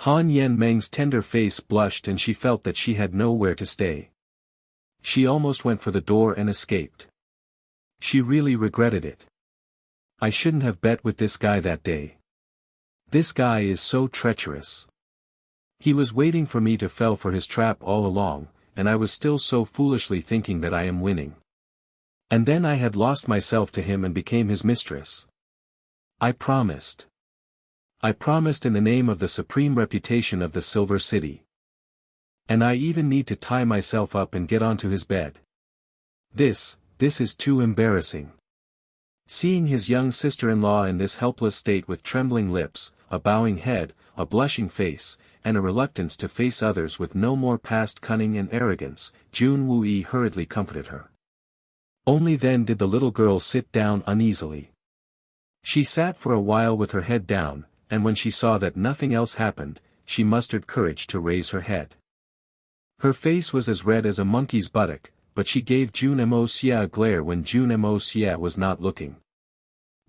Han Yen Meng's tender face blushed and she felt that she had nowhere to stay. She almost went for the door and escaped. She really regretted it. I shouldn't have bet with this guy that day. This guy is so treacherous. He was waiting for me to fall for his trap all along, and I was still so foolishly thinking that I am winning. And then I had lost myself to him and became his mistress. I promised. I promised in the name of the supreme reputation of the Silver City. And I even need to tie myself up and get onto his bed. This is too embarrassing. Seeing his young sister-in-law in this helpless state with trembling lips, a bowing head, a blushing face, and a reluctance to face others with no more past cunning and arrogance, Jun Woo hurriedly comforted her. Only then did the little girl sit down uneasily. She sat for a while with her head down, and when she saw that nothing else happened, she mustered courage to raise her head. Her face was as red as a monkey's buttock, but she gave Jun Moxie a glare when Jun Moxie was not looking.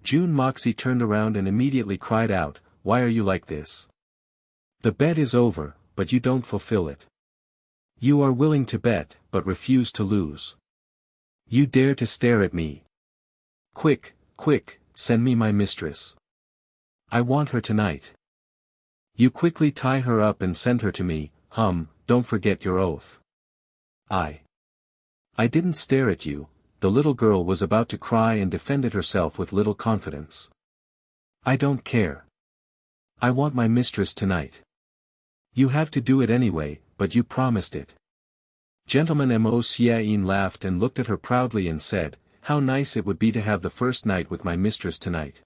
Jun Moxie turned around and immediately cried out, "Why are you like this? The bet is over, but you don't fulfill it. You are willing to bet, but refuse to lose. You dare to stare at me. Quick, quick, send me my mistress. I want her tonight. You quickly tie her up and send her to me, don't forget your oath." I didn't stare at you. The little girl was about to cry and defended herself with little confidence. I don't care. I want my mistress tonight. You have to do it anyway, but you promised it. Gentleman Moxie laughed and looked at her proudly and said, "How nice it would be to have the first night with my mistress tonight.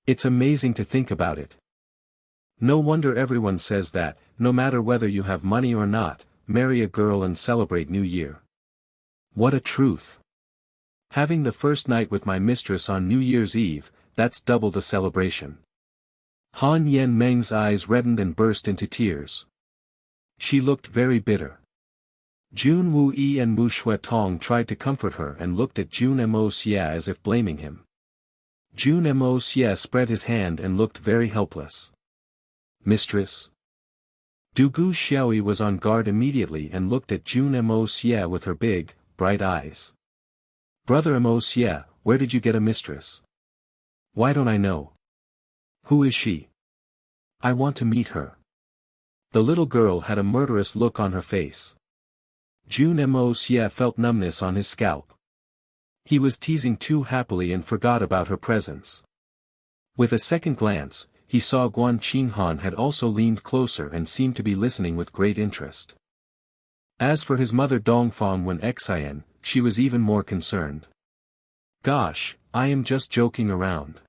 It's amazing to think about it. No wonder everyone says that, no matter whether you have money or not, marry a girl and celebrate New Year. What a truth. Having the first night with my mistress on New Year's Eve, that's double the celebration." Han Yen Meng's eyes reddened and burst into tears. She looked very bitter. Jun Woo and Mu Shuetong tried to comfort her and looked at Jun Moxie as if blaming him. Jun Moxie spread his hand and looked very helpless. "Mistress?" Dugu Xiaoyi was on guard immediately and looked at Jun Moxie with her big, bright eyes. "Brother Moxie, where did you get a mistress? Why don't I know? Who is she? I want to meet her." The little girl had a murderous look on her face. Jun Moxie felt numbness on his scalp. He was teasing too happily and forgot about her presence. With a second glance, he saw Guan Qinghan had also leaned closer and seemed to be listening with great interest. As for his mother Dongfang Wen Xian, she was even more concerned. "Gosh, I am just joking around."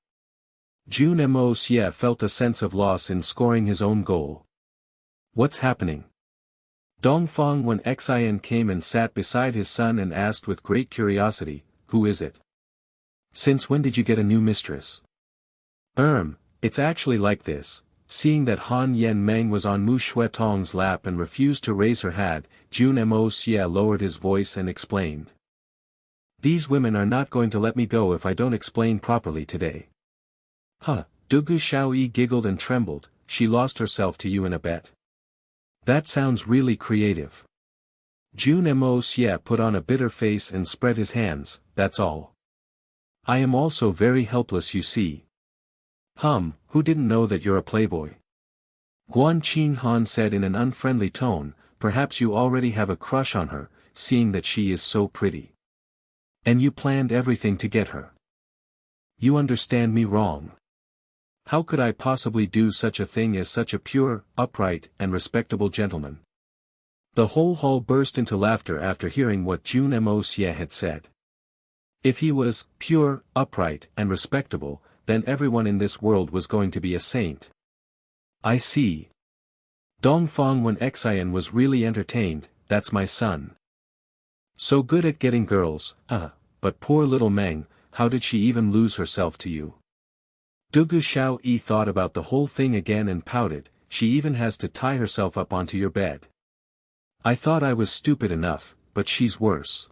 Jun Moxie felt a sense of loss in scoring his own goal. "What's happening?" Dongfang Wen Xian came and sat beside his son and asked with great curiosity, "Who is it? Since when did you get a new mistress?" It's actually like this." Seeing that Han Yen Meng was on Mu Shuetong's lap and refused to raise her head, Jun Moxie lowered his voice and explained. "These women are not going to let me go if I don't explain properly today." Dugu Xiaoyi giggled and trembled. "She lost herself to you in a bet? That sounds really creative." Jun Moxie put on a bitter face and spread his hands. "That's all. I am also very helpless, you see." Who didn't know that you're a playboy?" Guan Qinghan said in an unfriendly tone, "Perhaps you already have a crush on her, seeing that she is so pretty. And you planned everything to get her. You understand me wrong. How could I possibly do such a thing as such a pure, upright, and respectable gentleman?" The whole hall burst into laughter after hearing what Jun Moxie had said. If he was pure, upright, and respectable, then everyone in this world was going to be a saint. I see. Dongfang Wen Xian was really entertained. "That's my son. So good at getting girls, but poor little Meng, how did she even lose herself to you?" Dugu Xiaoyi thought about the whole thing again and pouted. "She even has to tie herself up onto your bed. I thought I was stupid enough, but she's worse.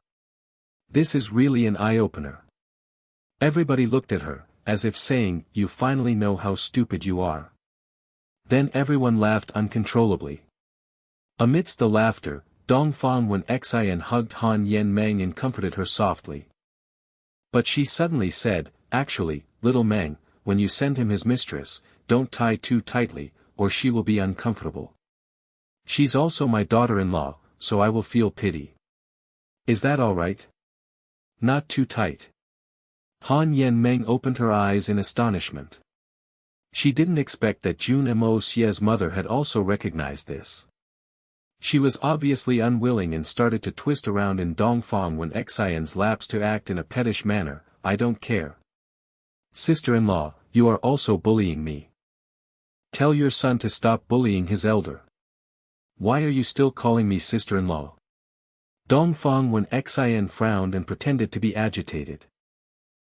This is really an eye-opener." Everybody looked at her, as if saying, "You finally know how stupid you are." Then everyone laughed uncontrollably. Amidst the laughter, Dongfang Wen Xian hugged Han Yen Meng and comforted her softly. But she suddenly said, "Actually, little Meng, when you send him his mistress, don't tie too tightly, or she will be uncomfortable. She's also my daughter-in-law, so I will feel pity. Is that all right? Not too tight." Han Yen Meng opened her eyes in astonishment. She didn't expect that Jun Moxie's mother had also recognized this. She was obviously unwilling and started to twist around in Dongfang Wen Xian's laps to act in a pettish manner. "I don't care. Sister-in-law, you are also bullying me. Tell your son to stop bullying his elder. Why are you still calling me sister-in-law?" Dongfang Wen Xian frowned and pretended to be agitated.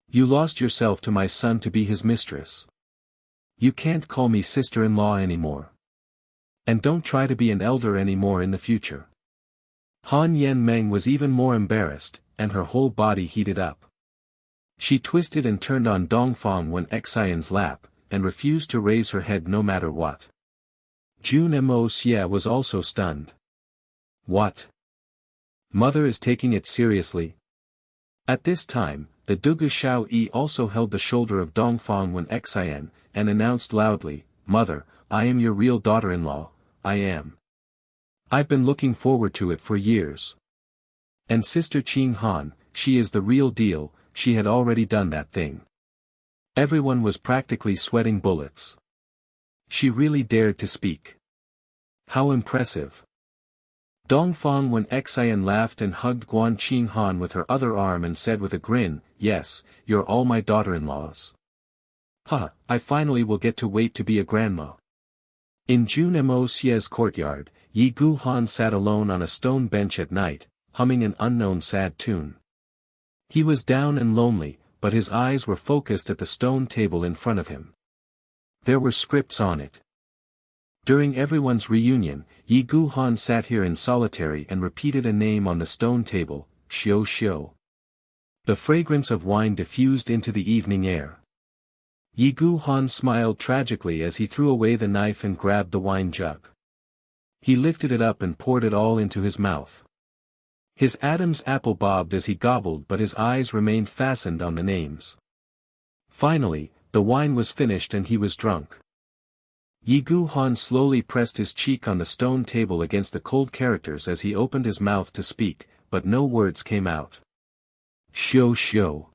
"You lost yourself to my son to be his mistress. You can't call me sister-in-law anymore. And don't try to be an elder anymore in the future." Han Yen Meng was even more embarrassed, and her whole body heated up. She twisted and turned on Dongfang Wen Xian's lap, and refused to raise her head no matter what. Jun Moxie was also stunned. What? Mother is taking it seriously? At this time, the Dugu Xiao Yi also held the shoulder of Dongfang Wen Xian, and announced loudly, "Mother, I am your real daughter-in-law, I am. I've been looking forward to it for years. And Sister Qing Han, she is the real deal, she had already done that thing." Everyone was practically sweating bullets. She really dared to speak. How impressive. Dongfang Wen Xian laughed and hugged Guan Qing Han with her other arm and said with a grin, "Yes, you're all my daughter-in-laws. Ha, I finally will get to wait to be a grandma." In Jun Moxie's courtyard, Yi Gu Han sat alone on a stone bench at night, humming an unknown sad tune. He was down and lonely, but his eyes were focused at the stone table in front of him. There were scripts on it. During everyone's reunion, Yi Gu Han sat here in solitary and repeated a name on the stone table, "Xiu Xiu." The fragrance of wine diffused into the evening air. Yi Gu Han smiled tragically as he threw away the knife and grabbed the wine jug. He lifted it up and poured it all into his mouth. His Adam's apple bobbed as he gobbled, but his eyes remained fastened on the names. Finally, the wine was finished and he was drunk. Yi Gu Han slowly pressed his cheek on the stone table against the cold characters as he opened his mouth to speak, but no words came out. "Xiu Xiu."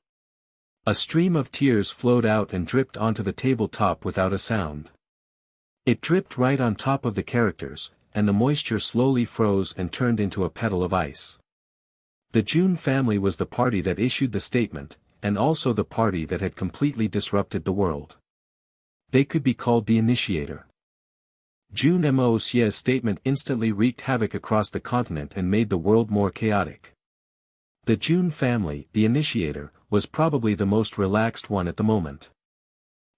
A stream of tears flowed out and dripped onto the tabletop without a sound. It dripped right on top of the characters, and the moisture slowly froze and turned into a petal of ice. The Jun family was the party that issued the statement, and also the party that had completely disrupted the world. They could be called the initiator. Jun Moxie's statement instantly wreaked havoc across the continent and made the world more chaotic. The Jun family, the initiator, was probably the most relaxed one at the moment.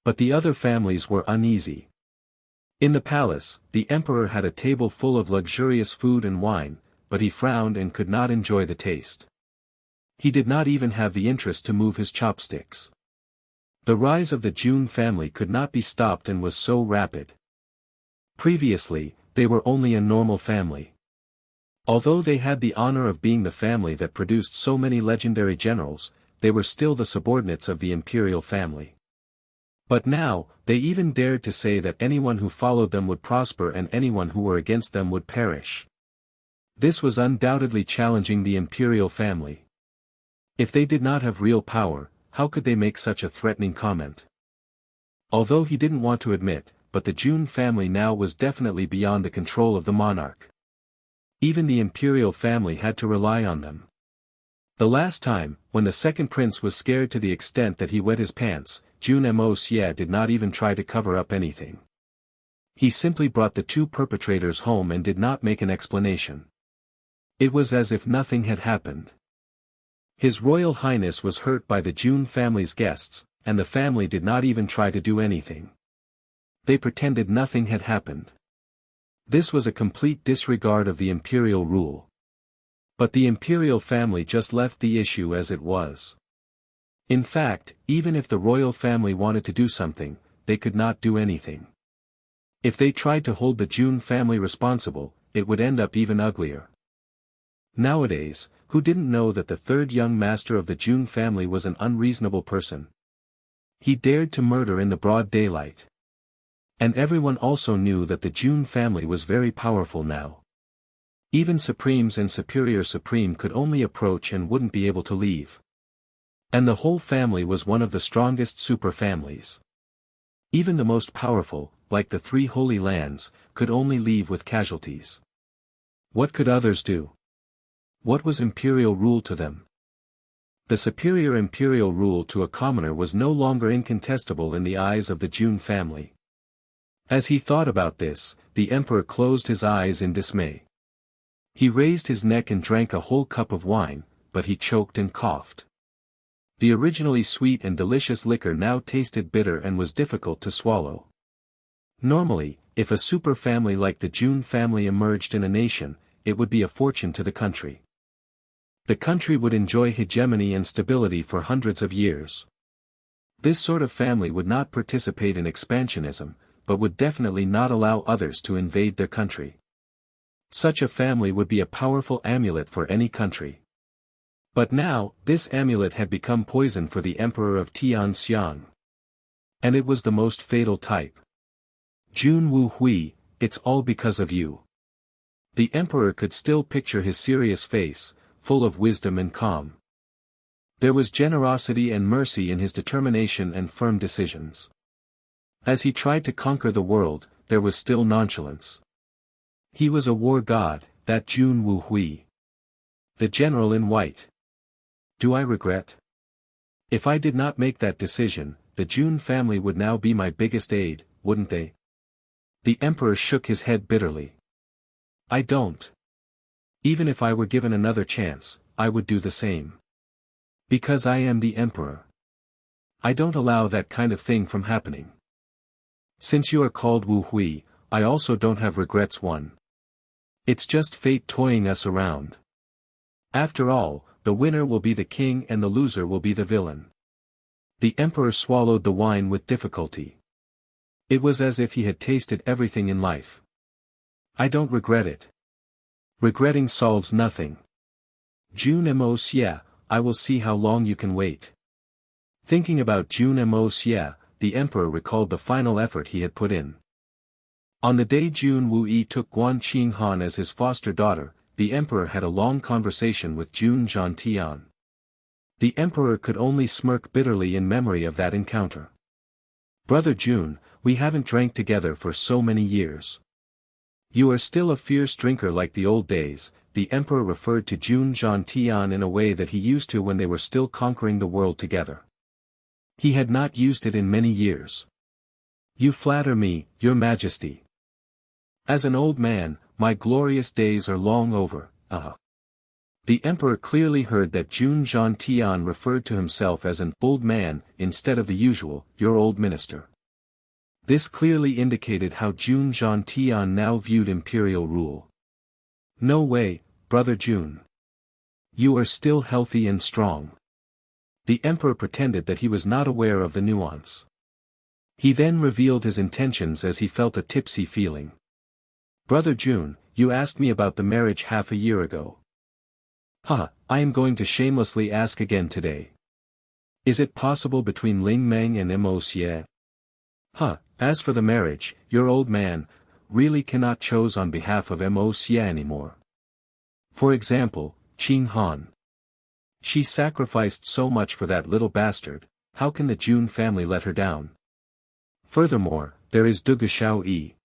But the other families were uneasy. In the palace, the emperor had a table full of luxurious food and wine, but he frowned and could not enjoy the taste. He did not even have the interest to move his chopsticks. The rise of the Jun family could not be stopped and was so rapid. Previously, they were only a normal family. Although they had the honor of being the family that produced so many legendary generals, they were still the subordinates of the imperial family. But now, they even dared to say that anyone who followed them would prosper and anyone who were against them would perish. This was undoubtedly challenging the imperial family. If they did not have real power, how could they make such a threatening comment? Although he didn't want to admit, but the Jun family now was definitely beyond the control of the monarch. Even the imperial family had to rely on them. The last time, when the second prince was scared to the extent that he wet his pants, Jun Moxie did not even try to cover up anything. He simply brought the two perpetrators home and did not make an explanation. It was as if nothing had happened. His Royal Highness was hurt by the Jun family's guests, and the family did not even try to do anything. They pretended nothing had happened. This was a complete disregard of the imperial rule. But the imperial family just left the issue as it was. In fact, even if the royal family wanted to do something, they could not do anything. If they tried to hold the Jun family responsible, it would end up even uglier. Nowadays, who didn't know that the third young master of the Jun family was an unreasonable person? He dared to murder in the broad daylight. And everyone also knew that the Jun family was very powerful now. Even Supremes and Superior Supreme could only approach and wouldn't be able to leave. And the whole family was one of the strongest super families. Even the most powerful, like the three Holy Lands, could only leave with casualties. What could others do? What was imperial rule to them? The superior imperial rule to a commoner was no longer incontestable in the eyes of the Jun family. As he thought about this, the emperor closed his eyes in dismay. He raised his neck and drank a whole cup of wine, but he choked and coughed. The originally sweet and delicious liquor now tasted bitter and was difficult to swallow. Normally, if a super family like the Jun family emerged in a nation, it would be a fortune to the country. The country would enjoy hegemony and stability for hundreds of years. This sort of family would not participate in expansionism, but would definitely not allow others to invade their country. Such a family would be a powerful amulet for any country. But now, this amulet had become poison for the emperor of Tianxiang. And it was the most fatal type. Jun Hui, it's all because of you. The emperor could still picture his serious face, full of wisdom and calm. There was generosity and mercy in his determination and firm decisions. As he tried to conquer the world, there was still nonchalance. He was a war god, that Jun Hui. The general in white. Do I regret? If I did not make that decision, the Jun family would now be my biggest aid, wouldn't they? The emperor shook his head bitterly. I don't. Even if I were given another chance, I would do the same. Because I am the emperor. I don't allow that kind of thing from happening. Since you are called Wu Hui, I also don't have regrets one. It's just fate toying us around. After all, the winner will be the king and the loser will be the villain. The emperor swallowed the wine with difficulty. It was as if he had tasted everything in life. I don't regret it. Regretting solves nothing. Jun Moxie, I will see how long you can wait. Thinking about Jun Moxie, the emperor recalled the final effort he had put in. On the day Jun Wu took Guan Qinghan as his foster daughter, the emperor had a long conversation with Jun Zhantian. The emperor could only smirk bitterly in memory of that encounter. Brother Jun, we haven't drank together for so many years. You are still a fierce drinker like the old days. The emperor referred to Jun Zhantian in a way that he used to when they were still conquering the world together. He had not used it in many years. You flatter me, your majesty. As an old man, my glorious days are long over, The emperor clearly heard that Jun Zhantian referred to himself as an old man, instead of the usual, your old minister. This clearly indicated how Jun Zhantian now viewed imperial rule. No way, brother Jun. You are still healthy and strong. The emperor pretended that he was not aware of the nuance. He then revealed his intentions as he felt a tipsy feeling. Brother Jun, you asked me about the marriage half a year ago. I am going to shamelessly ask again today. Is it possible between Ling Meng and Moxie? As for the marriage, your old man really cannot choose on behalf of Moxie anymore. For example, Qing Han. She sacrificed so much for that little bastard, how can the Jun family let her down? Furthermore, there is Dugu Xiaoyi.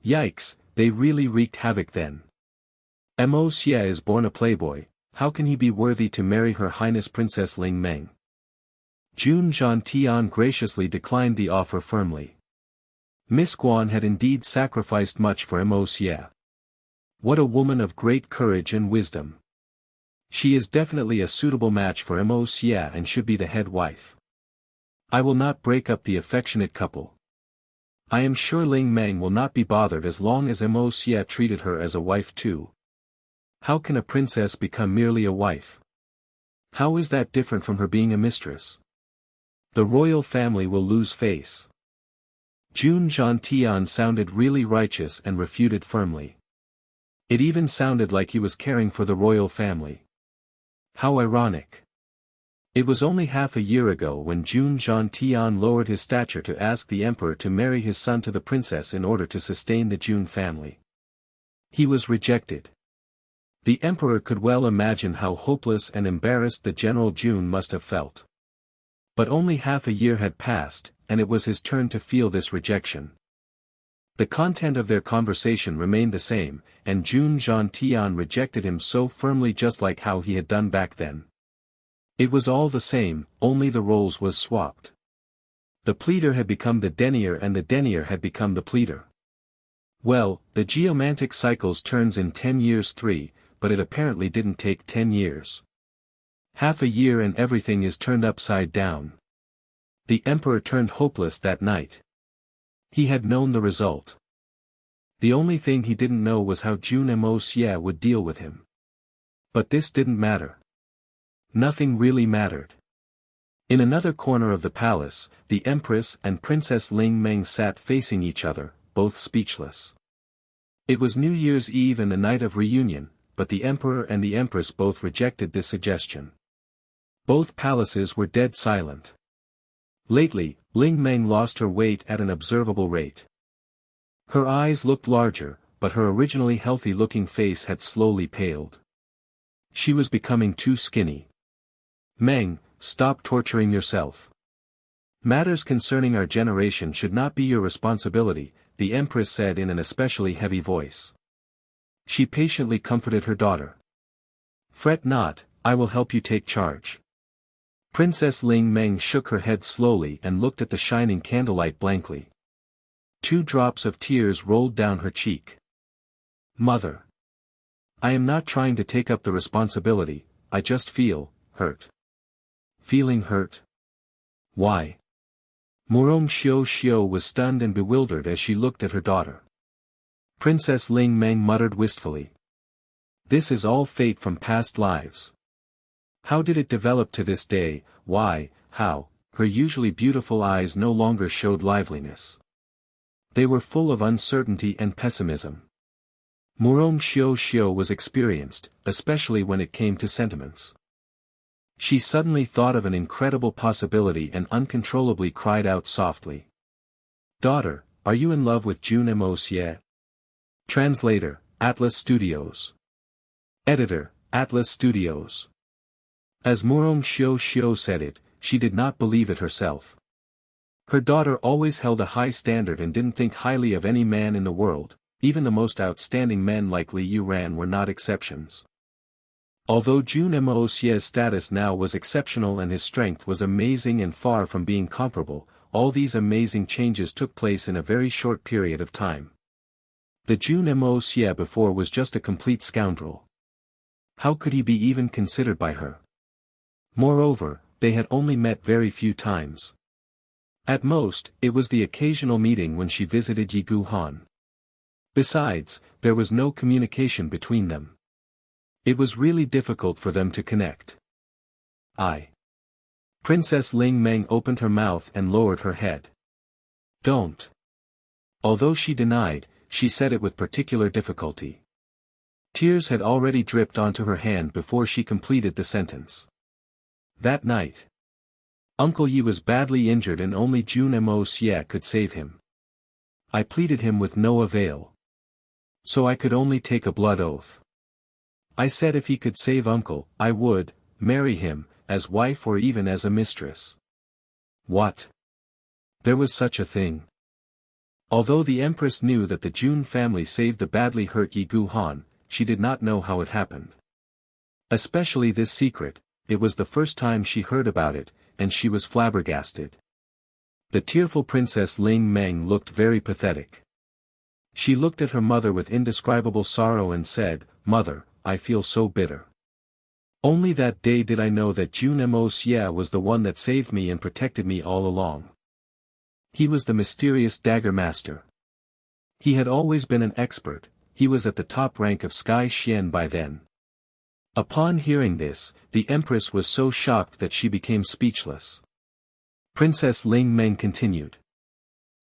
Yikes, they really wreaked havoc then. Moxie is born a playboy, how can he be worthy to marry Her Highness Princess Ling Meng? Jun Zhantian graciously declined the offer firmly. Miss Guan had indeed sacrificed much for Moxie. What a woman of great courage and wisdom. She is definitely a suitable match for Moxie and should be the head wife. I will not break up the affectionate couple. I am sure Ling Meng will not be bothered as long as Moxie treated her as a wife too. How can a princess become merely a wife? How is that different from her being a mistress? The royal family will lose face. Jun Tian sounded really righteous and refuted firmly. It even sounded like he was caring for the royal family. How ironic. It was only half a year ago when Jun Tian lowered his stature to ask the emperor to marry his son to the princess in order to sustain the Jun family. He was rejected. The emperor could well imagine how hopeless and embarrassed the General Jun must have felt. But only half a year had passed, and it was his turn to feel this rejection. The content of their conversation remained the same, and Jun Tian rejected him so firmly just like how he had done back then. It was all the same, only the roles was swapped. The pleader had become the denier and the denier had become the pleader. Well, the geomantic cycles turns in 10 years 3, but it apparently didn't take 10 years. Half a year and everything is turned upside down. The emperor turned hopeless that night. He had known the result. The only thing he didn't know was how Jun Moxie would deal with him. But this didn't matter. Nothing really mattered. In another corner of the palace, the Empress and Princess Ling Meng sat facing each other, both speechless. It was New Year's Eve and the night of reunion, but the Emperor and the Empress both rejected this suggestion. Both palaces were dead silent. Lately, Ling Meng lost her weight at an observable rate. Her eyes looked larger, but her originally healthy-looking face had slowly paled. She was becoming too skinny. Meng, stop torturing yourself. Matters concerning our generation should not be your responsibility, the Empress said in an especially heavy voice. She patiently comforted her daughter. Fret not, I will help you take charge. Princess Ling Meng shook her head slowly and looked at the shining candlelight blankly. 2 drops of tears rolled down her cheek. Mother. I am not trying to take up the responsibility, I just feel hurt. Feeling hurt? Why? Murong Xiao was stunned and bewildered as she looked at her daughter. Princess Ling Meng muttered wistfully. This is all fate from past lives. How did it develop to this day? Why, how? Her usually beautiful eyes no longer showed liveliness. They were full of uncertainty and pessimism. Murong Xiao was experienced, especially when it came to sentiments. She suddenly thought of an incredible possibility and uncontrollably cried out softly. Daughter, are you in love with Jun Moxie? Translator, Atlas Studios. Editor, Atlas Studios. As Murong Xiao said it, she did not believe it herself. Her daughter always held a high standard and didn't think highly of any man in the world, even the most outstanding men like Li Yuran were not exceptions. Although Jun Moxie's status now was exceptional and his strength was amazing and far from being comparable, all these amazing changes took place in a very short period of time. The Jun Moxie before was just a complete scoundrel. How could he be even considered by her? Moreover, they had only met very few times. At most, it was the occasional meeting when she visited Yigu Han. Besides, there was no communication between them. It was really difficult for them to connect. Princess Ling Meng opened her mouth and lowered her head. Don't. Although she denied, she said it with particular difficulty. Tears had already dripped onto her hand before she completed the sentence. That night, Uncle Yi was badly injured and only Jun Moxie could save him. I pleaded him with no avail. So I could only take a blood oath. I said if he could save Uncle, I would marry him, as wife or even as a mistress. What? There was such a thing. Although the Empress knew that the Jun family saved the badly hurt Yigu Han, she did not know how it happened. Especially this secret, it was the first time she heard about it, and she was flabbergasted. The tearful Princess Ling Meng looked very pathetic. She looked at her mother with indescribable sorrow and said, Mother, I feel so bitter. Only that day did I know that Jun Moxie was the one that saved me and protected me all along. He was the mysterious dagger master. He had always been an expert, he was at the top rank of Sky Xian by then. Upon hearing this, the Empress was so shocked that she became speechless. Princess Ling Meng continued.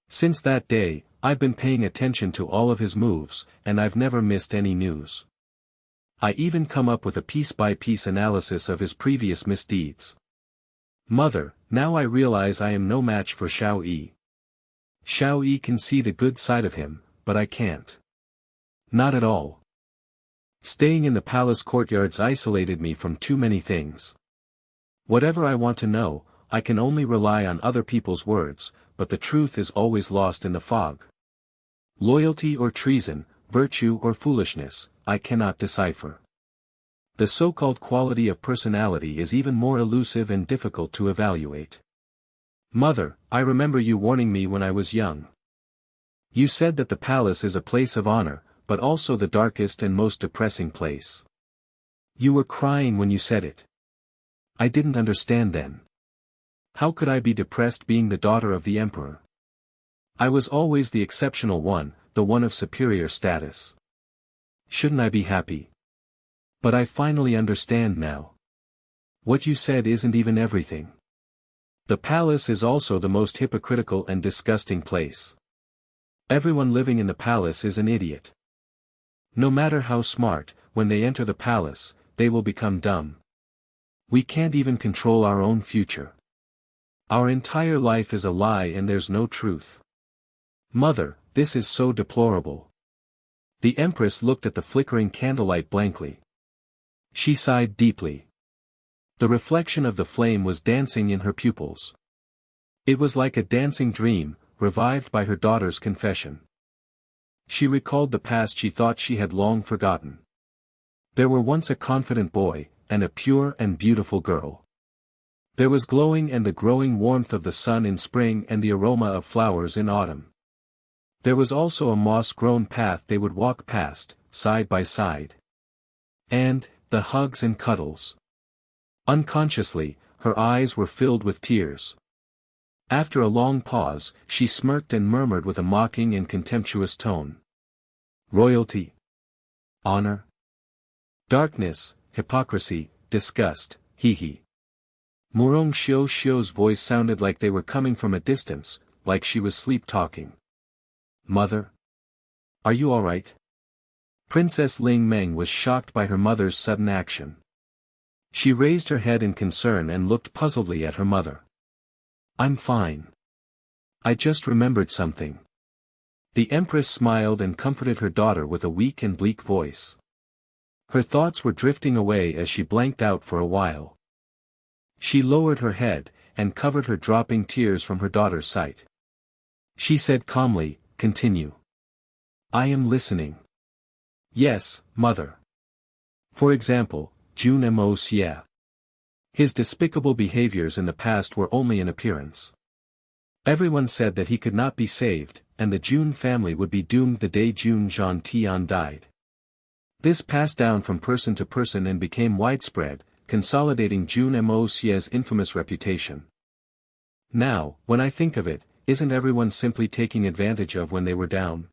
Since that day, I've been paying attention to all of his moves, and I've never missed any news. I even come up with a piece-by-piece analysis of his previous misdeeds. Mother, now I realize I am no match for Xiao Yi. Xiao Yi can see the good side of him, but I can't. Not at all. Staying in the palace courtyards isolated me from too many things. Whatever I want to know, I can only rely on other people's words, but the truth is always lost in the fog. Loyalty or treason, virtue or foolishness, I cannot decipher. The so-called quality of personality is even more elusive and difficult to evaluate. Mother, I remember you warning me when I was young. You said that the palace is a place of honor, but also the darkest and most depressing place. You were crying when you said it. I didn't understand then. How could I be depressed being the daughter of the emperor? I was always the exceptional one, the one of superior status. Shouldn't I be happy? But I finally understand now. What you said isn't even everything. The palace is also the most hypocritical and disgusting place. Everyone living in the palace is an idiot. No matter how smart, when they enter the palace, they will become dumb. We can't even control our own future. Our entire life is a lie and there's no truth. Mother, this is so deplorable. The Empress looked at the flickering candlelight blankly. She sighed deeply. The reflection of the flame was dancing in her pupils. It was like a dancing dream, revived by her daughter's confession. She recalled the past she thought she had long forgotten. There were once a confident boy, and a pure and beautiful girl. There was glowing and the growing warmth of the sun in spring and the aroma of flowers in autumn. There was also a moss-grown path they would walk past, side by side. And, the hugs and cuddles. Unconsciously, her eyes were filled with tears. After a long pause, she smirked and murmured with a mocking and contemptuous tone. Royalty. Honor. Darkness, hypocrisy, disgust, hee. Murong Xiu's voice sounded like they were coming from a distance, like she was sleep-talking. Mother? Are you all right? Princess Ling Meng was shocked by her mother's sudden action. She raised her head in concern and looked puzzledly at her mother. I'm fine. I just remembered something. The Empress smiled and comforted her daughter with a weak and bleak voice. Her thoughts were drifting away as she blanked out for a while. She lowered her head, and covered her dropping tears from her daughter's sight. She said calmly, continue. I am listening. Yes, mother. For example, Jun Moxie. His despicable behaviors in the past were only an appearance. Everyone said that he could not be saved, and the Jun family would be doomed the day Jun Zhantian died. This passed down from person to person and became widespread, consolidating Jun Moxie's infamous reputation. Now, when I think of it, isn't everyone simply taking advantage of when they were down?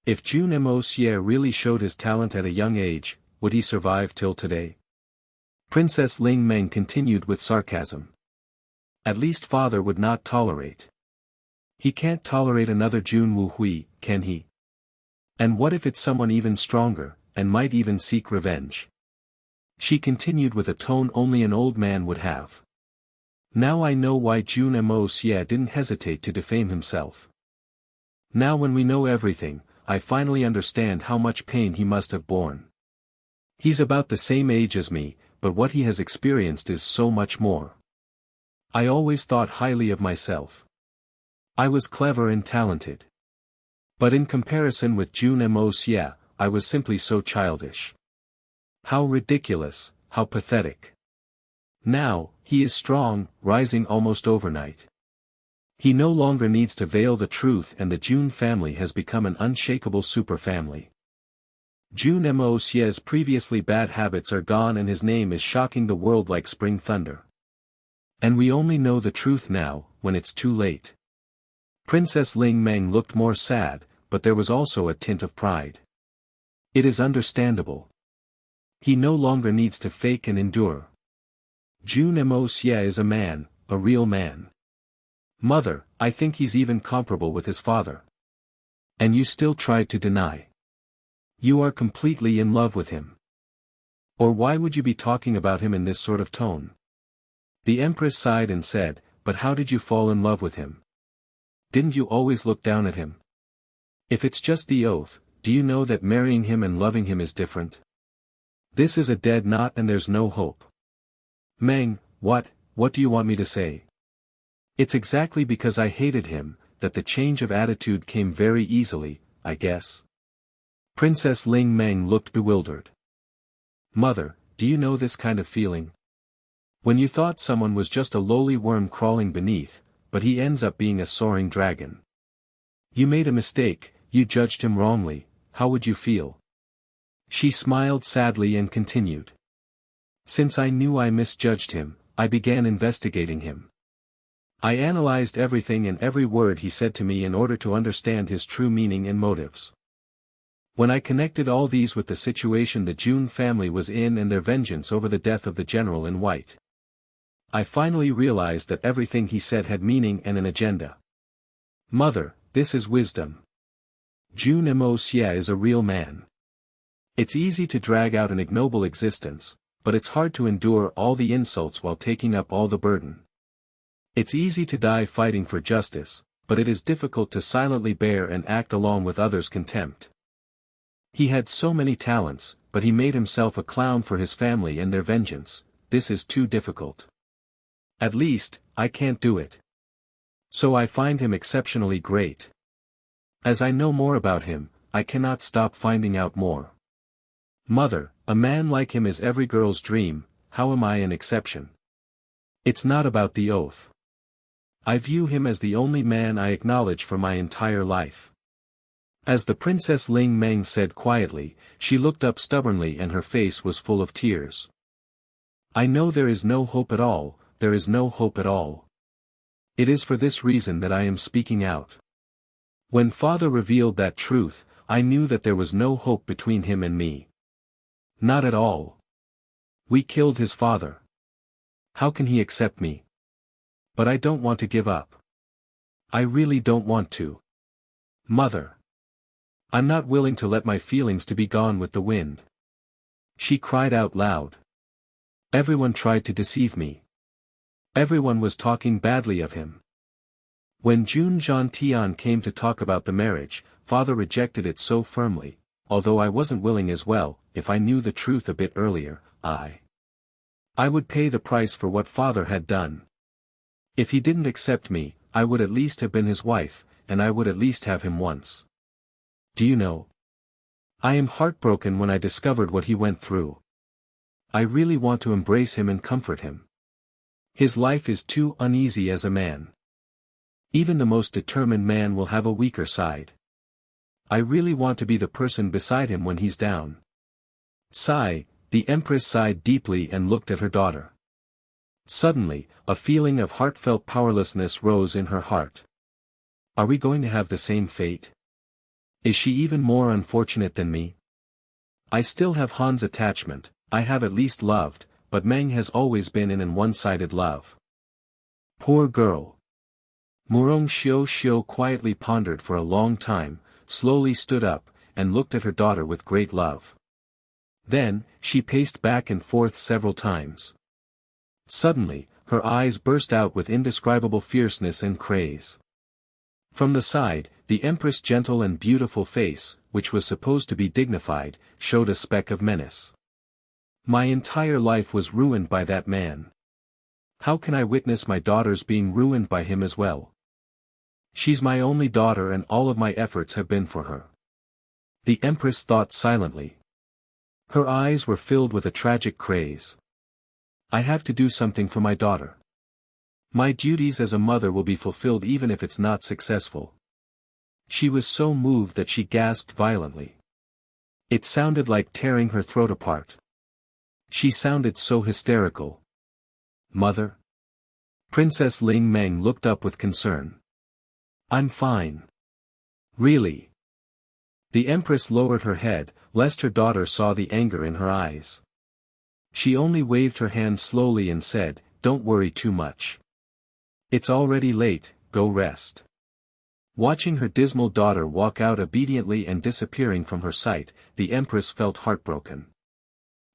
If Jun Moxie really showed his talent at a young age, would he survive till today? Princess Ling Meng continued with sarcasm. At least father would not tolerate. He can't tolerate another Jun Wuhui, can he? And what if it's someone even stronger, and might even seek revenge? She continued with a tone only an old man would have. Now I know why Jun Moxie didn't hesitate to defame himself. Now when we know everything, I finally understand how much pain he must have borne. He's about the same age as me, but what he has experienced is so much more. I always thought highly of myself. I was clever and talented. But in comparison with Jun Moxie, I was simply so childish. How ridiculous, how pathetic. Now, he is strong, rising almost overnight. He no longer needs to veil the truth and the Jun family has become an unshakable superfamily. Jun Moxie's previously bad habits are gone and his name is shocking the world like spring thunder. And we only know the truth now, when it's too late. Princess Ling Meng looked more sad, but there was also a tint of pride. It is understandable. He no longer needs to fake and endure. Jun Moxie is a man, a real man. Mother, I think he's even comparable with his father. And you still tried to deny. You are completely in love with him. Or why would you be talking about him in this sort of tone? The Empress sighed and said, but how did you fall in love with him? Didn't you always look down at him? If it's just the oath, do you know that marrying him and loving him is different? This is a dead knot and there's no hope. Meng, what do you want me to say? It's exactly because I hated him, that the change of attitude came very easily, I guess. Princess Ling Meng looked bewildered. Mother, do you know this kind of feeling? When you thought someone was just a lowly worm crawling beneath, but he ends up being a soaring dragon. You made a mistake, you judged him wrongly, how would you feel? She smiled sadly and continued. Since I knew I misjudged him, I began investigating him. I analyzed everything and every word he said to me in order to understand his true meaning and motives. When I connected all these with the situation the Jun family was in and their vengeance over the death of the general in white, I finally realized that everything he said had meaning and an agenda. Mother, this is wisdom. Jun Moxie is a real man. It's easy to drag out an ignoble existence, but it's hard to endure all the insults while taking up all the burden. It's easy to die fighting for justice, but it is difficult to silently bear and act along with others' contempt. He had so many talents, but he made himself a clown for his family and their vengeance. This is too difficult. At least, I can't do it. So I find him exceptionally great. As I know more about him, I cannot stop finding out more. Mother, a man like him is every girl's dream, how am I an exception? It's not about the oath. I view him as the only man I acknowledge for my entire life. As the Princess Ling Meng said quietly, she looked up stubbornly and her face was full of tears. I know there is no hope at all, there is no hope at all. It is for this reason that I am speaking out. When Father revealed that truth, I knew that there was no hope between him and me. Not at all. We killed his father. How can he accept me? But I don't want to give up. I really don't want to. Mother. I'm not willing to let my feelings to be gone with the wind. She cried out loud. Everyone tried to deceive me. Everyone was talking badly of him. When Jun Tian came to talk about the marriage, Father rejected it so firmly, although I wasn't willing as well. If I knew the truth a bit earlier, I would pay the price for what Father had done. If he didn't accept me, I would at least have been his wife, and I would at least have him once. Do you know? I am heartbroken when I discovered what he went through. I really want to embrace him and comfort him. His life is too uneasy as a man. Even the most determined man will have a weaker side. I really want to be the person beside him when he's down. Sigh, the Empress sighed deeply and looked at her daughter. Suddenly, a feeling of heartfelt powerlessness rose in her heart. Are we going to have the same fate? Is she even more unfortunate than me? I still have Han's attachment, I have at least loved, but Meng has always been in an one-sided love. Poor girl. Murong Xiao quietly pondered for a long time, slowly stood up, and looked at her daughter with great love. Then, she paced back and forth several times. Suddenly, her eyes burst out with indescribable fierceness and craze. From the side, the Empress' gentle and beautiful face, which was supposed to be dignified, showed a speck of menace. My entire life was ruined by that man. How can I witness my daughters being ruined by him as well? She's my only daughter and all of my efforts have been for her. The Empress thought silently. Her eyes were filled with a tragic craze. I have to do something for my daughter. My duties as a mother will be fulfilled even if it's not successful. She was so moved that she gasped violently. It sounded like tearing her throat apart. She sounded so hysterical. Mother? Princess Ling Meng looked up with concern. I'm fine. Really? The Empress lowered her head, lest her daughter saw the anger in her eyes. She only waved her hand slowly and said, Don't worry too much. It's already late, go rest." Watching her dismal daughter walk out obediently and disappearing from her sight, the empress felt heartbroken.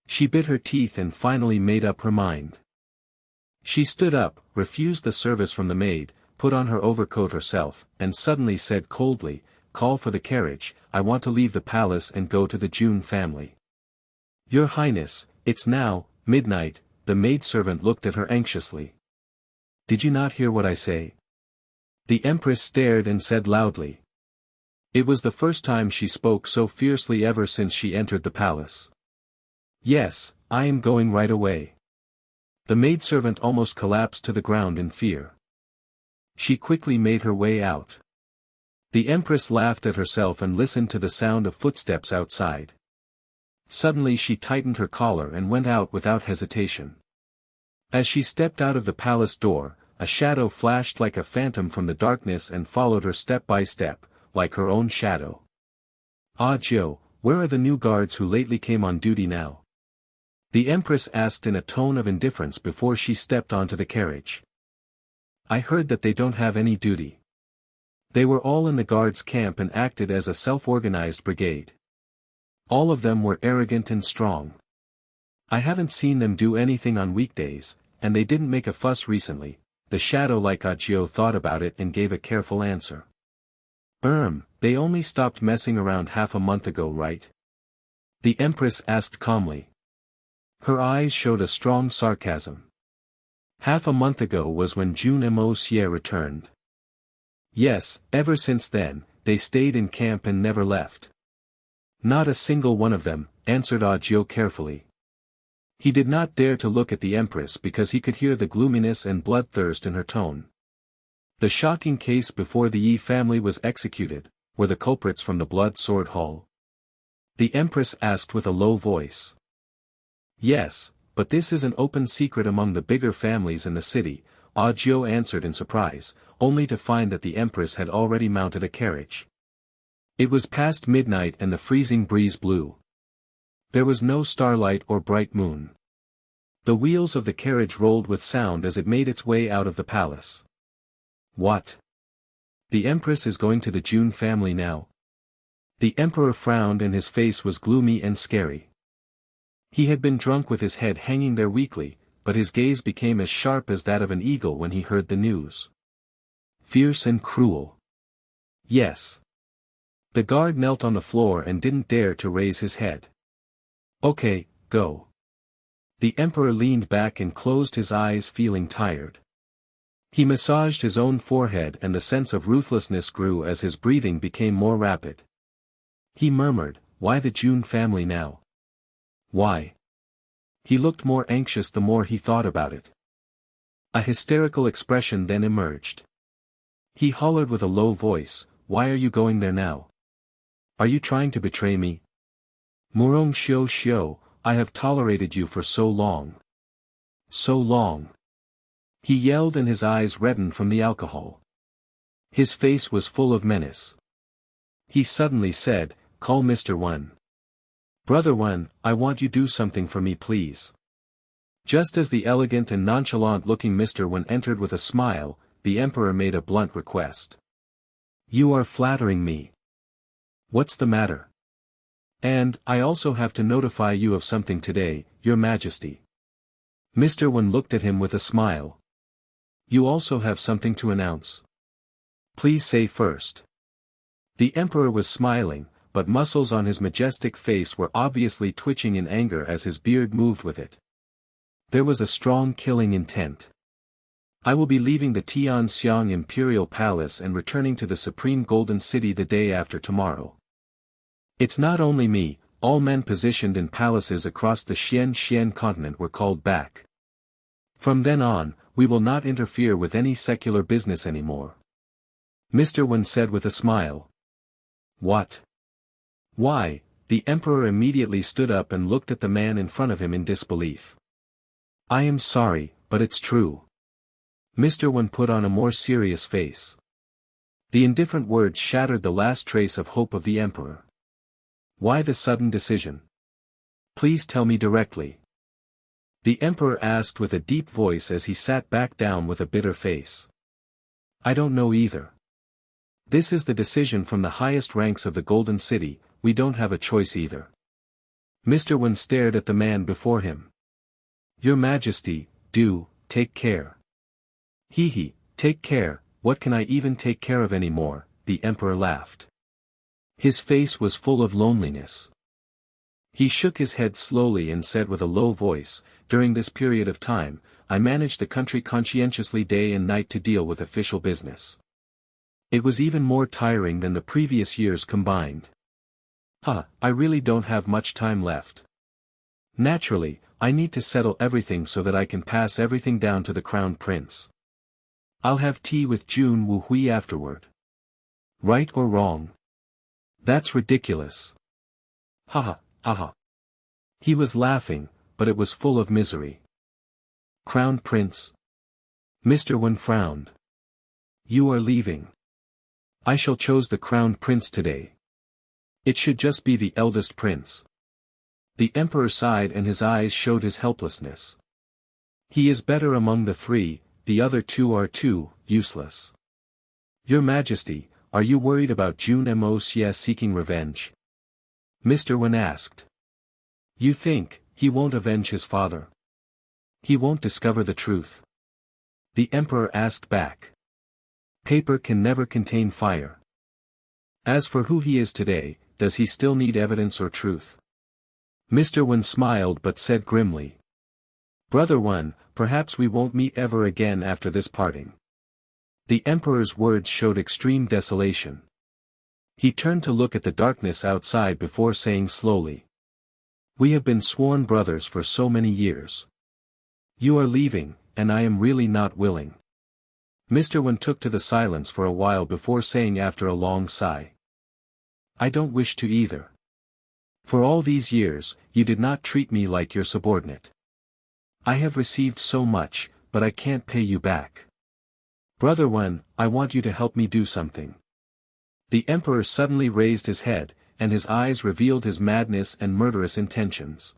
She bit her teeth and finally made up her mind. She stood up, refused the service from the maid, put on her overcoat herself, and suddenly said coldly, "Call for the carriage, I want to leave the palace and go to the Jun family." "Your Highness, it's now midnight," the maidservant looked at her anxiously. "Did you not hear what I say?" The empress stared and said loudly. It was the first time she spoke so fiercely ever since she entered the palace. "Yes, I am going right away." The maidservant almost collapsed to the ground in fear. She quickly made her way out. The empress laughed at herself and listened to the sound of footsteps outside. Suddenly she tightened her collar and went out without hesitation. As she stepped out of the palace door, a shadow flashed like a phantom from the darkness and followed her step by step, like her own shadow. "Ah Joe, where are the new guards who lately came on duty now?" The empress asked in a tone of indifference before she stepped onto the carriage. "I heard that they don't have any duty. They were all in the guards' camp and acted as a self-organized brigade. All of them were arrogant and strong. I haven't seen them do anything on weekdays, and they didn't make a fuss recently." The shadow-like Ajio thought about it and gave a careful answer. They only stopped messing around half a month ago, right?" The empress asked calmly. Her eyes showed a strong sarcasm. "Half a month ago was when Jun Moxie returned." "Yes, ever since then, they stayed in camp and never left." "Not a single one of them," answered Ajio carefully. He did not dare to look at the empress because he could hear the gloominess and bloodthirst in her tone. The shocking case before the Yi family was executed, were the culprits from the Blood Sword Hall? The empress asked with a low voice. "Yes, but this is an open secret among the bigger families in the city," Ajio answered in surprise, only to find that the empress had already mounted a carriage. It was past midnight and the freezing breeze blew. There was no starlight or bright moon. The wheels of the carriage rolled with sound as it made its way out of the palace. "What? The empress is going to the Jun family now?" The emperor frowned and his face was gloomy and scary. He had been drunk with his head hanging there weakly, but his gaze became as sharp as that of an eagle when he heard the news. Fierce and cruel. Yes. The guard knelt on the floor and didn't dare to raise his head. "Okay, go." The emperor leaned back and closed his eyes, feeling tired. He massaged his own forehead and the sense of ruthlessness grew as his breathing became more rapid. He murmured, "Why the Jun family now? Why?" He looked more anxious the more he thought about it. A hysterical expression then emerged. He hollered with a low voice, "Why are you going there now? Are you trying to betray me? Murong Xiao Xiao, I have tolerated you for so long. So long." He yelled and his eyes reddened from the alcohol. His face was full of menace. He suddenly said, "Call Mr. Wen. Brother Wen, I want you to do something for me please." Just as the elegant and nonchalant-looking Mr. Wen entered with a smile, the emperor made a blunt request. "You are flattering me. What's the matter? And, I also have to notify you of something today, Your Majesty." Mr. Wen looked at him with a smile. "You also have something to announce. Please say first." The emperor was smiling, but muscles on his majestic face were obviously twitching in anger as his beard moved with it. There was a strong killing intent. "I will be leaving the Tianxiang Imperial Palace and returning to the Supreme Golden City the day after tomorrow. It's not only me, all men positioned in palaces across the Xian continent were called back. From then on, we will not interfere with any secular business anymore." Mr. Wen said with a smile. "What? Why?" The emperor immediately stood up and looked at the man in front of him in disbelief. "I am sorry, but it's true." Mr. Wen put on a more serious face. The indifferent words shattered the last trace of hope of the emperor. "Why the sudden decision? Please tell me directly." The emperor asked with a deep voice as he sat back down with a bitter face. I don't know either. This is the decision from the highest ranks of the Golden City, we don't have a choice either. Mr. Wen stared at the man before him. Your Majesty, take care. Hee, take care, what can I even take care of anymore, the Emperor laughed. His face was full of loneliness. He shook his head slowly and said with a low voice, during this period of time, I managed the country conscientiously day and night to deal with official business. It was even more tiring than the previous years combined. I really don't have much time left. Naturally, I need to settle everything so that I can pass everything down to the Crown Prince. I'll have tea with Jun Moxie afterward. Right or wrong? That's ridiculous. Ha. He was laughing, but it was full of misery. Crown Prince. Mr. Wen frowned. You are leaving. I shall choose the Crown Prince today. It should just be the eldest prince. The Emperor sighed and his eyes showed his helplessness. He is better among the three, the other two are too useless. Your Majesty, are you worried about Jun Moxie seeking revenge? Mr. Wen asked. You think, he won't avenge his father? He won't discover the truth? The Emperor asked back. Paper can never contain fire. As for who he is today, does he still need evidence or truth? Mr. Wen smiled but said grimly. Brother Wen, perhaps we won't meet ever again after this parting. The Emperor's words showed extreme desolation. He turned to look at the darkness outside before saying slowly. We have been sworn brothers for so many years. You are leaving, and I am really not willing. Mr. Wen took to the silence for a while before saying after a long sigh. I don't wish to either. For all these years, you did not treat me like your subordinate. I have received so much, but I can't pay you back. Brother Wen, I want you to help me do something. The Emperor suddenly raised his head, and his eyes revealed his madness and murderous intentions.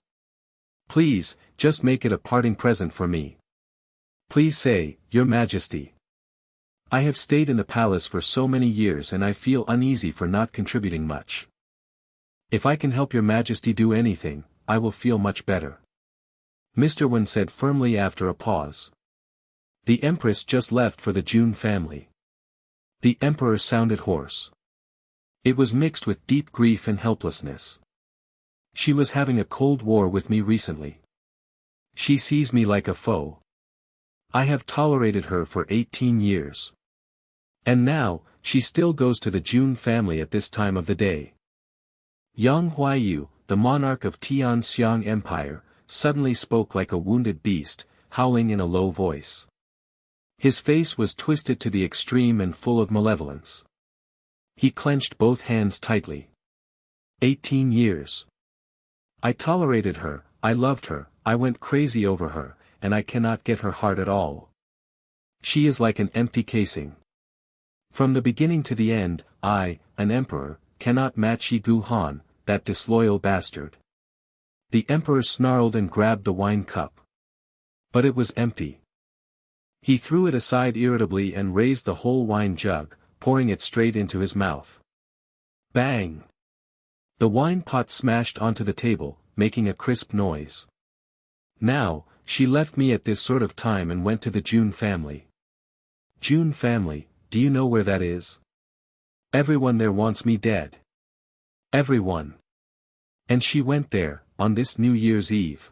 Please, just make it a parting present for me. Please say, Your Majesty. I have stayed in the palace for so many years and I feel uneasy for not contributing much. If I can help your Majesty do anything, I will feel much better. Mr. Wen said firmly after a pause. The Empress just left for the Jun family. The Emperor sounded hoarse. It was mixed with deep grief and helplessness. She was having a cold war with me recently. She sees me like a foe. I have tolerated her for 18 years. And now, she still goes to the Jun family at this time of the day. Yang Huaiyu, the monarch of Tianxiang Empire, suddenly spoke like a wounded beast, howling in a low voice. His face was twisted to the extreme and full of malevolence. He clenched both hands tightly. 18 years. I tolerated her, I loved her, I went crazy over her, and I cannot get her heart at all. She is like an empty casing. From the beginning to the end, I, an emperor, cannot match Yi Guhan, that disloyal bastard. The Emperor snarled and grabbed the wine cup. But it was empty. He threw it aside irritably and raised the whole wine jug, pouring it straight into his mouth. Bang! The wine pot smashed onto the table, making a crisp noise. Now, she left me at this sort of time and went to the Jun family. Jun family, do you know where that is? Everyone there wants me dead. Everyone. And she went there, on this New Year's Eve.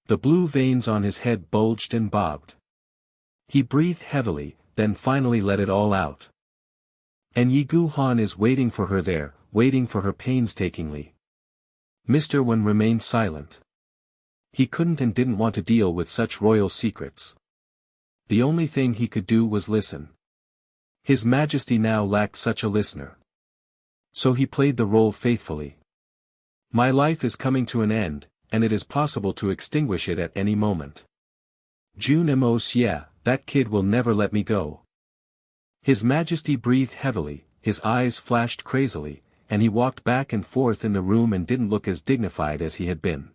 The blue veins on his head bulged and bobbed. He breathed heavily, then finally let it all out. And Yi Guhan is waiting for her there, waiting for her painstakingly. Mr. Wen remained silent. He couldn't and didn't want to deal with such royal secrets. The only thing he could do was listen. His Majesty now lacked such a listener. So he played the role faithfully. My life is coming to an end, and it is possible to extinguish it at any moment. Jun Moxie, that kid will never let me go. His Majesty breathed heavily, his eyes flashed crazily, and he walked back and forth in the room and didn't look as dignified as he had been.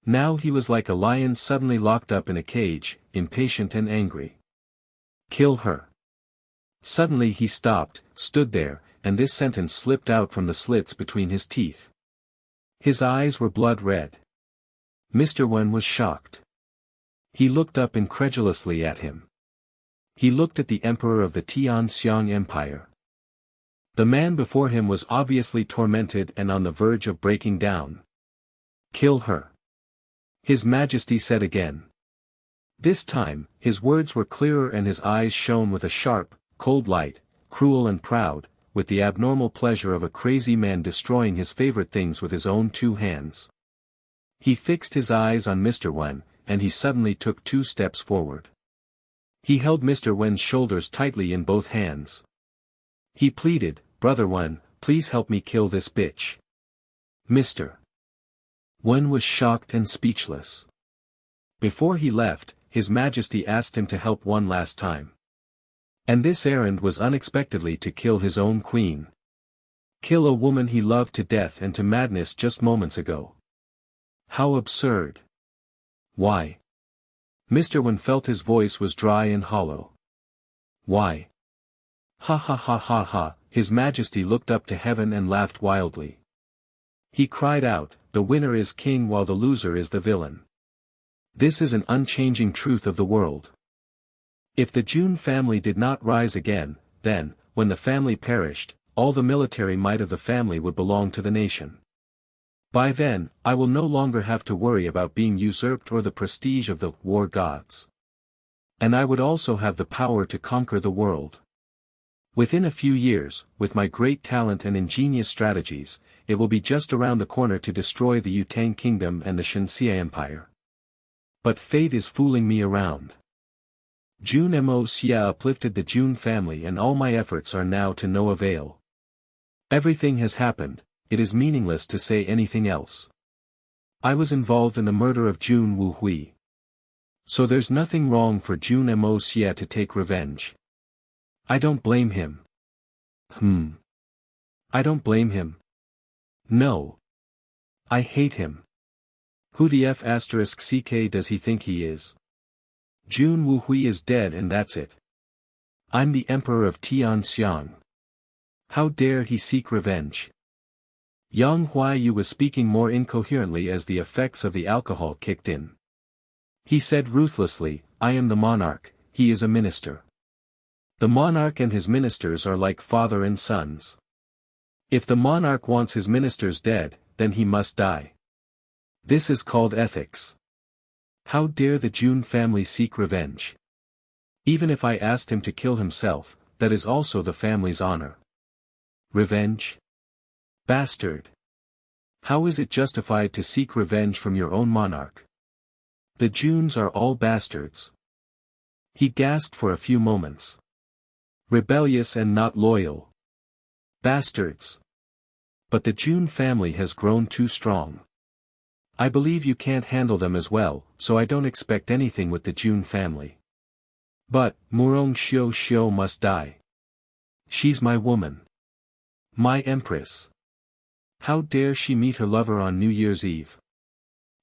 Now he was like a lion suddenly locked up in a cage, impatient and angry. Kill her. Suddenly he stopped, stood there, and this sentence slipped out from the slits between his teeth. His eyes were blood red. Mr. Wen was shocked. He looked up incredulously at him. He looked at the emperor of the Tianxiang Empire. The man before him was obviously tormented and on the verge of breaking down. Kill her. His Majesty said again. This time, his words were clearer and his eyes shone with a sharp, cold light, cruel and proud, with the abnormal pleasure of a crazy man destroying his favorite things with his own two hands. He fixed his eyes on Mr. Wen, and he suddenly took 2 steps forward. He held Mr. Wen's shoulders tightly in both hands. He pleaded, "Brother Wen, please help me kill this bitch." Mr. Wen was shocked and speechless. Before he left, His Majesty asked him to help one last time. And this errand was unexpectedly to kill his own queen. Kill a woman he loved to death and to madness just moments ago. How absurd. Why? Mr. Wen felt his voice was dry and hollow. Why? Ha ha ha ha ha, His Majesty looked up to heaven and laughed wildly. He cried out, "The winner is king while the loser is the villain. This is an unchanging truth of the world. If the Jun family did not rise again, then, when the family perished, all the military might of the family would belong to the nation. By then, I will no longer have to worry about being usurped or the prestige of the war gods. And I would also have the power to conquer the world. Within a few years, with my great talent and ingenious strategies, it will be just around the corner to destroy the Yutang Kingdom and the Jun Xie Empire. But fate is fooling me around. Jun Moxie uplifted the Jun family and all my efforts are now to no avail. Everything has happened, it is meaningless to say anything else. I was involved in the murder of Jun Wuhui. So there's nothing wrong for Jun Moxie to take revenge. I don't blame him. I don't blame him. No. I hate him. Who the f***ck does he think he is? Jun Wuhui is dead and that's it. I'm the emperor of Tianxiang. How dare he seek revenge? Yang Huaiyu was speaking more incoherently as the effects of the alcohol kicked in. He said ruthlessly, "I am the monarch, he is a minister. The monarch and his ministers are like father and sons. If the monarch wants his ministers dead, then he must die. This is called ethics. How dare the Jun family seek revenge? Even if I asked him to kill himself, that is also the family's honor. Revenge? Bastard! How is it justified to seek revenge from your own monarch? The Juns are all bastards." He gasped for a few moments. Rebellious and not loyal. Bastards. But the Jun family has grown too strong. I believe you can't handle them as well, so I don't expect anything with the Jun family. But, Murong Xiu must die. She's my woman. My empress. How dare she meet her lover on New Year's Eve?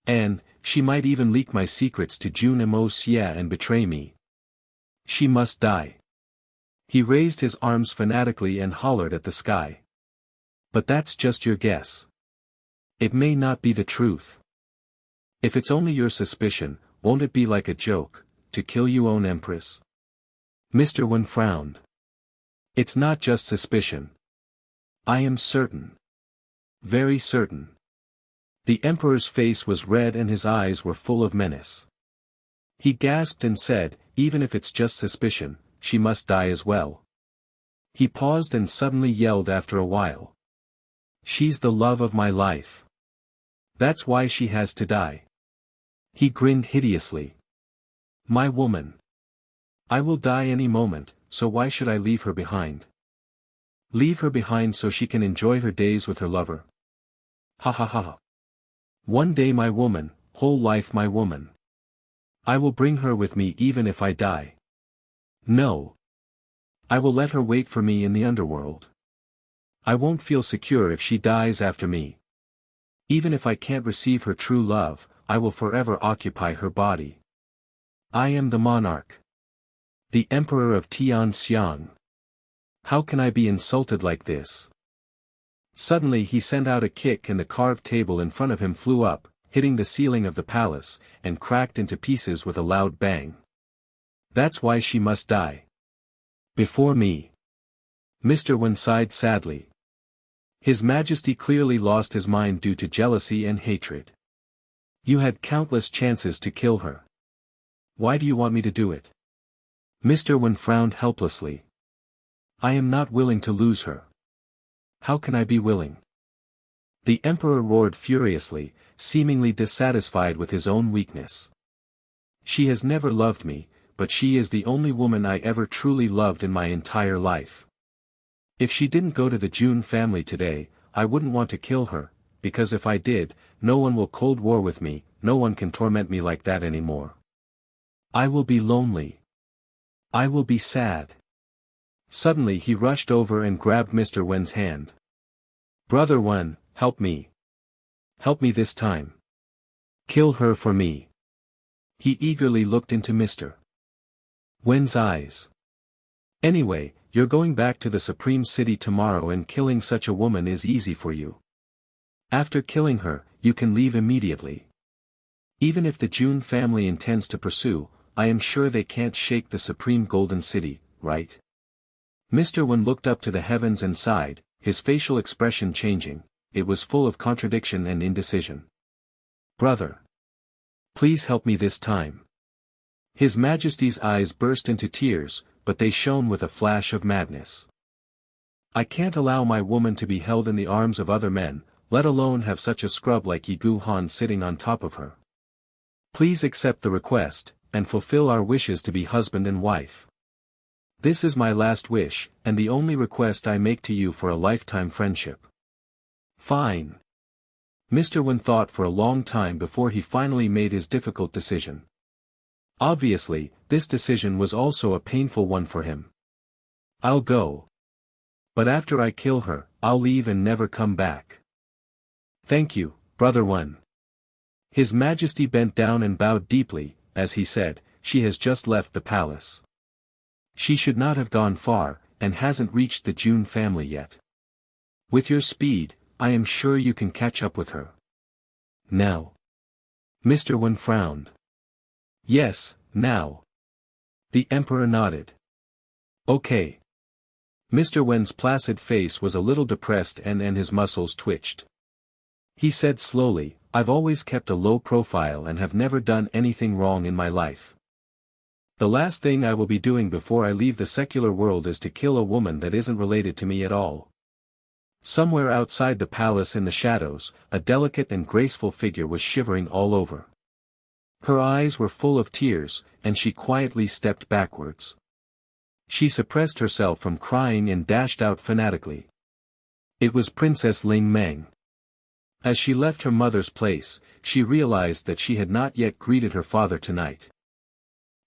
And, she might even leak my secrets to Jun Moxie and betray me. She must die. He raised his arms fanatically and hollered at the sky. But that's just your guess. It may not be the truth. If it's only your suspicion, won't it be like a joke, to kill your own empress? Mr. Wen frowned. It's not just suspicion. I am certain. Very certain. The emperor's face was red and his eyes were full of menace. He gasped and said, "Even if it's just suspicion, she must die as well." He paused and suddenly yelled after a while. "She's the love of my life. That's why she has to die." He grinned hideously. "My woman. I will die any moment, so why should I leave her behind? Leave her behind so she can enjoy her days with her lover. Ha ha ha. One day my woman, whole life my woman. I will bring her with me even if I die. No. I will let her wait for me in the underworld. I won't feel secure if she dies after me. Even if I can't receive her true love, I will forever occupy her body. I am the monarch. The emperor of Tianxiang. How can I be insulted like this? Suddenly he sent out a kick and the carved table in front of him flew up, hitting the ceiling of the palace, and cracked into pieces with a loud bang. That's why she must die. Before me. Mr. Wen sighed sadly. His Majesty clearly lost his mind due to jealousy and hatred. You had countless chances to kill her. Why do you want me to do it? Mr. Wen frowned helplessly. I am not willing to lose her. How can I be willing? The Emperor roared furiously, seemingly dissatisfied with his own weakness. She has never loved me, but she is the only woman I ever truly loved in my entire life. If she didn't go to the Jun family today, I wouldn't want to kill her, because if I did, no one will cold war with me, no one can torment me like that anymore. I will be lonely. I will be sad. Suddenly he rushed over and grabbed Mr. Wen's hand. Brother Wen, help me. Help me this time. Kill her for me. He eagerly looked into Mr. Wen's eyes. Anyway, you're going back to the Supreme City tomorrow and killing such a woman is easy for you. After killing her, you can leave immediately. Even if the Jun family intends to pursue, I am sure they can't shake the Supreme Golden City, right? Mr. Wen looked up to the heavens and sighed, his facial expression changing. It was full of contradiction and indecision. Brother. Please help me this time. His Majesty's eyes burst into tears, but they shone with a flash of madness. I can't allow my woman to be held in the arms of other men, let alone have such a scrub like Yi Gu Han sitting on top of her. Please accept the request, and fulfill our wishes to be husband and wife. This is my last wish, and the only request I make to you for a lifetime friendship. Fine. Mr. Wen thought for a long time before he finally made his difficult decision. Obviously, this decision was also a painful one for him. I'll go. But after I kill her, I'll leave and never come back. Thank you, Brother Wen. His Majesty bent down and bowed deeply, as he said, she has just left the palace. She should not have gone far, and hasn't reached the Jun family yet. With your speed, I am sure you can catch up with her. Now. Mr. Wen frowned. Yes, now. The Emperor nodded. Okay. Mr. Wen's placid face was a little depressed and his muscles twitched. He said slowly, I've always kept a low profile and have never done anything wrong in my life. The last thing I will be doing before I leave the secular world is to kill a woman that isn't related to me at all. Somewhere outside the palace in the shadows, a delicate and graceful figure was shivering all over. Her eyes were full of tears, and she quietly stepped backwards. She suppressed herself from crying and dashed out fanatically. It was Princess Ling Meng. As she left her mother's place, she realized that she had not yet greeted her father tonight.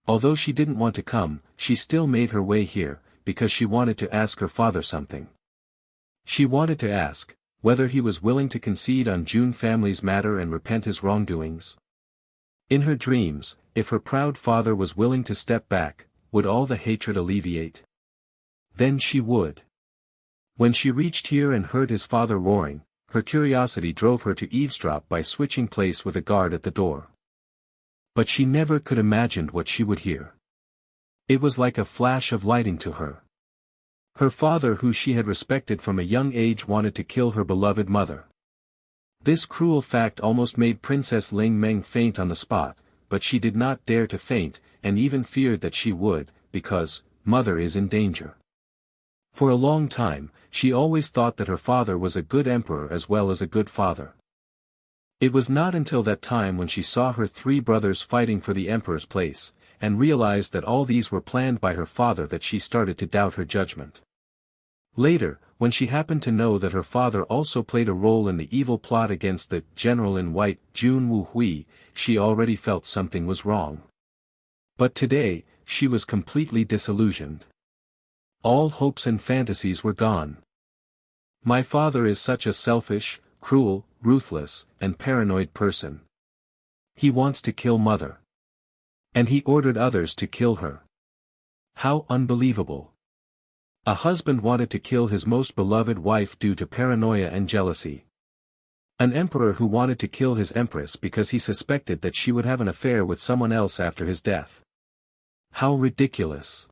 Although she didn't want to come, she still made her way here, because she wanted to ask her father something. She wanted to ask, whether he was willing to concede on Jun family's matter and repent his wrongdoings. In her dreams, if her proud father was willing to step back, would all the hatred alleviate? Then she would. When she reached here and heard his father roaring, her curiosity drove her to eavesdrop by switching place with a guard at the door. But she never could imagine what she would hear. It was like a flash of lightning to her. Her father, who she had respected from a young age, wanted to kill her beloved mother. This cruel fact almost made Princess Ling Meng faint on the spot, but she did not dare to faint, and even feared that she would, because, mother is in danger. For a long time, she always thought that her father was a good emperor as well as a good father. It was not until that time when she saw her three brothers fighting for the emperor's place, and realized that all these were planned by her father, that she started to doubt her judgment. Later, when she happened to know that her father also played a role in the evil plot against the general in white, Jun Moxie, she already felt something was wrong. But today, she was completely disillusioned. All hopes and fantasies were gone. My father is such a selfish, cruel, ruthless, and paranoid person. He wants to kill mother. And he ordered others to kill her. How unbelievable. A husband wanted to kill his most beloved wife due to paranoia and jealousy. An emperor who wanted to kill his empress because he suspected that she would have an affair with someone else after his death. How ridiculous.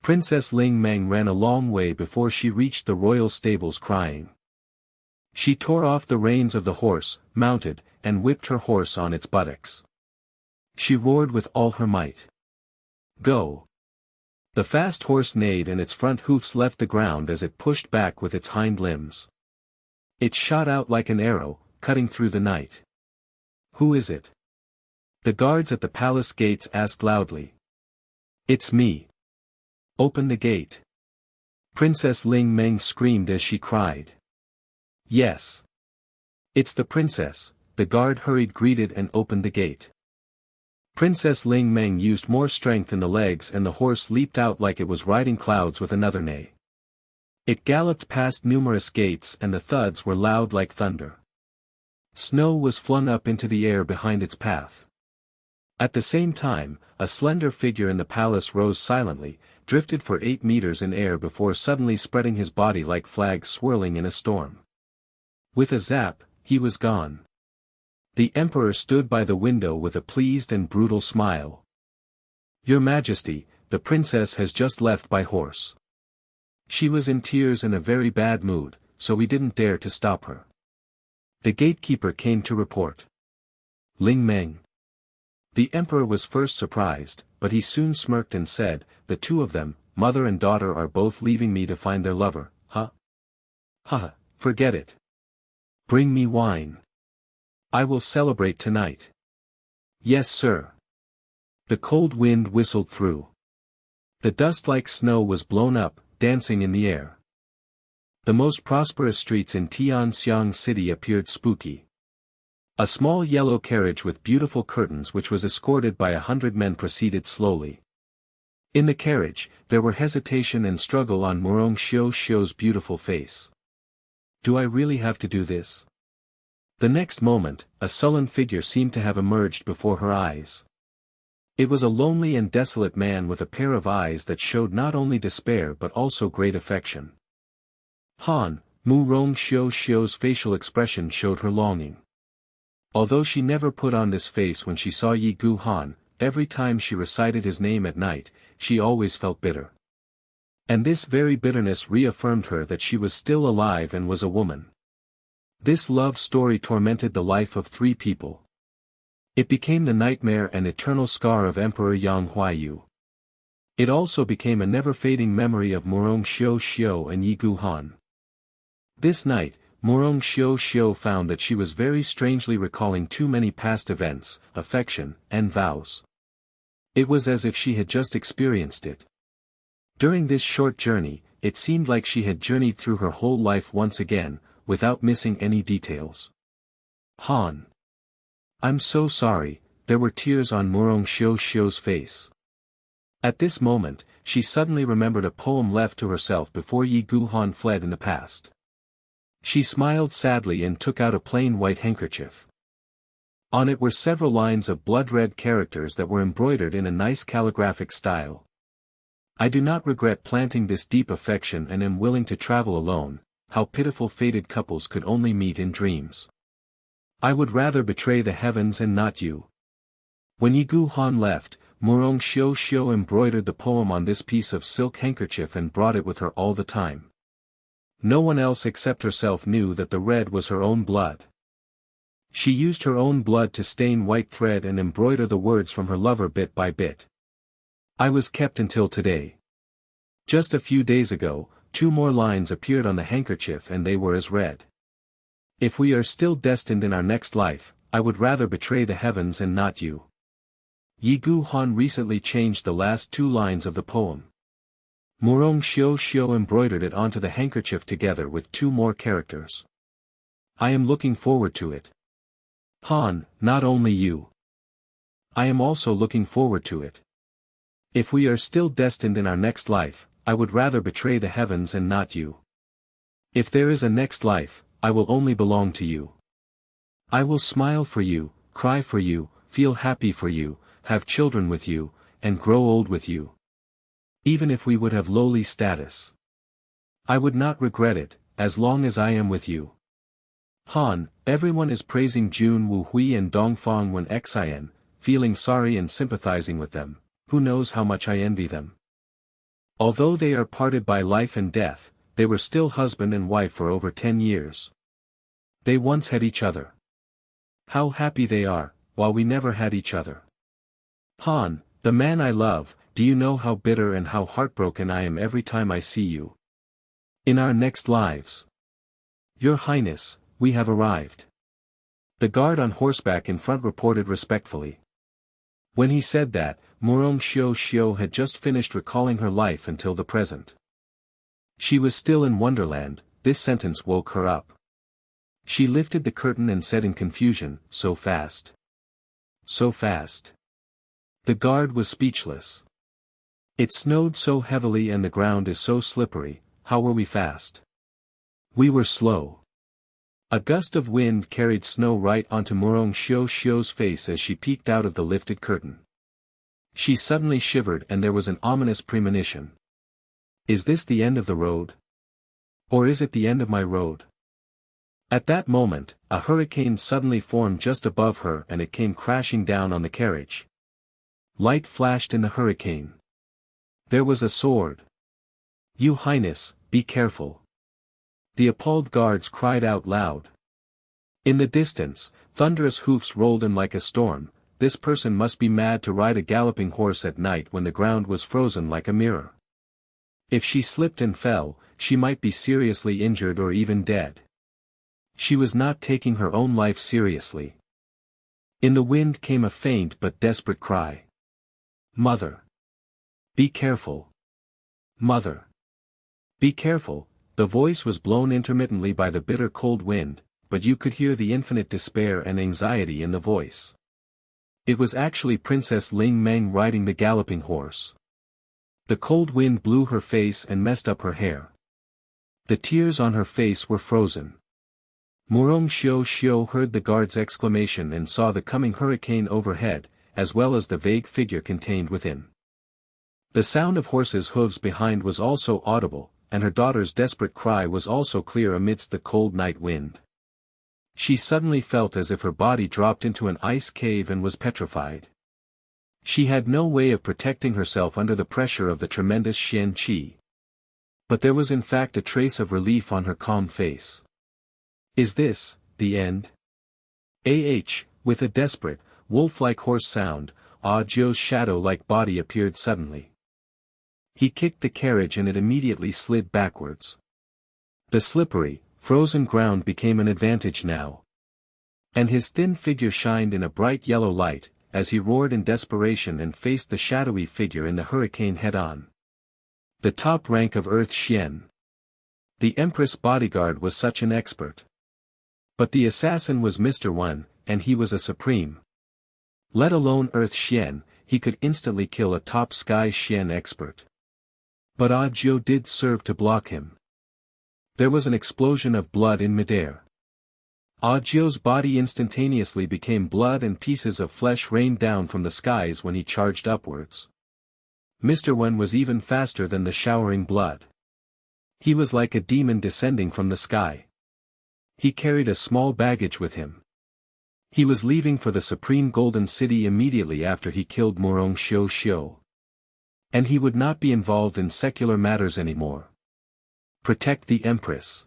Princess Ling Meng ran a long way before she reached the royal stables crying. She tore off the reins of the horse, mounted, and whipped her horse on its buttocks. She roared with all her might. Go! The fast horse neighed and its front hoofs left the ground as it pushed back with its hind limbs. It shot out like an arrow, cutting through the night. Who is it? The guards at the palace gates asked loudly. It's me. Open the gate. Princess Ling Meng screamed as she cried. Yes. It's the princess, the guard hurried greeted and opened the gate. Princess Ling Meng used more strength in the legs and the horse leaped out like it was riding clouds with another neigh. It galloped past numerous gates and the thuds were loud like thunder. Snow was flung up into the air behind its path. At the same time, a slender figure in the palace rose silently, drifted for 8 meters in air before suddenly spreading his body like flags swirling in a storm. With a zap, he was gone. The emperor stood by the window with a pleased and brutal smile. Your Majesty, the princess has just left by horse. She was in tears and a very bad mood, so we didn't dare to stop her. The gatekeeper came to report. Ling Meng. The emperor was first surprised, but he soon smirked and said, the two of them, mother and daughter are both leaving me to find their lover, huh? Haha, forget it. Bring me wine. I will celebrate tonight. Yes, sir. The cold wind whistled through. The dust like snow was blown up, dancing in the air. The most prosperous streets in Tianxiang City appeared spooky. A small yellow carriage with beautiful curtains which was escorted by 100 men proceeded slowly. In the carriage, there were hesitation and struggle on Murong Xiu's beautiful face. Do I really have to do this? The next moment, a sullen figure seemed to have emerged before her eyes. It was a lonely and desolate man with a pair of eyes that showed not only despair but also great affection. Murong Xiu's facial expression showed her longing. Although she never put on this face when she saw Yi Gu Han, every time she recited his name at night, she always felt bitter. And this very bitterness reaffirmed her that she was still alive and was a woman. This love story tormented the life of 3 people. It became the nightmare and eternal scar of Emperor Yang Huaiyu. It also became a never-fading memory of Murong Xiu and Yi Gu Han. This night, Murong Xiu found that she was very strangely recalling too many past events, affection, and vows. It was as if she had just experienced it. During this short journey, it seemed like she had journeyed through her whole life once again, without missing any details. Han. I'm so sorry, there were tears on Murong Xiu's face. At this moment, she suddenly remembered a poem left to herself before Yi Gu Han fled in the past. She smiled sadly and took out a plain white handkerchief. On it were several lines of blood-red characters that were embroidered in a nice calligraphic style. I do not regret planting this deep affection and am willing to travel alone. How pitiful fated couples could only meet in dreams. I would rather betray the heavens and not you. When Yi Gu Han left, Murong Xiu embroidered the poem on this piece of silk handkerchief and brought it with her all the time. No one else except herself knew that the red was her own blood. She used her own blood to stain white thread and embroider the words from her lover bit by bit. I was kept until today. Just a few days ago, 2 more lines appeared on the handkerchief and they were as red. If we are still destined in our next life, I would rather betray the heavens and not you. Yi Gu Han recently changed the last 2 lines of the poem. Murong Xiu embroidered it onto the handkerchief together with 2 more characters. I am looking forward to it. Han, not only you. I am also looking forward to it. If we are still destined in our next life, I would rather betray the heavens and not you. If there is a next life, I will only belong to you. I will smile for you, cry for you, feel happy for you, have children with you, and grow old with you. Even if we would have lowly status. I would not regret it, as long as I am with you. Han, everyone is praising Jun Hui and Dongfang when Xin, feeling sorry and sympathizing with them, who knows how much I envy them. Although they are parted by life and death, they were still husband and wife for over 10 years. They once had each other. How happy they are, while we never had each other. Han, the man I love, do you know how bitter and how heartbroken I am every time I see you? In our next lives. Your Highness, we have arrived. The guard on horseback in front reported respectfully. When he said that, Murong Xiao had just finished recalling her life until the present. She was still in Wonderland. This sentence woke her up. She lifted the curtain and said in confusion, so fast. So fast. The guard was speechless. It snowed so heavily and the ground is so slippery, how were we fast? We were slow. A gust of wind carried snow right onto Murong Xiao's face as she peeked out of the lifted curtain. She suddenly shivered and there was an ominous premonition. Is this the end of the road? Or is it the end of my road? At that moment, a hurricane suddenly formed just above her and it came crashing down on the carriage. Light flashed in the hurricane. There was a sword. Your Highness, be careful. The appalled guards cried out loud. In the distance, thunderous hoofs rolled in like a storm. This person must be mad to ride a galloping horse at night when the ground was frozen like a mirror. If she slipped and fell, she might be seriously injured or even dead. She was not taking her own life seriously. In the wind came a faint but desperate cry. Mother! Be careful! Mother! Be careful! The voice was blown intermittently by the bitter cold wind, but you could hear the infinite despair and anxiety in the voice. It was actually Princess Ling Meng riding the galloping horse. The cold wind blew her face and messed up her hair. The tears on her face were frozen. Murong Xiao heard the guard's exclamation and saw the coming hurricane overhead, as well as the vague figure contained within. The sound of horses' hooves behind was also audible, and her daughter's desperate cry was also clear amidst the cold night wind. She suddenly felt as if her body dropped into an ice cave and was petrified. She had no way of protecting herself under the pressure of the tremendous Xian Qi. But there was in fact a trace of relief on her calm face. Is this the end? With a desperate, wolf-like hoarse sound, Jiu's shadow-like body appeared suddenly. He kicked the carriage and it immediately slid backwards. The slippery, frozen ground became an advantage now. And his thin figure shined in a bright yellow light, as he roared in desperation and faced the shadowy figure in the hurricane head-on. The top rank of Earth Xian. The Empress bodyguard was such an expert. But the assassin was Mr. Wen, and he was a supreme. Let alone Earth Xian, he could instantly kill a top Sky Xian expert. But Jiu did serve to block him. There was an explosion of blood in midair. Jiu's body instantaneously became blood and pieces of flesh rained down from the skies when he charged upwards. Mr. Wen was even faster than the showering blood. He was like a demon descending from the sky. He carried a small baggage with him. He was leaving for the Supreme Golden City immediately after he killed Murong Xiao. And he would not be involved in secular matters anymore. Protect the Empress.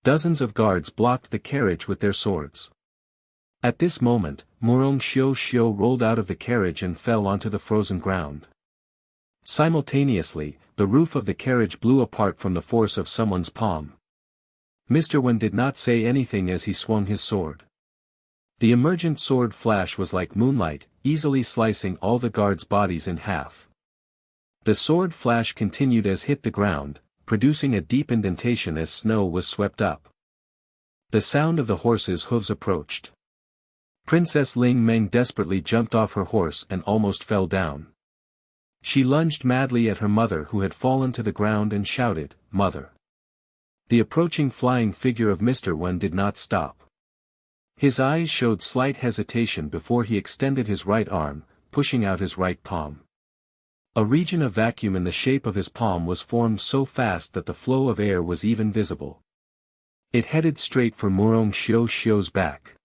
Dozens of guards blocked the carriage with their swords. At this moment, Murong Xiao rolled out of the carriage and fell onto the frozen ground. Simultaneously, the roof of the carriage blew apart from the force of someone's palm. Mr. Wen did not say anything as he swung his sword. The emergent sword flash was like moonlight, easily slicing all the guards' bodies in half. The sword flash continued as hit the ground, producing a deep indentation as snow was swept up. The sound of the horse's hooves approached. Princess Ling Meng desperately jumped off her horse and almost fell down. She lunged madly at her mother who had fallen to the ground and shouted, "Mother!" The approaching flying figure of Mr. Wen did not stop. His eyes showed slight hesitation before he extended his right arm, pushing out his right palm. A region of vacuum in the shape of his palm was formed so fast that the flow of air was even visible. It headed straight for Murong Xiu's back.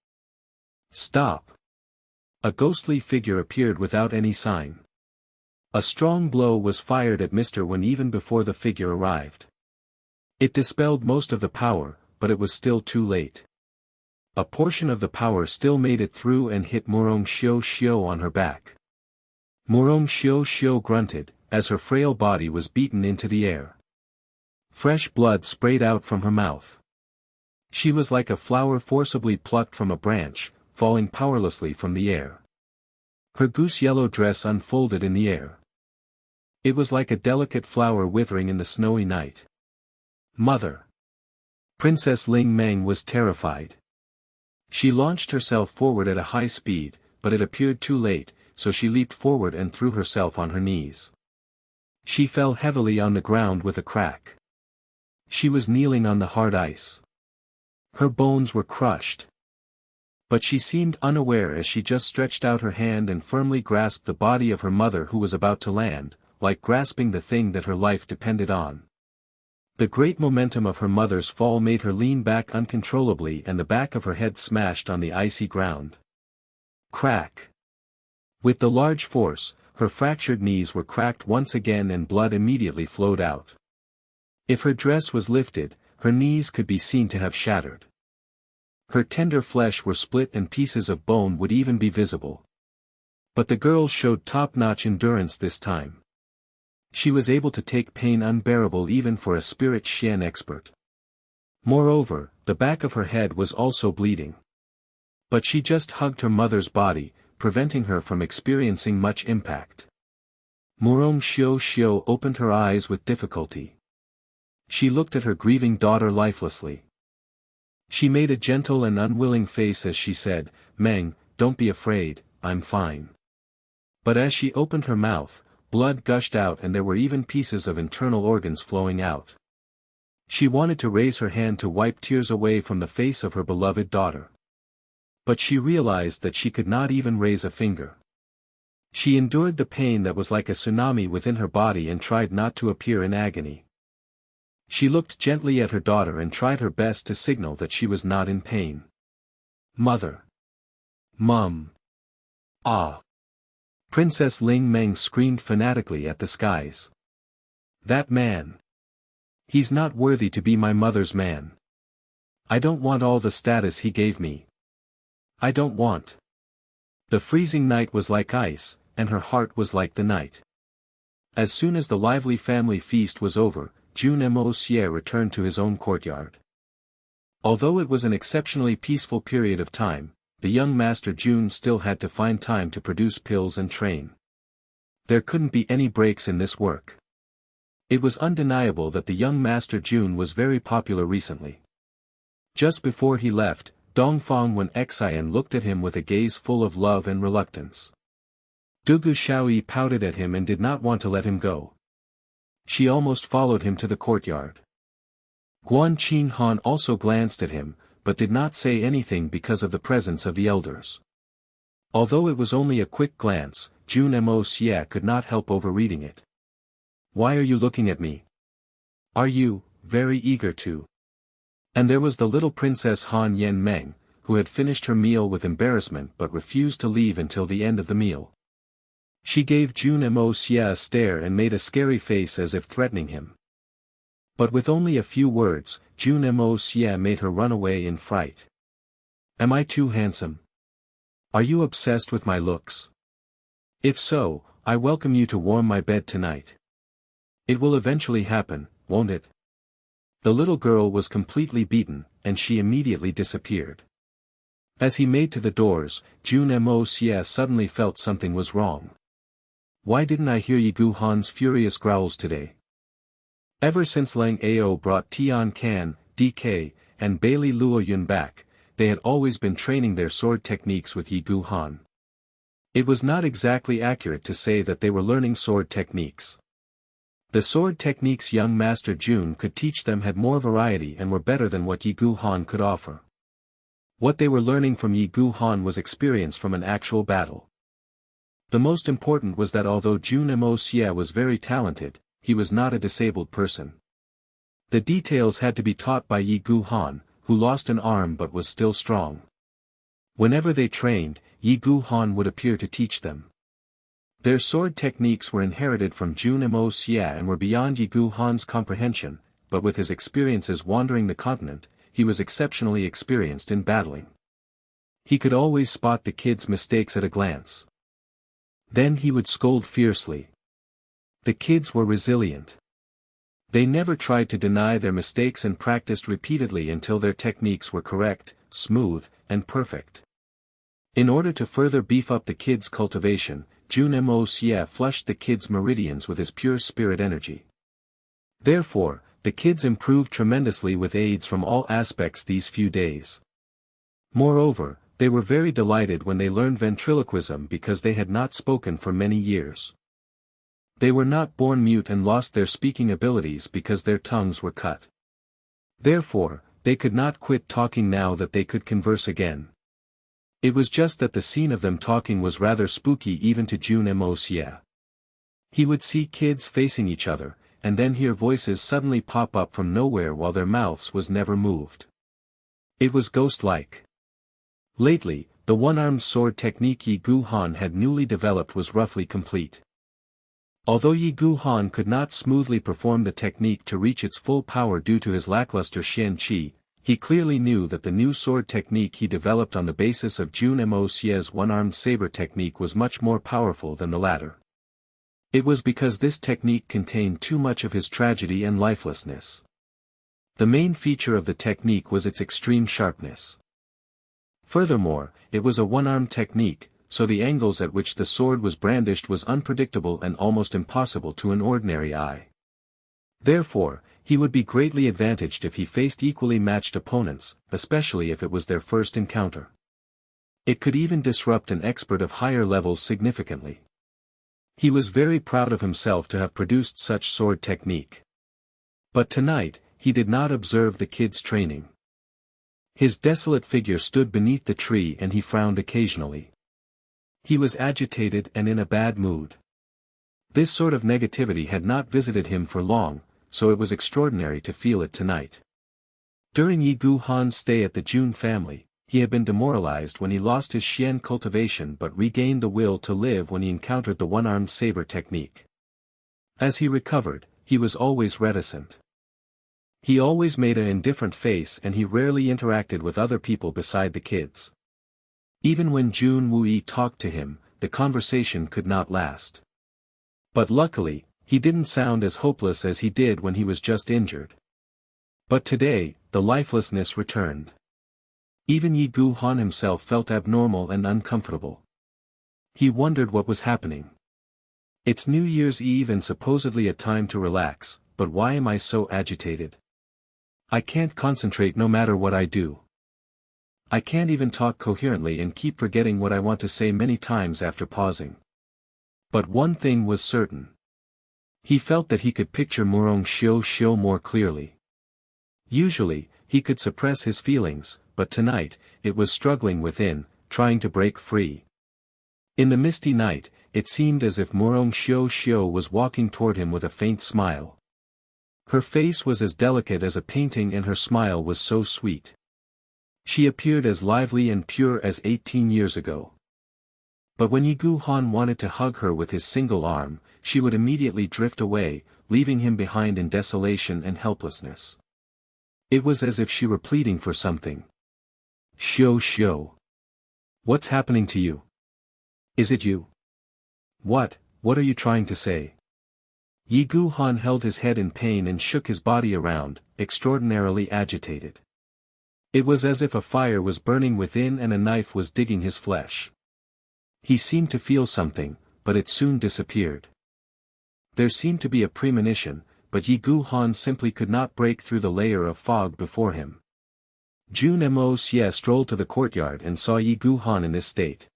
Stop! A ghostly figure appeared without any sign. A strong blow was fired at Mr. Wen even before the figure arrived. It dispelled most of the power, but it was still too late. A portion of the power still made it through and hit Murong Xiu on her back. Murong Xiu grunted, as her frail body was beaten into the air. Fresh blood sprayed out from her mouth. She was like a flower forcibly plucked from a branch, falling powerlessly from the air. Her goose-yellow dress unfolded in the air. It was like a delicate flower withering in the snowy night. Mother! Princess Ling Meng was terrified. She launched herself forward at a high speed, but it appeared too late, so she leaped forward and threw herself on her knees. She fell heavily on the ground with a crack. She was kneeling on the hard ice. Her bones were crushed. But she seemed unaware as she just stretched out her hand and firmly grasped the body of her mother who was about to land, like grasping the thing that her life depended on. The great momentum of her mother's fall made her lean back uncontrollably and the back of her head smashed on the icy ground. Crack! With the large force, her fractured knees were cracked once again and blood immediately flowed out. If her dress was lifted, her knees could be seen to have shattered. Her tender flesh were split and pieces of bone would even be visible. But the girl showed top-notch endurance this time. She was able to take pain unbearable even for a spirit Xian expert. Moreover, the back of her head was also bleeding. But she just hugged her mother's body, preventing her from experiencing much impact. Murong Xiu opened her eyes with difficulty. She looked at her grieving daughter lifelessly. She made a gentle and unwilling face as she said, "Meng, don't be afraid, I'm fine." But as she opened her mouth, blood gushed out and there were even pieces of internal organs flowing out. She wanted to raise her hand to wipe tears away from the face of her beloved daughter. But she realized that she could not even raise a finger. She endured the pain that was like a tsunami within her body and tried not to appear in agony. She looked gently at her daughter and tried her best to signal that she was not in pain. "Mother! Mum! Ah!" Princess Ling Meng screamed fanatically at the skies. "That man! He's not worthy to be my mother's man. I don't want all the status he gave me. I don't want." The freezing night was like ice, and her heart was like the night. As soon as the lively family feast was over, Jun Moxie returned to his own courtyard. Although it was an exceptionally peaceful period of time, the young Master Jun still had to find time to produce pills and train. There couldn't be any breaks in this work. It was undeniable that the young Master Jun was very popular recently. Just before he left, Dongfang Wen Xian looked at him with a gaze full of love and reluctance. Dugu Xiaoyi pouted at him and did not want to let him go. She almost followed him to the courtyard. Guan Qinhan also glanced at him, but did not say anything because of the presence of the elders. Although it was only a quick glance, Jun Moxie could not help overreading it. "Why are you looking at me? Are you very eager to?" And there was the little Princess Han Yen Meng, who had finished her meal with embarrassment but refused to leave until the end of the meal. She gave Jun Moxie a stare and made a scary face as if threatening him. But with only a few words, Jun Moxie made her run away in fright. "Am I too handsome? Are you obsessed with my looks? If so, I welcome you to warm my bed tonight. It will eventually happen, won't it?" The little girl was completely beaten, and she immediately disappeared. As he made to the doors, Jun Moxie suddenly felt something was wrong. Why didn't I hear Yi Gu Han's furious growls today? Ever since Lang Ao brought Tian Kan, DK, and Bailey Luoyun back, they had always been training their sword techniques with Yi Gu Han. It was not exactly accurate to say that they were learning sword techniques. The sword techniques young Master Jun could teach them had more variety and were better than what Yi Gu Han could offer. What they were learning from Yi Gu Han was experience from an actual battle. The most important was that although Jun Moxie was very talented, he was not a disabled person. The details had to be taught by Yi Gu Han, who lost an arm but was still strong. Whenever they trained, Yi Gu Han would appear to teach them. Their sword techniques were inherited from Jun Moxie and were beyond Yi Gu Han's comprehension, but with his experiences wandering the continent, he was exceptionally experienced in battling. He could always spot the kids' mistakes at a glance. Then he would scold fiercely. The kids were resilient. They never tried to deny their mistakes and practiced repeatedly until their techniques were correct, smooth, and perfect. In order to further beef up the kids' cultivation, Jun Moxie flushed the kids' meridians with his pure spirit energy. Therefore, the kids improved tremendously with aids from all aspects these few days. Moreover, they were very delighted when they learned ventriloquism because they had not spoken for many years. They were not born mute and lost their speaking abilities because their tongues were cut. Therefore, they could not quit talking now that they could converse again. It was just that the scene of them talking was rather spooky even to Jun Moxie. He would see kids facing each other, and then hear voices suddenly pop up from nowhere while their mouths was never moved. It was ghost-like. Lately, the one-armed sword technique Yi Gu Han had newly developed was roughly complete. Although Yi Gu Han could not smoothly perform the technique to reach its full power due to his lackluster Xian Qi, he clearly knew that the new sword technique he developed on the basis of Jun Moxie's one-armed saber technique was much more powerful than the latter. It was because this technique contained too much of his tragedy and lifelessness. The main feature of the technique was its extreme sharpness. Furthermore, it was a one-armed technique, so the angles at which the sword was brandished was unpredictable and almost impossible to an ordinary eye. Therefore, he would be greatly advantaged if he faced equally matched opponents, especially if it was their first encounter. It could even disrupt an expert of higher levels significantly. He was very proud of himself to have produced such sword technique. But tonight, he did not observe the kids' training. His desolate figure stood beneath the tree and he frowned occasionally. He was agitated and in a bad mood. This sort of negativity had not visited him for long, so it was extraordinary to feel it tonight. During Yi Gu Han's stay at the Jun family, he had been demoralized when he lost his Xian cultivation but regained the will to live when he encountered the one-armed saber technique. As he recovered, he was always reticent. He always made an indifferent face and he rarely interacted with other people beside the kids. Even when Jun Wei talked to him, the conversation could not last. But luckily, he didn't sound as hopeless as he did when he was just injured. But today, the lifelessness returned. Even Yi Gu Han himself felt abnormal and uncomfortable. He wondered what was happening. It's New Year's Eve and supposedly a time to relax, but why am I so agitated? I can't concentrate no matter what I do. I can't even talk coherently and keep forgetting what I want to say many times after pausing. But one thing was certain. He felt that he could picture Murong Xiu more clearly. Usually, he could suppress his feelings, but tonight, it was struggling within, trying to break free. In the misty night, it seemed as if Murong Xiu was walking toward him with a faint smile. Her face was as delicate as a painting and her smile was so sweet. She appeared as lively and pure as 18 years ago. But when Yi Gu Han wanted to hug her with his single arm, she would immediately drift away, leaving him behind in desolation and helplessness. It was as if she were pleading for something. Xiu. What's happening to you? Is it you? What are you trying to say? Yi Gu Han held his head in pain and shook his body around, extraordinarily agitated. It was as if a fire was burning within and a knife was digging his flesh. He seemed to feel something, but it soon disappeared. There seemed to be a premonition, but Yi Gu Han simply could not break through the layer of fog before him. Jun Moxie strolled to the courtyard and saw Yi Gu Han in this state.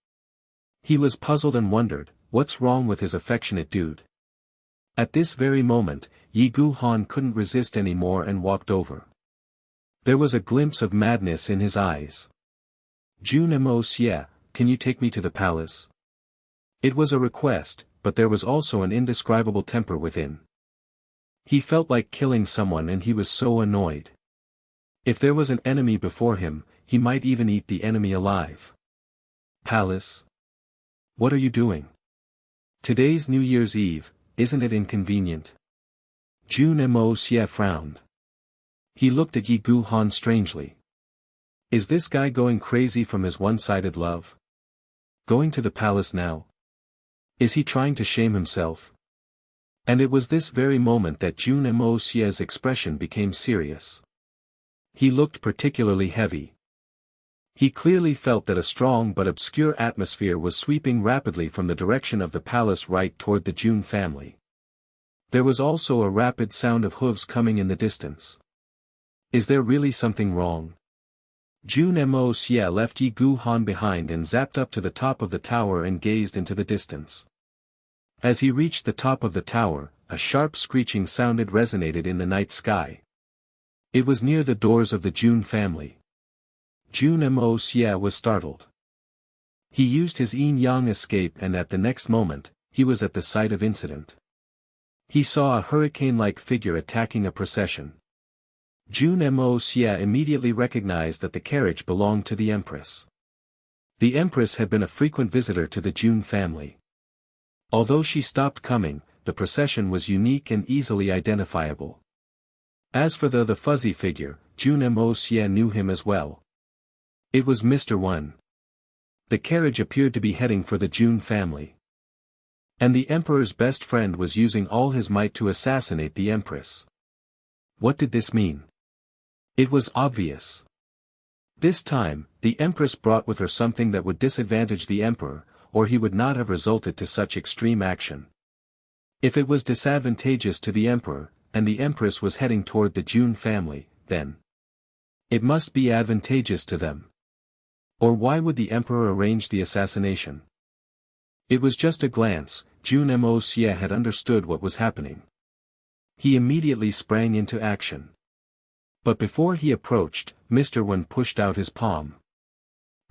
He was puzzled and wondered, what's wrong with his affectionate dude? At this very moment, Yi Gu Han couldn't resist any more and walked over. There was a glimpse of madness in his eyes. Jun Moxie, can you take me to the palace? It was a request, but there was also an indescribable temper within. He felt like killing someone and he was so annoyed. If there was an enemy before him, he might even eat the enemy alive. Palace? What are you doing? Today's New Year's Eve, isn't it inconvenient? Jun Moxie frowned. He looked at Yi Gu Han strangely. Is this guy going crazy from his one-sided love? Going to the palace now? Is he trying to shame himself? And it was this very moment that Jun Moxie's expression became serious. He looked particularly heavy. He clearly felt that a strong but obscure atmosphere was sweeping rapidly from the direction of the palace right toward the Jun family. There was also a rapid sound of hooves coming in the distance. Is there really something wrong? Jun Moxie left Yi Gu Han behind and zapped up to the top of the tower and gazed into the distance. As he reached the top of the tower, a sharp screeching sound resonated in the night sky. It was near the doors of the Jun family. Jun Moxie was startled. He used his yin-yang escape and at the next moment, he was at the site of incident. He saw a hurricane-like figure attacking a procession. Jun Moxie immediately recognized that the carriage belonged to the Empress. The Empress had been a frequent visitor to the Jun family. Although she stopped coming, the procession was unique and easily identifiable. As for the fuzzy figure, Jun Moxie knew him as well. It was Mr. Wen. The carriage appeared to be heading for the Jun family. And the Emperor's best friend was using all his might to assassinate the Empress. What did this mean? It was obvious. This time, the Empress brought with her something that would disadvantage the Emperor, or he would not have resulted to such extreme action. If it was disadvantageous to the Emperor, and the Empress was heading toward the Jun family, then it must be advantageous to them. Or why would the Emperor arrange the assassination? It was just a glance, Jun Moxie had understood what was happening. He immediately sprang into action. But before he approached, Mr. Wen pushed out his palm.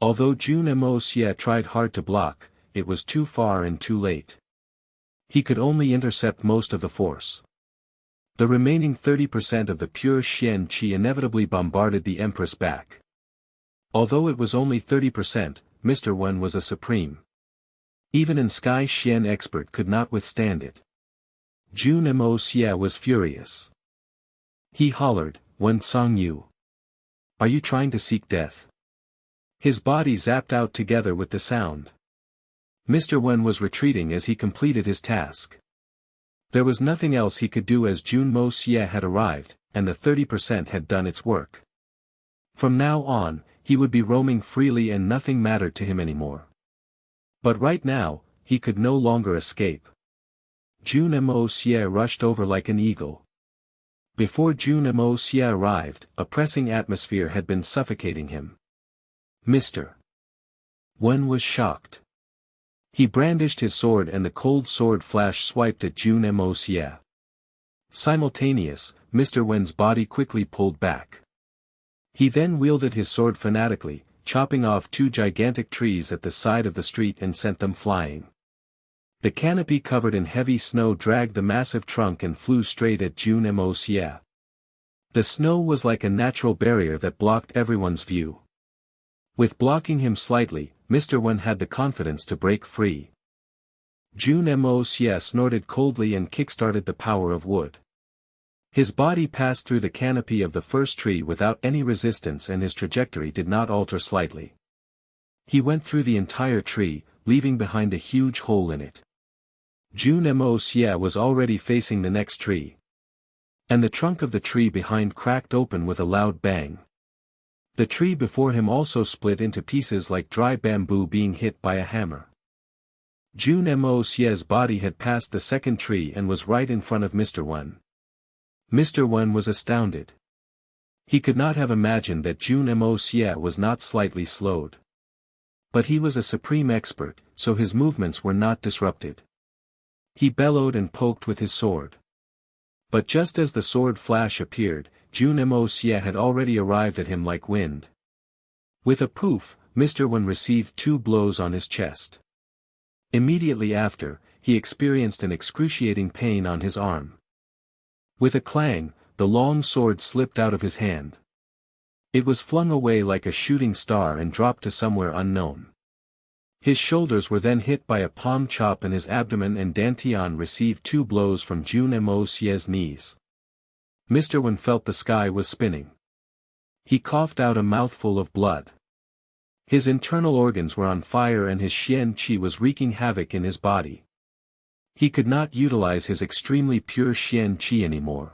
Although Jun Moxie tried hard to block, it was too far and too late. He could only intercept most of the force. The remaining 30% of the pure Xian Qi inevitably bombarded the Empress back. Although it was only 30%, Mr. Wen was a supreme. Even an Sky Xian expert could not withstand it. Jun Moxie was furious. He hollered, "Wen Songyu. Are you trying to seek death?" His body zapped out together with the sound. Mr. Wen was retreating as he completed his task. There was nothing else he could do as Jun Moxie had arrived, and the 30% had done its work. From now on, he would be roaming freely and nothing mattered to him anymore. But right now, he could no longer escape. Jun Moxie rushed over like an eagle. Before Jun Moxie arrived, a pressing atmosphere had been suffocating him. Mr. Wen was shocked. He brandished his sword and the cold sword flash swiped at Jun Moxie. Simultaneous, Mr. Wen's body quickly pulled back. He then wielded his sword fanatically, chopping off two gigantic trees at the side of the street and sent them flying. The canopy covered in heavy snow dragged the massive trunk and flew straight at Jun Moxie. The snow was like a natural barrier that blocked everyone's view. With blocking him slightly, Mr. Wen had the confidence to break free. Jun Moxie snorted coldly and kickstarted the power of wood. His body passed through the canopy of the first tree without any resistance and his trajectory did not alter slightly. He went through the entire tree, leaving behind a huge hole in it. Jun Moxie was already facing the next tree. And the trunk of the tree behind cracked open with a loud bang. The tree before him also split into pieces like dry bamboo being hit by a hammer. Jun Moxie's body had passed the second tree and was right in front of Mr. Wen. Mr. Wen was astounded. He could not have imagined that Jun Moxie was not slightly slowed. But he was a supreme expert, so his movements were not disrupted. He bellowed and poked with his sword. But just as the sword flash appeared, Jun Moxie had already arrived at him like wind. With a poof, Mr. Wen received 2 blows on his chest. Immediately after, he experienced an excruciating pain on his arm. With a clang, the long sword slipped out of his hand. It was flung away like a shooting star and dropped to somewhere unknown. His shoulders were then hit by a palm chop and his abdomen and dantian received 2 blows from Jun Moxie's knees. Mr. Wen felt the sky was spinning. He coughed out a mouthful of blood. His internal organs were on fire and his xian qi was wreaking havoc in his body. He could not utilize his extremely pure xian qi anymore.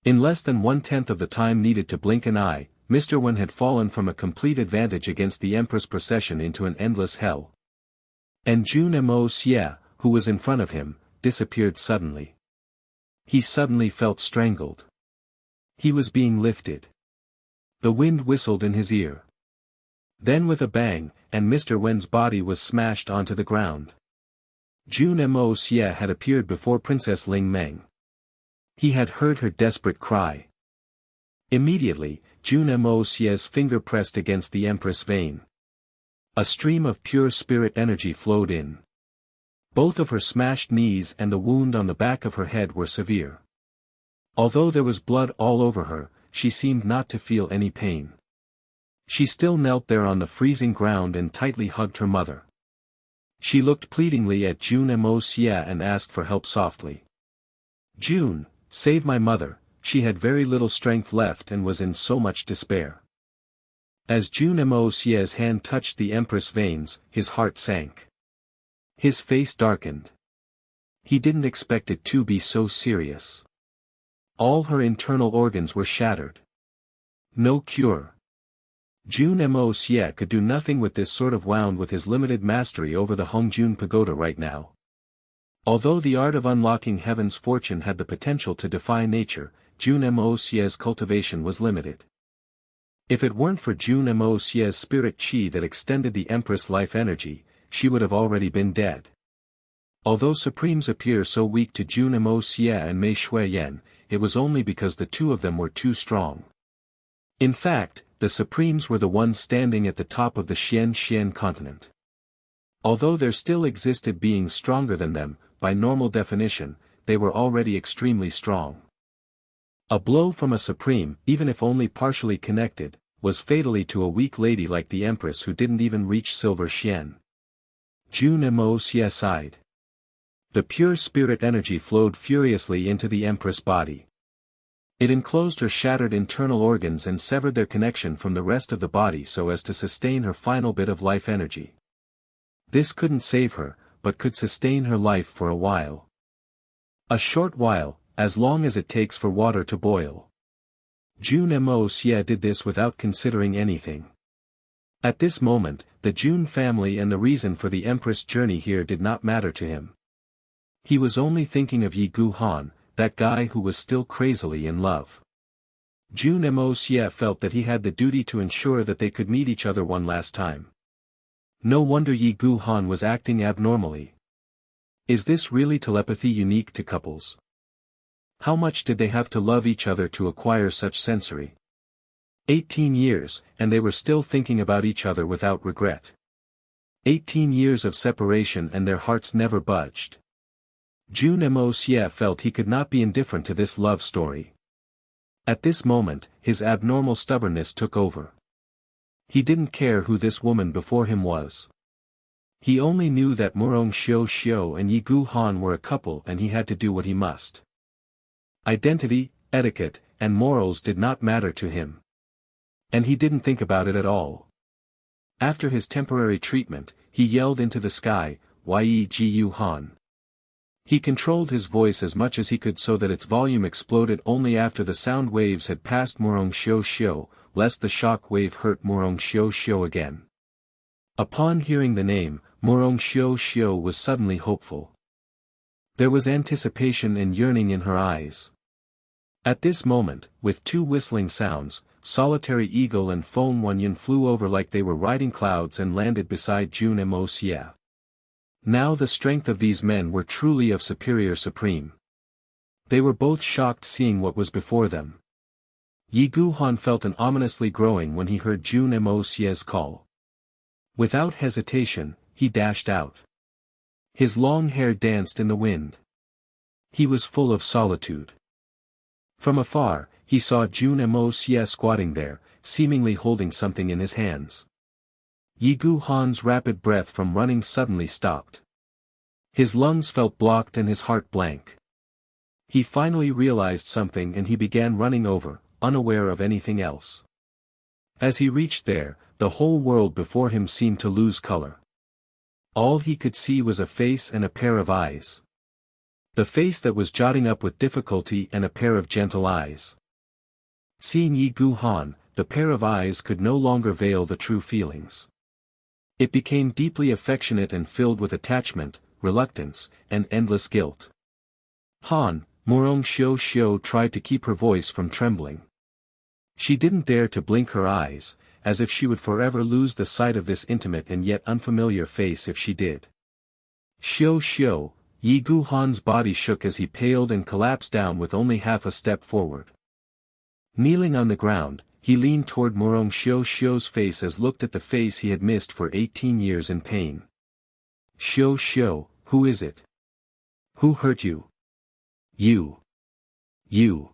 In less than 1/10 of the time needed to blink an eye, Mr. Wen had fallen from a complete advantage against the Empress procession into an endless hell. And Jun Moxie, who was in front of him, disappeared suddenly. He suddenly felt strangled. He was being lifted. The wind whistled in his ear. Then with a bang, and Mr. Wen's body was smashed onto the ground. Jun Moxie had appeared before Princess Ling Meng. He had heard her desperate cry. Immediately, Jun Moxie's finger pressed against the Empress vein. A stream of pure spirit energy flowed in. Both of her smashed knees and the wound on the back of her head were severe. Although there was blood all over her, she seemed not to feel any pain. She still knelt there on the freezing ground and tightly hugged her mother. She looked pleadingly at Jun Moxie and asked for help softly. "Jun, save my mother," she had very little strength left and was in so much despair. As Jun Moxie's hand touched the Empress veins, his heart sank. His face darkened. He didn't expect it to be so serious. All her internal organs were shattered. No cure. Jun Moxie could do nothing with this sort of wound with his limited mastery over the Hongjun Pagoda right now. Although the art of unlocking heaven's fortune had the potential to defy nature, Jun Moxie's cultivation was limited. If it weren't for Jun Moxie's spirit qi that extended the Empress life energy, she would have already been dead. Although Supremes appear so weak to Jun Moxie and Mei Shuiyan, it was only because the two of them were too strong. In fact, the Supremes were the ones standing at the top of the Xian continent. Although there still existed beings stronger than them, by normal definition, they were already extremely strong. A blow from a Supreme, even if only partially connected, was fatally to a weak lady like the Empress who didn't even reach Silver Xian. Jun Moxie sighed. The pure spirit energy flowed furiously into the Empress body. It enclosed her shattered internal organs and severed their connection from the rest of the body so as to sustain her final bit of life energy. This couldn't save her, but could sustain her life for a while. A short while, as long as it takes for water to boil. Jun Moxie did this without considering anything. At this moment, the Jun family and the reason for the Empress journey here did not matter to him. He was only thinking of Yi Gu Han, that guy who was still crazily in love. Jun Moxie felt that he had the duty to ensure that they could meet each other one last time. No wonder Yi Gu Han was acting abnormally. Is this really telepathy unique to couples? How much did they have to love each other to acquire such sensory? 18 years, and they were still thinking about each other without regret. 18 years of separation and their hearts never budged. Jun Moxie felt he could not be indifferent to this love story. At this moment, his abnormal stubbornness took over. He didn't care who this woman before him was. He only knew that Murong Xiu and Yi Gu Han were a couple and he had to do what he must. Identity, etiquette, and morals did not matter to him. And he didn't think about it at all. After his temporary treatment, he yelled into the sky, "Yi Gu Han." He controlled his voice as much as he could so that its volume exploded only after the sound waves had passed Murong Xiu, lest the shock wave hurt Murong Xiu again. Upon hearing the name, Murong Xiu was suddenly hopeful. There was anticipation and yearning in her eyes. At this moment, with two whistling sounds, Solitary Eagle and Feng Wanyan flew over like they were riding clouds and landed beside Jun Moxie. Now the strength of these men were truly of superior supreme. They were both shocked seeing what was before them. Yi Gu Han felt an ominously growing when he heard Jun Moxie's call. Without hesitation, he dashed out. His long hair danced in the wind. He was full of solitude. From afar, he saw Jun Moxie squatting there, seemingly holding something in his hands. Yigu Han's rapid breath from running suddenly stopped. His lungs felt blocked and his heart blank. He finally realized something and he began running over, unaware of anything else. As he reached there, the whole world before him seemed to lose color. All he could see was a face and a pair of eyes. The face that was jotting up with difficulty and a pair of gentle eyes. Seeing Yigu Han, the pair of eyes could no longer veil the true feelings. It became deeply affectionate and filled with attachment, reluctance, and endless guilt. Han, Morong Xiao tried to keep her voice from trembling. She didn't dare to blink her eyes, as if she would forever lose the sight of this intimate and yet unfamiliar face if she did. Xiao, Yigu Han's body shook as he paled and collapsed down with only half a step forward. Kneeling on the ground, he leaned toward Morong Xiao's face as looked at the face he had missed for 18 years in pain. Xiao, who is it? Who hurt you? You.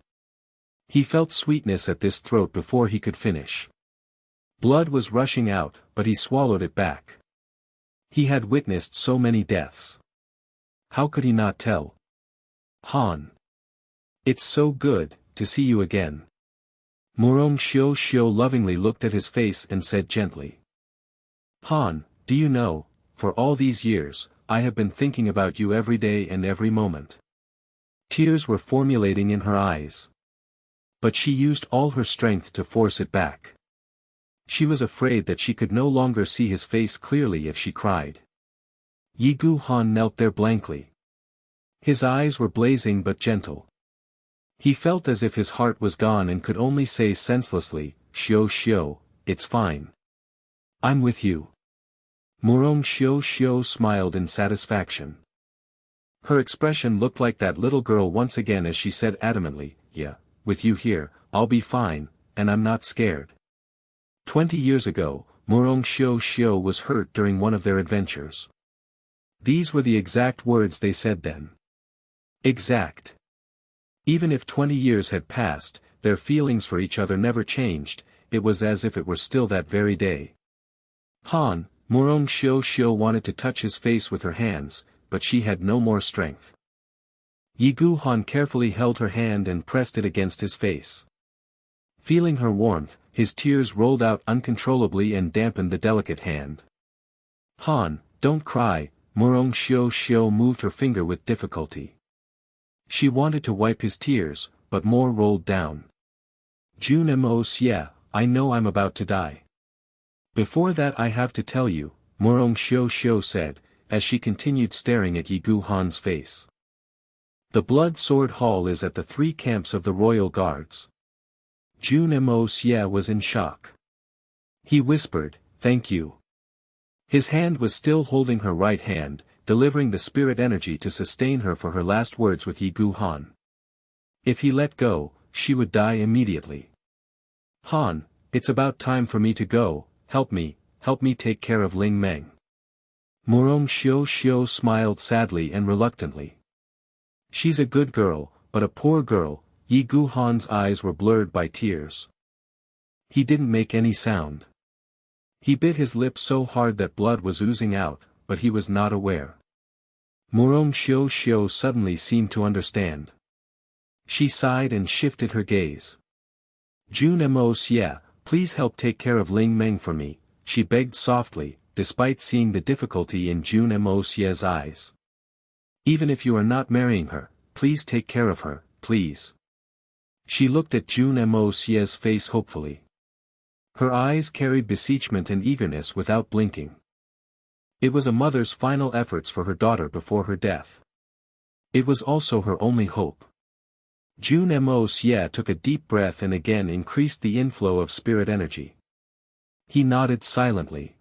He felt sweetness at this throat before he could finish. Blood was rushing out, but he swallowed it back. He had witnessed so many deaths. How could he not tell? Han. It's so good, to see you again. Morong Xiao lovingly looked at his face and said gently. Han, do you know, for all these years, I have been thinking about you every day and every moment. Tears were formulating in her eyes. But she used all her strength to force it back. She was afraid that she could no longer see his face clearly if she cried. Yigu Han knelt there blankly. His eyes were blazing but gentle. He felt as if his heart was gone and could only say senselessly, Xiao, it's fine. I'm with you. Morong Xiao smiled in satisfaction. Her expression looked like that little girl once again as she said adamantly, yeah, with you here, I'll be fine, and I'm not scared. 20 years ago, Morong Xiao was hurt during one of their adventures. These were the exact words they said then. Exact. Even if 20 years had passed, their feelings for each other never changed, it was as if it were still that very day. Han, Morong Xiao wanted to touch his face with her hands, but she had no more strength. Yigu Han carefully held her hand and pressed it against his face. Feeling her warmth, his tears rolled out uncontrollably and dampened the delicate hand. Han, don't cry, Morong Xiao moved her finger with difficulty. She wanted to wipe his tears, but more rolled down. Jun Moxie, I know I'm about to die. Before that I have to tell you, Morong Xiao said, as she continued staring at Yigu Han's face. The Blood Sword Hall is at the 3 camps of the Royal Guards. Jun Moxie was in shock. He whispered, thank you. His hand was still holding her right hand, delivering the spirit energy to sustain her for her last words with Yigu Han. If he let go, she would die immediately. Han, it's about time for me to go, help me take care of Ling Meng. Morong Xiao smiled sadly and reluctantly. She's a good girl, but a poor girl. Yigu Han's eyes were blurred by tears. He didn't make any sound. He bit his lip so hard that blood was oozing out, but he was not aware. Morong Xiao suddenly seemed to understand. She sighed and shifted her gaze. Jun Moxie, please help take care of Ling Meng for me, she begged softly, despite seeing the difficulty in Jun Moxie's eyes. Even if you are not marrying her, please take care of her, please. She looked at Jun Moxie's face hopefully. Her eyes carried beseechment and eagerness without blinking. It was a mother's final efforts for her daughter before her death. It was also her only hope. Jun Moxie took a deep breath and again increased the inflow of spirit energy. He nodded silently.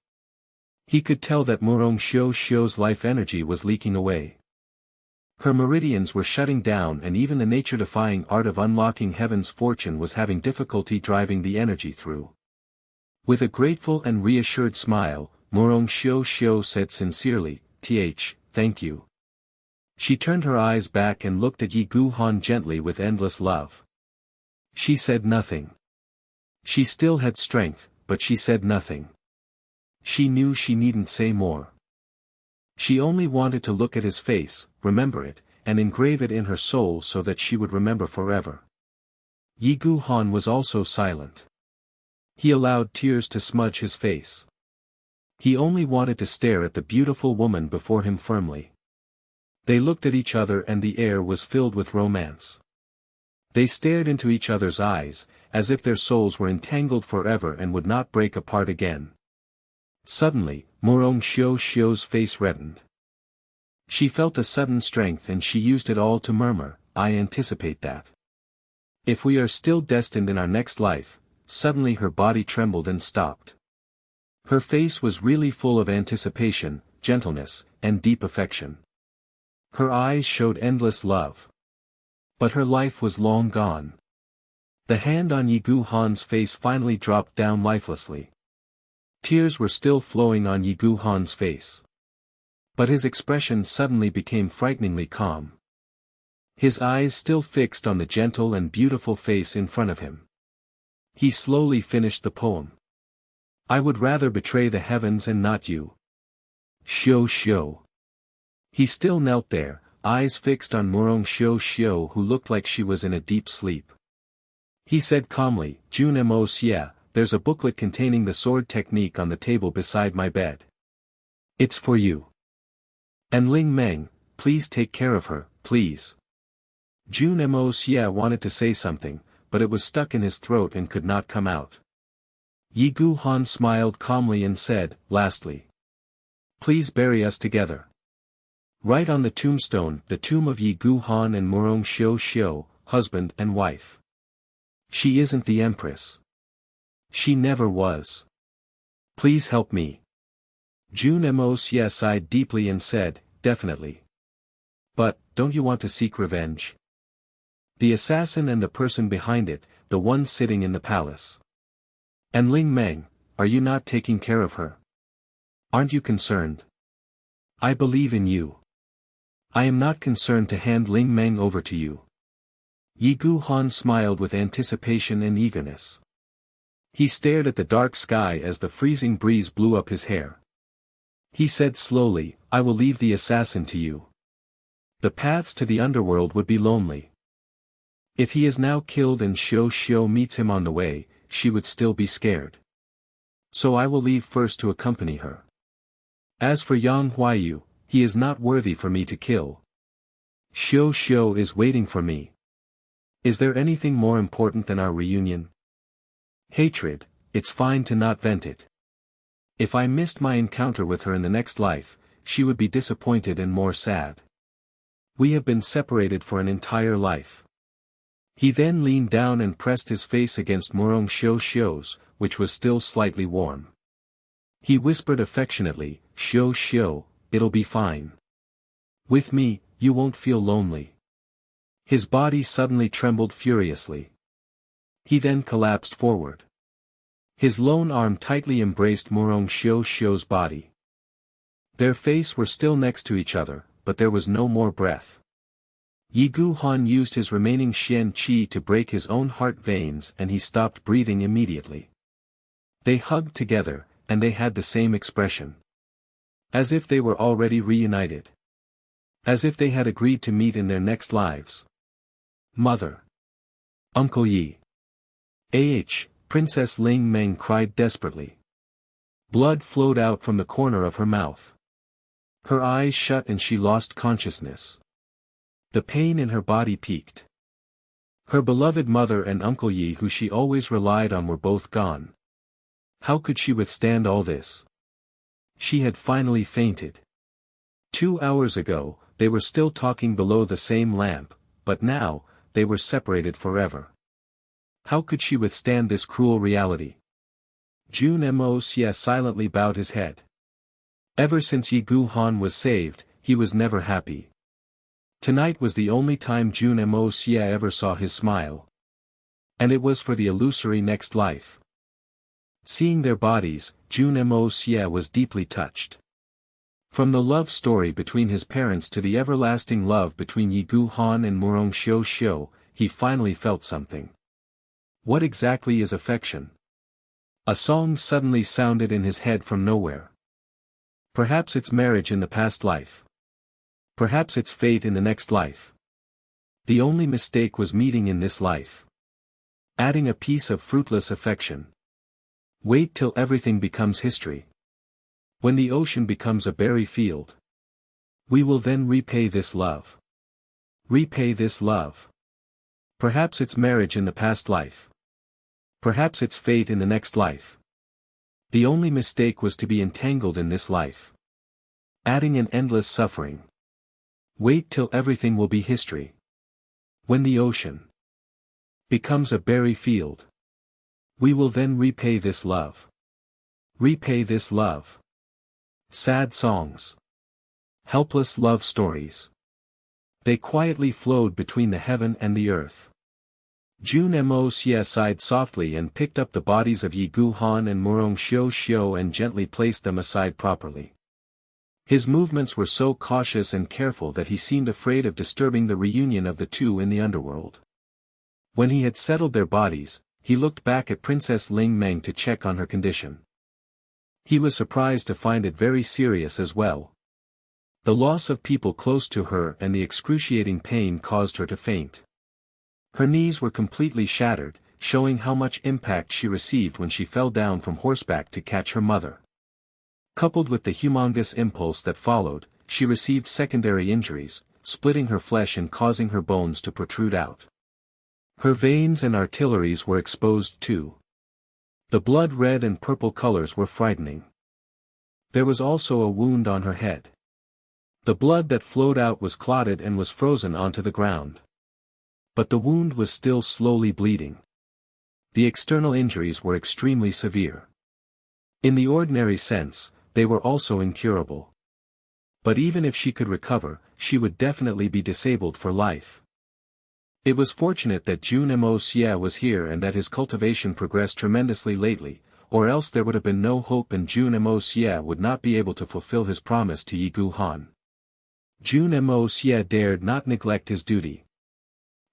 He could tell that Morong Xiao's life energy was leaking away. Her meridians were shutting down and even the nature-defying art of unlocking heaven's fortune was having difficulty driving the energy through. With a grateful and reassured smile, Morong Xiao said sincerely, thank you. She turned her eyes back and looked at Yi Gu Han gently with endless love. She said nothing. She still had strength, but she said nothing. She knew she needn't say more. She only wanted to look at his face, remember it, and engrave it in her soul so that she would remember forever. Yi Gu Han was also silent. He allowed tears to smudge his face. He only wanted to stare at the beautiful woman before him firmly. They looked at each other and the air was filled with romance. They stared into each other's eyes, as if their souls were entangled forever and would not break apart again. Suddenly, Murong Xiu's face reddened. She felt a sudden strength and she used it all to murmur, I anticipate that. If we are still destined in our next life. Suddenly her body trembled and stopped. Her face was really full of anticipation, gentleness, and deep affection. Her eyes showed endless love. But her life was long gone. The hand on Yi Gu Han's face finally dropped down lifelessly. Tears were still flowing on Yi Gu Han's face. But his expression suddenly became frighteningly calm. His eyes still fixed on the gentle and beautiful face in front of him. He slowly finished the poem. I would rather betray the heavens and not you. Xiu. He still knelt there, eyes fixed on Murong Xiu who looked like she was in a deep sleep. He said calmly, Jun Moxie, there's a booklet containing the sword technique on the table beside my bed. It's for you. And Ling Meng, please take care of her, please. Jun Moxie wanted to say something, but it was stuck in his throat and could not come out. Yi Gu Han smiled calmly and said, lastly. Please bury us together. Write on the tombstone the tomb of Yi Gu Han and Murong Xiu, husband and wife. She isn't the empress. She never was. Please help me. Jun Moxie sighed deeply and said, definitely. But, don't you want to seek revenge? The assassin and the person behind it, the one sitting in the palace. And Ling Meng, are you not taking care of her? Aren't you concerned? I believe in you. I am not concerned to hand Ling Meng over to you. Yi Gu Han smiled with anticipation and eagerness. He stared at the dark sky as the freezing breeze blew up his hair. He said slowly, I will leave the assassin to you. The paths to the underworld would be lonely. If he is now killed and Xiu meets him on the way, she would still be scared. So I will leave first to accompany her. As for Yang Huayu, he is not worthy for me to kill. Xiu is waiting for me. Is there anything more important than our reunion? Hatred, it's fine to not vent it. If I missed my encounter with her in the next life, she would be disappointed and more sad. We have been separated for an entire life. He then leaned down and pressed his face against Murong Xiu's, which was still slightly warm. He whispered affectionately, Xiu, it'll be fine. With me, you won't feel lonely. His body suddenly trembled furiously. He then collapsed forward. His lone arm tightly embraced Murong Xiu's body. Their faces were still next to each other, but there was no more breath. Yi Gu Han used his remaining Xian Qi to break his own heart veins and he stopped breathing immediately. They hugged together, and they had the same expression. As if they were already reunited. As if they had agreed to meet in their next lives. Mother. Uncle Yi. Princess Ling Meng cried desperately. Blood flowed out from the corner of her mouth. Her eyes shut and she lost consciousness. The pain in her body peaked. Her beloved mother and Uncle Yi who she always relied on were both gone. How could she withstand all this? She had finally fainted. 2 hours ago, they were still talking below the same lamp, but now, they were separated forever. How could she withstand this cruel reality? Jun Moxie silently bowed his head. Ever since Yi Gu Han was saved, he was never happy. Tonight was the only time Jun Moxie ever saw his smile. And it was for the illusory next life. Seeing their bodies, Jun Moxie was deeply touched. From the love story between his parents to the everlasting love between Yi Gu Han and Murong Xiu Xiu, he finally felt something. What exactly is affection? A song suddenly sounded in his head from nowhere. Perhaps it's marriage in the past life. Perhaps it's fate in the next life. The only mistake was meeting in this life. Adding a piece of fruitless affection. Wait till everything becomes history. When the ocean becomes a barren field. We will then repay this love. Repay this love. Perhaps it's marriage in the past life. Perhaps it's fate in the next life. The only mistake was to be entangled in this life. Adding an endless suffering. Wait till everything will be history. When the ocean becomes a barren field. We will then repay this love. Repay this love. Sad songs. Helpless love stories. They quietly flowed between the heaven and the earth. Jun Moxie sighed softly and picked up the bodies of Yi Gu Han and Murong Xiu Xiu and gently placed them aside properly. His movements were so cautious and careful that he seemed afraid of disturbing the reunion of the two in the underworld. When he had settled their bodies, he looked back at Princess Ling Meng to check on her condition. He was surprised to find it very serious as well. The loss of people close to her and the excruciating pain caused her to faint. Her knees were completely shattered, showing how much impact she received when she fell down from horseback to catch her mother. Coupled with the humongous impulse that followed, she received secondary injuries, splitting her flesh and causing her bones to protrude out. Her veins and arteries were exposed too. The blood red and purple colors were frightening. There was also a wound on her head. The blood that flowed out was clotted and was frozen onto the ground. But the wound was still slowly bleeding. The external injuries were extremely severe. In the ordinary sense, they were also incurable. But even if she could recover, she would definitely be disabled for life. It was fortunate that Jun Moxie was here and that his cultivation progressed tremendously lately, or else there would have been no hope and Jun Moxie would not be able to fulfill his promise to Yi Gu Han. Jun Moxie dared not neglect his duty.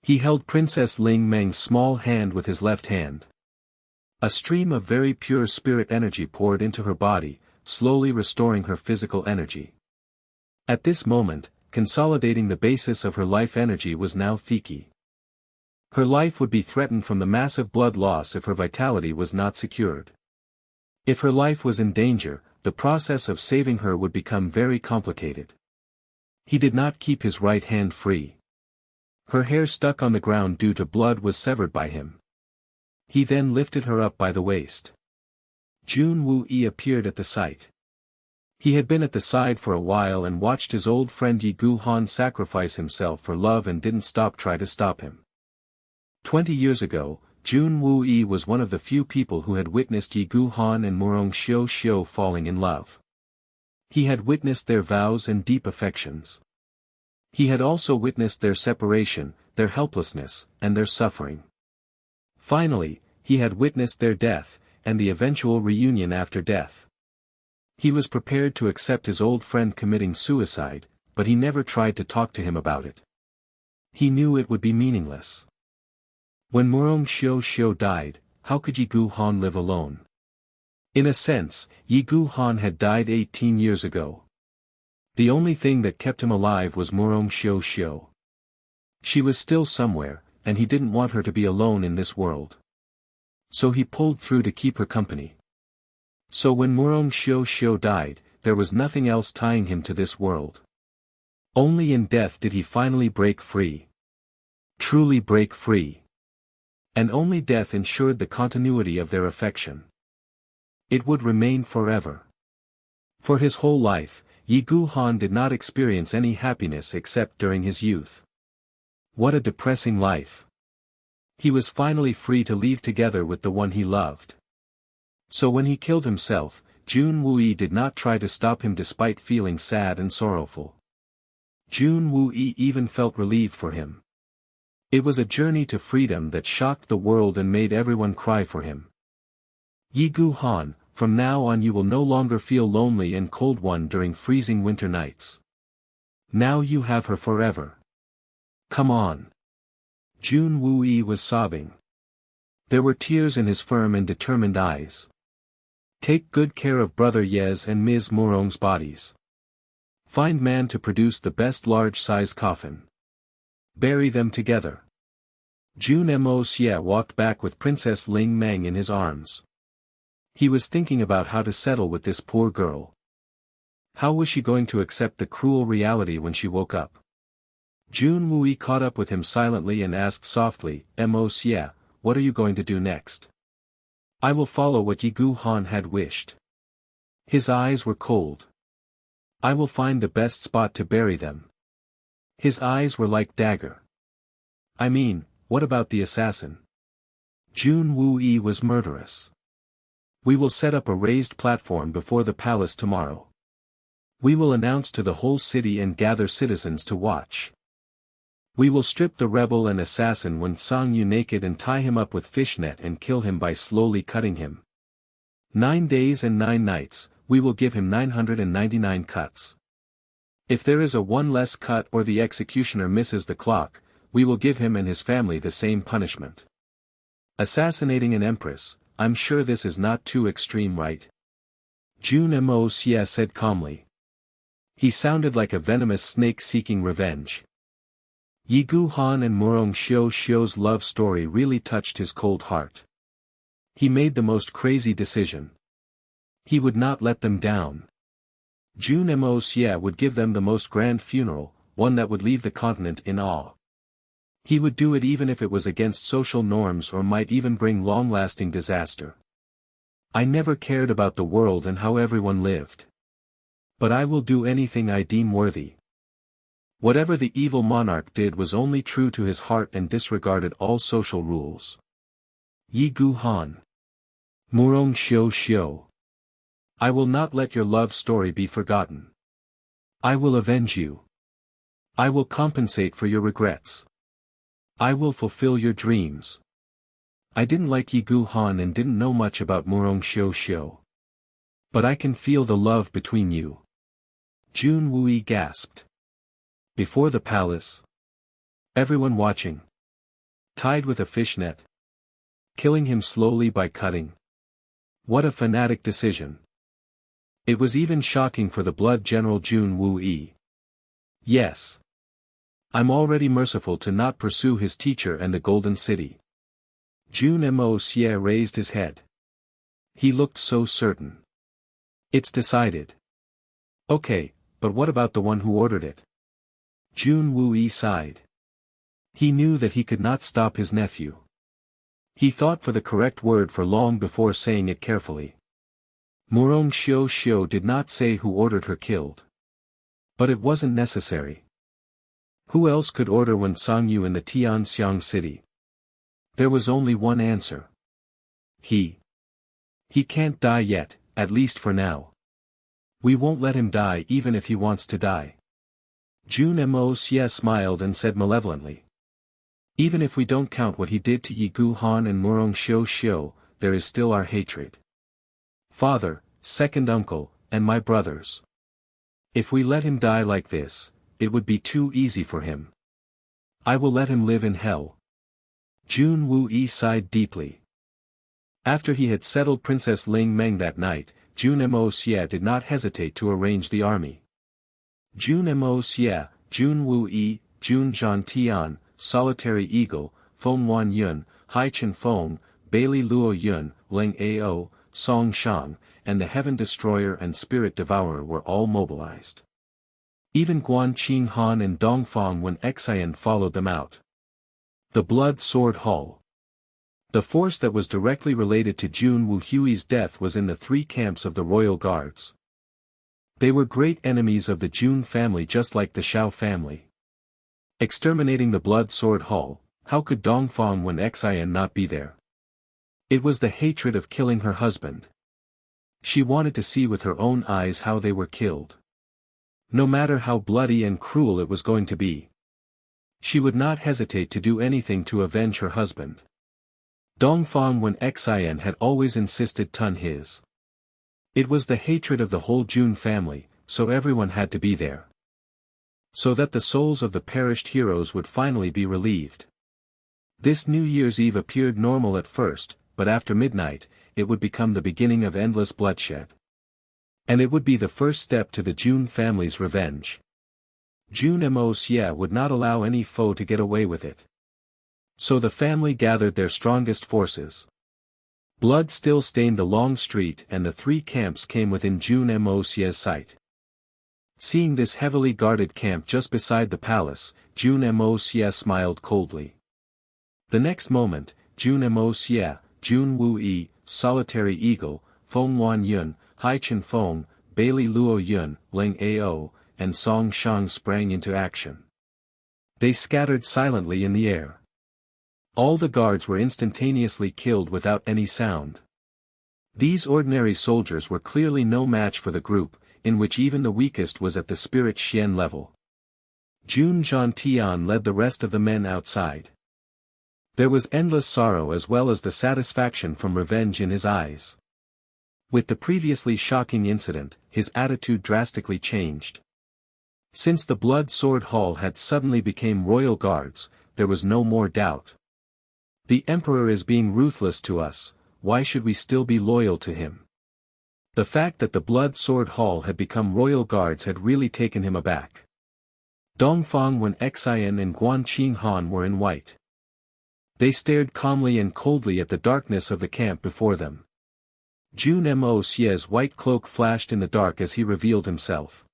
He held Princess Ling Meng's small hand with his left hand. A stream of very pure spirit energy poured into her body, slowly restoring her physical energy. At this moment, consolidating the basis of her life energy was now Thiki. Her life would be threatened from the massive blood loss if her vitality was not secured. If her life was in danger, the process of saving her would become very complicated. He did not keep his right hand free. Her hair stuck on the ground due to blood was severed by him. He then lifted her up by the waist. Jun Wuyi appeared at the sight. He had been at the side for a while and watched his old friend Yi Gu Han sacrifice himself for love and didn't try to stop him. 20 years ago, Jun Wuyi was one of the few people who had witnessed Yi Gu Han and Murong Xiu Xiu falling in love. He had witnessed their vows and deep affections. He had also witnessed their separation, their helplessness, and their suffering. Finally, he had witnessed their death, and the eventual reunion after death. He was prepared to accept his old friend committing suicide, but he never tried to talk to him about it. He knew it would be meaningless. When Murong Xiu Xiu died, how could Yi Gu Han live alone? In a sense, Yi Gu Han had died 18 years ago. The only thing that kept him alive was Murong Xiu Xiu. She was still somewhere, and he didn't want her to be alone in this world. So he pulled through to keep her company. So when Murong Xiu Xiu died, there was nothing else tying him to this world. Only in death did he finally break free. Truly break free. And only death ensured the continuity of their affection. It would remain forever. For his whole life, Yi Gu Han did not experience any happiness except during his youth. What a depressing life. He was finally free to leave together with the one he loved. So when he killed himself, Jun Wuyi did not try to stop him despite feeling sad and sorrowful. Jun Wuyi even felt relieved for him. It was a journey to freedom that shocked the world and made everyone cry for him. Yi Gu Han, from now on you will no longer feel lonely and cold one during freezing winter nights. Now you have her forever. Come on. Jun Woo-yi was sobbing. There were tears in his firm and determined eyes. Take good care of Brother Yez and Ms. Murong's bodies. Find man to produce the best large-size coffin. Bury them together. Jun Moxie walked back with Princess Ling Meng in his arms. He was thinking about how to settle with this poor girl. How was she going to accept the cruel reality when she woke up? Jun Woo-yi caught up with him silently and asked softly, Moxie, what are you going to do next? I will follow what Ye Gu Han had wished. His eyes were cold. I will find the best spot to bury them. His eyes were like dagger. I mean, what about the assassin? Jun Woo-yi was murderous. We will set up a raised platform before the palace tomorrow. We will announce to the whole city and gather citizens to watch. We will strip the rebel and assassin Wen Sangyu naked and tie him up with fishnet and kill him by slowly cutting him. 9 days and 9 nights, we will give him 999 cuts. If there is a one less cut or the executioner misses the clock, we will give him and his family the same punishment. Assassinating an empress, I'm sure this is not too extreme, right? Jun Moxie said calmly. He sounded like a venomous snake seeking revenge. Ye Gu Han and Murong Xiu's love story really touched his cold heart. He made the most crazy decision. He would not let them down. Jun Moxie would give them the most grand funeral, one that would leave the continent in awe. He would do it even if it was against social norms or might even bring long-lasting disaster. I never cared about the world and how everyone lived. But I will do anything I deem worthy. Whatever the evil monarch did was only true to his heart and disregarded all social rules. Ye Gu Han. Murong Xiu. I will not let your love story be forgotten. I will avenge you. I will compensate for your regrets. I will fulfill your dreams. I didn't like Ye Gu Han and didn't know much about Murong Xiu. But I can feel the love between you. Jun Woo-yi gasped. Before the palace. Everyone watching. Tied with a fishnet. Killing him slowly by cutting. What a fanatic decision. It was even shocking for the blood general Jun Woo-yi. Yes. I'm already merciful to not pursue his teacher and the Golden City. Jun Moxie raised his head. He looked so certain. It's decided. Okay, but what about the one who ordered it? Jun Woo-yi sighed. He knew that he could not stop his nephew. He thought for the correct word for long before saying it carefully. Murong Xiu did not say who ordered her killed. But it wasn't necessary. Who else could order Wen Sangyu in the Tianxiang city? There was only one answer. He. He can't die yet, at least for now. We won't let him die even if he wants to die. Jun Moxie smiled and said malevolently. Even if we don't count what he did to Ye Gu Han and Murong Xiu, there is still our hatred. Father, second uncle, and my brothers. If we let him die like this, it would be too easy for him. I will let him live in hell. Jun Woo-yi sighed deeply. After he had settled Princess Ling Meng that night, Jun Moxie did not hesitate to arrange the army. Jun Moxie, Jun Woo-yi, Jun Zhantian, Solitary Eagle, Feng Wan Yun, Hai Chen Feng, Bailey Luo Yun, Leng Ao, Song Shang, and the Heaven Destroyer and Spirit Devourer were all mobilized. Even Guan Qing Han and Dongfang Wen Xian followed them out. The Blood Sword Hall. The force that was directly related to Jun Woo-hui's death was in the 3 camps of the royal guards. They were great enemies of the Jun family just like the Shao family. Exterminating the Blood Sword Hall, how could Dongfang Wen Xian not be there? It was the hatred of killing her husband. She wanted to see with her own eyes how they were killed. No matter how bloody and cruel it was going to be. She would not hesitate to do anything to avenge her husband. Dongfang Wen Xian had always insisted on his It was the hatred of the whole Jun family, so everyone had to be there. So that the souls of the perished heroes would finally be relieved. This New Year's Eve appeared normal at first, but after midnight, it would become the beginning of endless bloodshed. And it would be the first step to the Jun family's revenge. Jun Moxie would not allow any foe to get away with it. So the family gathered their strongest forces. Blood still stained the long street and the three camps came within Jun Moxie's sight. Seeing this heavily guarded camp just beside the palace, Jun Moxie smiled coldly. The next moment, Jun Moxie, Jun Wue, Solitary Eagle, Feng Wan Yun, Hai Chen Feng, Bailey Luo Yun, Ling Ao, and Song Shang sprang into action. They scattered silently in the air. All the guards were instantaneously killed without any sound. These ordinary soldiers were clearly no match for the group, in which even the weakest was at the spirit Xian level. Jun Zhantian led the rest of the men outside. There was endless sorrow as well as the satisfaction from revenge in his eyes. With the previously shocking incident, his attitude drastically changed. Since the Blood Sword Hall had suddenly become royal guards, there was no more doubt. The Emperor is being ruthless to us, why should we still be loyal to him? The fact that the Blood Sword Hall had become royal guards had really taken him aback. Dongfang Wen Xian and Guan Qinghan were in white. They stared calmly and coldly at the darkness of the camp before them. Jun Moxie's white cloak flashed in the dark as he revealed himself.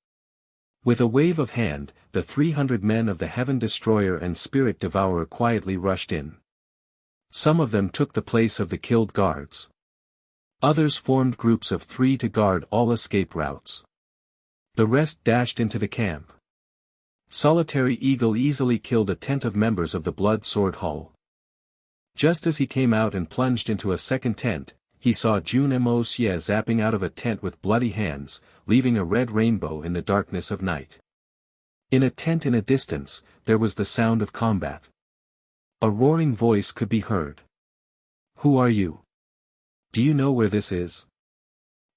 With a wave of hand, the 300 men of the Heaven Destroyer and Spirit Devourer quietly rushed in. Some of them took the place of the killed guards. Others formed groups of 3 to guard all escape routes. The rest dashed into the camp. Solitary Eagle easily killed attentive members of the Blood Sword Hall. Just as he came out and plunged into a second tent, he saw Jun Moxie zapping out of a tent with bloody hands, leaving a red rainbow in the darkness of night. In a tent in a distance, there was the sound of combat. A roaring voice could be heard. "Who are you? Do you know where this is?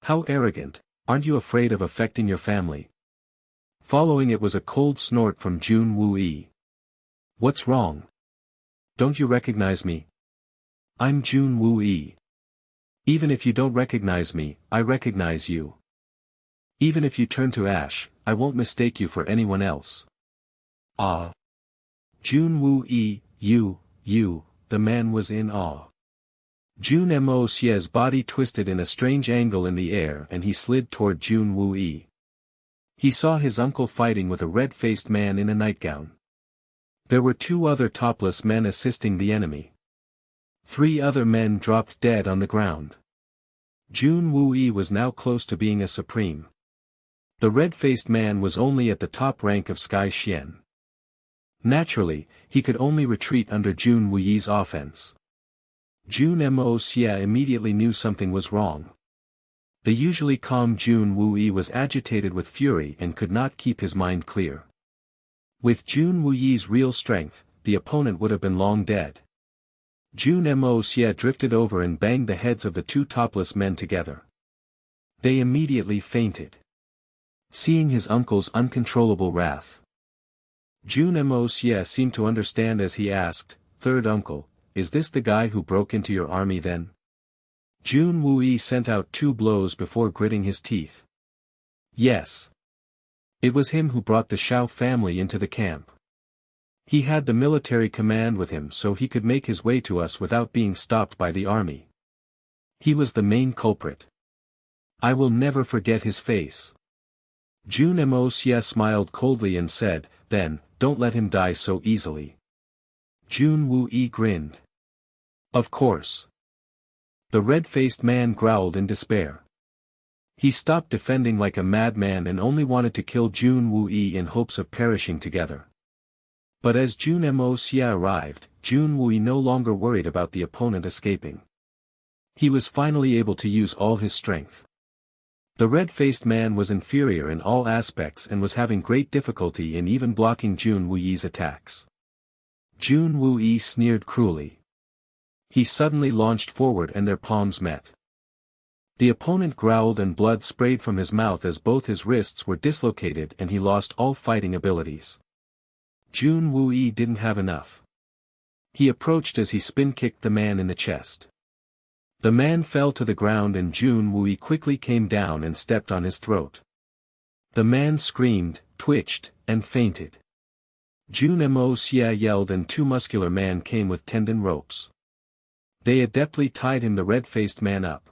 How arrogant, aren't you afraid of affecting your family?" Following it was a cold snort from Jun Wue. "What's wrong? Don't you recognize me? I'm Jun Wue. Even if you don't recognize me, I recognize you. Even if you turn to ash, I won't mistake you for anyone else." "Ah. Jun Wue, you," the man was in awe. Jun Moxie's body twisted in a strange angle in the air and he slid toward Jun Wue. He saw his uncle fighting with a red-faced man in a nightgown. There were 2 other topless men assisting the enemy. 3 other men dropped dead on the ground. Jun Wue was now close to being a supreme. The red-faced man was only at the top rank of Sky Xian. Naturally, he could only retreat under Jun Wue's offense. Jun Moxie immediately knew something was wrong. The usually calm Jun Wue was agitated with fury and could not keep his mind clear. With Jun Wue's real strength, the opponent would have been long dead. Jun Moxie drifted over and banged the heads of the 2 topless men together. They immediately fainted. Seeing his uncle's uncontrollable wrath, Jun Moxie seemed to understand as he asked, "Third uncle, is this the guy who broke into your army then?" Jun Wue sent out 2 blows before gritting his teeth. "Yes. It was him who brought the Shao family into the camp. He had the military command with him so he could make his way to us without being stopped by the army. He was the main culprit. I will never forget his face." Jun Moxie smiled coldly and said, "Then, don't let him die so easily." Jun Wue grinned. "Of course." The red-faced man growled in despair. He stopped defending like a madman and only wanted to kill Jun Wue in hopes of perishing together. But as Jun Moxie arrived, Jun Wue no longer worried about the opponent escaping. He was finally able to use all his strength. The red-faced man was inferior in all aspects and was having great difficulty in even blocking Jun Wue's attacks. Jun Wue sneered cruelly. He suddenly launched forward and their palms met. The opponent growled and blood sprayed from his mouth as both his wrists were dislocated and he lost all fighting abilities. Jun Moxie didn't have enough. He approached as he spin-kicked the man in the chest. The man fell to the ground and Jun Moxie quickly came down and stepped on his throat. The man screamed, twitched, and fainted. Jun Moxie yelled and two muscular men came with tendon ropes. They adeptly tied him, the red-faced man, up.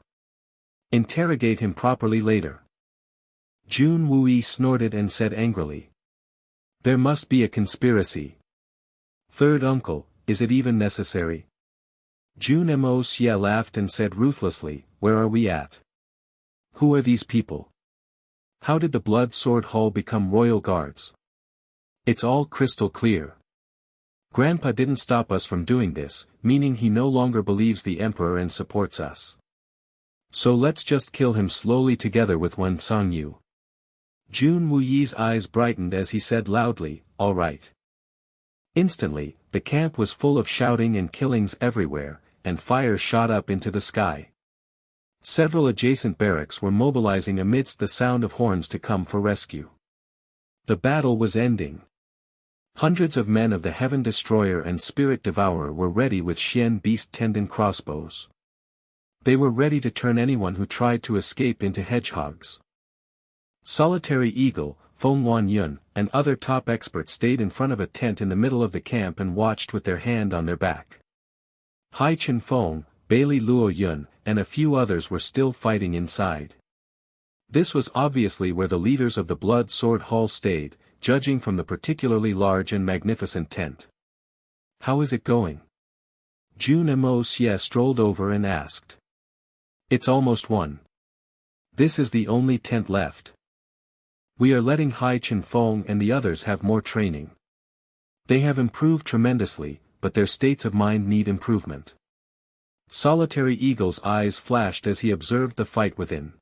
Interrogate him properly later. Jun Moxie snorted and said angrily. There must be a conspiracy. Third uncle, is it even necessary? Jun Moxie laughed and said ruthlessly, where are we at? Who are these people? How did the Blood Sword Hall become royal guards? It's all crystal clear. Grandpa didn't stop us from doing this, meaning he no longer believes the Emperor and supports us. So let's just kill him slowly together with Wen Songyu. Jun Moxie's eyes brightened as he said loudly, all right. Instantly, the camp was full of shouting and killings everywhere, and fire shot up into the sky. Several adjacent barracks were mobilizing amidst the sound of horns to come for rescue. The battle was ending. Hundreds of men of the Heaven Destroyer and Spirit Devourer were ready with Xian Beast Tendon crossbows. They were ready to turn anyone who tried to escape into hedgehogs. Solitary Eagle, Feng Wanyun, and other top experts stayed in front of a tent in the middle of the camp and watched with their hand on their back. Hai Chenfeng, Bailey Luo Yun, and a few others were still fighting inside. This was obviously where the leaders of the Blood Sword Hall stayed, judging from the particularly large and magnificent tent. How is it going? Jun Moxie strolled over and asked. It's almost 1. This is the only tent left. We are letting Hai Chenfeng and the others have more training. They have improved tremendously, but their states of mind need improvement. Solitary Eagle's eyes flashed as he observed the fight within.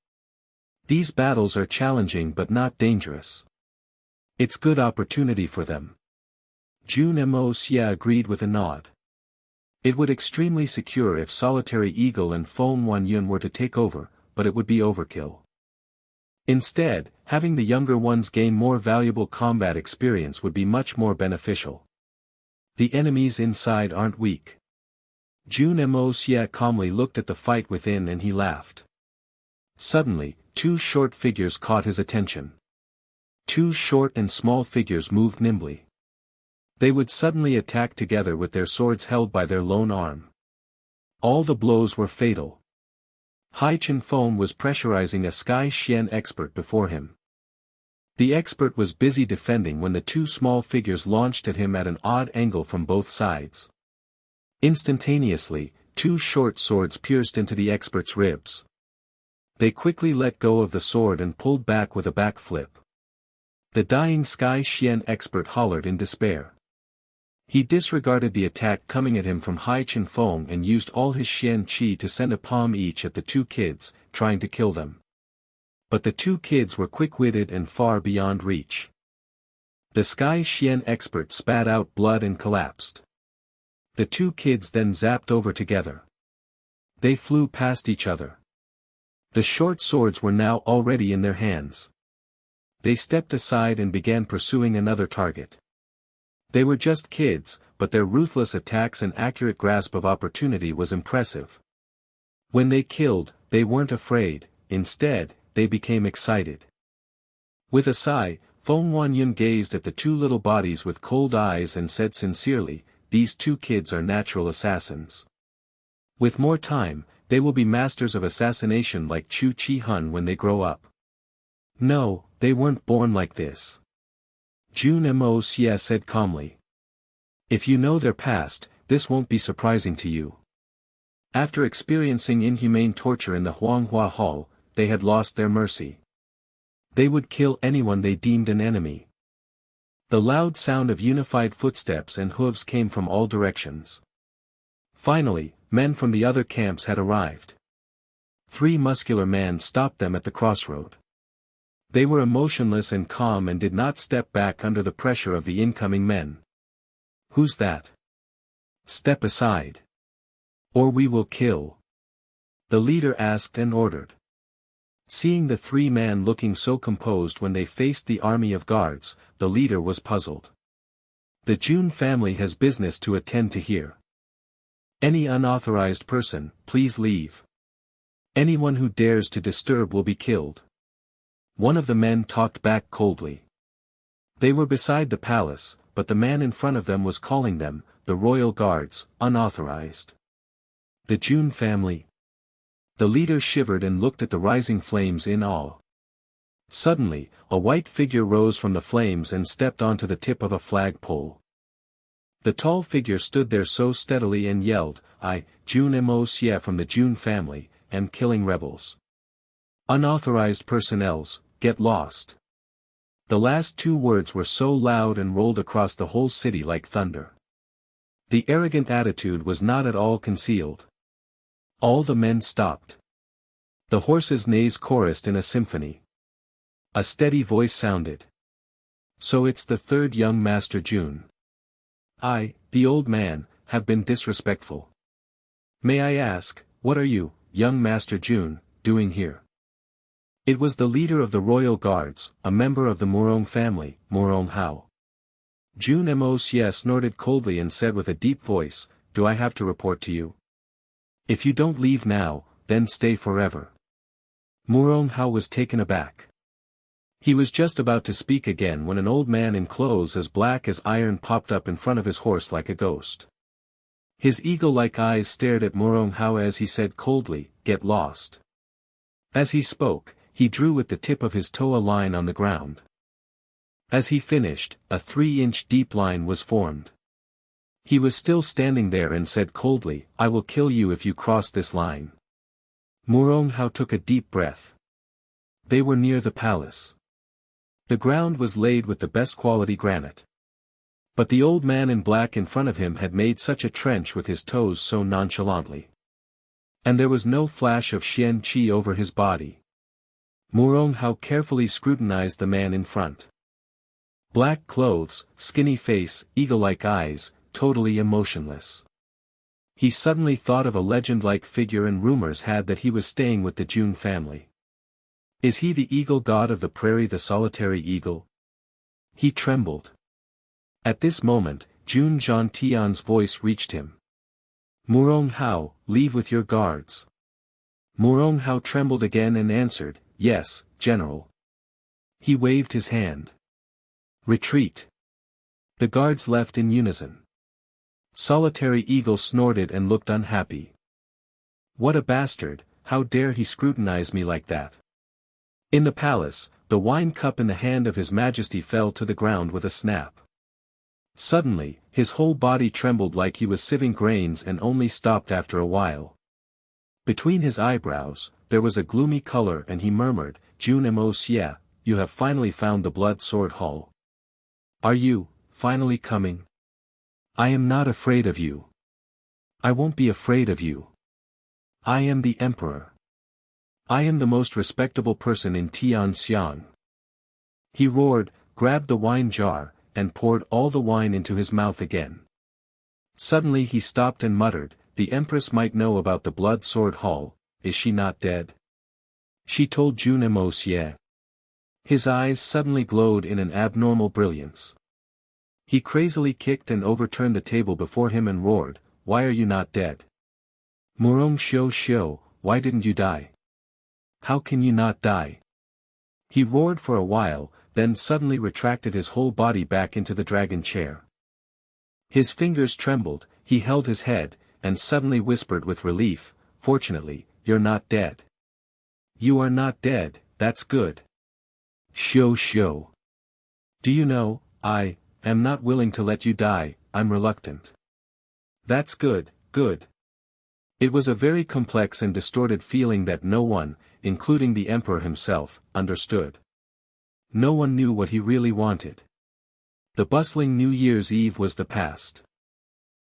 These battles are challenging but not dangerous. It's good opportunity for them. Jun Moxie agreed with a nod. It would extremely secure if Solitary Eagle and Feng Wanyun were to take over, but it would be overkill. Instead, having the younger ones gain more valuable combat experience would be much more beneficial. The enemies inside aren't weak. Jun Moxie calmly looked at the fight within and he laughed. Suddenly, two short figures caught his attention. Two short and small figures moved nimbly. They would suddenly attack together with their swords held by their lone arm. All the blows were fatal. Hai Chenfeng was pressurizing a Sky Xian expert before him. The expert was busy defending when the two small figures launched at him at an odd angle from both sides. Instantaneously, two short swords pierced into the expert's ribs. They quickly let go of the sword and pulled back with a backflip. The dying Sky Xian expert hollered in despair. He disregarded the attack coming at him from Hai Chenfeng and used all his Xian Qi to send a palm each at the two kids, trying to kill them. But the two kids were quick-witted and far beyond reach. The Sky Xian expert spat out blood and collapsed. The two kids then zapped over together. They flew past each other. The short swords were now already in their hands. They stepped aside and began pursuing another target. They were just kids, but their ruthless attacks and accurate grasp of opportunity was impressive. When they killed, they weren't afraid, instead, they became excited. With a sigh, Feng Wanyun gazed at the two little bodies with cold eyes and said sincerely, these two kids are natural assassins. With more time, they will be masters of assassination like Chu Chi-hun when they grow up. No, they weren't born like this. Jun Moxie said calmly. If you know their past, this won't be surprising to you. After experiencing inhumane torture in the Huanghua Hall, they had lost their mercy. They would kill anyone they deemed an enemy. The loud sound of unified footsteps and hooves came from all directions. Finally, men from the other camps had arrived. 3 muscular men stopped them at the crossroad. They were emotionless and calm and did not step back under the pressure of the incoming men. Who's that? Step aside. Or we will kill. The leader asked and ordered. Seeing the three men looking so composed when they faced the army of guards, the leader was puzzled. The Jun family has business to attend to here. Any unauthorized person, please leave. Anyone who dares to disturb will be killed. One of the men talked back coldly. They were beside the palace, but the man in front of them was calling them, the royal guards, unauthorized. The Jun family. The leader shivered and looked at the rising flames in awe. Suddenly, a white figure rose from the flames and stepped onto the tip of a flagpole. The tall figure stood there so steadily and yelled, "I, Jun Moxie from the Jun family, am killing rebels. Unauthorized personnels, get lost." The last two words were so loud and rolled across the whole city like thunder. The arrogant attitude was not at all concealed. All the men stopped. The horses' neighs chorused in a symphony. A steady voice sounded. "So it's the third young Master Jun. I, the old man, have been disrespectful. May I ask, what are you, young Master Jun, doing here?" It was the leader of the royal guards, a member of the Murong family, Murong Hao. Jun Moxie snorted coldly and said with a deep voice, "Do I have to report to you? If you don't leave now, then stay forever." Murong Hao was taken aback. He was just about to speak again when an old man in clothes as black as iron popped up in front of his horse like a ghost. His eagle-like eyes stared at Murong Hao as he said coldly, "Get lost." As he spoke, he drew with the tip of his toe a line on the ground. As he finished, a 3-inch deep line was formed. He was still standing there and said coldly, "I will kill you if you cross this line." Murong Hao took a deep breath. They were near the palace. The ground was laid with the best quality granite. But the old man in black in front of him had made such a trench with his toes so nonchalantly. And there was no flash of Xian Qi over his body. Murong Hao carefully scrutinized the man in front. Black clothes, skinny face, eagle-like eyes, totally emotionless. He suddenly thought of a legend-like figure and rumors had that he was staying with the Jun family. Is he the eagle god of the prairie, the solitary eagle? He trembled. At this moment, Jun Zhantian's voice reached him. "Murong Hao, leave with your guards." Murong Hao trembled again and answered, "Yes, General." He waved his hand. "Retreat." The guards left in unison. Solitary Eagle snorted and looked unhappy. "What a bastard, how dare he scrutinize me like that?" In the palace, the wine cup in the hand of His Majesty fell to the ground with a snap. Suddenly, his whole body trembled like he was sieving grains and only stopped after a while. Between his eyebrows, there was a gloomy color and he murmured, "Jun Moxie, you have finally found the blood sword hall. Are you, finally coming? I am not afraid of you. I won't be afraid of you. I am the Emperor. I am the most respectable person in Tianxiang." He roared, grabbed the wine jar, and poured all the wine into his mouth again. Suddenly he stopped and muttered, "The Empress might know about the blood sword hall, is she not dead?" She told Jun Moxie. His eyes suddenly glowed in an abnormal brilliance. He crazily kicked and overturned the table before him and roared, "Why are you not dead? Murong Xiu, why didn't you die? How can you not die?" He roared for a while, then suddenly retracted his whole body back into the dragon chair. His fingers trembled, he held his head, and suddenly whispered with relief, "Fortunately, you're not dead. You are not dead, that's good. Xiu. Do you know, I am not willing to let you die, I'm reluctant." "That's good, good." It was a very complex and distorted feeling that no one, including the emperor himself, understood. No one knew what he really wanted. The bustling New Year's Eve was the past.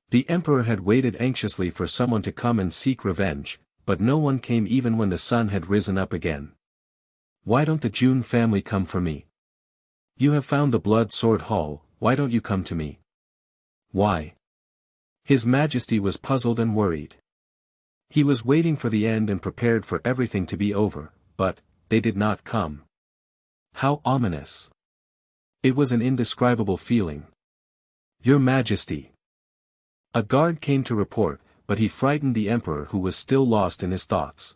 The emperor had waited anxiously for someone to come and seek revenge, but no one came even when the sun had risen up again. "Why don't the Jun family come for me? You have found the blood sword hall, why don't you come to me? Why?" His Majesty was puzzled and worried. He was waiting for the end and prepared for everything to be over, but, they did not come. How ominous. It was an indescribable feeling. Your Majesty. A guard came to report, but he frightened the emperor who was still lost in his thoughts.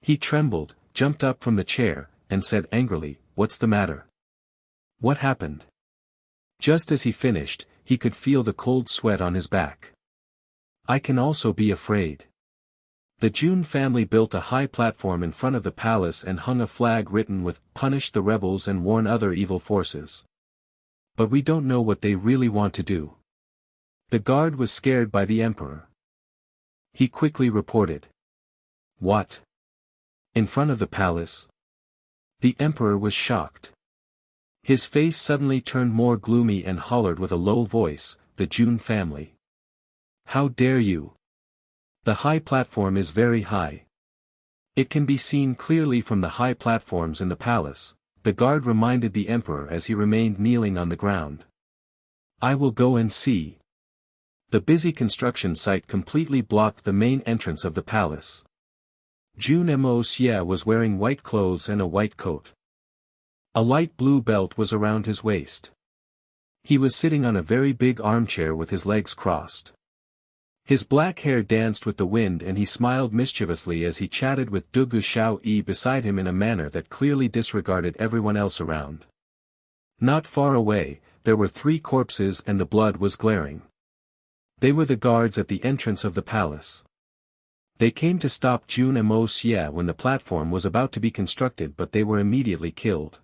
He trembled, jumped up from the chair, and said angrily, "What's the matter? What happened?" Just as he finished, he could feel the cold sweat on his back. I can also be afraid. The Jun family built a high platform in front of the palace and hung a flag written with "Punish the rebels and warn other evil forces." But we don't know what they really want to do. The guard was scared by the emperor. He quickly reported. What? In front of the palace? The emperor was shocked. His face suddenly turned more gloomy and hollered with a low voice, "The Jun family. How dare you? The high platform is very high. It can be seen clearly from the high platforms in the palace," the guard reminded the emperor as he remained kneeling on the ground. "I will go and see." The busy construction site completely blocked the main entrance of the palace. Jun Moxie was wearing white clothes and a white coat. A light blue belt was around his waist. He was sitting on a very big armchair with his legs crossed. His black hair danced with the wind and he smiled mischievously as he chatted with Jun beside him in a manner that clearly disregarded everyone else around. Not far away, there were 3 corpses and the blood was glaring. They were the guards at the entrance of the palace. They came to stop Jun Moxie when the platform was about to be constructed, but they were immediately killed.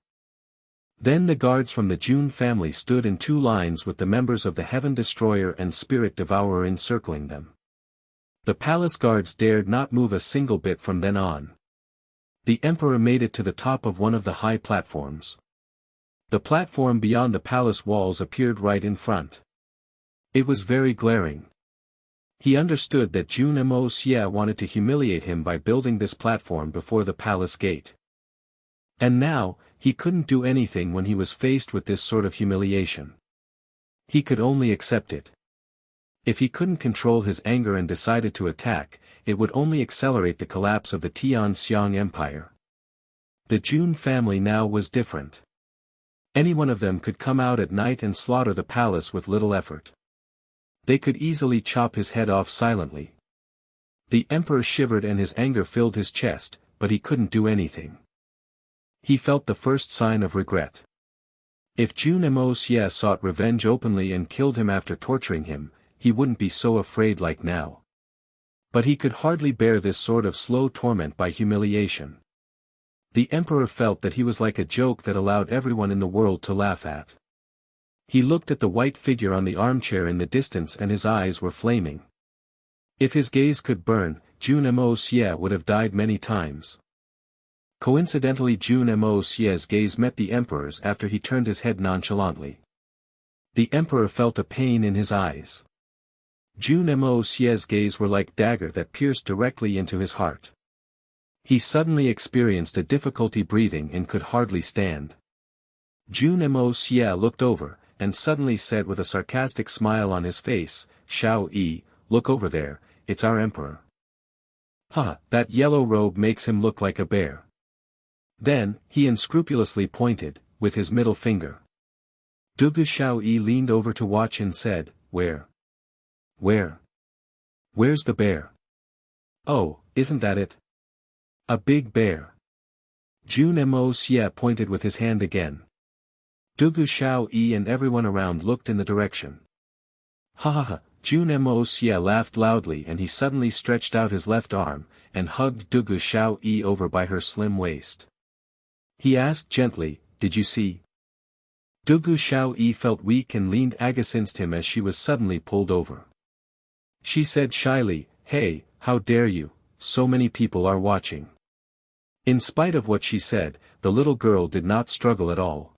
Then the guards from the Jun family stood in 2 lines with the members of the Heaven Destroyer and Spirit Devourer encircling them. The palace guards dared not move a single bit from then on. The emperor made it to the top of one of the high platforms. The platform beyond the palace walls appeared right in front. It was very glaring. He understood that Jun Moxie wanted to humiliate him by building this platform before the palace gate. And now, he couldn't do anything when he was faced with this sort of humiliation. He could only accept it. If he couldn't control his anger and decided to attack, it would only accelerate the collapse of the Tianxiang Empire. The Jun family now was different. Any one of them could come out at night and slaughter the palace with little effort. They could easily chop his head off silently. The emperor shivered and his anger filled his chest, but he couldn't do anything. He felt the first sign of regret. If Jun Moxie sought revenge openly and killed him after torturing him, he wouldn't be so afraid like now. But he could hardly bear this sort of slow torment by humiliation. The emperor felt that he was like a joke that allowed everyone in the world to laugh at. He looked at the white figure on the armchair in the distance and his eyes were flaming. If his gaze could burn, Jun Moxie would have died many times. Coincidentally, Jun Moxie's gaze met the emperor's after he turned his head nonchalantly. The emperor felt a pain in his eyes. Jun Moxie's gaze were like dagger that pierced directly into his heart. He suddenly experienced a difficulty breathing and could hardly stand. Jun Moxie looked over, and suddenly said with a sarcastic smile on his face, "Xiao, look over there, it's our emperor. Ha, that yellow robe makes him look like a bear." Then, he unscrupulously pointed, with his middle finger. Xiao leaned over to watch and said, "Where? Where? Where's the bear? Oh, isn't that it? A big bear." Jun Moxie pointed with his hand again. Xiao and everyone around looked in the direction. "Ha ha ha," Jun Moxie laughed loudly and he suddenly stretched out his left arm, and hugged Xiao over by her slim waist. He asked gently, "Did you see?" Xiao felt weak and leaned against him as she was suddenly pulled over. She said shyly, "Hey, how dare you, so many people are watching." In spite of what she said, the little girl did not struggle at all.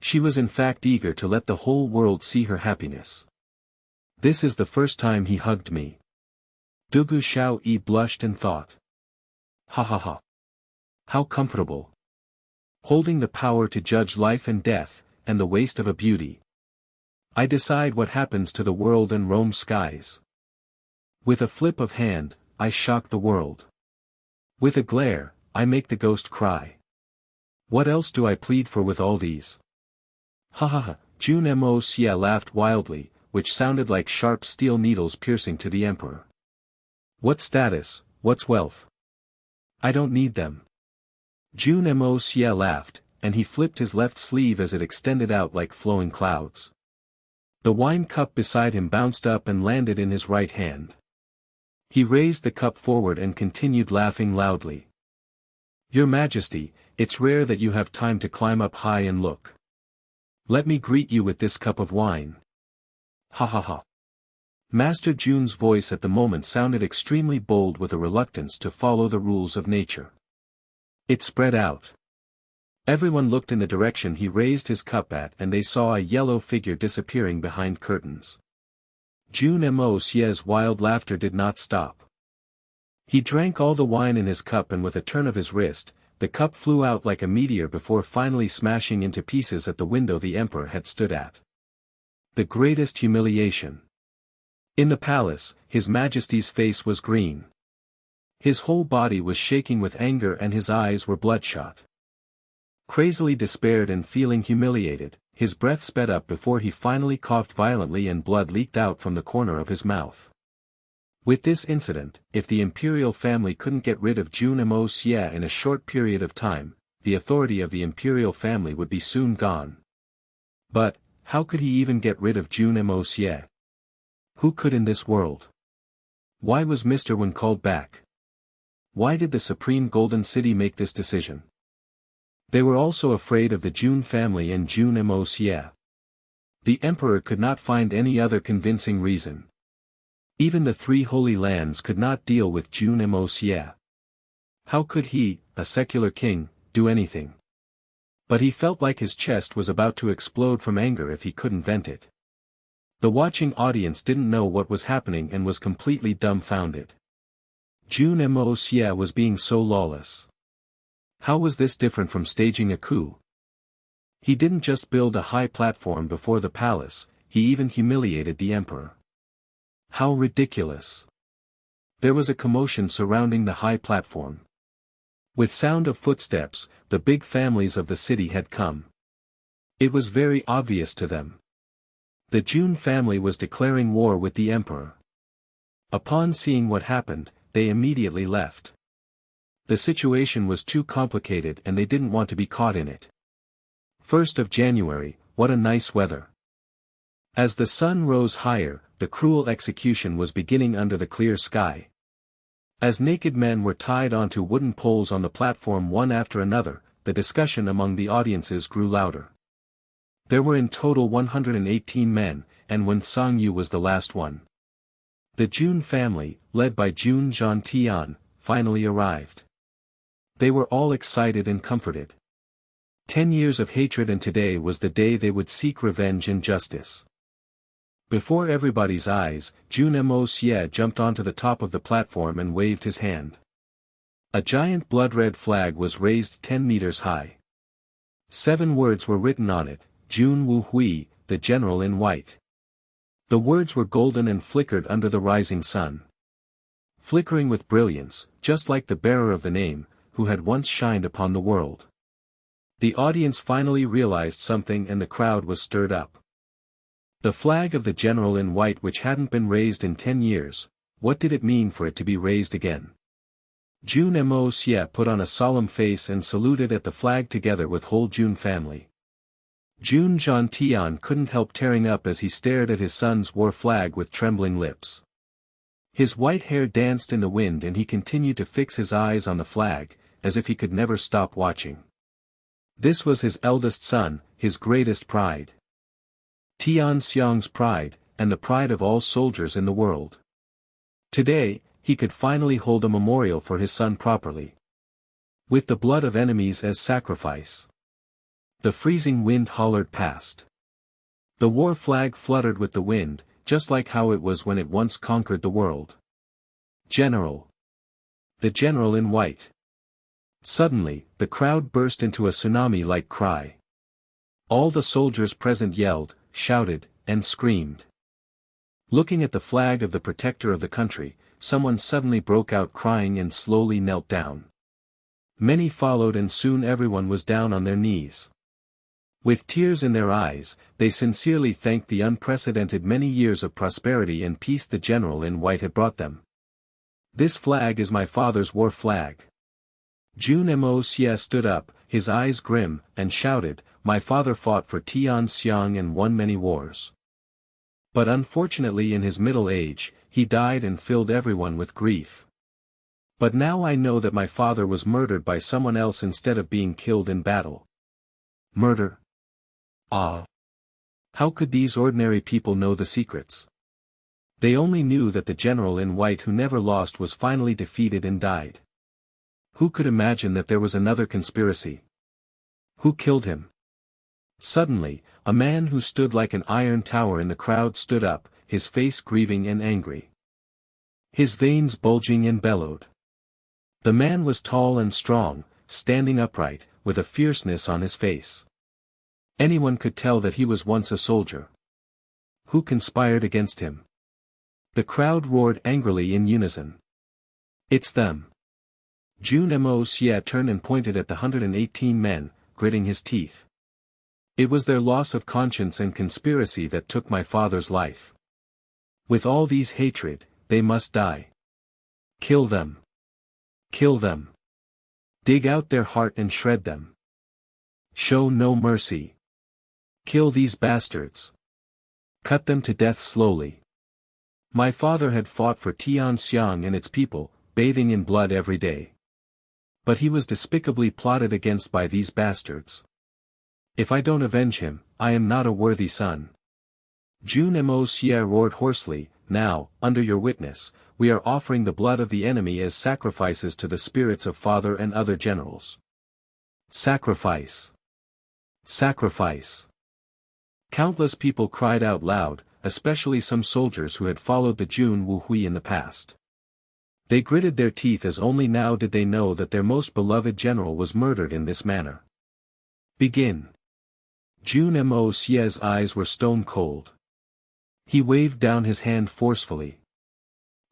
She was in fact eager to let the whole world see her happiness. "This is the first time he hugged me." Xiao blushed and thought. Ha ha ha. How comfortable. Holding the power to judge life and death, and the waste of a beauty. I decide what happens to the world and roam skies. With a flip of hand, I shock the world. With a glare, I make the ghost cry. What else do I plead for with all these? Ha ha ha, Jun Moxie laughed wildly, which sounded like sharp steel needles piercing to the emperor. What status, what's wealth? I don't need them. Jun Moxie laughed, and he flipped his left sleeve as it extended out like flowing clouds. The wine cup beside him bounced up and landed in his right hand. He raised the cup forward and continued laughing loudly. Your Majesty, it's rare that you have time to climb up high and look. Let me greet you with this cup of wine. Ha ha ha. Master Jun's voice at the moment sounded extremely bold with a reluctance to follow the rules of nature. It spread out. Everyone looked in the direction he raised his cup at and they saw a yellow figure disappearing behind curtains. Jun Moxie's wild laughter did not stop. He drank all the wine in his cup and with a turn of his wrist, the cup flew out like a meteor before finally smashing into pieces at the window the emperor had stood at. The greatest humiliation. In the palace, His Majesty's face was green. His whole body was shaking with anger and his eyes were bloodshot. Crazily despaired and feeling humiliated, his breath sped up before he finally coughed violently and blood leaked out from the corner of his mouth. With this incident, if the imperial family couldn't get rid of Jun Moxie in a short period of time, the authority of the imperial family would be soon gone. But, how could he even get rid of Jun Moxie? Who could in this world? Why was Mr. Wen called back? Why did the Supreme Golden City make this decision? They were also afraid of the Jun family and Jun Moxie. The emperor could not find any other convincing reason. Even the three holy lands could not deal with Jun Moxie. How could he, a secular king, do anything? But he felt like his chest was about to explode from anger if he couldn't vent it. The watching audience didn't know what was happening and was completely dumbfounded. Jun Moxie was being so lawless. How was this different from staging a coup? He didn't just build a high platform before the palace, he even humiliated the emperor. How ridiculous. There was a commotion surrounding the high platform. With sound of footsteps, the big families of the city had come. It was very obvious to them. The Jun family was declaring war with the emperor. Upon seeing what happened, they immediately left. The situation was too complicated and they didn't want to be caught in it. 1st of January, what a nice weather. As the sun rose higher, the cruel execution was beginning under the clear sky. As naked men were tied onto wooden poles on the platform one after another, the discussion among the audiences grew louder. There were in total 118 men, and Wen Songyu was the last one. The Jun family, led by Jun Xie, finally arrived. They were all excited and comforted. 10 years of hatred and today was the day they would seek revenge and justice. Before everybody's eyes, Jun Moxie jumped onto the top of the platform and waved his hand. A giant blood-red flag was raised 10 meters high. 7 words were written on it, Jun Hui, the general in white. The words were golden and flickered under the rising sun. Flickering with brilliance, just like the bearer of the name, who had once shined upon the world. The audience finally realized something and the crowd was stirred up. The flag of the general in white which hadn't been raised in 10 years, what did it mean for it to be raised again? Jun Moxie put on a solemn face and saluted at the flag together with whole Jun family. Jun Xie couldn't help tearing up as he stared at his son's war flag with trembling lips. His white hair danced in the wind and he continued to fix his eyes on the flag, as if he could never stop watching. This was his eldest son, his greatest pride. Tian Xiang's pride, and the pride of all soldiers in the world. Today, he could finally hold a memorial for his son properly. With the blood of enemies as sacrifice. The freezing wind hollered past. The war flag fluttered with the wind, just like how it was when it once conquered the world. General. The general in white. Suddenly, the crowd burst into a tsunami-like cry. All the soldiers present yelled, shouted, and screamed. Looking at the flag of the protector of the country, someone suddenly broke out crying and slowly knelt down. Many followed and soon everyone was down on their knees. With tears in their eyes, they sincerely thanked the unprecedented many years of prosperity and peace the general in white had brought them. "This flag is my father's war flag." Jun Moxie stood up, his eyes grim, and shouted, "My father fought for Tianxiang and won many wars. But unfortunately in his middle age, he died and filled everyone with grief. But now I know that my father was murdered by someone else instead of being killed in battle." Murder? Ah! How could these ordinary people know the secrets? They only knew that the general in white who never lost was finally defeated and died. Who could imagine that there was another conspiracy? Who killed him? Suddenly, a man who stood like an iron tower in the crowd stood up, his face grieving and angry. His veins bulging and bellowed. The man was tall and strong, standing upright, with a fierceness on his face. Anyone could tell that he was once a soldier. Who conspired against him? The crowd roared angrily in unison. "It's them." Jun Moxie turned and pointed at the 118 men, gritting his teeth. "It was their loss of conscience and conspiracy that took my father's life. With all these hatred, they must die. Kill them. Kill them. Dig out their heart and shred them. Show no mercy. Kill these bastards. Cut them to death slowly." My father had fought for Tianxiang and its people, bathing in blood every day. But he was despicably plotted against by these bastards. If I don't avenge him, I am not a worthy son. Jun Moxie roared hoarsely, "Now, under your witness, we are offering the blood of the enemy as sacrifices to the spirits of father and other generals." Sacrifice! Sacrifice! Countless people cried out loud, especially some soldiers who had followed the Jun Wuhui in the past. They gritted their teeth as only now did they know that their most beloved general was murdered in this manner. "Begin." Jun Moxie's eyes were stone cold. He waved down his hand forcefully.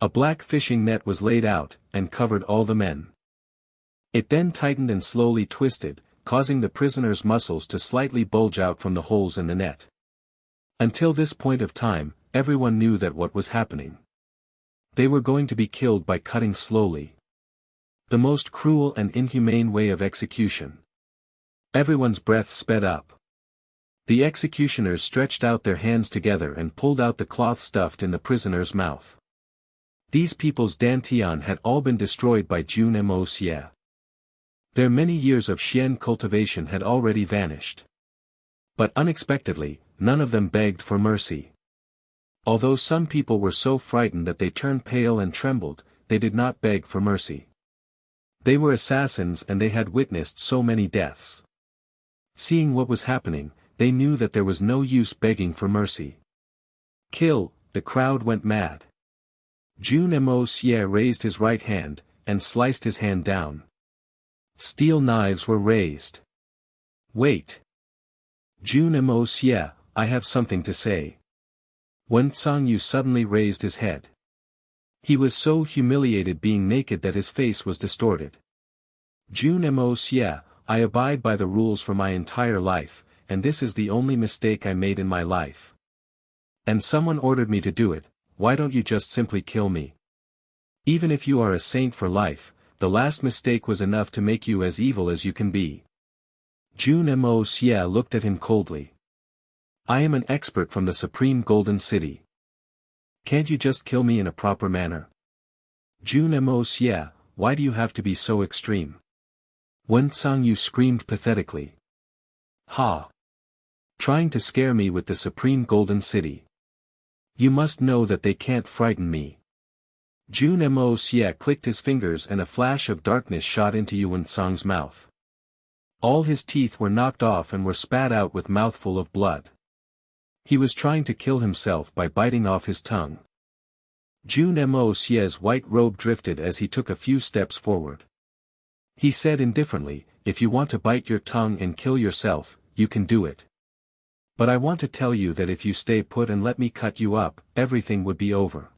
A black fishing net was laid out, and covered all the men. It then tightened and slowly twisted, causing the prisoners' muscles to slightly bulge out from the holes in the net. Until this point of time, everyone knew that what was happening. They were going to be killed by cutting slowly. The most cruel and inhumane way of execution. Everyone's breath sped up. The executioners stretched out their hands together and pulled out the cloth stuffed in the prisoner's mouth. These people's dantian had all been destroyed by Jun Moxie. Their many years of xian cultivation had already vanished. But unexpectedly, none of them begged for mercy. Although some people were so frightened that they turned pale and trembled, they did not beg for mercy. They were assassins and they had witnessed so many deaths. Seeing what was happening, they knew that there was no use begging for mercy. "Kill!" The crowd went mad. Jun Moxie raised his right hand, and sliced his hand down. Steel knives were raised. "Wait! Jun Moxie, I have something to say." Wen Cangyu suddenly raised his head. He was so humiliated being naked that his face was distorted. "Jun Moxie, I abide by the rules for my entire life, and this is the only mistake I made in my life. And someone ordered me to do it, why don't you just simply kill me? Even if you are a saint for life, the last mistake was enough to make you as evil as you can be." Jun Moxie looked at him coldly. "I am an expert from the Supreme Golden City. Can't you just kill me in a proper manner?" "Jun Moxie, why do you have to be so extreme?" Wen Cangyu screamed pathetically. "Ha! Trying to scare me with the Supreme Golden City. You must know that they can't frighten me." Jun Moxie clicked his fingers and a flash of darkness shot into Yuan Cang's mouth. All his teeth were knocked off and were spat out with mouthful of blood. He was trying to kill himself by biting off his tongue. Jun Moxie's white robe drifted as he took a few steps forward. He said indifferently, "If you want to bite your tongue and kill yourself, you can do it. But I want to tell you that if you stay put and let me cut you up, everything would be over.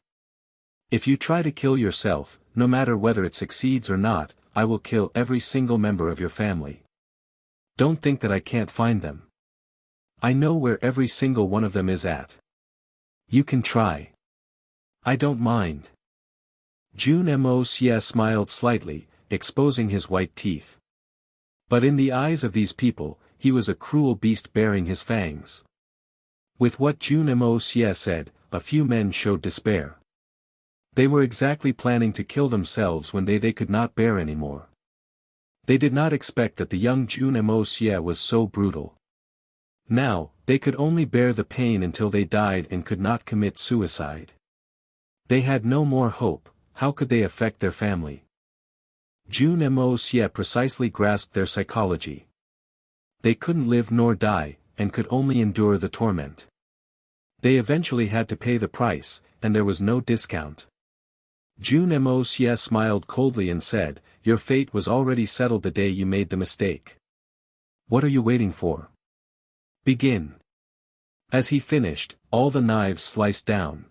If you try to kill yourself, no matter whether it succeeds or not, I will kill every single member of your family. Don't think that I can't find them. I know where every single one of them is at. You can try. I don't mind. Jun Moxie smiled slightly, exposing his white teeth. But in the eyes of these people, he was a cruel beast bearing his fangs. With what Jun Moxie said, a few men showed despair. They were exactly planning to kill themselves when they could not bear anymore. They did not expect that the young Jun Moxie was so brutal. Now, they could only bear the pain until they died and could not commit suicide. They had no more hope. How could they affect their family? Jun Moxie precisely grasped their psychology. They couldn't live nor die, and could only endure the torment. They eventually had to pay the price, and there was no discount. Jun Moxie smiled coldly and said, "Your fate was already settled the day you made the mistake. What are you waiting for? Begin." As he finished, all the knives sliced down.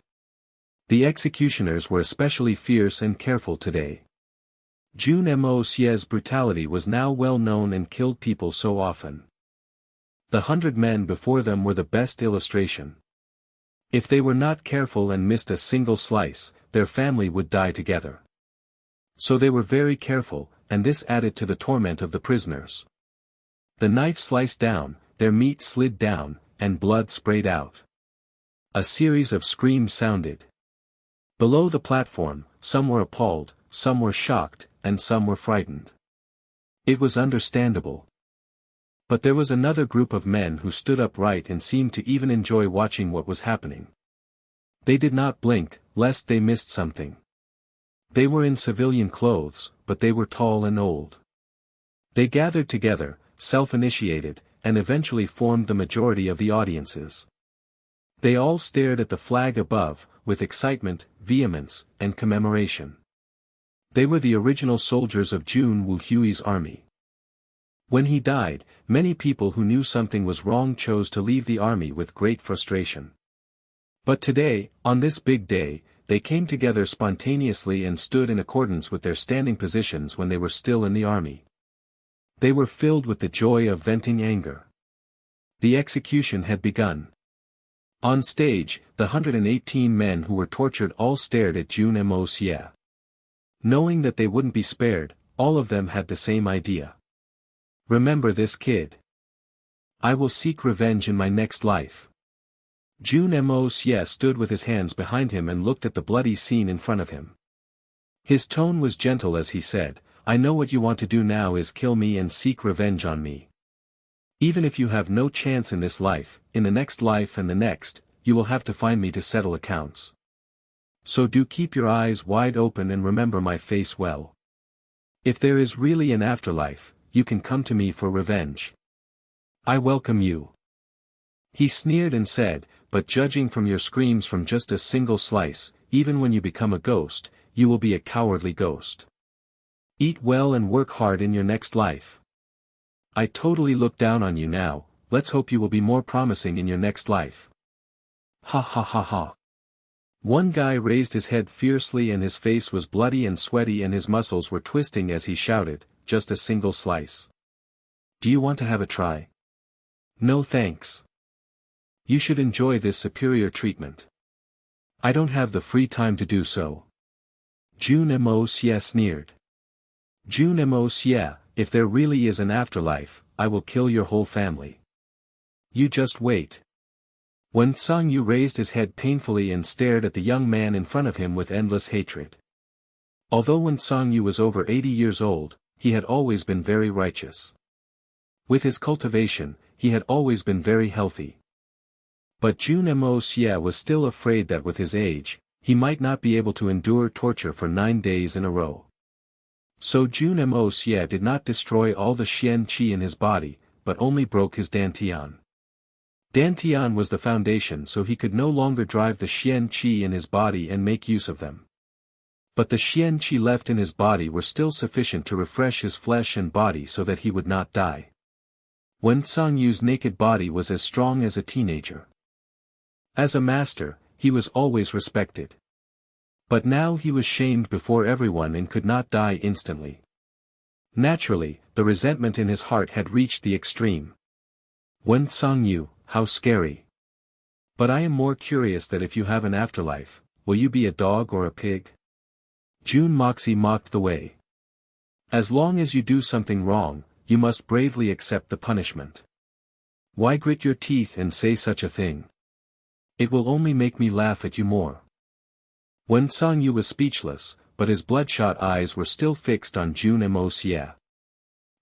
The executioners were especially fierce and careful today. Jun Moxie's brutality was now well known and killed people so often. The 100 men before them were the best illustration. If they were not careful and missed a single slice, their family would die together. So they were very careful, and this added to the torment of the prisoners. The knife sliced down, their meat slid down, and blood sprayed out. A series of screams sounded. Below the platform, some were appalled, some were shocked, and some were frightened. It was understandable. But there was another group of men who stood upright and seemed to even enjoy watching what was happening. They did not blink, lest they missed something. They were in civilian clothes, but they were tall and old. They gathered together, self-initiated, and eventually formed the majority of the audiences. They all stared at the flag above, with excitement, vehemence, and commemoration. They were the original soldiers of Jun Wuhui's army. When he died, many people who knew something was wrong chose to leave the army with great frustration. But today, on this big day, they came together spontaneously and stood in accordance with their standing positions when they were still in the army. They were filled with the joy of venting anger. The execution had begun. On stage, the 118 men who were tortured all stared at Jun Moxie. Knowing that they wouldn't be spared, all of them had the same idea. Remember this kid. I will seek revenge in my next life. Jun Moxie stood with his hands behind him and looked at the bloody scene in front of him. His tone was gentle as he said, "I know what you want to do now is kill me and seek revenge on me. Even if you have no chance in this life, in the next life and the next, you will have to find me to settle accounts. So do keep your eyes wide open and remember my face well. If there is really an afterlife, you can come to me for revenge. I welcome you." He sneered and said, "But judging from your screams from just a single slice, even when you become a ghost, you will be a cowardly ghost. Eat well and work hard in your next life. I totally look down on you now, let's hope you will be more promising in your next life." Ha ha ha ha. One guy raised his head fiercely and his face was bloody and sweaty and his muscles were twisting as he shouted, "Just a single slice. Do you want to have a try?" "No thanks. You should enjoy this superior treatment." "I don't have the free time to do so." Jun Moxie sneered. "Jun Moxie, if there really is an afterlife, I will kill your whole family. You just wait." Wen Sangyu raised his head painfully and stared at the young man in front of him with endless hatred. Although Wen Sangyu was over 80 years old, he had always been very righteous. With his cultivation, he had always been very healthy. But Jun Moxie was still afraid that with his age, he might not be able to endure torture for 9 days in a row. So Jun Moxie did not destroy all the Xian Qi in his body, but only broke his Dantian. Dantian was the foundation so he could no longer drive the Xian Qi in his body and make use of them. But the Xian Qi left in his body were still sufficient to refresh his flesh and body so that he would not die. Wen Sangyu's naked body was as strong as a teenager. As a master, he was always respected. But now he was shamed before everyone and could not die instantly. Naturally, the resentment in his heart had reached the extreme. Wen Sangyu, how scary. But I am more curious that if you have an afterlife, will you be a dog or a pig? Jun Moxie mocked the way. As long as you do something wrong, you must bravely accept the punishment. Why grit your teeth and say such a thing? It will only make me laugh at you more. Wen Sangyu was speechless, but his bloodshot eyes were still fixed on Jun Moxie.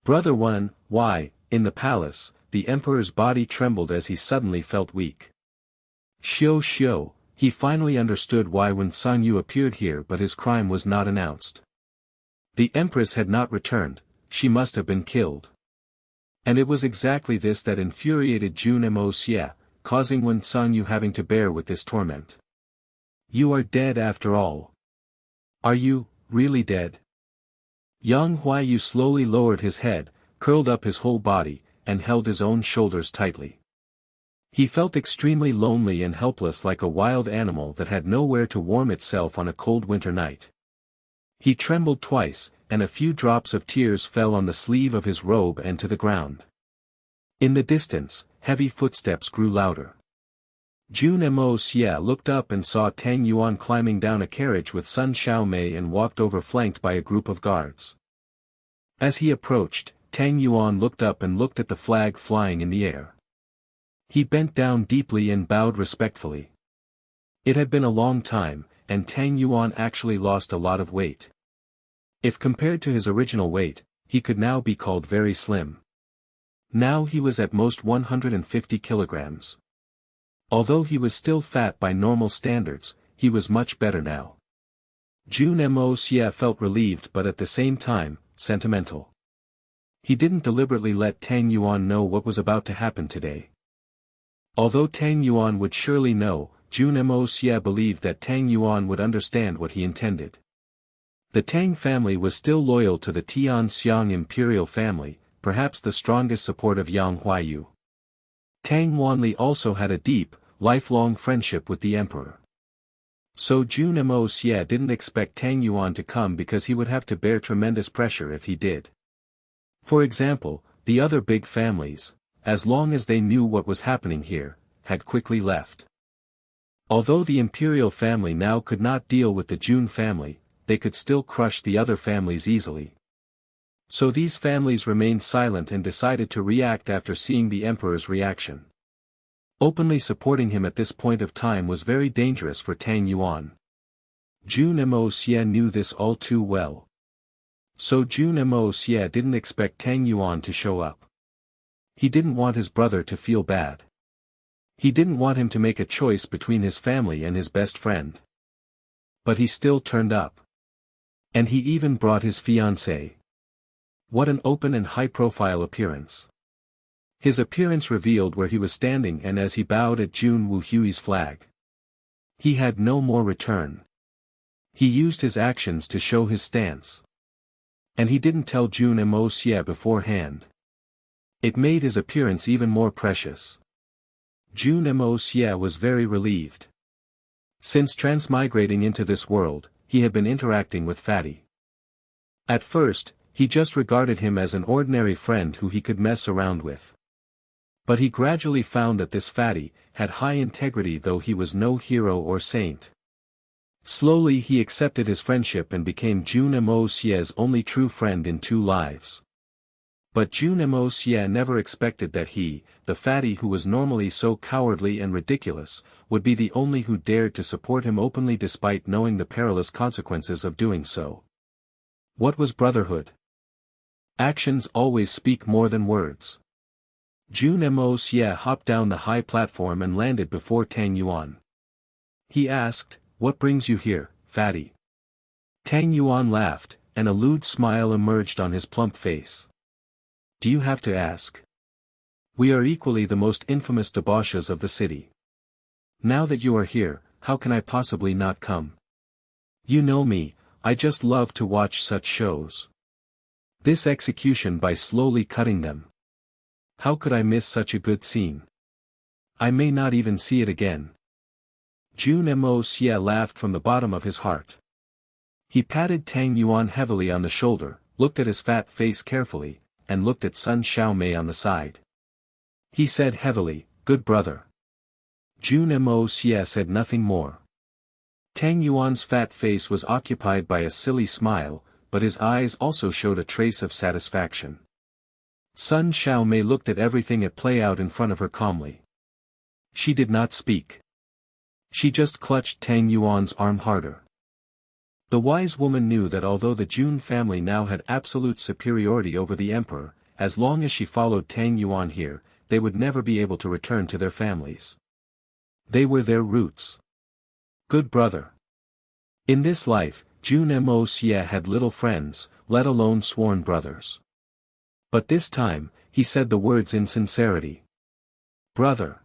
Brother Wen, why, in the palace, the emperor's body trembled as he suddenly felt weak. Xiao, he finally understood why Wen Sangyu appeared here, but his crime was not announced. The empress had not returned, she must have been killed. And it was exactly this that infuriated Jun Moxie, causing Wen Sangyu having to bear with this torment. You are dead after all. Are you, really dead? Yang Huaiyu slowly lowered his head, curled up his whole body, and held his own shoulders tightly. He felt extremely lonely and helpless, like a wild animal that had nowhere to warm itself on a cold winter night. He trembled twice, and a few drops of tears fell on the sleeve of his robe and to the ground. In the distance, heavy footsteps grew louder. Jun Moxie looked up and saw Tang Yuan climbing down a carriage with Sun Xiaomei and walked over, flanked by a group of guards. As he approached, Tang Yuan looked up and looked at the flag flying in the air. He bent down deeply and bowed respectfully. It had been a long time, and Tang Yuan actually lost a lot of weight. If compared to his original weight, he could now be called very slim. Now he was at most 150 kilograms. Although he was still fat by normal standards, he was much better now. Jun Moxie felt relieved but at the same time, sentimental. He didn't deliberately let Tang Yuan know what was about to happen today. Although Tang Yuan would surely know, Jun Moxie believed that Tang Yuan would understand what he intended. The Tang family was still loyal to the Tianxiang imperial family, perhaps the strongest support of Yang Huaiyu. Tang Wanli also had a deep, lifelong friendship with the emperor. So Jun Moxie didn't expect Tang Yuan to come because he would have to bear tremendous pressure if he did. For example, the other big families, as long as they knew what was happening here, had quickly left. Although the imperial family now could not deal with the Jun family, they could still crush the other families easily. So these families remained silent and decided to react after seeing the emperor's reaction. Openly supporting him at this point of time was very dangerous for Tang Yuan. Jun Moxie knew this all too well. So Jun Moxie didn't expect Tang Yuan to show up. He didn't want his brother to feel bad. He didn't want him to make a choice between his family and his best friend. But he still turned up. And he even brought his fiancée. What an open and high-profile appearance. His appearance revealed where he was standing, and as he bowed at Jun Wuhui's flag. He had no more return. He used his actions to show his stance. And he didn't tell Jun Moxie beforehand. It made his appearance even more precious. Jun Moxie was very relieved. Since transmigrating into this world, he had been interacting with Fatty. At first, he just regarded him as an ordinary friend who he could mess around with. But he gradually found that this Fatty had high integrity, though he was no hero or saint. Slowly he accepted his friendship and became Jun Moxie's only true friend in 2 lives. But Jun Moxie never expected that he, the Fatty who was normally so cowardly and ridiculous, would be the only who dared to support him openly despite knowing the perilous consequences of doing so. What was brotherhood? Actions always speak more than words. Jun Moxie hopped down the high platform and landed before Tang Yuan. He asked, "What brings you here, Fatty?" Tang Yuan laughed, and a lewd smile emerged on his plump face. "Do you have to ask? We are equally the most infamous debauches of the city. Now that you are here, how can I possibly not come? You know me, I just love to watch such shows. This execution by slowly cutting them. How could I miss such a good scene? I may not even see it again." Jun Moxie laughed from the bottom of his heart. He patted Tang Yuan heavily on the shoulder, looked at his fat face carefully, and looked at Sun Xiaomei on the side. He said heavily, "Good brother." Jun Moxie said nothing more. Tang Yuan's fat face was occupied by a silly smile, but his eyes also showed a trace of satisfaction. Sun Xiaomei looked at everything at play out in front of her calmly. She did not speak. She just clutched Tang Yuan's arm harder. The wise woman knew that although the Jun family now had absolute superiority over the emperor, as long as she followed Tang Yuan here, they would never be able to return to their families. They were their roots. Good brother. In this life, Jun Moxie had little friends, let alone sworn brothers. But this time, he said the words in sincerity. Brother.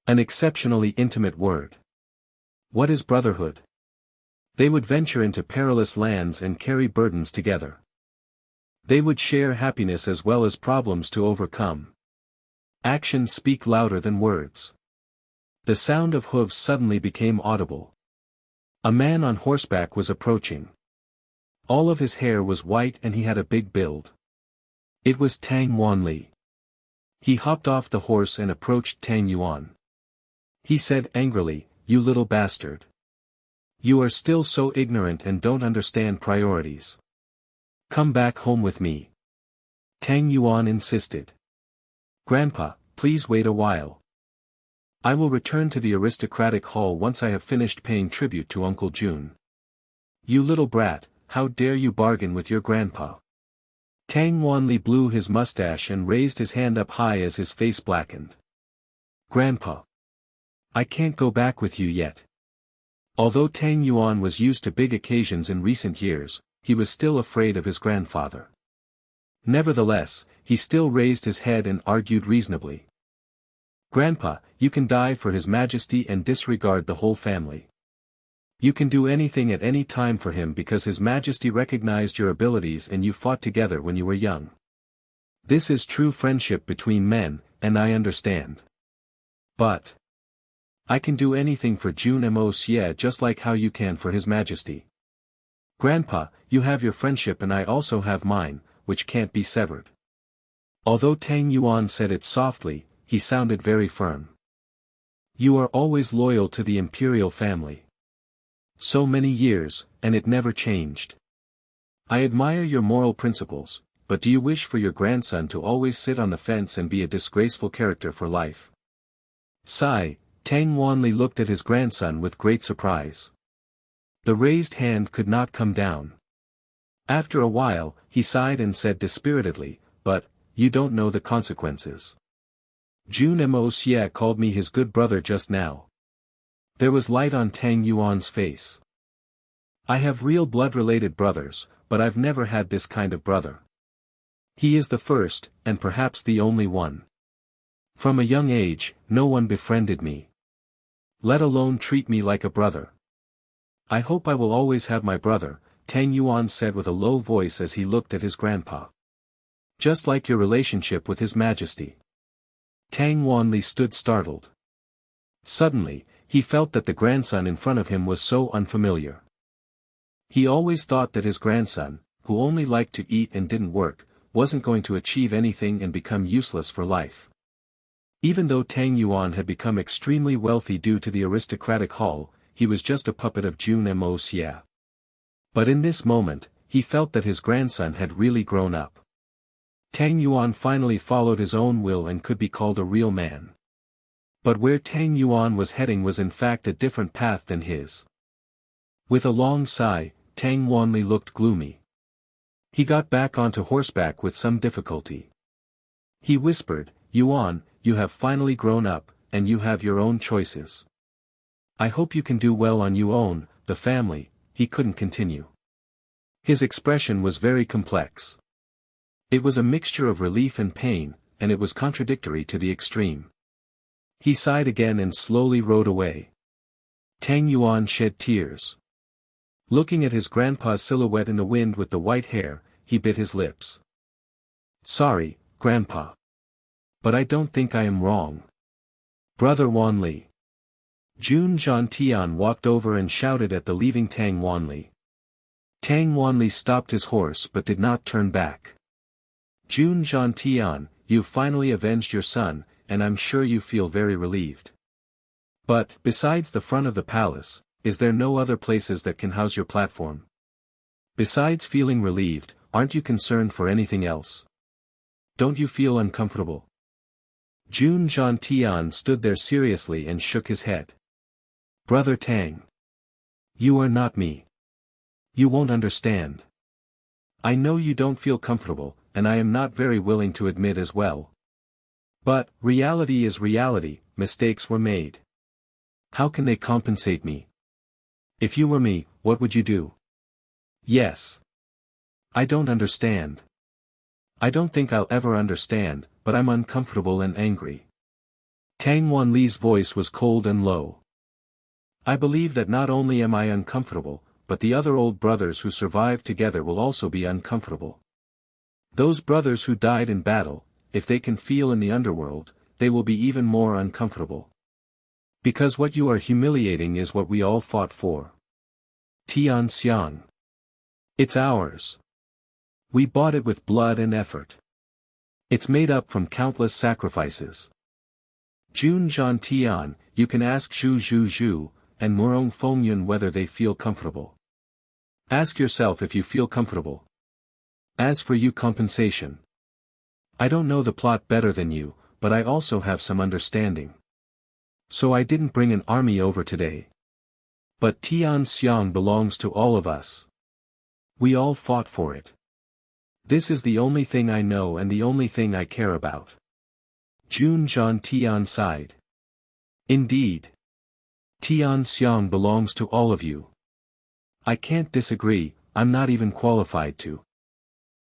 An exceptionally intimate word. What is brotherhood? They would venture into perilous lands and carry burdens together. They would share happiness as well as problems to overcome. Actions speak louder than words. The sound of hooves suddenly became audible. A man on horseback was approaching. All of his hair was white and he had a big build. It was Tang Wanli. He hopped off the horse and approached Tang Yuan. He said angrily, "You little bastard. You are still so ignorant and don't understand priorities. Come back home with me." Tang Yuan insisted. "Grandpa, please wait a while. I will return to the aristocratic hall once I have finished paying tribute to Uncle Jun." "You little brat, how dare you bargain with your grandpa?" Tang Wanli blew his mustache and raised his hand up high as his face blackened. "Grandpa. I can't go back with you yet." Although Tang Yuan was used to big occasions in recent years, he was still afraid of his grandfather. Nevertheless, he still raised his head and argued reasonably. "Grandpa, you can die for His Majesty and disregard the whole family. You can do anything at any time for him because His Majesty recognized your abilities and you fought together when you were young. This is true friendship between men, and I understand. But I can do anything for Jun Moxie just like how you can for His Majesty. Grandpa, you have your friendship and I also have mine, which can't be severed." Although Tang Yuan said it softly, he sounded very firm. "You are always loyal to the imperial family. So many years, and it never changed. I admire your moral principles, but do you wish for your grandson to always sit on the fence and be a disgraceful character for life?" Sigh, Tang Wanli looked at his grandson with great surprise. The raised hand could not come down. After a while, he sighed and said dispiritedly, "But, you don't know the consequences. Jun Moxie called me his good brother just now." There was light on Tang Yuan's face. "I have real blood-related brothers, but I've never had this kind of brother. He is the first, and perhaps the only one. From a young age, no one befriended me. Let alone treat me like a brother. I hope I will always have my brother," Tang Yuan said with a low voice as he looked at his grandpa. "Just like your relationship with His Majesty." Tang Wanli stood startled. Suddenly, he felt that the grandson in front of him was so unfamiliar. He always thought that his grandson, who only liked to eat and didn't work, wasn't going to achieve anything and become useless for life. Even though Tang Yuan had become extremely wealthy due to the aristocratic hall, he was just a puppet of Jun Moxie. But in this moment, he felt that his grandson had really grown up. Tang Yuan finally followed his own will and could be called a real man. But where Tang Yuan was heading was in fact a different path than his. With a long sigh, Tang Wanli looked gloomy. He got back onto horseback with some difficulty. He whispered, "Yuan, you have finally grown up, and you have your own choices. I hope you can do well on your own, the family." He couldn't continue. His expression was very complex. It was a mixture of relief and pain, and it was contradictory to the extreme. He sighed again and slowly rode away. Tang Yuan shed tears. Looking at his grandpa's silhouette in the wind with the white hair, he bit his lips. "Sorry, Grandpa. But I don't think I am wrong. Brother Wanli." Jun Zhantian walked over and shouted at the leaving Tang Wanli. Tang Wanli stopped his horse but did not turn back. Jun Tian, you've finally avenged your son, and I'm sure you feel very relieved. But, besides the front of the palace, is there no other places that can house your platform? Besides feeling relieved, aren't you concerned for anything else? Don't you feel uncomfortable? Jun Tian stood there seriously and shook his head. Brother Tang. You are not me. You won't understand. I know you don't feel comfortable, and I am not very willing to admit as well. But, reality is reality, mistakes were made. How can they compensate me? If you were me, what would you do? Yes. I don't understand. I don't think I'll ever understand, but I'm uncomfortable and angry. Tang Wanli's voice was cold and low. I believe that not only am I uncomfortable, but the other old brothers who survived together will also be uncomfortable. Those brothers who died in battle, if they can feel in the underworld, they will be even more uncomfortable. Because what you are humiliating is what we all fought for. Tian Xiang. It's ours. We bought it with blood and effort. It's made up from countless sacrifices. Jun Tian, you can ask Zhu Zhu and Murong Fengyun whether they feel comfortable. Ask yourself if you feel comfortable. As for you, compensation. I don't know the plot better than you, but I also have some understanding. So I didn't bring an army over today. But Tian Xiang belongs to all of us. We all fought for it. This is the only thing I know and the only thing I care about. Jun Tian sighed. Indeed. Tian Xiang belongs to all of you. I can't disagree, I'm not even qualified to.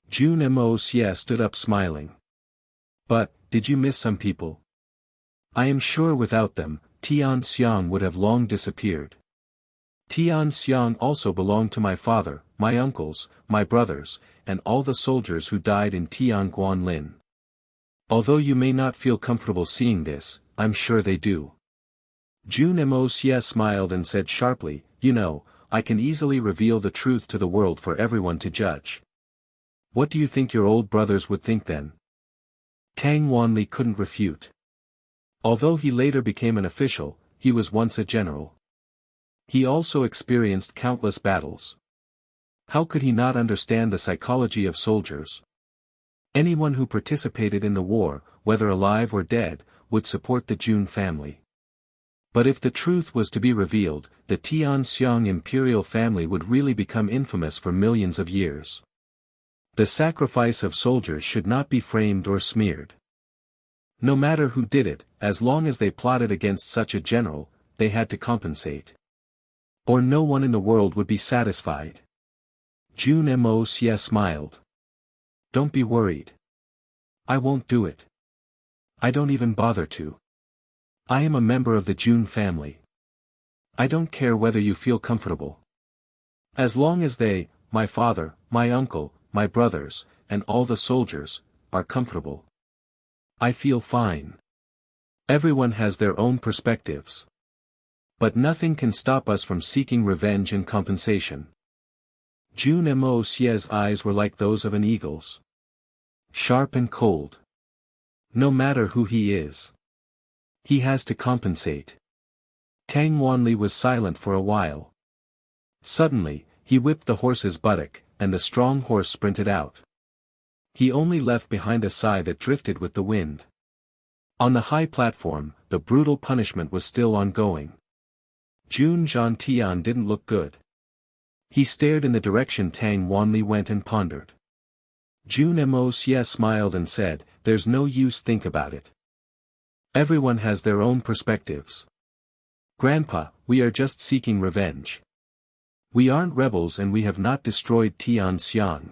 Jun Moxie stood up smiling. But, did you miss some people? I am sure without them, Tian Xiang would have long disappeared. Tian Xiang also belonged to my father, my uncles, my brothers, and all the soldiers who died in Tian Guanlin. Although you may not feel comfortable seeing this, I'm sure they do. Jun Moxie smiled and said sharply, you know, I can easily reveal the truth to the world for everyone to judge. What do you think your old brothers would think then? Tang Wanli couldn't refute. Although he later became an official, he was once a general. He also experienced countless battles. How could he not understand the psychology of soldiers? Anyone who participated in the war, whether alive or dead, would support the Jun family. But if the truth was to be revealed, the Tian Xiang imperial family would really become infamous for millions of years. The sacrifice of soldiers should not be framed or smeared. No matter who did it, as long as they plotted against such a general, they had to compensate. Or no one in the world would be satisfied. Jun Moxie smiled. Don't be worried. I won't do it. I don't even bother to. I am a member of the Jun family. I don't care whether you feel comfortable. As long as they, my father, my uncle, my brothers, and all the soldiers, are comfortable. I feel fine. Everyone has their own perspectives. But nothing can stop us from seeking revenge and compensation. Jun Moxie's eyes were like those of an eagle's. Sharp and cold. No matter who he is. He has to compensate. Tang Wanli was silent for a while. Suddenly, he whipped the horse's buttock, and the strong horse sprinted out. He only left behind a sigh that drifted with the wind. On the high platform, the brutal punishment was still ongoing. Jun Tian didn't look good. He stared in the direction Tang Wanli went and pondered. Jun Moxie smiled and said, there's no use think about it. Everyone has their own perspectives. Grandpa, we are just seeking revenge. We aren't rebels and we have not destroyed Tian Xiang.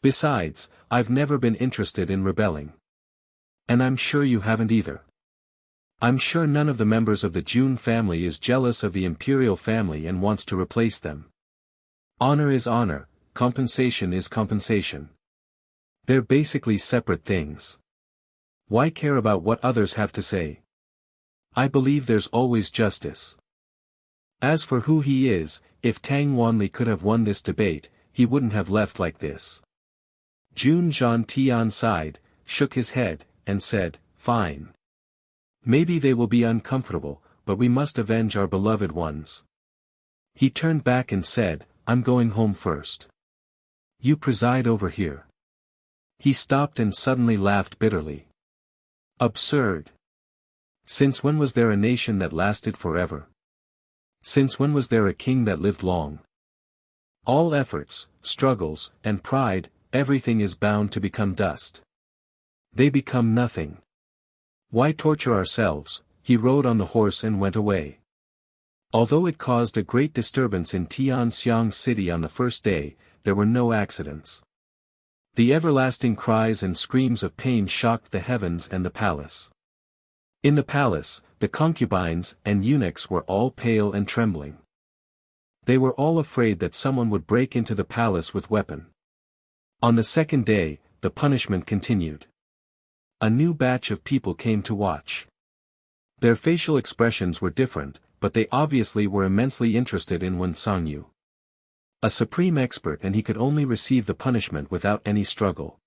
Besides, I've never been interested in rebelling. And I'm sure you haven't either. I'm sure none of the members of the Jun family is jealous of the imperial family and wants to replace them. Honor is honor, compensation is compensation. They're basically separate things. Why care about what others have to say? I believe there's always justice. As for who he is, if Tang Wanli could have won this debate, he wouldn't have left like this. Jun Tian sighed, shook his head, and said, "Fine. Maybe they will be uncomfortable, but we must avenge our beloved ones." He turned back and said, "I'm going home first. You preside over here." He stopped and suddenly laughed bitterly. Absurd. Since when was there a nation that lasted forever? Since when was there a king that lived long? All efforts, struggles, and pride, everything is bound to become dust. They become nothing. Why torture ourselves? He rode on the horse and went away. Although it caused a great disturbance in Tianxiang city on the first day, there were no accidents. The everlasting cries and screams of pain shocked the heavens and the palace. In the palace, the concubines and eunuchs were all pale and trembling. They were all afraid that someone would break into the palace with weapon. On the second day, the punishment continued. A new batch of people came to watch. Their facial expressions were different, but they obviously were immensely interested in Wen Sangyu. A supreme expert, and he could only receive the punishment without any struggle.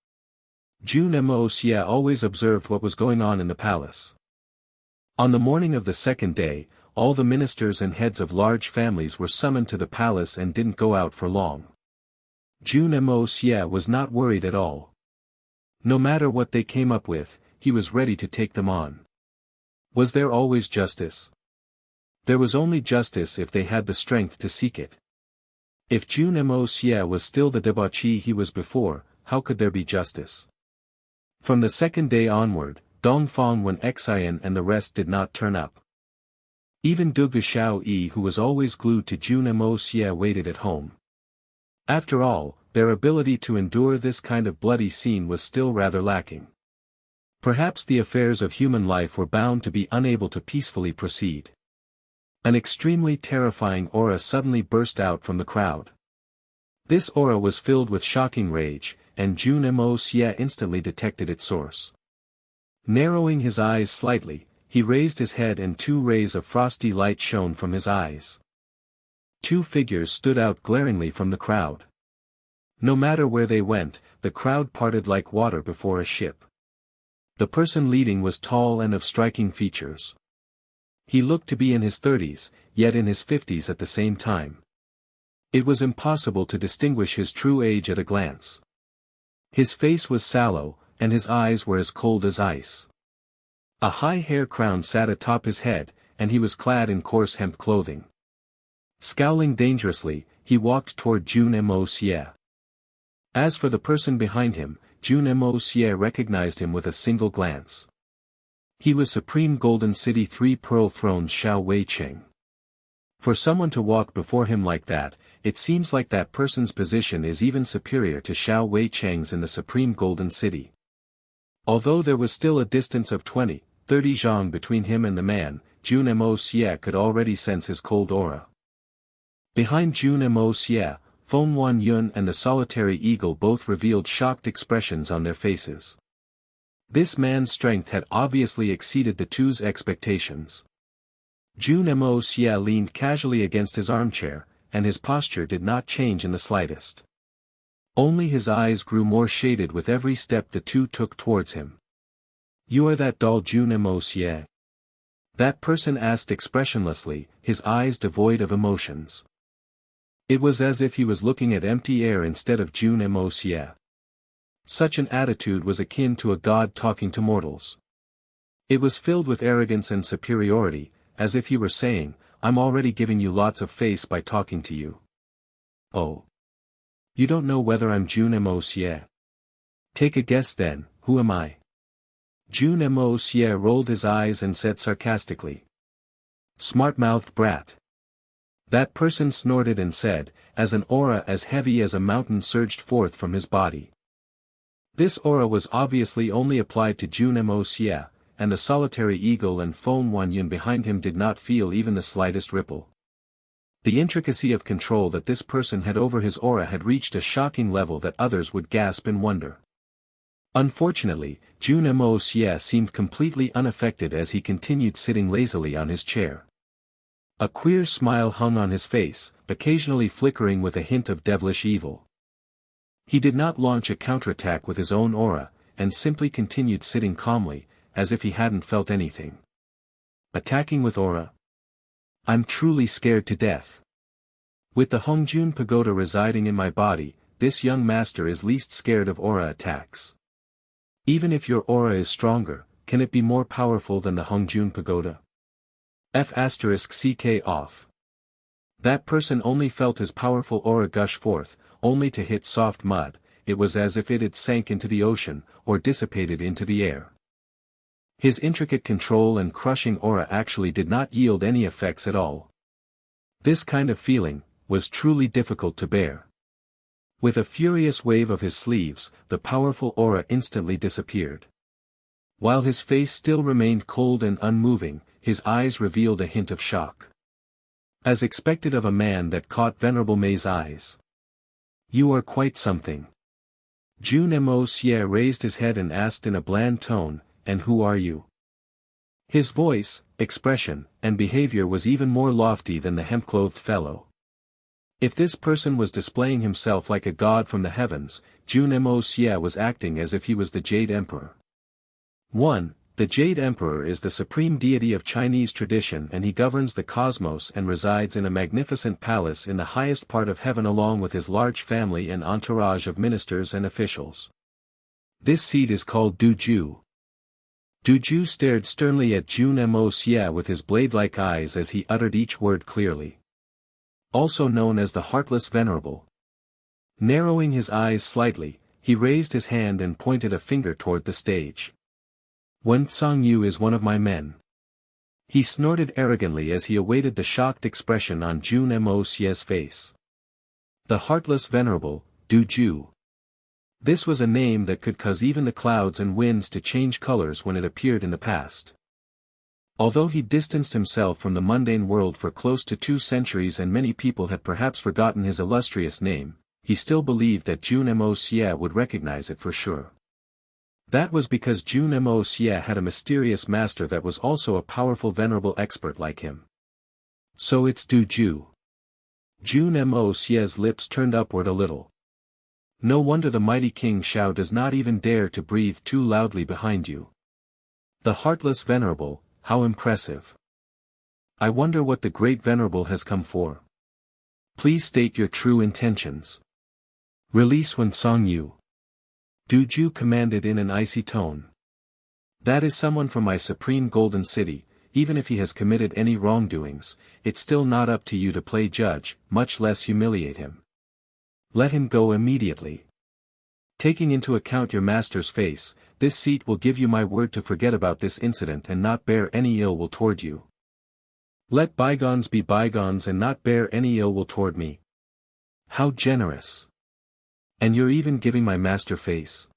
Jun Moxie always observed what was going on in the palace. On the morning of the second day, all the ministers and heads of large families were summoned to the palace and didn't go out for long. Jun Moxie was not worried at all. No matter what they came up with, he was ready to take them on. Was there always justice? There was only justice if they had the strength to seek it. If Jun Moxie was still the debauchee he was before, how could there be justice? From the second day onward, Dongfang Wen Xian and the rest did not turn up. Even Dugu Xiaoyi, who was always glued to Jun Moxie, waited at home. After all, their ability to endure this kind of bloody scene was still rather lacking. Perhaps the affairs of human life were bound to be unable to peacefully proceed. An extremely terrifying aura suddenly burst out from the crowd. This aura was filled with shocking rage, and Jun Moxie instantly detected its source. Narrowing his eyes slightly, he raised his head and 2 rays of frosty light shone from his eyes. 2 figures stood out glaringly from the crowd. No matter where they went, the crowd parted like water before a ship. The person leading was tall and of striking features. He looked to be in his 30s, yet in his 50s at the same time. It was impossible to distinguish his true age at a glance. His face was sallow, and his eyes were as cold as ice. A high hair crown sat atop his head, and he was clad in coarse hemp clothing. Scowling dangerously, he walked toward Jun Moxie. As for the person behind him, Jun Moxie recognized him with a single glance. He was Supreme Golden City 3 Pearl Thrones Xiao Weicheng. For someone to walk before him like that, it seems like that person's position is even superior to Xiao Weicheng's in the Supreme Golden City. Although there was still a distance of 20-30 zhang between him and the man, Jun Moxie could already sense his cold aura. Behind Jun Moxie, Feng Wanyun and the solitary eagle both revealed shocked expressions on their faces. This man's strength had obviously exceeded the two's expectations. Jun Moxie leaned casually against his armchair, and his posture did not change in the slightest. Only his eyes grew more shaded with every step the two took towards him. "You are that dull Jun Moxie?" That person asked expressionlessly, his eyes devoid of emotions. It was as if he was looking at empty air instead of Jun Moxie. Such an attitude was akin to a god talking to mortals. It was filled with arrogance and superiority, as if he were saying, "I'm already giving you lots of face by talking to you. Oh. You don't know whether I'm Jun Moxie? Take a guess then, who am I?" Jun Moxie rolled his eyes and said sarcastically. "Smart-mouthed brat." That person snorted and said, as an aura as heavy as a mountain surged forth from his body. This aura was obviously only applied to Jun Moxie, and the solitary eagle and Feng Wanyun behind him did not feel even the slightest ripple. The intricacy of control that this person had over his aura had reached a shocking level that others would gasp in wonder. Unfortunately, Jun Moxie seemed completely unaffected as he continued sitting lazily on his chair. A queer smile hung on his face, occasionally flickering with a hint of devilish evil. He did not launch a counterattack with his own aura, and simply continued sitting calmly, as if he hadn't felt anything. Attacking with aura? I'm truly scared to death. With the Hongjun Pagoda residing in my body, this young master is least scared of aura attacks. Even if your aura is stronger, can it be more powerful than the Hongjun Pagoda? F***ck off. That person only felt his powerful aura gush forth, only to hit soft mud. It was as if it had sank into the ocean, or dissipated into the air. His intricate control and crushing aura actually did not yield any effects at all. This kind of feeling was truly difficult to bear. With a furious wave of his sleeves, the powerful aura instantly disappeared. While his face still remained cold and unmoving, his eyes revealed a hint of shock. As expected of a man that caught Venerable Mei's eyes. You are quite something. Jun Moxie raised his head and asked in a bland tone, and who are you? His voice, expression, and behavior was even more lofty than the hemp-clothed fellow. If this person was displaying himself like a god from the heavens, Jun Moxie was acting as if he was the Jade Emperor. 1. The Jade Emperor is the supreme deity of Chinese tradition, and he governs the cosmos and resides in a magnificent palace in the highest part of heaven along with his large family and entourage of ministers and officials. This seat is called Duju. Duju stared sternly at Jun Moxie with his blade-like eyes as he uttered each word clearly. Also known as the Heartless Venerable. Narrowing his eyes slightly, he raised his hand and pointed a finger toward the stage. Wen Tsangyu is one of my men. He snorted arrogantly as he awaited the shocked expression on Jun Moxie's face. The Heartless Venerable, Duju. This was a name that could cause even the clouds and winds to change colors when it appeared in the past. Although he distanced himself from the mundane world for close to 2 centuries and many people had perhaps forgotten his illustrious name, he still believed that Jun Moxie would recognize it for sure. That was because Jun Moxie had a mysterious master that was also a powerful venerable expert like him. So it's Duju. Jun Moxie's lips turned upward a little. No wonder the mighty King Shao does not even dare to breathe too loudly behind you. The Heartless Venerable, how impressive. I wonder what the Great Venerable has come for. Please state your true intentions. Release Wen Tsangyu. Duju commanded in an icy tone. That is someone from my supreme golden city. Even if he has committed any wrongdoings, it's still not up to you to play judge, much less humiliate him. Let him go immediately. Taking into account your master's face, this seat will give you my word to forget about this incident and not bear any ill will toward you. Let bygones be bygones and not bear any ill will toward me. How generous. And you're even giving my master face?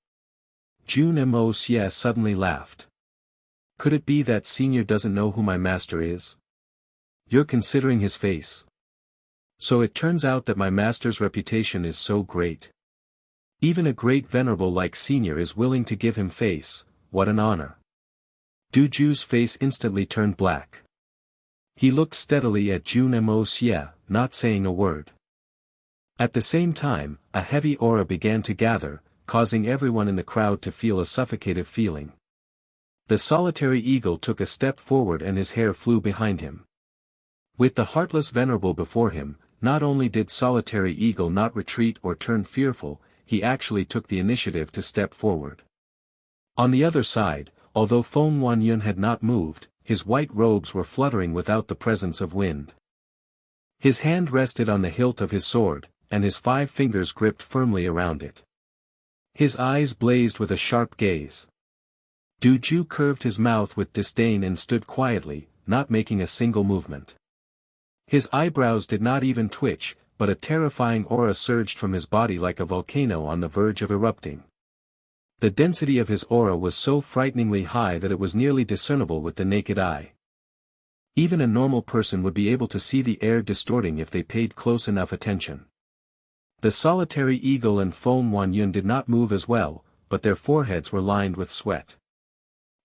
Jun Moxie suddenly laughed. Could it be that senior doesn't know who my master is? You're considering his face. So it turns out that my master's reputation is so great. Even a great venerable like senior is willing to give him face. What an honor. Duju's face instantly turned black. He looked steadily at Jun Moxie, not saying a word. At the same time, a heavy aura began to gather, causing everyone in the crowd to feel a suffocative feeling. The solitary eagle took a step forward and his hair flew behind him. With the Heartless Venerable before him, not only did solitary eagle not retreat or turn fearful, he actually took the initiative to step forward. On the other side, although Feng Wanyun had not moved, his white robes were fluttering without the presence of wind. His hand rested on the hilt of his sword, and his 5 fingers gripped firmly around it. His eyes blazed with a sharp gaze. Duju curved his mouth with disdain and stood quietly, not making a single movement. His eyebrows did not even twitch, but a terrifying aura surged from his body like a volcano on the verge of erupting. The density of his aura was so frighteningly high that it was nearly discernible with the naked eye. Even a normal person would be able to see the air distorting if they paid close enough attention. The solitary eagle and Feng Wanyun did not move as well, but their foreheads were lined with sweat.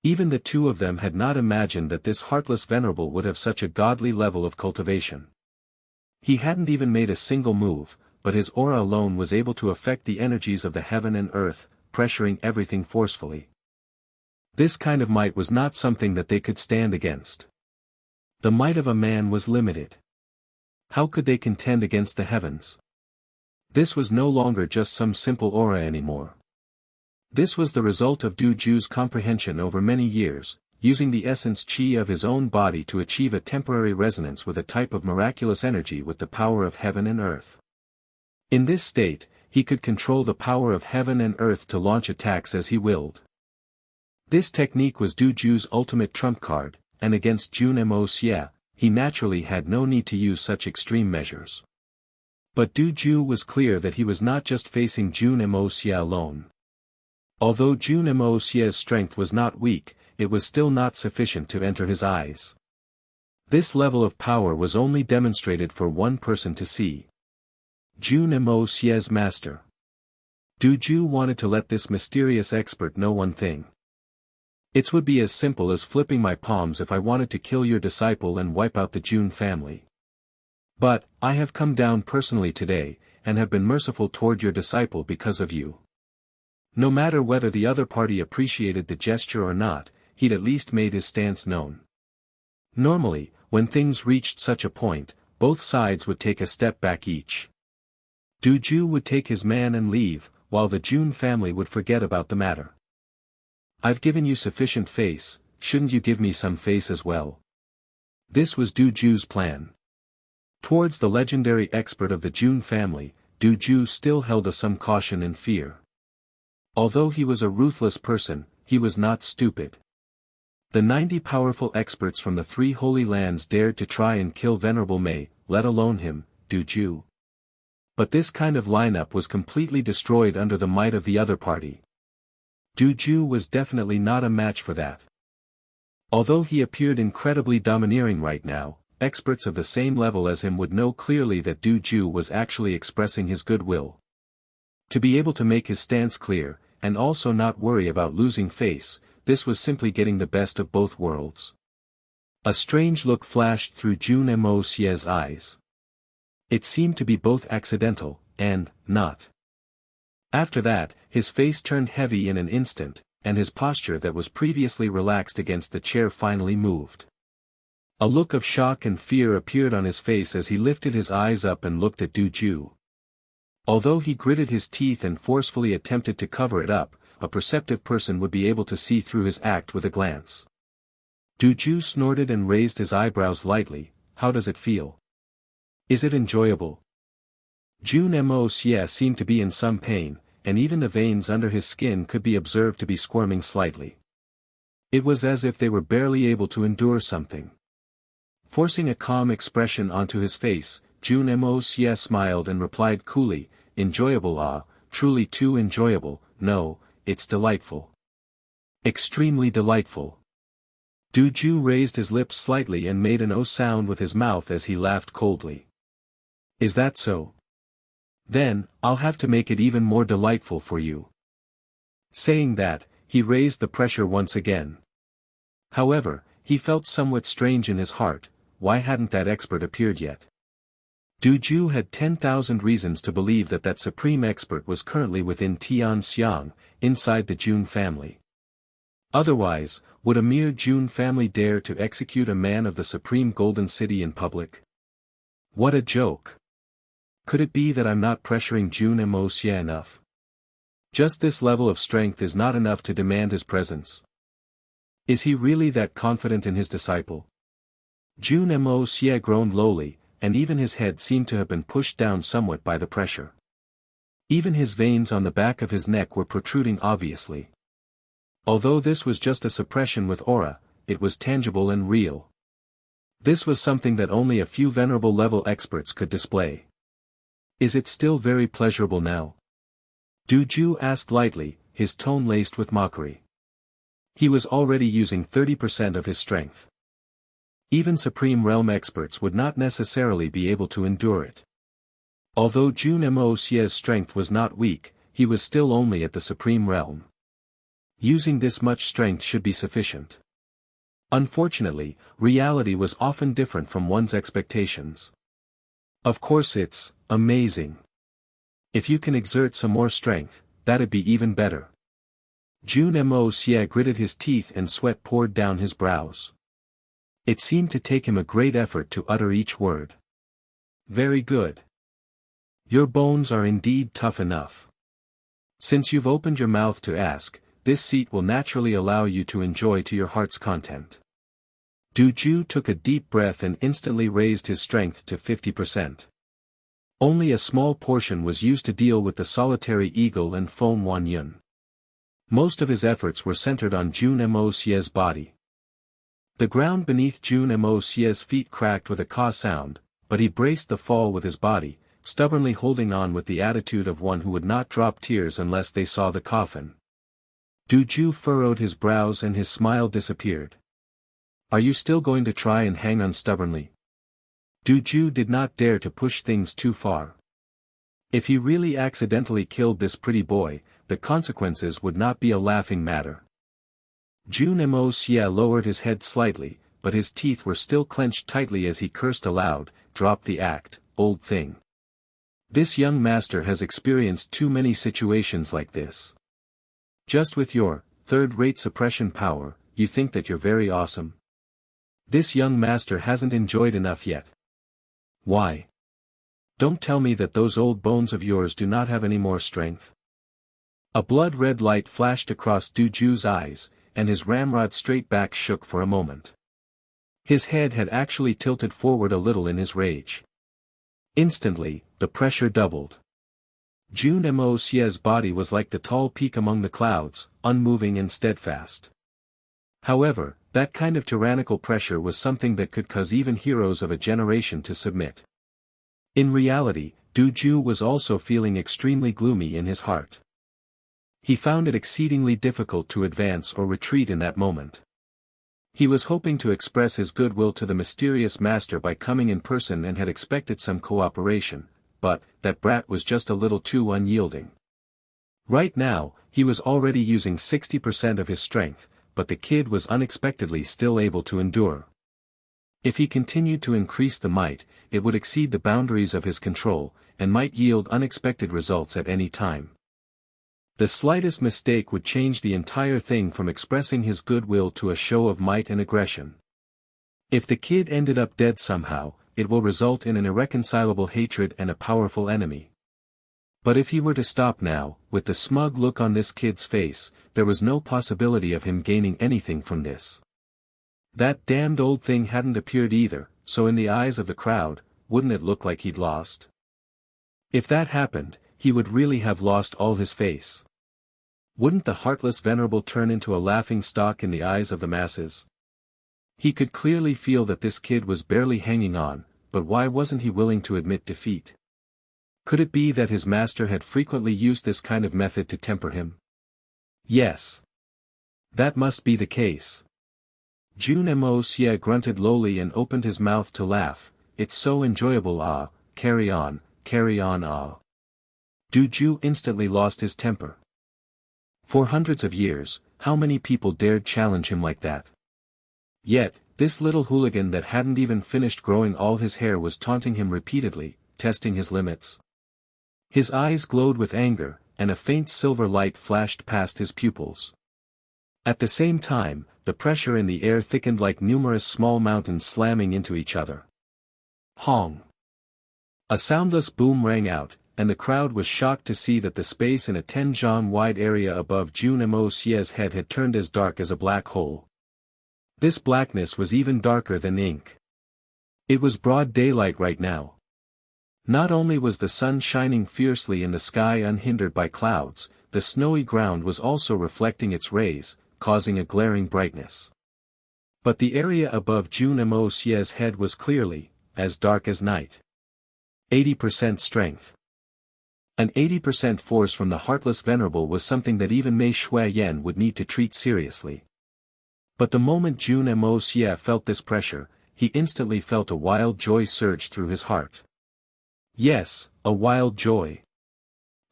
Even the two of them had not imagined that this heartless venerable would have such a godly level of cultivation. He hadn't even made a single move, but his aura alone was able to affect the energies of the heaven and earth, pressuring everything forcefully. This kind of might was not something that they could stand against. The might of a man was limited. How could they contend against the heavens? This was no longer just some simple aura anymore. This was the result of Du Ju's comprehension over many years, using the essence qi of his own body to achieve a temporary resonance with a type of miraculous energy with the power of heaven and earth. In this state, he could control the power of heaven and earth to launch attacks as he willed. This technique was Du Ju's ultimate trump card, and against Jun Moxie, he naturally had no need to use such extreme measures. But Du Ju was clear that he was not just facing Jun Moxie alone. Although Jun Moxie's strength was not weak, it was still not sufficient to enter his eyes. This level of power was only demonstrated for one person to see. Jun Moxie's master. Du Ju wanted to let this mysterious expert know one thing. It would be as simple as flipping my palms if I wanted to kill your disciple and wipe out the Jun family. But, I have come down personally today, and have been merciful toward your disciple because of you. No matter whether the other party appreciated the gesture or not, he'd at least made his stance known. Normally, when things reached such a point, both sides would take a step back each. Du Ju would take his man and leave, while the Jun family would forget about the matter. I've given you sufficient face, shouldn't you give me some face as well? This was Du Ju's plan. Towards the legendary expert of the Jun family, Du Ju still held some caution and fear. Although he was a ruthless person, he was not stupid. The 90 powerful experts from the 3 holy lands dared to try and kill Venerable Mei, let alone him, Du Ju. But this kind of lineup was completely destroyed under the might of the other party. Du Ju was definitely not a match for that. Although he appeared incredibly domineering right now, experts of the same level as him would know clearly that Du Ju was actually expressing his goodwill. To be able to make his stance clear, and also not worry about losing face, this was simply getting the best of both worlds. A strange look flashed through Jun Moxie's eyes. It seemed to be both accidental, and not. After that, his face turned heavy in an instant, and his posture that was previously relaxed against the chair finally moved. A look of shock and fear appeared on his face as he lifted his eyes up and looked at Du Ju. Although he gritted his teeth and forcefully attempted to cover it up, a perceptive person would be able to see through his act with a glance. Du Ju snorted and raised his eyebrows lightly. How does it feel? Is it enjoyable? Jun Moxie seemed to be in some pain, and even the veins under his skin could be observed to be squirming slightly. It was as if they were barely able to endure something. Forcing a calm expression onto his face, Jun Moxie smiled and replied coolly, enjoyable truly too enjoyable, no, it's delightful. Extremely delightful. Du Ju raised his lips slightly and made an O sound with his mouth as he laughed coldly. Is that so? Then, I'll have to make it even more delightful for you. Saying that, he raised the pressure once again. However, he felt somewhat strange in his heart. Why hadn't that expert appeared yet? Du Ju had 10,000 reasons to believe that that supreme expert was currently within Tianxiang, inside the Jun family. Otherwise, would a mere Jun family dare to execute a man of the supreme golden city in public? What a joke! Could it be that I'm not pressuring Jun Moxie enough? Just this level of strength is not enough to demand his presence. Is he really that confident in his disciple? Jun Moxie groaned lowly, and even his head seemed to have been pushed down somewhat by the pressure. Even his veins on the back of his neck were protruding obviously. Although this was just a suppression with aura, it was tangible and real. This was something that only a few venerable level experts could display. Is it still very pleasurable now? Du Ju asked lightly, his tone laced with mockery. He was already using 30% of his strength. Even Supreme Realm experts would not necessarily be able to endure it. Although Jun Moxie's strength was not weak, he was still only at the Supreme Realm. Using this much strength should be sufficient. Unfortunately, reality was often different from one's expectations. Of course it's amazing. If you can exert some more strength, that'd be even better. Jun Moxie gritted his teeth and sweat poured down his brows. It seemed to take him a great effort to utter each word. Very good. Your bones are indeed tough enough. Since you've opened your mouth to ask, this seat will naturally allow you to enjoy to your heart's content. Duju took a deep breath and instantly raised his strength to 50%. Only a small portion was used to deal with the solitary eagle and Feng Wanyun. Most of his efforts were centered on Jun Moxie's body. The ground beneath Jun Moxie's feet cracked with a caw sound, but he braced the fall with his body, stubbornly holding on with the attitude of one who would not drop tears unless they saw the coffin. Duju furrowed his brows and his smile disappeared. Are you still going to try and hang on stubbornly? Duju did not dare to push things too far. If he really accidentally killed this pretty boy, the consequences would not be a laughing matter. Jun Moxie lowered his head slightly, but his teeth were still clenched tightly as he cursed aloud, "Drop the act, old thing. This young master has experienced too many situations like this. Just with your third-rate suppression power, you think that you're very awesome? This young master hasn't enjoyed enough yet. Why? Don't tell me that those old bones of yours do not have any more strength." A blood-red light flashed across Duju's eyes, and his ramrod straight back shook for a moment. His head had actually tilted forward a little in his rage. Instantly, the pressure doubled. Jun Moxie's body was like the tall peak among the clouds, unmoving and steadfast. However, that kind of tyrannical pressure was something that could cause even heroes of a generation to submit. In reality, Duju was also feeling extremely gloomy in his heart. He found it exceedingly difficult to advance or retreat in that moment. He was hoping to express his goodwill to the mysterious master by coming in person and had expected some cooperation, but that brat was just a little too unyielding. Right now, he was already using 60% of his strength, but the kid was unexpectedly still able to endure. If he continued to increase the might, it would exceed the boundaries of his control, and might yield unexpected results at any time. The slightest mistake would change the entire thing from expressing his goodwill to a show of might and aggression. If the kid ended up dead somehow, it will result in an irreconcilable hatred and a powerful enemy. But if he were to stop now, with the smug look on this kid's face, there was no possibility of him gaining anything from this. That damned old thing hadn't appeared either, so in the eyes of the crowd, wouldn't it look like he'd lost? If that happened, he would really have lost all his face. Wouldn't the heartless venerable turn into a laughing stock in the eyes of the masses? He could clearly feel that this kid was barely hanging on, but why wasn't he willing to admit defeat? Could it be that his master had frequently used this kind of method to temper him? Yes. That must be the case. Jun Moxie grunted lowly and opened his mouth to laugh. "It's so enjoyable, ah, carry on, ah." Duju instantly lost his temper. For hundreds of years, how many people dared challenge him like that? Yet, this little hooligan that hadn't even finished growing all his hair was taunting him repeatedly, testing his limits. His eyes glowed with anger, and a faint silver light flashed past his pupils. At the same time, the pressure in the air thickened like numerous small mountains slamming into each other. Hong! A soundless boom rang out, and the crowd was shocked to see that the space in a 10-jeon-wide area above Jun Moxie's head had turned as dark as a black hole. This blackness was even darker than ink. It was broad daylight right now. Not only was the sun shining fiercely in the sky unhindered by clouds, the snowy ground was also reflecting its rays, causing a glaring brightness. But the area above Jun Moxie's head was clearly, as dark as night. 80% strength. An 80% force from the heartless venerable was something that even Mei Shuayan would need to treat seriously. But the moment Jun Moxie felt this pressure, he instantly felt a wild joy surge through his heart. Yes, a wild joy.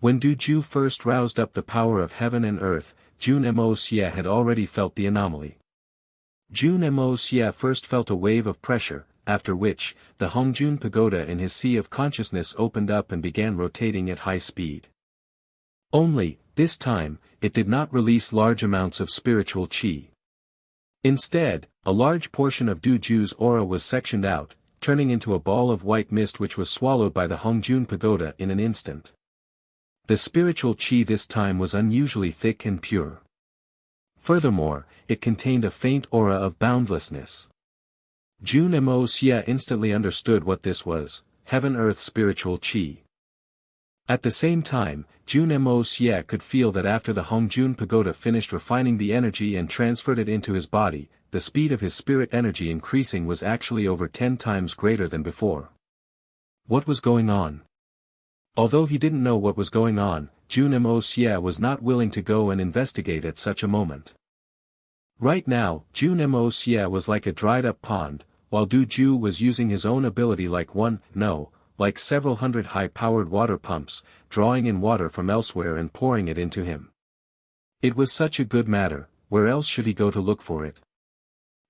When Duju first roused up the power of heaven and earth, Jun Moxie had already felt the anomaly. Jun Moxie first felt a wave of pressure, after which, the Hongjun Pagoda in his sea of consciousness opened up and began rotating at high speed. Only, this time, it did not release large amounts of spiritual qi. Instead, a large portion of Du Ju's aura was sectioned out, turning into a ball of white mist which was swallowed by the Hongjun Pagoda in an instant. The spiritual qi this time was unusually thick and pure. Furthermore, it contained a faint aura of boundlessness. Jun Moxie instantly understood what this was: heaven-earth spiritual qi. At the same time, Jun Moxie could feel that after the Hongjun Pagoda finished refining the energy and transferred it into his body, the speed of his spirit energy increasing was actually over 10 times greater than before. What was going on? Although he didn't know what was going on, Jun Moxie was not willing to go and investigate at such a moment. Right now, Jun Moxie was like a dried-up pond, while Du Ju was using his own ability like several hundred high-powered water pumps, drawing in water from elsewhere and pouring it into him. It was such a good matter, where else should he go to look for it?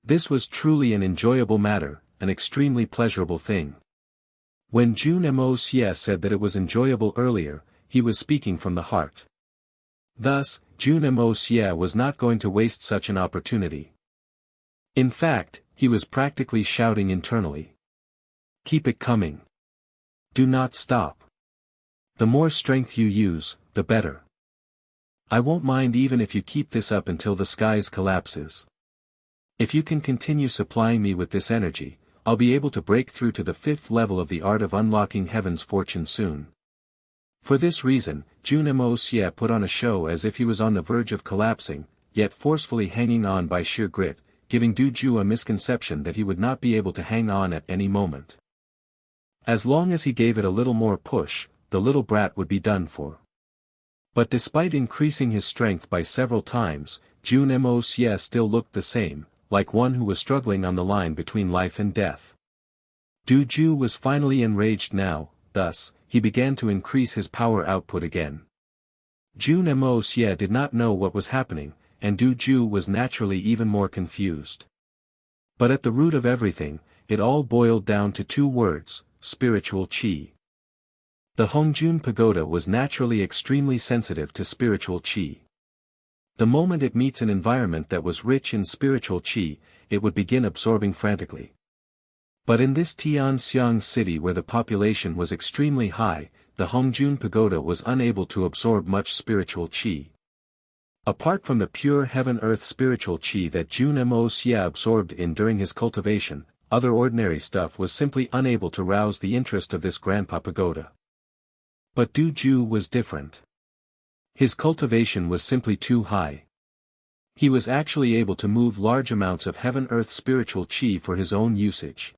This was truly an enjoyable matter, an extremely pleasurable thing. When Jun Moxie said that it was enjoyable earlier, he was speaking from the heart. Thus, Jun Moxie was not going to waste such an opportunity. In fact, he was practically shouting internally. Keep it coming. Do not stop. The more strength you use, the better. I won't mind even if you keep this up until the skies collapses. If you can continue supplying me with this energy, I'll be able to break through to the 5th level of the art of unlocking heaven's fortune soon. For this reason, Jun Moxie put on a show as if he was on the verge of collapsing, yet forcefully hanging on by sheer grit, giving Du Ju a misconception that he would not be able to hang on at any moment. As long as he gave it a little more push, the little brat would be done for. But despite increasing his strength by several times, Jun Moxie still looked the same, like one who was struggling on the line between life and death. Du Ju was finally enraged now, thus, he began to increase his power output again. Jun Moxie did not know what was happening, and Du Ju was naturally even more confused. But at the root of everything, it all boiled down to 2 words: spiritual qi. The Hongjun Pagoda was naturally extremely sensitive to spiritual qi. The moment it meets an environment that was rich in spiritual qi, it would begin absorbing frantically. But in this Tianxiang city where the population was extremely high, the Hongjun Pagoda was unable to absorb much spiritual qi. Apart from the pure heaven-earth spiritual qi that Jun Moxie absorbed in during his cultivation, other ordinary stuff was simply unable to rouse the interest of this Grandpa Pagoda. But Du Ju was different. His cultivation was simply too high. He was actually able to move large amounts of heaven-earth spiritual qi for his own usage.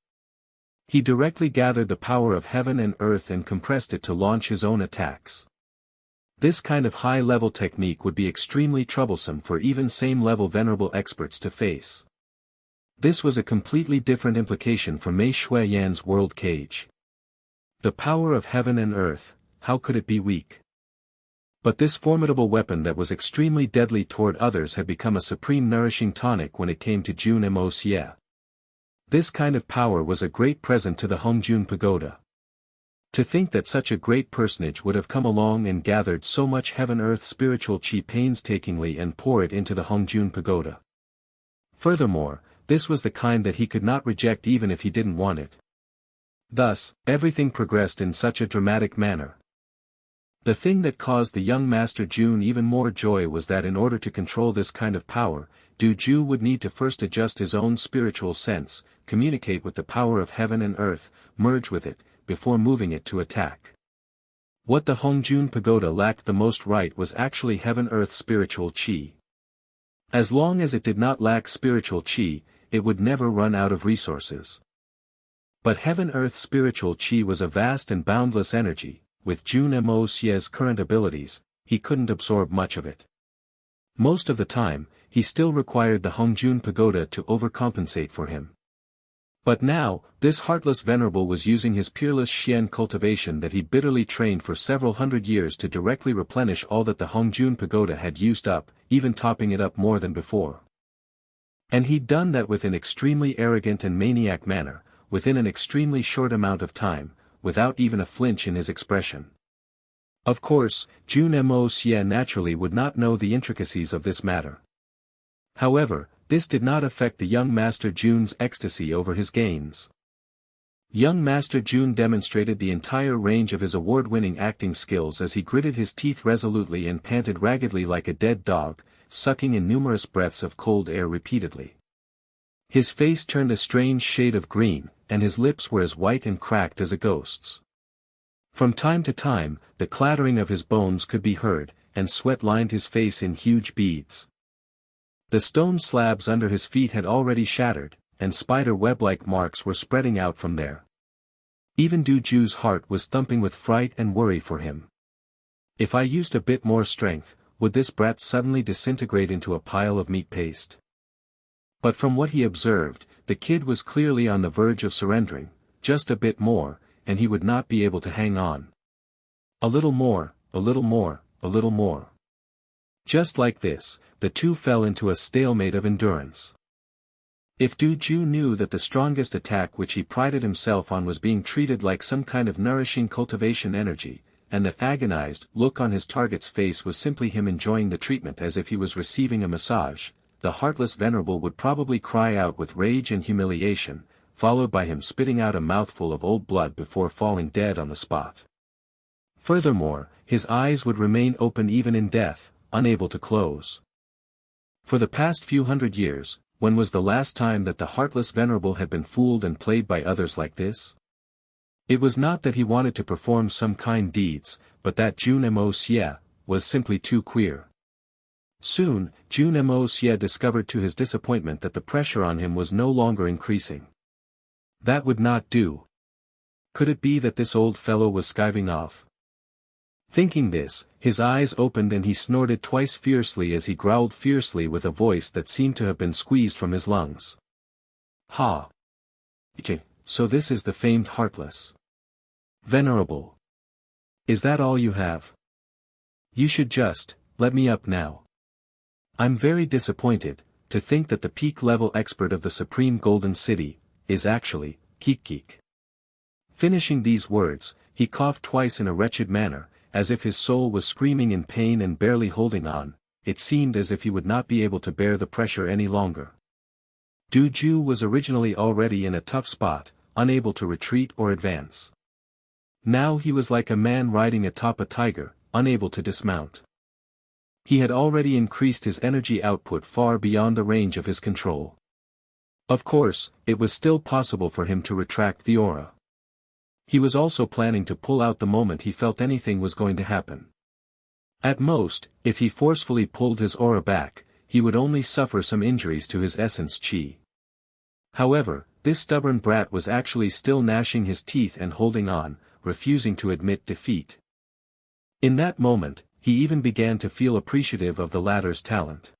He directly gathered the power of heaven and earth and compressed it to launch his own attacks. This kind of high-level technique would be extremely troublesome for even same-level venerable experts to face. This was a completely different implication for Mei Shuiyan's world cage. The power of heaven and earth, how could it be weak? But this formidable weapon that was extremely deadly toward others had become a supreme nourishing tonic when it came to Jun Moxie. This kind of power was a great present to the Hongjun Pagoda. To think that such a great personage would have come along and gathered so much heaven-earth spiritual qi painstakingly and pour it into the Hongjun Pagoda. Furthermore, this was the kind that he could not reject even if he didn't want it. Thus, everything progressed in such a dramatic manner. The thing that caused the young Master Jun even more joy was that in order to control this kind of power, Du Ju would need to first adjust his own spiritual sense, communicate with the power of heaven and earth, merge with it, before moving it to attack. What the Hongjun Pagoda lacked the most right was actually heaven-earth spiritual qi. As long as it did not lack spiritual qi, it would never run out of resources. But heaven-earth spiritual qi was a vast and boundless energy. With Jun Moxie's current abilities, he couldn't absorb much of it. Most of the time, he still required the Hongjun Pagoda to overcompensate for him. But now, this heartless venerable was using his peerless Xian cultivation that he bitterly trained for several hundred years to directly replenish all that the Hongjun Pagoda had used up, even topping it up more than before. And he'd done that with an extremely arrogant and maniac manner, within an extremely short amount of time, without even a flinch in his expression. Of course, Jun Moxie naturally would not know the intricacies of this matter. However, this did not affect the young Master Jun's ecstasy over his gains. Young Master Jun demonstrated the entire range of his award-winning acting skills as he gritted his teeth resolutely and panted raggedly like a dead dog, sucking in numerous breaths of cold air repeatedly. His face turned a strange shade of green, and his lips were as white and cracked as a ghost's. From time to time, the clattering of his bones could be heard, and sweat lined his face in huge beads. The stone slabs under his feet had already shattered, and spider web-like marks were spreading out from there. Even Du Ju's heart was thumping with fright and worry for him. If I used a bit more strength, would this brat suddenly disintegrate into a pile of meat paste? But from what he observed, the kid was clearly on the verge of surrendering, just a bit more, and he would not be able to hang on. A little more, a little more, a little more. Just like this, the two fell into a stalemate of endurance. If Du Ju knew that the strongest attack which he prided himself on was being treated like some kind of nourishing cultivation energy, and the agonized look on his target's face was simply him enjoying the treatment as if he was receiving a massage, the heartless venerable would probably cry out with rage and humiliation, followed by him spitting out a mouthful of old blood before falling dead on the spot. Furthermore, his eyes would remain open even in death, unable to close. For the past few hundred years, when was the last time that the heartless venerable had been fooled and played by others like this? It was not that he wanted to perform some kind deeds, but that Jun Moxie was simply too queer. Soon, Jun Moxie discovered to his disappointment that the pressure on him was no longer increasing. That would not do. Could it be that this old fellow was skiving off? Thinking this, his eyes opened and he snorted twice fiercely as he growled fiercely with a voice that seemed to have been squeezed from his lungs. Ha! So this is the famed heartless venerable. Is that all you have? You should just, let me up now. I'm very disappointed, to think that the peak-level expert of the Supreme Golden City, is actually, Kik. Finishing these words, he coughed twice in a wretched manner, as if his soul was screaming in pain and barely holding on. It seemed as if he would not be able to bear the pressure any longer. Du Ju was originally already in a tough spot, unable to retreat or advance. Now he was like a man riding atop a tiger, unable to dismount. He had already increased his energy output far beyond the range of his control. Of course, it was still possible for him to retract the aura. He was also planning to pull out the moment he felt anything was going to happen. At most, if he forcefully pulled his aura back, he would only suffer some injuries to his essence chi. However, this stubborn brat was actually still gnashing his teeth and holding on, refusing to admit defeat. In that moment, he even began to feel appreciative of the latter's talent.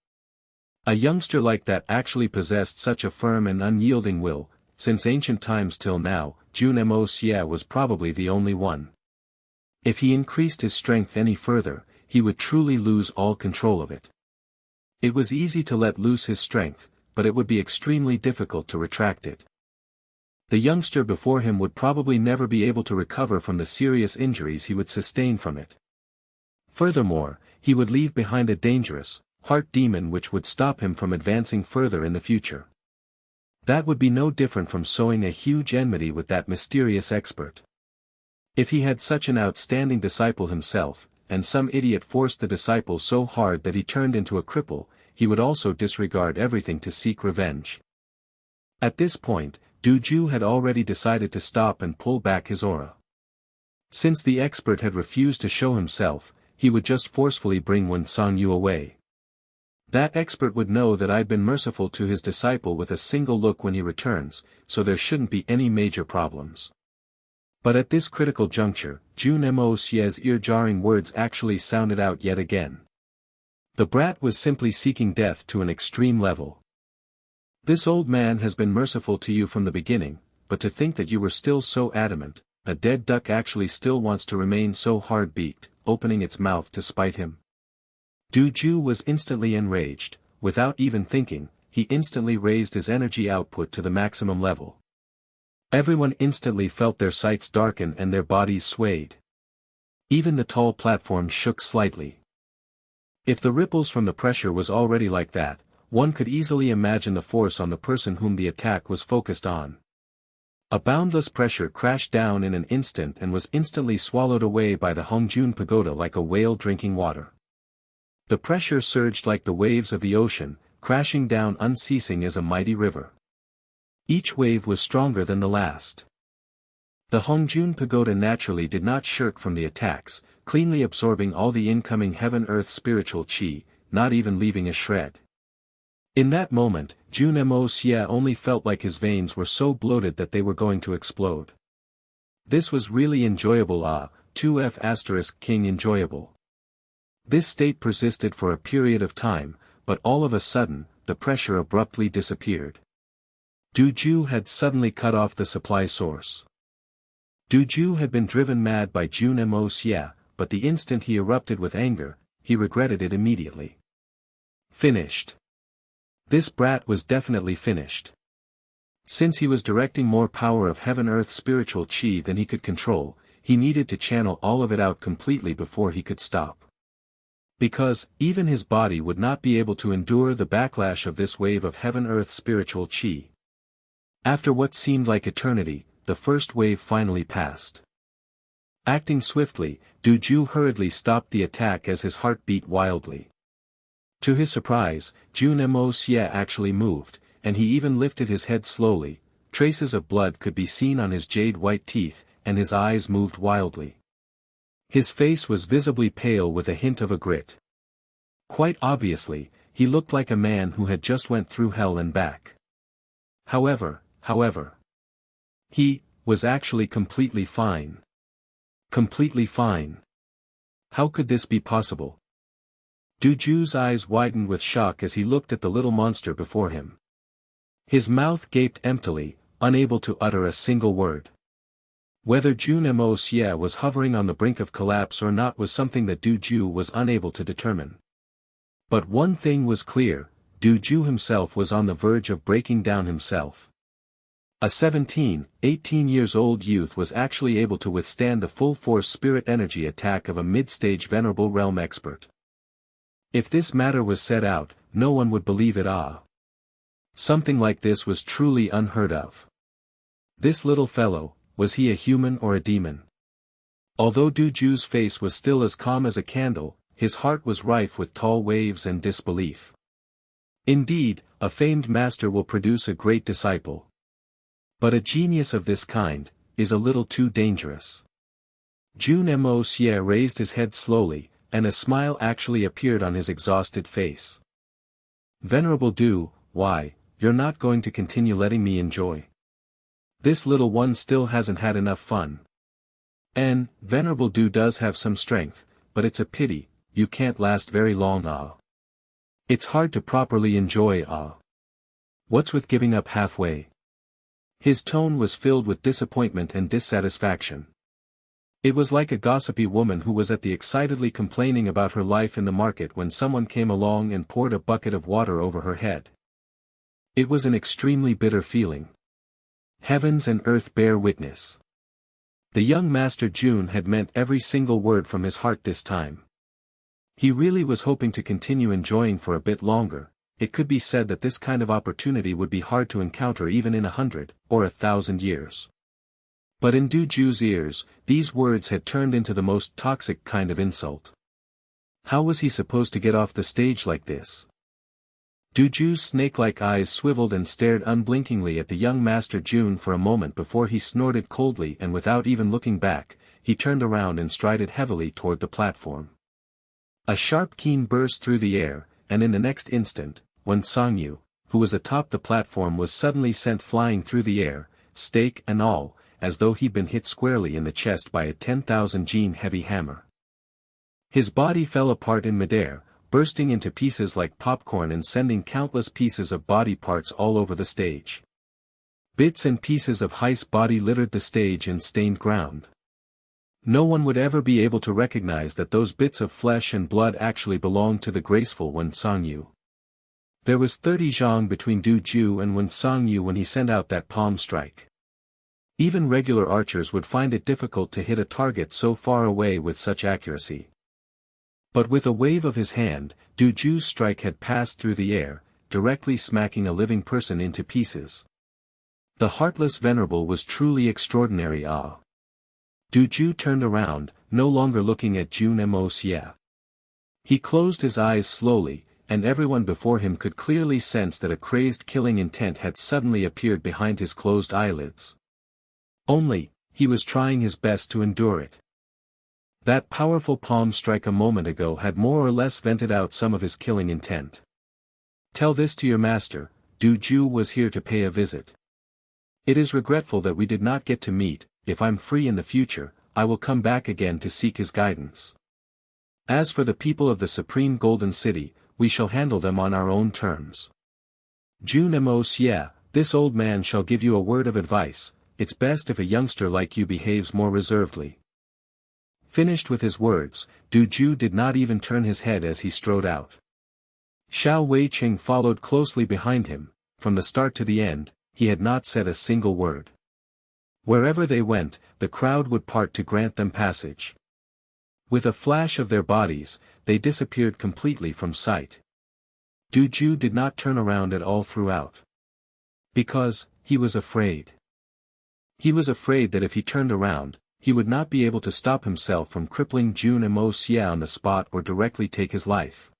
A youngster like that actually possessed such a firm and unyielding will. Since ancient times till now, Jun Moxie was probably the only one. If he increased his strength any further, he would truly lose all control of it. It was easy to let loose his strength, but it would be extremely difficult to retract it. The youngster before him would probably never be able to recover from the serious injuries he would sustain from it. Furthermore, he would leave behind a dangerous, heart demon which would stop him from advancing further in the future. That would be no different from sowing a huge enmity with that mysterious expert. If he had such an outstanding disciple himself, and some idiot forced the disciple so hard that he turned into a cripple, he would also disregard everything to seek revenge. At this point, Du Ju had already decided to stop and pull back his aura. Since the expert had refused to show himself, he would just forcefully bring Wen Songyu away. That expert would know that I'd been merciful to his disciple with a single look when he returns, so there shouldn't be any major problems. But at this critical juncture, Jun Moxie's ear-jarring words actually sounded out yet again. The brat was simply seeking death to an extreme level. This old man has been merciful to you from the beginning, but to think that you were still so adamant, a dead duck actually still wants to remain so hard-beaked, opening its mouth to spite him. Du Ju was instantly enraged. Without even thinking, he instantly raised his energy output to the maximum level. Everyone instantly felt their sights darken and their bodies swayed. Even the tall platform shook slightly. If the ripples from the pressure was already like that, one could easily imagine the force on the person whom the attack was focused on. A boundless pressure crashed down in an instant and was instantly swallowed away by the Hongjun Pagoda like a whale drinking water. The pressure surged like the waves of the ocean, crashing down unceasing as a mighty river. Each wave was stronger than the last. The Hongjun Pagoda naturally did not shirk from the attacks, cleanly absorbing all the incoming heaven-earth spiritual chi, not even leaving a shred. In that moment, Jun Moxie only felt like his veins were so bloated that they were going to explode. This was really enjoyable. 2F** King enjoyable. This state persisted for a period of time, but all of a sudden, the pressure abruptly disappeared. Du Ju had suddenly cut off the supply source. Du Ju had been driven mad by Jun Moxie, but the instant he erupted with anger, he regretted it immediately. Finished. This brat was definitely finished. Since he was directing more power of heaven-earth spiritual chi than he could control, he needed to channel all of it out completely before he could stop. Because, even his body would not be able to endure the backlash of this wave of heaven-earth spiritual chi. After what seemed like eternity, the first wave finally passed. Acting swiftly, Du Ju hurriedly stopped the attack as his heart beat wildly. To his surprise, Jun Moxie actually moved, and he even lifted his head slowly. Traces of blood could be seen on his jade-white teeth, and his eyes moved wildly. His face was visibly pale with a hint of a grit. Quite obviously, he looked like a man who had just went through hell and back. However, he was actually completely fine. Completely fine. How could this be possible? Du Ju's eyes widened with shock as he looked at the little monster before him. His mouth gaped emptily, unable to utter a single word. Whether Jun Moxie was hovering on the brink of collapse or not was something that Du Ju was unable to determine. But one thing was clear, Du Ju himself was on the verge of breaking down himself. A 17, 18 years old youth was actually able to withstand the full-force spirit energy attack of a mid-stage venerable realm expert. If this matter was said out, no one would believe it. Something like this was truly unheard of. This little fellow, was he a human or a demon? Although Du Ju's face was still as calm as a candle, his heart was rife with tall waves and disbelief. Indeed, a famed master will produce a great disciple. But a genius of this kind, is a little too dangerous. Jun Moxie raised his head slowly, and a smile actually appeared on his exhausted face. Venerable Du, why, you're not going to continue letting me enjoy? This little one still hasn't had enough fun. And, Venerable Du does have some strength, but it's a pity, you can't last very long. It's hard to properly enjoy. What's with giving up halfway? His tone was filled with disappointment and dissatisfaction. It was like a gossipy woman who was at the excitedly complaining about her life in the market when someone came along and poured a bucket of water over her head. It was an extremely bitter feeling. Heavens and earth bear witness. The young Master Jun had meant every single word from his heart this time. He really was hoping to continue enjoying for a bit longer. It could be said that this kind of opportunity would be hard to encounter even in 100, or 1,000 years. But in Du Ju's ears, these words had turned into the most toxic kind of insult. How was he supposed to get off the stage like this? Du Ju's snake-like eyes swiveled and stared unblinkingly at the young Master Jun for a moment before he snorted coldly, and without even looking back, he turned around and strided heavily toward the platform. A sharp keen burst through the air, and in the next instant, Wen Songyu, who was atop the platform, was suddenly sent flying through the air, stake and all, as though he'd been hit squarely in the chest by a 10,000 gene heavy hammer. His body fell apart in midair, bursting into pieces like popcorn and sending countless pieces of body parts all over the stage. Bits and pieces of Heist's body littered the stage and stained ground. No one would ever be able to recognize that those bits of flesh and blood actually belonged to the graceful Wen Sangyu. There was 30 zhang between Du Ju and Wen Sangyu when he sent out that palm strike. Even regular archers would find it difficult to hit a target so far away with such accuracy. But with a wave of his hand, Du Ju's strike had passed through the air, directly smacking a living person into pieces. The heartless venerable was truly extraordinary. Du Ju turned around, no longer looking at Jun Moxie. He closed his eyes slowly, and everyone before him could clearly sense that a crazed killing intent had suddenly appeared behind his closed eyelids. Only, he was trying his best to endure it. That powerful palm strike a moment ago had more or less vented out some of his killing intent. Tell this to your master, Du Ju was here to pay a visit. It is regretful that we did not get to meet. If I'm free in the future, I will come back again to seek his guidance. As for the people of the Supreme Golden City, we shall handle them on our own terms. Jun Moxie, this old man shall give you a word of advice. It's best if a youngster like you behaves more reservedly. Finished with his words, Du Ju did not even turn his head as he strode out. Xiao Weiqing followed closely behind him. From the start to the end, he had not said a single word. Wherever they went, the crowd would part to grant them passage. With a flash of their bodies, they disappeared completely from sight. Du Ju did not turn around at all throughout. Because, he was afraid. He was afraid that if he turned around, he would not be able to stop himself from crippling Jun Moxie on the spot or directly take his life.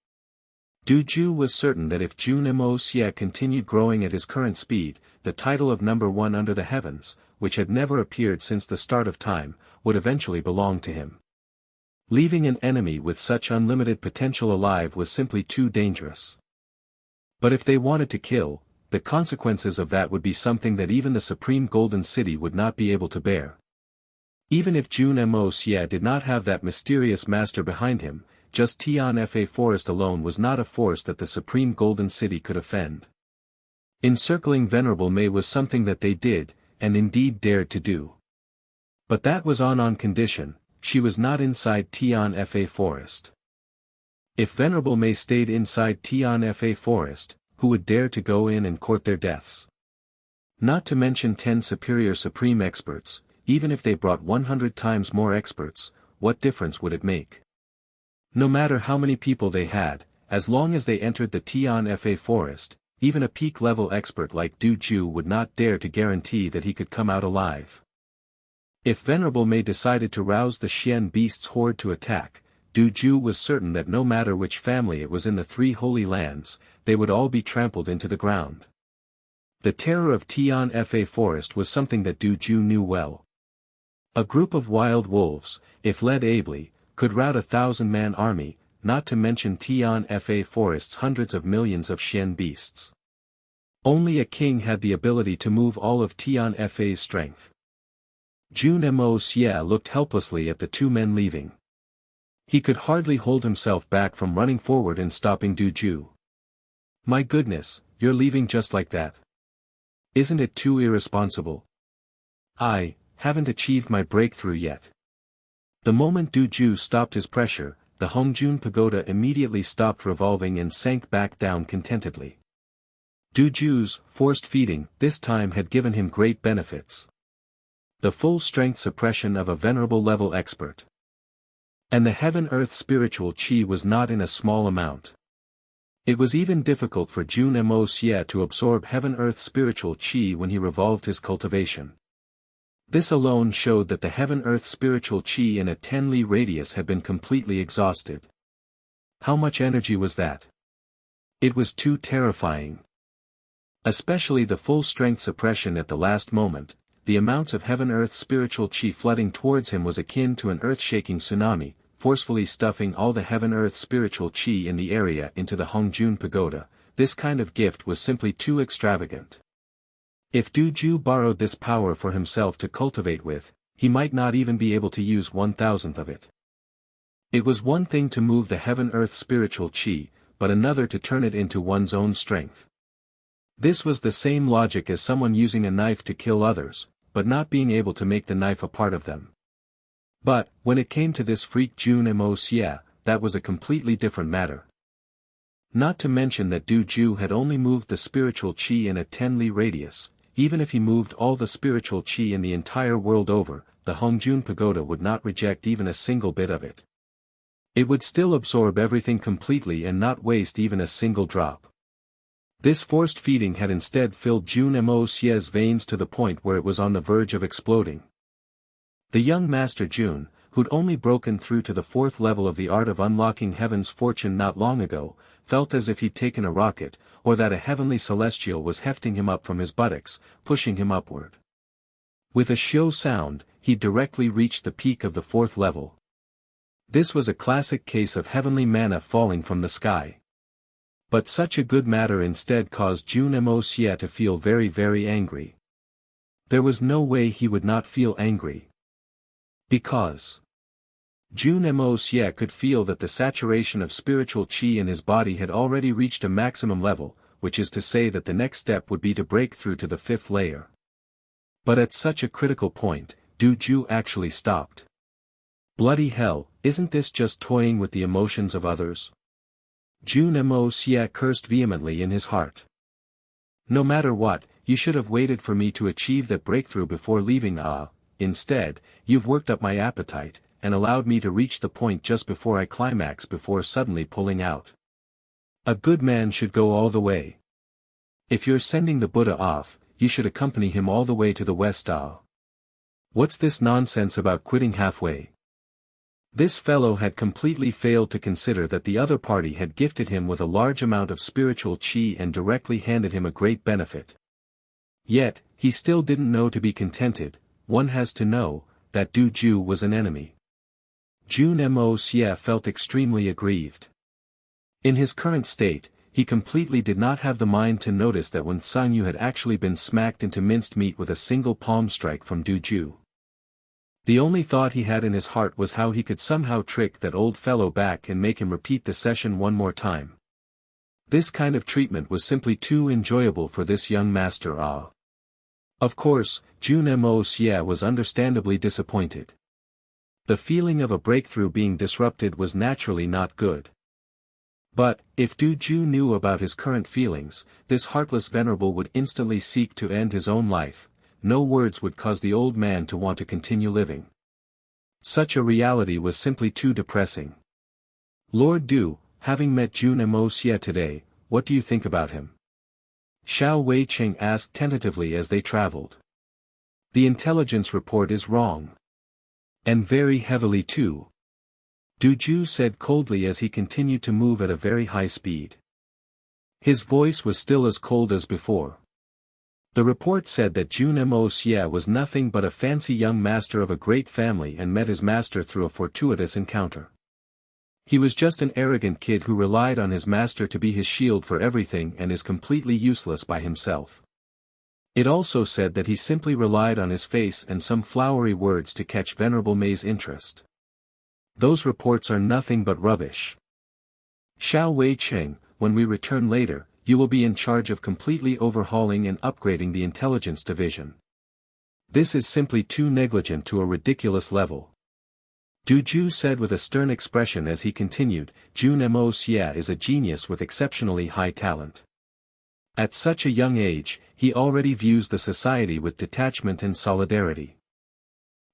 Du Ju was certain that if Jun Moxie continued growing at his current speed, the title of number one under the heavens, which had never appeared since the start of time, would eventually belong to him. Leaving an enemy with such unlimited potential alive was simply too dangerous. But if they wanted to kill, the consequences of that would be something that even the Supreme Golden City would not be able to bear. Even if Jun Moxie did not have that mysterious master behind him, just Tian Fa Forest alone was not a force that the Supreme Golden City could offend. Encircling Venerable Mei was something that they did, and indeed dared to do. But that was on condition, she was not inside Tian Fa Forest. If Venerable Mei stayed inside Tian Fa Forest, who would dare to go in and court their deaths? Not to mention 10 superior supreme experts, even if they brought 100 times more experts, what difference would it make? No matter how many people they had, as long as they entered the Tian Fa Forest, even a peak-level expert like Du Ju would not dare to guarantee that he could come out alive. If Venerable Mei decided to rouse the Xian beasts horde to attack, Du Ju was certain that no matter which family it was in the 3 Holy Lands, they would all be trampled into the ground. The terror of Tian Fa Forest was something that Du Ju knew well. A group of wild wolves, if led ably, could rout a 1,000-man army, not to mention Tian Fa Forest's hundreds of millions of Xian beasts. Only a king had the ability to move all of Tian Fa's strength. Jun Moxie looked helplessly at the 2 men leaving. He could hardly hold himself back from running forward and stopping Du Ju. My goodness, you're leaving just like that. Isn't it too irresponsible? I haven't achieved my breakthrough yet. The moment Du Ju stopped his pressure, the Hongjun Pagoda immediately stopped revolving and sank back down contentedly. Du Ju's forced feeding this time had given him great benefits. The full strength suppression of a venerable level expert. And the heaven-earth spiritual chi was not in a small amount. It was even difficult for Jun Moxie to absorb heaven-earth spiritual chi when he revolved his cultivation. This alone showed that the heaven-earth spiritual chi in a 10 li radius had been completely exhausted. How much energy was that? It was too terrifying. Especially the full strength suppression at the last moment, the amounts of heaven-earth spiritual chi flooding towards him was akin to an earth-shaking tsunami, forcefully stuffing all the heaven-earth spiritual chi in the area into the Hongjun Pagoda. This kind of gift was simply too extravagant. If Du Ju borrowed this power for himself to cultivate with, he might not even be able to use 1,000th of it. It was one thing to move the heaven-earth spiritual chi, but another to turn it into one's own strength. This was the same logic as someone using a knife to kill others, but not being able to make the knife a part of them. But, when it came to this freak Jun Moxie, that was a completely different matter. Not to mention that Du Ju had only moved the spiritual chi in a 10 li radius. Even if he moved all the spiritual chi in the entire world over, the Hongjun Pagoda would not reject even a single bit of it. It would still absorb everything completely and not waste even a single drop. This forced feeding had instead filled Jun Moxie's veins to the point where it was on the verge of exploding. The young Master Jun, who'd only broken through to the 4th level of the art of unlocking heaven's fortune not long ago, felt as if he'd taken a rocket, or that a heavenly celestial was hefting him up from his buttocks, pushing him upward. With a shio sound, he directly reached the peak of the 4th level. This was a classic case of heavenly manna falling from the sky. But such a good matter instead caused Jun Moxie to feel very, very angry. There was no way he would not feel angry. Because Jun Moxie could feel that the saturation of spiritual chi in his body had already reached a maximum level, which is to say that the next step would be to break through to the 5th layer. But at such a critical point, Du Ju actually stopped. Bloody hell, isn't this just toying with the emotions of others? Jun Moxie cursed vehemently in his heart. No matter what, you should have waited for me to achieve that breakthrough before leaving. Instead, you've worked up my appetite, and allowed me to reach the point just before I climax before suddenly pulling out. A good man should go all the way. If you're sending the Buddha off, you should accompany him all the way to the west. What's this nonsense about quitting halfway? This fellow had completely failed to consider that the other party had gifted him with a large amount of spiritual chi and directly handed him a great benefit. Yet, he still didn't know to be contented. One has to know that Du Ju was an enemy. Jun Moxie felt extremely aggrieved. In his current state, he completely did not have the mind to notice that when Sang Yu had actually been smacked into minced meat with a single palm strike from Du Ju. The only thought he had in his heart was how he could somehow trick that old fellow back and make him repeat the session one more time. This kind of treatment was simply too enjoyable for this young master. Of course, Jun Moxie was understandably disappointed. The feeling of a breakthrough being disrupted was naturally not good. But, if Du Ju knew about his current feelings, this heartless venerable would instantly seek to end his own life. No words would cause the old man to want to continue living. Such a reality was simply too depressing. Lord Du, having met Jun Moxie today, what do you think about him? Xiao Weicheng asked tentatively as they traveled. The intelligence report is wrong. And very heavily too. Du Ju said coldly as he continued to move at a very high speed. His voice was still as cold as before. The report said that Jun Moxie was nothing but a fancy young master of a great family and met his master through a fortuitous encounter. He was just an arrogant kid who relied on his master to be his shield for everything and is completely useless by himself. It also said that he simply relied on his face and some flowery words to catch Venerable Mei's interest. Those reports are nothing but rubbish. Xiao Weicheng, when we return later, you will be in charge of completely overhauling and upgrading the intelligence division. This is simply too negligent to a ridiculous level. Du Ju said with a stern expression as he continued, Jun Moxie is a genius with exceptionally high talent. At such a young age, he already views the society with detachment and solidarity.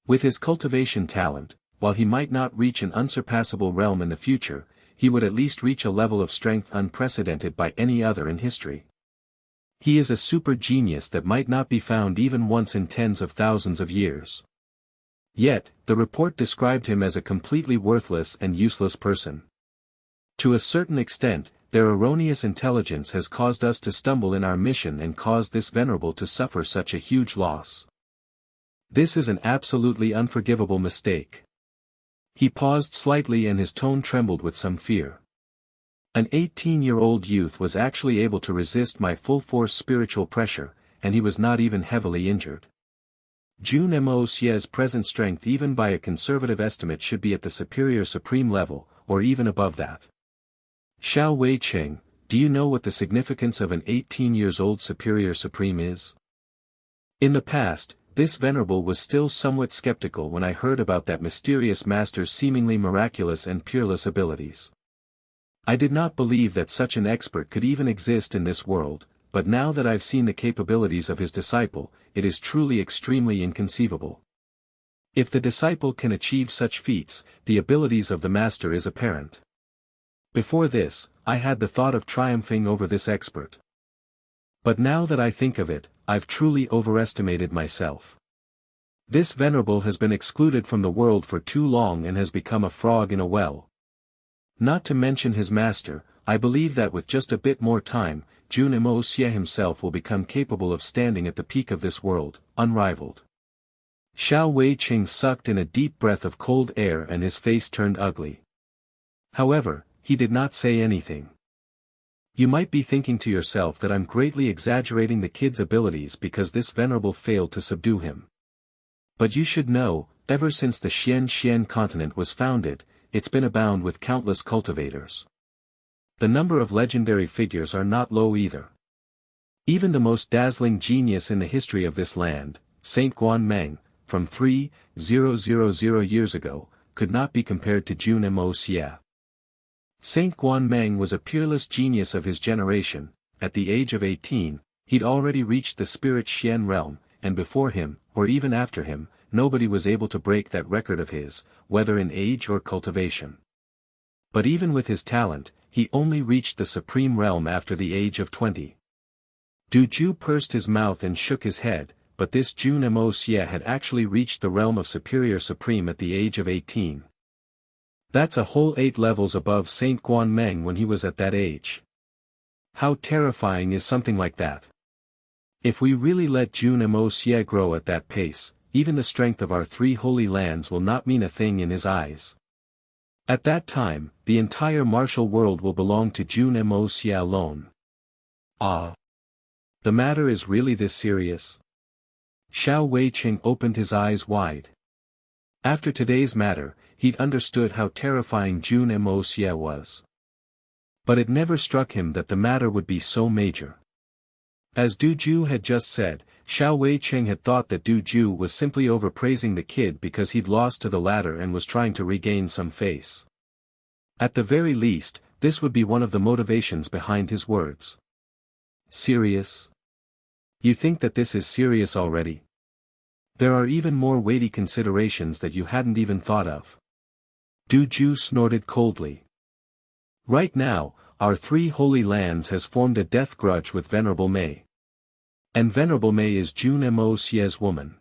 With his cultivation talent, while he might not reach an unsurpassable realm in the future, he would at least reach a level of strength unprecedented by any other in history. He is a super genius that might not be found even once in tens of thousands of years. Yet, the report described him as a completely worthless and useless person. To a certain extent, their erroneous intelligence has caused us to stumble in our mission and caused this venerable to suffer such a huge loss. This is an absolutely unforgivable mistake. He paused slightly and his tone trembled with some fear. An 18-year-old youth was actually able to resist my full-force spiritual pressure, and he was not even heavily injured. Jun Moxie's present strength even by a conservative estimate should be at the superior supreme level, or even above that. Xiao Weiqing, do you know what the significance of an 18 years old superior supreme is? In the past, this venerable was still somewhat skeptical when I heard about that mysterious master's seemingly miraculous and peerless abilities. I did not believe that such an expert could even exist in this world, but now that I've seen the capabilities of his disciple, it is truly extremely inconceivable. If the disciple can achieve such feats, the abilities of the master is apparent. Before this, I had the thought of triumphing over this expert. But now that I think of it, I've truly overestimated myself. This venerable has been excluded from the world for too long and has become a frog in a well. Not to mention his master, I believe that with just a bit more time, Jun Moxie himself will become capable of standing at the peak of this world, unrivaled. Xiao Weiqing sucked in a deep breath of cold air and his face turned ugly. However, he did not say anything. You might be thinking to yourself that I'm greatly exaggerating the kid's abilities because this venerable failed to subdue him. But you should know, ever since the Xian continent was founded, it's been abound with countless cultivators. The number of legendary figures are not low either. Even the most dazzling genius in the history of this land, Saint Guanmeng, from 3,000 years ago, could not be compared to Jun Moxie. Saint Guanmeng was a peerless genius of his generation. At the age of 18, he'd already reached the spirit Xian realm, and before him, or even after him, nobody was able to break that record of his, whether in age or cultivation. But even with his talent, he only reached the supreme realm after the age of 20. Du Ju pursed his mouth and shook his head, but this Jun Moxie had actually reached the realm of superior supreme at the age of 18. That's a whole 8 levels above Saint Guanmeng when he was at that age. How terrifying is something like that? If we really let Jun Moxie grow at that pace, even the strength of our 3 holy lands will not mean a thing in his eyes. At that time, the entire martial world will belong to Jun Moxie alone. Ah! The matter is really this serious? Xiao Weiqing opened his eyes wide. After today's matter, he'd understood how terrifying Jun Moxie was. But it never struck him that the matter would be so major. As Du Ju had just said, Xiao Weiqing had thought that Du Ju was simply overpraising the kid because he'd lost to the latter and was trying to regain some face. At the very least, this would be one of the motivations behind his words. Serious? You think that this is serious already? There are even more weighty considerations that you hadn't even thought of. Du Ju snorted coldly. Right now, our 3 holy lands has formed a death grudge with Venerable Mei. And Venerable Mei is Jun Moxie's woman.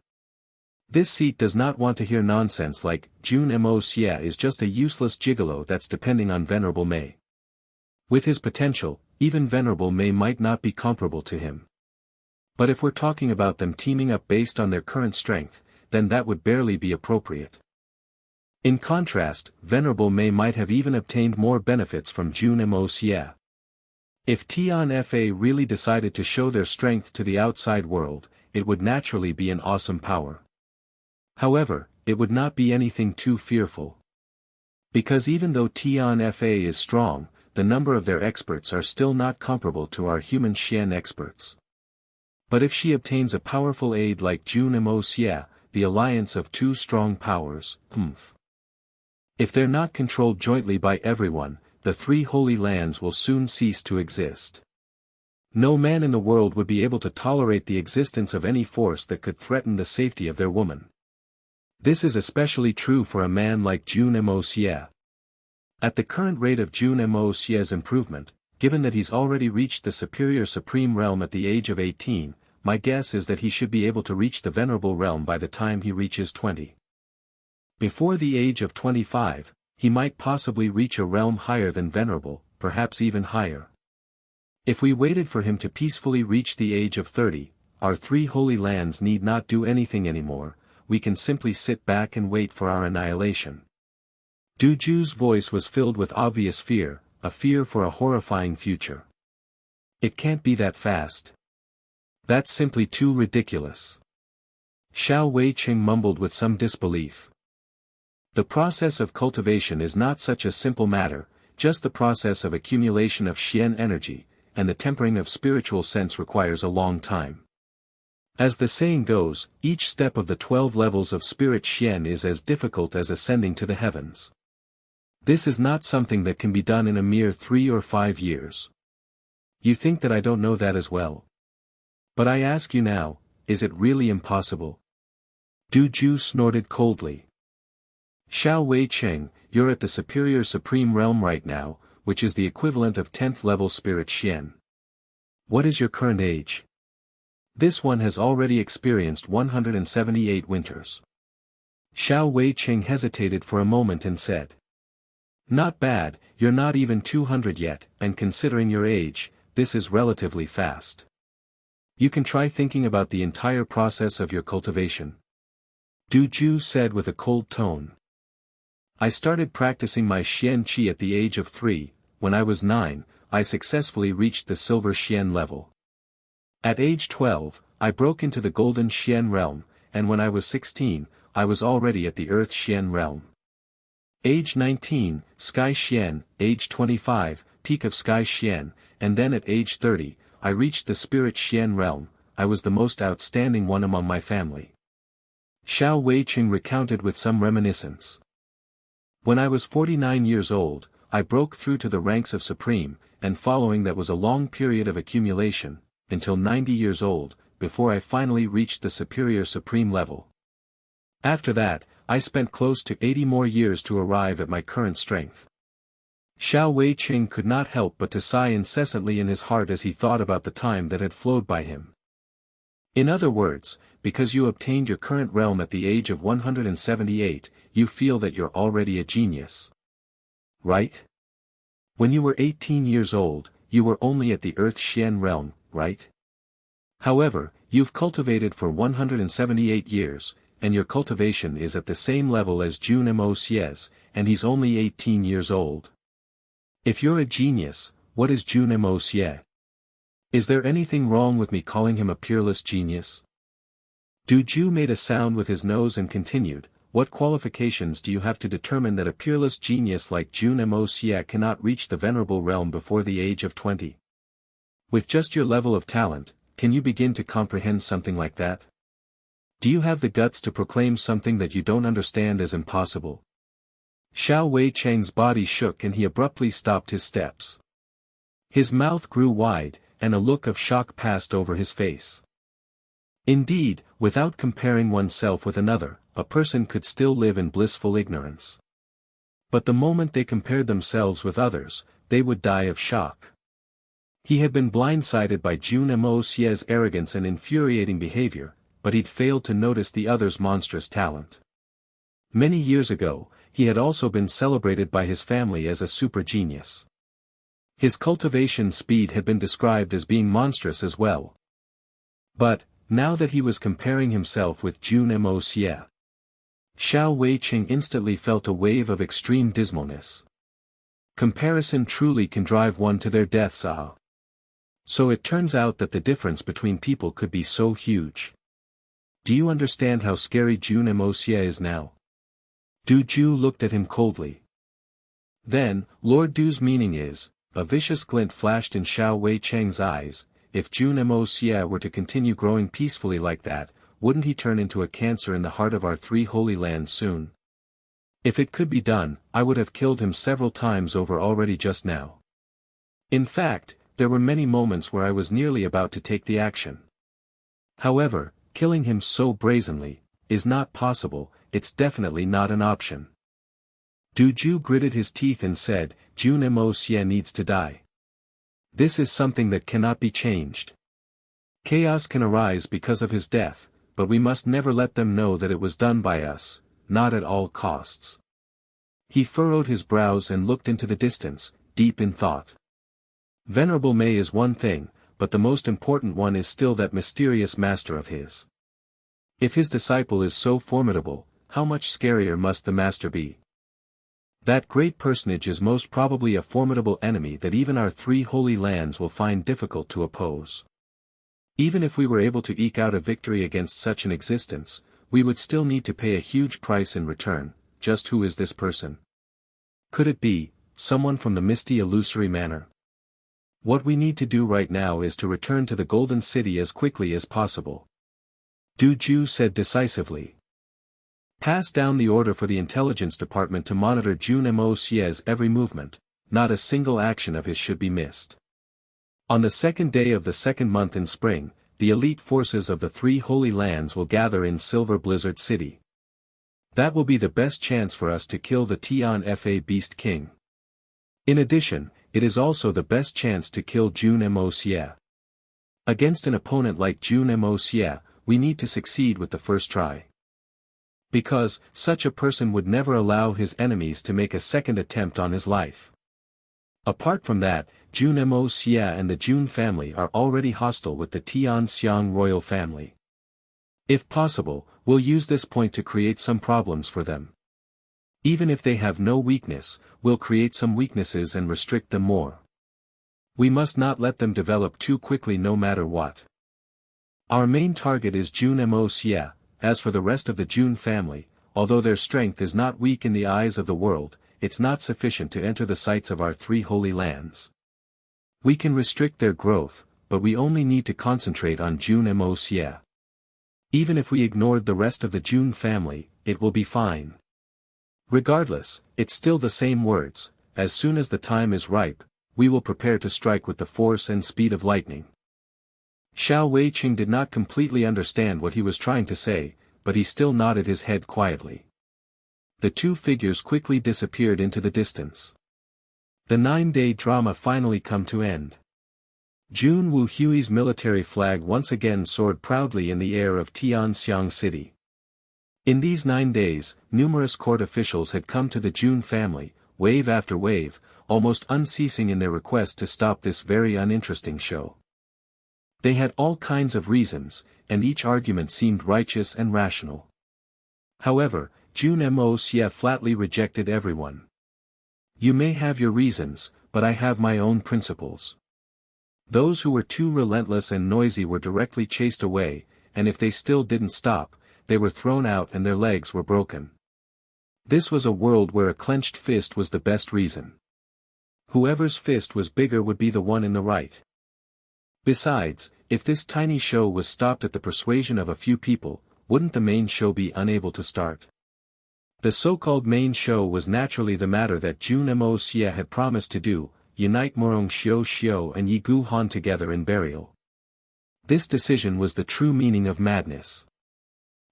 This seat does not want to hear nonsense like, Jun Moxie is just a useless gigolo that's depending on Venerable Mei. With his potential, even Venerable Mei might not be comparable to him. But if we're talking about them teaming up based on their current strength, then that would barely be appropriate. In contrast, Venerable Mei might have even obtained more benefits from Jun Moxie. If Tian Fa really decided to show their strength to the outside world, it would naturally be an awesome power. However, it would not be anything too fearful. Because even though Tian Fa is strong, the number of their experts are still not comparable to our human Xian experts. But if she obtains a powerful aid like Jun Moxie, the alliance of 2 strong powers, if they're not controlled jointly by everyone, the 3 holy lands will soon cease to exist. No man in the world would be able to tolerate the existence of any force that could threaten the safety of their woman. This is especially true for a man like Jun Moxie. At the current rate of Jun Moxie's improvement, given that he's already reached the superior supreme realm at the age of 18, my guess is that he should be able to reach the venerable realm by the time he reaches 20. Before the age of 25, he might possibly reach a realm higher than venerable, perhaps even higher. If we waited for him to peacefully reach the age of 30, our 3 holy lands need not do anything anymore, we can simply sit back and wait for our annihilation. Du Ju's voice was filled with obvious fear, a fear for a horrifying future. It can't be that fast. That's simply too ridiculous. Xiao Wei-cheng mumbled with some disbelief. The process of cultivation is not such a simple matter, just the process of accumulation of Xian energy, and the tempering of spiritual sense requires a long time. As the saying goes, each step of the 12 levels of spirit Xian is as difficult as ascending to the heavens. This is not something that can be done in a mere 3 or 5 years. You think that I don't know that as well? But I ask you now, is it really impossible? Du Ju snorted coldly. Xiao Wei-cheng, you're at the superior supreme realm right now, which is the equivalent of 10th level spirit Xian. What is your current age? This one has already experienced 178 winters. Xiao Wei-cheng hesitated for a moment and said. Not bad, you're not even 200 yet, and considering your age, this is relatively fast. You can try thinking about the entire process of your cultivation. Du Ju said with a cold tone. I started practicing my Xian Qi at the age of 3, when I was 9, I successfully reached the silver Xian level. At age 12, I broke into the golden Xian realm, and when I was 16, I was already at the earth Xian realm. Age 19, Sky Xian, age 25, peak of Sky Xian, and then at age 30, I reached the spirit Xian realm, I was the most outstanding one among my family. Xiao Wei-cheng recounted with some reminiscence. When I was 49 years old, I broke through to the ranks of supreme, and following that was a long period of accumulation, until 90 years old, before I finally reached the superior supreme level. After that, I spent close to 80 more years to arrive at my current strength. Xiao Wei-cheng could not help but to sigh incessantly in his heart as he thought about the time that had flowed by him. In other words, because you obtained your current realm at the age of 178, you feel that you're already a genius. Right? When you were 18 years old, you were only at the earth Xian realm, right? However, you've cultivated for 178 years, and your cultivation is at the same level as Jun Moxie's, and he's only 18 years old. If you're a genius, what is Jun Moxie? Is there anything wrong with me calling him a peerless genius? Du Ju made a sound with his nose and continued, what qualifications do you have to determine that a peerless genius like Jun Moxie cannot reach the venerable realm before the age of 20? With just your level of talent, can you begin to comprehend something like that? Do you have the guts to proclaim something that you don't understand as impossible? Xiao Wei-cheng's body shook and he abruptly stopped his steps. His mouth grew wide, and a look of shock passed over his face. Indeed, without comparing oneself with another, a person could still live in blissful ignorance. But the moment they compared themselves with others, they would die of shock. He had been blindsided by Jun Moxie's arrogance and infuriating behavior, but he'd failed to notice the other's monstrous talent. Many years ago, he had also been celebrated by his family as a super genius. His cultivation speed had been described as being monstrous as well. But, now that he was comparing himself with Jun Moxie, Xiao Wei-cheng instantly felt a wave of extreme dismalness. Comparison truly can drive one to their deaths. So it turns out that the difference between people could be so huge. Do you understand how scary Jun Moxie is now? Du Ju looked at him coldly. Then, Lord Du's meaning is, a vicious glint flashed in Xiao Wei-cheng's eyes, if Jun Moxie were to continue growing peacefully like that, wouldn't he turn into a cancer in the heart of our 3 holy lands soon? If it could be done, I would have killed him several times over already just now. In fact, there were many moments where I was nearly about to take the action. However, killing him so brazenly, is not possible, it's definitely not an option. Du Ju gritted his teeth and said, Jun Moxie needs to die. This is something that cannot be changed. Chaos can arise because of his death, but we must never let them know that it was done by us, not at all costs. He furrowed his brows and looked into the distance, deep in thought. Venerable Mei is one thing, but the most important one is still that mysterious master of his. If his disciple is so formidable, how much scarier must the master be? That great personage is most probably a formidable enemy that even our 3 holy lands will find difficult to oppose. Even if we were able to eke out a victory against such an existence, we would still need to pay a huge price in return. Just who is this person? Could it be someone from the misty illusory manor? What we need to do right now is to return to the Golden City as quickly as possible. Du Ju said decisively. Pass down the order for the intelligence department to monitor Jun Moxie's every movement. Not a single action of his should be missed. On the second day of the second month in spring, the elite forces of the three holy lands will gather in Silver Blizzard City. That will be the best chance for us to kill the Tian Fa Beast King. In addition, it is also the best chance to kill Jun Moxie. Against an opponent like Jun Moxie, we need to succeed with the first try. Because, such a person would never allow his enemies to make a second attempt on his life. Apart from that, Jun Moxie and the Jun family are already hostile with the Tian Xiang royal family. If possible, we'll use this point to create some problems for them. Even if they have no weakness, we'll create some weaknesses and restrict them more. We must not let them develop too quickly no matter what. Our main target is Jun Moxie. As for the rest of the Jun family, although their strength is not weak in the eyes of the world, it's not sufficient to enter the sights of our three holy lands. We can restrict their growth, but we only need to concentrate on Jun Moxie. Even if we ignored the rest of the Jun family, it will be fine. Regardless, it's still the same words. As soon as the time is ripe, we will prepare to strike with the force and speed of lightning. Xiao Weiqing did not completely understand what he was trying to say, but he still nodded his head quietly. The two figures quickly disappeared into the distance. The 9-day drama finally come to end. Jun Wuhui's military flag once again soared proudly in the air of Tianxiang City. In these 9 days, numerous court officials had come to the Jun family, wave after wave, almost unceasing in their request to stop this very uninteresting show. They had all kinds of reasons, and each argument seemed righteous and rational. However, Jun Moxie flatly rejected everyone. You may have your reasons, but I have my own principles. Those who were too relentless and noisy were directly chased away, and if they still didn't stop, they were thrown out and their legs were broken. This was a world where a clenched fist was the best reason. Whoever's fist was bigger would be the one in the right. Besides, if this tiny show was stopped at the persuasion of a few people, wouldn't the main show be unable to start? The so-called main show was naturally the matter that Jun Moxie had promised to do, unite Morong Xiao and Yi Gu Han together in burial. This decision was the true meaning of madness.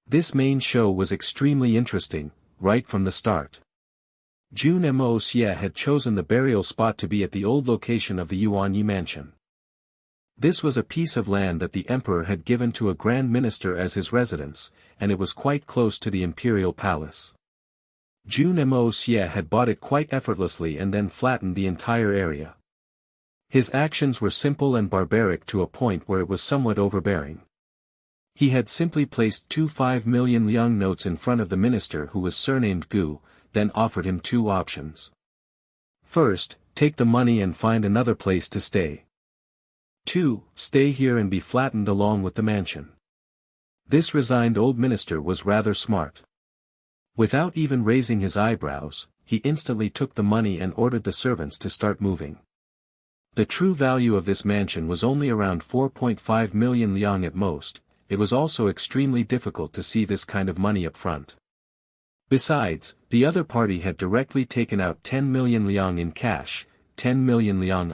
This main show was extremely interesting, right from the start. Jun Moxie had chosen the burial spot to be at the old location of the Yuanyi mansion. This was a piece of land that the emperor had given to a grand minister as his residence, and it was quite close to the imperial palace. Jun Moxie had bought it quite effortlessly and then flattened the entire area. His actions were simple and barbaric to a point where it was somewhat overbearing. He had simply placed 2 5 million liang notes in front of the minister who was surnamed Gu, then offered him 2 options. First, take the money and find another place to stay. 2. Stay here and be flattened along with the mansion. This resigned old minister was rather smart. Without even raising his eyebrows, he instantly took the money and ordered the servants to start moving. The true value of this mansion was only around 4.5 million liang at most. It was also extremely difficult to see this kind of money up front. Besides, the other party had directly taken out 10 million liang in cash, 10 million liang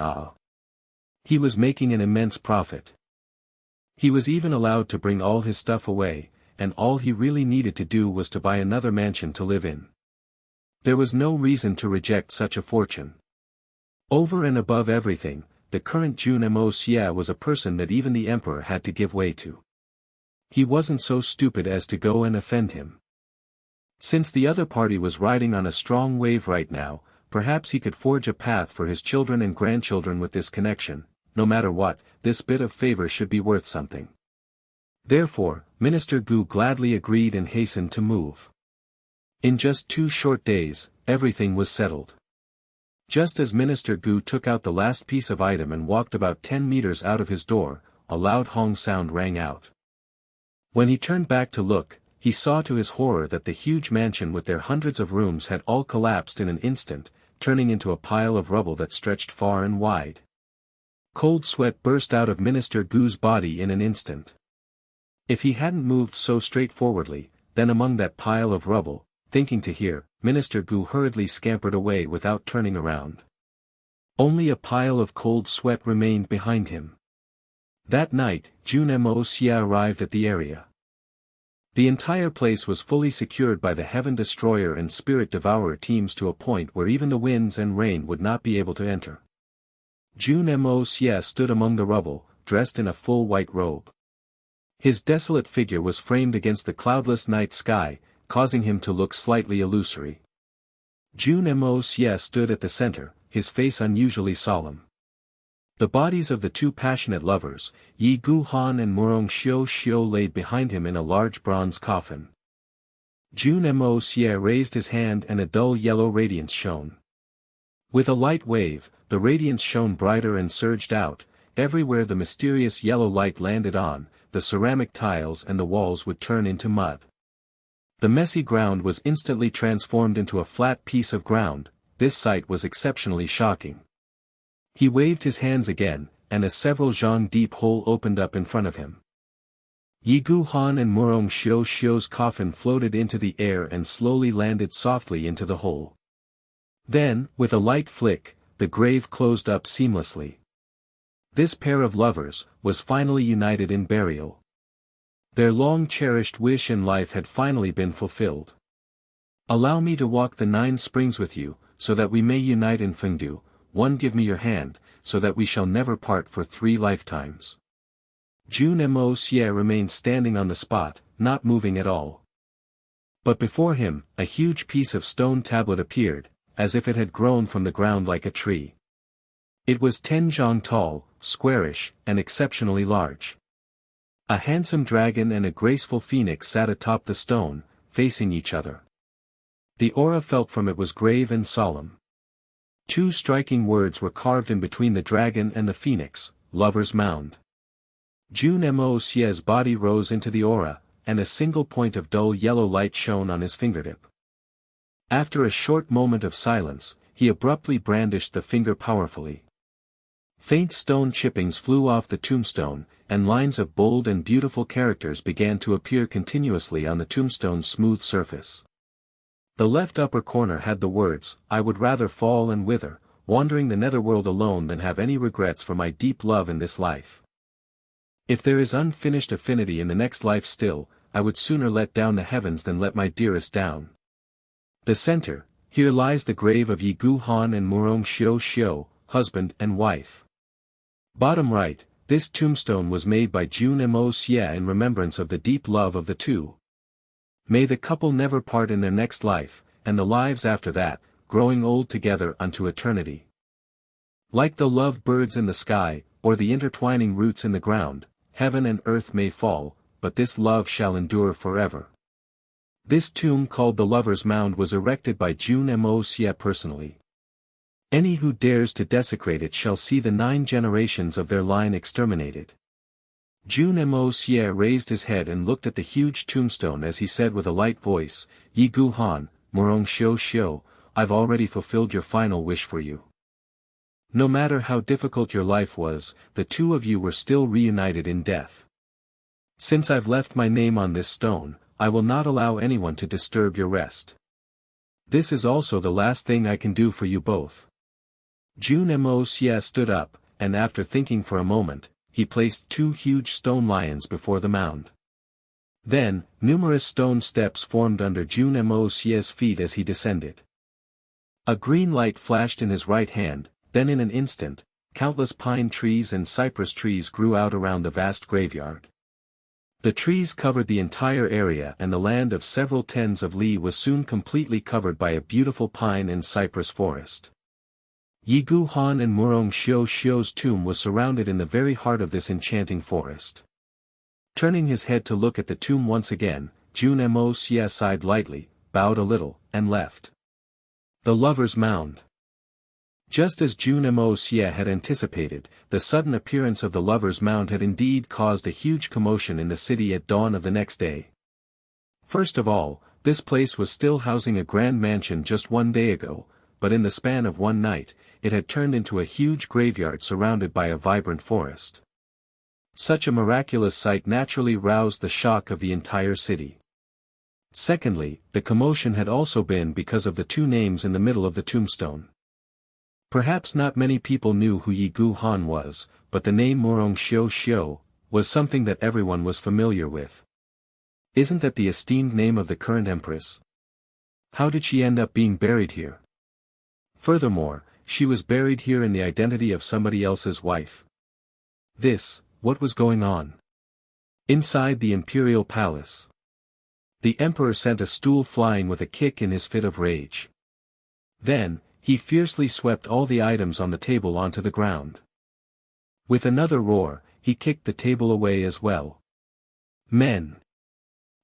He was making an immense profit. He was even allowed to bring all his stuff away, and all he really needed to do was to buy another mansion to live in. There was no reason to reject such a fortune. Over and above everything, the current Jun Moxie was a person that even the emperor had to give way to. He wasn't so stupid as to go and offend him. Since the other party was riding on a strong wave right now, perhaps he could forge a path for his children and grandchildren with this connection. No matter what, this bit of favor should be worth something. Therefore, Minister Gu gladly agreed and hastened to move. In just 2 short days, everything was settled. Just as Minister Gu took out the last piece of item and walked about 10 meters out of his door, a loud hong sound rang out. When he turned back to look, he saw to his horror that the huge mansion with their hundreds of rooms had all collapsed in an instant, turning into a pile of rubble that stretched far and wide. Cold sweat burst out of Minister Gu's body in an instant. If he hadn't moved so straightforwardly, then among that pile of rubble, thinking to hear, Minister Gu hurriedly scampered away without turning around. Only a pile of cold sweat remained behind him. That night, Jun Moxie arrived at the area. The entire place was fully secured by the Heaven Destroyer and Spirit Devourer teams to a point where even the winds and rain would not be able to enter. Jun Moxie stood among the rubble, dressed in a full white robe. His desolate figure was framed against the cloudless night sky, causing him to look slightly illusory. Jun Moxie stood at the center, his face unusually solemn. The bodies of the two passionate lovers, Yi Gu Han and Murong Xiao laid behind him in a large bronze coffin. Jun Moxie raised his hand and a dull yellow radiance shone. With a light wave, the radiance shone brighter and surged out. Everywhere the mysterious yellow light landed on, the ceramic tiles and the walls would turn into mud. The messy ground was instantly transformed into a flat piece of ground. This sight was exceptionally shocking. He waved his hands again, and a several zhang deep hole opened up in front of him. Yi Gu Han and Murong Xiao's coffin floated into the air and slowly landed softly into the hole. Then, with a light flick, the grave closed up seamlessly. This pair of lovers was finally united in burial. Their long-cherished wish in life had finally been fulfilled. Allow me to walk the 9 springs with you, so that we may unite in Fengdu. One, give me your hand, so that we shall never part for 3 lifetimes. Jun Moxie remained standing on the spot, not moving at all. But before him, a huge piece of stone tablet appeared, as if it had grown from the ground like a tree. It was 10 zhang tall, squarish, and exceptionally large. A handsome dragon and a graceful phoenix sat atop the stone, facing each other. The aura felt from it was grave and solemn. 2 striking words were carved in between the dragon and the phoenix, Lover's Mound. Jun Moxie's body rose into the aura, and a single point of dull yellow light shone on his fingertip. After a short moment of silence, he abruptly brandished the finger powerfully. Faint stone chippings flew off the tombstone, and lines of bold and beautiful characters began to appear continuously on the tombstone's smooth surface. The left upper corner had the words, "I would rather fall and wither, wandering the netherworld alone than have any regrets for my deep love in this life. If there is unfinished affinity in the next life still, I would sooner let down the heavens than let my dearest down." The center, here lies the grave of Yi Gu Han and Murong Xiao, husband and wife. Bottom right, this tombstone was made by Jun Moxie in remembrance of the deep love of the two. May the couple never part in their next life, and the lives after that, growing old together unto eternity. Like the loved birds in the sky, or the intertwining roots in the ground, heaven and earth may fall, but this love shall endure forever. This tomb called the Lover's Mound was erected by Jun Moxie personally. Any who dares to desecrate it shall see the 9 generations of their line exterminated. Jun Moxie raised his head and looked at the huge tombstone as he said with a light voice, "Yi Gu Han, Murong Xiao, I've already fulfilled your final wish for you. No matter how difficult your life was, the 2 of you were still reunited in death. Since I've left my name on this stone, I will not allow anyone to disturb your rest. This is also the last thing I can do for you both." Jun Moxie stood up, and after thinking for a moment, he placed 2 huge stone lions before the mound. Then, numerous stone steps formed under Jun Moxie's feet as he descended. A green light flashed in his right hand, then in an instant, countless pine trees and cypress trees grew out around the vast graveyard. The trees covered the entire area and the land of several tens of li was soon completely covered by a beautiful pine and cypress forest. Yi Gu Han and Murong Xiao's tomb was surrounded in the very heart of this enchanting forest. Turning his head to look at the tomb once again, Jun Moxie sighed lightly, bowed a little, and left. The Lover's Mound. Just as Jun Moxie had anticipated, the sudden appearance of the Lover's Mound had indeed caused a huge commotion in the city at dawn of the next day. First of all, this place was still housing a grand mansion just one day ago, but in the span of one night, it had turned into a huge graveyard surrounded by a vibrant forest. Such a miraculous sight naturally roused the shock of the entire city. Secondly, the commotion had also been because of the two names in the middle of the tombstone. Perhaps not many people knew who Yi Gu Han was, but the name Murong Xiu Xiu was something that everyone was familiar with. Isn't that the esteemed name of the current empress? How did she end up being buried here? Furthermore, she was buried here in the identity of somebody else's wife. What was going on? Inside the imperial palace. The emperor sent a stool flying with a kick in his fit of rage. Then, he fiercely swept all the items on the table onto the ground. With another roar, he kicked the table away as well. Men!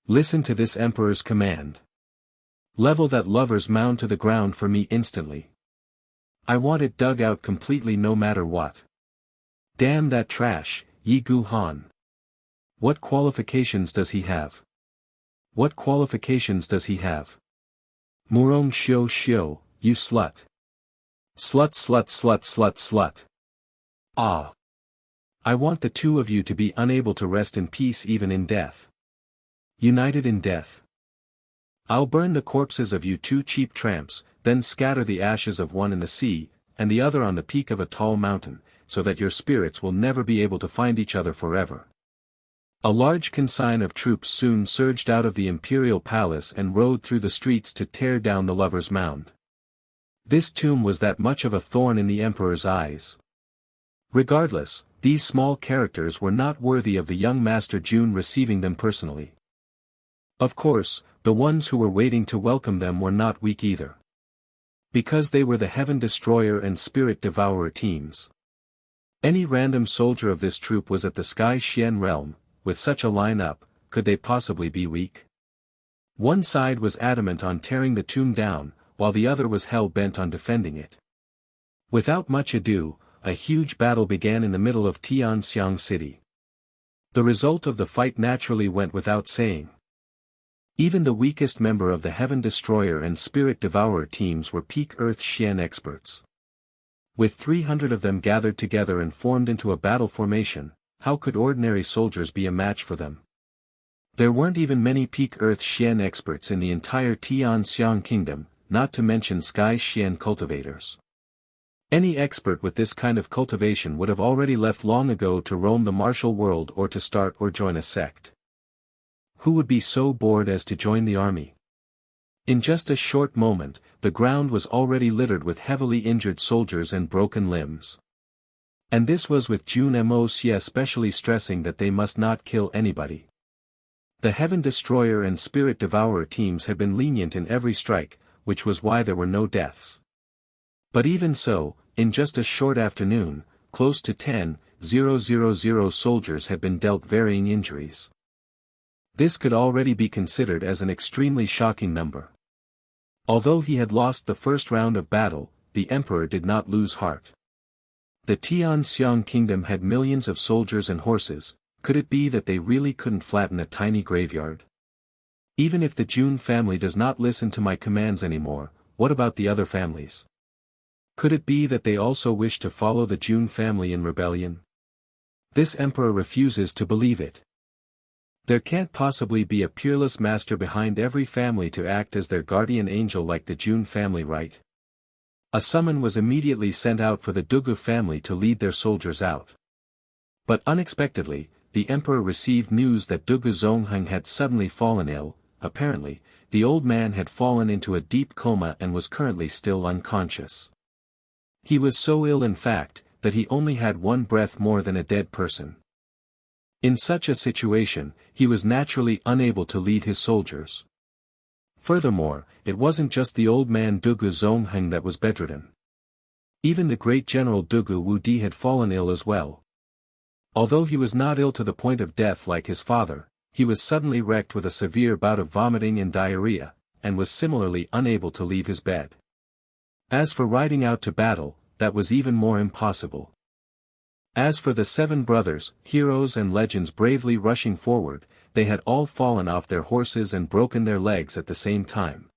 Listen to this emperor's command. Level that Lover's Mound to the ground for me instantly. I want it dug out completely no matter what. Damn that trash, Yi Gu Han. What qualifications does he have? What qualifications does he have? Murong Xiu Xiu, you slut. Slut slut slut slut slut. Ah! I want the two of you to be unable to rest in peace even in death. United in death. I'll burn the corpses of you two cheap tramps, then scatter the ashes of one in the sea, and the other on the peak of a tall mountain, so that your spirits will never be able to find each other forever. A large consignment of troops soon surged out of the imperial palace and rode through the streets to tear down the Lover's Mound. This tomb was that much of a thorn in the emperor's eyes. Regardless, these small characters were not worthy of the young Master Jun receiving them personally. Of course, the ones who were waiting to welcome them were not weak either. Because they were the Heaven Destroyer and Spirit Devourer teams. Any random soldier of this troop was at the Sky Xian realm. With such a line-up, could they possibly be weak? One side was adamant on tearing the tomb down, while the other was hell-bent on defending it. Without much ado, a huge battle began in the middle of Tianxiang City. The result of the fight naturally went without saying. Even the weakest member of the Heaven Destroyer and Spirit Devourer teams were peak Earth Xian experts. With 300 of them gathered together and formed into a battle formation, how could ordinary soldiers be a match for them? There weren't even many peak Earth Xian experts in the entire Tianxiang kingdom, not to mention Sky Xian cultivators. Any expert with this kind of cultivation would have already left long ago to roam the martial world or to start or join a sect. Who would be so bored as to join the army? In just a short moment, the ground was already littered with heavily injured soldiers and broken limbs. And this was with Jun Moxie especially stressing that they must not kill anybody. The Heaven Destroyer and Spirit Devourer teams had been lenient in every strike, which was why there were no deaths. But even so, in just a short afternoon, close to 10,000 soldiers had been dealt varying injuries. This could already be considered as an extremely shocking number. Although he had lost the first round of battle, the emperor did not lose heart. The Tianxiang kingdom had millions of soldiers and horses. Could it be that they really couldn't flatten a tiny graveyard? Even if the Jun family does not listen to my commands anymore, what about the other families? Could it be that they also wish to follow the Jun family in rebellion? This emperor refuses to believe it. There can't possibly be a peerless master behind every family to act as their guardian angel like the Jun family, right? A summon was immediately sent out for the Dugu family to lead their soldiers out. But unexpectedly, the emperor received news that Dugu Zongheng had suddenly fallen ill. Apparently, the old man had fallen into a deep coma and was currently still unconscious. He was so ill in fact, that he only had one breath more than a dead person. In such a situation, he was naturally unable to lead his soldiers. Furthermore, it wasn't just the old man Dugu Zongheng that was bedridden. Even the great general Dugu Wudi had fallen ill as well. Although he was not ill to the point of death like his father, he was suddenly wrecked with a severe bout of vomiting and diarrhea, and was similarly unable to leave his bed. As for riding out to battle, that was even more impossible. As for the 7 brothers, heroes and legends bravely rushing forward, they had all fallen off their horses and broken their legs at the same time.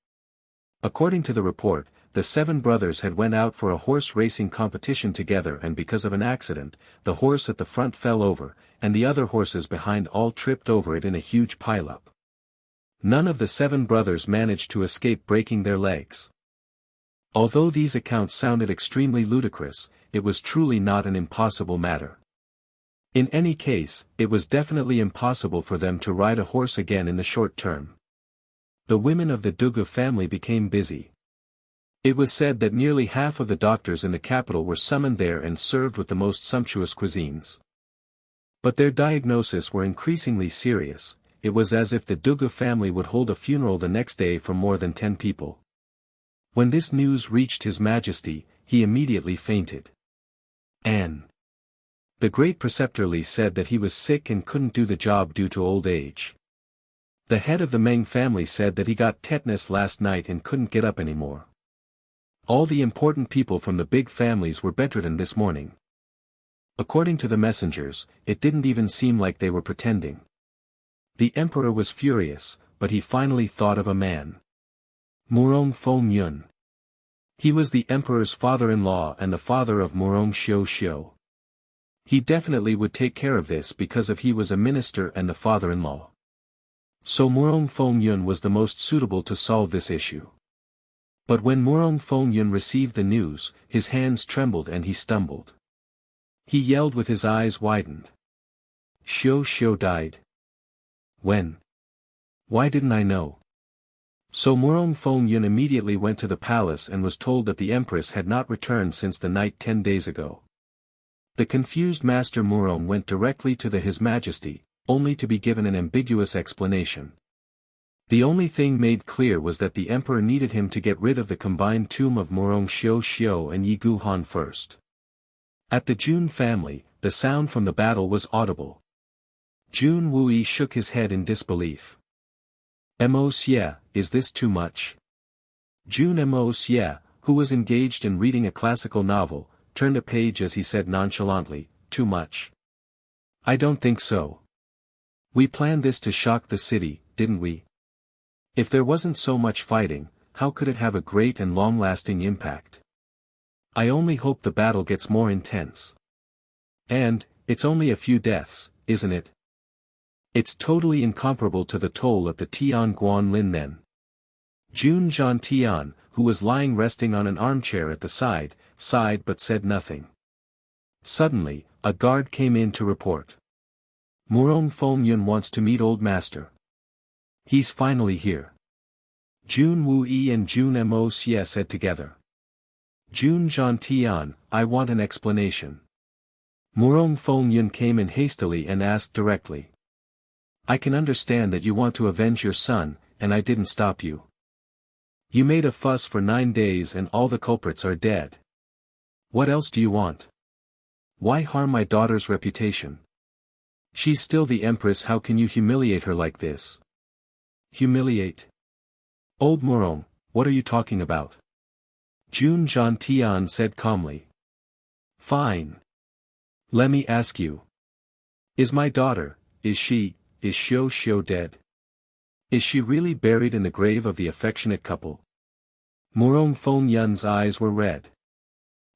According to the report, the 7 brothers had went out for a horse racing competition together, and because of an accident, the horse at the front fell over, and the other horses behind all tripped over it in a huge pileup. None of the 7 brothers managed to escape breaking their legs. Although these accounts sounded extremely ludicrous, it was truly not an impossible matter. In any case, it was definitely impossible for them to ride a horse again in the short term. The women of the Dugu family became busy. It was said that nearly half of the doctors in the capital were summoned there and served with the most sumptuous cuisines. But their diagnoses were increasingly serious. It was as if the Dugu family would hold a funeral the next day for more than 10 people. When this news reached His Majesty, he immediately fainted. The great preceptor Li said that he was sick and couldn't do the job due to old age. The head of the Meng family said that he got tetanus last night and couldn't get up anymore. All the important people from the big families were bedridden this morning. According to the messengers, it didn't even seem like they were pretending. The emperor was furious, but he finally thought of a man. Murong Feng Yun. He was the emperor's father-in-law and the father of Murong Xiu. He definitely would take care of this because he was a minister and the father-in-law. So Murong Feng Yun was the most suitable to solve this issue. But when Murong Feng Yun received the news, his hands trembled and he stumbled. He yelled with his eyes widened. Xiu died. When? Why didn't I know? So Murong Feng Yun immediately went to the palace and was told that the empress had not returned since the night 10 days ago. The confused Master Murong went directly to His Majesty, only to be given an ambiguous explanation. The only thing made clear was that the emperor needed him to get rid of the combined tomb of Murong Xiu and Yi Guhan first. At the Jun family, the sound from the battle was audible. Jun Wui shook his head in disbelief. Moxie, is this too much? Jun Moxie, who was engaged in reading a classical novel, turned a page as he said nonchalantly, too much. I don't think so. We planned this to shock the city, didn't we? If there wasn't so much fighting, how could it have a great and long-lasting impact? I only hope the battle gets more intense. And, it's only a few deaths, isn't it? It's totally incomparable to the toll at the Tian Guan Lin then. Jun Tian, who was lying resting on an armchair at the side, sighed but said nothing. Suddenly, a guard came in to report. Murong Feng Yun wants to meet Old Master. He's finally here. Jun Wui and Jun Moxie said together. Jun Tian, I want an explanation. Murong Feng Yun came in hastily and asked directly. I can understand that you want to avenge your son, and I didn't stop you. You made a fuss for 9 days and all the culprits are dead. What else do you want? Why harm my daughter's reputation? She's still the empress. How can you humiliate her like this? Humiliate? Old Murong, what are you talking about? Jun Tian said calmly. Fine. Let me ask you. Is my daughter, is Xiu dead? Is she really buried in the grave of the affectionate couple? Murong Feng Yun's eyes were red.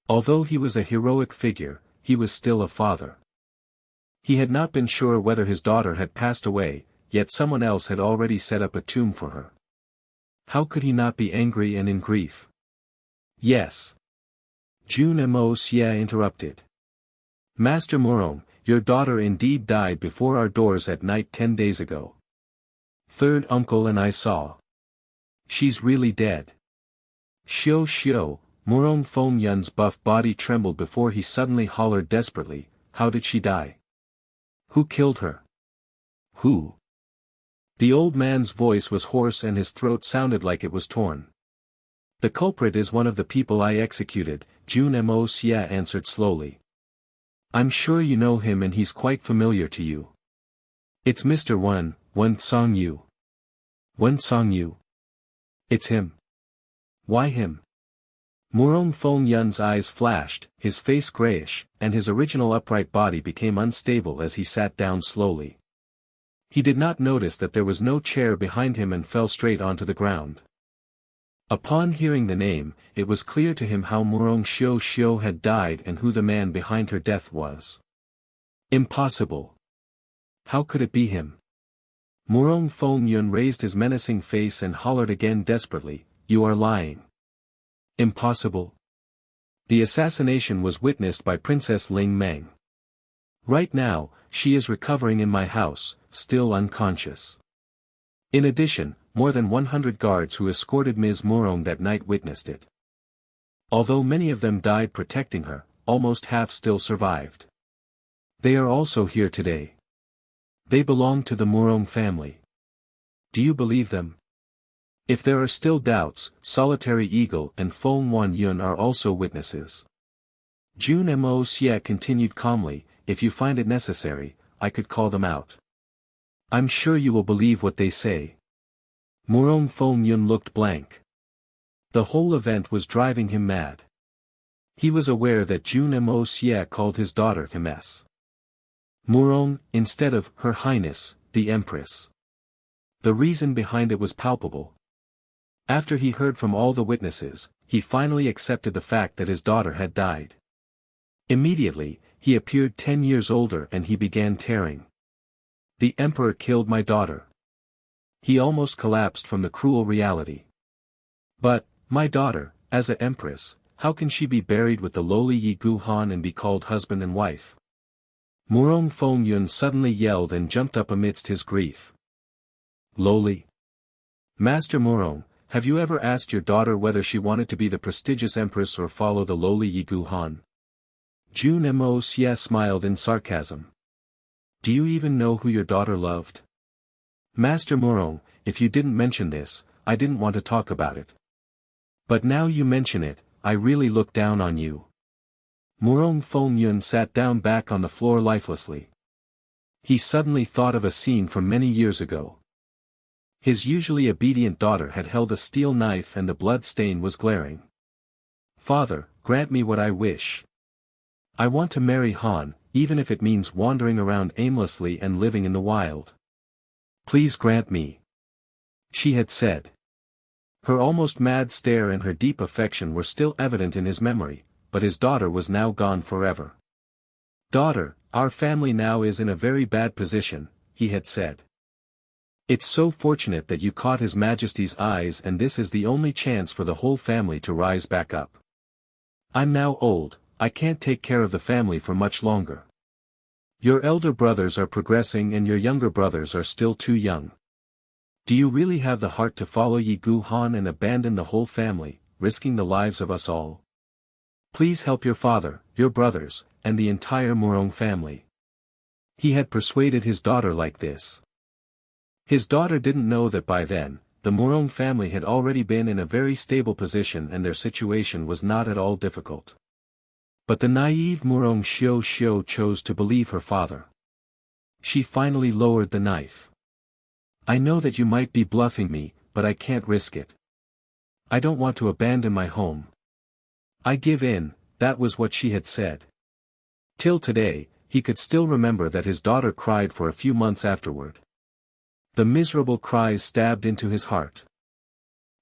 Although he was a heroic figure, he was still a father. He had not been sure whether his daughter had passed away, yet someone else had already set up a tomb for her. How could he not be angry and in grief? Yes. Jun Moxie interrupted. Master Murong, your daughter indeed died before our doors at night 10 days ago. Third uncle and I saw. She's really dead. Xiu, Murong Feng Yun's buff body trembled before he suddenly hollered desperately, how did she die? Who killed her? Who? The old man's voice was hoarse and his throat sounded like it was torn. The culprit is one of the people I executed, Jun Moxie answered slowly. I'm sure you know him and he's quite familiar to you. It's Mr. Wen Songyu. Wen Songyu. It's him. Why him? Murong Feng Yun's eyes flashed, his face grayish, and his original upright body became unstable as he sat down slowly. He did not notice that there was no chair behind him and fell straight onto the ground. Upon hearing the name, it was clear to him how Murong Xiu had died and who the man behind her death was. Impossible. How could it be him? Murong Feng Yun raised his menacing face and hollered again desperately, "You are lying." Impossible. The assassination was witnessed by Princess Ling Meng. Right now, she is recovering in my house, still unconscious. In addition, more than 100 guards who escorted Ms. Murong that night witnessed it. Although many of them died protecting her, almost half still survived. They are also here today. They belong to the Murong family. Do you believe them? If there are still doubts, Solitary Eagle and Feng Wan Yun are also witnesses. Jun Moxie continued calmly, "If you find it necessary, I could call them out. I'm sure you will believe what they say." Murong Feng Yun looked blank. The whole event was driving him mad. He was aware that Jun Moxie called his daughter Ms. Murong, instead of Her Highness, the Empress. The reason behind it was palpable. After he heard from all the witnesses, he finally accepted the fact that his daughter had died. Immediately, he appeared 10 years older and he began tearing. "The Emperor killed my daughter." He almost collapsed from the cruel reality. "But, my daughter, as a empress, how can she be buried with the lowly Yi Gu Han and be called husband and wife?" Murong Feng Yun suddenly yelled and jumped up amidst his grief. "Lowly? Master Murong, have you ever asked your daughter whether she wanted to be the prestigious empress or follow the lowly Yi Gu Han?" Jun Moxie smiled in sarcasm. "Do you even know who your daughter loved?" "Master Murong, if you didn't mention this, I didn't want to talk about it. But now you mention it, I really look down on you." Murong Feng Yun sat down back on the floor lifelessly. He suddenly thought of a scene from many years ago. His usually obedient daughter had held a steel knife and the blood stain was glaring. "Father, grant me what I wish. I want to marry Han, even if it means wandering around aimlessly and living in the wild. Please grant me," she had said. Her almost mad stare and her deep affection were still evident in his memory, but his daughter was now gone forever. "Daughter, our family now is in a very bad position," he had said. "It's so fortunate that you caught His Majesty's eyes and this is the only chance for the whole family to rise back up. I'm now old, I can't take care of the family for much longer. Your elder brothers are progressing and your younger brothers are still too young. Do you really have the heart to follow Yi Gu Han and abandon the whole family, risking the lives of us all? Please help your father, your brothers, and the entire Murong family." He had persuaded his daughter like this. His daughter didn't know that by then, the Murong family had already been in a very stable position and their situation was not at all difficult. But the naive Murong Xiu chose to believe her father. She finally lowered the knife. "I know that you might be bluffing me, but I can't risk it. I don't want to abandon my home. I give in," that was what she had said. Till today, he could still remember that his daughter cried for a few months afterward. The miserable cries stabbed into his heart.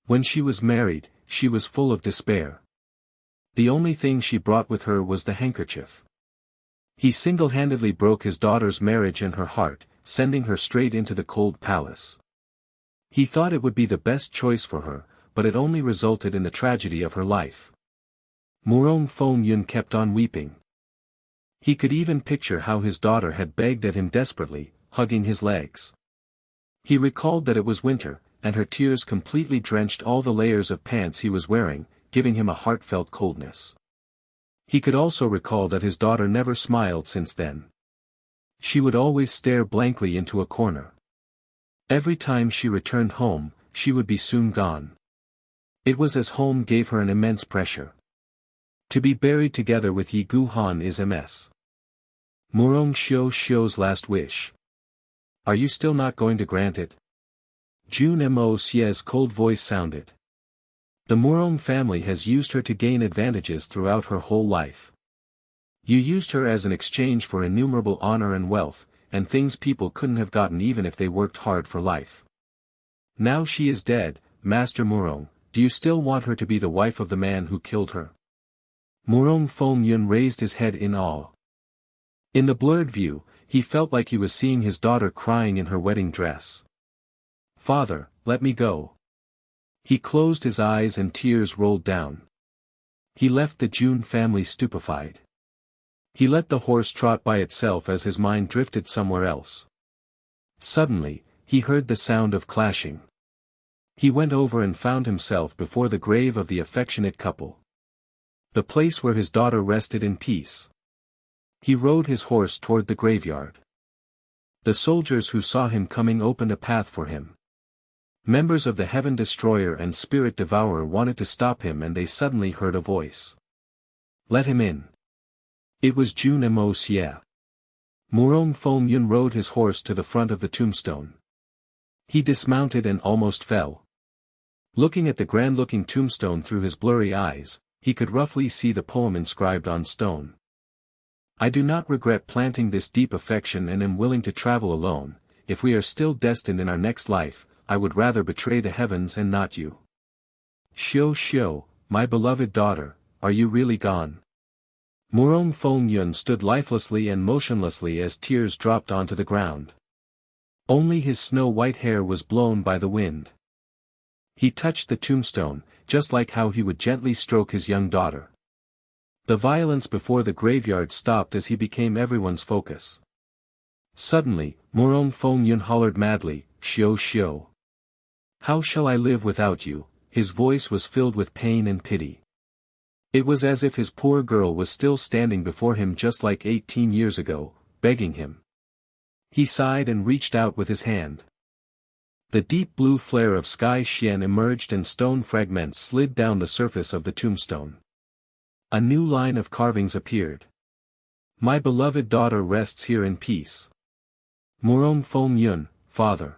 When she was married, she was full of despair. The only thing she brought with her was the handkerchief. He single-handedly broke his daughter's marriage and her heart, sending her straight into the cold palace. He thought it would be the best choice for her, but it only resulted in the tragedy of her life. Murong Feng Yun kept on weeping. He could even picture how his daughter had begged at him desperately, hugging his legs. He recalled that it was winter, and her tears completely drenched all the layers of pants he was wearing, giving him a heartfelt coldness. He could also recall that his daughter never smiled since then. She would always stare blankly into a corner. Every time she returned home, she would be soon gone. It was as home gave her an immense pressure. To be buried together with Yi Gu Han is Ms. Murong Xiu's last wish. Are you still not going to grant it? Jun Moxie's cold voice sounded. The Murong family has used her to gain advantages throughout her whole life. You used her as an exchange for innumerable honor and wealth, and things people couldn't have gotten even if they worked hard for life. Now she is dead, Master Murong, do you still want her to be the wife of the man who killed her? Murong Feng Yun raised his head in awe. In the blurred view, he felt like he was seeing his daughter crying in her wedding dress. Father, let me go. He closed his eyes and tears rolled down. He left the Jun family stupefied. He let the horse trot by itself as his mind drifted somewhere else. Suddenly, he heard the sound of clashing. He went over and found himself before the grave of the affectionate couple. The place where his daughter rested in peace. He rode his horse toward the graveyard. The soldiers who saw him coming opened a path for him. Members of the Heaven Destroyer and Spirit Devourer wanted to stop him, and they suddenly heard a voice. Let him in. It was Jun Moxie. Murong Feng Yun rode his horse to the front of the tombstone. He dismounted and almost fell. Looking at the grand-looking tombstone through his blurry eyes, he could roughly see the poem inscribed on stone. I do not regret planting this deep affection and am willing to travel alone. If we are still destined in our next life, I would rather betray the heavens and not you. Xiao, my beloved daughter, are you really gone? Murong Feng Yun stood lifelessly and motionlessly as tears dropped onto the ground. Only his snow-white hair was blown by the wind. He touched the tombstone, just like how he would gently stroke his young daughter. The violence before the graveyard stopped as he became everyone's focus. Suddenly, Murong Feng Yun hollered madly, Xiao. How shall I live without you? His voice was filled with pain and pity. It was as if his poor girl was still standing before him just like 18 years ago, begging him. He sighed and reached out with his hand. The deep blue flare of sky Xian emerged and stone fragments slid down the surface of the tombstone. A new line of carvings appeared. My beloved daughter rests here in peace. Murong Feng Yun, father.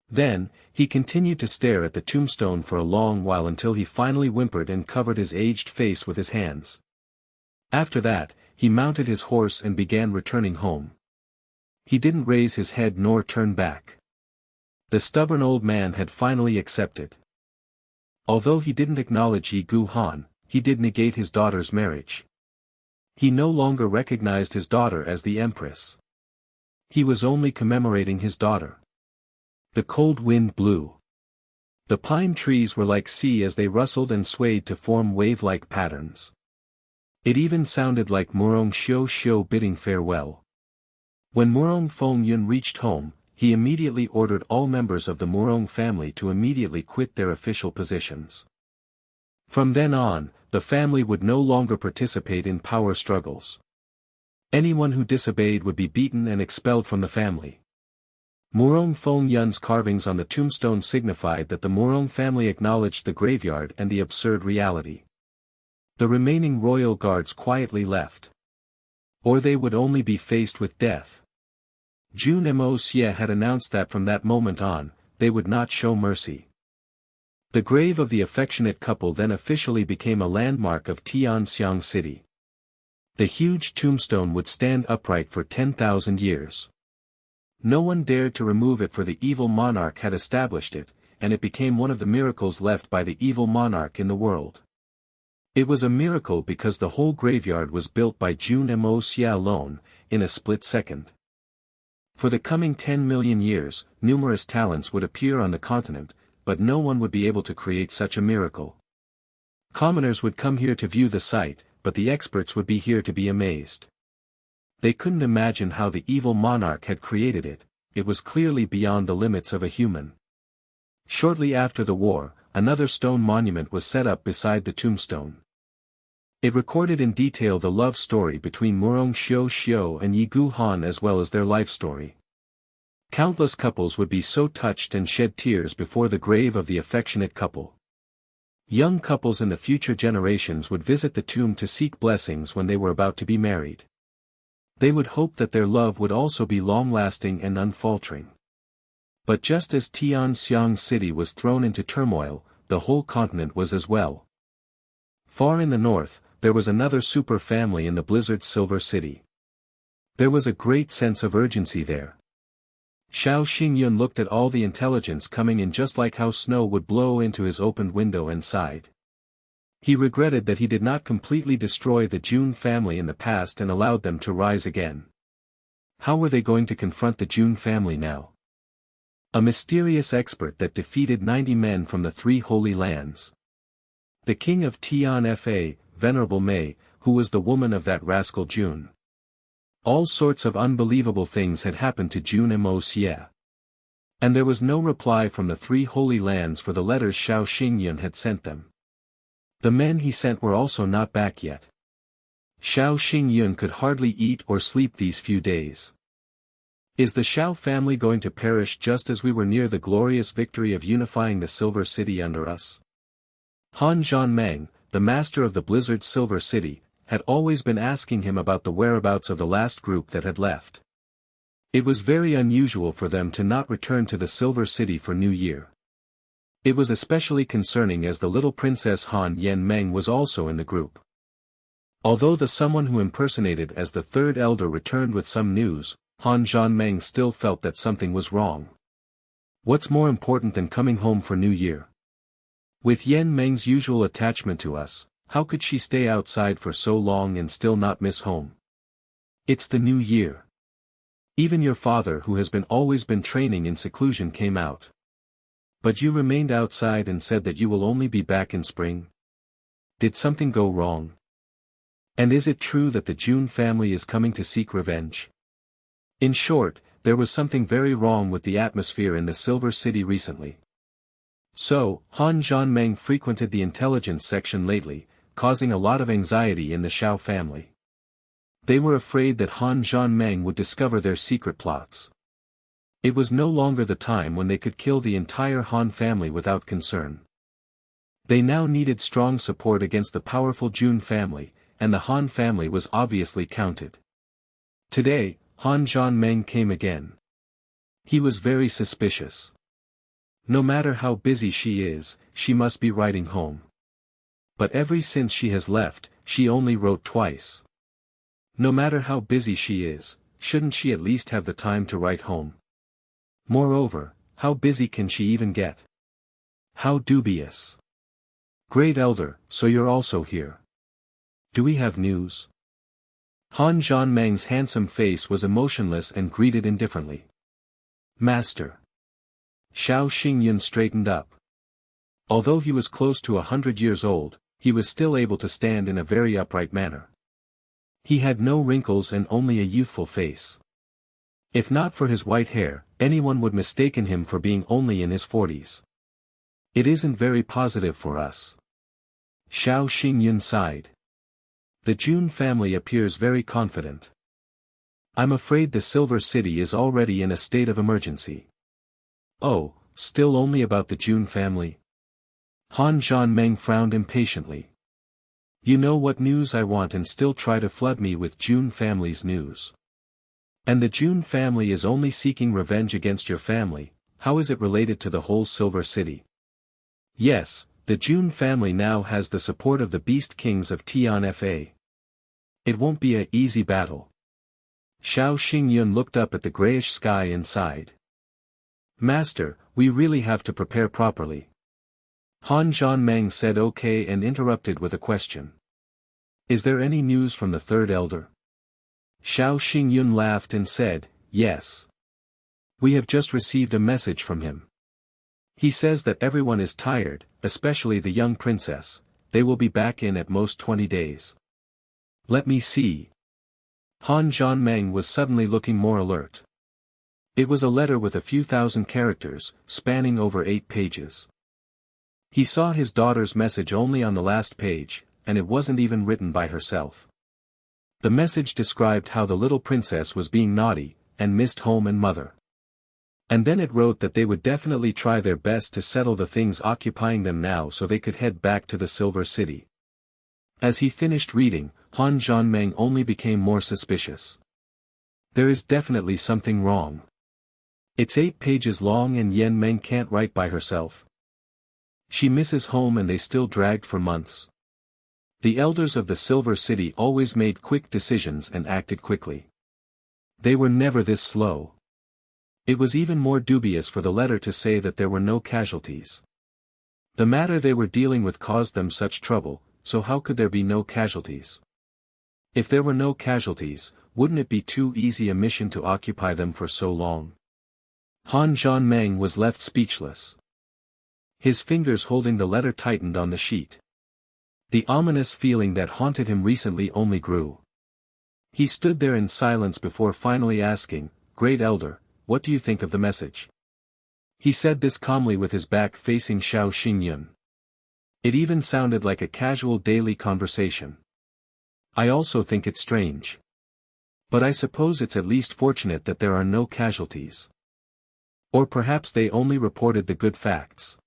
Then, he continued to stare at the tombstone for a long while until he finally whimpered and covered his aged face with his hands. After that, he mounted his horse and began returning home. He didn't raise his head nor turn back. The stubborn old man had finally accepted. Although he didn't acknowledge Yi Gu Han, he did negate his daughter's marriage. He no longer recognized his daughter as the empress. He was only commemorating his daughter. The cold wind blew. The pine trees were like sea as they rustled and swayed to form wave-like patterns. It even sounded like Murong Xiao bidding farewell. When Murong Feng Yun reached home, he immediately ordered all members of the Murong family to immediately quit their official positions. From then on, the family would no longer participate in power struggles. Anyone who disobeyed would be beaten and expelled from the family. Murong Feng Yun's carvings on the tombstone signified that the Murong family acknowledged the graveyard and the absurd reality. The remaining royal guards quietly left. Or they would only be faced with death. Jun Moxie had announced that from that moment on, they would not show mercy. The grave of the affectionate couple then officially became a landmark of Tianxiang City. The huge tombstone would stand upright for 10,000 years. No one dared to remove it, for the evil monarch had established it, and it became one of the miracles left by the evil monarch in the world. It was a miracle because the whole graveyard was built by Jun Moxie alone, in a split second. For the coming 10 million years, numerous talents would appear on the continent, but no one would be able to create such a miracle. Commoners would come here to view the sight, but the experts would be here to be amazed. They couldn't imagine how the evil monarch had created it. It was clearly beyond the limits of a human. Shortly after the war, another stone monument was set up beside the tombstone. It recorded in detail the love story between Murong Xiao and Yi Gu Han as well as their life story. Countless couples would be so touched and shed tears before the grave of the affectionate couple. Young couples in the future generations would visit the tomb to seek blessings when they were about to be married. They would hope that their love would also be long-lasting and unfaltering. But just as Tianxiang City was thrown into turmoil, the whole continent was as well. Far in the north, there was another super family in the blizzard's Silver City. There was a great sense of urgency there. Xiao Xingyun looked at all the intelligence coming in just like how snow would blow into his opened window and sighed. He regretted that he did not completely destroy the Jun family in the past and allowed them to rise again. How were they going to confront the Jun family now? A mysterious expert that defeated 90 men from the 3 Holy Lands. The king of Tianfa, Venerable Mei, who was the woman of that rascal Jun. All sorts of unbelievable things had happened to Jun Moxie. And there was no reply from the 3 Holy Lands for the letters Xiao Xingyun had sent them. The men he sent were also not back yet. Xiao Xingyun could hardly eat or sleep these few days. Is the Xiao family going to perish just as we were near the glorious victory of unifying the Silver City under us? Han Zhanmeng, the master of the Blizzard's Silver City, had always been asking him about the whereabouts of the last group that had left. It was very unusual for them to not return to the Silver City for New Year. It was especially concerning as the little princess Han Yanmeng was also in the group. Although the someone who impersonated as the third elder returned with some news, Han Zhanmeng still felt that something was wrong. What's more important than coming home for New Year? With Yan Meng's usual attachment to us, how could she stay outside for so long and still not miss home? It's the New Year. Even your father who has always been training in seclusion came out. But you remained outside and said that you will only be back in spring. Did something go wrong? And is it true that the Jun family is coming to seek revenge? In short, there was something very wrong with the atmosphere in the Silver City recently. So, Han Zhanmeng frequented the intelligence section lately, causing a lot of anxiety in the Xiao family. They were afraid that Han Zhanmeng would discover their secret plots. It was no longer the time when they could kill the entire Han family without concern. They now needed strong support against the powerful Jun family, and the Han family was obviously counted. Today, Han Zhanmeng came again. He was very suspicious. No matter how busy she is, she must be writing home. But ever since she has left, she only wrote twice. No matter how busy she is, shouldn't she at least have the time to write home? Moreover, how busy can she even get? How dubious. Great Elder, so you're also here. Do we have news? Han Zhanmeng's handsome face was emotionless and greeted indifferently. Master. Xiao Xingyun straightened up. Although he was close to 100 years old, he was still able to stand in a very upright manner. He had no wrinkles and only a youthful face. If not for his white hair, anyone would mistaken him for being only in his 40s. It isn't very positive for us. Xiao Xingyun sighed. The Jun family appears very confident. I'm afraid the Silver City is already in a state of emergency. Oh, still only about the Jun family? Han Zhanmeng frowned impatiently. You know what news I want and still try to flood me with Jun family's news. And the Jun family is only seeking revenge against your family, how is it related to the whole Silver City? Yes, the Jun family now has the support of the Beast Kings of Tianfa. It won't be an easy battle. Xiao Xingyun looked up at the grayish sky and sighed. Master, we really have to prepare properly. Han Zhanmeng said okay and interrupted with a question. Is there any news from the third elder? Xiao Xingyun laughed and said, yes. We have just received a message from him. He says that everyone is tired, especially the young princess, they will be back in at most 20 days. Let me see. Han Zhanmeng was suddenly looking more alert. It was a letter with a few thousand characters, spanning over 8 pages. He saw his daughter's message only on the last page, and it wasn't even written by herself. The message described how the little princess was being naughty, and missed home and mother. And then it wrote that they would definitely try their best to settle the things occupying them now so they could head back to the Silver City. As he finished reading, Han Zhanmeng only became more suspicious. There is definitely something wrong. It's 8 pages long and Yan Meng can't write by herself. She misses home and they still dragged for months. The elders of the Silver City always made quick decisions and acted quickly. They were never this slow. It was even more dubious for the letter to say that there were no casualties. The matter they were dealing with caused them such trouble, so how could there be no casualties? If there were no casualties, wouldn't it be too easy a mission to occupy them for so long? Han Zhanmeng was left speechless. His fingers holding the letter tightened on the sheet. The ominous feeling that haunted him recently only grew. He stood there in silence before finally asking, "Great Elder, what do you think of the message?" He said this calmly with his back facing Xiao Xingyun. It even sounded like a casual daily conversation. "I also think it's strange. But I suppose it's at least fortunate that there are no casualties. Or perhaps they only reported the good facts."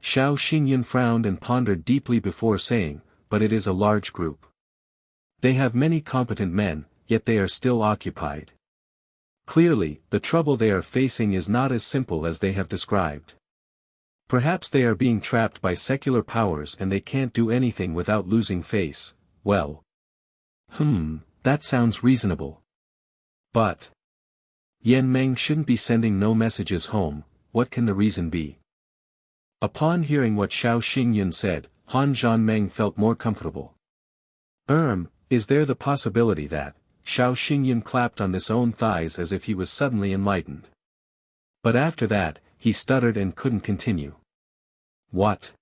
Xiao Xingyun frowned and pondered deeply before saying, "But it is a large group. They have many competent men, yet they are still occupied. Clearly, the trouble they are facing is not as simple as they have described. Perhaps they are being trapped by secular powers and they can't do anything without losing face. Well. That sounds reasonable. But Yan Meng shouldn't be sending no messages home. What can the reason be?" Upon hearing what Xiao Xingyun said, Han Zhanmeng felt more comfortable. Is there the possibility that, Xiao Xingyun clapped on his own thighs as if he was suddenly enlightened. But after that, he stuttered and couldn't continue. "What?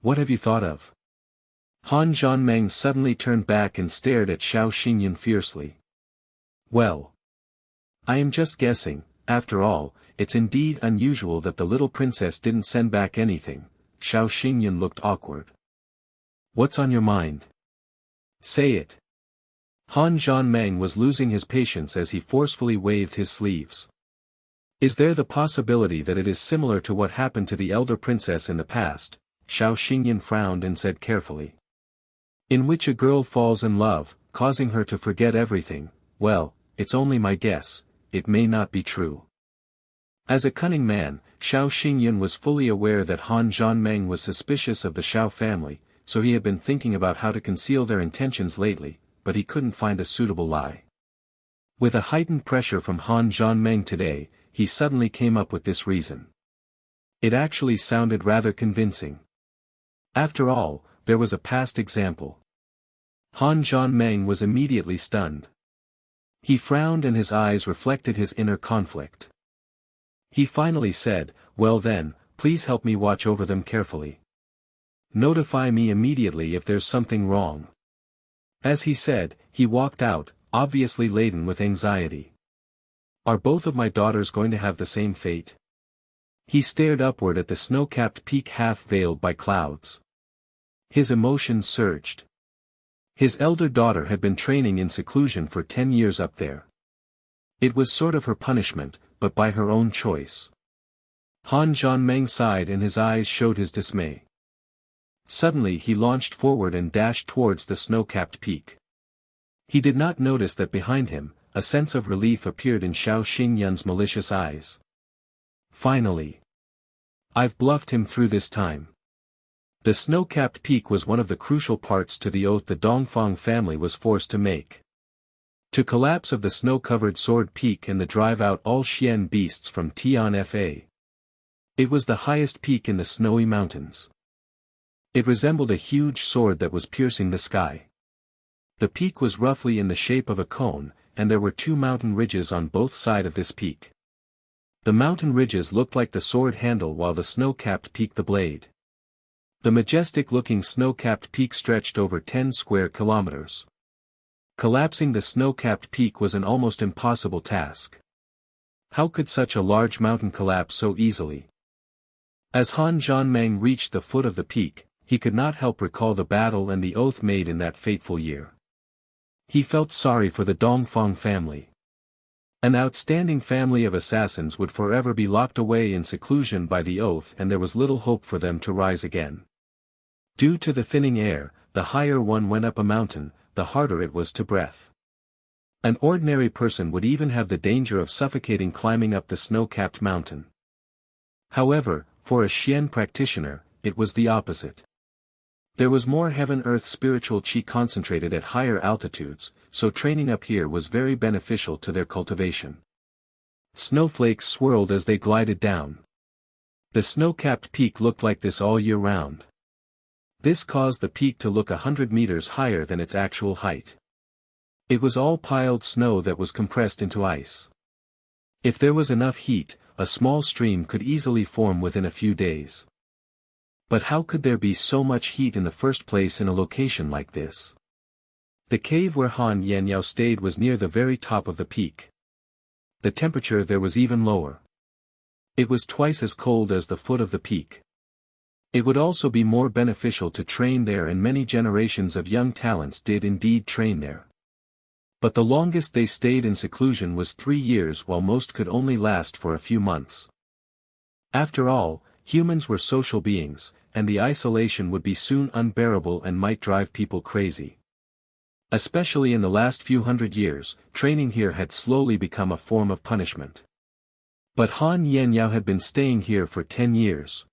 What have you thought of?" Han Zhanmeng suddenly turned back and stared at Xiao Xingyun fiercely. "Well. I am just guessing, after all, it's indeed unusual that the little princess didn't send back anything." Xiao Xingyun looked awkward. "What's on your mind? Say it." Han Zhanmeng was losing his patience as he forcefully waved his sleeves. "Is there the possibility that it is similar to what happened to the elder princess in the past?" Xiao Xingyun frowned and said carefully. "In which a girl falls in love, causing her to forget everything. Well, it's only my guess, it may not be true." As a cunning man, Xiao Xingyun was fully aware that Han Zhanmeng was suspicious of the Xiao family, so he had been thinking about how to conceal their intentions lately, but he couldn't find a suitable lie. With a heightened pressure from Han Zhanmeng today, he suddenly came up with this reason. It actually sounded rather convincing. After all, there was a past example. Han Zhanmeng was immediately stunned. He frowned and his eyes reflected his inner conflict. He finally said, "Well then, please help me watch over them carefully. Notify me immediately if there's something wrong." As he said, he walked out, obviously laden with anxiety. "Are both of my daughters going to have the same fate?" He stared upward at the snow-capped peak half veiled by clouds. His emotions surged. His elder daughter had been training in seclusion for 10 years up there. It was sort of her punishment, but by her own choice. Han Zhanmeng sighed and his eyes showed his dismay. Suddenly he launched forward and dashed towards the snow-capped peak. He did not notice that behind him, a sense of relief appeared in Xiao Xingyun's malicious eyes. Finally. I've bluffed him through this time. The snow-capped peak was one of the crucial parts to the oath the Dongfang family was forced to make. To collapse of the snow-covered sword peak and to drive out all Xian beasts from Tianfa. It was the highest peak in the snowy mountains. It resembled a huge sword that was piercing the sky. The peak was roughly in the shape of a cone, and there were 2 mountain ridges on both sides of this peak. The mountain ridges looked like the sword handle while the snow-capped peak the blade. The majestic-looking snow-capped peak stretched over 10 square kilometers. Collapsing the snow-capped peak was an almost impossible task. How could such a large mountain collapse so easily? As Han Zhanmeng reached the foot of the peak, he could not help recall the battle and the oath made in that fateful year. He felt sorry for the Dongfang family. An outstanding family of assassins would forever be locked away in seclusion by the oath, and there was little hope for them to rise again. Due to the thinning air, the higher one went up a mountain, the harder it was to breathe. An ordinary person would even have the danger of suffocating climbing up the snow-capped mountain. However, for a Xian practitioner, it was the opposite. There was more heaven-earth spiritual chi concentrated at higher altitudes, so training up here was very beneficial to their cultivation. Snowflakes swirled as they glided down. The snow-capped peak looked like this all year round. This caused the peak to look 100 meters higher than its actual height. It was all piled snow that was compressed into ice. If there was enough heat, a small stream could easily form within a few days. But how could there be so much heat in the first place in a location like this? The cave where Han Yanyao stayed was near the very top of the peak. The temperature there was even lower. It was twice as cold as the foot of the peak. It would also be more beneficial to train there, and many generations of young talents did indeed train there. But the longest they stayed in seclusion was 3 years, while most could only last for a few months. After all, humans were social beings, and the isolation would be soon unbearable and might drive people crazy. Especially in the last few hundred years, training here had slowly become a form of punishment. But Han Yanyao had been staying here for 10 years.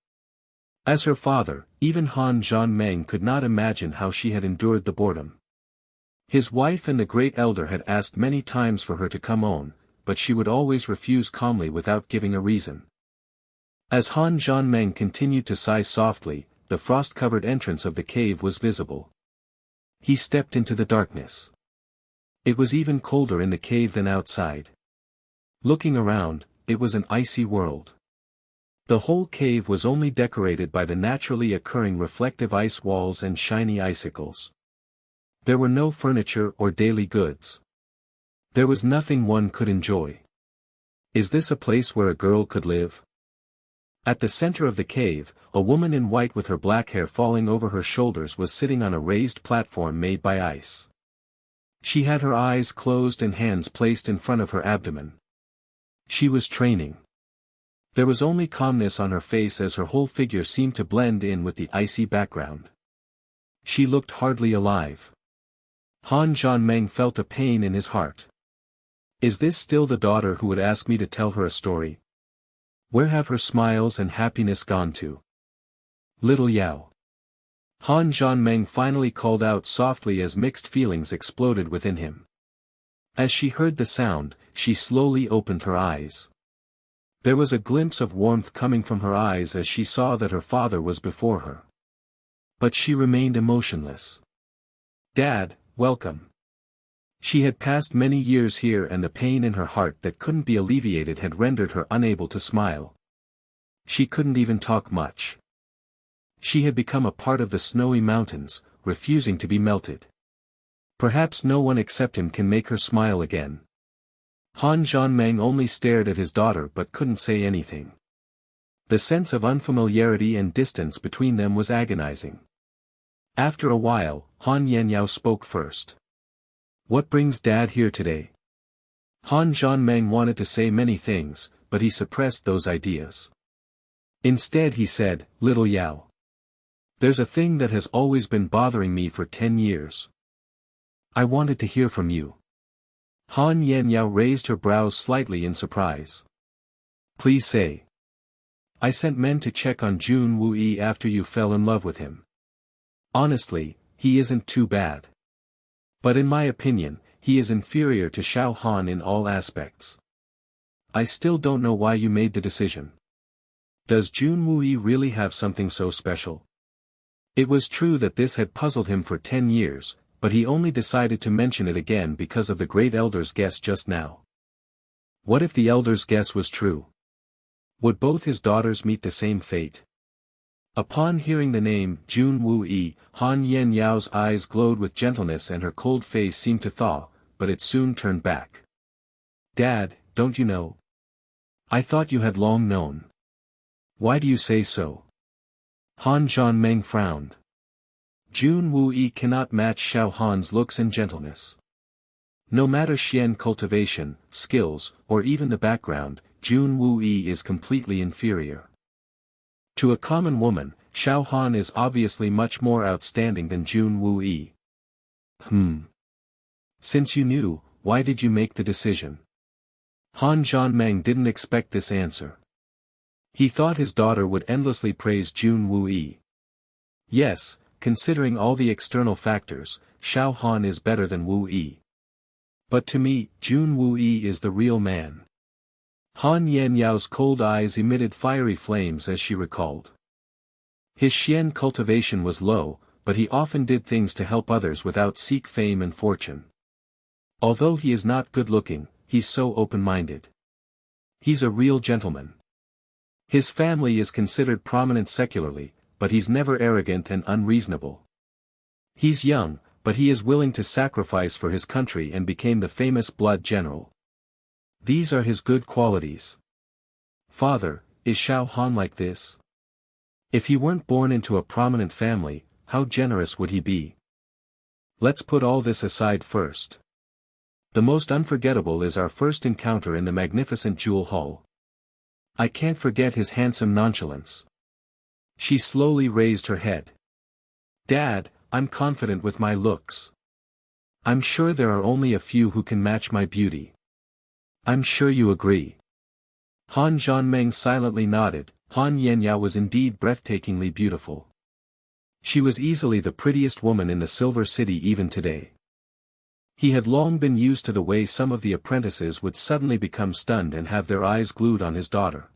As her father, even Han Zhanmeng could not imagine how she had endured the boredom. His wife and the great elder had asked many times for her to come on, but she would always refuse calmly without giving a reason. As Han Zhanmeng continued to sigh softly, the frost-covered entrance of the cave was visible. He stepped into the darkness. It was even colder in the cave than outside. Looking around, it was an icy world. The whole cave was only decorated by the naturally occurring reflective ice walls and shiny icicles. There were no furniture or daily goods. There was nothing one could enjoy. Is this a place where a girl could live? At the center of the cave, a woman in white with her black hair falling over her shoulders was sitting on a raised platform made by ice. She had her eyes closed and hands placed in front of her abdomen. She was training. There was only calmness on her face as her whole figure seemed to blend in with the icy background. She looked hardly alive. Han Zhanmeng felt a pain in his heart. Is this still the daughter who would ask me to tell her a story? Where have her smiles and happiness gone to? Little Yao. Han Zhanmeng finally called out softly as mixed feelings exploded within him. As she heard the sound, she slowly opened her eyes. There was a glimpse of warmth coming from her eyes as she saw that her father was before her. But she remained emotionless. Dad, welcome. She had passed many years here, and the pain in her heart that couldn't be alleviated had rendered her unable to smile. She couldn't even talk much. She had become a part of the snowy mountains, refusing to be melted. Perhaps no one except him can make her smile again. Han Zhanmeng only stared at his daughter but couldn't say anything. The sense of unfamiliarity and distance between them was agonizing. After a while, Han Yanyao spoke first. What brings Dad here today? Han Zhanmeng wanted to say many things, but he suppressed those ideas. Instead he said, Little Yao. There's a thing that has always been bothering me for 10 years. I wanted to hear from you. Han Yanyao raised her brows slightly in surprise. Please say. I sent men to check on Jun Wue after you fell in love with him. Honestly, he isn't too bad. But in my opinion, he is inferior to Xiao Han in all aspects. I still don't know why you made the decision. Does Jun Wue really have something so special? It was true that this had puzzled him for 10 years, but he only decided to mention it again because of the great elder's guess just now. What if the elder's guess was true? Would both his daughters meet the same fate? Upon hearing the name Jun Wue, Han Yanyao's eyes glowed with gentleness and her cold face seemed to thaw, but it soon turned back. Dad, don't you know? I thought you had long known. Why do you say so? Han Zhanmeng frowned. Jun Wue cannot match Xiao Han's looks and gentleness. No matter Xian cultivation, skills, or even the background, Jun Wue is completely inferior. To a common woman, Xiao Han is obviously much more outstanding than Jun Wue. Since you knew, why did you make the decision? Han Zhanmeng didn't expect this answer. He thought his daughter would endlessly praise Jun Wue, Yes, considering all the external factors, Xiao Han is better than Wu Yi. But to me, Jun Wu Yi is the real man. Han Yanyao's cold eyes emitted fiery flames as she recalled. His Xian cultivation was low, but he often did things to help others without seek fame and fortune. Although he is not good-looking, he's so open-minded. He's a real gentleman. His family is considered prominent secularly, but he's never arrogant and unreasonable. He's young, but he is willing to sacrifice for his country and became the famous blood general. These are his good qualities. Father, is Xiao Han like this? If he weren't born into a prominent family, how generous would he be? Let's put all this aside first. The most unforgettable is our first encounter in the magnificent jewel hall. I can't forget his handsome nonchalance. She slowly raised her head. Dad, I'm confident with my looks. I'm sure there are only a few who can match my beauty. I'm sure you agree. Han Zhanmeng silently nodded. Han Yanyao was indeed breathtakingly beautiful. She was easily the prettiest woman in the Silver City even today. He had long been used to the way some of the apprentices would suddenly become stunned and have their eyes glued on his daughter.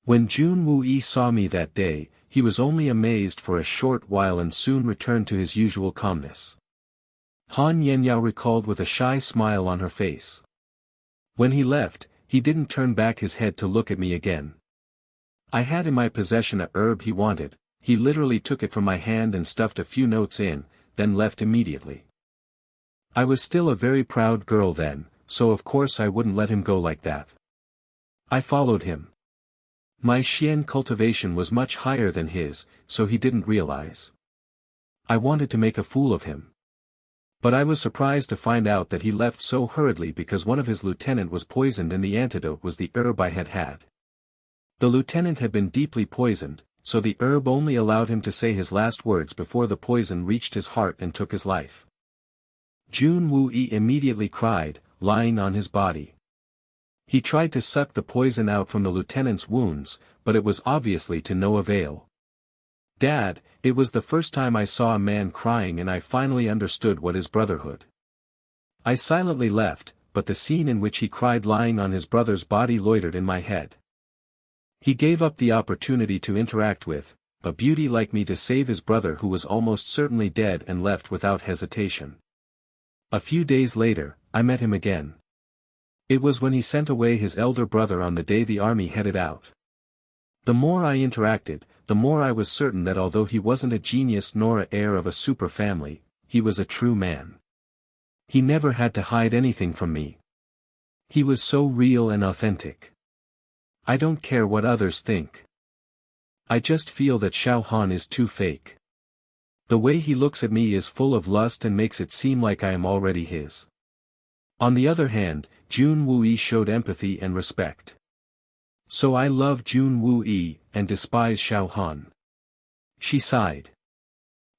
When Jun Wu Yi saw me that day, he was only amazed for a short while and soon returned to his usual calmness. Han Yanyao recalled with a shy smile on her face. When he left, he didn't turn back his head to look at me again. I had in my possession a herb he wanted. He literally took it from my hand and stuffed a few notes in, then left immediately. I was still a very proud girl then, so of course I wouldn't let him go like that. I followed him. My Xian cultivation was much higher than his, so he didn't realize. I wanted to make a fool of him. But I was surprised to find out that he left so hurriedly because one of his lieutenant was poisoned and the antidote was the herb I had had. The lieutenant had been deeply poisoned, so the herb only allowed him to say his last words before the poison reached his heart and took his life. Jun Wu Yi immediately cried, lying on his body. He tried to suck the poison out from the lieutenant's wounds, but it was obviously to no avail. Dad, it was the first time I saw a man crying and I finally understood what is brotherhood. I silently left, but the scene in which he cried lying on his brother's body loitered in my head. He gave up the opportunity to interact with a beauty like me to save his brother who was almost certainly dead and left without hesitation. A few days later, I met him again. It was when he sent away his elder brother on the day the army headed out. The more I interacted, the more I was certain that although he wasn't a genius nor an heir of a super family, he was a true man. He never had to hide anything from me. He was so real and authentic. I don't care what others think. I just feel that Xiao Han is too fake. The way he looks at me is full of lust and makes it seem like I am already his. On the other hand, Jun Wu Yi showed empathy and respect. So I love Jun Wu Yi, and despise Xiao Han. She sighed.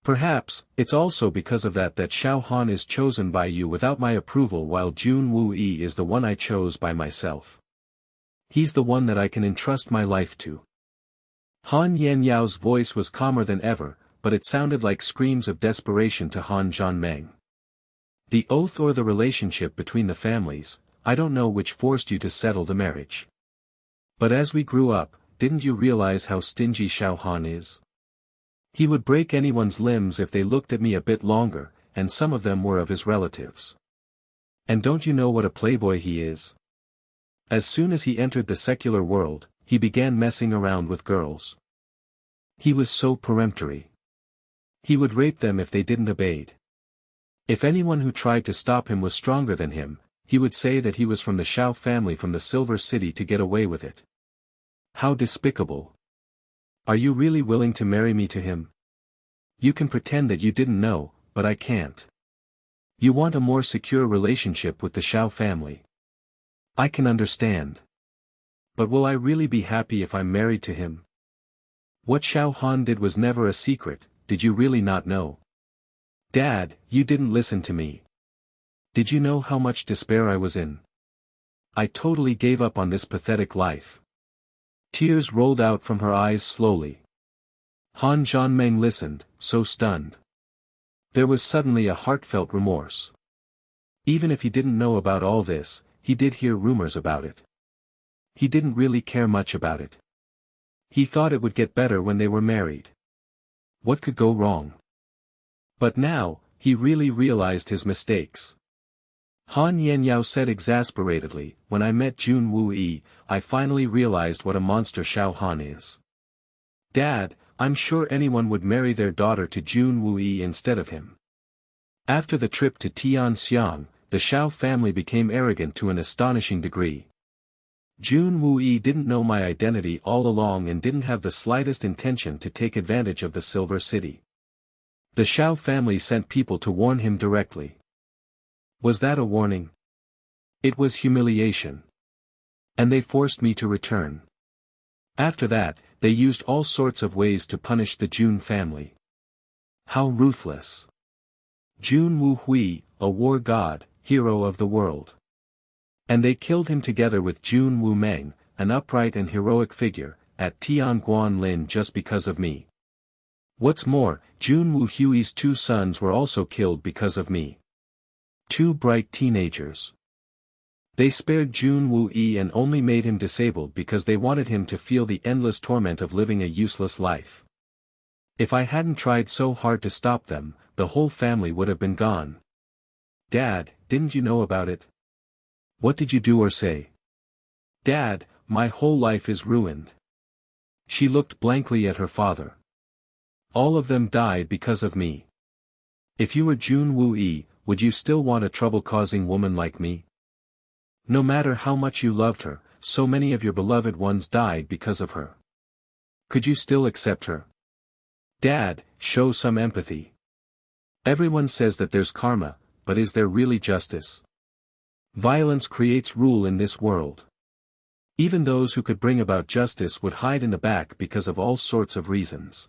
Perhaps, it's also because of that Xiao Han is chosen by you without my approval while Jun Wu Yi is the one I chose by myself. He's the one that I can entrust my life to. Han Yanyao's voice was calmer than ever, but it sounded like screams of desperation to Han Zhanmeng. The oath or the relationship between the families, I don't know which forced you to settle the marriage. But as we grew up, didn't you realize how stingy Xiao Han is? He would break anyone's limbs if they looked at me a bit longer, and some of them were of his relatives. And don't you know what a playboy he is? As soon as he entered the secular world, he began messing around with girls. He was so peremptory. He would rape them if they didn't obey. If anyone who tried to stop him was stronger than him, he would say that he was from the Xiao family from the Silver City to get away with it. How despicable. Are you really willing to marry me to him? You can pretend that you didn't know, but I can't. You want a more secure relationship with the Xiao family. I can understand. But will I really be happy if I'm married to him? What Xiao Han did was never a secret, did you really not know? Dad, you didn't listen to me. Did you know how much despair I was in? I totally gave up on this pathetic life. Tears rolled out from her eyes slowly. Han Zhanmeng listened, so stunned. There was suddenly a heartfelt remorse. Even if he didn't know about all this, he did hear rumors about it. He didn't really care much about it. He thought it would get better when they were married. What could go wrong? But now, he really realized his mistakes. Han Yenyao said exasperatedly, when I met Jun Wuyi, I finally realized what a monster Xiao Han is. Dad, I'm sure anyone would marry their daughter to Jun Wuyi instead of him. After the trip to Tianxiang, the Xiao family became arrogant to an astonishing degree. Jun Wuyi didn't know my identity all along and didn't have the slightest intention to take advantage of the Silver City. The Xiao family sent people to warn him directly. Was that a warning? It was humiliation. And they forced me to return. After that, they used all sorts of ways to punish the Jun family. How ruthless. Jun Wuhui, a war god, hero of the world. And they killed him together with Jun Wumeng, an upright and heroic figure, at Tianguan Lin just because of me. What's more, Jun Wuhui's 2 sons were also killed because of me. 2 bright teenagers. They spared Jun Wuyi and only made him disabled because they wanted him to feel the endless torment of living a useless life. If I hadn't tried so hard to stop them, the whole family would have been gone. Dad, didn't you know about it? What did you do or say? Dad, my whole life is ruined. She looked blankly at her father. All of them died because of me. If you were Jun Wuyi, would you still want a trouble-causing woman like me? No matter how much you loved her, so many of your beloved ones died because of her. Could you still accept her? Dad, show some empathy. Everyone says that there's karma, but is there really justice? Violence creates rule in this world. Even those who could bring about justice would hide in the back because of all sorts of reasons.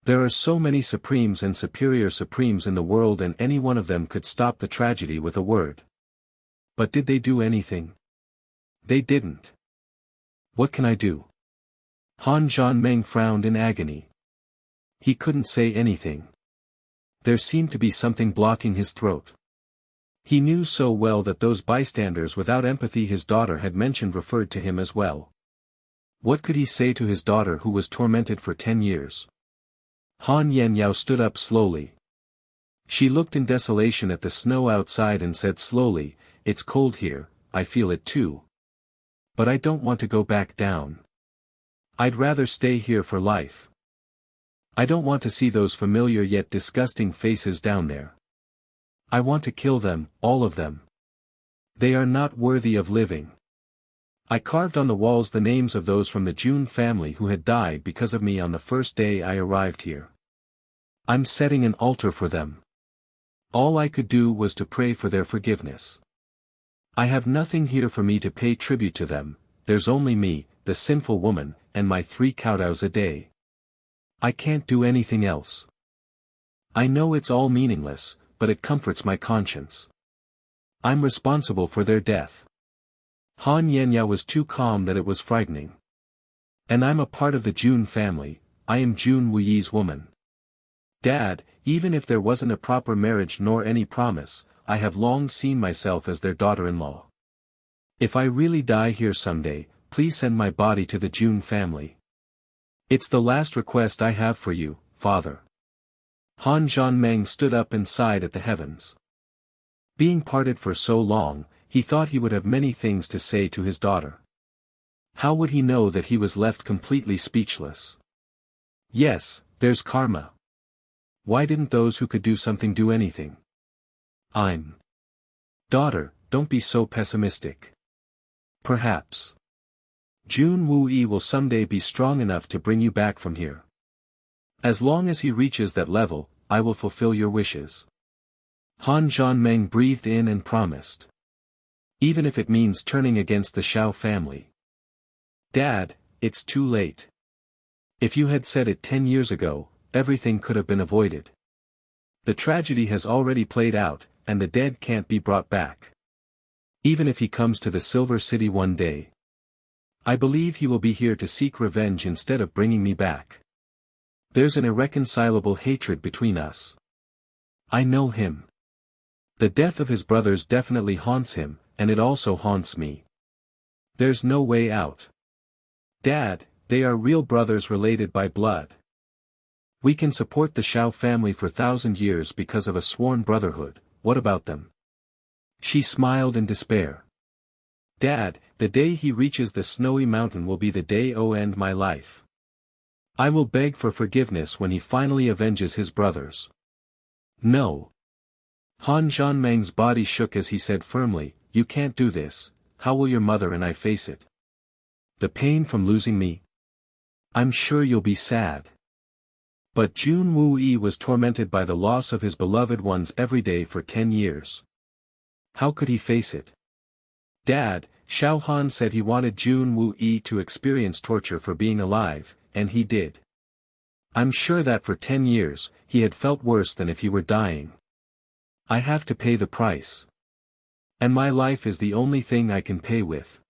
There are so many supremes and superior supremes in the world and any one of them could stop the tragedy with a word. But did they do anything? They didn't. What can I do? Han Zhanmeng frowned in agony. He couldn't say anything. There seemed to be something blocking his throat. He knew so well that those bystanders without empathy his daughter had mentioned referred to him as well. What could he say to his daughter who was tormented for 10 years? Han Yenyao stood up slowly. She looked in desolation at the snow outside and said slowly, "It's cold here, I feel it too. But I don't want to go back down. I'd rather stay here for life. I don't want to see those familiar yet disgusting faces down there. I want to kill them, all of them. They are not worthy of living. I carved on the walls the names of those from the Jun family who had died because of me on the first day I arrived here. I'm setting an altar for them. All I could do was to pray for their forgiveness. I have nothing here for me to pay tribute to them, there's only me, the sinful woman, and my 3 kowtows a day. I can't do anything else. I know it's all meaningless, but it comforts my conscience. I'm responsible for their death." Han Yenyao was too calm that it was frightening. "And I'm a part of the Jun family, I am Jun Wuyi's woman. Dad, even if there wasn't a proper marriage nor any promise, I have long seen myself as their daughter-in-law. If I really die here someday, please send my body to the Jun family. It's the last request I have for you, father." Han Zhanmeng stood up and sighed at the heavens. Being parted for so long, he thought he would have many things to say to his daughter. How would he know that he was left completely speechless? Yes, there's karma. Why didn't those who could do something do anything? Daughter, don't be so pessimistic. Perhaps Jun Wuyi will someday be strong enough to bring you back from here. As long as he reaches that level, I will fulfill your wishes. Han Zhanmeng breathed in and promised. Even if it means turning against the Xiao family. Dad, it's too late. If you had said it 10 years ago, everything could have been avoided. The tragedy has already played out, and the dead can't be brought back. Even if he comes to the Silver City one day, I believe he will be here to seek revenge instead of bringing me back. There's an irreconcilable hatred between us. I know him. The death of his brothers definitely haunts him, and it also haunts me. There's no way out. Dad, they are real brothers related by blood. We can support the Xiao family for 1,000 years because of a sworn brotherhood. What about them? She smiled in despair. Dad, the day he reaches the snowy mountain will be the day I'll end my life. I will beg for forgiveness when he finally avenges his brothers. No. Han Zhanmeng's body shook as he said firmly, you can't do this. How will your mother and I face it? The pain from losing me? I'm sure you'll be sad. But Jun Wuyi was tormented by the loss of his beloved ones every day for 10 years. How could he face it? Dad, Xiao Han said he wanted Jun Wuyi to experience torture for being alive, and he did. I'm sure that for 10 years, he had felt worse than if he were dying. I have to pay the price. And my life is the only thing I can pay with.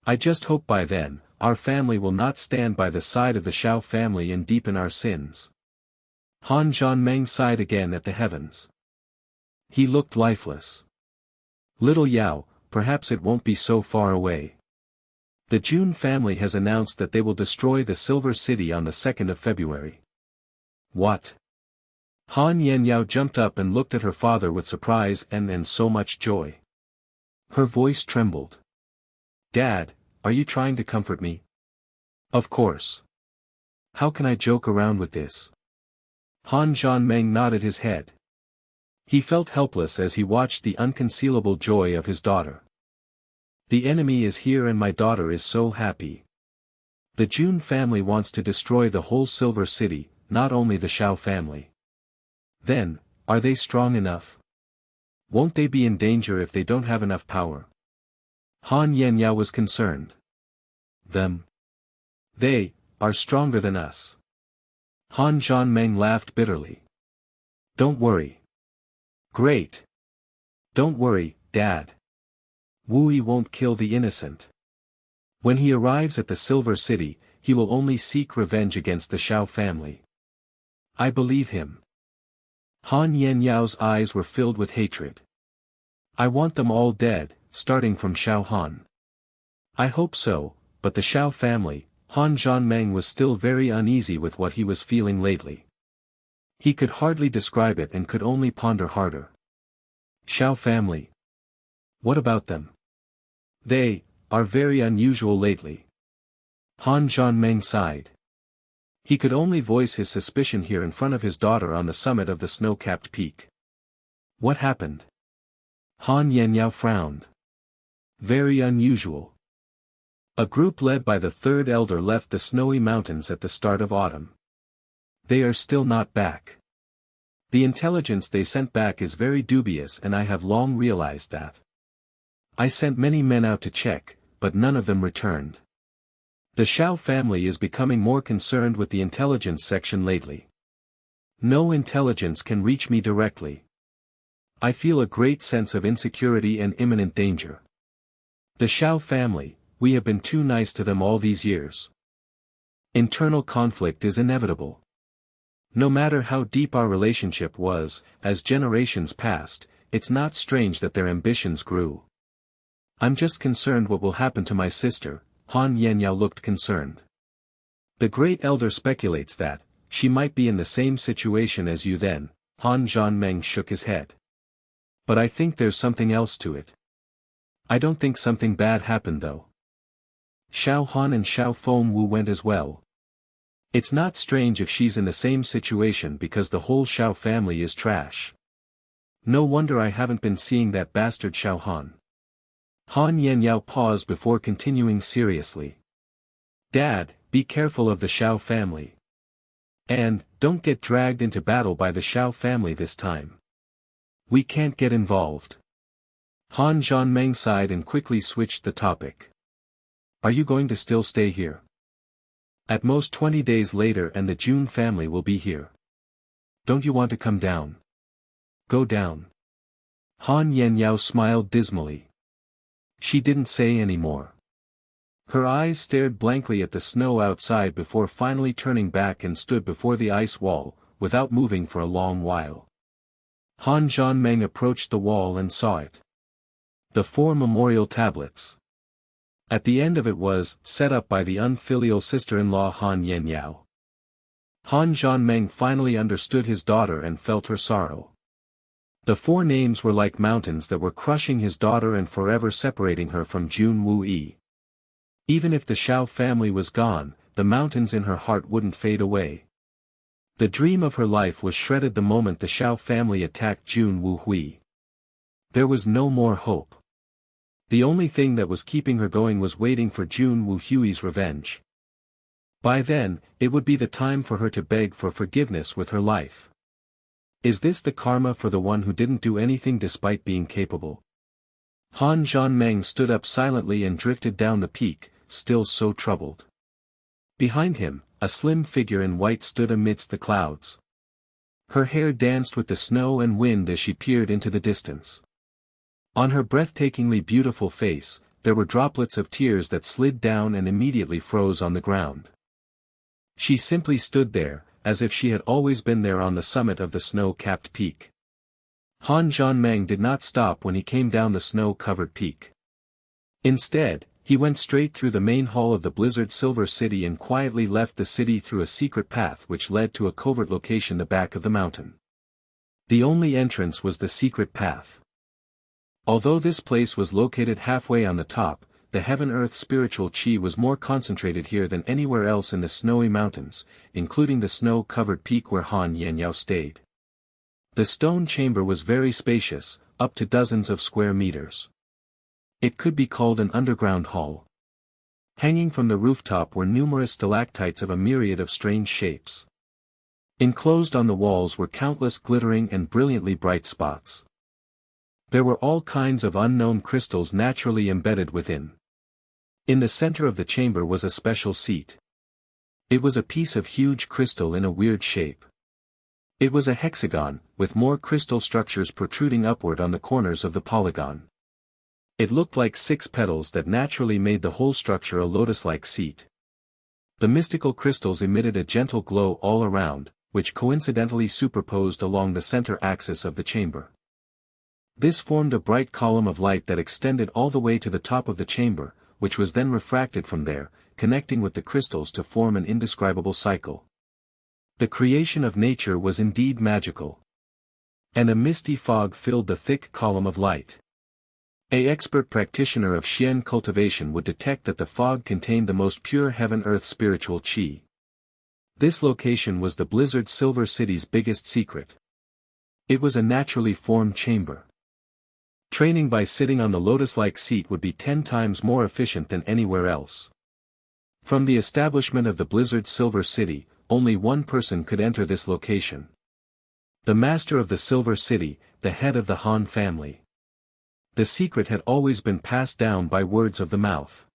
I just hope by then, our family will not stand by the side of the Xiao family and deepen our sins. Han Zhanmeng sighed again at the heavens. He looked lifeless. Little Yao, perhaps it won't be so far away. The Jun family has announced that they will destroy the Silver City on the 2nd of February. What? Han Yenyao jumped up and looked at her father with surprise and so much joy. Her voice trembled. Dad, are you trying to comfort me? Of course. How can I joke around with this? Han Zhanmeng nodded his head. He felt helpless as he watched the unconcealable joy of his daughter. The enemy is here and my daughter is so happy. The Jun family wants to destroy the whole Silver City, not only the Xiao family. Then, are they strong enough? Won't they be in danger if they don't have enough power? Han Yenyao was concerned. Them. They are stronger than us. Han Zhanmeng laughed bitterly. Don't worry. Great. Don't worry, Dad. Wuyi won't kill the innocent. When he arrives at the Silver City, he will only seek revenge against the Xiao family. I believe him. Han Yenyao's eyes were filled with hatred. I want them all dead, starting from Xiao Han. I hope so, but the Xiao family, Han Zhanmeng was still very uneasy with what he was feeling lately. He could hardly describe it and could only ponder harder. Xiao family. What about them? They are very unusual lately. Han Zhanmeng sighed. He could only voice his suspicion here in front of his daughter on the summit of the snow-capped peak. What happened? Han Yenyao frowned. Very unusual. A group led by the third elder left the snowy mountains at the start of autumn. They are still not back. The intelligence they sent back is very dubious and I have long realized that. I sent many men out to check, but none of them returned. The Xiao family is becoming more concerned with the intelligence section lately. No intelligence can reach me directly. I feel a great sense of insecurity and imminent danger. The Xiao family, we have been too nice to them all these years. Internal conflict is inevitable. No matter how deep our relationship was, as generations passed, it's not strange that their ambitions grew. I'm just concerned what will happen to my sister. Han Yenyao looked concerned. The great elder speculates that, she might be in the same situation as you then. Han Zhanmeng shook his head. But I think there's something else to it. I don't think something bad happened though. Xiao Han and Xiao Fengwu went as well. It's not strange if she's in the same situation because the whole Xiao family is trash. No wonder I haven't been seeing that bastard Xiao Han. Han Yenyao paused before continuing seriously. Dad, be careful of the Xiao family. And, don't get dragged into battle by the Xiao family this time. We can't get involved. Han Zhanmeng sighed and quickly switched the topic. Are you going to still stay here? At most 20 days later and the Jun family will be here. Don't you want to come down? Go down. Han Yenyao smiled dismally. She didn't say any more. Her eyes stared blankly at the snow outside before finally turning back and stood before the ice wall, without moving for a long while. Han Zhanmeng approached the wall and saw it. The 4 memorial tablets. At the end of it was, set up by the unfilial sister-in-law Han Yenyao. Han Zhanmeng finally understood his daughter and felt her sorrow. The 4 names were like mountains that were crushing his daughter and forever separating her from Jun Wuyi. Even if the Xiao family was gone, the mountains in her heart wouldn't fade away. The dream of her life was shredded the moment the Xiao family attacked Jun Wuhui. There was no more hope. The only thing that was keeping her going was waiting for Jun Wuhui's revenge. By then, it would be the time for her to beg for forgiveness with her life. Is this the karma for the one who didn't do anything despite being capable? Han Zhanmeng stood up silently and drifted down the peak, still so troubled. Behind him, a slim figure in white stood amidst the clouds. Her hair danced with the snow and wind as she peered into the distance. On her breathtakingly beautiful face, there were droplets of tears that slid down and immediately froze on the ground. She simply stood there, as if she had always been there on the summit of the snow-capped peak. Han Zhanmeng did not stop when he came down the snow-covered peak. Instead, he went straight through the main hall of the Blizzard Silver City and quietly left the city through a secret path which led to a covert location the back of the mountain. The only entrance was the secret path. Although this place was located halfway on the top, the heaven-earth spiritual chi was more concentrated here than anywhere else in the snowy mountains, including the snow-covered peak where Han Yenyao stayed. The stone chamber was very spacious, up to dozens of square meters. It could be called an underground hall. Hanging from the rooftop were numerous stalactites of a myriad of strange shapes. Enclosed on the walls were countless glittering and brilliantly bright spots. There were all kinds of unknown crystals naturally embedded within. In the center of the chamber was a special seat. It was a piece of huge crystal in a weird shape. It was a hexagon, with more crystal structures protruding upward on the corners of the polygon. It looked like 6 petals that naturally made the whole structure a lotus-like seat. The mystical crystals emitted a gentle glow all around, which coincidentally superposed along the center axis of the chamber. This formed a bright column of light that extended all the way to the top of the chamber, which was then refracted from there, connecting with the crystals to form an indescribable cycle. The creation of nature was indeed magical. And a misty fog filled the thick column of light. An expert practitioner of Xian cultivation would detect that the fog contained the most pure heaven-earth spiritual qi. This location was the Blizzard Silver City's biggest secret. It was a naturally formed chamber. Training by sitting on the lotus-like seat would be 10 times more efficient than anywhere else. From the establishment of the Blizzard Silver City, only one person could enter this location. The master of the Silver City, the head of the Han family. The secret had always been passed down by words of the mouth.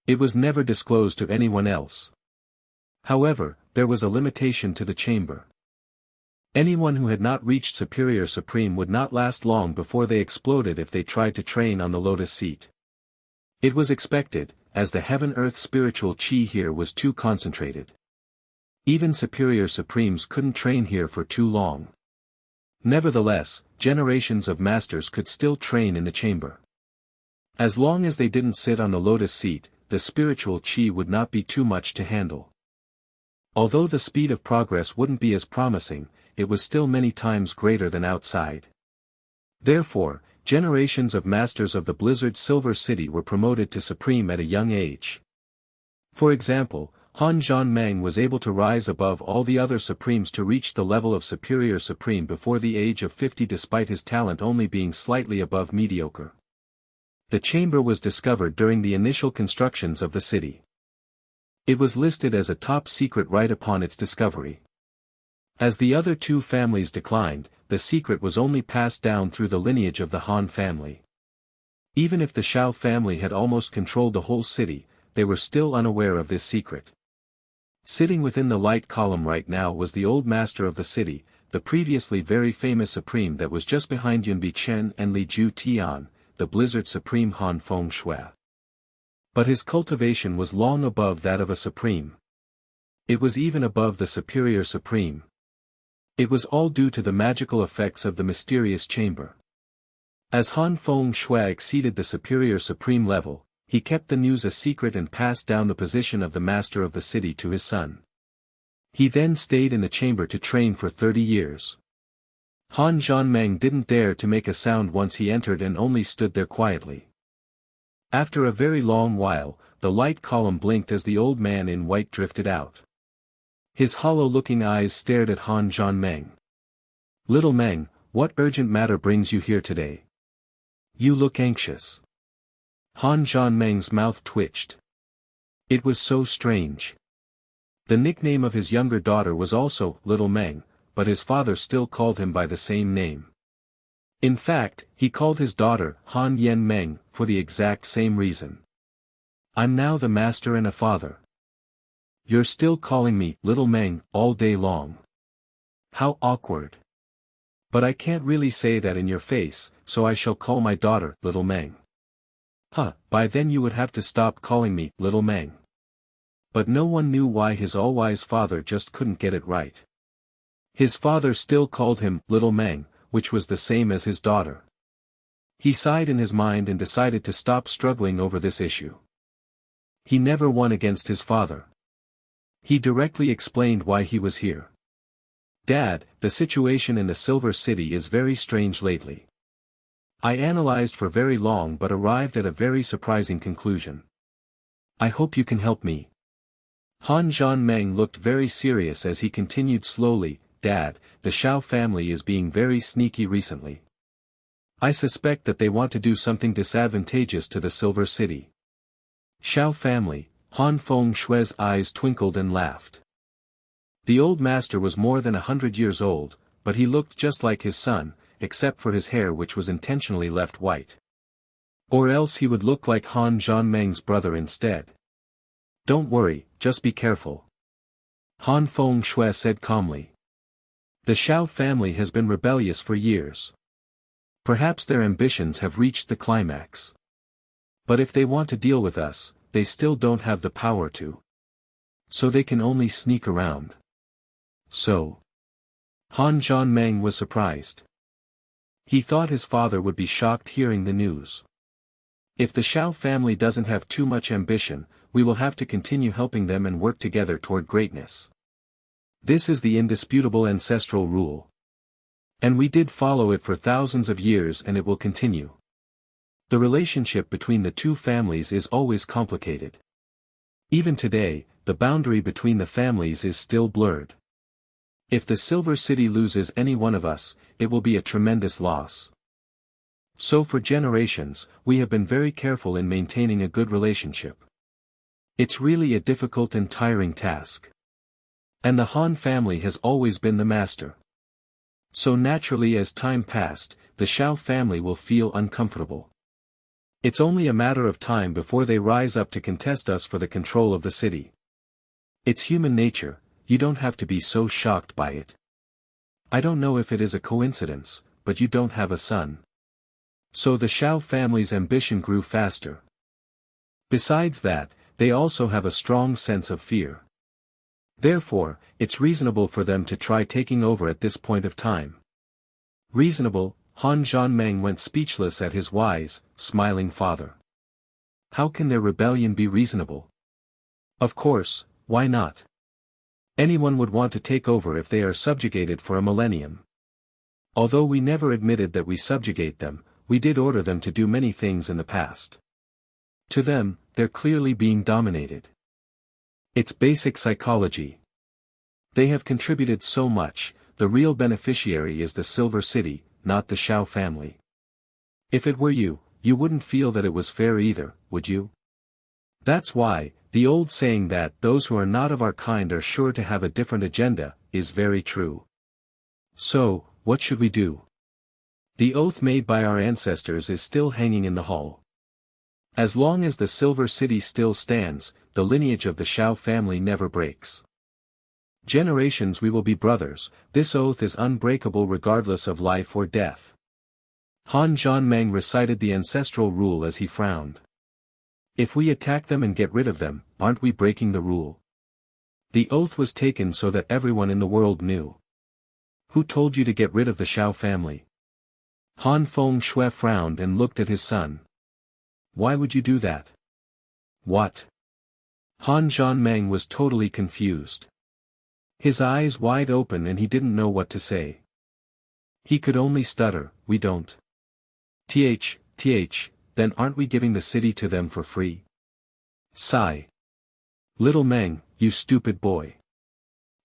It was never disclosed to anyone else. However, there was a limitation to the chamber. Anyone who had not reached Superior Supreme would not last long before they exploded if they tried to train on the lotus seat. It was expected, as the heaven-earth spiritual chi here was too concentrated. Even Superior Supremes couldn't train here for too long. Nevertheless, generations of masters could still train in the chamber. As long as they didn't sit on the lotus seat, the spiritual chi would not be too much to handle. Although the speed of progress wouldn't be as promising, it was still many times greater than outside. Therefore, generations of masters of the Blizzard Silver City were promoted to supreme at a young age. For example, Han Zhanmeng was able to rise above all the other supremes to reach the level of Superior Supreme before the age of 50 despite his talent only being slightly above mediocre. The chamber was discovered during the initial constructions of the city. It was listed as a top secret right upon its discovery. As the other 2 families declined, the secret was only passed down through the lineage of the Han family. Even if the Xiao family had almost controlled the whole city, they were still unaware of this secret. Sitting within the light column right now was the old master of the city, the previously very famous supreme that was just behind Yunbi Chen and Li Ju Tian, the Blizzard Supreme Han Feng Shui. But his cultivation was long above that of a supreme. It was even above the superior supreme. It was all due to the magical effects of the mysterious chamber. As Han Feng Shui exceeded the superior supreme level, he kept the news a secret and passed down the position of the master of the city to his son. He then stayed in the chamber to train for 30 years. Han Zhanmeng didn't dare to make a sound once he entered and only stood there quietly. After a very long while, the light column blinked as the old man in white drifted out. His hollow-looking eyes stared at Han Zhanmeng. "Little Meng, what urgent matter brings you here today? You look anxious." Han Zhanmeng's mouth twitched. It was so strange. The nickname of his younger daughter was also Little Meng, but his father still called him by the same name. In fact, he called his daughter Han Yen Meng for the exact same reason. "I'm now the master and a father. You're still calling me Little Meng all day long. How awkward. But I can't really say that in your face, so I shall call my daughter Little Meng." "Huh, by then you would have to stop calling me Little Meng." But no one knew why his all-wise father just couldn't get it right. His father still called him Little Meng, which was the same as his daughter. He sighed in his mind and decided to stop struggling over this issue. He never won against his father. He directly explained why he was here. "Dad, the situation in the Silver City is very strange lately. I analyzed for very long but arrived at a very surprising conclusion. I hope you can help me." Han Zhanmeng looked very serious as he continued slowly, "Dad, the Shao family is being very sneaky recently. I suspect that they want to do something disadvantageous to the Silver City." "Shao family?" Han Feng Shui's eyes twinkled and laughed. The old master was more than 100 years old, but he looked just like his son, except for his hair which was intentionally left white. Or else he would look like Han Zhanmeng's brother instead. "Don't worry, just be careful," Han Feng Shui said calmly. "The Shao family has been rebellious for years. Perhaps their ambitions have reached the climax. But if they want to deal with us, they still don't have the power to. So they can only sneak around." "So?" Han Zhanmeng was surprised. He thought his father would be shocked hearing the news. "If the Shao family doesn't have too much ambition, we will have to continue helping them and work together toward greatness. This is the indisputable ancestral rule. And we did follow it for thousands of years and it will continue. The relationship between the two families is always complicated. Even today, the boundary between the families is still blurred. If the Silver City loses any one of us, it will be a tremendous loss. So for generations, we have been very careful in maintaining a good relationship. It's really a difficult and tiring task. And the Han family has always been the master. So naturally as time passed, the Shao family will feel uncomfortable. It's only a matter of time before they rise up to contest us for the control of the city. It's human nature, you don't have to be so shocked by it. I don't know if it is a coincidence, but you don't have a son. So the Shao family's ambition grew faster. Besides that, they also have a strong sense of fear. Therefore, it's reasonable for them to try taking over at this point of time. Reasonable? Han Zhanmeng went speechless at his wise, smiling father. How can their rebellion be reasonable? Of course, why not? Anyone would want to take over if they are subjugated for a millennium. Although we never admitted that we subjugate them, we did order them to do many things in the past. To them, they're clearly being dominated. It's basic psychology. They have contributed so much, the real beneficiary is the Silver City, not the Shao family. If it were you, you wouldn't feel that it was fair either, would you? That's why, the old saying that those who are not of our kind are sure to have a different agenda, is very true. So, what should we do? The oath made by our ancestors is still hanging in the hall. As long as the Silver City still stands, the lineage of the Shao family never breaks. Generations we will be brothers, this oath is unbreakable regardless of life or death. Han Zhanmeng recited the ancestral rule as he frowned. If we attack them and get rid of them, aren't we breaking the rule? The oath was taken so that everyone in the world knew. Who told you to get rid of the Shao family? Han Fengxue frowned and looked at his son. Why would you do that? What? Han Zhanmeng was totally confused. His eyes wide open and he didn't know what to say. He could only stutter, we don't. Then aren't we giving the city to them for free? Sigh. Little Meng, you stupid boy.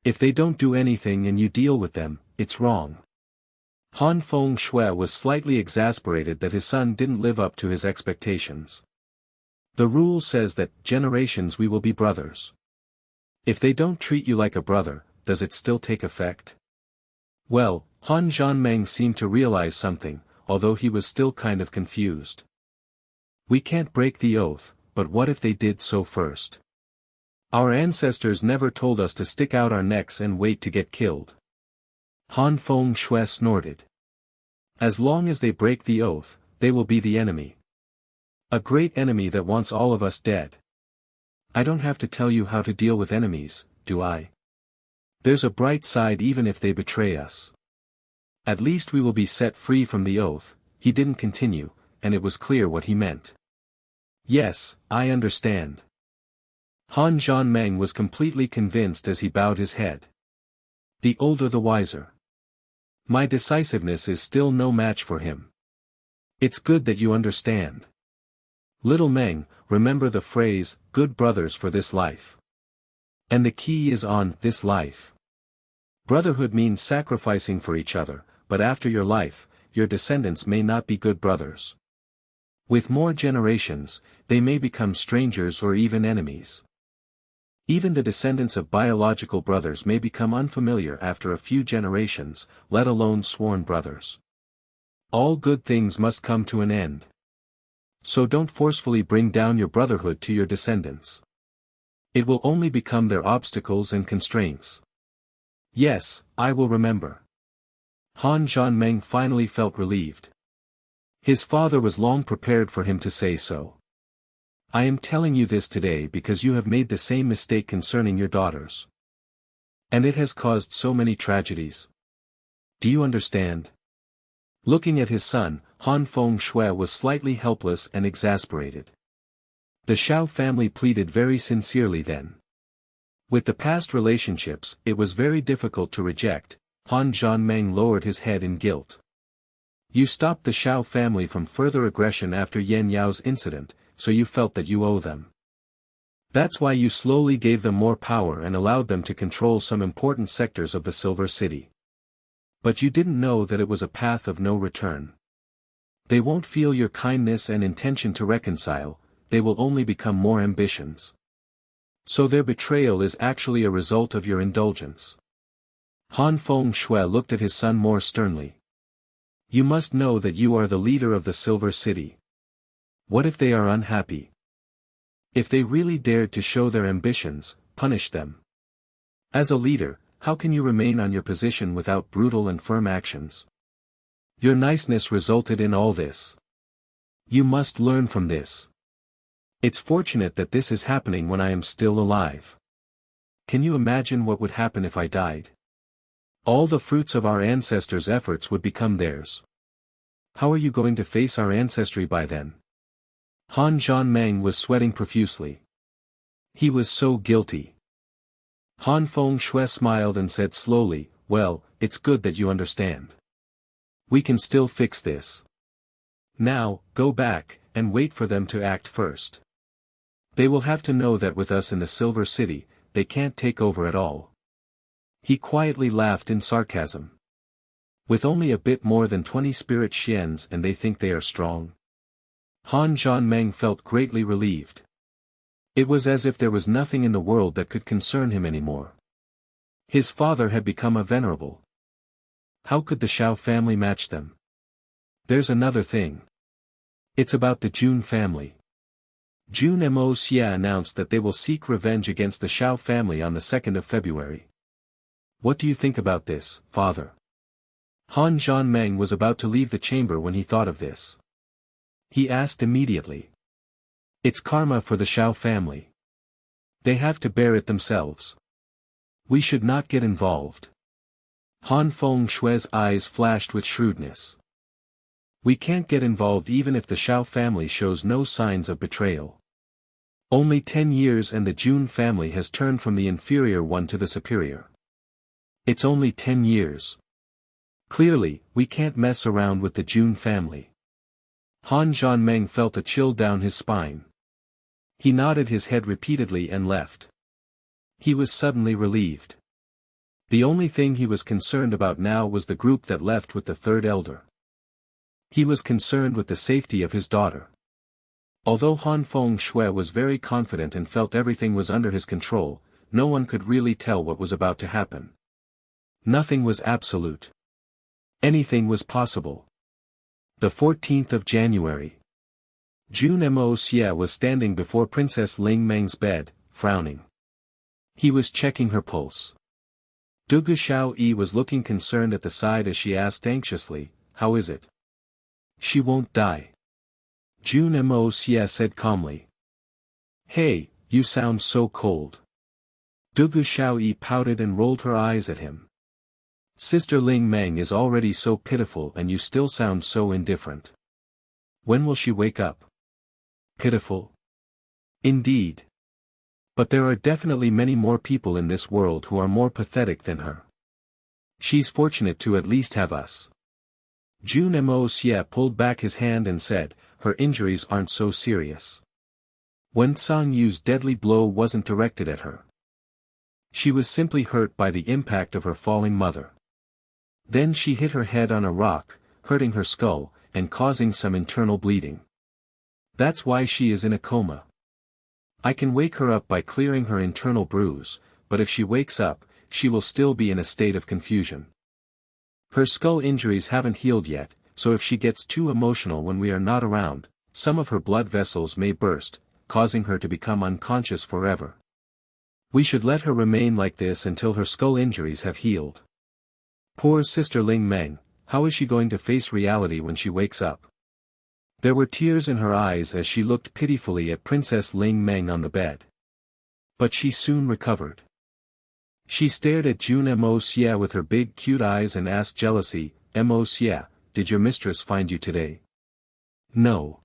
If they don't do anything and you deal with them, it's wrong. Han Fengxue was slightly exasperated that his son didn't live up to his expectations. The rule says that, generations we will be brothers. If they don't treat you like a brother, does it still take effect? Well, Han Zhanmeng seemed to realize something, although he was still kind of confused. We can't break the oath, but what if they did so first? Our ancestors never told us to stick out our necks and wait to get killed. Han Fengxue snorted. As long as they break the oath, they will be the enemy. A great enemy that wants all of us dead. I don't have to tell you how to deal with enemies, do I? There's a bright side even if they betray us. At least we will be set free from the oath. He didn't continue, and it was clear what he meant. Yes, I understand. Han Zhanmeng was completely convinced as he bowed his head. The older the wiser. My decisiveness is still no match for him. It's good that you understand. Little Meng, remember the phrase, good brothers for this life. And the key is on this life. Brotherhood means sacrificing for each other, but after your life, your descendants may not be good brothers. With more generations, they may become strangers or even enemies. Even the descendants of biological brothers may become unfamiliar after a few generations, let alone sworn brothers. All good things must come to an end. So don't forcefully bring down your brotherhood to your descendants. It will only become their obstacles and constraints. Yes, I will remember. Han Zhanmeng finally felt relieved. His father was long prepared for him to say so. I am telling you this today because you have made the same mistake concerning your daughters. And it has caused so many tragedies. Do you understand? Looking at his son, Han Fengxue was slightly helpless and exasperated. The Shao family pleaded very sincerely then. With the past relationships, it was very difficult to reject. Han Zhanmeng lowered his head in guilt. You stopped the Shao family from further aggression after Yan Yao's incident, so you felt that you owe them. That's why you slowly gave them more power and allowed them to control some important sectors of the Silver City. But you didn't know that it was a path of no return. They won't feel your kindness and intention to reconcile, they will only become more ambitions. So their betrayal is actually a result of your indulgence. Han Fengxue looked at his son more sternly. You must know that you are the leader of the Silver City. What if they are unhappy? If they really dared to show their ambitions, punish them. As a leader, how can you remain on your position without brutal and firm actions? Your niceness resulted in all this. You must learn from this. It's fortunate that this is happening when I am still alive. Can you imagine what would happen if I died? All the fruits of our ancestors' efforts would become theirs. How are you going to face our ancestry by then? Han Zhanmeng was sweating profusely. He was so guilty. Han Fengxue smiled and said slowly, well, it's good that you understand. We can still fix this. Now, go back, and wait for them to act first. They will have to know that with us in the Silver City, they can't take over at all. He quietly laughed in sarcasm. With only a bit more than 20 spirit xians and they think they are strong. Han Zhanmeng felt greatly relieved. It was as if there was nothing in the world that could concern him anymore. His father had become a venerable. How could the Shao family match them? There's another thing. It's about the Jun family. Jun Moxie announced that they will seek revenge against the Shao family on the 2nd of February. What do you think about this, father? Han Zhanmeng was about to leave the chamber when he thought of this. He asked immediately. It's karma for the Xiao family. They have to bear it themselves. We should not get involved. Han Feng Shui's eyes flashed with shrewdness. We can't get involved even if the Xiao family shows no signs of betrayal. Only 10 years and the Jun family has turned from the inferior one to the superior. It's only 10 years. Clearly, we can't mess around with the Jun family. Han Zhanmeng felt a chill down his spine. He nodded his head repeatedly and left. He was suddenly relieved. The only thing he was concerned about now was the group that left with the third elder. He was concerned with the safety of his daughter. Although Han Feng Shui was very confident and felt everything was under his control, no one could really tell what was about to happen. Nothing was absolute. Anything was possible. The 14th of January. Jun Moxie was standing before Princess Ling Meng's bed, frowning. He was checking her pulse. Dugu Xiaoyi was looking concerned at the side as she asked anxiously, "How is it?" "She won't die." Jun Moxie said calmly. "Hey, you sound so cold." Dugu Xiaoyi pouted and rolled her eyes at him. "Sister Ling Meng is already so pitiful and you still sound so indifferent. When will she wake up?" "Pitiful? Indeed. But there are definitely many more people in this world who are more pathetic than her. She's fortunate to at least have us." Jun Moxie pulled back his hand and said, "Her injuries aren't so serious. Wen Tsang Yu's deadly blow wasn't directed at her. She was simply hurt by the impact of her falling mother. Then she hit her head on a rock, hurting her skull, and causing some internal bleeding. That's why she is in a coma. I can wake her up by clearing her internal bruise, but if she wakes up, she will still be in a state of confusion. Her skull injuries haven't healed yet, so if she gets too emotional when we are not around, some of her blood vessels may burst, causing her to become unconscious forever. We should let her remain like this until her skull injuries have healed. Poor Sister Ling Meng, how is she going to face reality when she wakes up?" There were tears in her eyes as she looked pitifully at Princess Ling Meng on the bed. But she soon recovered. She stared at Jun Moxie with her big cute eyes and asked jealously, "Moxie, did your mistress find you today?" "No.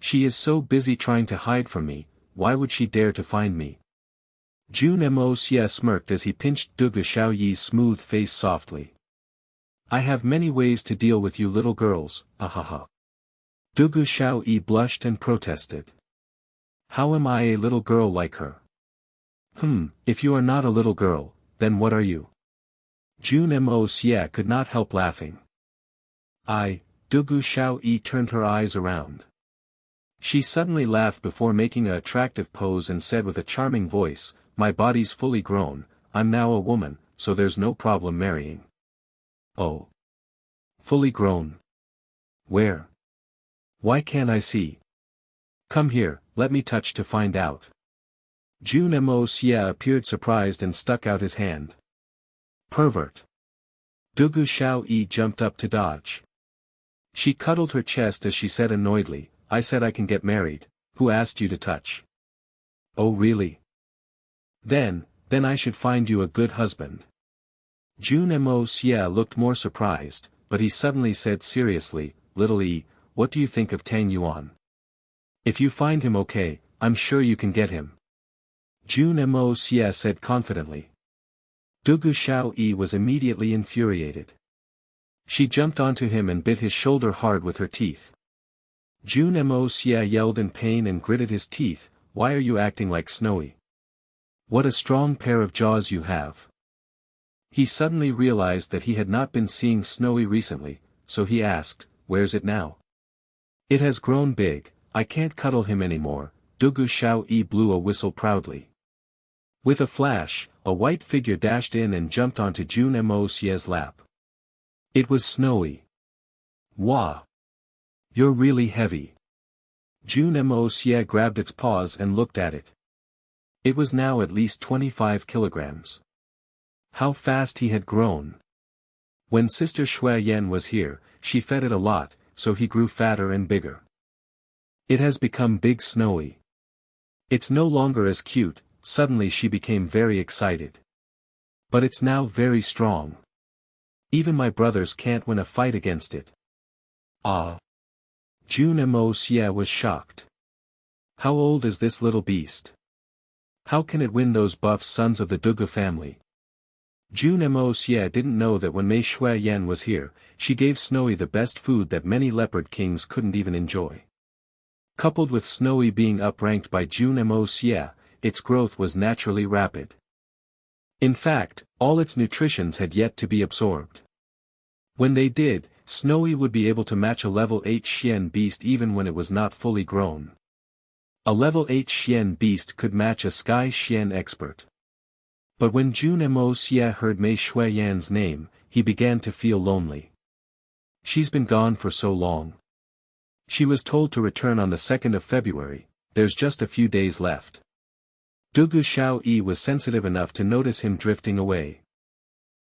She is so busy trying to hide from me, why would she dare to find me?" Jun Moxie smirked as he pinched Dugu Xiaoyi's smooth face softly. "I have many ways to deal with you little girls, ahaha." Dugu Xiaoyi blushed and protested. "How am I a little girl like her?" If you are not a little girl, then what are you?" Jun Moxie could not help laughing. Dugu Xiaoyi turned her eyes around. She suddenly laughed before making an attractive pose and said with a charming voice, "My body's fully grown, I'm now a woman, so there's no problem marrying." "Oh. Fully grown? Where? Why can't I see? Come here, let me touch to find out." Jun Moxie appeared surprised and stuck out his hand. "Pervert." Dugu Xiaoyi jumped up to dodge. She cuddled her chest as she said annoyedly, "I said I can get married, who asked you to touch?" "Oh really? Then I should find you a good husband." Jun Moxie looked more surprised, but he suddenly said seriously, "Little E, what do you think of Tang Yuan? If you find him okay, I'm sure you can get him." Jun Moxie said confidently. Dugu Xiaoyi was immediately infuriated. She jumped onto him and bit his shoulder hard with her teeth. Jun Moxie yelled in pain and gritted his teeth, "Why are you acting like Snowy? What a strong pair of jaws you have." He suddenly realized that he had not been seeing Snowy recently, so he asked, "Where's it now?" "It has grown big, I can't cuddle him anymore." Dugu Xiaoyi blew a whistle proudly. With a flash, a white figure dashed in and jumped onto Jun Moxie's lap. It was Snowy. "Wah! You're really heavy." Jun Moxie grabbed its paws and looked at it. It was now at least 25 kilograms. How fast he had grown. When Sister Shui Yan was here, she fed it a lot, so he grew fatter and bigger. It has become big snowy. It's no longer as cute. Suddenly she became very excited. But it's now very strong. Even my brothers can't win a fight against it. Ah. Jun Moxie was shocked. How old is this little beast? How can it win those buff sons of the Dugu family? Jun Moxie didn't know that when Mei Shui Yan was here, she gave Snowy the best food that many leopard kings couldn't even enjoy. Coupled with Snowy being upranked by Jun Moxie, its growth was naturally rapid. In fact, all its nutritions had yet to be absorbed. When they did, Snowy would be able to match a level 8 Xian beast even when it was not fully grown. A level 8 Xian beast could match a Sky Xian expert. But when Jun Moxie heard Mei Shui Yan's name, he began to feel lonely. She's been gone for so long. She was told to return on the 2nd of February, there's just a few days left. Dugu Xiaoyi was sensitive enough to notice him drifting away.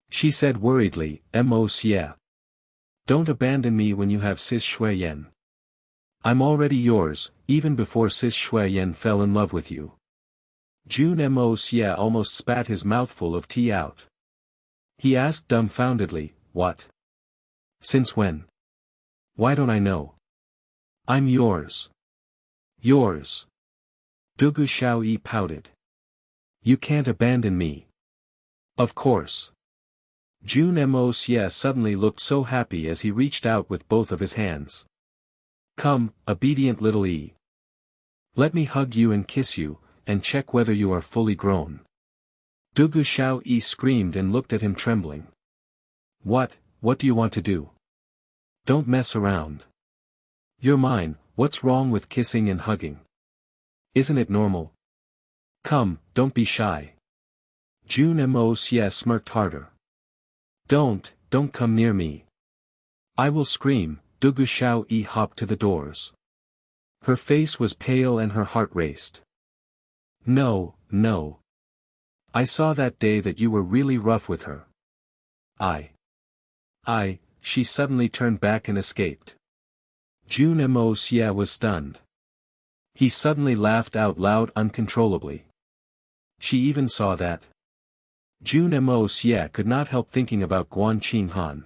She said worriedly, Moxie. Don't abandon me when you have Sis Shui Yan. I'm already yours, even before Sis Shui Yan fell in love with you. Jun Moxie almost spat his mouthful of tea out. He asked dumbfoundedly, what? Since when? Why don't I know? I'm yours. Yours. Dugu Xiaoyi pouted. You can't abandon me. Of course. Jun Moxie suddenly looked so happy as he reached out with both of his hands. Come, obedient little E. Let me hug you and kiss you, and check whether you are fully grown. Dugu Xiaoyi screamed and looked at him trembling. What do you want to do? Don't mess around. You're mine, what's wrong with kissing and hugging? Isn't it normal? Come, don't be shy. Jun Moxie smirked harder. Don't come near me. I will scream. Dugu Xiaoyi hopped to the doors. Her face was pale and her heart raced. No. I saw that day that you were really rough with her. She suddenly turned back and escaped. Jun Moxie was stunned. He suddenly laughed out loud uncontrollably. She even saw that. Jun Moxie could not help thinking about Guan Qinghan.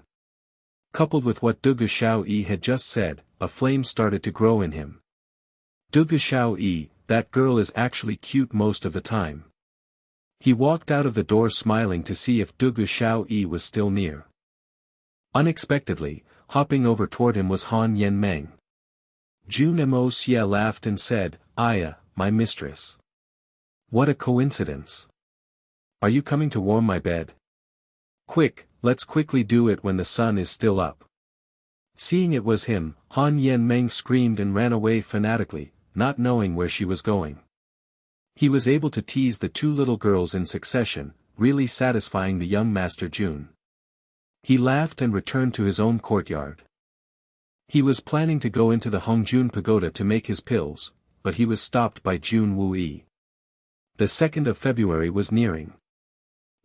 Coupled with what Dugu Xiaoyi had just said, a flame started to grow in him. Dugu Xiaoyi, that girl is actually cute most of the time. He walked out of the door smiling to see if Dugu Xiaoyi was still near. Unexpectedly, hopping over toward him was Han Yenmeng. Jun Moxie laughed and said, Aya, my mistress. What a coincidence. Are you coming to warm my bed? Quick, let's quickly do it when the sun is still up. Seeing it was him, Han Yenmeng screamed and ran away fanatically, not knowing where she was going. He was able to tease the two little girls in succession, really satisfying the young Master Jun. He laughed and returned to his own courtyard. He was planning to go into the Hongjun Pagoda to make his pills, but he was stopped by Jun Wuyi. The 2nd of February was nearing.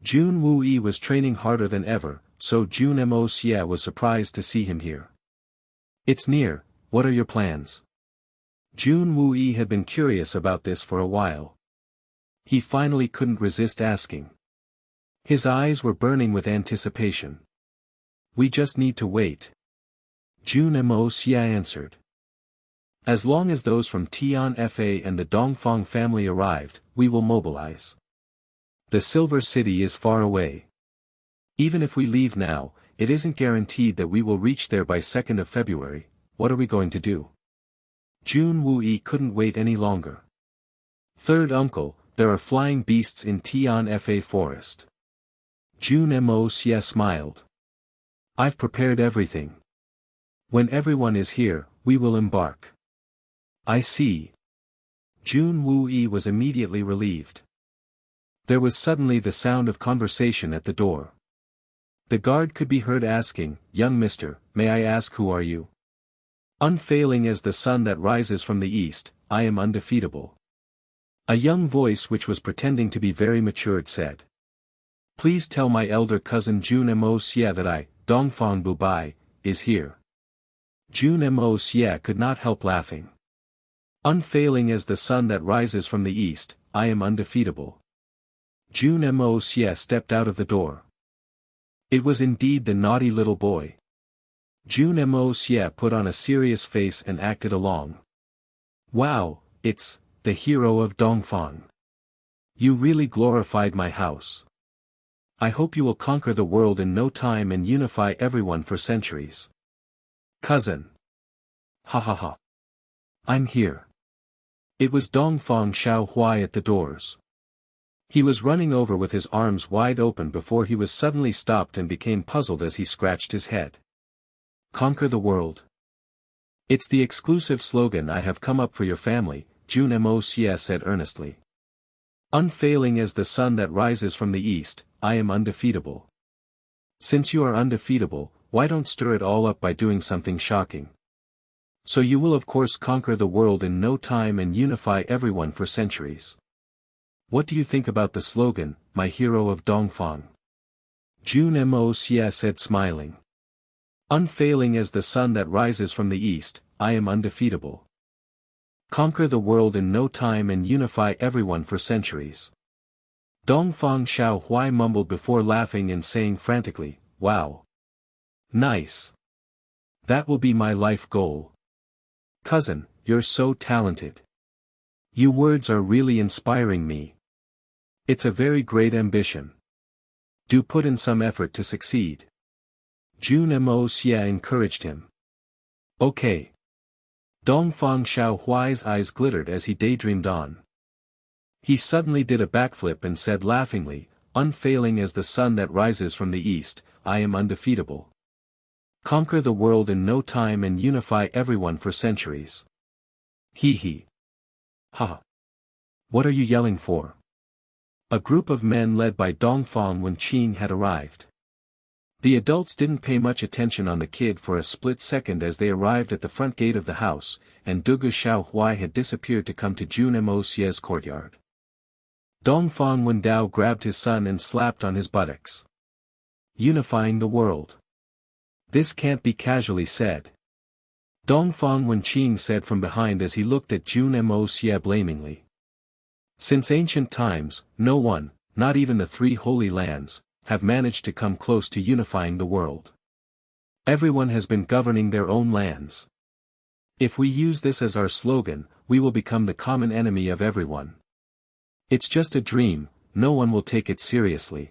Jun Wuyi was training harder than ever, so Jun Moxie was surprised to see him here. It's near, what are your plans? Jun Wuyi had been curious about this for a while. He finally couldn't resist asking. His eyes were burning with anticipation. We just need to wait. Jun Moxie answered. As long as those from Tian Fa and the Dongfang family arrived, we will mobilize. The Silver City is far away. Even if we leave now, it isn't guaranteed that we will reach there by 2nd of February. What are we going to do? Jun Wuyi couldn't wait any longer. Third uncle, there are flying beasts in Tian Fa forest. Jun Moxie smiled. I've prepared everything. When everyone is here, we will embark. I see. Jun Wuyi was immediately relieved. There was suddenly the sound of conversation at the door. The guard could be heard asking, Young mister, may I ask who are you? Unfailing as the sun that rises from the east, I am undefeatable. A young voice which was pretending to be very matured said. Please tell my elder cousin Jun Moxie that I, Dongfang Bubai, is here. Jun Moxie could not help laughing. Unfailing as the sun that rises from the east, I am undefeatable. Jun Moxie stepped out of the door. It was indeed the naughty little boy. Jun Moxie put on a serious face and acted along. Wow, it's the hero of Dongfang. You really glorified my house. I hope you will conquer the world in no time and unify everyone for centuries. Cousin. Ha ha ha. I'm here. It was Dongfang Xiaohui at the doors. He was running over with his arms wide open before he was suddenly stopped and became puzzled as he scratched his head. Conquer the world. It's the exclusive slogan I have come up for your family, Jun Moxie said earnestly. Unfailing as the sun that rises from the east, I am undefeatable. Since you are undefeatable, why don't stir it all up by doing something shocking? So you will of course conquer the world in no time and unify everyone for centuries. What do you think about the slogan, my hero of Dongfang? Jun Moxie said smiling. Unfailing as the sun that rises from the east, I am undefeatable. Conquer the world in no time and unify everyone for centuries. Dongfang Xiaohui mumbled before laughing and saying frantically, wow. Nice. That will be my life goal. Cousin, you're so talented. Your words are really inspiring me. It's a very great ambition. Do put in some effort to succeed. Jun Moxie encouraged him. Okay. Dongfang Xiaohui's eyes glittered as he daydreamed on. He suddenly did a backflip and said laughingly, unfailing as the sun that rises from the east, I am undefeatable. Conquer the world in no time and unify everyone for centuries. Hee hee. Ha. What are you yelling for? A group of men led by Dongfang Wenqing had arrived. The adults didn't pay much attention on the kid for a split second as they arrived at the front gate of the house, and Dugu Xiaohui had disappeared to come to Jun Moxie's courtyard. Dongfang Wendao grabbed his son and slapped on his buttocks. Unifying the world. This can't be casually said. Dongfang Wenqing said from behind as he looked at Jun Moxie blamingly. Since ancient times, no one, not even the three holy lands, have managed to come close to unifying the world. Everyone has been governing their own lands. If we use this as our slogan, we will become the common enemy of everyone. It's just a dream, no one will take it seriously.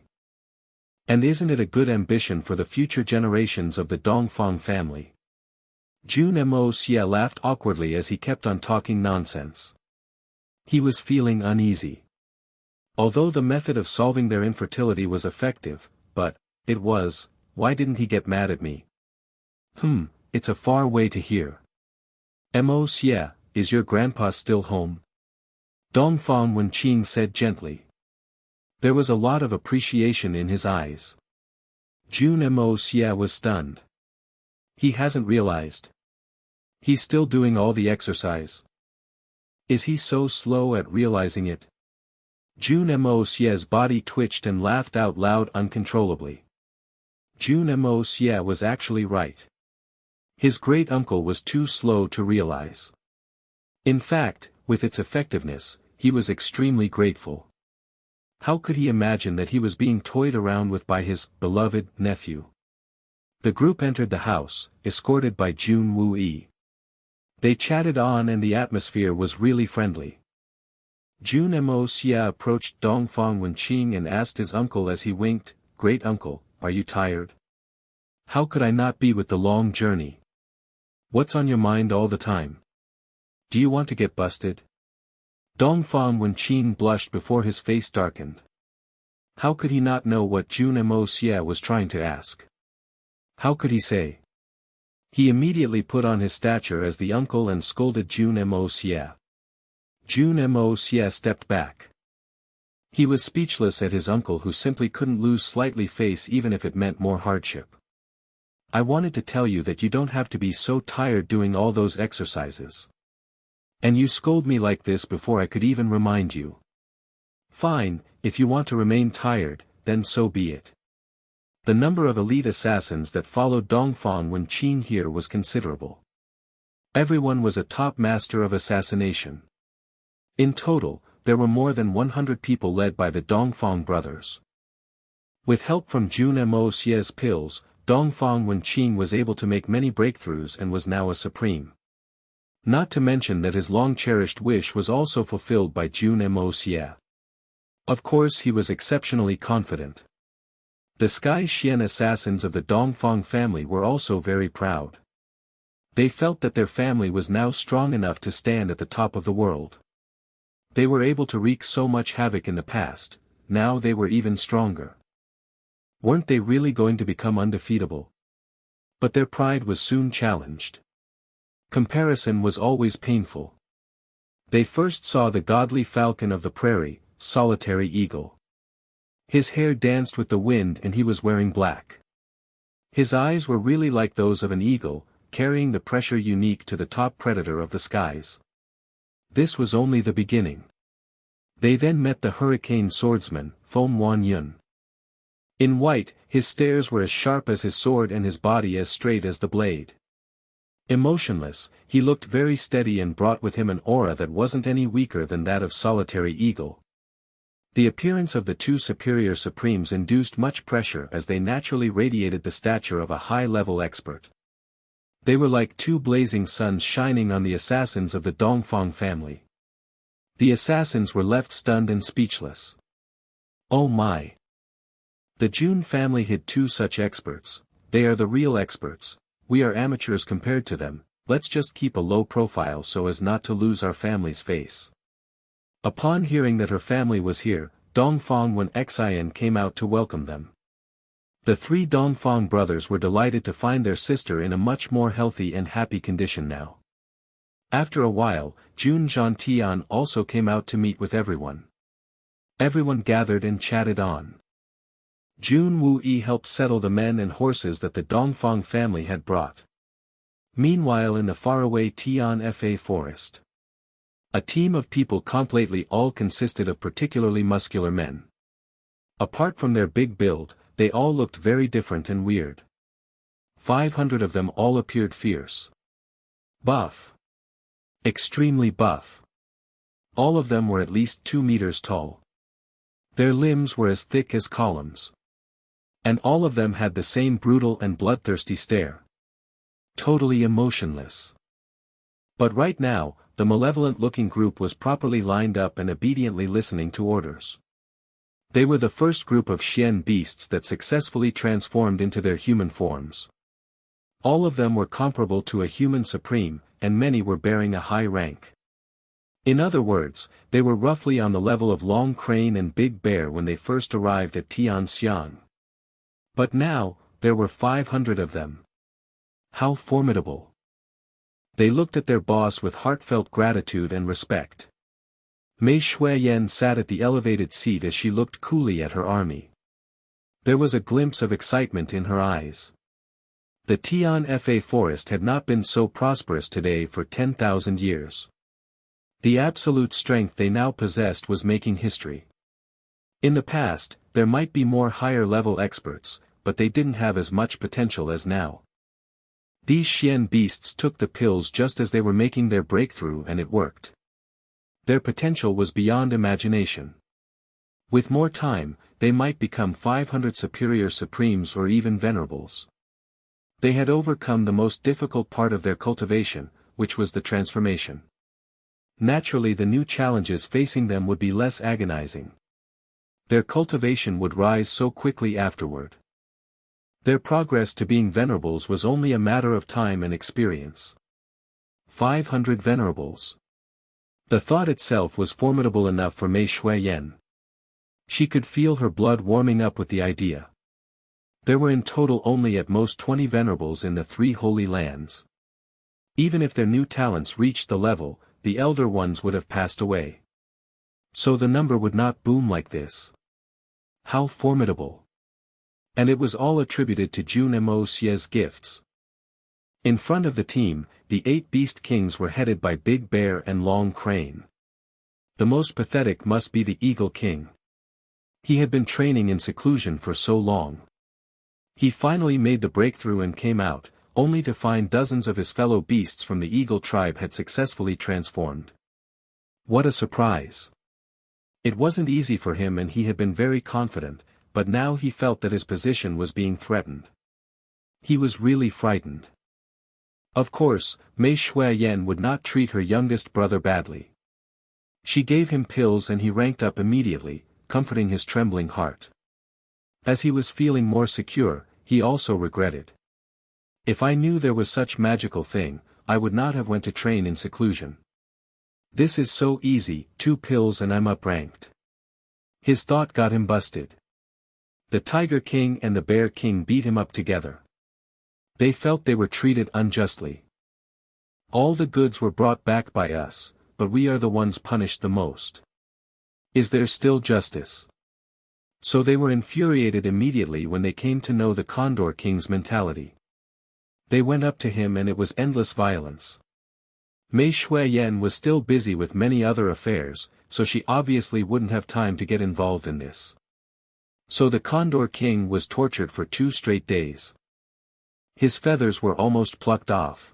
And isn't it a good ambition for the future generations of the Dongfang family? Jun Moxie laughed awkwardly as he kept on talking nonsense. He was feeling uneasy. Although the method of solving their infertility was effective, but, why didn't he get mad at me? It's a far way to here. Moxie, is your grandpa still home? Dongfang Wenqing said gently. There was a lot of appreciation in his eyes. Jun Moxie was stunned. He hasn't realized. He's still doing all the exercise. Is he so slow at realizing it? Jun Moxie's body twitched and laughed out loud uncontrollably. Jun Moxie was actually right. His great-uncle was too slow to realize. In fact, with its effectiveness, he was extremely grateful. How could he imagine that he was being toyed around with by his beloved nephew? The group entered the house, escorted by Jun Wue. They chatted on and the atmosphere was really friendly. Jun Moxie approached Dongfang Wenqing and asked his uncle as he winked, "Great uncle, are you tired? How could I not be with the long journey? What's on your mind all the time? Do you want to get busted?" Dongfang Wenqing blushed before his face darkened. How could he not know what Jun Moxie was trying to ask? How could he say? He immediately put on his stature as the uncle and scolded Jun Moxie. Jun Moxie stepped back. He was speechless at his uncle who simply couldn't lose slightly face even if it meant more hardship. I wanted to tell you that you don't have to be so tired doing all those exercises. And you scold me like this before I could even remind you. Fine, if you want to remain tired, then so be it. The number of elite assassins that followed Dongfang Wenqing here was considerable. Everyone was a top master of assassination. In total, there were more than 100 people led by the Dongfang brothers. With help from Jun Moxie's pills, Dongfang Wenqing was able to make many breakthroughs and was now a supreme. Not to mention that his long-cherished wish was also fulfilled by Jun Moxie. Of course he was exceptionally confident. The Sky Xian assassins of the Dongfang family were also very proud. They felt that their family was now strong enough to stand at the top of the world. They were able to wreak so much havoc in the past, now they were even stronger. Weren't they really going to become undefeatable? But their pride was soon challenged. Comparison was always painful. They first saw the godly falcon of the prairie, Solitary Eagle. His hair danced with the wind and he was wearing black. His eyes were really like those of an eagle, carrying the pressure unique to the top predator of the skies. This was only the beginning. They then met the hurricane swordsman, Fom Wan Yun. In white, his stares were as sharp as his sword and his body as straight as the blade. Emotionless, he looked very steady and brought with him an aura that wasn't any weaker than that of Solitary Eagle. The appearance of the two superior supremes induced much pressure as they naturally radiated the stature of a high-level expert. They were like two blazing suns shining on the assassins of the Dongfang family. The assassins were left stunned and speechless. Oh my! The Jun family hid two such experts. They are the real experts. We are amateurs compared to them. Let's just keep a low profile so as not to lose our family's face. Upon hearing that her family was here, Dongfang Wenxian came out to welcome them. The three Dongfang brothers were delighted to find their sister in a much more healthy and happy condition now. After a while, Jun Zhantian also came out to meet with everyone. Everyone gathered and chatted on. Jun Wuyi helped settle the men and horses that the Dongfang family had brought. Meanwhile in the faraway Tianfa forest, a team of people completely all consisted of particularly muscular men. Apart from their big build, they all looked very different and weird. 500 of them all appeared fierce. Buff. Extremely buff. All of them were at least 2 meters tall. Their limbs were as thick as columns. And all of them had the same brutal and bloodthirsty stare. Totally emotionless. But right now, the malevolent-looking group was properly lined up and obediently listening to orders. They were the first group of Xian beasts that successfully transformed into their human forms. All of them were comparable to a human supreme, and many were bearing a high rank. In other words, they were roughly on the level of Long Crane and Big Bear when they first arrived at Tianxiang. But now, there were 500 of them. How formidable! They looked at their boss with heartfelt gratitude and respect. Mei Shuiyan sat at the elevated seat as she looked coolly at her army. There was a glimpse of excitement in her eyes. The Tianfa forest had not been so prosperous today for 10,000 years. The absolute strength they now possessed was making history. In the past, there might be more higher-level experts, but they didn't have as much potential as now. These Xian beasts took the pills just as they were making their breakthrough and it worked. Their potential was beyond imagination. With more time, they might become 500 superior supremes or even venerables. They had overcome the most difficult part of their cultivation, which was the transformation. Naturally the new challenges facing them would be less agonizing. Their cultivation would rise so quickly afterward. Their progress to being venerables was only a matter of time and experience. 500 venerables. The thought itself was formidable enough for Mei Shuiyan. She could feel her blood warming up with the idea. There were in total only at most 20 venerables in the 3 holy lands. Even if their new talents reached the level, the elder ones would have passed away. So the number would not boom like this. How formidable! And it was all attributed to Jun Moxie's gifts. In front of the team, the 8 beast kings were headed by Big Bear and Long Crane. The most pathetic must be the Eagle King. He had been training in seclusion for so long. He finally made the breakthrough and came out, only to find dozens of his fellow beasts from the eagle tribe had successfully transformed. What a surprise! It wasn't easy for him and he had been very confident, but now he felt that his position was being threatened. He was really frightened. Of course, Mei Shuiyan would not treat her youngest brother badly. She gave him pills and he ranked up immediately, comforting his trembling heart. As he was feeling more secure, he also regretted. If I knew there was such magical thing, I would not have went to train in seclusion. This is so easy, 2 pills and I'm up-ranked. His thought got him busted. The Tiger King and the Bear King beat him up together. They felt they were treated unjustly. All the goods were brought back by us, but we are the ones punished the most. Is there still justice? So they were infuriated immediately when they came to know the Condor King's mentality. They went up to him and it was endless violence. Mei Shuiyan was still busy with many other affairs, so she obviously wouldn't have time to get involved in this. So the Condor King was tortured for 2 straight days. His feathers were almost plucked off.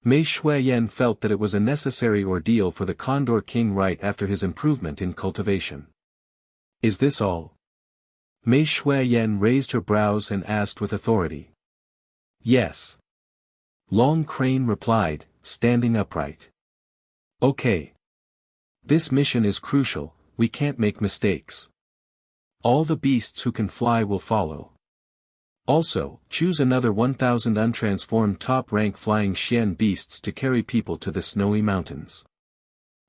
Mei Shuiyan felt that it was a necessary ordeal for the Condor King right after his improvement in cultivation. Is this all? Mei Shuiyan raised her brows and asked with authority. Yes. Long Crane replied, standing upright. Okay. This mission is crucial, we can't make mistakes. All the beasts who can fly will follow. Also, choose another 1,000 untransformed top-rank flying Xian beasts to carry people to the snowy mountains.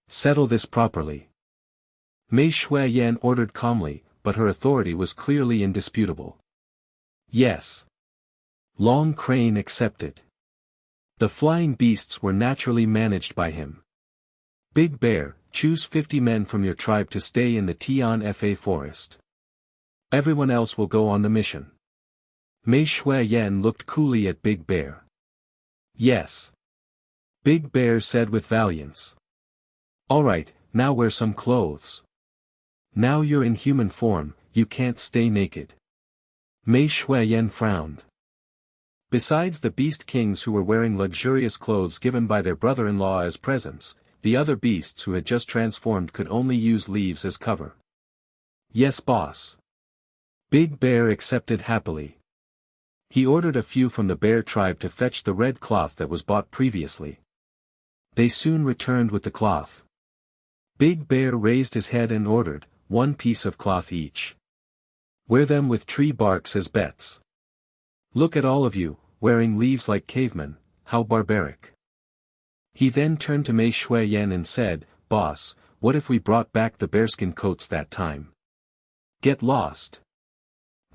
Settle this properly. Mei Shuiyan ordered calmly, but her authority was clearly indisputable. Yes. Long Crane accepted. The flying beasts were naturally managed by him. Big Bear, choose 50 men from your tribe to stay in the Tian Fa forest. Everyone else will go on the mission. Mei Shuiyan looked coolly at Big Bear. Yes. Big Bear said with valiance. Alright, now wear some clothes. Now you're in human form, you can't stay naked. Mei Shuiyan frowned. Besides the beast kings who were wearing luxurious clothes given by their brother-in-law as presents, the other beasts who had just transformed could only use leaves as cover. Yes, boss. Big Bear accepted happily. He ordered a few from the bear tribe to fetch the red cloth that was bought previously. They soon returned with the cloth. Big Bear raised his head and ordered, 1 piece of cloth each. Wear them with tree barks as bets. Look at all of you, wearing leaves like cavemen, how barbaric. He then turned to Mei Shuiyan and said, Boss, what if we brought back the bearskin coats that time? Get lost.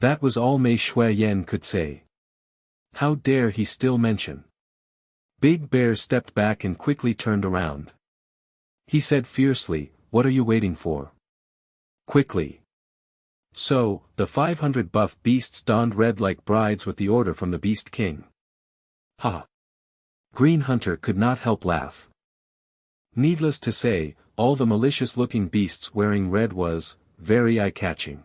That was all Mei Shuiyan could say. How dare he still mention? Big Bear stepped back and quickly turned around. He said fiercely, what are you waiting for? Quickly. So, the 500 buff beasts donned red like brides with the order from the Beast King. Ha! Green Hunter could not help laugh. Needless to say, all the malicious-looking beasts wearing red was, very eye-catching.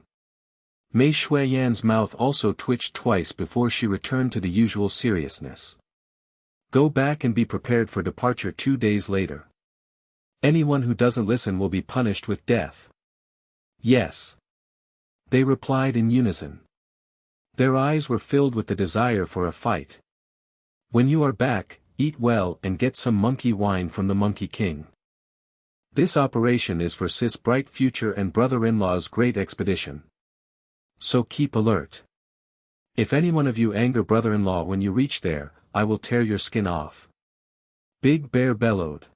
Mei Shuiyan's mouth also twitched twice before she returned to the usual seriousness. Go back and be prepared for departure 2 days later. Anyone who doesn't listen will be punished with death. Yes. They replied in unison. Their eyes were filled with the desire for a fight. When you are back, eat well and get some monkey wine from the Monkey King. This operation is for Sis' bright future and brother-in-law's great expedition. So keep alert. If any one of you anger brother-in-law when you reach there, I will tear your skin off. Big Bear bellowed.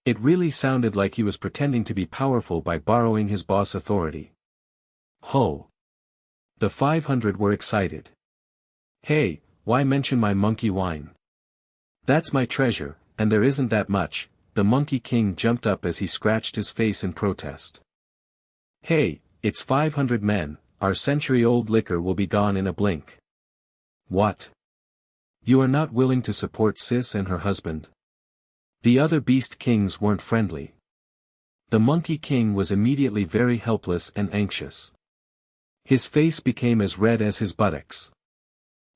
It really sounded like he was pretending to be powerful by borrowing his boss' authority. Ho! The 500 were excited. Hey, why mention my monkey wine? That's my treasure, and there isn't that much. The Monkey King jumped up as he scratched his face in protest. Hey, it's 500 men, our century-old liquor will be gone in a blink. What? You are not willing to support Sis and her husband? The other beast kings weren't friendly. The Monkey King was immediately very helpless and anxious. His face became as red as his buttocks.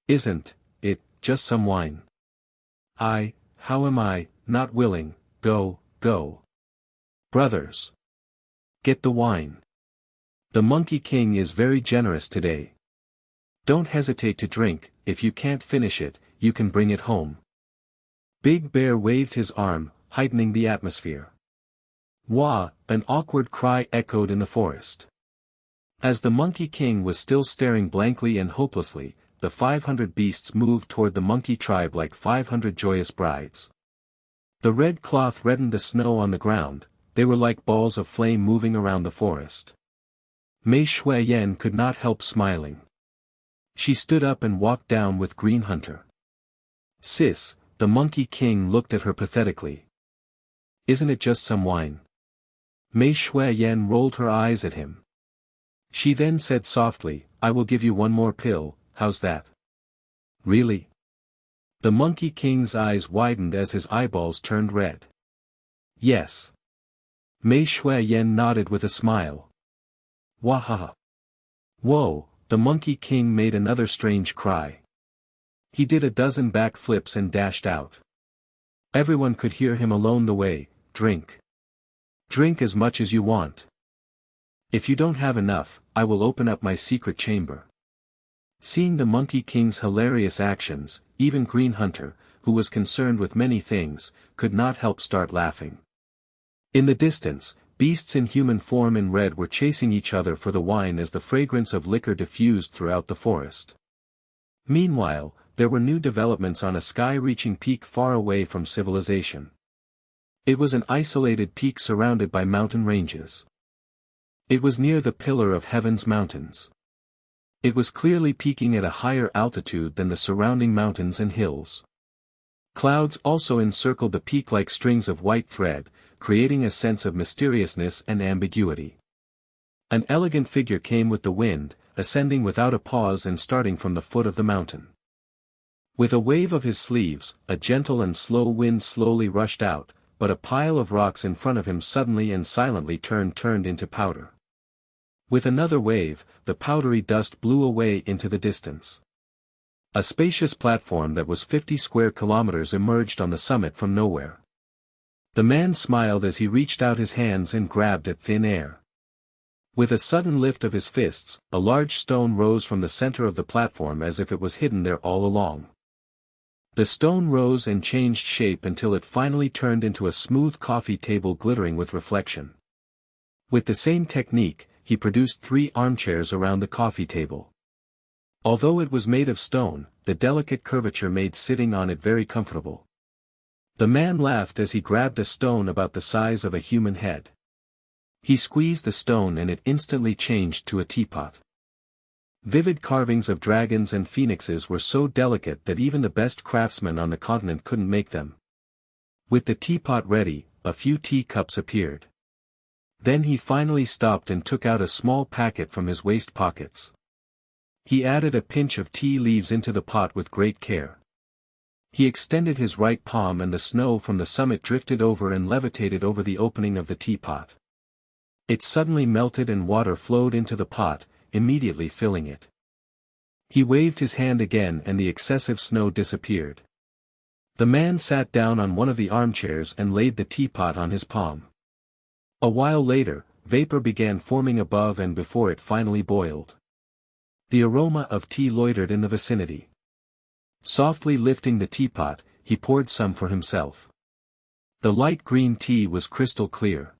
Isn't it just some wine. How am I, not willing, go. Brothers. Get the wine. The Monkey King is very generous today. Don't hesitate to drink, if you can't finish it, you can bring it home. Big Bear waved his arm, heightening the atmosphere. Wah! An awkward cry echoed in the forest. As the Monkey King was still staring blankly and hopelessly, the 500 beasts moved toward the monkey tribe like 500 joyous brides. The red cloth reddened the snow on the ground, they were like balls of flame moving around the forest. Mei Shuiyan could not help smiling. She stood up and walked down with Green Hunter. Sis, the Monkey King looked at her pathetically. Isn't it just some wine? Mei Shuiyan rolled her eyes at him. She then said softly, I will give you one more pill, how's that? Really? The Monkey King's eyes widened as his eyeballs turned red. Yes. Mei Shuiyan nodded with a smile. Wahaha. Whoa, the Monkey King made another strange cry. He did a dozen backflips and dashed out. Everyone could hear him along the way, drink. Drink as much as you want. If you don't have enough, I will open up my secret chamber. Seeing the Monkey King's hilarious actions, even Green Hunter, who was concerned with many things, could not help start laughing. In the distance, beasts in human form in red were chasing each other for the wine as the fragrance of liquor diffused throughout the forest. Meanwhile, there were new developments on a sky-reaching peak far away from civilization. It was an isolated peak surrounded by mountain ranges. It was near the Pillar of Heaven's mountains. It was clearly peaking at a higher altitude than the surrounding mountains and hills. Clouds also encircled the peak like strings of white thread, creating a sense of mysteriousness and ambiguity. An elegant figure came with the wind, ascending without a pause and starting from the foot of the mountain. With a wave of his sleeves, a gentle and slow wind slowly rushed out, but a pile of rocks in front of him suddenly and silently turned into powder. With another wave, the powdery dust blew away into the distance. A spacious platform that was 50 square kilometers emerged on the summit from nowhere. The man smiled as he reached out his hands and grabbed at thin air. With a sudden lift of his fists, a large stone rose from the center of the platform as if it was hidden there all along. The stone rose and changed shape until it finally turned into a smooth coffee table glittering with reflection. With the same technique, he produced 3 armchairs around the coffee table. Although it was made of stone, the delicate curvature made sitting on it very comfortable. The man laughed as he grabbed a stone about the size of a human head. He squeezed the stone and it instantly changed to a teapot. Vivid carvings of dragons and phoenixes were so delicate that even the best craftsmen on the continent couldn't make them. With the teapot ready, a few teacups appeared. Then he finally stopped and took out a small packet from his waist pockets. He added a pinch of tea leaves into the pot with great care. He extended his right palm and the snow from the summit drifted over and levitated over the opening of the teapot. It suddenly melted and water flowed into the pot, immediately filling it. He waved his hand again and the excessive snow disappeared. The man sat down on one of the armchairs and laid the teapot on his palm. A while later, vapor began forming above and before it finally boiled. The aroma of tea loitered in the vicinity. Softly lifting the teapot, he poured some for himself. The light green tea was crystal clear.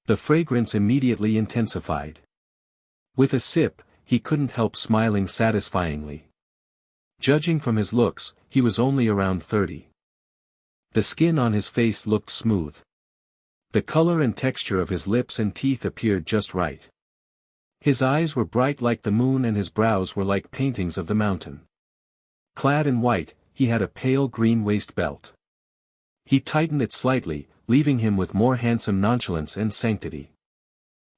The fragrance immediately intensified. With a sip, he couldn't help smiling satisfyingly. Judging from his looks, he was only around 30. The skin on his face looked smooth. The color and texture of his lips and teeth appeared just right. His eyes were bright like the moon and his brows were like paintings of the mountain. Clad in white, he had a pale green waist belt. He tightened it slightly, leaving him with more handsome nonchalance and sanctity.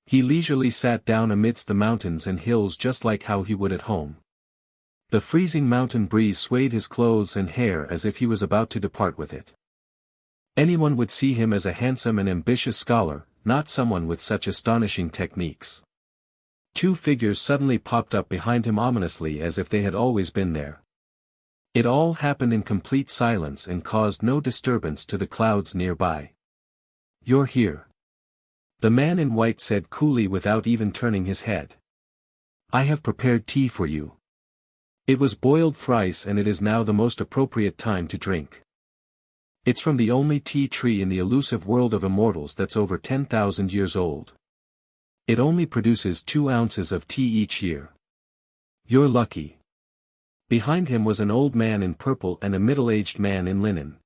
He leisurely sat down amidst the mountains and hills just like how he would at home. The freezing mountain breeze swayed his clothes and hair as if he was about to depart with it. Anyone would see him as a handsome and ambitious scholar, not someone with such astonishing techniques. 2 figures suddenly popped up behind him ominously as if they had always been there. It all happened in complete silence and caused no disturbance to the clouds nearby. "You're here," the man in white said coolly without even turning his head. "I have prepared tea for you. It was boiled thrice and it is now the most appropriate time to drink. It's from the only tea tree in the elusive world of immortals that's over 10,000 years old. It only produces 2 ounces of tea each year. You're lucky." Behind him was an old man in purple and a middle-aged man in linen.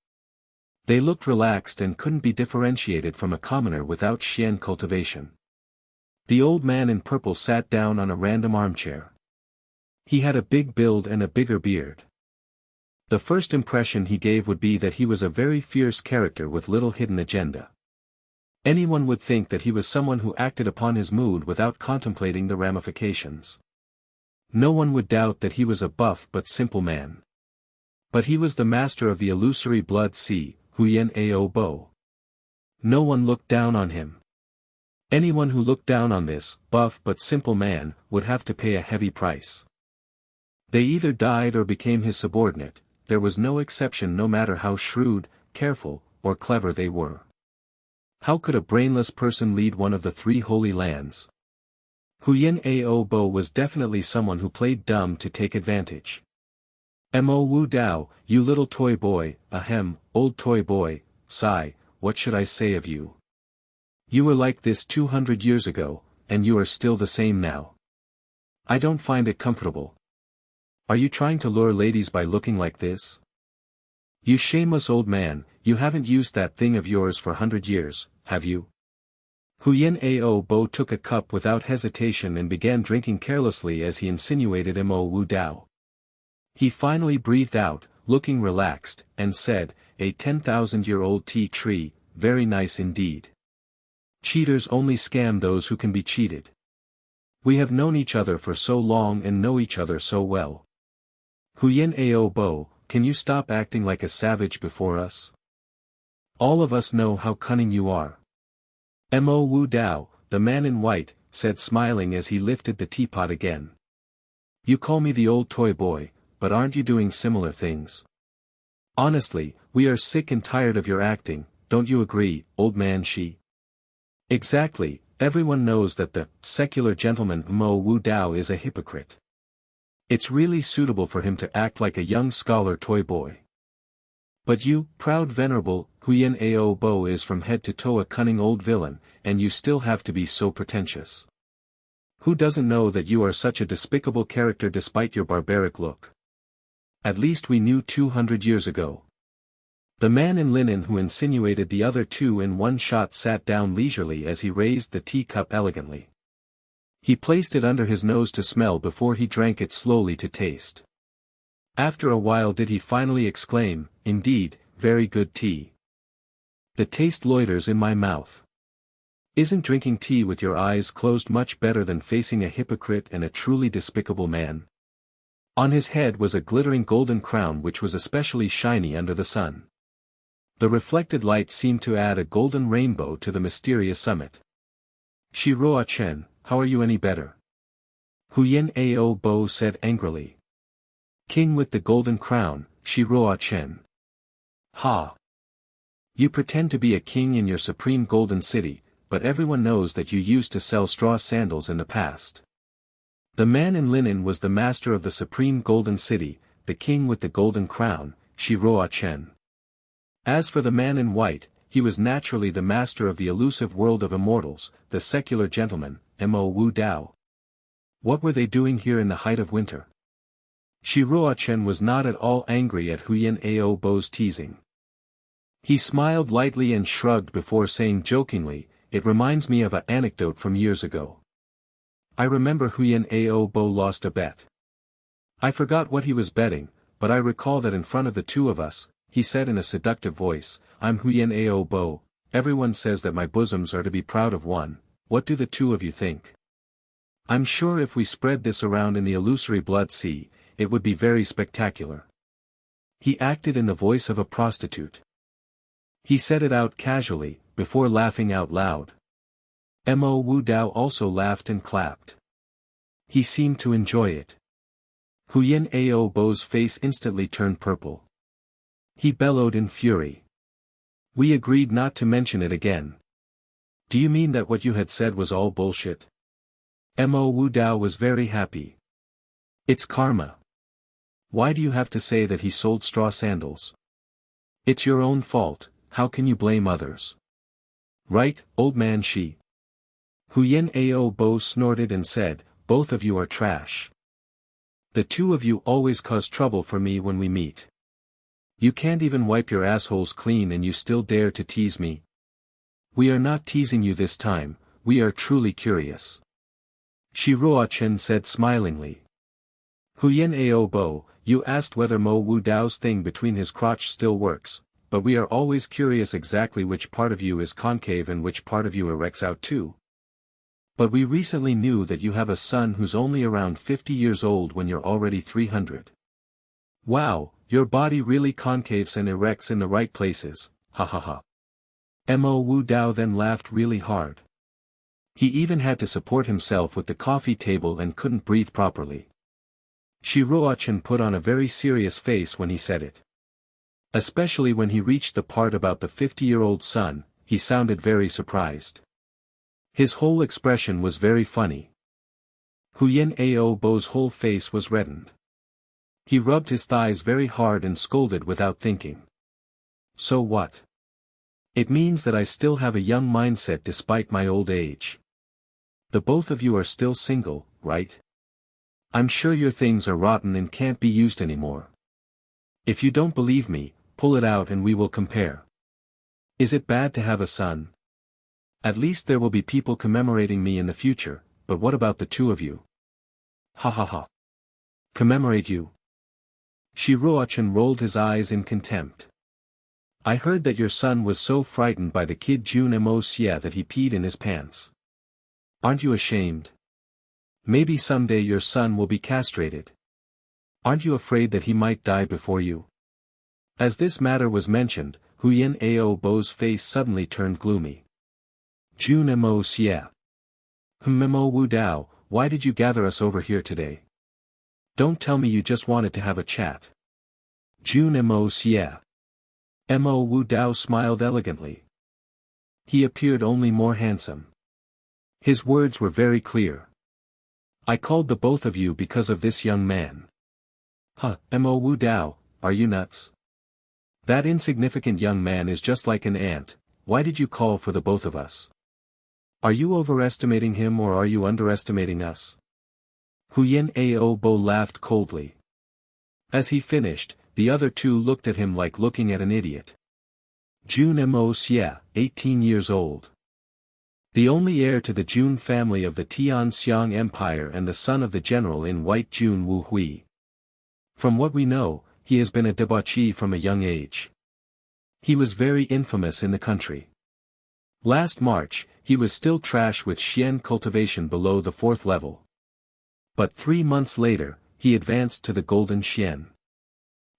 They looked relaxed and couldn't be differentiated from a commoner without Xian cultivation. The old man in purple sat down on a random armchair. He had a big build and a bigger beard. The first impression he gave would be that he was a very fierce character with little hidden agenda. Anyone would think that he was someone who acted upon his mood without contemplating the ramifications. No one would doubt that he was a buff but simple man. But he was the master of the illusory blood sea, Huyen Ao Bo. No one looked down on him. Anyone who looked down on this, buff but simple man, would have to pay a heavy price. They either died or became his subordinate, there was no exception no matter how shrewd, careful, or clever they were. How could a brainless person lead one of the 3 holy lands? Huyen Ao Bo was definitely someone who played dumb to take advantage. "Mo Wu Dao, you little toy boy, ahem, old toy boy, sigh, what should I say of you? You were like this 200 years ago, and you are still the same now. I don't find it comfortable. Are you trying to lure ladies by looking like this? You shameless old man, you haven't used that thing of yours for 100 years, have you?" Huyen Ao Bo took a cup without hesitation and began drinking carelessly as he insinuated Mo Wu Dao. He finally breathed out, looking relaxed, and said, "A 10,000-year-old tea tree, very nice indeed. Cheaters only scam those who can be cheated. We have known each other for so long and know each other so well. Huyen Ao Bo, can you stop acting like a savage before us? All of us know how cunning you are." Mo Wu Dao, the man in white, said smiling as he lifted the teapot again. "You call me the old toy boy, but aren't you doing similar things? Honestly, we are sick and tired of your acting, don't you agree, old man Shi?" "Exactly, everyone knows that the secular gentleman Mo Wu Dao is a hypocrite. It's really suitable for him to act like a young scholar toy boy. But you, proud venerable, Huyen Ao Bo is from head to toe a cunning old villain, and you still have to be so pretentious. Who doesn't know that you are such a despicable character despite your barbaric look? At least we knew 200 years ago." The man in linen who insinuated the other 2 in one shot sat down leisurely as he raised the teacup elegantly. He placed it under his nose to smell before he drank it slowly to taste. After a while did he finally exclaim, "Indeed, very good tea. The taste loiters in my mouth. Isn't drinking tea with your eyes closed much better than facing a hypocrite and a truly despicable man?" On his head was a glittering golden crown which was especially shiny under the sun. The reflected light seemed to add a golden rainbow to the mysterious summit. "Shi Roa Chen, how are you any better?" Huyen Ao Bo said angrily. "King with the golden crown, Shi Roa Chen. Ha! You pretend to be a king in your supreme golden city, but everyone knows that you used to sell straw sandals in the past." The man in linen was the master of the supreme golden city, the king with the golden crown, Shi Roa Chen. As for the man in white, he was naturally the master of the elusive world of immortals, the secular gentleman, Mo Wu Dao. What were they doing here in the height of winter? Shi Roa Chen was not at all angry at Huyen Ao Bo's teasing. He smiled lightly and shrugged before saying jokingly, "It reminds me of an anecdote from years ago. I remember Huyen Ao Bo lost a bet. I forgot what he was betting, but I recall that in front of the 2 of us, he said in a seductive voice, 'I'm Huyen Ao Bo, everyone says that my bosoms are to be proud of one, what do the 2 of you think? I'm sure if we spread this around in the illusory blood sea, it would be very spectacular.'" He acted in the voice of a prostitute. He said it out casually, before laughing out loud. Mo Wu Dao also laughed and clapped. He seemed to enjoy it. Huyen Ao Bo's face instantly turned purple. He bellowed in fury. We agreed not to mention it again. Do you mean that what you had said was all bullshit? Mo Wu Dao was very happy. It's karma. Why do you have to say that he sold straw sandals? It's your own fault, how can you blame others? Right, old man Shi? Huyen Ao Bo snorted and said, both of you are trash. The two of you always cause trouble for me when we meet. You can't even wipe your assholes clean and you still dare to tease me. We are not teasing you this time, we are truly curious. Shi Ruochen said smilingly. Huyen Ao Bo, you asked whether Mo Wu Dao's thing between his crotch still works, but we are always curious exactly which part of you is concave and which part of you erects out too. But we recently knew that you have a son who's only around 50 years old when you're already 300. Wow, your body really concaves and erects in the right places, ha ha ha. Mo Wu Dao then laughed really hard. He even had to support himself with the coffee table and couldn't breathe properly. Shi Ruochen put on a very serious face when he said it. Especially when he reached the part about the 50-year-old son, he sounded very surprised. His whole expression was very funny. Huyen Ao Bo's whole face was reddened. He rubbed his thighs very hard and scolded without thinking. So what? It means that I still have a young mindset despite my old age. The both of you are still single, right? I'm sure your things are rotten and can't be used anymore. If you don't believe me, pull it out and we will compare. Is it bad to have a son? At least there will be people commemorating me in the future, but what about the two of you? Ha ha ha. Commemorate you? Shi Ruochen rolled his eyes in contempt. I heard that your son was so frightened by the kid Jun Moxie that he peed in his pants. Aren't you ashamed? Maybe someday your son will be castrated. Aren't you afraid that he might die before you? As this matter was mentioned, Huyen Ao Bo's face suddenly turned gloomy. Jun Moxie. Mo Wu Dao, why did you gather us over here today? Don't tell me you just wanted to have a chat. Jun Moxie. Mo Wu Dao smiled elegantly. He appeared only more handsome. His words were very clear. I called the both of you because of this young man. Huh, Mo Wu Dao, are you nuts? That insignificant young man is just like an ant, why did you call for the both of us? Are you overestimating him or are you underestimating us? Huyen Ao Bo laughed coldly. As he finished, the other two looked at him like looking at an idiot. Jun Moxie, 18 years old. The only heir to the Jun family of the Tianxiang Empire and the son of the general in white Jun Wu Hui. From what we know, he has been a debauchee from a young age. He was very infamous in the country. Last March, he was still trash with Xian cultivation below the 4th level. But 3 months later, he advanced to the Golden Xian.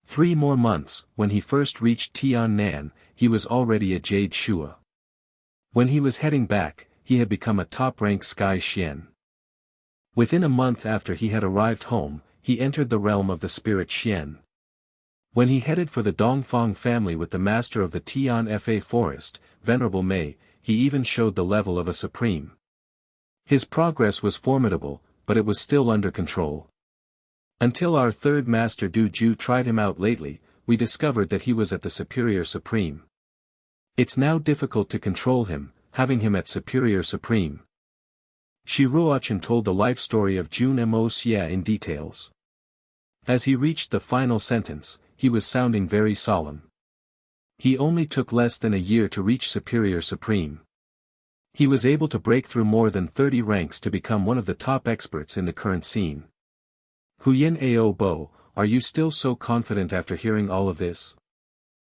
3 more months, when he first reached Tiannan, he was already a Jade Shua. When he was heading back, he had become a top-rank Sky Xian. Within a month after he had arrived home, he entered the realm of the Spirit Xian. When he headed for the Dongfang family with the master of the Tian Fa forest, Venerable Mei, he even showed the level of a supreme. His progress was formidable, but it was still under control. Until our third master Du Ju tried him out lately, we discovered that he was at the Superior Supreme. It's now difficult to control him, having him at Superior Supreme. Shi Ruochen told the life story of Jun Moxie in details. As he reached the final sentence, he was sounding very solemn. He only took less than a year to reach Superior Supreme. He was able to break through more than 30 ranks to become one of the top experts in the current scene. Huyen Ao Bo, are you still so confident after hearing all of this?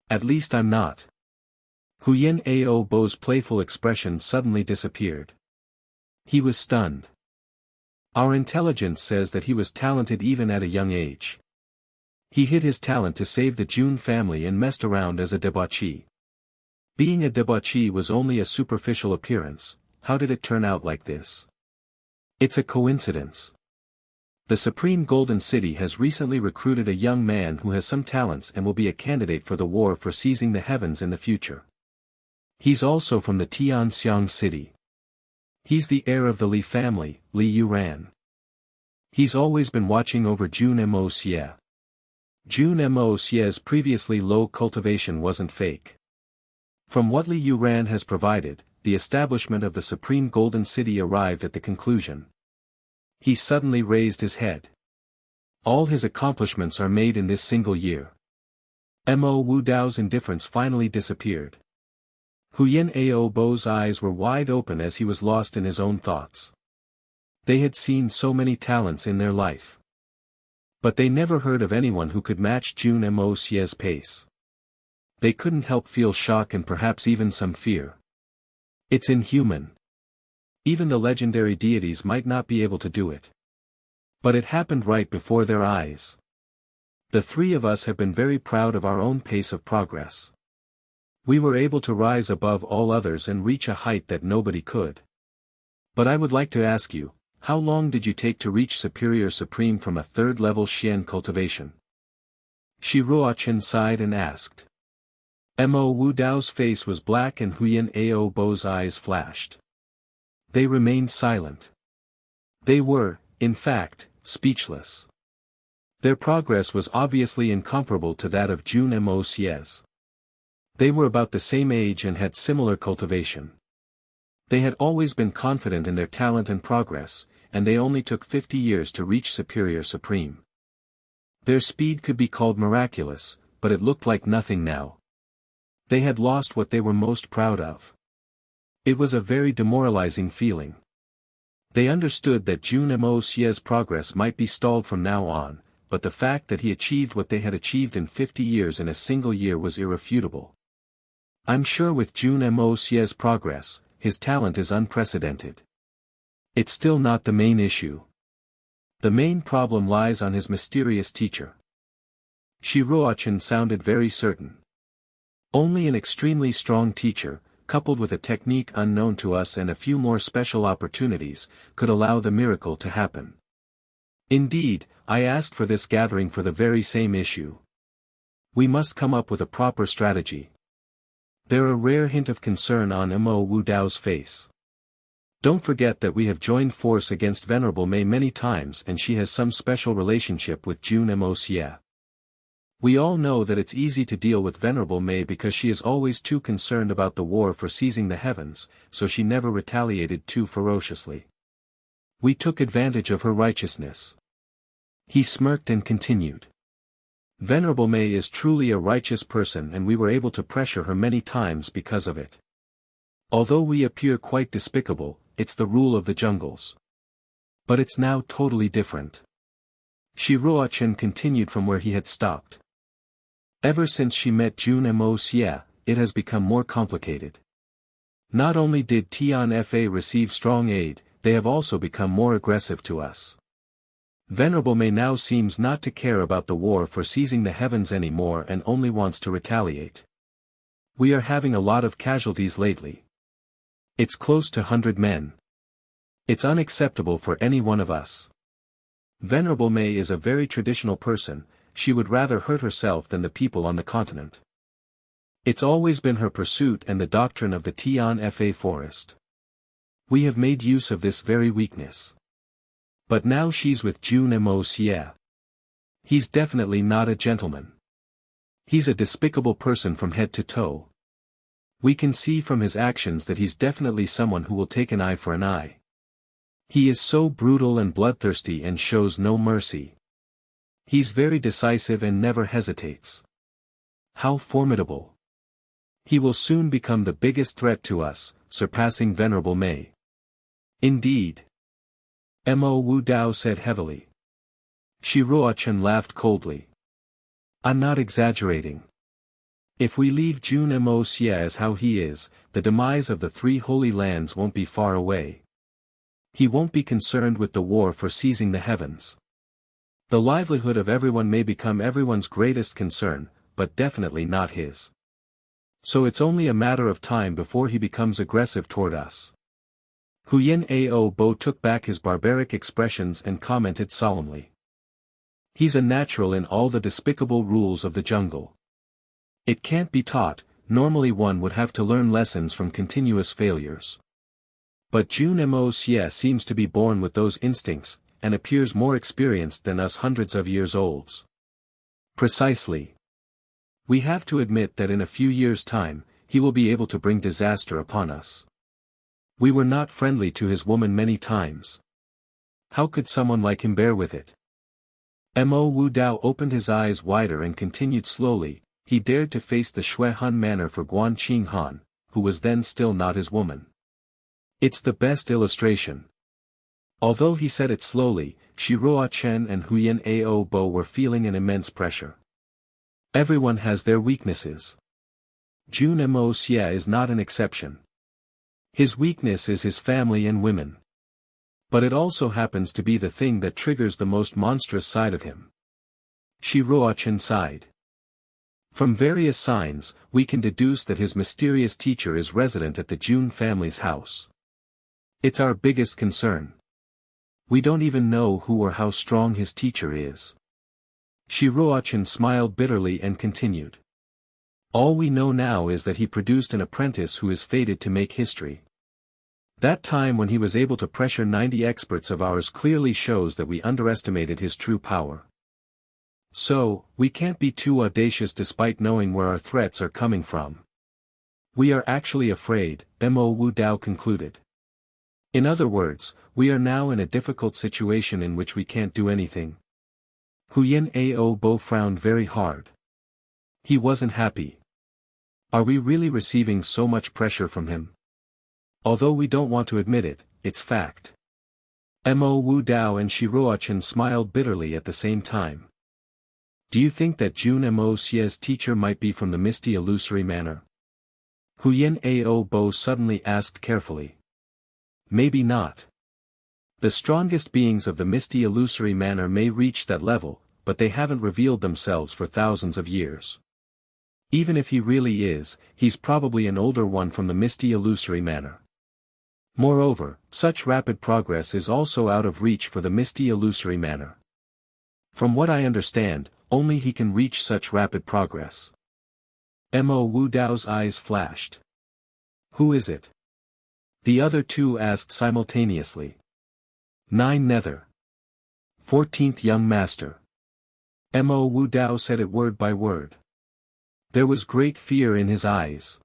At least I'm not. Huyen Ao Bo's playful expression suddenly disappeared. He was stunned. Our intelligence says that he was talented even at a young age. He hid his talent to save the Jun family and messed around as a debauchee. Being a debauchee was only a superficial appearance, how did it turn out like this? It's a coincidence. The Supreme Golden City has recently recruited a young man who has some talents and will be a candidate for the war for seizing the heavens in the future. He's also from the Tianxiang city. He's the heir of the Li family, Li Yuran. He's always been watching over Jun Moxie. Jun Moxie's previously low cultivation wasn't fake. From what Li Yuran has provided, the establishment of the Supreme Golden City arrived at the conclusion. He suddenly raised his head. All his accomplishments are made in this single year. Mo Wu Dao's indifference finally disappeared. Huyin Ao Bo's eyes were wide open as he was lost in his own thoughts. They had seen so many talents in their life. But they never heard of anyone who could match Jun Moxie's pace. They couldn't help feel shock and perhaps even some fear. It's inhuman. Even the legendary deities might not be able to do it. But it happened right before their eyes. The three of us have been very proud of our own pace of progress. We were able to rise above all others and reach a height that nobody could. But I would like to ask you, how long did you take to reach Superior Supreme from a third-level Xian cultivation? Shi Ruochen sighed and asked. Mo Wu Dao's face was black and Huyin Ao Bo's eyes flashed. They remained silent. They were, in fact, speechless. Their progress was obviously incomparable to that of Jun Moxie's. They were about the same age and had similar cultivation. They had always been confident in their talent and progress, and they only took 50 years to reach Superior Supreme. Their speed could be called miraculous, but it looked like nothing now. They had lost what they were most proud of. It was a very demoralizing feeling. They understood that Jun Moxie's progress might be stalled from now on, but the fact that he achieved what they had achieved in 50 years in a single year was irrefutable. I'm sure with Jun Moxie's progress, his talent is unprecedented. It's still not the main issue. The main problem lies on his mysterious teacher. Shi Ruochen sounded very certain. Only an extremely strong teacher, coupled with a technique unknown to us and a few more special opportunities, could allow the miracle to happen. Indeed, I asked for this gathering for the very same issue. We must come up with a proper strategy. There a rare hint of concern on Mo Wu Dao's face. Don't forget that we have joined force against Venerable Mei many times and she has some special relationship with Jun Moxie. We all know that it's easy to deal with Venerable Mei because she is always too concerned about the war for seizing the heavens, so she never retaliated too ferociously. We took advantage of her righteousness. He smirked and continued. Venerable Mei is truly a righteous person and we were able to pressure her many times because of it. Although we appear quite despicable, it's the rule of the jungles. But it's now totally different. Shi Ruochen continued from where he had stopped. Ever since she met Jun Moxie, it has become more complicated. Not only did Tian Fa receive strong aid, they have also become more aggressive to us. Venerable Mei now seems not to care about the war for seizing the heavens anymore and only wants to retaliate. We are having a lot of casualties lately. It's close to 100 men. It's unacceptable for any one of us. Venerable Mei is a very traditional person, she would rather hurt herself than the people on the continent. It's always been her pursuit and the doctrine of the Tian Fa forest. We have made use of this very weakness. But now she's with Jun Moxie. He's definitely not a gentleman. He's a despicable person from head to toe. We can see from his actions that he's definitely someone who will take an eye for an eye. He is so brutal and bloodthirsty and shows no mercy. He's very decisive and never hesitates. How formidable. He will soon become the biggest threat to us, surpassing Venerable Mei. Indeed. Mo Wu Dao said heavily. Shi Ruochen laughed coldly. I'm not exaggerating. If we leave Jun Moxie as how he is, the demise of the three holy lands won't be far away. He won't be concerned with the war for seizing the heavens. The livelihood of everyone may become everyone's greatest concern, but definitely not his. So it's only a matter of time before he becomes aggressive toward us. Huyen Ao Bo took back his barbaric expressions and commented solemnly. He's a natural in all the despicable rules of the jungle. It can't be taught, normally one would have to learn lessons from continuous failures. But Jun Moxie seems to be born with those instincts, and appears more experienced than us hundreds of years olds. Precisely. We have to admit that in a few years' time, he will be able to bring disaster upon us. We were not friendly to his woman many times. How could someone like him bear with it? Mo Wu Dao opened his eyes wider and continued slowly. He dared to face the Shui Han manner for Guan Qing Han, who was then still not his woman. It's the best illustration. Although he said it slowly, Shiroa Chen and Huyen Ao Bo were feeling an immense pressure. Everyone has their weaknesses. Jun Moxie is not an exception. His weakness is his family and women. But it also happens to be the thing that triggers the most monstrous side of him. Shiroa Chen sighed. From various signs, we can deduce that his mysterious teacher is resident at the Jun family's house. It's our biggest concern. We don't even know who or how strong his teacher is. Shiroa Chen smiled bitterly and continued. All we know now is that he produced an apprentice who is fated to make history. That time when he was able to pressure 90 experts of ours clearly shows that we underestimated his true power. So, we can't be too audacious despite knowing where our threats are coming from. We are actually afraid, Mo Wu Dao concluded. In other words, we are now in a difficult situation in which we can't do anything. Huyen Ao Bo frowned very hard. He wasn't happy. Are we really receiving so much pressure from him? Although we don't want to admit it, it's fact. Mo Wu Dao and Shiroa Chen smiled bitterly at the same time. Do you think that Jun Moxie's teacher might be from the misty illusory manor? Huyen Ao Bo suddenly asked carefully. Maybe not. The strongest beings of the misty illusory manor may reach that level, but they haven't revealed themselves for thousands of years. Even if he really is, he's probably an older one from the misty illusory manor. Moreover, such rapid progress is also out of reach for the misty illusory manor. From what I understand, only he can reach such rapid progress. Mo Wu Dao's eyes flashed. Who is it? The other two asked simultaneously. 9 Nether. 14th Young Master. Mo Wu Dao said it word by word. There was great fear in his eyes.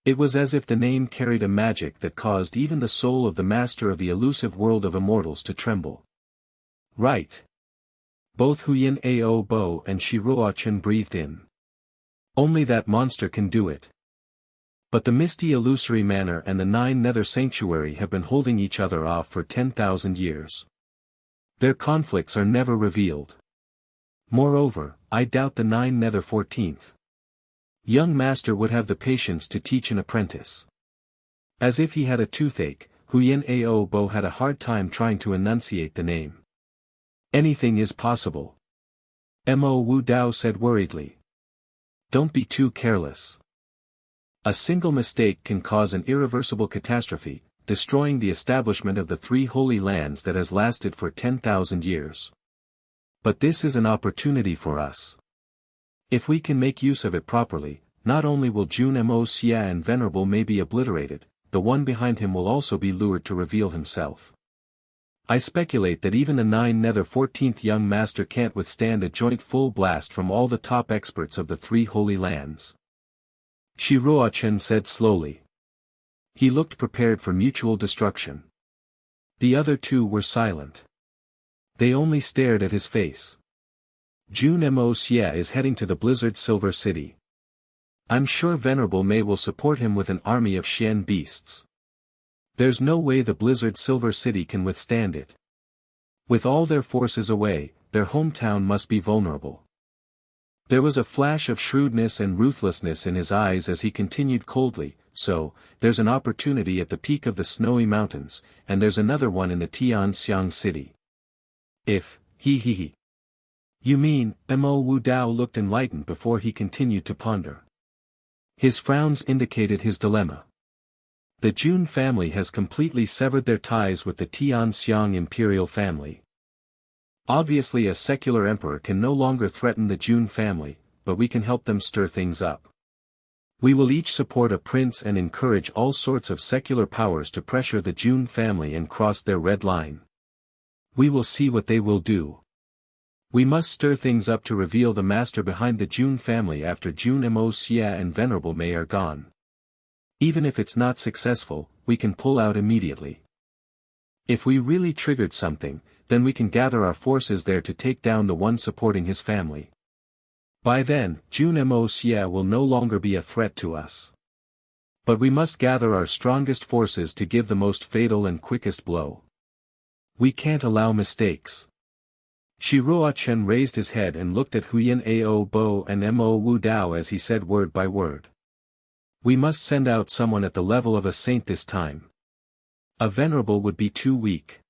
It was as if the name carried a magic that caused even the soul of the master of the elusive world of immortals to tremble. Right. Both Huyen Ao Bo and Shiroa Chen breathed in. Only that monster can do it. But the misty illusory manor and the 9 Nether sanctuary have been holding each other off for 10,000 years. Their conflicts are never revealed. Moreover, I doubt the 9 Nether 14th young master would have the patience to teach an apprentice. As if he had a toothache, Huyen Ao Bo had a hard time trying to enunciate the name. Anything is possible. Mo Wu Dao said worriedly. Don't be too careless. A single mistake can cause an irreversible catastrophe, destroying the establishment of the 3 holy lands that has lasted for 10,000 years. But this is an opportunity for us. If we can make use of it properly, not only will Jun Moxie and Venerable may be obliterated, the one behind him will also be lured to reveal himself. I speculate that even the 9 Nether 14th young master can't withstand a joint full blast from all the top experts of the 3 holy lands. Shiroa Chen said slowly. He looked prepared for mutual destruction. The other two were silent. They only stared at his face. Jun Moxie is heading to the Blizzard Silver City. I'm sure Venerable May will support him with an army of Xian beasts. There's no way the Blizzard Silver City can withstand it. With all their forces away, their hometown must be vulnerable. There was a flash of shrewdness and ruthlessness in his eyes as he continued coldly, so, there's an opportunity at the peak of the snowy mountains, and there's another one in the Tianxiang city. If, he. You mean, Mo Wu Dao looked enlightened before he continued to ponder. His frowns indicated his dilemma. The Jun family has completely severed their ties with the Tianxiang imperial family. Obviously a secular emperor can no longer threaten the Jun family, but we can help them stir things up. We will each support a prince and encourage all sorts of secular powers to pressure the Jun family and cross their red line. We will see what they will do. We must stir things up to reveal the master behind the Jun family after Jun Moxie and Venerable Mei are gone. Even if it's not successful, we can pull out immediately. If we really triggered something, then we can gather our forces there to take down the one supporting his family. By then, Jun Moxie will no longer be a threat to us. But we must gather our strongest forces to give the most fatal and quickest blow. We can't allow mistakes. Shi Ruochen raised his head and looked at Huyan Ao Bo and Mo Wu Dao as he said word by word. We must send out someone at the level of a saint this time. A venerable would be too weak.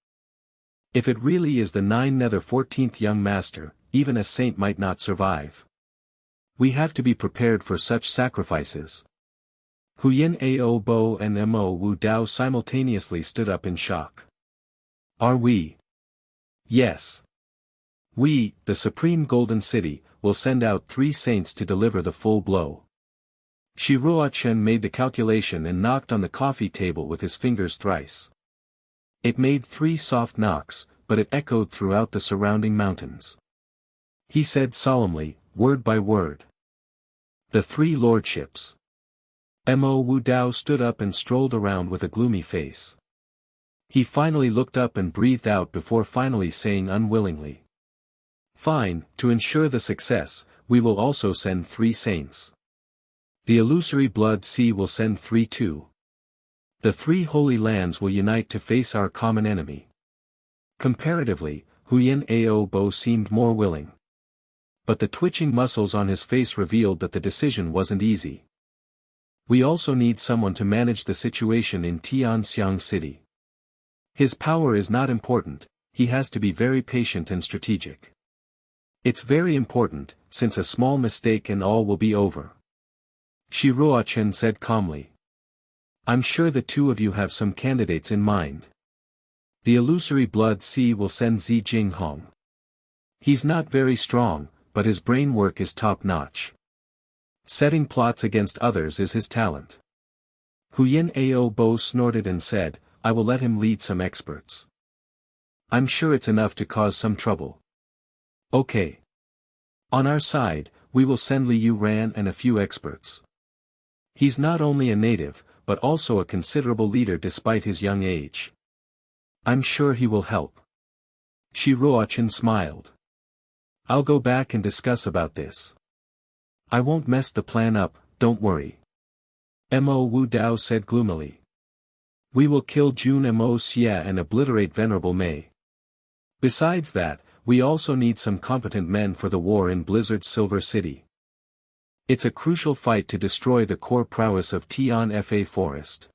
If it really is the 14th young master, even a saint might not survive. We have to be prepared for such sacrifices. Huyan Ao Bo and Mo Wu Dao simultaneously stood up in shock. Are we? Yes. We, the Supreme Golden City, will send out 3 saints to deliver the full blow. Shi Ruochen made the calculation and knocked on the coffee table with his fingers thrice. It made 3 soft knocks, but it echoed throughout the surrounding mountains. He said solemnly, word by word. The 3 lordships. Mo Wu Dao stood up and strolled around with a gloomy face. He finally looked up and breathed out before finally saying unwillingly. Fine, to ensure the success, we will also send 3 saints. The illusory blood sea will send 3 too. The 3 holy lands will unite to face our common enemy. Comparatively, Huyan Ao Bo seemed more willing. But the twitching muscles on his face revealed that the decision wasn't easy. We also need someone to manage the situation in Tianxiang City. His power is not important, he has to be very patient and strategic. It's very important, since a small mistake and all will be over. Shi Ruochen said calmly. I'm sure the 2 of you have some candidates in mind. The illusory blood sea will send Zi Jinghong. He's not very strong, but his brain work is top-notch. Setting plots against others is his talent. Huyan Ao Bo snorted and said, I will let him lead some experts. I'm sure it's enough to cause some trouble. Okay. On our side, we will send Li Yuran and a few experts. He's not only a native, but also a considerable leader despite his young age. I'm sure he will help. Shi Ruochen smiled. I'll go back and discuss about this. I won't mess the plan up, don't worry. Mo Wu Dao said gloomily. We will kill Jun Moxie and obliterate Venerable Mei. Besides that, we also need some competent men for the war in Blizzard's Silver City. It's a crucial fight to destroy the core prowess of Tian Fa Forest.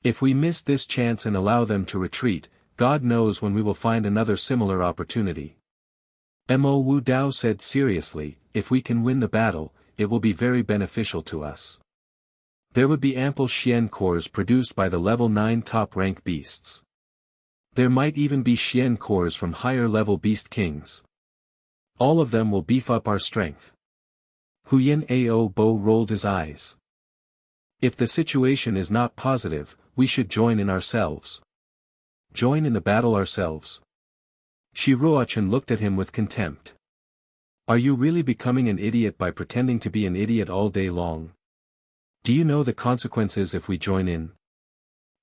If we miss this chance and allow them to retreat, God knows when we will find another similar opportunity. Mo Wu Dao said seriously, if we can win the battle, it will be very beneficial to us. There would be ample Xian cores produced by the level 9 top-rank beasts. There might even be Xian cores from higher-level beast kings. All of them will beef up our strength. Huyan Ao Bo rolled his eyes. If the situation is not positive, we should join in ourselves. Join in the battle ourselves. Shi Ruochen looked at him with contempt. Are you really becoming an idiot by pretending to be an idiot all day long? Do you know the consequences if we join in?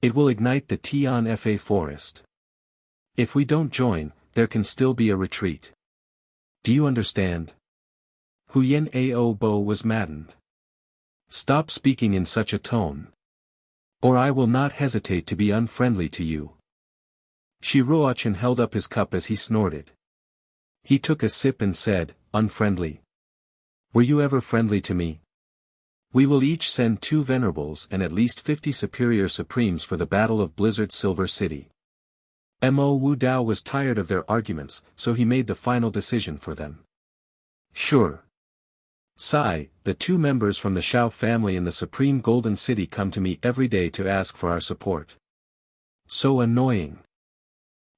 It will ignite the Tian Fa Forest. If we don't join, there can still be a retreat. Do you understand? Huyan Ao Bo was maddened. Stop speaking in such a tone. Or I will not hesitate to be unfriendly to you. Shi Ruochen held up his cup as he snorted. He took a sip and said, unfriendly. Were you ever friendly to me? We will each send 2 venerables and at least 50 superior supremes for the Battle of Blizzard's Silver City. Mo Wu Dao was tired of their arguments, so he made the final decision for them. Sure. Sigh, the two members from the Shao family in the Supreme Golden City come to me every day to ask for our support. So annoying.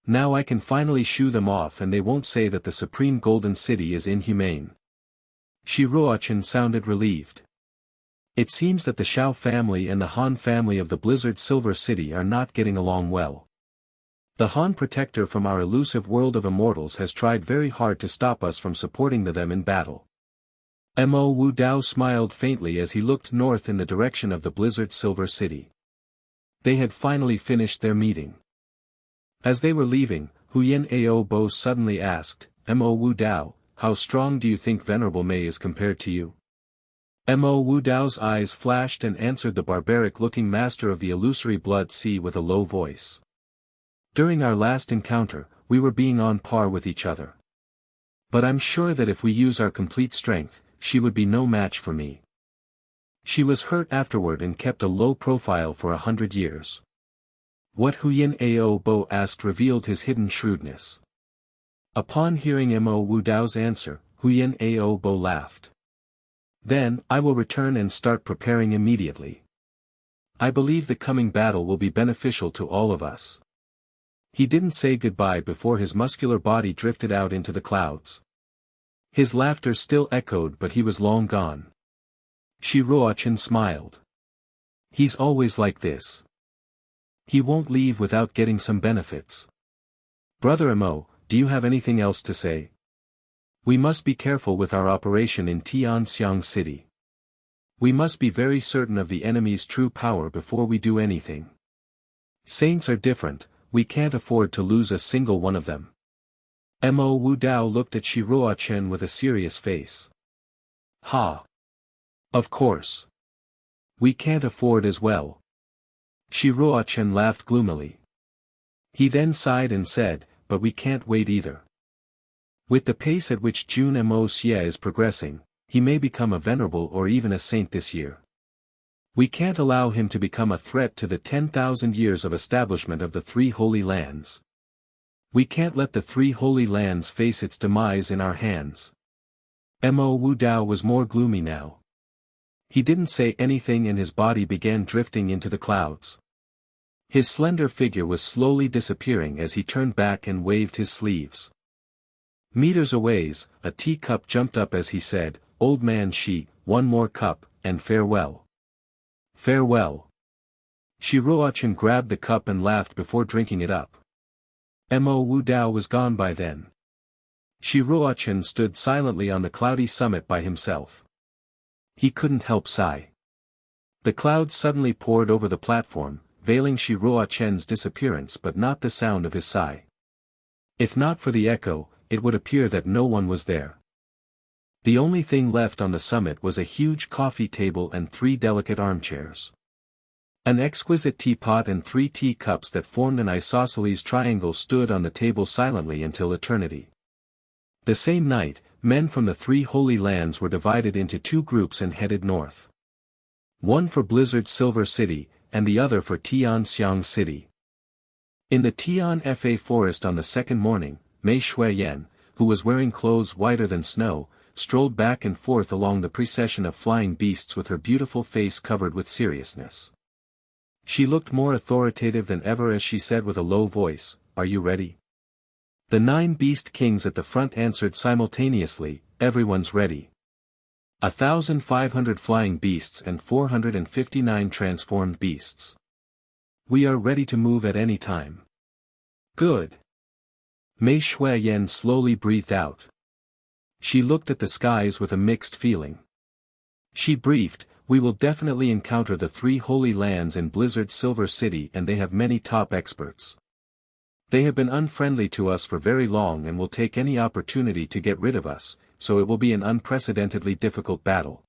Now I can finally shoo them off and they won't say that the Supreme Golden City is inhumane. Shiroachin sounded relieved. It seems that the Shao family and the Han family of the Blizzard Silver City are not getting along well. The Han protector from our elusive world of immortals has tried very hard to stop us from supporting them in battle. Mo Wu Dao smiled faintly as he looked north in the direction of the Blizzard Silver City. They had finally finished their meeting. As they were leaving, Huyen Ao Bo suddenly asked, Mo Wu Dao, how strong do you think Venerable Mei is compared to you? Mo Wu Dao's eyes flashed and answered the barbaric-looking master of the illusory blood sea with a low voice. During our last encounter, we were being on par with each other. But I'm sure that if we use our complete strength, she would be no match for me. She was hurt afterward and kept a low profile for 100 years. What Huyen Ao Bo asked revealed his hidden shrewdness. Upon hearing Mo Wu Dao's answer, Huyen Ao Bo laughed. Then, I will return and start preparing immediately. I believe the coming battle will be beneficial to all of us. He didn't say goodbye before his muscular body drifted out into the clouds. His laughter still echoed but he was long gone. Shiroachin smiled. He's always like this. He won't leave without getting some benefits. Brother Mo, do you have anything else to say? We must be careful with our operation in Tianxiang City. We must be very certain of the enemy's true power before we do anything. Saints are different, we can't afford to lose a single one of them. Mo Wu Dao looked at Shiroachin with a serious face. Ha! Of course. We can't afford as well. Shiroachin laughed gloomily. He then sighed and said, but we can't wait either. With the pace at which Jun Moxie is progressing, he may become a venerable or even a saint this year. We can't allow him to become a threat to the 10,000 years of establishment of the Three Holy Lands. We can't let the Three Holy Lands face its demise in our hands. Mo Wu Dao was more gloomy now. He didn't say anything and his body began drifting into the clouds. His slender figure was slowly disappearing as he turned back and waved his sleeves. Meters away, a teacup jumped up as he said, Old man Shi, one more cup, and farewell. Farewell. Shiroachin grabbed the cup and laughed before drinking it up. Mo Wu Dao was gone by then. Shiroachin stood silently on the cloudy summit by himself. He couldn't help sigh. The clouds suddenly poured over the platform, veiling Shiroachin's disappearance but not the sound of his sigh. If not for the echo, it would appear that no one was there. The only thing left on the summit was a huge coffee table and 3 delicate armchairs. An exquisite teapot and 3 teacups that formed an isosceles triangle stood on the table silently until eternity. The same night, men from the Three Holy Lands were divided into 2 groups and headed north. One for Blizzard Silver City, and the other for Tianxiang City. In the Tian Fa forest on the second morning, Mei Shuiyan, who was wearing clothes whiter than snow, strolled back and forth along the procession of flying beasts with her beautiful face covered with seriousness. She looked more authoritative than ever as she said with a low voice, Are you ready? The 9 beast kings at the front answered simultaneously, Everyone's ready. 1,500 flying beasts and 459 transformed beasts. We are ready to move at any time. Good. Mei Shuiyan slowly breathed out. She looked at the skies with a mixed feeling. She briefed, We will definitely encounter the 3 Holy Lands in Blizzard Silver City and they have many top experts. They have been unfriendly to us for very long and will take any opportunity to get rid of us, so it will be an unprecedentedly difficult battle.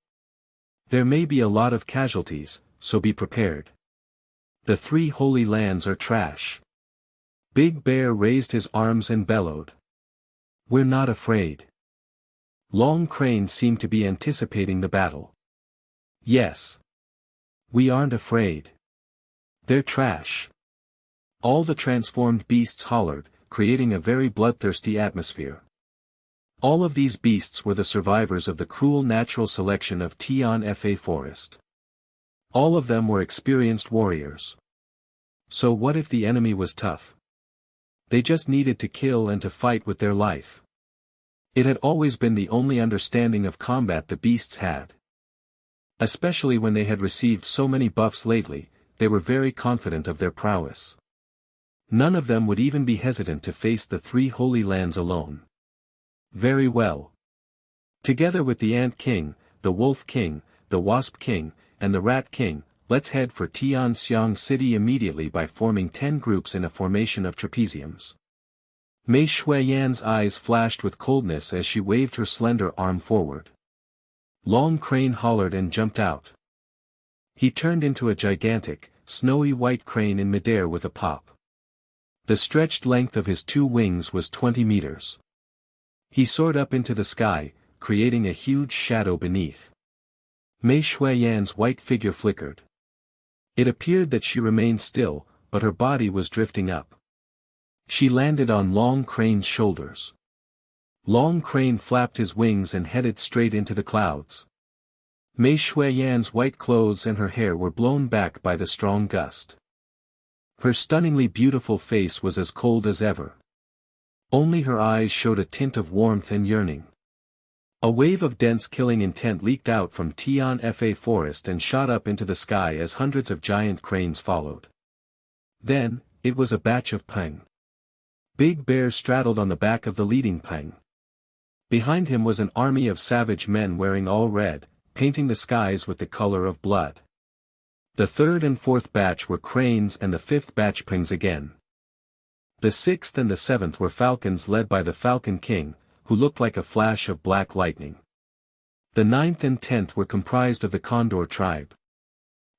There may be a lot of casualties, so be prepared. The 3 Holy Lands are trash. Big Bear raised his arms and bellowed. We're not afraid. Long Crane seemed to be anticipating the battle. Yes. We aren't afraid. They're trash. All the transformed beasts hollered, creating a very bloodthirsty atmosphere. All of these beasts were the survivors of the cruel natural selection of Tian-Fa forest. All of them were experienced warriors. So what if the enemy was tough? They just needed to kill and to fight with their life. It had always been the only understanding of combat the beasts had. Especially when they had received so many buffs lately, they were very confident of their prowess. None of them would even be hesitant to face the three holy lands alone. Very well. Together with the Ant King, the Wolf King, the Wasp King, and the Rat King, let's head for Tianxiang City immediately by forming 10 groups in a formation of trapeziums. Mei Shuiyan's eyes flashed with coldness as she waved her slender arm forward. Long Crane hollered and jumped out. He turned into a gigantic, snowy white crane in midair with a pop. The stretched length of his 2 wings was 20 meters. He soared up into the sky, creating a huge shadow beneath. Mei Shuiyan's white figure flickered. It appeared that she remained still, but her body was drifting up. She landed on Long Crane's shoulders. Long Crane flapped his wings and headed straight into the clouds. Mei Shuiyan's white clothes and her hair were blown back by the strong gust. Her stunningly beautiful face was as cold as ever. Only her eyes showed a tint of warmth and yearning. A wave of dense killing intent leaked out from Tian-Fa forest and shot up into the sky as hundreds of giant cranes followed. Then, it was a batch of Peng. Big Bear straddled on the back of the leading Peng. Behind him was an army of savage men wearing all red, painting the skies with the color of blood. The third and fourth batch were cranes and the fifth batch Pengs again. The sixth and the seventh were falcons led by the Falcon King, who looked like a flash of black lightning. The ninth and 10th were comprised of the Condor tribe.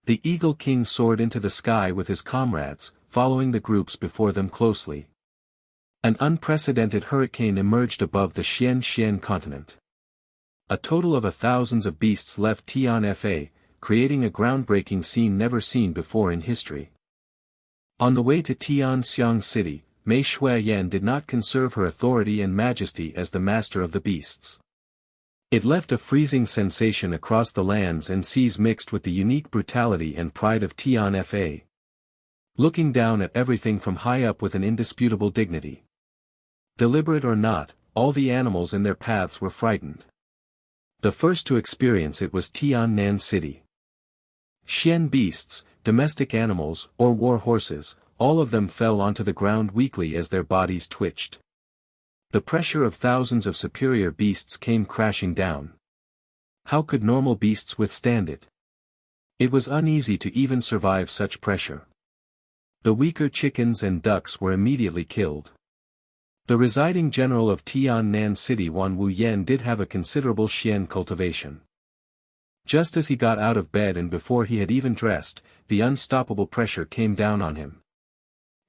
The Eagle King soared into the sky with his comrades, following the groups before them closely. An unprecedented hurricane emerged above the Xian continent. A total of thousands of beasts left Tian-Fa, creating a groundbreaking scene never seen before in history. On the way to Tianxiang City, Mei Shuiyan did not conserve her authority and majesty as the master of the beasts. It left a freezing sensation across the lands and seas mixed with the unique brutality and pride of Tian-Fa. Looking down at everything from high up with an indisputable dignity. Deliberate or not, all the animals in their paths were frightened. The first to experience it was Tiannan City. Xian beasts, domestic animals, or war horses, all of them fell onto the ground weakly as their bodies twitched. The pressure of thousands of superior beasts came crashing down. How could normal beasts withstand it? It was uneasy to even survive such pressure. The weaker chickens and ducks were immediately killed. The residing general of Tiannan City Wan Wuyan did have a considerable Xian cultivation. Just as he got out of bed and before he had even dressed, the unstoppable pressure came down on him.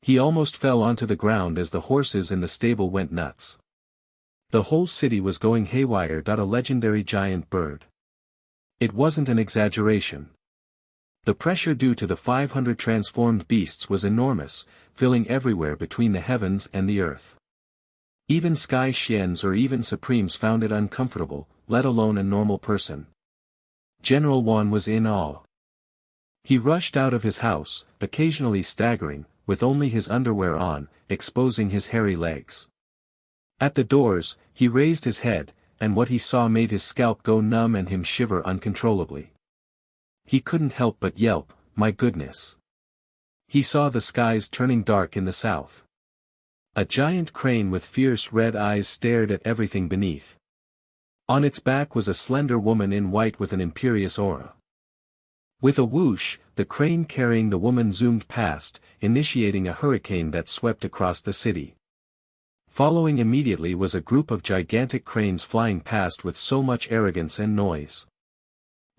He almost fell onto the ground as the horses in the stable went nuts. The whole city was going haywire. A legendary giant bird. It wasn't an exaggeration. The pressure due to the 500 transformed beasts was enormous, filling everywhere between the heavens and the earth. Even Sky Xians or even Supremes found it uncomfortable, let alone a normal person. General Wan was in awe. He rushed out of his house, occasionally staggering, with only his underwear on, exposing his hairy legs. At the doors, he raised his head, and what he saw made his scalp go numb and him shiver uncontrollably. He couldn't help but yelp, "My goodness!" He saw the skies turning dark in the south. A giant crane with fierce red eyes stared at everything beneath. On its back was a slender woman in white with an imperious aura. With a whoosh, the crane carrying the woman zoomed past, initiating a hurricane that swept across the city. Following immediately was a group of gigantic cranes flying past with so much arrogance and noise.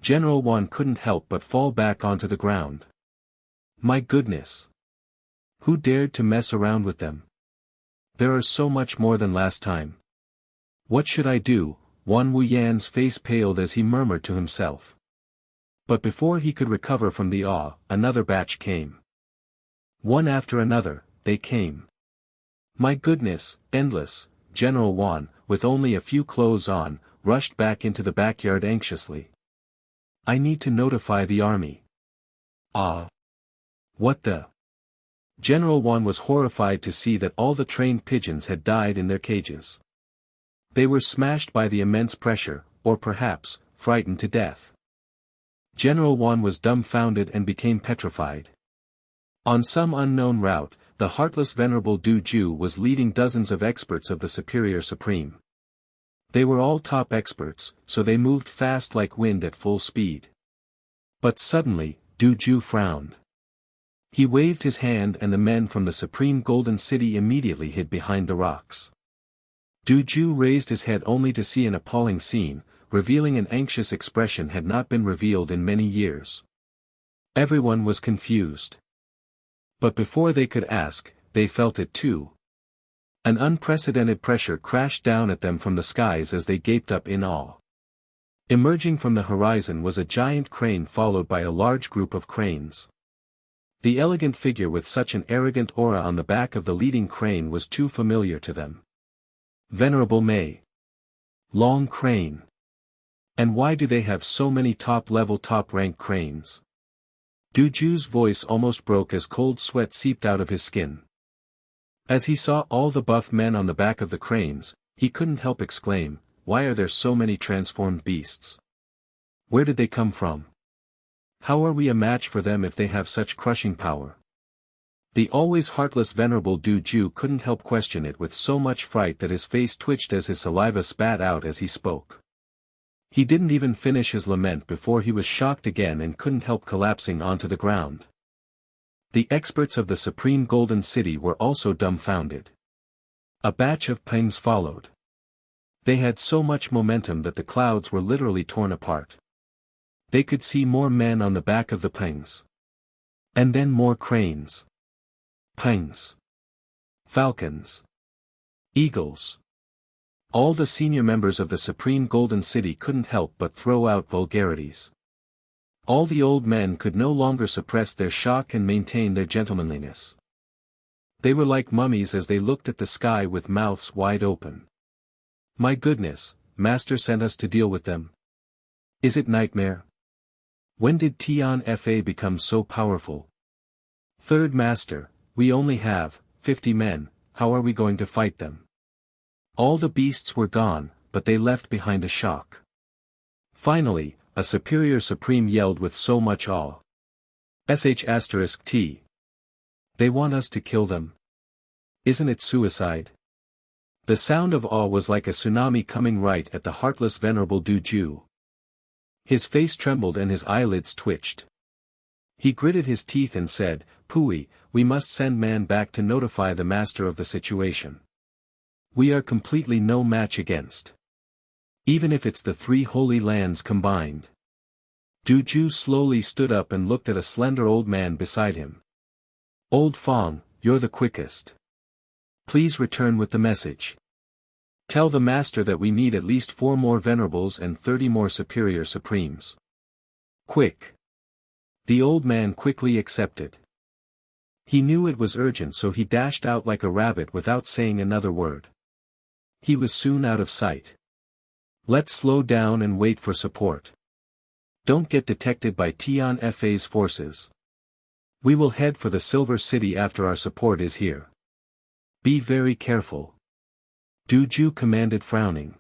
General Wan couldn't help but fall back onto the ground. My goodness! Who dared to mess around with them? There are so much more than last time. What should I do? Wan Wuyan's face paled as he murmured to himself. But before he could recover from the awe, another batch came. One after another, they came. My goodness, endless, General Wan, with only a few clothes on, rushed back into the backyard anxiously. I need to notify the army. Ah. What the? General Wan was horrified to see that all the trained pigeons had died in their cages. They were smashed by the immense pressure, or perhaps, frightened to death. General Wan was dumbfounded and became petrified. On some unknown route, the heartless venerable Du Ju was leading dozens of experts of the Superior Supreme. They were all top experts, so they moved fast like wind at full speed. But suddenly, Du Ju frowned. He waved his hand and the men from the Supreme Golden City immediately hid behind the rocks. Du Ju raised his head only to see an appalling scene, revealing an anxious expression had not been revealed in many years. Everyone was confused. But before they could ask, they felt it too. An unprecedented pressure crashed down at them from the skies as they gaped up in awe. Emerging from the horizon was a giant crane followed by a large group of cranes. The elegant figure with such an arrogant aura on the back of the leading crane was too familiar to them. Venerable Mei. Long crane. And why do they have so many top-level top-rank cranes? Du Ju's voice almost broke as cold sweat seeped out of his skin. As he saw all the buff men on the back of the cranes, he couldn't help exclaim, why are there so many transformed beasts? Where did they come from? How are we a match for them if they have such crushing power? The always heartless venerable Du Ju couldn't help question it with so much fright that his face twitched as his saliva spat out as he spoke. He didn't even finish his lament before he was shocked again and couldn't help collapsing onto the ground. The experts of the Supreme Golden City were also dumbfounded. A batch of pangs followed. They had so much momentum that the clouds were literally torn apart. They could see more men on the back of the pangs. And then more cranes. Pangs. Falcons. Eagles. All the senior members of the Supreme Golden City couldn't help but throw out vulgarities. All the old men could no longer suppress their shock and maintain their gentlemanliness. They were like mummies as they looked at the sky with mouths wide open. My goodness, Master sent us to deal with them. Is it nightmare? When did Tian Fa become so powerful? Third Master, we only have 50 men, how are we going to fight them? All the beasts were gone, but they left behind a shock. Finally, a Superior Supreme yelled with so much awe. *T. They want us to kill them. Isn't it suicide? The sound of awe was like a tsunami coming right at the heartless venerable Du Ju. His face trembled and his eyelids twitched. He gritted his teeth and said, Pui, we must send man back to notify the master of the situation. We are completely no match against. Even if it's the 3 holy lands combined. Du Ju slowly stood up and looked at a slender old man beside him. Old Fong, you're the quickest. Please return with the message. Tell the master that we need at least 4 more venerables and 30 more superior supremes. Quick. The old man quickly accepted. He knew it was urgent so he dashed out like a rabbit without saying another word. He was soon out of sight. Let's slow down and wait for support. Don't get detected by Tian Fa's forces. We will head for the Silver City after our support is here. Be very careful. Du Ju commanded frowning.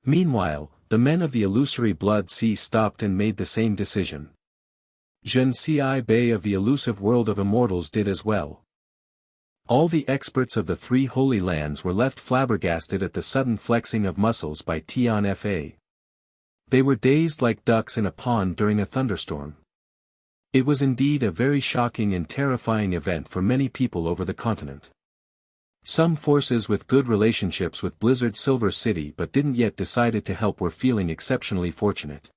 Meanwhile, the men of the illusory Blood Sea stopped and made the same decision. Jun Xie Bei of the elusive world of immortals did as well. All the experts of the 3 holy lands were left flabbergasted at the sudden flexing of muscles by Tian Fa. They were dazed like ducks in a pond during a thunderstorm. It was indeed a very shocking and terrifying event for many people over the continent. Some forces with good relationships with Blizzard Silver City but didn't yet decided to help were feeling exceptionally fortunate.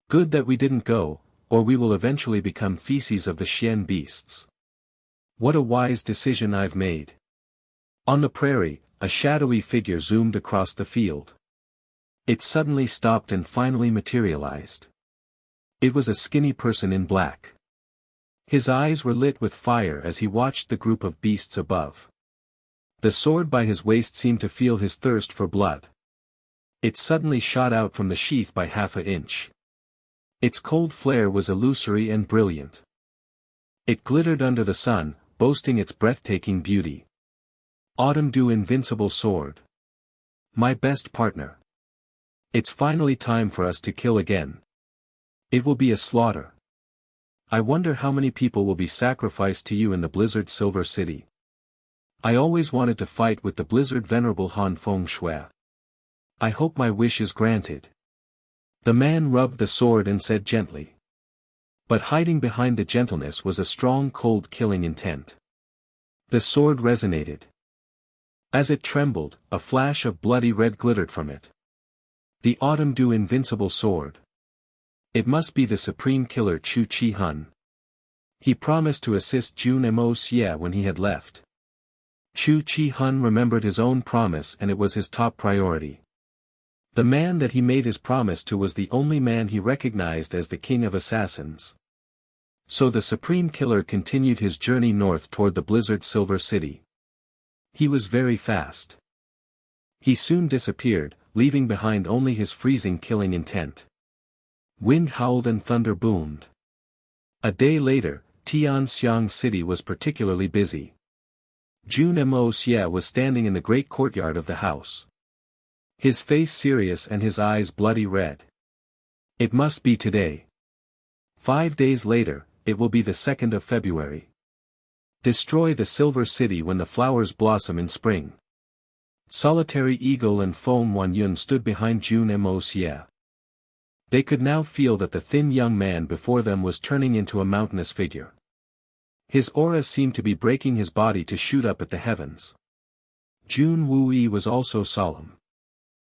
Good that we didn't go, or we will eventually become feces of the Xian beasts. What a wise decision I've made. On the prairie, a shadowy figure zoomed across the field. It suddenly stopped and finally materialized. It was a skinny person in black. His eyes were lit with fire as he watched the group of beasts above. The sword by his waist seemed to feel his thirst for blood. It suddenly shot out from the sheath by half an inch. Its cold flare was illusory and brilliant. It glittered under the sun, boasting its breathtaking beauty. Autumn Dew Invincible Sword. My best partner. It's finally time for us to kill again. It will be a slaughter. I wonder how many people will be sacrificed to you in the Blizzard Silver City. I always wanted to fight with the Blizzard Venerable Han Feng Shui. I hope my wish is granted. The man rubbed the sword and said gently. But hiding behind the gentleness was a strong cold killing intent. The sword resonated. As it trembled, a flash of bloody red glittered from it. The Autumn Dew Invincible Sword. It must be the supreme killer Chu Chi Hun. He promised to assist Jun Moxie when he had left. Chu Chi Hun remembered his own promise and it was his top priority. The man that he made his promise to was the only man he recognized as the king of assassins. So the supreme killer continued his journey north toward the Blizzard Silver City. He was very fast. He soon disappeared, leaving behind only his freezing killing intent. Wind howled and thunder boomed. A day later, Tianxiang City was particularly busy. Jun Moxie was standing in the great courtyard of the house. His face serious and his eyes bloody red. It must be today. 5 days later, it will be the 2nd of February. Destroy the Silver City when the flowers blossom in spring. Solitary Eagle and Feng Wanyun stood behind Jun Moxie. They could now feel that the thin young man before them was turning into a mountainous figure. His aura seemed to be breaking his body to shoot up at the heavens. Jun Wui was also solemn.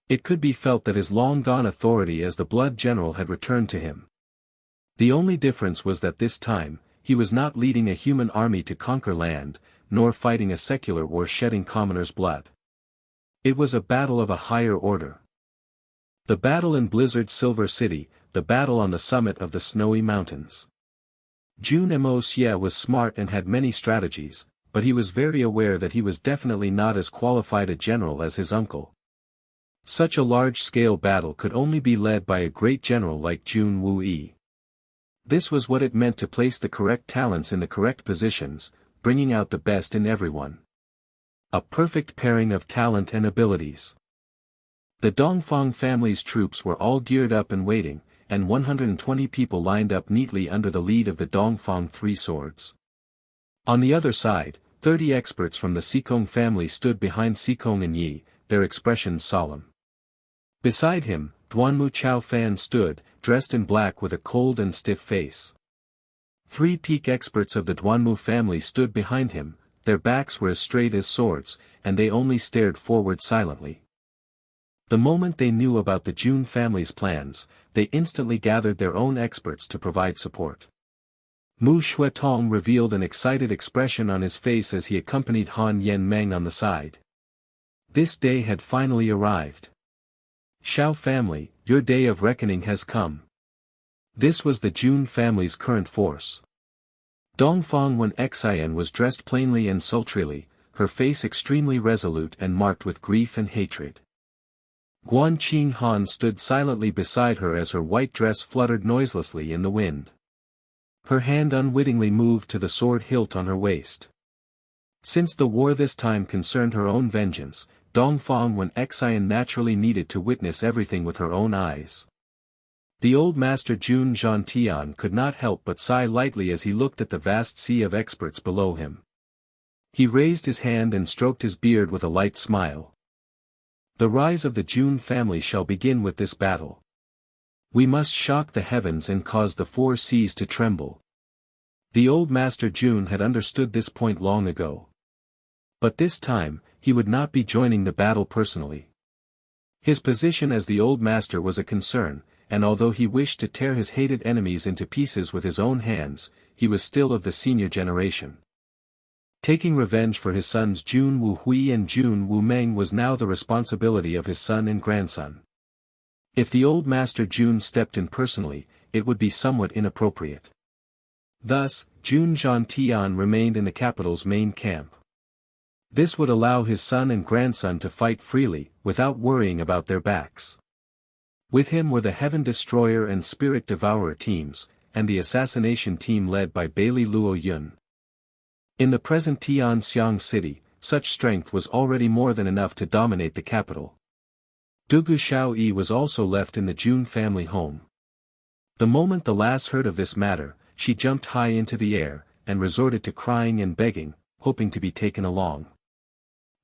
It could be felt that his long-gone authority as the Blood General had returned to him. The only difference was that this time, he was not leading a human army to conquer land, nor fighting a secular war shedding commoners' blood. It was a battle of a higher order. The battle in Blizzard Silver City, the battle on the summit of the snowy mountains. Jun Moxie was smart and had many strategies, but he was very aware that he was definitely not as qualified a general as his uncle. Such a large-scale battle could only be led by a great general like Jun Wui. This was what it meant to place the correct talents in the correct positions, bringing out the best in everyone. A perfect pairing of talent and abilities. The Dongfang family's troops were all geared up and waiting, and 120 people lined up neatly under the lead of the Dongfang Three Swords. On the other side, 30 experts from the Xikong family stood behind Xikong and Yi, their expressions solemn. Beside him, Duanmu Chao Fan stood, dressed in black with a cold and stiff face. 3 peak experts of the Duanmu family stood behind him, their backs were as straight as swords, and they only stared forward silently. The moment they knew about the Jun family's plans, they instantly gathered their own experts to provide support. Mu Shuetong revealed an excited expression on his face as he accompanied Han Yen Meng on the side. This day had finally arrived. Shao family, your day of reckoning has come. This was the Jun family's current force. Dongfang Wen Xian was dressed plainly and sultrily, her face extremely resolute and marked with grief and hatred. Guan Qing Han stood silently beside her as her white dress fluttered noiselessly in the wind. Her hand unwittingly moved to the sword hilt on her waist. Since the war this time concerned her own vengeance, Dongfang Wen Xian naturally needed to witness everything with her own eyes. The old master Jun Zhantian could not help but sigh lightly as he looked at the vast sea of experts below him. He raised his hand and stroked his beard with a light smile. The rise of the Jun family shall begin with this battle. We must shock the heavens and cause the 4 seas to tremble. The old master Jun had understood this point long ago. But this time, he would not be joining the battle personally. His position as the old master was a concern, and although he wished to tear his hated enemies into pieces with his own hands, he was still of the senior generation. Taking revenge for his sons Jun Wuhui and Jun Wumeng was now the responsibility of his son and grandson. If the old master Jun stepped in personally, it would be somewhat inappropriate. Thus, Jun Zhantian remained in the capital's main camp. This would allow his son and grandson to fight freely, without worrying about their backs. With him were the Heaven Destroyer and Spirit Devourer teams, and the assassination team led by Bailey Luo Yun. In the present Tianxiang city, such strength was already more than enough to dominate the capital. Dugu Xiaoyi was also left in the Jun family home. The moment the lass heard of this matter, she jumped high into the air, and resorted to crying and begging, hoping to be taken along.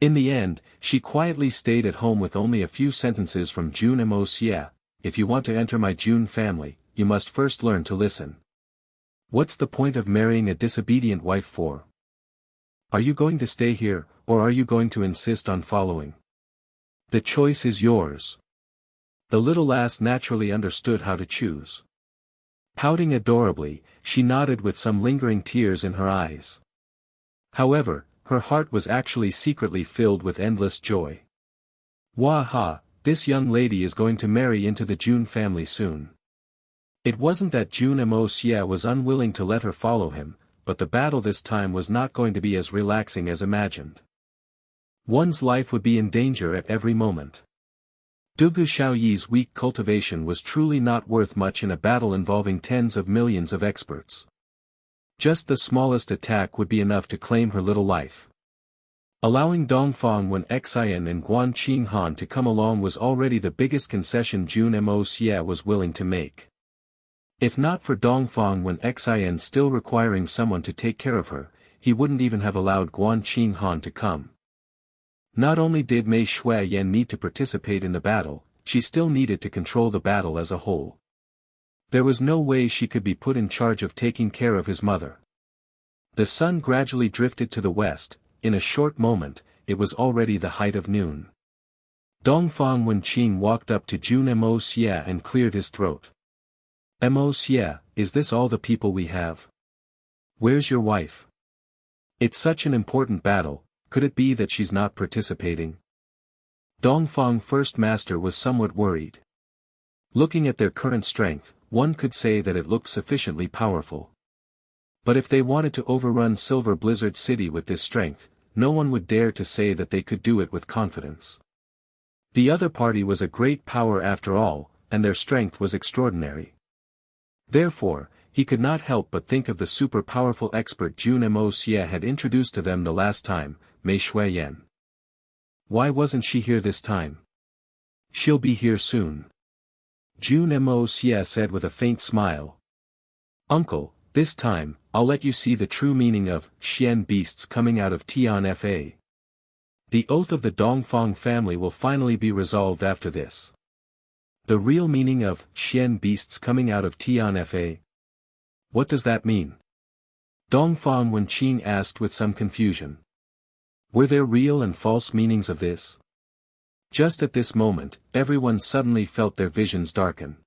In the end, she quietly stayed at home with only a few sentences from Jun Moxie. If you want to enter my Jun family, you must first learn to listen. What's the point of marrying a disobedient wife for? Are you going to stay here, or are you going to insist on following? The choice is yours. The little lass naturally understood how to choose. Pouting adorably, she nodded with some lingering tears in her eyes. However, her heart was actually secretly filled with endless joy. Waha, this young lady is going to marry into the Jun family soon. It wasn't that Jun Moxie was unwilling to let her follow him, but the battle this time was not going to be as relaxing as imagined. One's life would be in danger at every moment. Dugu Xiaoyi's weak cultivation was truly not worth much in a battle involving tens of millions of experts. Just the smallest attack would be enough to claim her little life. Allowing Dongfang Wen Xian and Guan Qinghan to come along was already the biggest concession Jun Moxie was willing to make. If not for Dongfang Wen Xian still requiring someone to take care of her, he wouldn't even have allowed Guan Qinghan to come. Not only did Mei Shuiyan need to participate in the battle, she still needed to control the battle as a whole. There was no way she could be put in charge of taking care of his mother. The sun gradually drifted to the west. In a short moment, it was already the height of noon. Dongfang Wenqing walked up to Jun Moxie and cleared his throat. Moxie, is this all the people we have? Where's your wife? It's such an important battle, could it be that she's not participating? Dongfang First Master was somewhat worried. Looking at their current strength, one could say that it looked sufficiently powerful. But if they wanted to overrun Silver Blizzard City with this strength, no one would dare to say that they could do it with confidence. The other party was a great power after all, and their strength was extraordinary. Therefore, he could not help but think of the super-powerful expert Jun Moxie had introduced to them the last time, Mei Shuiyan. Why wasn't she here this time? She'll be here soon. Jun Moxie said with a faint smile. Uncle, this time, I'll let you see the true meaning of Xian beasts coming out of Tian Fa. The oath of the Dongfang family will finally be resolved after this. The real meaning of Xian beasts coming out of Tian Fa? What does that mean? Dongfang Wenqing asked with some confusion. Were there real and false meanings of this? Just at this moment, everyone suddenly felt their visions darken.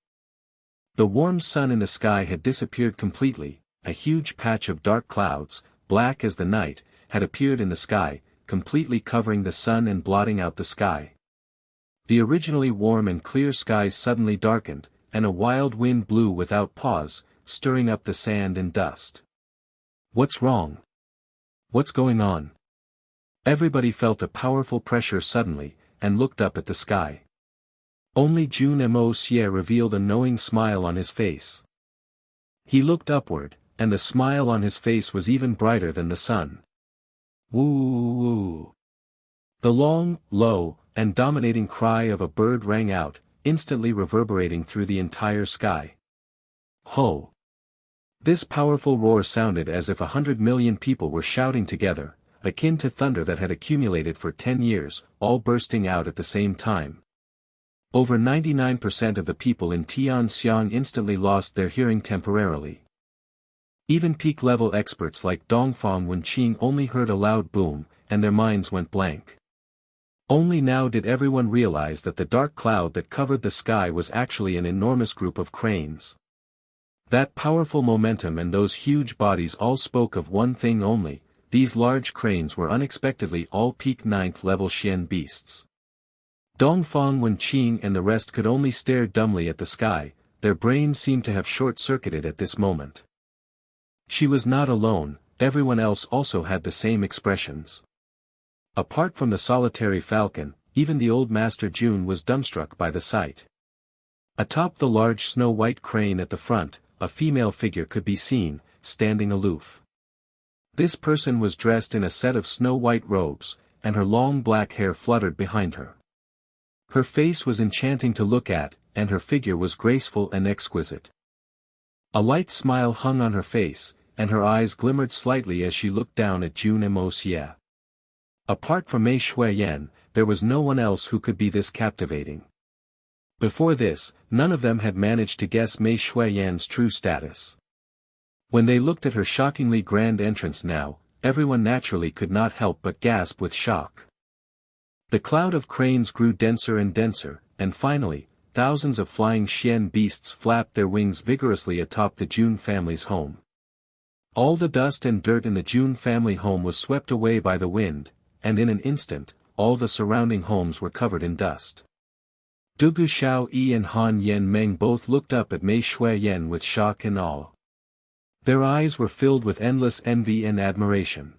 The warm sun in the sky had disappeared completely, a huge patch of dark clouds, black as the night, had appeared in the sky, completely covering the sun and blotting out the sky. The originally warm and clear skies suddenly darkened, and a wild wind blew without pause, stirring up the sand and dust. What's wrong? What's going on? Everybody felt a powerful pressure suddenly, and looked up at the sky. Only Jun Moxie revealed a knowing smile on his face. He looked upward, and the smile on his face was even brighter than the sun. Woo! The long, low, and dominating cry of a bird rang out, instantly reverberating through the entire sky. Ho! This powerful roar sounded as if 100 million people were shouting together, akin to thunder that had accumulated for 10 years, all bursting out at the same time. Over 99% of the people in Tianxiang instantly lost their hearing temporarily. Even peak-level experts like Dongfang Wenqing only heard a loud boom, and their minds went blank. Only now did everyone realize that the dark cloud that covered the sky was actually an enormous group of cranes. That powerful momentum and those huge bodies all spoke of one thing only: these large cranes were unexpectedly all peak 9th level Xian beasts. Dongfang Wenqing and the rest could only stare dumbly at the sky, their brains seemed to have short-circuited at this moment. She was not alone, everyone else also had the same expressions. Apart from the solitary falcon, even the old Master Jun was dumbstruck by the sight. Atop the large snow-white crane at the front, a female figure could be seen, standing aloof. This person was dressed in a set of snow-white robes, and her long black hair fluttered behind her. Her face was enchanting to look at, and her figure was graceful and exquisite. A light smile hung on her face, and her eyes glimmered slightly as she looked down at Jun Moxie. Apart from Mei Shuiyan, there was no one else who could be this captivating. Before this, none of them had managed to guess Mei Shuiyan's true status. When they looked at her shockingly grand entrance now, everyone naturally could not help but gasp with shock. The cloud of cranes grew denser and denser, and finally, thousands of flying Xian beasts flapped their wings vigorously atop the Jun family's home. All the dust and dirt in the Jun family home was swept away by the wind, and in an instant, all the surrounding homes were covered in dust. Dugu Xiao Yi and Han Yen Meng both looked up at Mei Shuiyan with shock and awe. Their eyes were filled with endless envy and admiration.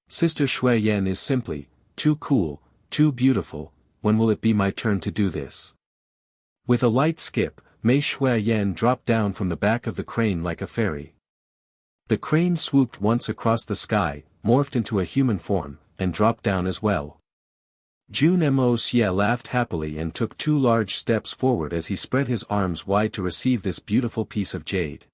Sister Shuiyan is simply, too cool, too beautiful, when will it be my turn to do this? With a light skip, Mei Shuiyan dropped down from the back of the crane like a fairy. The crane swooped once across the sky, morphed into a human form, and dropped down as well. Jun Moxie laughed happily and took 2 large steps forward as he spread his arms wide to receive this beautiful piece of jade.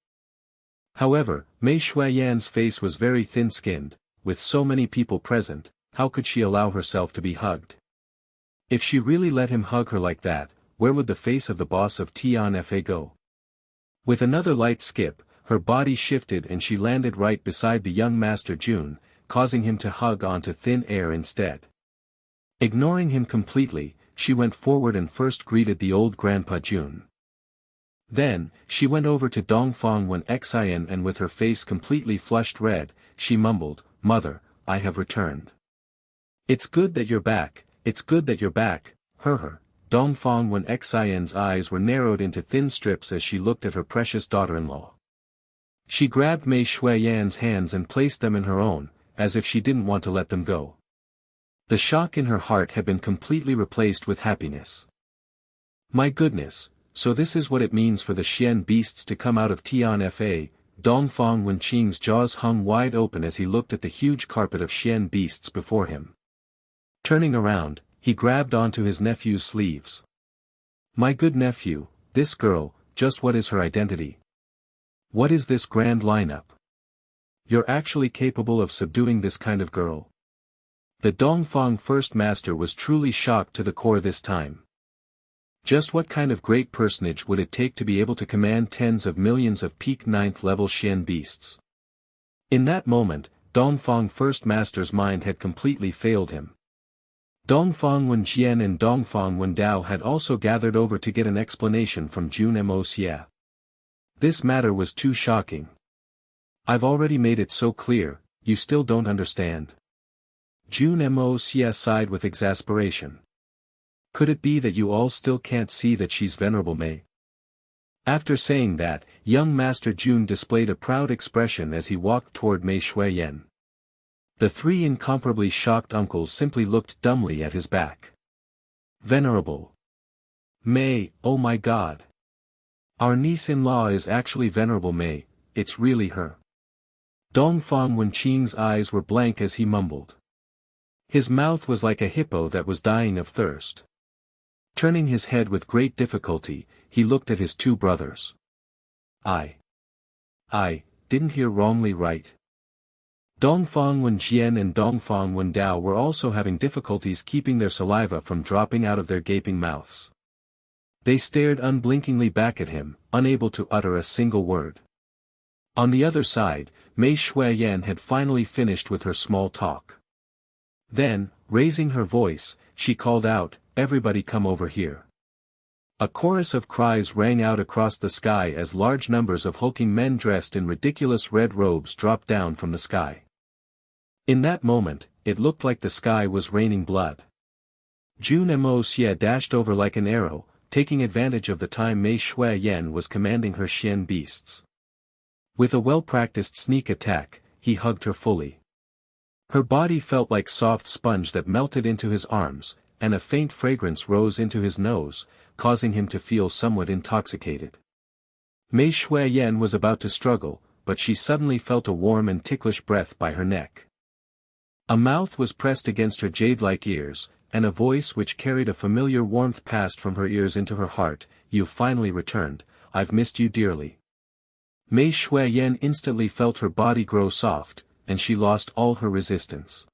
However, Mei Shuiyan's face was very thin-skinned. With so many people present, how could she allow herself to be hugged? If she really let him hug her like that, where would the face of the boss of Tianfa go? With another light skip, her body shifted and she landed right beside the young Master Jun, causing him to hug onto thin air instead. Ignoring him completely, she went forward and first greeted the old Grandpa Jun. Then, she went over to Dongfang Wen Xian and with her face completely flushed red, she mumbled, "Mother, I have returned. It's good that you're back, it's good that you're back, her." Dongfang Wen Xian's eyes were narrowed into thin strips as she looked at her precious daughter-in-law. She grabbed Mei Shuiyan's hands and placed them in her own, as if she didn't want to let them go. The shock in her heart had been completely replaced with happiness. My goodness, so this is what it means for the Xian beasts to come out of Tianfa. Dongfang Wenqing's jaws hung wide open as he looked at the huge carpet of Xian beasts before him. Turning around, he grabbed onto his nephew's sleeves. My good nephew, this girl, just what is her identity? What is this grand lineup? You're actually capable of subduing this kind of girl? The Dongfang First Master was truly shocked to the core this time. Just what kind of great personage would it take to be able to command tens of millions of peak 9th level Xian beasts? In that moment, Dongfang First Master's mind had completely failed him. Dongfang Wenjian and Dongfang Wendao had also gathered over to get an explanation from Jun Moxie. This matter was too shocking. I've already made it so clear, you still don't understand. Jun Moxie sighed with exasperation. Could it be that you all still can't see that she's Venerable Mei? After saying that, young Master Jun displayed a proud expression as he walked toward Mei Shuiyan. The 3 incomparably shocked uncles simply looked dumbly at his back. Venerable Mei, oh my God! Our niece-in-law is actually Venerable Mei, it's really her. Dongfang Wenqing's eyes were blank as he mumbled. His mouth was like a hippo that was dying of thirst. Turning his head with great difficulty, he looked at his 2 brothers. I didn't hear wrongly, right? Dongfang Wenjian and Dongfang Wendao were also having difficulties keeping their saliva from dropping out of their gaping mouths. They stared unblinkingly back at him, unable to utter a single word. On the other side, Mei Shuiyan had finally finished with her small talk. Then, raising her voice, she called out, "Everybody come over here." A chorus of cries rang out across the sky as large numbers of hulking men dressed in ridiculous red robes dropped down from the sky. In that moment, it looked like the sky was raining blood. Jun Moxie dashed over like an arrow, taking advantage of the time Mei Shuiyan was commanding her Xian beasts. With a well-practiced sneak attack, he hugged her fully. Her body felt like soft sponge that melted into his arms, and a faint fragrance rose into his nose, causing him to feel somewhat intoxicated. Mei Shuiyan was about to struggle, but she suddenly felt a warm and ticklish breath by her neck. A mouth was pressed against her jade-like ears, and a voice which carried a familiar warmth passed from her ears into her heart. "You've finally returned, I've missed you dearly." Mei Shuiyan instantly felt her body grow soft, and she lost all her resistance.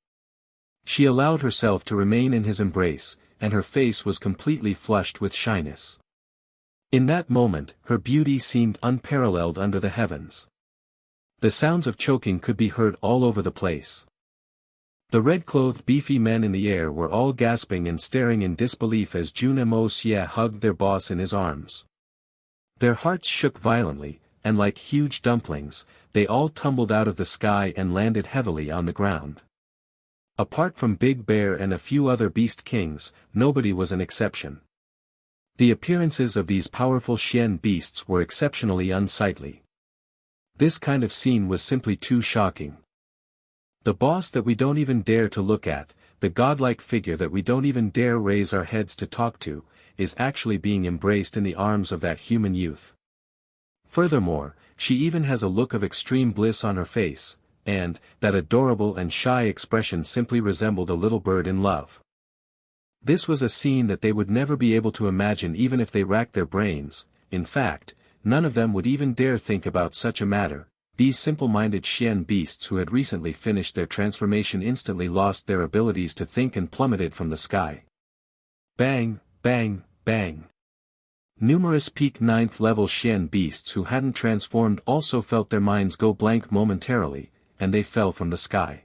She allowed herself to remain in his embrace, and her face was completely flushed with shyness. In that moment, her beauty seemed unparalleled under the heavens. The sounds of choking could be heard all over the place. The red-clothed beefy men in the air were all gasping and staring in disbelief as Jun Moxie hugged their boss in his arms. Their hearts shook violently, and like huge dumplings, they all tumbled out of the sky and landed heavily on the ground. Apart from Big Bear and a few other beast kings, nobody was an exception. The appearances of these powerful Xian beasts were exceptionally unsightly. This kind of scene was simply too shocking. The boss that we don't even dare to look at, the godlike figure that we don't even dare raise our heads to talk to, is actually being embraced in the arms of that human youth. Furthermore, she even has a look of extreme bliss on her face, and that adorable and shy expression simply resembled a little bird in love. This was a scene that they would never be able to imagine even if they racked their brains. In fact, none of them would even dare think about such a matter. These simple-minded Xian beasts who had recently finished their transformation instantly lost their abilities to think and plummeted from the sky. Bang, bang, bang. Numerous peak 9th level Xian beasts who hadn't transformed also felt their minds go blank momentarily, and they fell from the sky.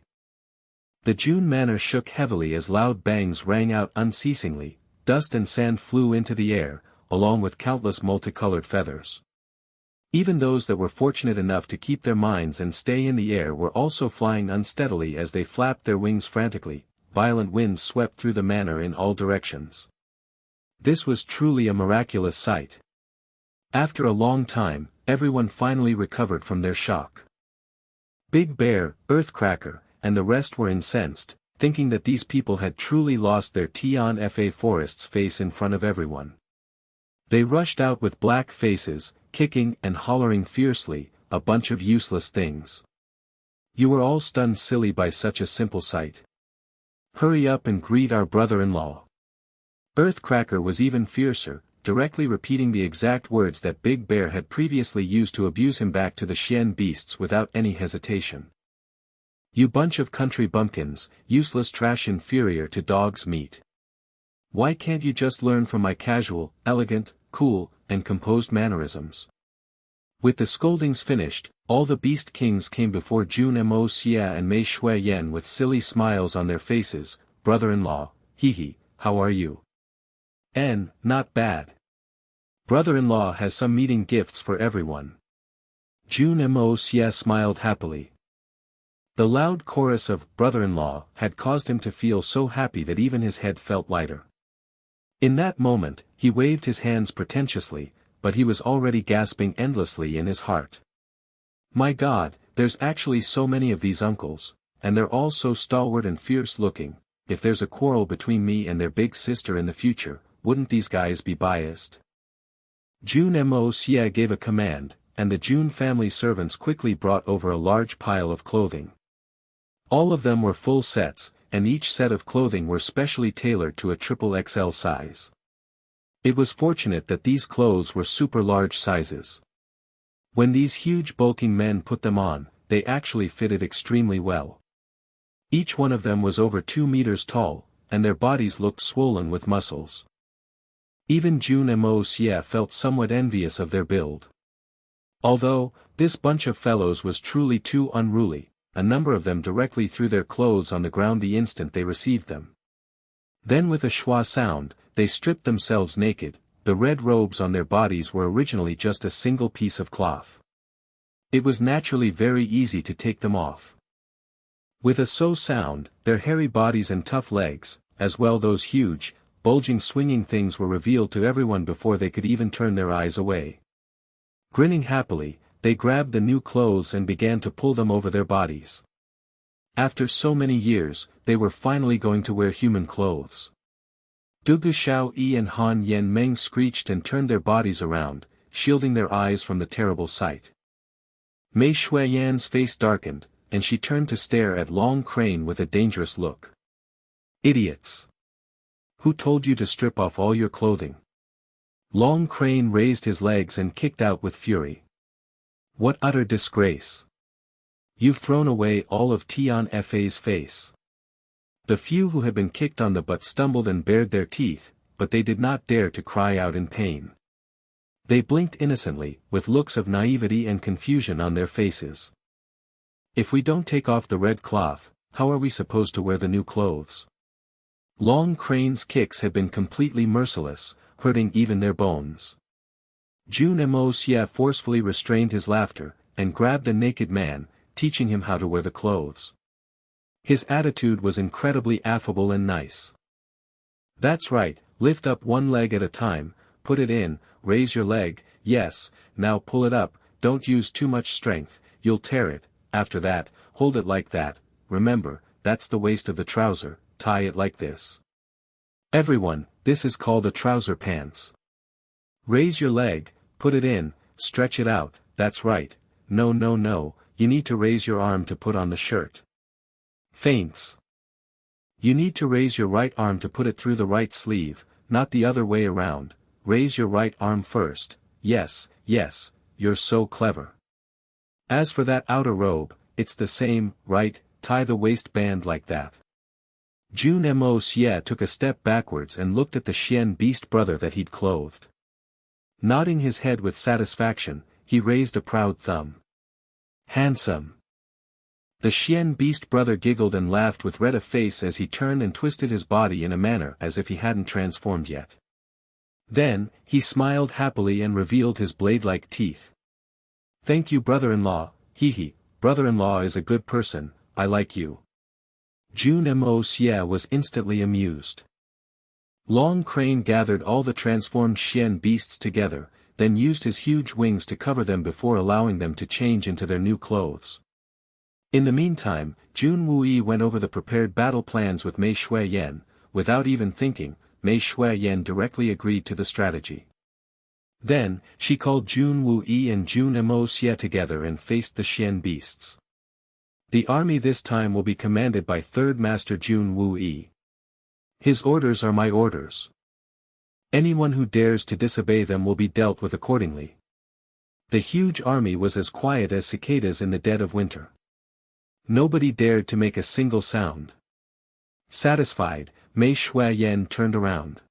The Jun manor shook heavily as loud bangs rang out unceasingly, dust and sand flew into the air, along with countless multicolored feathers. Even those that were fortunate enough to keep their minds and stay in the air were also flying unsteadily as they flapped their wings frantically. Violent winds swept through the manor in all directions. This was truly a miraculous sight. After a long time, everyone finally recovered from their shock. Big Bear, Earthcracker, and the rest were incensed, thinking that these people had truly lost their Tian Fa Forest's face in front of everyone. They rushed out with black faces, kicking and hollering fiercely, a bunch of useless things. You were all stunned silly by such a simple sight. Hurry up and greet our brother-in-law. Earthcracker was even fiercer, directly repeating the exact words that Big Bear had previously used to abuse him back to the Xian beasts without any hesitation. You bunch of country bumpkins, useless trash inferior to dog's meat. Why can't you just learn from my casual, elegant, cool, and composed mannerisms? With the scoldings finished, all the beast kings came before Jun Moxie and Mei Shuiyan with silly smiles on their faces. Brother-in-law, hee, how are you? Not bad. Brother-in-law has some meeting gifts for everyone. Jun Moxie smiled happily. The loud chorus of brother-in-law had caused him to feel so happy that even his head felt lighter. In that moment, he waved his hands pretentiously, but he was already gasping endlessly in his heart. My God, there's actually so many of these uncles, and they're all so stalwart and fierce-looking. If there's a quarrel between me and their big sister in the future, wouldn't these guys be biased? Jun Moxie gave a command, and the Jun family servants quickly brought over a large pile of clothing. All of them were full sets, and each set of clothing were specially tailored to a XXL size. It was fortunate that these clothes were super large sizes. When these huge bulking men put them on, they actually fitted extremely well. Each one of them was over 2 meters tall, and their bodies looked swollen with muscles. Even Jun Moxie felt somewhat envious of their build. Although, this bunch of fellows was truly too unruly, a number of them directly threw their clothes on the ground the instant they received them. Then with a schwa sound, they stripped themselves naked. The red robes on their bodies were originally just a single piece of cloth. It was naturally very easy to take them off. With a so sound, their hairy bodies and tough legs, as well those huge, bulging swinging things were revealed to everyone before they could even turn their eyes away. Grinning happily, they grabbed the new clothes and began to pull them over their bodies. After so many years, they were finally going to wear human clothes. Dugu Xiao Yi and Han Yen Meng screeched and turned their bodies around, shielding their eyes from the terrible sight. Mei Shuiyan's face darkened, and she turned to stare at Long Crane with a dangerous look. Idiots! Who told you to strip off all your clothing? Long Crane raised his legs and kicked out with fury. What utter disgrace! You've thrown away all of Tian Fa's face. The few who had been kicked on the butt stumbled and bared their teeth, but they did not dare to cry out in pain. They blinked innocently, with looks of naivety and confusion on their faces. If we don't take off the red cloth, how are we supposed to wear the new clothes? Long Crane's kicks had been completely merciless, hurting even their bones. Jun Moxie forcefully restrained his laughter, and grabbed a naked man, teaching him how to wear the clothes. His attitude was incredibly affable and nice. That's right, lift up one leg at a time, put it in, raise your leg, yes, now pull it up, don't use too much strength, you'll tear it, after that, hold it like that, remember, that's the waist of the trouser, tie it like this. Everyone, this is called a trouser pants. Raise your leg, put it in, stretch it out, that's right, no, you need to raise your arm to put on the shirt. Feints. You need to raise your right arm to put it through the right sleeve, not the other way around, raise your right arm first, yes, you're so clever. As for that outer robe, it's the same, right, tie the waistband like that. Jun Moxie took a step backwards and looked at the Xian beast brother that he'd clothed. Nodding his head with satisfaction, he raised a proud thumb. Handsome. The Xian beast brother giggled and laughed with red of face as he turned and twisted his body in a manner as if he hadn't transformed yet. Then, he smiled happily and revealed his blade-like teeth. Thank you brother-in-law, hee, brother-in-law is a good person, I like you. Jun Moxie was instantly amused. Long Crane gathered all the transformed Xian beasts together, then used his huge wings to cover them before allowing them to change into their new clothes. In the meantime, Jun Wui went over the prepared battle plans with Mei Shuiyan. Without even thinking, Mei Shuiyan directly agreed to the strategy. Then, she called Jun Wui and Jun Moxie together and faced the Xian beasts. The army this time will be commanded by Third Master Jun Wui. His orders are my orders. Anyone who dares to disobey them will be dealt with accordingly. The huge army was as quiet as cicadas in the dead of winter. Nobody dared to make a single sound. Satisfied, Mei Shuiyan turned around.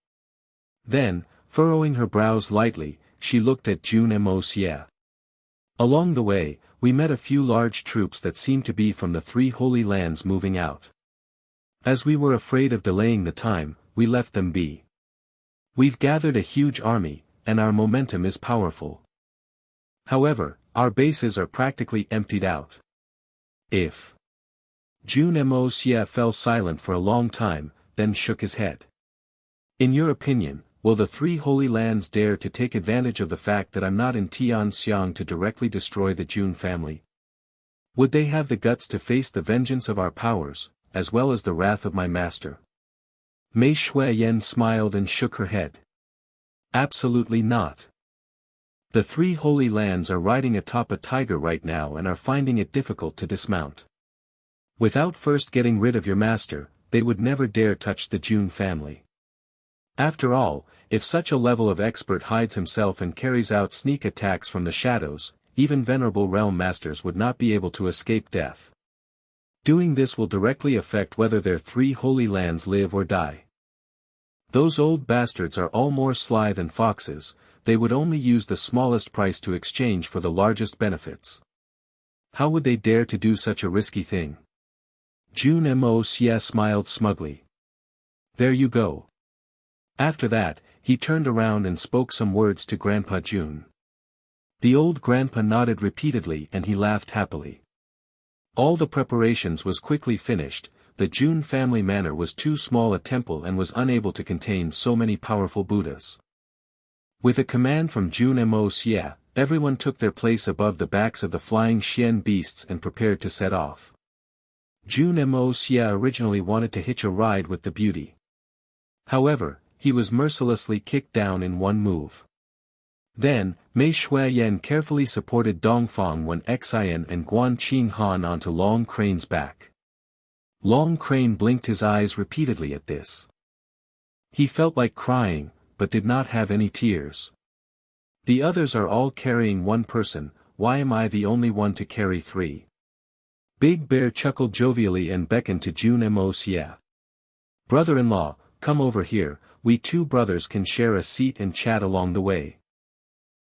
Then, furrowing her brows lightly, she looked at Jun Moxie. Along the way, we met a few large troops that seemed to be from the three holy lands moving out. As we were afraid of delaying the time, we left them be. We've gathered a huge army, and our momentum is powerful. However, our bases are practically emptied out. If Jun Moxie fell silent for a long time, then shook his head. In your opinion, will the three holy lands dare to take advantage of the fact that I'm not in Tianxiang to directly destroy the Jun family? Would they have the guts to face the vengeance of our powers, as well as the wrath of my master? Mei Shuiyan smiled and shook her head. Absolutely not. The three holy lands are riding atop a tiger right now and are finding it difficult to dismount. Without first getting rid of your master, they would never dare touch the Jun family. After all, if such a level of expert hides himself and carries out sneak attacks from the shadows, even venerable realm masters would not be able to escape death. Doing this will directly affect whether their three holy lands live or die. Those old bastards are all more sly than foxes, they would only use the smallest price to exchange for the largest benefits. How would they dare to do such a risky thing? Jun Moxie smiled smugly. There you go. After that, he turned around and spoke some words to Grandpa Jun. The old grandpa nodded repeatedly and he laughed happily. All the preparations was quickly finished. The Jun family manor was too small a temple and was unable to contain so many powerful Buddhas. With a command from Jun Moxie, everyone took their place above the backs of the flying Xian beasts and prepared to set off. Jun Moxie originally wanted to hitch a ride with the beauty. However, he was mercilessly kicked down in one move. Then, Mei Shuiyan carefully supported Dongfang when Xian and Guan Qinghan onto Long Crane's back. Long Crane blinked his eyes repeatedly at this. He felt like crying, but did not have any tears. The others are all carrying one person, why am I the only one to carry three? Big Bear chuckled jovially and beckoned to Jun Moxie. Brother-in-law, come over here, we two brothers can share a seat and chat along the way.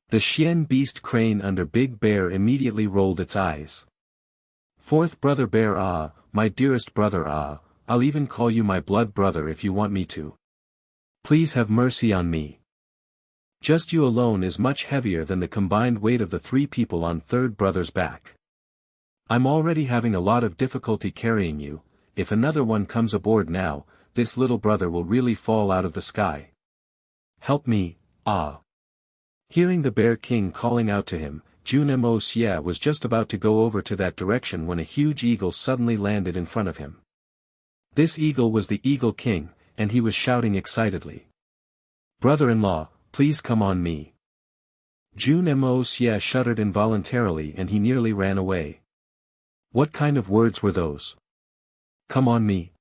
The Xian beast crane under Big Bear immediately rolled its eyes. Fourth brother bear, my dearest brother, I'll even call you my blood brother if you want me to. Please have mercy on me. Just you alone is much heavier than the combined weight of the three people on third brother's back. I'm already having a lot of difficulty carrying you, if another one comes aboard now, this little brother will really fall out of the sky. Help me, Hearing the Bear King calling out to him, Jun Moxie was just about to go over to that direction when a huge eagle suddenly landed in front of him. This eagle was the Eagle King, and he was shouting excitedly. Brother-in-law, please come on me. Jun Moxie shuddered involuntarily and he nearly ran away. What kind of words were those? Come on me.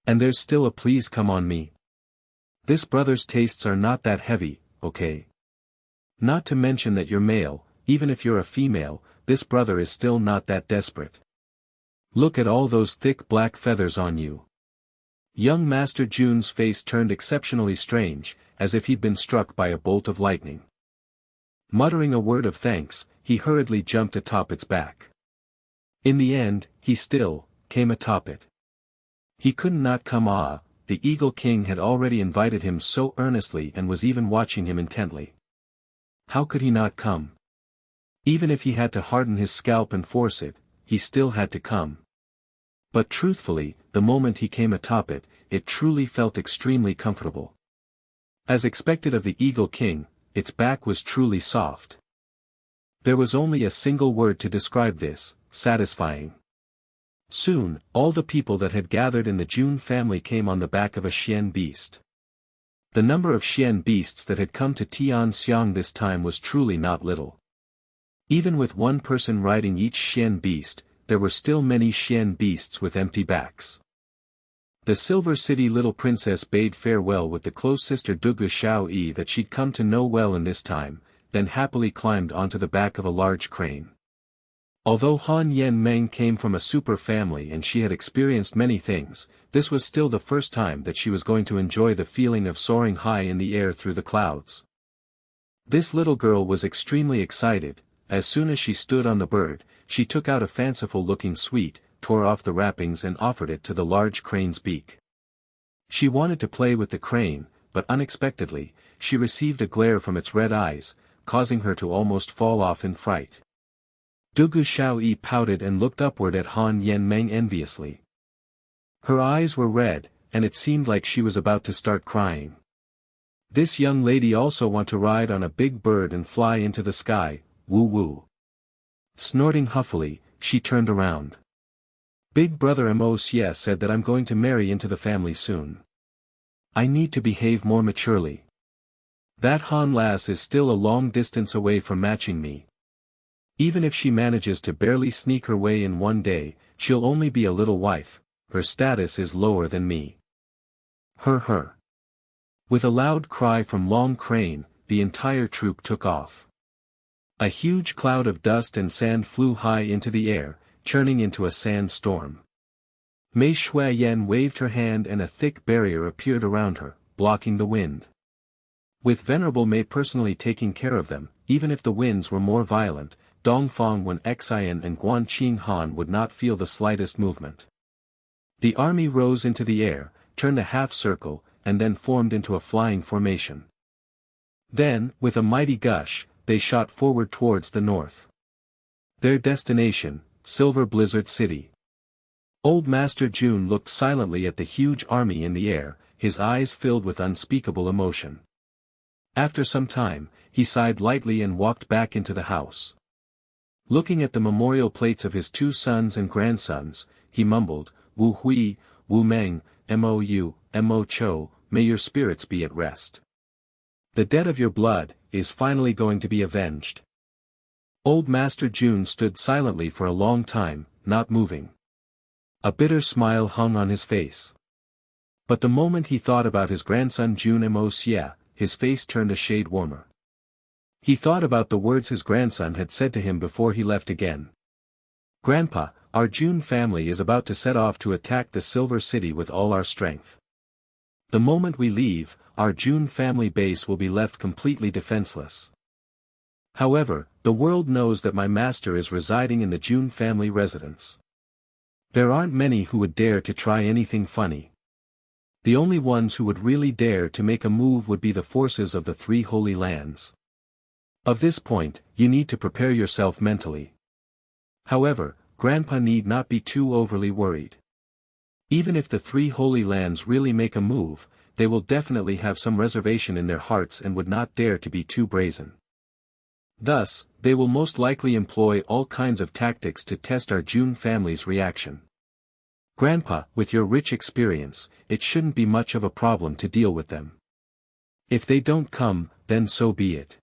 And there's still a please come on me. This brother's tastes are not that heavy, okay? Not to mention that you're male, even if you're a female, this brother is still not that desperate. Look at all those thick black feathers on you. Young Master Jun's face turned exceptionally strange, as if he'd been struck by a bolt of lightning. Muttering a word of thanks, he hurriedly jumped atop its back. In the end, he still came atop it. He couldn't not come. The Eagle King had already invited him so earnestly and was even watching him intently. How could he not come? Even if he had to harden his scalp and force it, he still had to come. But truthfully, the moment he came atop it, it truly felt extremely comfortable. As expected of the Eagle King, its back was truly soft. There was only a single word to describe this: satisfying. Soon, all the people that had gathered in the Jun family came on the back of a Xian beast. The number of Xian beasts that had come to Tianxiang this time was truly not little. Even with one person riding each Xian beast, there were still many Xian beasts with empty backs. The Silver City little princess bade farewell with the close sister Dugu Xiaoyi that she'd come to know well in this time, then happily climbed onto the back of a large crane. Although Han Yen Meng came from a super family and she had experienced many things, this was still the first time that she was going to enjoy the feeling of soaring high in the air through the clouds. This little girl was extremely excited. As soon as she stood on the bird, she took out a fanciful-looking sweet, tore off the wrappings and offered it to the large crane's beak. She wanted to play with the crane, but unexpectedly, she received a glare from its red eyes, causing her to almost fall off in fright. Dugu Xiaoyi pouted and looked upward at Han Yen Meng enviously. Her eyes were red, and it seemed like she was about to start crying. This young lady also want to ride on a big bird and fly into the sky, woo-woo. Snorting huffily, she turned around. Big brother Moxie said that I'm going to marry into the family soon. I need to behave more maturely. That Han lass is still a long distance away from matching me. Even if she manages to barely sneak her way in one day, she'll only be a little wife. Her status is lower than me. Her. With a loud cry from Long Crane, the entire troop took off. A huge cloud of dust and sand flew high into the air, churning into a sand storm. Mei Shuiyan waved her hand and a thick barrier appeared around her, blocking the wind. With Venerable Mei personally taking care of them, even if the winds were more violent, Dongfang Wen Xian and Guan Qinghan would not feel the slightest movement. The army rose into the air, turned a half circle, and then formed into a flying formation. Then, with a mighty gush, they shot forward towards the north. Their destination, Silver Blizzard City. Old Master Jun looked silently at the huge army in the air, his eyes filled with unspeakable emotion. After some time, he sighed lightly and walked back into the house. Looking at the memorial plates of his 2 sons and grandsons, he mumbled, Wu Hui, Wu Meng, Mou, Mo Cho, may your spirits be at rest. The debt of your blood is finally going to be avenged. Old Master Jun stood silently for a long time, not moving. A bitter smile hung on his face. But the moment he thought about his grandson Jun Moxie, his face turned a shade warmer. He thought about the words his grandson had said to him before he left again. Grandpa, our Jun family is about to set off to attack the Silver City with all our strength. The moment we leave, our Jun family base will be left completely defenseless. However, the world knows that my master is residing in the Jun family residence. There aren't many who would dare to try anything funny. The only ones who would really dare to make a move would be the forces of the 3 Holy Lands. Of this point, you need to prepare yourself mentally. However, Grandpa need not be too overly worried. Even if the 3 Holy Lands really make a move, they will definitely have some reservation in their hearts and would not dare to be too brazen. Thus, they will most likely employ all kinds of tactics to test our Jun family's reaction. Grandpa, with your rich experience, it shouldn't be much of a problem to deal with them. If they don't come, then so be it.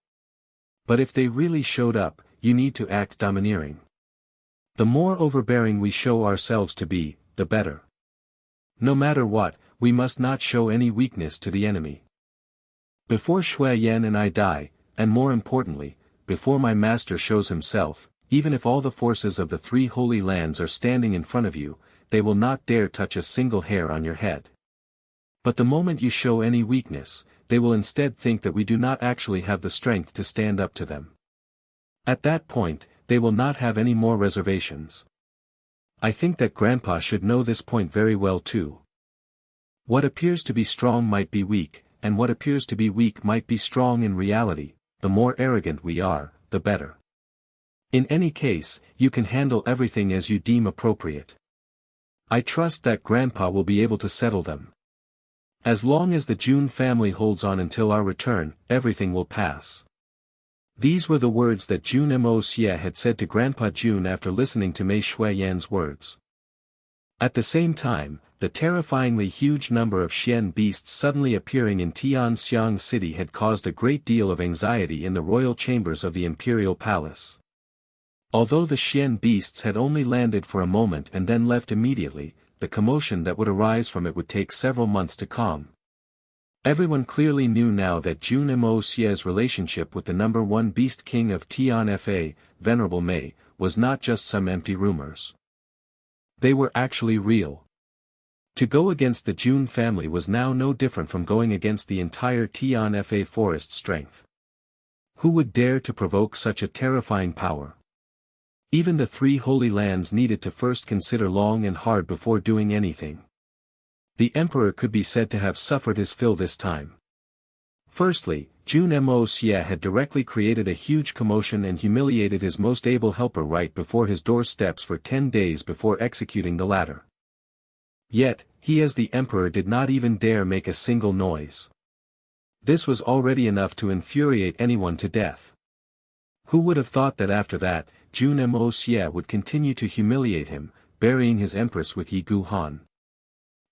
But if they really showed up, you need to act domineering. The more overbearing we show ourselves to be, the better. No matter what, we must not show any weakness to the enemy. Before Shui Yan and I die, and more importantly, before my master shows himself, even if all the forces of the 3 Holy Lands are standing in front of you, they will not dare touch a single hair on your head. But the moment you show any weakness, they will instead think that we do not actually have the strength to stand up to them. At that point, they will not have any more reservations. I think that Grandpa should know this point very well too. What appears to be strong might be weak, and what appears to be weak might be strong in reality. The more arrogant we are, the better. In any case, you can handle everything as you deem appropriate. I trust that Grandpa will be able to settle them. As long as the Jun family holds on until our return, everything will pass. These were the words that Jun Moxie had said to Grandpa Jun after listening to Mei Shuiyan's words. At the same time, the terrifyingly huge number of Xian beasts suddenly appearing in Tianxiang City had caused a great deal of anxiety in the royal chambers of the imperial palace. Although the Xian beasts had only landed for a moment and then left immediately, the commotion that would arise from it would take several months to calm. Everyone clearly knew now that Jun Moxie's relationship with the number 1 beast king of Tianfa, Venerable Mei, was not just some empty rumors. They were actually real. To go against the Jun family was now no different from going against the entire Tianfa forest strength. Who would dare to provoke such a terrifying power? Even the 3 Holy Lands needed to first consider long and hard before doing anything. The emperor could be said to have suffered his fill this time. Firstly, Jun Moxie had directly created a huge commotion and humiliated his most able helper right before his doorsteps for 10 days before executing the latter. Yet, he as the emperor did not even dare make a single noise. This was already enough to infuriate anyone to death. Who would have thought that after that, Jun Moxie would continue to humiliate him, burying his empress with Yi Gu Han.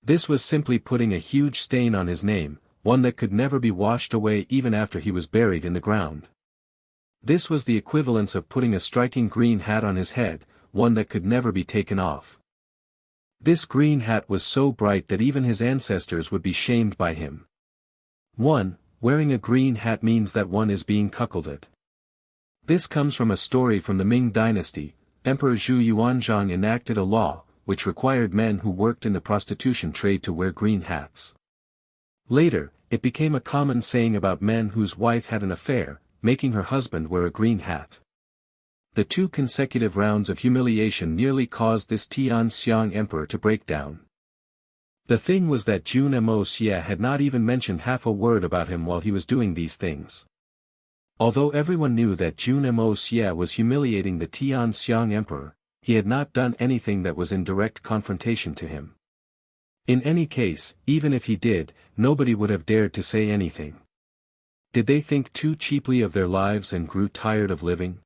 This was simply putting a huge stain on his name, one that could never be washed away even after he was buried in the ground. This was the equivalence of putting a striking green hat on his head, one that could never be taken off. This green hat was so bright that even his ancestors would be shamed by him. 1. Wearing a green hat means that one is being cuckolded. This comes from a story from the Ming dynasty. Emperor Zhu Yuanzhang enacted a law, which required men who worked in the prostitution trade to wear green hats. Later, it became a common saying about men whose wife had an affair, making her husband wear a green hat. The 2 consecutive rounds of humiliation nearly caused this Tianxiang emperor to break down. The thing was that Jun Moxie had not even mentioned half a word about him while he was doing these things. Although everyone knew that Jun Moxie was humiliating the Tianxiang emperor, he had not done anything that was in direct confrontation to him. In any case, even if he did, nobody would have dared to say anything. Did they think too cheaply of their lives and grew tired of living?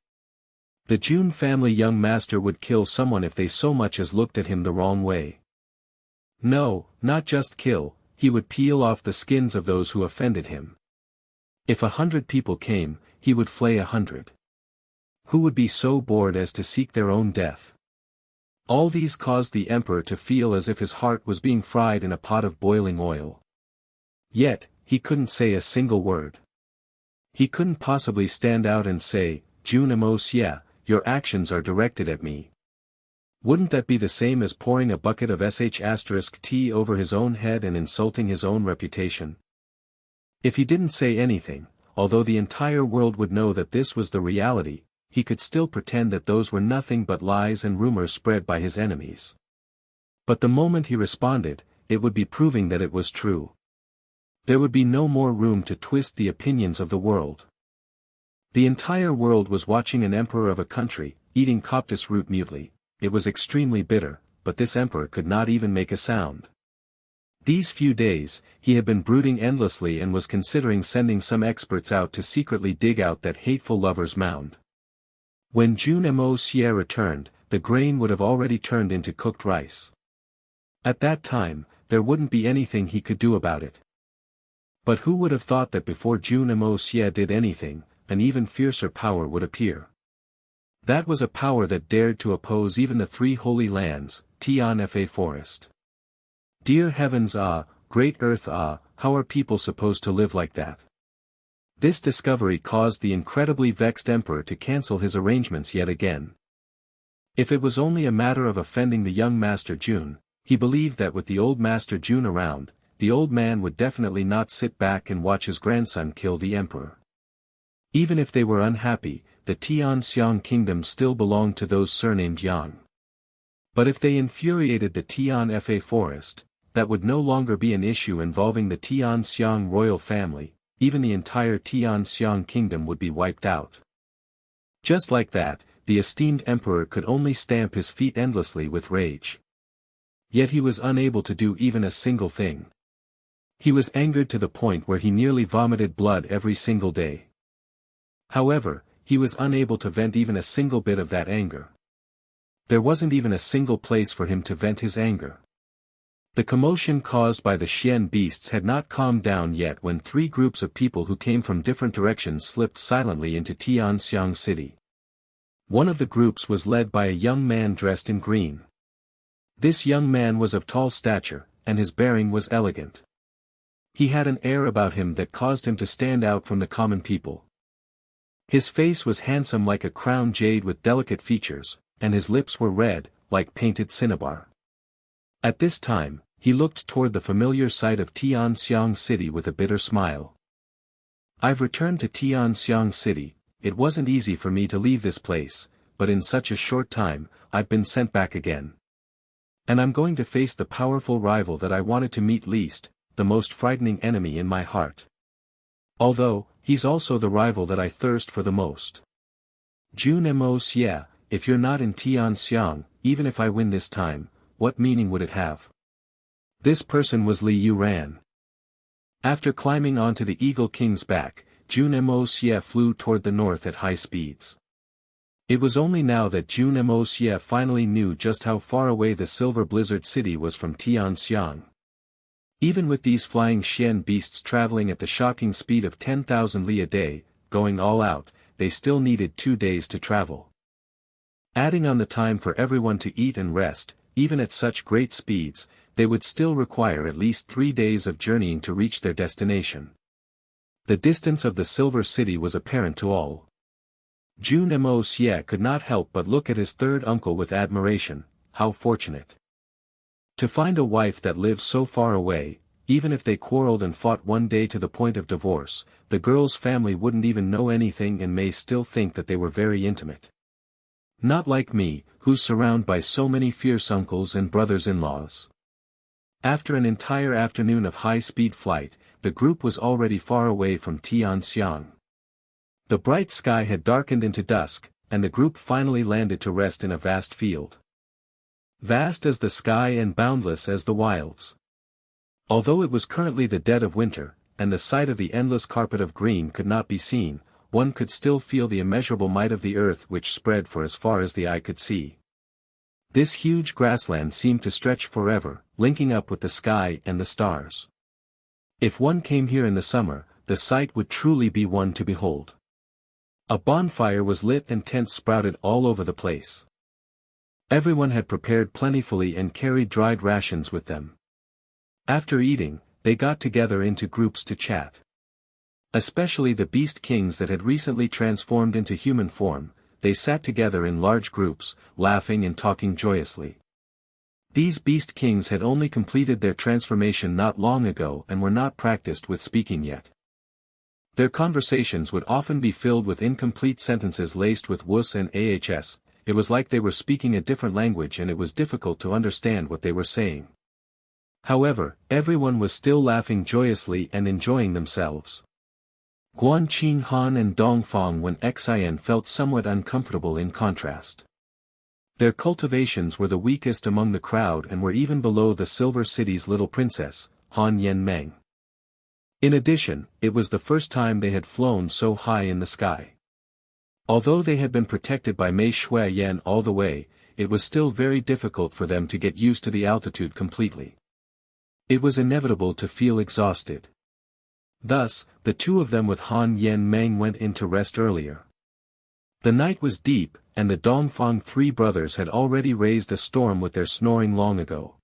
The Jun family young master would kill someone if they so much as looked at him the wrong way. No, not just kill, he would peel off the skins of those who offended him. If 100 people came, he would flay 100. Who would be so bored as to seek their own death? All these caused the emperor to feel as if his heart was being fried in a pot of boiling oil. Yet, he couldn't say a single word. He couldn't possibly stand out and say, Jun Moxie, your actions are directed at me. Wouldn't that be the same as pouring a bucket of sh*t over his own head and insulting his own reputation? If he didn't say anything, although the entire world would know that this was the reality, he could still pretend that those were nothing but lies and rumors spread by his enemies. But the moment he responded, it would be proving that it was true. There would be no more room to twist the opinions of the world. The entire world was watching an emperor of a country, eating coptis root mutely. It was extremely bitter, but this emperor could not even make a sound. These few days, he had been brooding endlessly and was considering sending some experts out to secretly dig out that hateful lover's mound. When Jun Moxie returned, the grain would have already turned into cooked rice. At that time, there wouldn't be anything he could do about it. But who would have thought that before Jun Moxie did anything, an even fiercer power would appear. That was a power that dared to oppose even the 3 holy lands, Tianfa forest. Dear heavens great earth how are people supposed to live like that? This discovery caused the incredibly vexed emperor to cancel his arrangements yet again. If it was only a matter of offending the young Master Jun, he believed that with the old Master Jun around, the old man would definitely not sit back and watch his grandson kill the emperor. Even if they were unhappy, the Tianxiang kingdom still belonged to those surnamed Yang. But if they infuriated the Tianfa forest, that would no longer be an issue involving the Tianxiang royal family, even the entire Tianxiang kingdom would be wiped out. Just like that, the esteemed emperor could only stamp his feet endlessly with rage. Yet he was unable to do even a single thing. He was angered to the point where he nearly vomited blood every single day. However, he was unable to vent even a single bit of that anger. There wasn't even a single place for him to vent his anger. The commotion caused by the Xian beasts had not calmed down yet when 3 groups of people who came from different directions slipped silently into Tianxiang city. One of the groups was led by a young man dressed in green. This young man was of tall stature, and his bearing was elegant. He had an air about him that caused him to stand out from the common people. His face was handsome like a crown jade with delicate features, and his lips were red, like painted cinnabar. At this time, he looked toward the familiar sight of Tianxiang city with a bitter smile. I've returned to Tianxiang city. It wasn't easy for me to leave this place, but in such a short time, I've been sent back again. And I'm going to face the powerful rival that I wanted to meet least, the most frightening enemy in my heart. Although, he's also the rival that I thirst for the most. Jun Moxie, if you're not in Tianxiang, even if I win this time, what meaning would it have? This person was Li Yuran. After climbing onto the Eagle King's back, Jun Moxie flew toward the north at high speeds. It was only now that Jun Moxie finally knew just how far away the Silver Blizzard City was from Tianxiang. Even with these flying Xian beasts traveling at the shocking speed of 10,000 li a day, going all out, they still needed 2 days to travel. Adding on the time for everyone to eat and rest, even at such great speeds, they would still require at least 3 days of journeying to reach their destination. The distance of the Silver City was apparent to all. Jun Moxie could not help but look at his third uncle with admiration. How fortunate. To find a wife that lives so far away, even if they quarreled and fought one day to the point of divorce, the girl's family wouldn't even know anything and may still think that they were very intimate. Not like me, who's surrounded by so many fierce uncles and brothers-in-laws. After an entire afternoon of high-speed flight, the group was already far away from Tianxiang. The bright sky had darkened into dusk, and the group finally landed to rest in a vast field. Vast as the sky and boundless as the wilds. Although it was currently the dead of winter, and the sight of the endless carpet of green could not be seen, one could still feel the immeasurable might of the earth which spread for as far as the eye could see. This huge grassland seemed to stretch forever, linking up with the sky and the stars. If one came here in the summer, the sight would truly be one to behold. A bonfire was lit and tents sprouted all over the place. Everyone had prepared plentifully and carried dried rations with them. After eating, they got together into groups to chat. Especially the beast kings that had recently transformed into human form, they sat together in large groups, laughing and talking joyously. These beast kings had only completed their transformation not long ago and were not practiced with speaking yet. Their conversations would often be filled with incomplete sentences laced with wus and ahs. It was like they were speaking a different language and it was difficult to understand what they were saying. However, everyone was still laughing joyously and enjoying themselves. Guan Qing Han and Dong Fong Wen Xian felt somewhat uncomfortable in contrast. Their cultivations were the weakest among the crowd and were even below the Silver City's little princess, Han Yen Meng. In addition, it was the first time they had flown so high in the sky. Although they had been protected by Mei Shui Yan all the way, it was still very difficult for them to get used to the altitude completely. It was inevitable to feel exhausted. Thus, the two of them with Han Yen Meng went in to rest earlier. The night was deep, and the Dongfang three brothers had already raised a storm with their snoring long ago.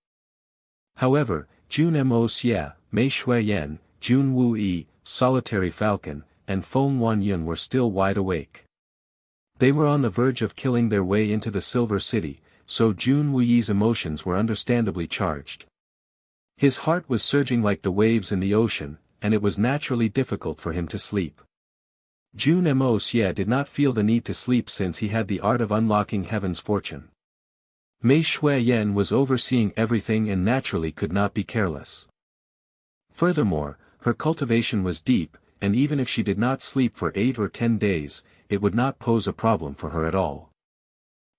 However, Jun Moxie, Mei Shui Yan, Jun Wuyi, Solitary Falcon, and Feng Wanyun were still wide awake. They were on the verge of killing their way into the Silver City, so Jun Wuyi's emotions were understandably charged. His heart was surging like the waves in the ocean, and it was naturally difficult for him to sleep. Jun Moxie did not feel the need to sleep since he had the art of unlocking heaven's fortune. Mei Shui Yan was overseeing everything and naturally could not be careless. Furthermore, her cultivation was deep, and even if she did not sleep for 8 or 10 days, it would not pose a problem for her at all.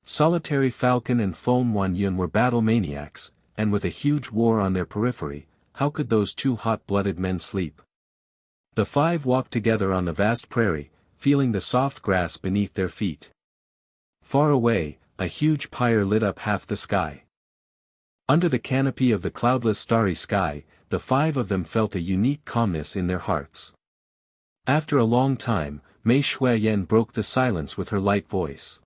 Solitary Falcon and Feng Wanyun were battle maniacs, and with a huge war on their periphery, how could those two hot-blooded men sleep? The five walked together on the vast prairie, feeling the soft grass beneath their feet. Far away, a huge pyre lit up half the sky. Under the canopy of the cloudless starry sky, the five of them felt a unique calmness in their hearts. After a long time, Mei Shui Yan broke the silence with her light voice.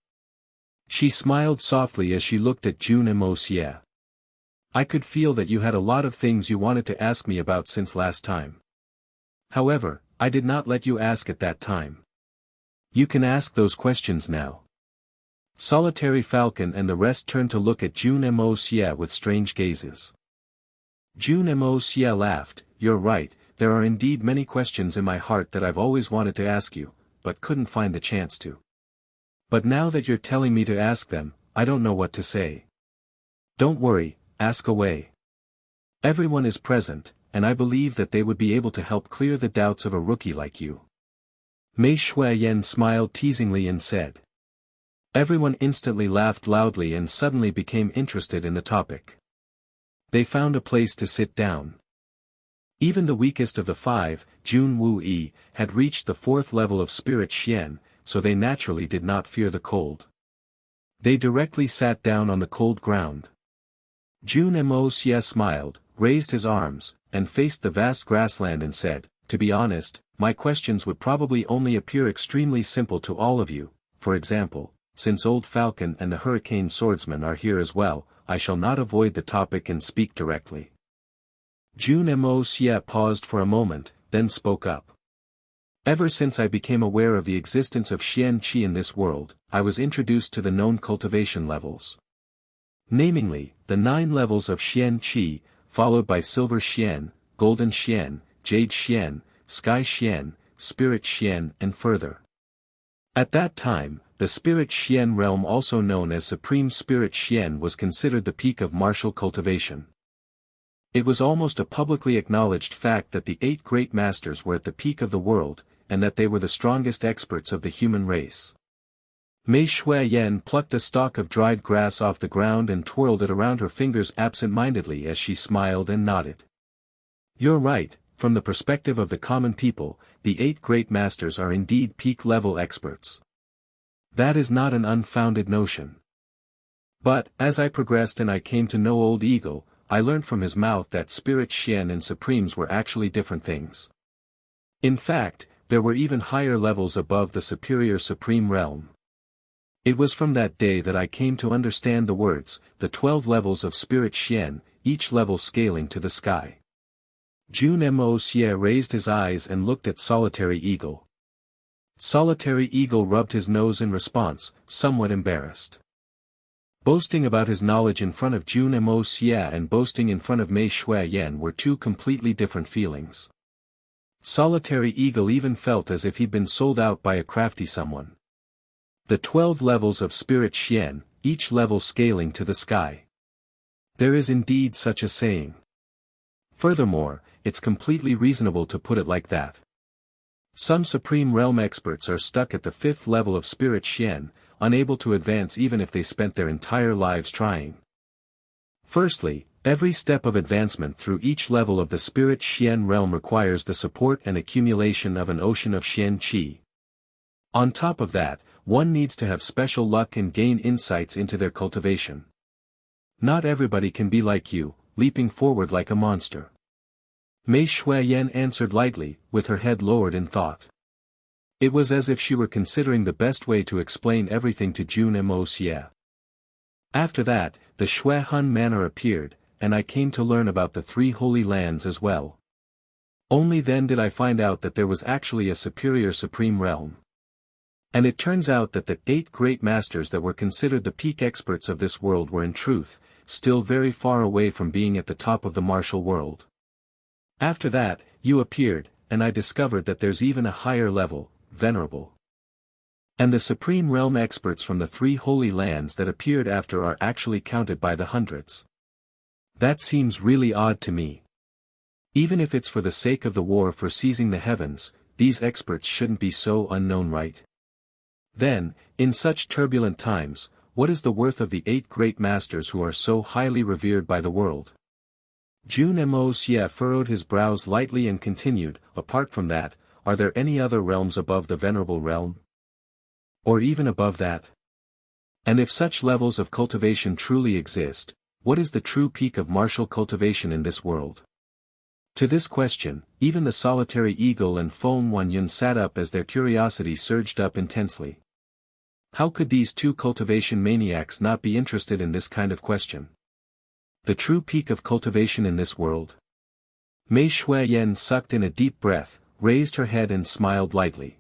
She smiled softly as she looked at Jun Moxie. I could feel that you had a lot of things you wanted to ask me about since last time. However, I did not let you ask at that time. You can ask those questions now. Solitary Falcon and the rest turned to look at Jun Moxie with strange gazes. Jun Moxie laughed. You're right, there are indeed many questions in my heart that I've always wanted to ask you, but couldn't find the chance to. But now that you're telling me to ask them, I don't know what to say. Don't worry, ask away. Everyone is present, and I believe that they would be able to help clear the doubts of a rookie like you. Mei Shui Yan smiled teasingly and said. Everyone instantly laughed loudly and suddenly became interested in the topic. They found a place to sit down. Even the weakest of the five, Jun Wuyi, had reached the 4th level of Spirit Xian, so they naturally did not fear the cold. They directly sat down on the cold ground. Jun Moxie smiled, raised his arms, and faced the vast grassland and said, to be honest, my questions would probably only appear extremely simple to all of you. For example, since Old Falcon and the Hurricane Swordsman are here as well, I shall not avoid the topic and speak directly. Jun Moxie paused for a moment, then spoke up. Ever since I became aware of the existence of Xian Qi in this world, I was introduced to the known cultivation levels. Namely, the 9 levels of Xian Qi, followed by Silver Xian, Golden Xian, Jade Xian, Sky Xian, Spirit Xian and further. At that time, the Spirit Xian realm, also known as Supreme Spirit Xian, was considered the peak of martial cultivation. It was almost a publicly acknowledged fact that the 8 great masters were at the peak of the world, and that they were the strongest experts of the human race. Mei Shui Yan plucked a stalk of dried grass off the ground and twirled it around her fingers absent-mindedly as she smiled and nodded. You're right, from the perspective of the common people, the 8 great masters are indeed peak-level experts. That is not an unfounded notion. But, as I progressed and I came to know Old Eagle, I learned from his mouth that Spirit Xian and Supremes were actually different things. In fact, there were even higher levels above the superior Supreme realm. It was from that day that I came to understand the words, the 12 levels of Spirit Xian, each level scaling to the sky. Jun Moxie raised his eyes and looked at Solitary Eagle. Solitary Eagle rubbed his nose in response, somewhat embarrassed. Boasting about his knowledge in front of Jun Moxie and boasting in front of Mei Shuiyan were two completely different feelings. Solitary Eagle even felt as if he'd been sold out by a crafty someone. The 12 levels of Spirit Xian, each level scaling to the sky. There is indeed such a saying. Furthermore, it's completely reasonable to put it like that. Some Supreme Realm experts are stuck at the 5th level of Spirit Xian, unable to advance even if they spent their entire lives trying. Firstly, every step of advancement through each level of the Spirit Xian realm requires the support and accumulation of an ocean of Xian Qi. On top of that, one needs to have special luck and gain insights into their cultivation. Not everybody can be like you, leaping forward like a monster. Mei Shuiyan answered lightly, with her head lowered in thought. It was as if she were considering the best way to explain everything to Jun Moxie. After that, the Shui Hun Manor appeared, and I came to learn about the 3 holy lands as well. Only then did I find out that there was actually a superior supreme realm. And it turns out that the 8 great masters that were considered the peak experts of this world were in truth, still very far away from being at the top of the martial world. After that, you appeared, and I discovered that there's even a higher level, Venerable. And the supreme realm experts from the 3 holy lands that appeared after are actually counted by the hundreds. That seems really odd to me. Even if it's for the sake of the war for seizing the heavens, these experts shouldn't be so unknown, right? Then, in such turbulent times, what is the worth of the 8 great masters who are so highly revered by the world? Jun Moxie furrowed his brows lightly and continued, apart from that, are there any other realms above the Venerable realm? Or even above that? And if such levels of cultivation truly exist, what is the true peak of martial cultivation in this world? To this question, even the Solitary Eagle and Feng Wanyun sat up as their curiosity surged up intensely. How could these 2 cultivation maniacs not be interested in this kind of question? The true peak of cultivation in this world? Mei Shuiyan sucked in a deep breath, raised her head and smiled lightly.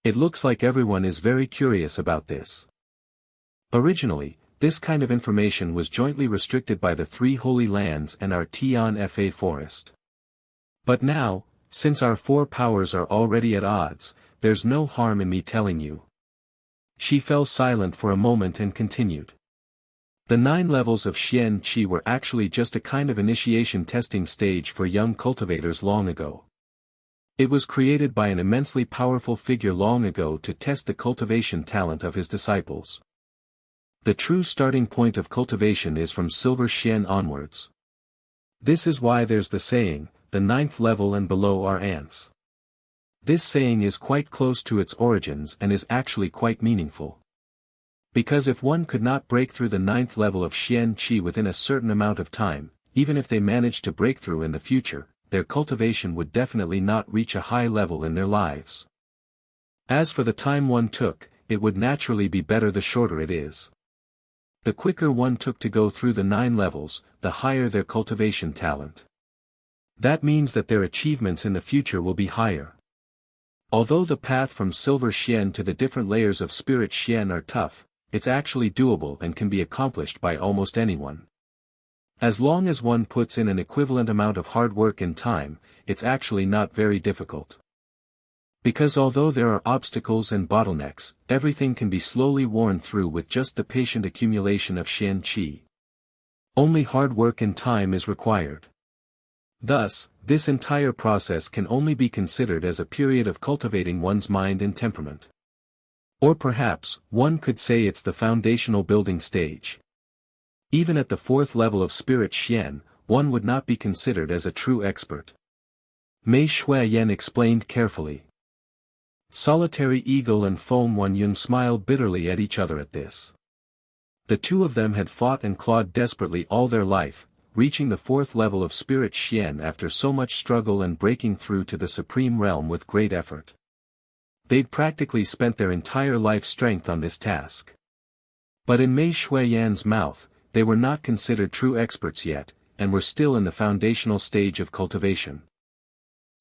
It looks like everyone is very curious about this. Originally, this kind of information was jointly restricted by the 3 holy lands and our Tian Fa forest. But now, since our 4 powers are already at odds, there's no harm in me telling you. She fell silent for a moment and continued. The 9 levels of Xian Qi were actually just a kind of initiation testing stage for young cultivators long ago. It was created by an immensely powerful figure long ago to test the cultivation talent of his disciples. The true starting point of cultivation is from Silver Xian onwards. This is why there's the saying, the 9th level and below are ants. This saying is quite close to its origins and is actually quite meaningful. Because if one could not break through the 9th level of Xian Qi within a certain amount of time, even if they managed to break through in the future, their cultivation would definitely not reach a high level in their lives. As for the time one took, it would naturally be better the shorter it is. The quicker one took to go through the 9 levels, the higher their cultivation talent. That means that their achievements in the future will be higher. Although the path from Silver Xian to the different layers of Spirit Xian are tough, it's actually doable and can be accomplished by almost anyone. As long as one puts in an equivalent amount of hard work and time, it's actually not very difficult. Because although there are obstacles and bottlenecks, everything can be slowly worn through with just the patient accumulation of Xian Qi. Only hard work and time is required. Thus, this entire process can only be considered as a period of cultivating one's mind and temperament. Or perhaps, one could say it's the foundational building stage. Even at the 4th level of Spirit Xian, one would not be considered as a true expert. Mei Shuiyan explained carefully. Solitary Eagle and Foam One Yun smiled bitterly at each other at this. The two of them had fought and clawed desperately all their life, reaching the 4th level of Spirit Xian after so much struggle and breaking through to the Supreme Realm with great effort. They'd practically spent their entire life strength on this task. But in Mei Shuiyan's mouth, they were not considered true experts yet, and were still in the foundational stage of cultivation.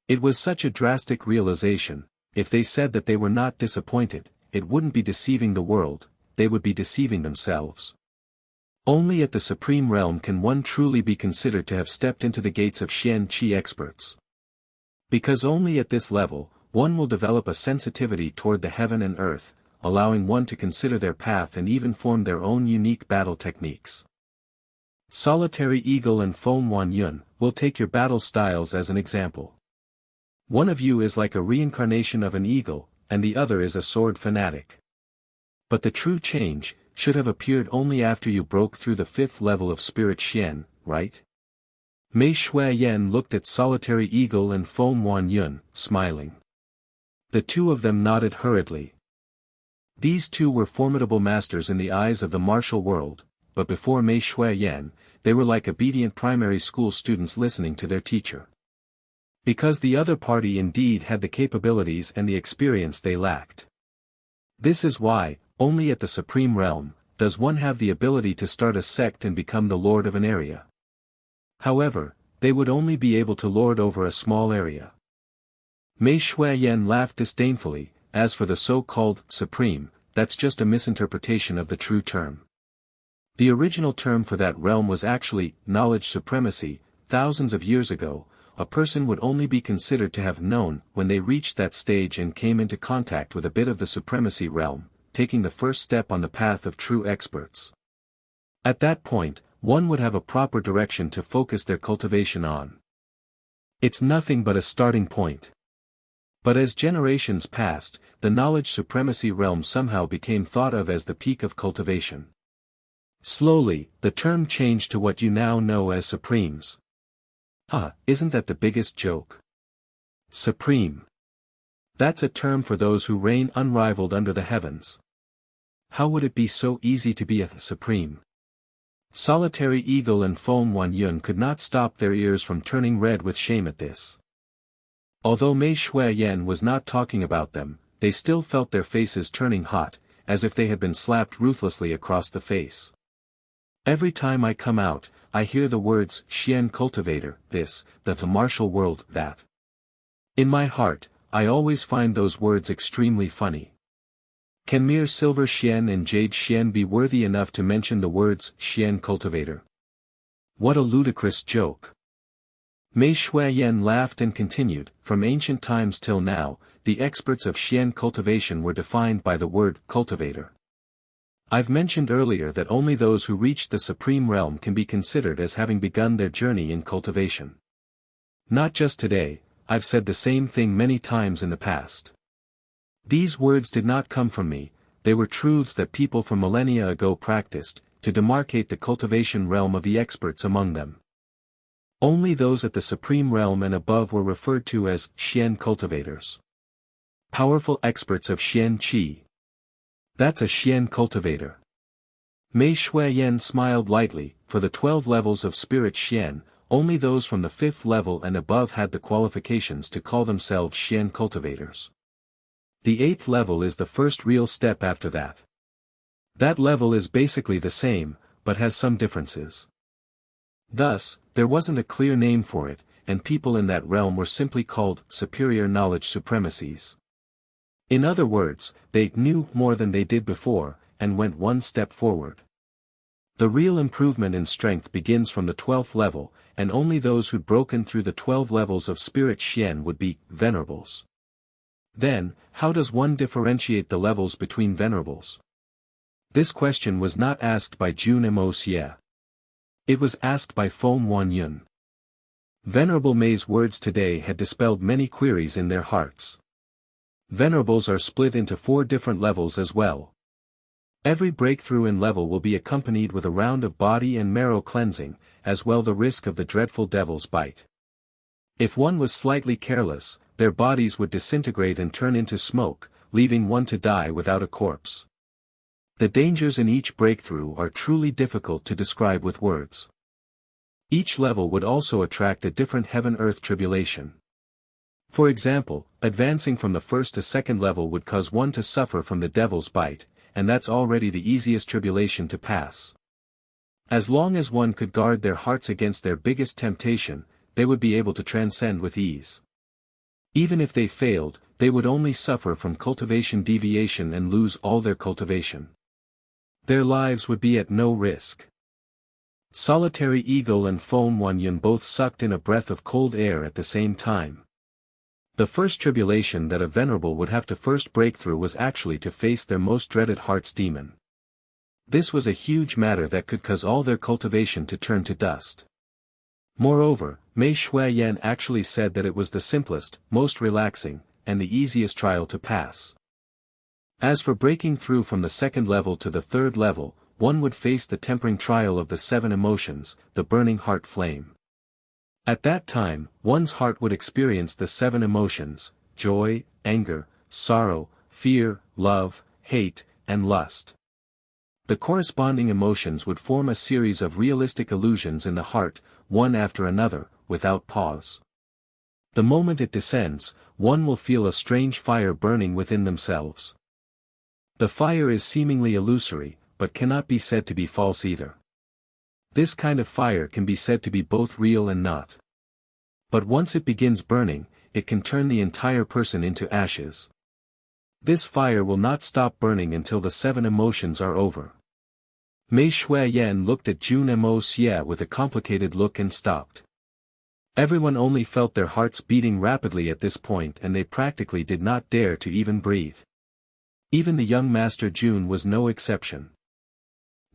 It was such a drastic realization. If they said that they were not disappointed, it wouldn't be deceiving the world, they would be deceiving themselves. Only at the Supreme Realm can one truly be considered to have stepped into the gates of Xian Qi experts. Because only at this level, one will develop a sensitivity toward the heaven and earth, allowing one to consider their path and even form their own unique battle techniques. Solitary Eagle and Foam Wan Yun will take your battle styles as an example. One of you is like a reincarnation of an eagle, and the other is a sword fanatic. But the true change should have appeared only after you broke through the 5th level of Spirit Xian, right? Mei Shuiyan looked at Solitary Eagle and Foam Wan Yun, smiling. The two of them nodded hurriedly. These two were formidable masters in the eyes of the martial world, but before Mei Shuiyan, they were like obedient primary school students listening to their teacher. Because the other party indeed had the capabilities and the experience they lacked. This is why, only at the Supreme Realm, does one have the ability to start a sect and become the lord of an area. However, they would only be able to lord over a small area. Mei Shuiyan laughed disdainfully. As for the so-called supreme, that's just a misinterpretation of the true term. The original term for that realm was actually knowledge supremacy. Thousands of years ago, a person would only be considered to have known when they reached that stage and came into contact with a bit of the supremacy realm, taking the first step on the path of true experts. At that point, one would have a proper direction to focus their cultivation on. It's nothing but a starting point. But as generations passed, the knowledge supremacy realm somehow became thought of as the peak of cultivation. Slowly, the term changed to what you now know as supremes. Isn't that the biggest joke? Supreme. That's a term for those who reign unrivaled under the heavens. How would it be so easy to be a supreme? Solitary Eagle and Foam Wan Yun could not stop their ears from turning red with shame at this. Although Mei Shuiyan was not talking about them, they still felt their faces turning hot, as if they had been slapped ruthlessly across the face. Every time I come out, I hear the words Xian cultivator, this, the martial world, that. In my heart, I always find those words extremely funny. Can mere silver Xian and jade Xian be worthy enough to mention the words Xian cultivator? What a ludicrous joke. Mei Shuiyan laughed and continued. From ancient times till now, the experts of Xian cultivation were defined by the word cultivator. I've mentioned earlier that only those who reached the Supreme Realm can be considered as having begun their journey in cultivation. Not just today, I've said the same thing many times in the past. These words did not come from me, they were truths that people from millennia ago practiced, to demarcate the cultivation realm of the experts among them. Only those at the Supreme Realm and above were referred to as Xian cultivators. Powerful experts of Xian Qi. That's a Xian cultivator. Mei Shuiyan smiled lightly. For the 12 levels of Spirit Xian, only those from the 5th level and above had the qualifications to call themselves Xian cultivators. The 8th level is the first real step after that. That level is basically the same, but has some differences. Thus, there wasn't a clear name for it, and people in that realm were simply called superior knowledge supremacies. In other words, they knew more than they did before, and went one step forward. The real improvement in strength begins from the 12th level, and only those who'd broken through the 12 levels of Spirit Xian would be venerables. Then, how does one differentiate the levels between venerables? This question was not asked by Jun Moxie. It was asked by Foam Wan Yun. Venerable Mei's words today had dispelled many queries in their hearts. Venerables are split into 4 different levels as well. Every breakthrough in level will be accompanied with a round of body and marrow cleansing, as well the risk of the dreadful devil's bite. If one was slightly careless, their bodies would disintegrate and turn into smoke, leaving one to die without a corpse. The dangers in each breakthrough are truly difficult to describe with words. Each level would also attract a different heaven-earth tribulation. For example, advancing from the first to second level would cause one to suffer from the devil's bite, and that's already the easiest tribulation to pass. As long as one could guard their hearts against their biggest temptation, they would be able to transcend with ease. Even if they failed, they would only suffer from cultivation deviation and lose all their cultivation. Their lives would be at no risk. Solitary Eagle and Phone Wanyun both sucked in a breath of cold air at the same time. The first tribulation that a venerable would have to first break through was actually to face their most dreaded heart's demon. This was a huge matter that could cause all their cultivation to turn to dust. Moreover, Mei Shuiyan actually said that it was the simplest, most relaxing, and the easiest trial to pass. As for breaking through from the second level to the third level, one would face the tempering trial of the 7 emotions, the burning heart flame. At that time, one's heart would experience the 7 emotions: joy, anger, sorrow, fear, love, hate, and lust. The corresponding emotions would form a series of realistic illusions in the heart, one after another, without pause. The moment it descends, one will feel a strange fire burning within themselves. The fire is seemingly illusory, but cannot be said to be false either. This kind of fire can be said to be both real and not. But once it begins burning, it can turn the entire person into ashes. This fire will not stop burning until the 7 emotions are over. Mei Shuiyan looked at Jun Moxie with a complicated look and stopped. Everyone only felt their hearts beating rapidly at this point, and they practically did not dare to even breathe. Even the young master Jun was no exception.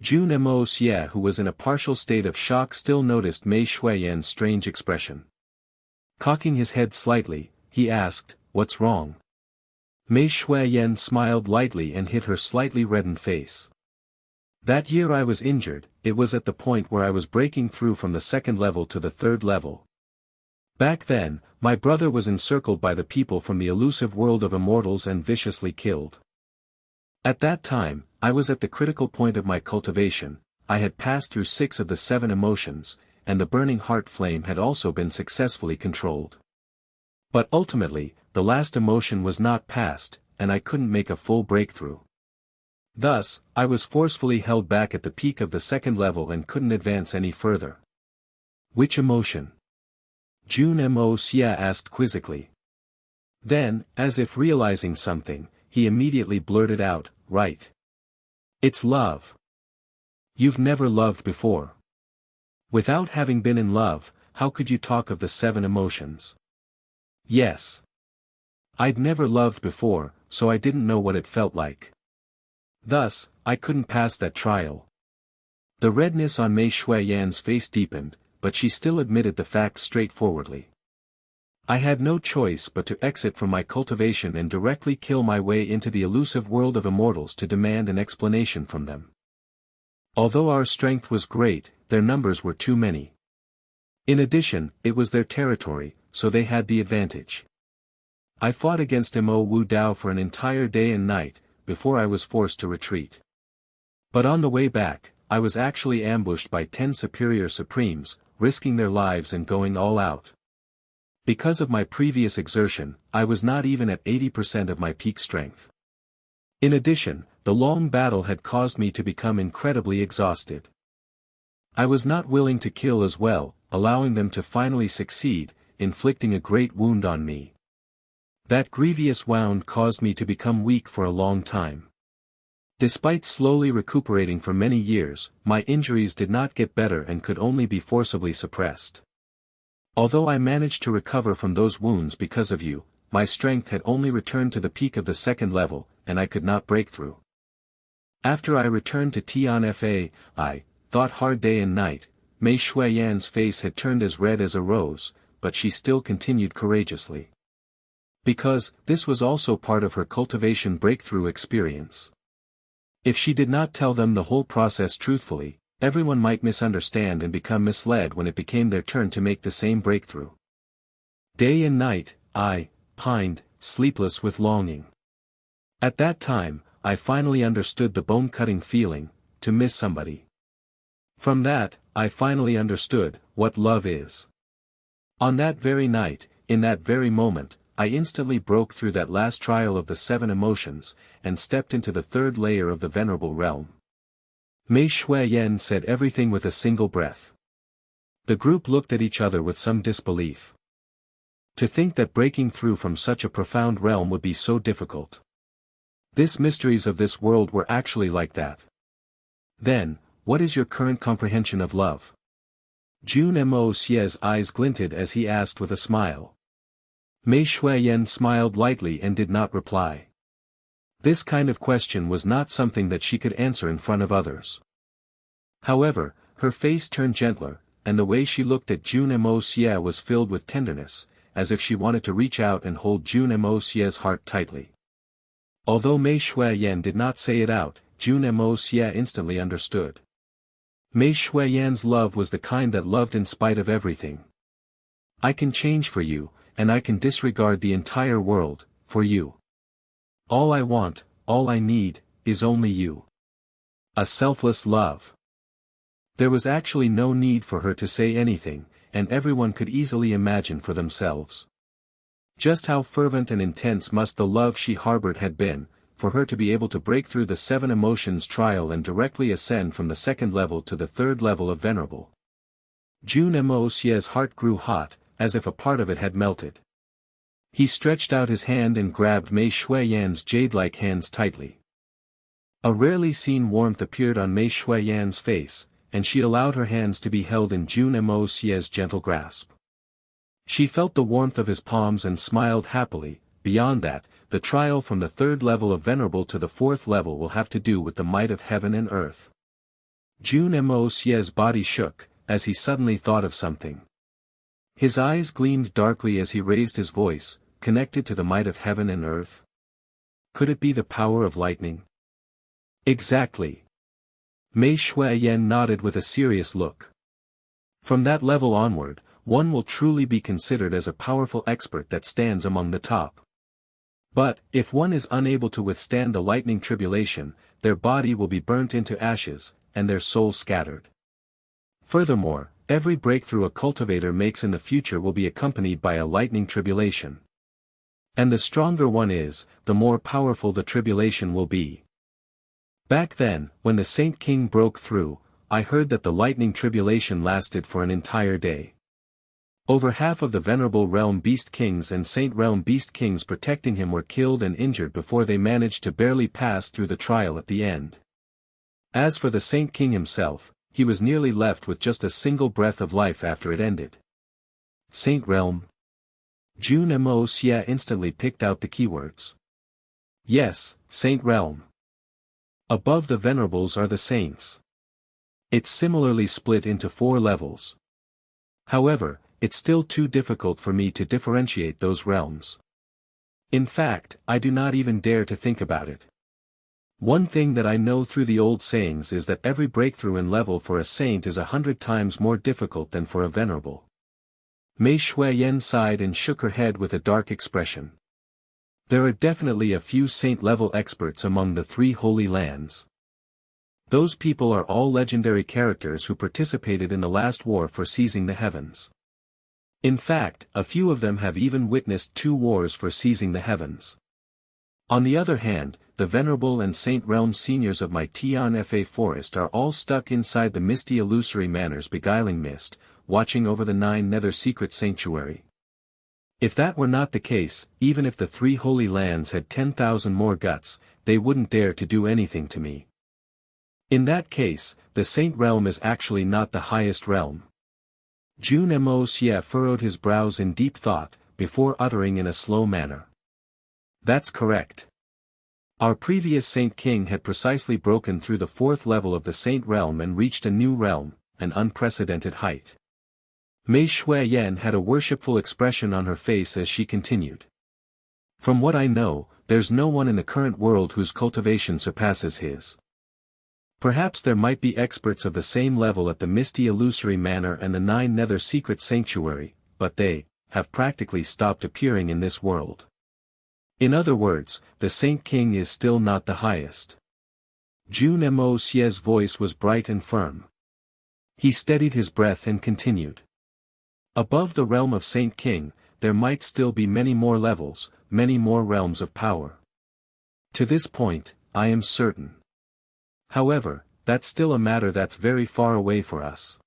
Jun Moxie, who was in a partial state of shock, still noticed Mei Shuiyan's strange expression. Cocking his head slightly, he asked, "What's wrong?" Mei Shuiyan smiled lightly and hid her slightly reddened face. "That year I was injured, it was at the point where I was breaking through from the second level to the third level. Back then, my brother was encircled by the people from the elusive world of immortals and viciously killed. At that time, I was at the critical point of my cultivation. I had passed through 6 of the 7 emotions, and the burning heart flame had also been successfully controlled. But ultimately, the last emotion was not passed, and I couldn't make a full breakthrough. Thus, I was forcefully held back at the peak of the second level and couldn't advance any further." "Which emotion?" Jun Moxie asked quizzically. Then, as if realizing something, he immediately blurted out, "Right. It's love. You've never loved before. Without having been in love, how could you talk of the 7 emotions?" "Yes. I'd never loved before, so I didn't know what it felt like. Thus, I couldn't pass that trial." The redness on Mei Shuiyan's face deepened, but she still admitted the fact straightforwardly. "I had no choice but to exit from my cultivation and directly kill my way into the elusive world of immortals to demand an explanation from them. Although our strength was great, their numbers were too many. In addition, it was their territory, so they had the advantage. I fought against Mo Wu Dao for an entire day and night, before I was forced to retreat. But on the way back, I was actually ambushed by 10 superior supremes, risking their lives and going all out. Because of my previous exertion, I was not even at 80% of my peak strength. In addition, the long battle had caused me to become incredibly exhausted. I was not willing to kill as well, allowing them to finally succeed, inflicting a great wound on me. That grievous wound caused me to become weak for a long time. Despite slowly recuperating for many years, my injuries did not get better and could only be forcibly suppressed. Although I managed to recover from those wounds because of you, my strength had only returned to the peak of the second level, and I could not break through. After I returned to Tianfa, I thought hard day and night." Mei Shuiyan's face had turned as red as a rose, but she still continued courageously. Because, this was also part of her cultivation breakthrough experience. If she did not tell them the whole process truthfully, everyone might misunderstand and become misled when it became their turn to make the same breakthrough. Day and night, I pined, sleepless with longing. At that time, I finally understood the bone-cutting feeling, to miss somebody. From that, I finally understood what love is. On that very night, in that very moment, I instantly broke through that last trial of the 7 emotions, and stepped into the 3rd layer of the venerable realm. Mei Shuiyan said everything with a single breath. The group looked at each other with some disbelief. To think that breaking through from such a profound realm would be so difficult. These mysteries of this world were actually like that. Then, what is your current comprehension of love? Jun Moxie's eyes glinted as he asked with a smile. Mei Shuiyan smiled lightly and did not reply. This kind of question was not something that she could answer in front of others. However, her face turned gentler, and the way she looked at Jun Moxie was filled with tenderness, as if she wanted to reach out and hold Jun Moxie's heart tightly. Although Mei Shuiyan did not say it out, Jun Moxie instantly understood. Mei Shuiyan's love was the kind that loved in spite of everything. I can change for you, and I can disregard the entire world, for you. All I want, all I need, is only you. A selfless love. There was actually no need for her to say anything, and everyone could easily imagine for themselves. Just how fervent and intense must the love she harbored had been, for her to be able to break through the 7 emotions trial and directly ascend from the 2nd level to the 3rd level of venerable. Jun Moxie's heart grew hot, as if a part of it had melted. He stretched out his hand and grabbed Mei Shuiyan's jade-like hands tightly. A rarely seen warmth appeared on Mei Shuiyan's face, and she allowed her hands to be held in Jun Moxie's gentle grasp. She felt the warmth of his palms and smiled happily. Beyond that, the trial from the 3rd level of venerable to the 4th level will have to do with the might of heaven and earth. Jun Moxie's body shook, as he suddenly thought of something. His eyes gleamed darkly as he raised his voice, connected to the might of heaven and earth. Could it be the power of lightning? Exactly. Mei Shuiyan nodded with a serious look. From that level onward, one will truly be considered as a powerful expert that stands among the top. But, if one is unable to withstand the lightning tribulation, their body will be burnt into ashes, and their soul scattered. Furthermore, every breakthrough a cultivator makes in the future will be accompanied by a lightning tribulation. And the stronger one is, the more powerful the tribulation will be. Back then, when the Saint King broke through, I heard that the lightning tribulation lasted for an entire day. Over half of the Venerable Realm Beast Kings and Saint Realm Beast Kings protecting him were killed and injured before they managed to barely pass through the trial at the end. As for the Saint King himself, he was nearly left with just a single breath of life after it ended. Saint Realm. Jun Moxie instantly picked out the keywords. Yes, Saint Realm. Above the Venerables are the Saints. It's similarly split into 4 levels. However, it's still too difficult for me to differentiate those realms. In fact, I do not even dare to think about it. One thing that I know through the old sayings is that every breakthrough in level for a saint is 100 times more difficult than for a venerable. Mei Shuiyan sighed and shook her head with a dark expression. There are definitely a few saint-level experts among the 3 holy lands. Those people are all legendary characters who participated in the last war for seizing the heavens. In fact, a few of them have even witnessed 2 wars for seizing the heavens. On the other hand, the Venerable and Saint Realm seniors of my Tian Fa forest are all stuck inside the misty illusory manor's beguiling mist, watching over the 9 nether secret sanctuary. If that were not the case, even if the 3 holy lands had 10,000 more guts, they wouldn't dare to do anything to me. In that case, the Saint Realm is actually not the highest realm. Jun Moxie furrowed his brows in deep thought, before uttering in a slow manner. That's correct. Our previous Saint King had precisely broken through the 4th level of the Saint Realm and reached a new realm, an unprecedented height. Mei Shuiyan had a worshipful expression on her face as she continued. From what I know, there's no one in the current world whose cultivation surpasses his. Perhaps there might be experts of the same level at the misty illusory manor and the 9 nether secret sanctuary, but they have practically stopped appearing in this world. In other words, the Saint King is still not the highest. Jun Moxie's voice was bright and firm. He steadied his breath and continued. Above the realm of Saint King, there might still be many more levels, many more realms of power. To this point, I am certain. However, that's still a matter that's very far away for us.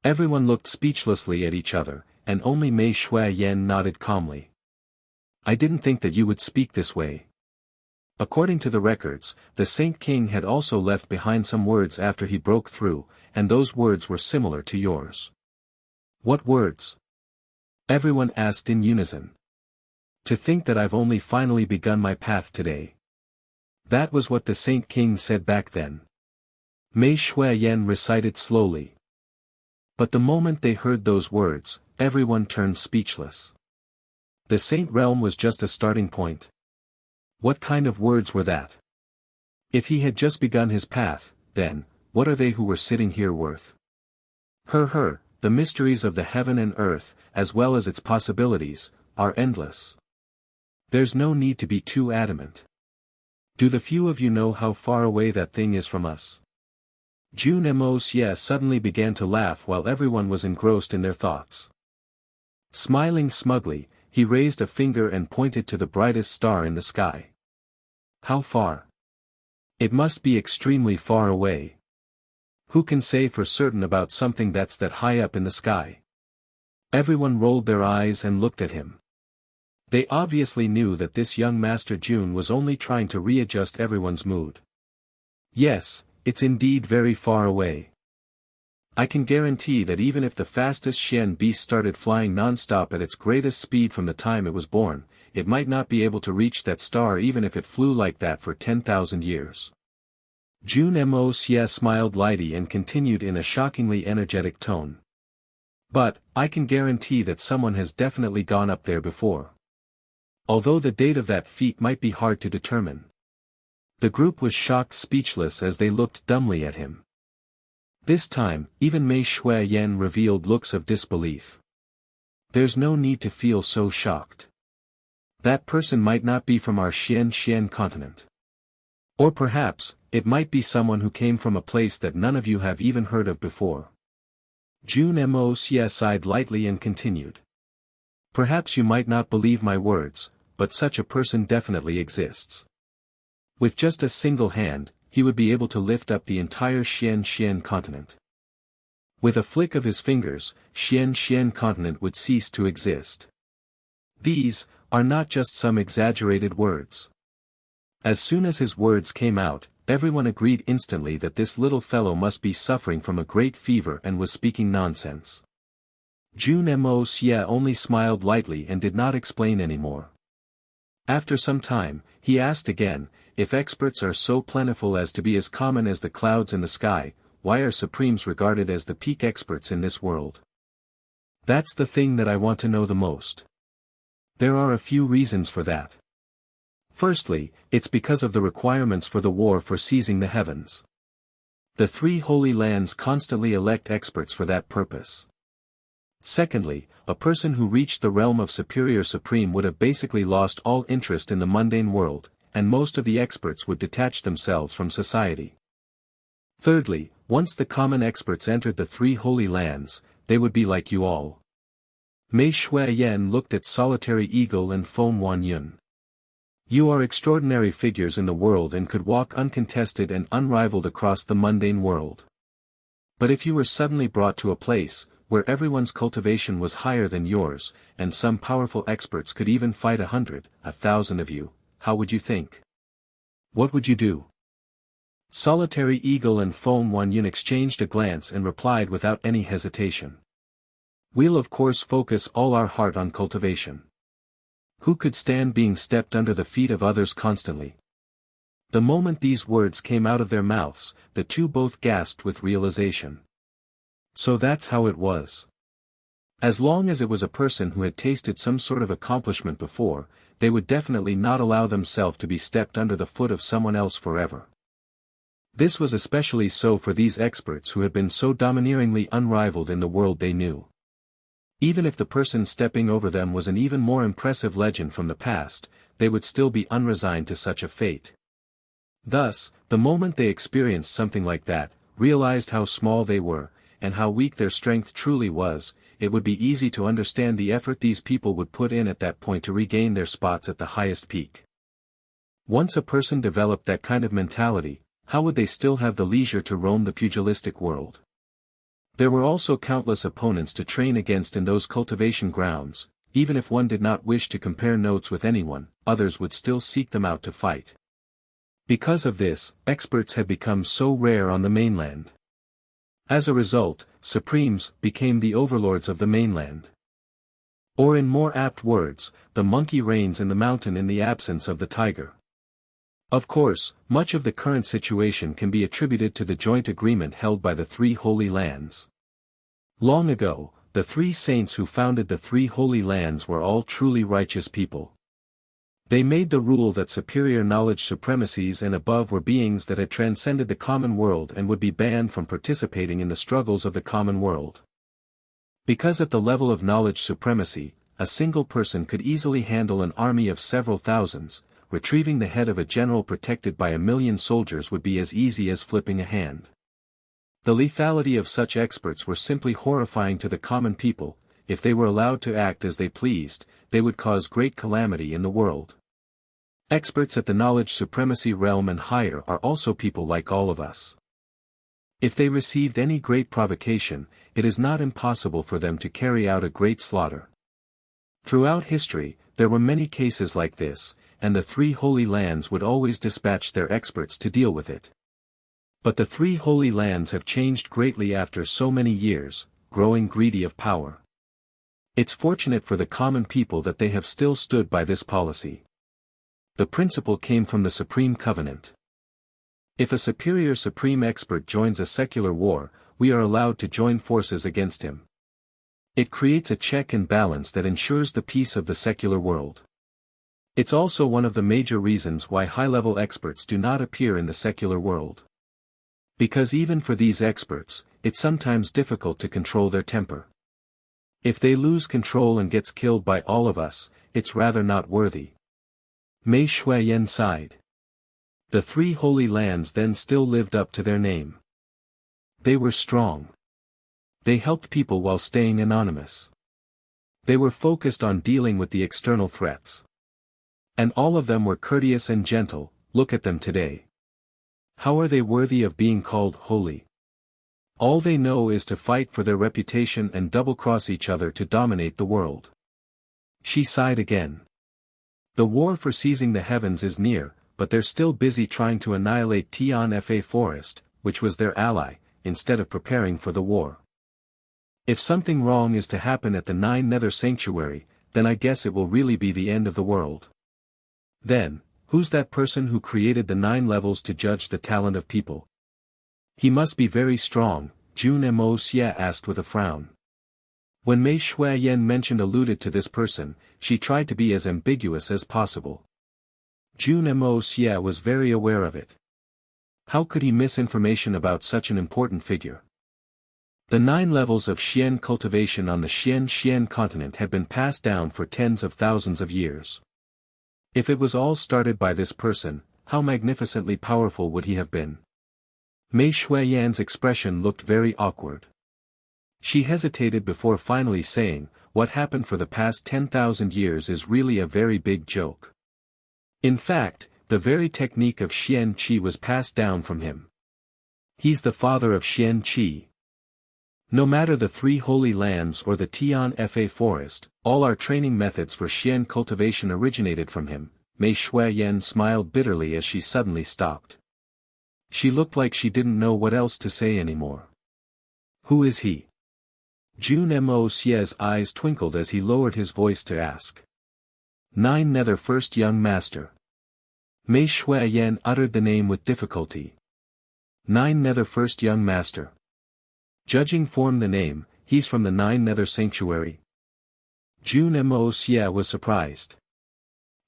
Everyone looked speechlessly at each other, and only Mei Shuai-yen nodded calmly. I didn't think that you would speak this way. According to the records, the Saint King had also left behind some words after he broke through, and those words were similar to yours. What words? Everyone asked in unison. To think that I've only finally begun my path today. That was what the Saint King said back then. Mei Shuai-yen recited slowly. But the moment they heard those words, everyone turned speechless. The Saint Realm was just a starting point. What kind of words were that? If he had just begun his path, then, what are they who were sitting here worth? The mysteries of the heaven and earth, as well as its possibilities, are endless. There's no need to be too adamant. Do the few of you know how far away that thing is from us? Jun Moxie suddenly began to laugh while everyone was engrossed in their thoughts. Smiling smugly, he raised a finger and pointed to the brightest star in the sky. How far? It must be extremely far away. Who can say for certain about something that's that high up in the sky? Everyone rolled their eyes and looked at him. They obviously knew that this young Master Jun was only trying to readjust everyone's mood. Yes, it's indeed very far away. I can guarantee that even if the fastest Xian beast started flying non-stop at its greatest speed from the time it was born, it might not be able to reach that star even if it flew like that for 10,000 years. Jun Moxie smiled lightly and continued in a shockingly energetic tone. But, I can guarantee that someone has definitely gone up there before. Although the date of that feat might be hard to determine. The group was shocked speechless as they looked dumbly at him. This time, even Mei Shuai-yen revealed looks of disbelief. There's no need to feel so shocked. That person might not be from our Xian continent. Or perhaps, it might be someone who came from a place that none of you have even heard of before. Jun Moxie sighed lightly and continued. Perhaps you might not believe my words, but such a person definitely exists. With just a single hand, he would be able to lift up the entire Xian continent. With a flick of his fingers, Xian continent would cease to exist. These are not just some exaggerated words. As soon as his words came out, everyone agreed instantly that this little fellow must be suffering from a great fever and was speaking nonsense. Jun Moxie only smiled lightly and did not explain anymore. After some time, he asked again, if experts are so plentiful as to be as common as the clouds in the sky, why are supremes regarded as the peak experts in this world? That's the thing that I want to know the most. There are a few reasons for that. Firstly, it's because of the requirements for the war for seizing the heavens. The three holy lands constantly elect experts for that purpose. Secondly, a person who reached the realm of superior supreme would have basically lost all interest in the mundane world, and most of the experts would detach themselves from society. Thirdly, once the common experts entered the three holy lands, they would be like you all. Mei Shuai-yen looked at Solitary Eagle and Feng Wanyun. You are extraordinary figures in the world and could walk uncontested and unrivaled across the mundane world. But if you were suddenly brought to a place, where everyone's cultivation was higher than yours, and some powerful experts could even fight 100, 1,000 of you, how would you think? What would you do? Solitary Eagle and Feng Wanyun exchanged a glance and replied without any hesitation. We'll of course focus all our heart on cultivation. Who could stand being stepped under the feet of others constantly? The moment these words came out of their mouths, the two both gasped with realization. So that's how it was. As long as it was a person who had tasted some sort of accomplishment before, they would definitely not allow themselves to be stepped under the foot of someone else forever. This was especially so for these experts who had been so domineeringly unrivaled in the world they knew. Even if the person stepping over them was an even more impressive legend from the past, they would still be unresigned to such a fate. Thus, the moment they experienced something like that, realized how small they were, and how weak their strength truly was, it would be easy to understand the effort these people would put in at that point to regain their spots at the highest peak. Once a person developed that kind of mentality, how would they still have the leisure to roam the pugilistic world? There were also countless opponents to train against in those cultivation grounds. Even if one did not wish to compare notes with anyone, others would still seek them out to fight. Because of this, experts had become so rare on the mainland. As a result, Supremes became the overlords of the mainland. Or in more apt words, the monkey reigns in the mountain in the absence of the tiger. Of course, much of the current situation can be attributed to the joint agreement held by the three Holy Lands. Long ago, the three saints who founded the three Holy Lands were all truly righteous people. They made the rule that superior knowledge supremacies and above were beings that had transcended the common world and would be banned from participating in the struggles of the common world. Because at the level of knowledge supremacy, a single person could easily handle an army of several thousands, retrieving the head of a general protected by 1,000,000 soldiers would be as easy as flipping a hand. The lethality of such experts were simply horrifying to the common people. If they were allowed to act as they pleased, they would cause great calamity in the world. Experts at the knowledge supremacy realm and higher are also people like all of us. If they received any great provocation, it is not impossible for them to carry out a great slaughter. Throughout history, there were many cases like this, and the three Holy Lands would always dispatch their experts to deal with it. But the three Holy Lands have changed greatly after so many years, growing greedy of power. It's fortunate for the common people that they have still stood by this policy. The principle came from the Supreme Covenant. If a superior supreme expert joins a secular war, we are allowed to join forces against him. It creates a check and balance that ensures the peace of the secular world. It's also one of the major reasons why high-level experts do not appear in the secular world. Because even for these experts, it's sometimes difficult to control their temper. If they lose control and gets killed by all of us, it's rather not worthy. Mei Shuiyan sighed. The three Holy Lands then still lived up to their name. They were strong. They helped people while staying anonymous. They were focused on dealing with the external threats. And all of them were courteous and gentle. Look at them today. How are they worthy of being called holy? All they know is to fight for their reputation and double-cross each other to dominate the world. She sighed again. The war for seizing the heavens is near, but they're still busy trying to annihilate Tianfa Forest, which was their ally, instead of preparing for the war. If something wrong is to happen at the Nine Nether Sanctuary, then I guess it will really be the end of the world. Then, who's that person who created the 9 levels to judge the talent of people? He must be very strong, Jun Moxie asked with a frown. When Mei Shuiyan alluded to this person, she tried to be as ambiguous as possible. Jun Moxie was very aware of it. How could he miss information about such an important figure? The 9 levels of Xian cultivation on the Xian continent had been passed down for tens of thousands of years. If it was all started by this person, how magnificently powerful would he have been? Mei Shuiyan's expression looked very awkward. She hesitated before finally saying, what happened for the past 10,000 years is really a very big joke. In fact, the very technique of Xian Qi was passed down from him. He's the father of Xian Qi. No matter the 3 Holy Lands or the Tianfa Forest, all our training methods for Xian cultivation originated from him. Mei Shuiyan smiled bitterly as she suddenly stopped. She looked like she didn't know what else to say anymore. Who is he? Jun Moxie's eyes twinkled as he lowered his voice to ask. 9 Nether First Young Master. Mei Shuiyan uttered the name with difficulty. 9 Nether First Young Master. Judging from the name, he's from the 9 Nether Sanctuary. Jun Moxie was surprised.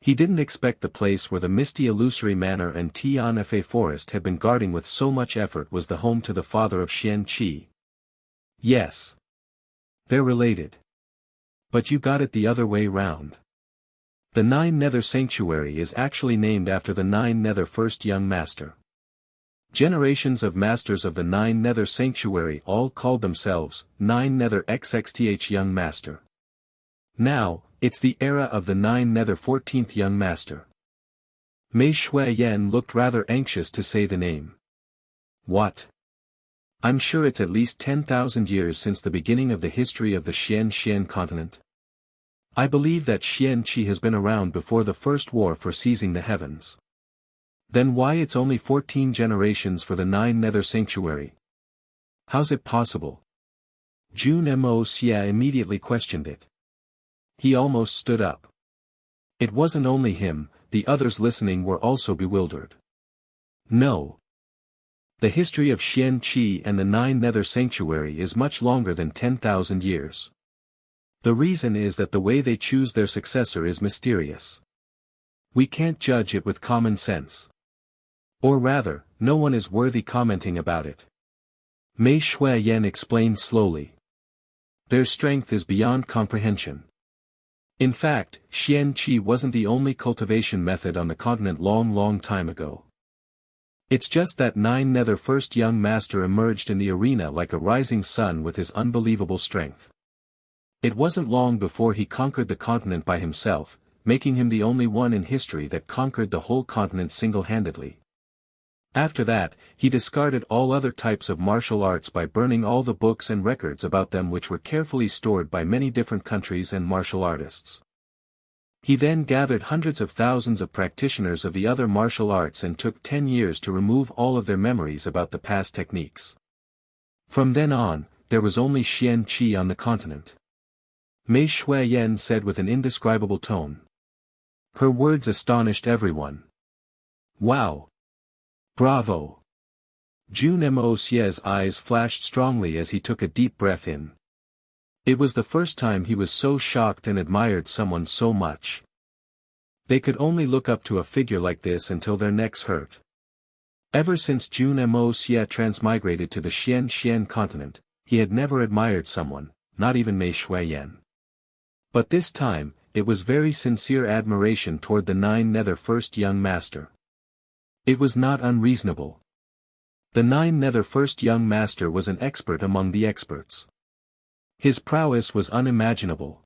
He didn't expect the place where the misty illusory manor and Tianfa Forest had been guarding with so much effort was the home to the father of Xian Qi. Yes. They're related. But you got it the other way round. The Nine Nether Sanctuary is actually named after the Nine Nether First Young Master. Generations of masters of the Nine Nether Sanctuary all called themselves Nine Nether XXTH Young Master. Now, it's the era of the Nine Nether 14th Young Master. Mei Shui Yan looked rather anxious to say the name. What? I'm sure it's at least 10,000 years since the beginning of the history of the Xian continent. I believe that Xian Qi has been around before the first war for seizing the heavens. Then why it's only 14 generations for the Nine Nether Sanctuary? How's it possible? Jun Moxie immediately questioned it. He almost stood up. It wasn't only him, the others listening were also bewildered. No. The history of Xian Qi and the Nine Nether Sanctuary is much longer than 10,000 years. The reason is that the way they choose their successor is mysterious. We can't judge it with common sense. Or rather, no one is worthy commenting about it. Mei Shui Yan explained slowly. Their strength is beyond comprehension. In fact, Xian Qi wasn't the only cultivation method on the continent long time ago. It's just that Nine Nether First Young Master emerged in the arena like a rising sun with his unbelievable strength. It wasn't long before he conquered the continent by himself, making him the only one in history that conquered the whole continent single-handedly. After that, he discarded all other types of martial arts by burning all the books and records about them which were carefully stored by many different countries and martial artists. He then gathered hundreds of thousands of practitioners of the other martial arts and took 10 years to remove all of their memories about the past techniques. From then on, there was only Xian Qi on the continent. Mei Shui Yan said with an indescribable tone. Her words astonished everyone. Wow! Bravo! Jun Moxie's eyes flashed strongly as he took a deep breath in. It was the first time he was so shocked and admired someone so much. They could only look up to a figure like this until their necks hurt. Ever since Jun Moxie transmigrated to the Xian continent, he had never admired someone, not even Mei Shui Yan. But this time, it was very sincere admiration toward the Nine Nether First Young Master. It was not unreasonable. The Nine Nether First Young Master was an expert among the experts. His prowess was unimaginable.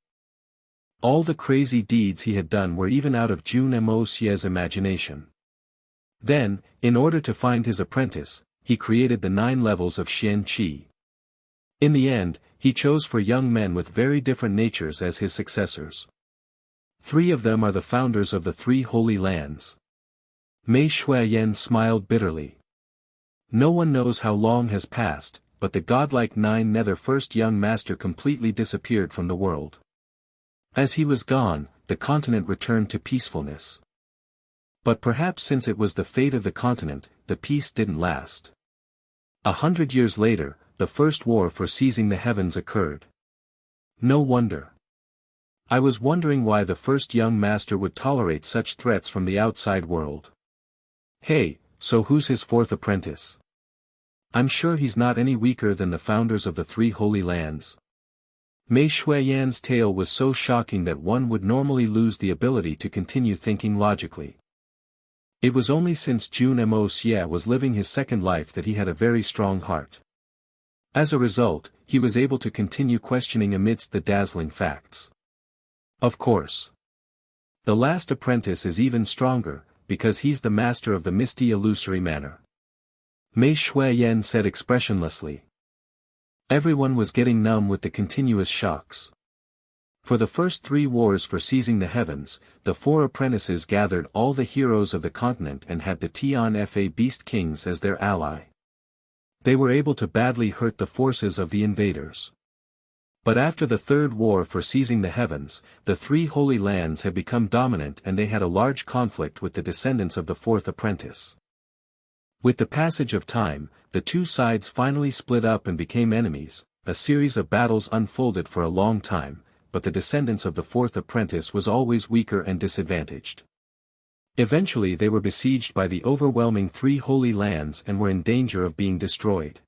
All the crazy deeds he had done were even out of Jun Moxie's imagination. Then, in order to find his apprentice, he created the 9 levels of Xian Qi. In the end, he chose for young men with very different natures as his successors. 3 of them are the founders of the 3 holy lands. Mei Shui Yan smiled bitterly. No one knows how long has passed, but the godlike 9 Nether First Young Master completely disappeared from the world. As he was gone, the continent returned to peacefulness. But perhaps since it was the fate of the continent, the peace didn't last. 100 years later, the first war for seizing the heavens occurred. No wonder. I was wondering why the first young master would tolerate such threats from the outside world. Hey, so who's his 4th apprentice? I'm sure he's not any weaker than the founders of the 3 holy lands. Mei Shui Yan's tale was so shocking that one would normally lose the ability to continue thinking logically. It was only since Jun Moxie was living his second life that he had a very strong heart. As a result, he was able to continue questioning amidst the dazzling facts. Of course. The last apprentice is even stronger, because he's the master of the misty illusory manner. Mei Shui Yan said expressionlessly. Everyone was getting numb with the continuous shocks. For the first 3 wars for seizing the heavens, the 4 apprentices gathered all the heroes of the continent and had the Tian Fa Beast Kings as their ally. They were able to badly hurt the forces of the invaders. But after the 3rd war for seizing the heavens, the 3 holy lands had become dominant and they had a large conflict with the descendants of the 4th apprentice. With the passage of time, the 2 sides finally split up and became enemies. A series of battles unfolded for a long time, but the descendants of the 4th apprentice was always weaker and disadvantaged. Eventually they were besieged by the overwhelming 3 holy lands and were in danger of being destroyed.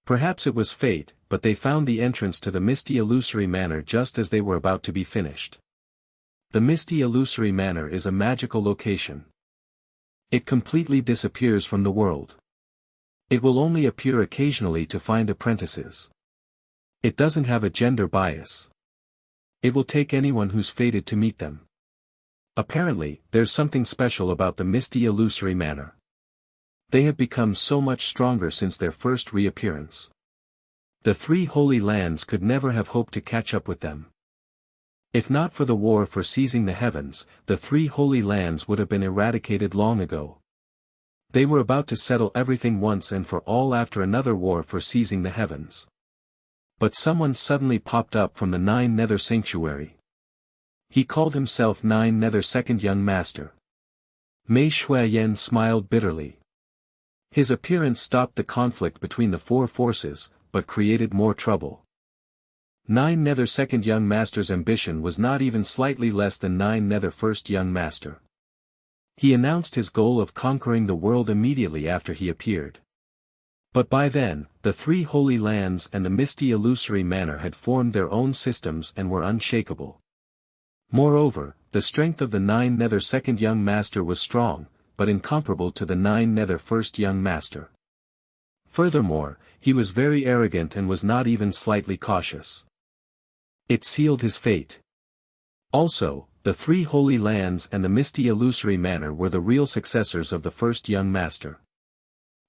Perhaps it was fate, but they found the entrance to the misty illusory manor just as they were about to be finished. The misty illusory manor is a magical location. It completely disappears from the world. It will only appear occasionally to find apprentices. It doesn't have a gender bias. It will take anyone who's fated to meet them. Apparently, there's something special about the misty illusory manor. They have become so much stronger since their first reappearance. The three holy lands could never have hoped to catch up with them. If not for the war for seizing the heavens, the three holy lands would have been eradicated long ago. They were about to settle everything once and for all after another war for seizing the heavens. But someone suddenly popped up from the Nine Nether Sanctuary. He called himself Nine Nether Second Young Master. Mei Shuiyan smiled bitterly. His appearance stopped the conflict between the four forces, but created more trouble. Nine Nether Second Young Master's ambition was not even slightly less than Nine Nether First Young Master. He announced his goal of conquering the world immediately after he appeared. But by then, the three holy lands and the misty illusory manor had formed their own systems and were unshakable. Moreover, the strength of the Nine Nether Second Young Master was strong, but incomparable to the Nine Nether First Young Master. Furthermore, he was very arrogant and was not even slightly cautious. It sealed his fate. Also, the three holy lands and the misty illusory manor were the real successors of the first young master.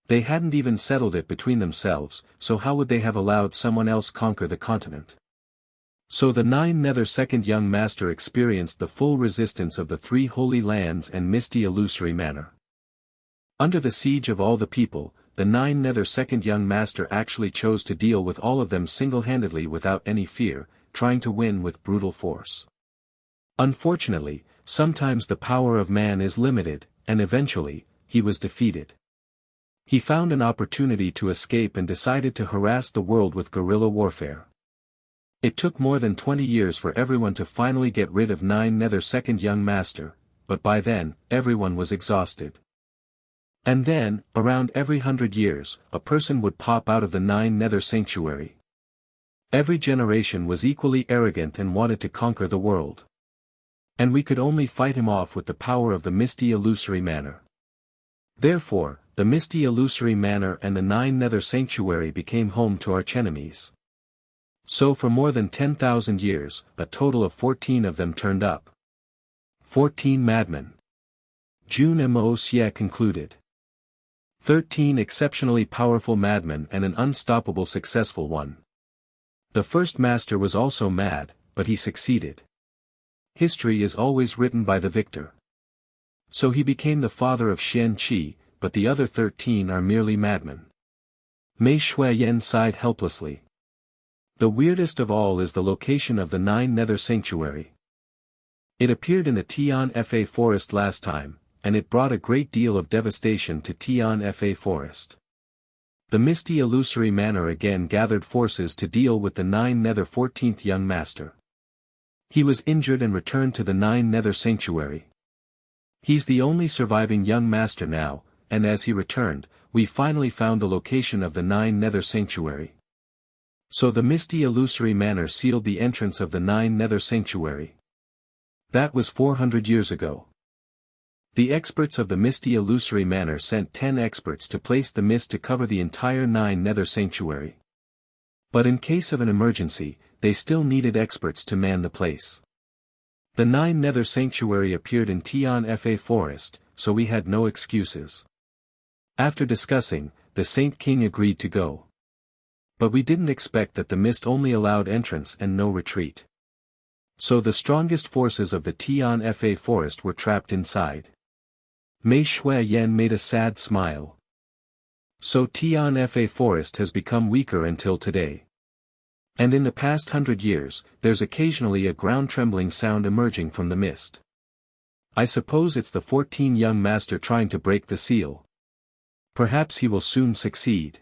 They hadn't even settled it between themselves, so how would they have allowed someone else conquer the continent? So the Nine Nether Second Young Master experienced the full resistance of the three holy lands and misty illusory manor. Under the siege of all the people, the Nine Nether Second Young Master actually chose to deal with all of them single-handedly without any fear, trying to win with brutal force. Unfortunately, sometimes the power of man is limited, and eventually, he was defeated. He found an opportunity to escape and decided to harass the world with guerrilla warfare. It took more than 20 years for everyone to finally get rid of Nine Nether Second Young Master, but by then, everyone was exhausted. And then, around every 100 years, a person would pop out of the Nine Nether Sanctuary. Every generation was equally arrogant and wanted to conquer the world. And we could only fight him off with the power of the misty illusory manor. Therefore, the misty illusory manor and the Nine Nether Sanctuary became home to archenemies. So for more than 10,000 years, a total of 14 of them turned up. 14 madmen. Jun Moxie concluded. 13 exceptionally powerful madmen and an unstoppable successful one. The first master was also mad, but he succeeded. History is always written by the victor. So he became the father of Jun Xie, but the other 13 are merely madmen. Mei Shuiyan sighed helplessly. The weirdest of all is the location of the Nine Nether Sanctuary. It appeared in the Tian Fa forest last time, and it brought a great deal of devastation to Tian Fa forest. The misty illusory manor again gathered forces to deal with the Nine Nether 14th Young Master. He was injured and returned to the Nine Nether Sanctuary. He's the only surviving young master now, and as he returned, we finally found the location of the Nine Nether Sanctuary. So the misty illusory manor sealed the entrance of the Nine Nether Sanctuary. That was 400 years ago. The experts of the misty illusory manor sent 10 experts to place the mist to cover the entire Nine Nether Sanctuary. But in case of an emergency, they still needed experts to man the place. The Nine Nether Sanctuary appeared in Tian Fa forest, so we had no excuses. After discussing, the Saint King agreed to go. But we didn't expect that the mist only allowed entrance and no retreat. So the strongest forces of the Tian Fa forest were trapped inside. Mei Shuiyan made a sad smile. So Tian Fa forest has become weaker until today. And in the past 100 years, there's occasionally a ground-trembling sound emerging from the mist. I suppose it's the 14 young master trying to break the seal. Perhaps he will soon succeed.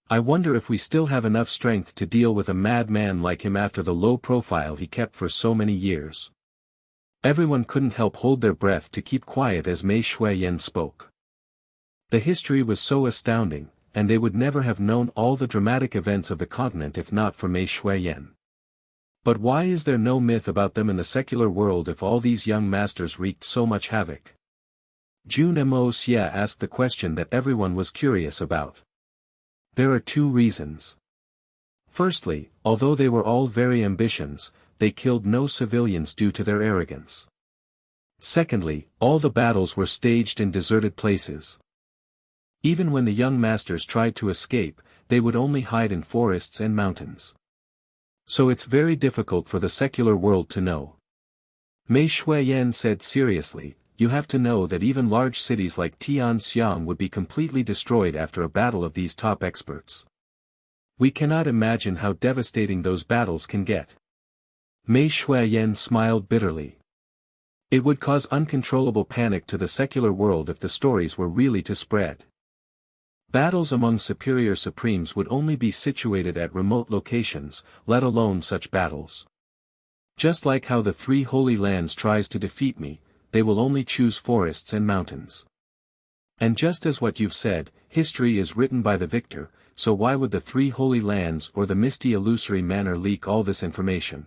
I wonder if we still have enough strength to deal with a madman like him after the low profile he kept for so many years. Everyone couldn't help hold their breath to keep quiet as Mei Shuiyan spoke. The history was so astounding, and they would never have known all the dramatic events of the continent if not for Mei Shuiyan. But why is there no myth about them in the secular world if all these young masters wreaked so much havoc? Jun Moxie asked the question that everyone was curious about. There are two reasons. Firstly, although they were all very ambitious, they killed no civilians due to their arrogance. Secondly, all the battles were staged in deserted places. Even when the young masters tried to escape, they would only hide in forests and mountains. So it's very difficult for the secular world to know. Mei Shuiyan said seriously, you have to know that even large cities like Tianxiang would be completely destroyed after a battle of these top experts. We cannot imagine how devastating those battles can get. Mei Shuiyan smiled bitterly. It would cause uncontrollable panic to the secular world if the stories were really to spread. Battles among superior supremes would only be situated at remote locations, let alone such battles. Just like how the three holy lands tries to defeat me, they will only choose forests and mountains. And just as what you've said, history is written by the victor, so why would the three holy lands or the misty illusory manor leak all this information?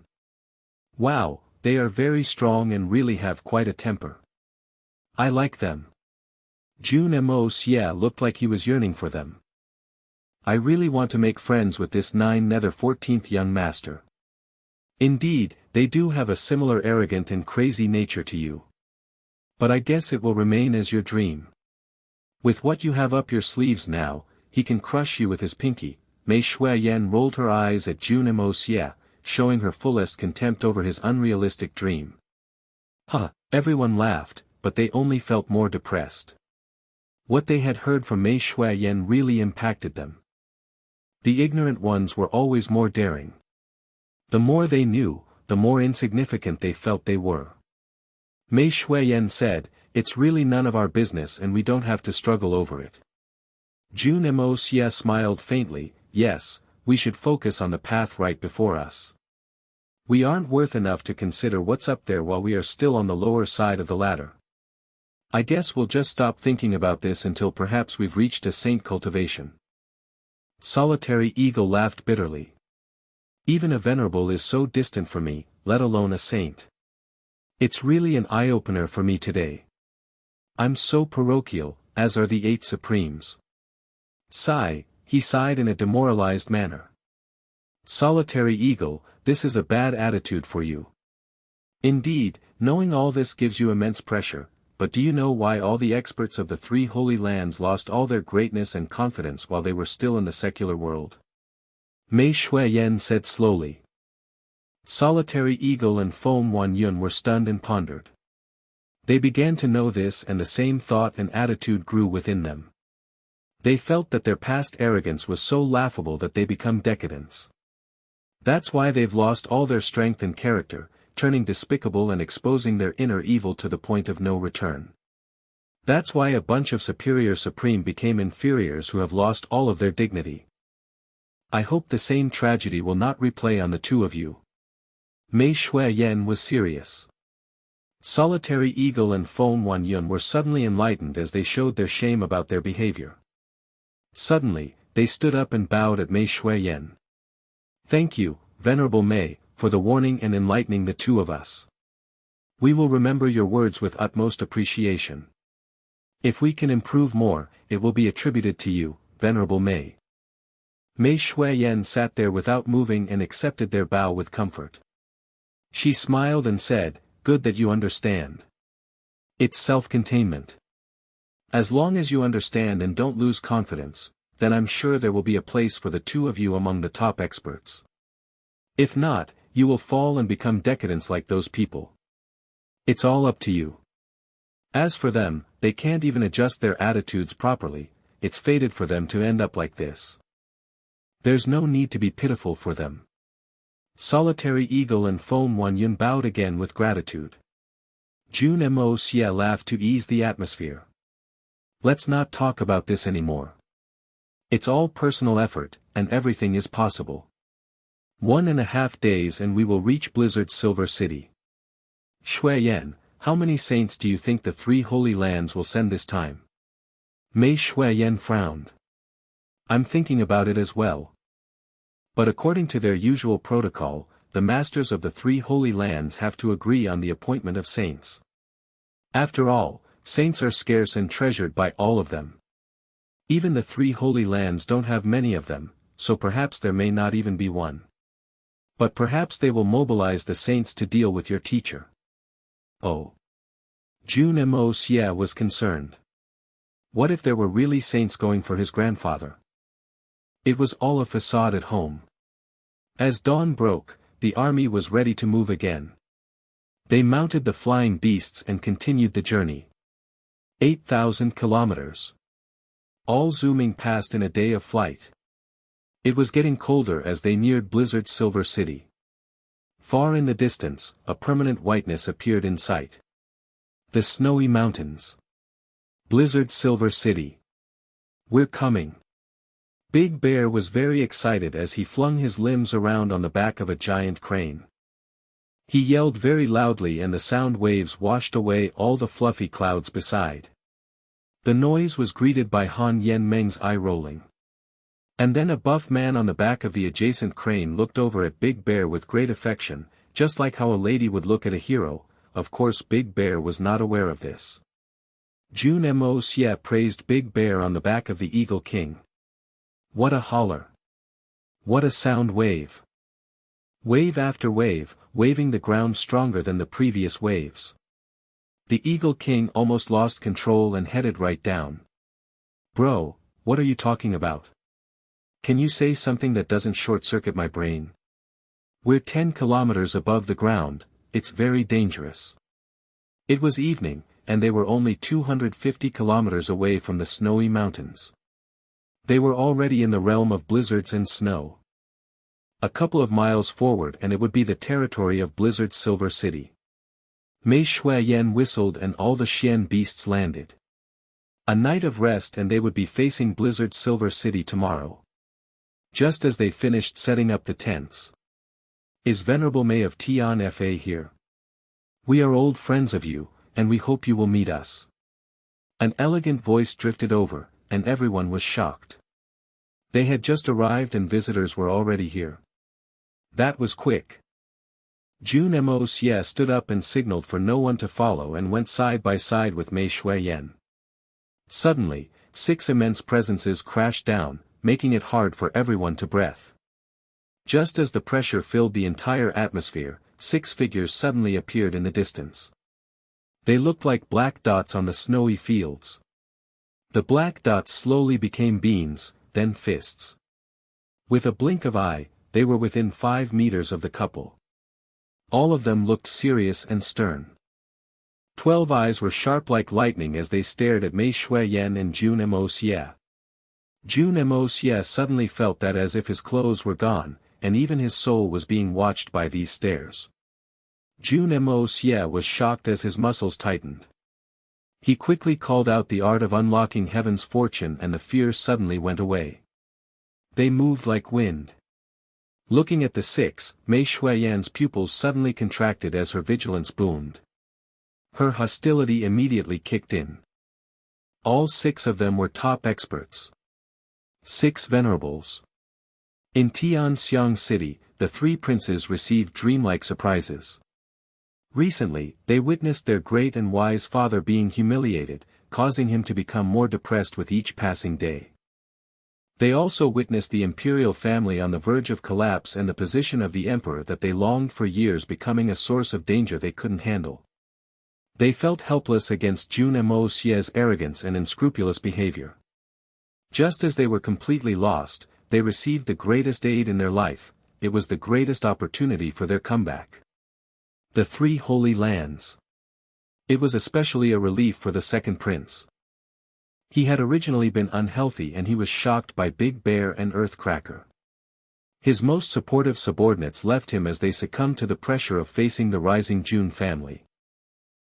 Wow, they are very strong and really have quite a temper. I like them. Jun Moxie looked like he was yearning for them. I really want to make friends with this 14th young master. Indeed, they do have a similar arrogant and crazy nature to you. But I guess it will remain as your dream. With what you have up your sleeves now, he can crush you with his pinky. Mei Shuiyan rolled her eyes at Jun Moxie, showing her fullest contempt over his unrealistic dream. Everyone laughed, but they only felt more depressed. What they had heard from Mei Shuiyan really impacted them. The ignorant ones were always more daring. The more they knew, the more insignificant they felt they were. Mei Shuiyan said, it's really none of our business and we don't have to struggle over it. Jun Moxie smiled faintly, yes, we should focus on the path right before us. We aren't worth enough to consider what's up there while we are still on the lower side of the ladder. I guess we'll just stop thinking about this until perhaps we've reached a saint cultivation. Solitary Eagle laughed bitterly. Even a venerable is so distant from me, let alone a saint. It's really an eye-opener for me today. I'm so parochial, as are the 8 supremes. Sigh, he sighed in a demoralized manner. Solitary Eagle, this is a bad attitude for you. Indeed, knowing all this gives you immense pressure, but do you know why all the experts of the 3 holy lands lost all their greatness and confidence while they were still in the secular world? Mei Shuiyan said slowly. Solitary Eagle and Foam Wan Yun were stunned and pondered. They began to know this and the same thought and attitude grew within them. They felt that their past arrogance was so laughable that they become decadents. That's why they've lost all their strength and character, turning despicable and exposing their inner evil to the point of no return. That's why a bunch of superior supreme became inferiors who have lost all of their dignity. I hope the same tragedy will not replay on the 2 of you. Mei Shuiyan was serious. Solitary Eagle and Foam Wan Yun were suddenly enlightened as they showed their shame about their behavior. Suddenly, they stood up and bowed at Mei Shuiyan. Thank you, Venerable Mei, for the warning and enlightening the 2 of us. We will remember your words with utmost appreciation. If we can improve more, it will be attributed to you, Venerable Mei. Mei Shuiyan sat there without moving and accepted their bow with comfort. She smiled and said, good that you understand. It's self-containment. As long as you understand and don't lose confidence, then I'm sure there will be a place for the 2 of you among the top experts. If not, you will fall and become decadents like those people. It's all up to you. As for them, they can't even adjust their attitudes properly, it's fated for them to end up like this. There's no need to be pitiful for them. Solitary Eagle and Foam Wan Yun bowed again with gratitude. Jun Moxie laughed to ease the atmosphere. Let's not talk about this anymore. It's all personal effort, and everything is possible. 1.5 days and we will reach Blizzard's Silver City. Shuiyan, how many saints do you think the 3 holy lands will send this time? Mei Shuiyan frowned. I'm thinking about it as well. But according to their usual protocol, the masters of the three holy lands have to agree on the appointment of saints. After all, saints are scarce and treasured by all of them. Even the three holy lands don't have many of them, so perhaps there may not even be one. But perhaps they will mobilize the saints to deal with your teacher. Oh. Jun Moxie was concerned. What if there were really saints going for his grandfather? It was all a facade at home. As dawn broke, the army was ready to move again. They mounted the flying beasts and continued the journey. 8,000 kilometers. All zooming past in a day of flight. It was getting colder as they neared Blizzard's Silver City. Far in the distance, a permanent whiteness appeared in sight. The snowy mountains. Blizzard's Silver City. We're coming. Big Bear was very excited as he flung his limbs around on the back of a giant crane. He yelled very loudly and the sound waves washed away all the fluffy clouds beside. The noise was greeted by Han Yen Meng's eye rolling. And then a buff man on the back of the adjacent crane looked over at Big Bear with great affection, just like how a lady would look at a hero. Of course Big Bear was not aware of this. Jun Moxie praised Big Bear on the back of the Eagle King. What a holler! What a sound wave! Wave after wave, waving the ground stronger than the previous waves. The Eagle King almost lost control and headed right down. Bro, what are you talking about? Can you say something that doesn't short-circuit my brain? We're 10 kilometers above the ground, it's very dangerous. It was evening, and they were only 250 kilometers away from the snowy mountains. They were already in the realm of blizzards and snow. A couple of miles forward and it would be the territory of Blizzard's Silver City. Mei Shui Yan whistled and all the Xian beasts landed. A night of rest and they would be facing Blizzard's Silver City tomorrow. Just as they finished setting up the tents. Is Venerable Mei of Tian Fa here? We are old friends of you, and we hope you will meet us. An elegant voice drifted over, and everyone was shocked. They had just arrived and visitors were already here. That was quick. Jun Moxie stood up and signaled for no one to follow and went side by side with Mei Shui Yan. Suddenly, 6 immense presences crashed down, making it hard for everyone to breathe. Just as the pressure filled the entire atmosphere, 6 figures suddenly appeared in the distance. They looked like black dots on the snowy fields. The black dots slowly became beams, then fists. With a blink of eye, they were within 5 meters of the couple. All of them looked serious and stern. 12 eyes were sharp like lightning as they stared at Mei Shui Yan and Jun Moxie. Jun Moxie suddenly felt that as if his clothes were gone, and even his soul was being watched by these stares. Jun Moxie was shocked as his muscles tightened. He quickly called out the art of unlocking heaven's fortune and the fear suddenly went away. They moved like wind. Looking at the 6, Mei Shui Yan's pupils suddenly contracted as her vigilance boomed. Her hostility immediately kicked in. All 6 of them were top experts. 6 venerables. In Tianxiang City, the 3 princes received dreamlike surprises. Recently, they witnessed their great and wise father being humiliated, causing him to become more depressed with each passing day. They also witnessed the imperial family on the verge of collapse and the position of the emperor that they longed for years becoming a source of danger they couldn't handle. They felt helpless against Jun Moxie's arrogance and unscrupulous behavior. Just as they were completely lost, they received the greatest aid in their life. It was the greatest opportunity for their comeback. The 3 holy lands. It was especially a relief for the second prince. He had originally been unhealthy and he was shocked by Big Bear and Earthcracker. His most supportive subordinates left him as they succumbed to the pressure of facing the rising Jun family.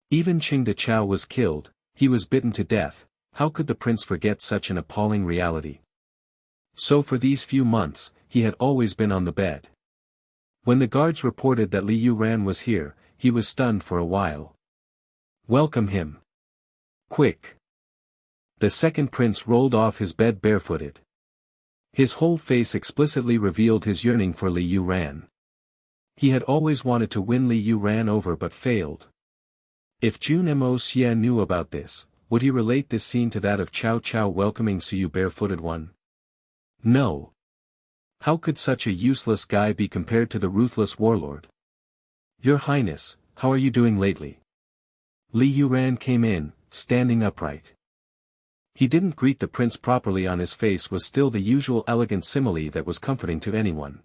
Even Qing De Chao was killed, he was bitten to death. How could the prince forget such an appalling reality? So for these few months, he had always been on the bed. When the guards reported that Li Yuran was here, he was stunned for a while. Welcome him. Quick. The second prince rolled off his bed barefooted. His whole face explicitly revealed his yearning for Li Yuran. He had always wanted to win Li Yuran over but failed. If Jun Moxie knew about this, would he relate this scene to that of Cao Cao welcoming Suyu barefooted one? No. How could such a useless guy be compared to the ruthless warlord? Your Highness, how are you doing lately? Li Yuran came in, standing upright. He didn't greet the prince properly. On his face was still the usual elegant simile that was comforting to anyone.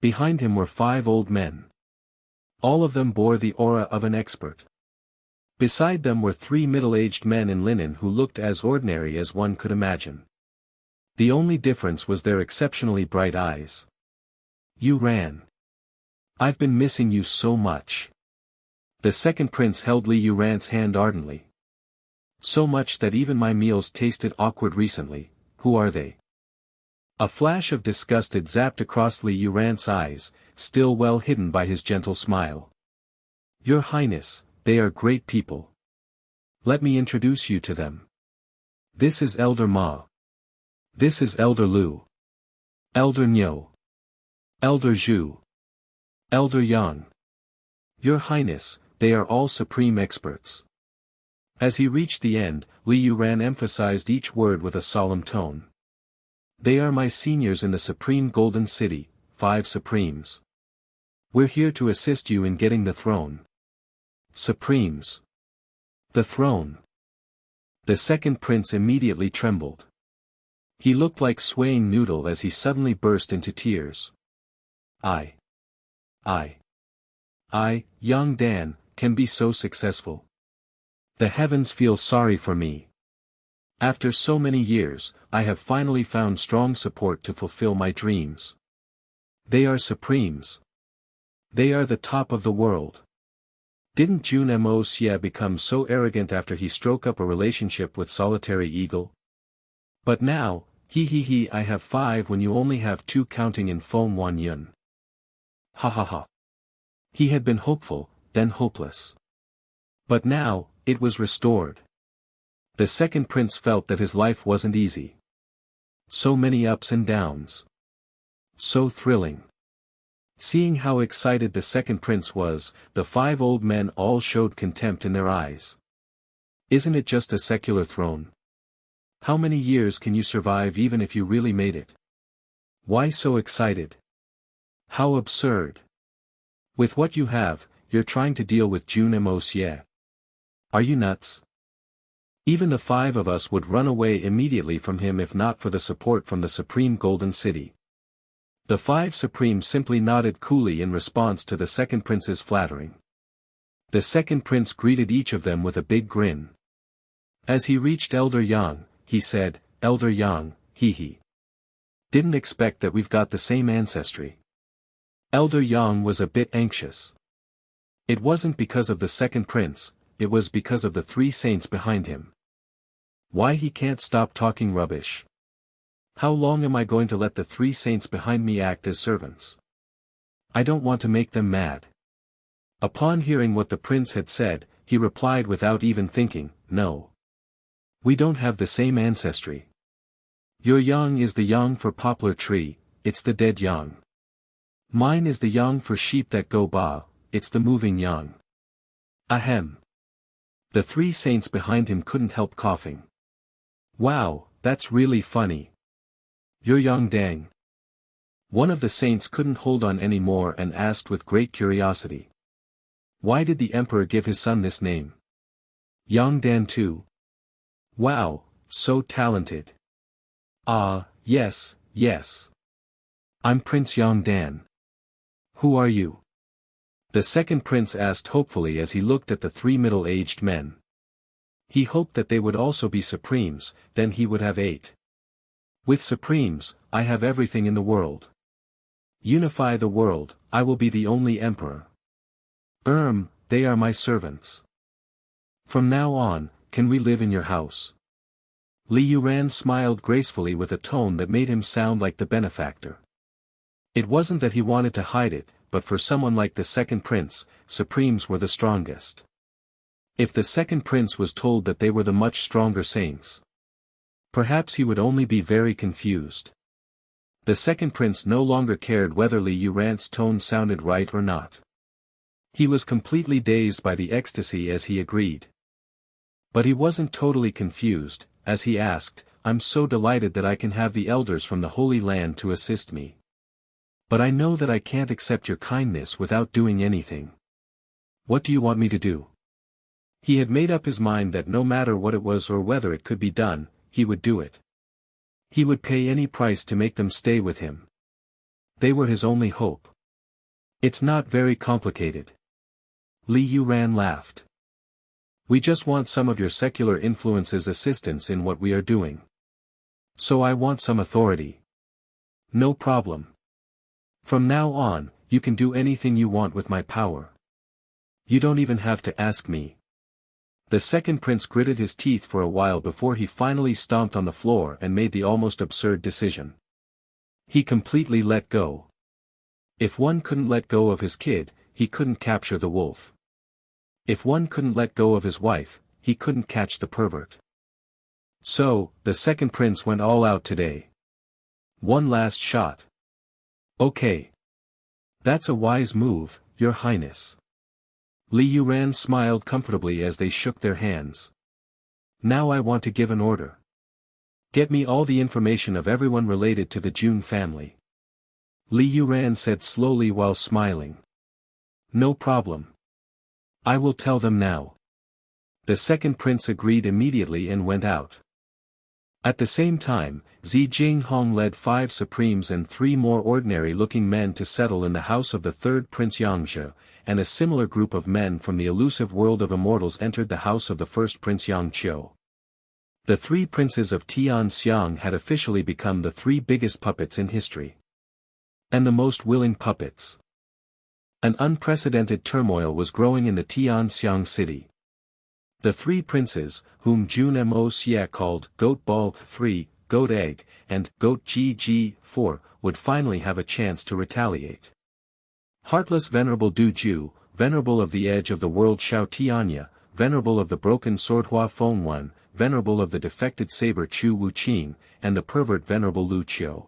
Behind him were 5 old men. All of them bore the aura of an expert. Beside them were 3 middle-aged men in linen who looked as ordinary as one could imagine. The only difference was their exceptionally bright eyes. Yuran. I've been missing you so much. The second prince held Li Yuran's hand ardently. So much that even my meals tasted awkward recently. Who are they? A flash of disgust had zapped across Li Yuran's eyes, still well hidden by his gentle smile. Your Highness, they are great people. Let me introduce you to them. This is Elder Ma. This is Elder Lu. Elder Nyo. Elder Zhu. Elder Yang. Your Highness, they are all supreme experts. As he reached the end, Li Yuran emphasized each word with a solemn tone. They are my seniors in the Supreme Golden City, 5 Supremes. We're here to assist you in getting the throne. Supremes. The throne. The second prince immediately trembled. He looked like swaying noodle as he suddenly burst into tears. I, Yang Dan, can be so successful. The heavens feel sorry for me. After so many years, I have finally found strong support to fulfill my dreams. They are supremes. They are the top of the world. Didn't Jun Moxie become so arrogant after he struck up a relationship with Solitary Eagle? But now, I have 5 when you only have 2 counting in Feng Wan Yun. Ha ha ha. He had been hopeful, then hopeless. But now, it was restored. The second prince felt that his life wasn't easy. So many ups and downs. So thrilling. Seeing how excited the second prince was, the 5 old men all showed contempt in their eyes. Isn't it just a secular throne? How many years can you survive even if you really made it? Why so excited? How absurd. With what you have, you're trying to deal with Jun Moxie. Are you nuts? Even the 5 of us would run away immediately from him if not for the support from the Supreme Golden City. The 5 Supremes simply nodded coolly in response to the second prince's flattering. The second prince greeted each of them with a big grin. As he reached Elder Yang, he said, Elder Yang, he. Didn't expect that we've got the same ancestry. Elder Yang was a bit anxious. It wasn't because of the second prince, it was because of the 3 saints behind him. Why he can't stop talking rubbish? How long am I going to let the 3 saints behind me act as servants? I don't want to make them mad. Upon hearing what the prince had said, he replied without even thinking, no. We don't have the same ancestry. Your yang is the yang for poplar tree, it's the dead yang. Mine is the yang for sheep that go ba, it's the moving yang. Ahem. The 3 saints behind him couldn't help coughing. Wow, that's really funny. You're Yang Dang. One of the saints couldn't hold on any more and asked with great curiosity. Why did the emperor give his son this name? Yang Dan too. Wow, so talented. Ah, yes. I'm Prince Yang Dan. Who are you? The second prince asked hopefully as he looked at the 3 middle-aged men. He hoped that they would also be supremes, then he would have 8. With supremes, I have everything in the world. Unify the world, I will be the only emperor. They are my servants. From now on, can we live in your house? Li Yuran smiled gracefully with a tone that made him sound like the benefactor. It wasn't that he wanted to hide it, but for someone like the second prince, supremes were the strongest. If the second prince was told that they were the much stronger saints, perhaps he would only be very confused. The second prince no longer cared whether Li Yuran's tone sounded right or not. He was completely dazed by the ecstasy as he agreed. But he wasn't totally confused, as he asked, "I'm so delighted that I can have the elders from the Holy Land to assist me. But I know that I can't accept your kindness without doing anything. What do you want me to do?" He had made up his mind that no matter what it was or whether it could be done, he would do it. He would pay any price to make them stay with him. They were his only hope. "It's not very complicated." Li Yuran laughed. "We just want some of your secular influence's assistance in what we are doing. So I want some authority." "No problem. From now on, you can do anything you want with my power. You don't even have to ask me." The second prince gritted his teeth for a while before he finally stomped on the floor and made the almost absurd decision. He completely let go. If one couldn't let go of his kid, he couldn't capture the wolf. If one couldn't let go of his wife, he couldn't catch the pervert. So, the second prince went all out today. One last shot. "Okay. That's a wise move, Your Highness." Li Yuran smiled comfortably as they shook their hands. "Now I want to give an order. Get me all the information of everyone related to the Jun family." Li Yuran said slowly while smiling. "No problem. I will tell them now." The second prince agreed immediately and went out. At the same time, Zi Jinghong led 5 supremes and 3 more ordinary-looking men to settle in the house of the third prince Yangzhe, and a similar group of men from the elusive world of immortals entered the house of the first prince Yangqiu. The 3 princes of Tianxiang had officially become the 3 biggest puppets in history. And the most willing puppets. An unprecedented turmoil was growing in the Tianxiang city. The 3 princes, whom Jun Moxie called Goat Ball 3, Goat Egg, and Goat GG 4, would finally have a chance to retaliate. Heartless Venerable Du Ju, Venerable of the Edge of the World Xiao Tianya, Venerable of the Broken Sword Hua Feng Wan, Venerable of the Defected Saber Chu Wu Qing, and the Pervert Venerable Lu Qiu.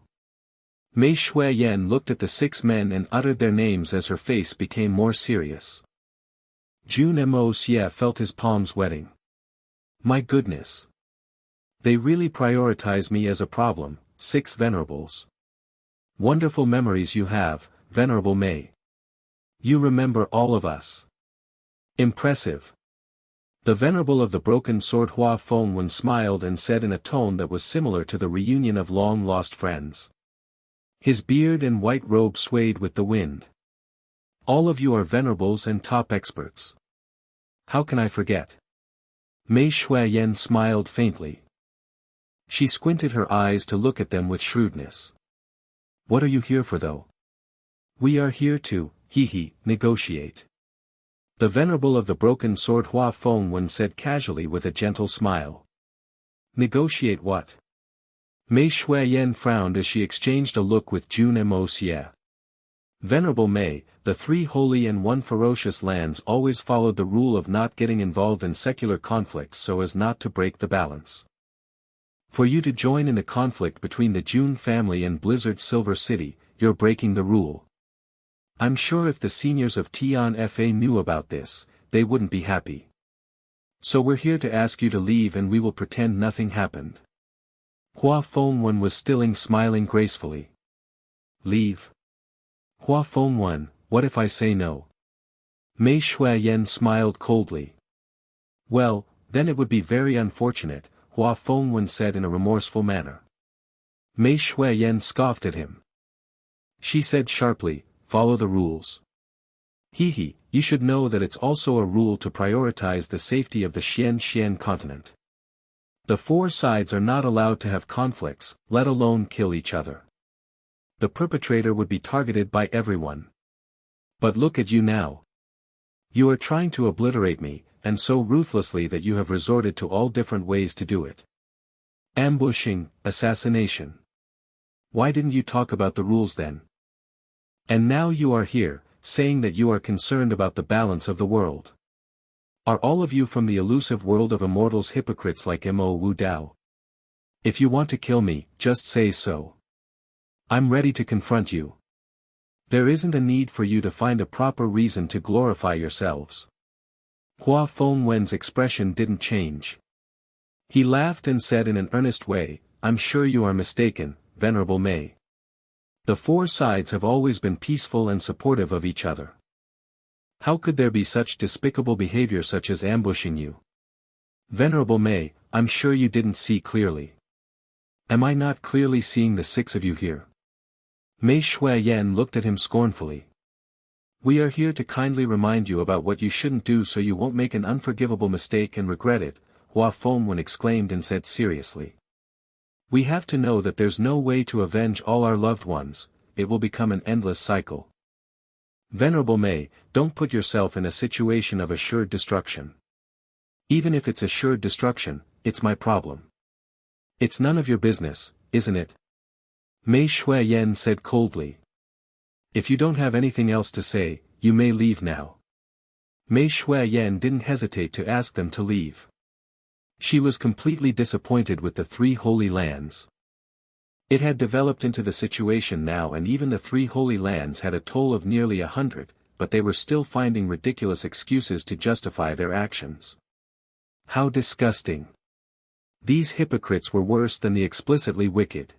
Mei Shuiyan looked at the 6 men and uttered their names as her face became more serious. Jun Moxie felt his palms wetting. My goodness. They really prioritize me as a problem, 6 venerables. Wonderful memories you have, Venerable Mei. You remember all of us. Impressive. The Venerable of the Broken Sword Hua Feng Wan smiled and said in a tone that was similar to the reunion of long-lost friends. His beard and white robe swayed with the wind. All of you are venerables and top experts. How can I forget? Mei Shuiyan smiled faintly. She squinted her eyes to look at them with shrewdness. What are you here for though? We are here to, negotiate. The Venerable of the Broken Sword Hua Feng Wan said casually with a gentle smile. Negotiate what? Mei Shuiyan frowned as she exchanged a look with Jun Moxie. Venerable Mei, the 3 holy and 1 ferocious lands always followed the rule of not getting involved in secular conflicts so as not to break the balance. For you to join in the conflict between the Jun family and Blizzard Silver City, you're breaking the rule. I'm sure if the seniors of Tian Fa knew about this, they wouldn't be happy. So we're here to ask you to leave and we will pretend nothing happened. Hua Feng Wan was smiling gracefully. Leave? Hua Feng Wan, what if I say no? Mei Shuiyan smiled coldly. Well, then it would be very unfortunate, Hua Feng Wan said in a remorseful manner. Mei Shuiyan scoffed at him. She said sharply, follow the rules. You should know that it's also a rule to prioritize the safety of the Xian continent. The 4 sides are not allowed to have conflicts, let alone kill each other. The perpetrator would be targeted by everyone. But look at you now. You are trying to obliterate me, and so ruthlessly that you have resorted to all different ways to do it. Ambushing, assassination. Why didn't you talk about the rules then? And now you are here, saying that you are concerned about the balance of the world. Are all of you from the elusive world of immortals hypocrites like Mo Wu Dao? If you want to kill me, just say so. I'm ready to confront you. There isn't a need for you to find a proper reason to glorify yourselves. Hua Fengwen's expression didn't change. He laughed and said in an earnest way, I'm sure you are mistaken, Venerable Mei. The four sides have always been peaceful and supportive of each other. How could there be such despicable behavior such as ambushing you? Venerable Mei, I'm sure you didn't see clearly. Am I not clearly seeing the six of you here? Mei Shuiyan looked at him scornfully. We are here to kindly remind you about what you shouldn't do so you won't make an unforgivable mistake and regret it, Hua Fengwen exclaimed and said seriously. We have to know that there's no way to avenge all our loved ones, it will become an endless cycle. Venerable Mei, don't put yourself in a situation of assured destruction. Even if it's assured destruction, it's my problem. It's none of your business, isn't it? Mei Shuiyan said coldly. If you don't have anything else to say, you may leave now. Mei Shuiyan didn't hesitate to ask them to leave. She was completely disappointed with the three holy lands. It had developed into the situation now and even the three holy lands had a toll of nearly 100, but they were still finding ridiculous excuses to justify their actions. How disgusting. These hypocrites were worse than the explicitly wicked.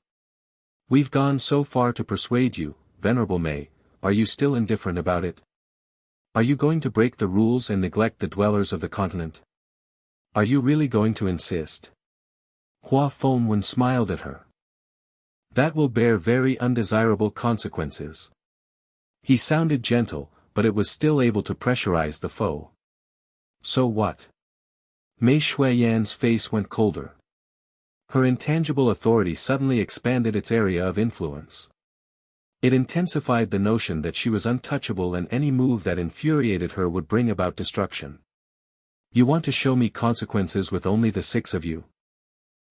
We've gone so far to persuade you, Venerable Mei, are you still indifferent about it? Are you going to break the rules and neglect the dwellers of the continent? Are you really going to insist? Hua Fengwen smiled at her. That will bear very undesirable consequences. He sounded gentle, but it was still able to pressurize the foe. So what? Mei Shuiyan's face went colder. Her intangible authority suddenly expanded its area of influence. It intensified the notion that she was untouchable and any move that infuriated her would bring about destruction. You want to show me consequences with only the six of you?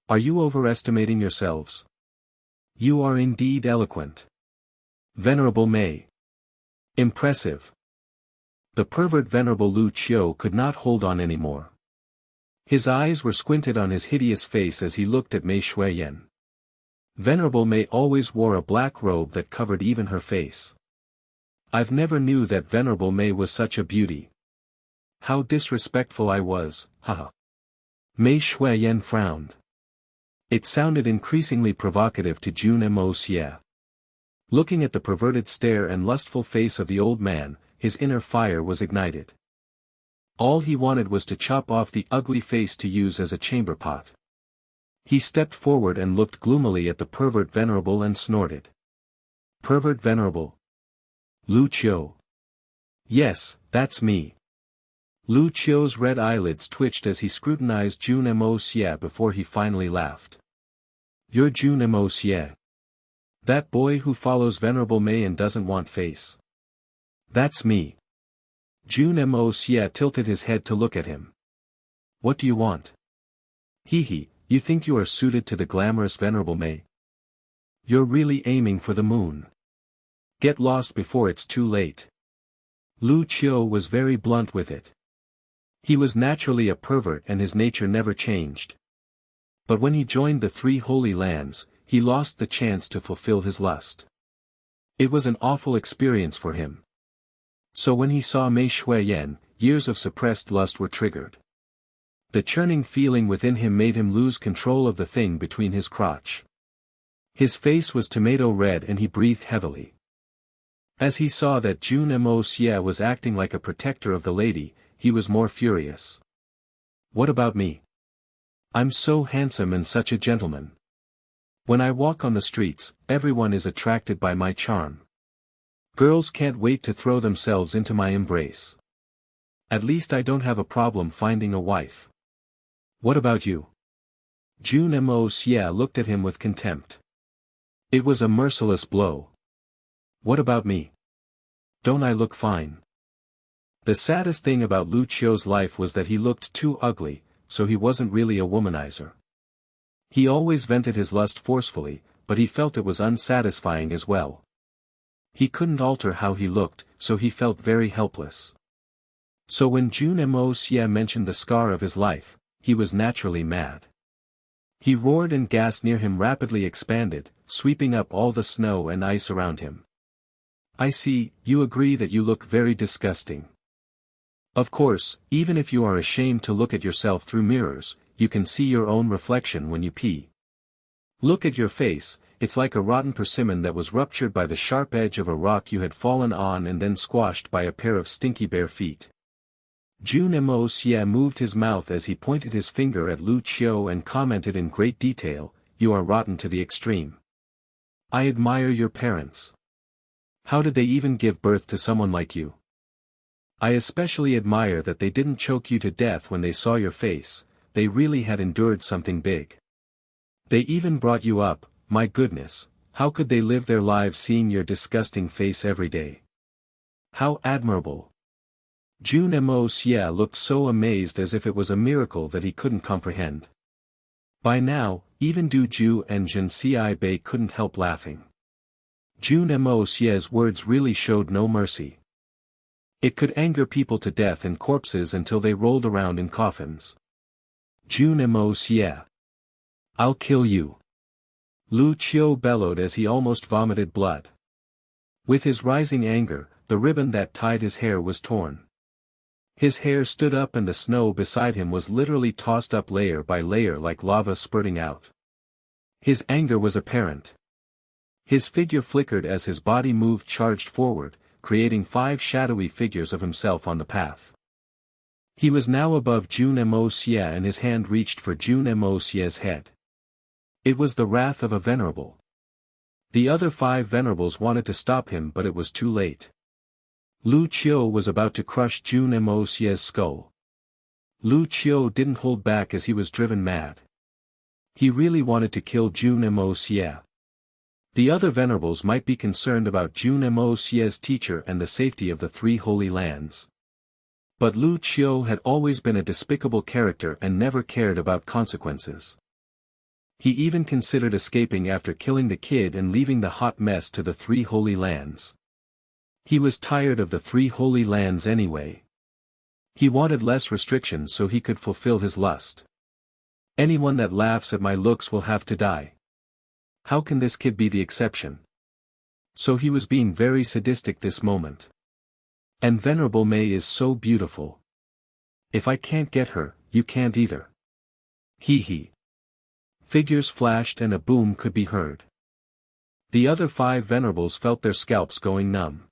Are you overestimating yourselves? You are indeed eloquent. Venerable Mei. Impressive. The pervert Venerable Lu Qiu could not hold on anymore. His eyes were squinted on his hideous face as he looked at Mei Shuiyan. Venerable Mei always wore a black robe that covered even her face. I've never knew that Venerable Mei was such a beauty. How disrespectful I was, haha. Mei Shuiyan frowned. It sounded increasingly provocative to Jun Moxie. Looking at the perverted stare and lustful face of the old man, his inner fire was ignited. All he wanted was to chop off the ugly face to use as a chamber pot. He stepped forward and looked gloomily at the pervert Venerable and snorted. Pervert Venerable. Lu Qiu. Yes, that's me. Lu Qiu's red eyelids twitched as he scrutinized Jun Moxie before he finally laughed. You're Jun Moxie. That boy who follows Venerable Mei and doesn't want face. That's me. Jun Moxie tilted his head to look at him. What do you want? Hee, you think you are suited to the glamorous Venerable Mei? You're really aiming for the moon. Get lost before it's too late. Lu Qiu was very blunt with it. He was naturally a pervert and his nature never changed. But when he joined the three holy lands, he lost the chance to fulfill his lust. It was an awful experience for him. So when he saw Mei Shuiyan, years of suppressed lust were triggered. The churning feeling within him made him lose control of the thing between his crotch. His face was tomato red and he breathed heavily. As he saw that Jun Moxie was acting like a protector of the lady, he was more furious. What about me? I'm so handsome and such a gentleman. When I walk on the streets, everyone is attracted by my charm. Girls can't wait to throw themselves into my embrace. At least I don't have a problem finding a wife. What about you? Jun Moxie looked at him with contempt. It was a merciless blow. What about me? Don't I look fine? The saddest thing about Lu Qiu's life was that he looked too ugly, so he wasn't really a womanizer. He always vented his lust forcefully, but he felt it was unsatisfying as well. He couldn't alter how he looked, so he felt very helpless. So when Jun Moxie mentioned the scar of his life, he was naturally mad. He roared and gas near him rapidly expanded, sweeping up all the snow and ice around him. I see, you agree that you look very disgusting. Of course, even if you are ashamed to look at yourself through mirrors, you can see your own reflection when you pee. Look at your face, it's like a rotten persimmon that was ruptured by the sharp edge of a rock you had fallen on and then squashed by a pair of stinky bare feet. Jun Moxie moved his mouth as he pointed his finger at Lu Qiu and commented in great detail, you are rotten to the extreme. I admire your parents. How did they even give birth to someone like you? I especially admire that they didn't choke you to death when they saw your face, they really had endured something big. They even brought you up, my goodness, how could they live their lives seeing your disgusting face every day? How admirable. Jun Moxie looked so amazed as if it was a miracle that he couldn't comprehend. By now, even Du Ju and Jun Xie couldn't help laughing. Jun Moxie's words really showed no mercy. It could anger people to death and corpses until they rolled around in coffins. Jun Moxie. I'll kill you. Lu Qiu bellowed as he almost vomited blood. With his rising anger, the ribbon that tied his hair was torn. His hair stood up and the snow beside him was literally tossed up layer by layer like lava spurting out. His anger was apparent. His figure flickered as his body moved charged forward, creating 5 shadowy figures of himself on the path. He was now above Jun Moxie and his hand reached for Jun Moxie's head. It was the wrath of a venerable. The other 5 venerables wanted to stop him but it was too late. Lu Qiu was about to crush Jun Moxie's skull. Lu Qiu didn't hold back as he was driven mad. He really wanted to kill Jun Moxie. The other venerables might be concerned about Jun Moxie's teacher and the safety of the 3 holy lands. But Lu Qiu had always been a despicable character and never cared about consequences. He even considered escaping after killing the kid and leaving the hot mess to the 3 holy lands. He was tired of the 3 holy lands anyway. He wanted less restrictions so he could fulfill his lust. Anyone that laughs at my looks will have to die. How can this kid be the exception? So he was being very sadistic this moment. And Venerable Mei is so beautiful. If I can't get her, you can't either. Hee hee. Figures flashed and a boom could be heard. The other 5 venerables felt their scalps going numb.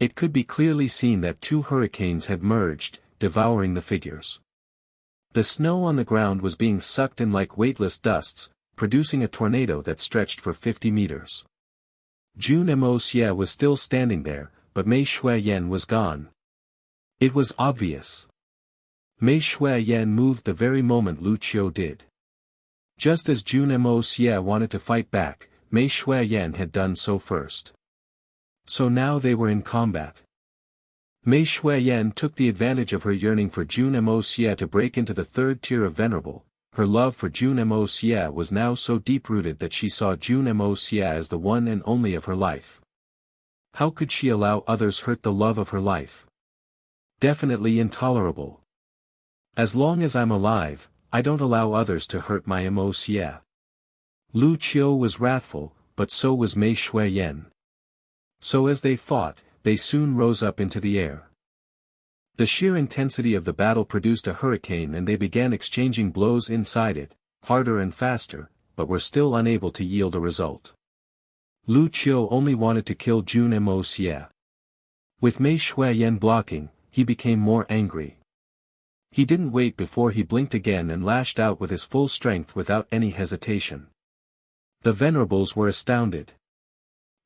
It could be clearly seen that 2 hurricanes had merged, devouring the figures. The snow on the ground was being sucked in like weightless dusts, producing a tornado that stretched for 50 meters. Jun Moxie was still standing there, but Mei Shuiyan was gone. It was obvious. Mei Shuiyan moved the very moment Lu Qiu did. Just as Jun Moxie wanted to fight back, Mei Shuiyan had done so first. So now they were in combat. Mei Shuiyan took the advantage of her yearning for Jun Moxie to break into the 3rd tier of venerable. Her love for Jun Moxie was now so deep-rooted that she saw Jun Moxie as the one and only of her life. How could she allow others hurt the love of her life? Definitely intolerable. As long as I'm alive, I don't allow others to hurt my Moxie. Lu Qiu was wrathful, but so was Mei Shuiyan. So as they fought, they soon rose up into the air. The sheer intensity of the battle produced a hurricane and they began exchanging blows inside it, harder and faster, but were still unable to yield a result. Lu Qiu only wanted to kill Jun Moxie. With Mei Shuiyan blocking, he became more angry. He didn't wait before he blinked again and lashed out with his full strength without any hesitation. The venerables were astounded.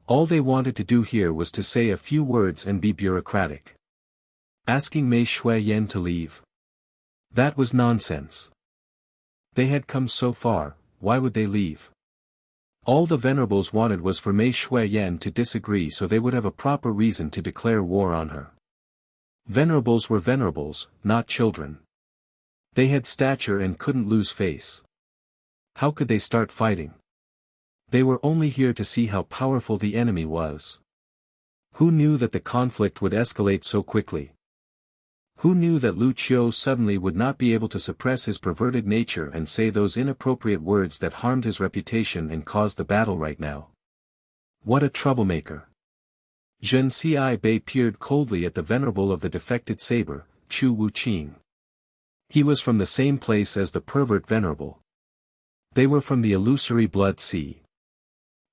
All they wanted to do here was to say a few words and be bureaucratic. Asking Mei Shuiyan to leave. That was nonsense. They had come so far, why would they leave? All the venerables wanted was for Mei Shuiyan to disagree so they would have a proper reason to declare war on her. Venerables were venerables, not children. They had stature and couldn't lose face. How could they start fighting? They were only here to see how powerful the enemy was. Who knew that the conflict would escalate so quickly? Who knew that Lu Qiu suddenly would not be able to suppress his perverted nature and say those inappropriate words that harmed his reputation and caused the battle right now? What a troublemaker. Jun Xie peered coldly at the venerable of the defected saber, Chu Wuqing. He was from the same place as the pervert venerable. They were from the illusory blood sea.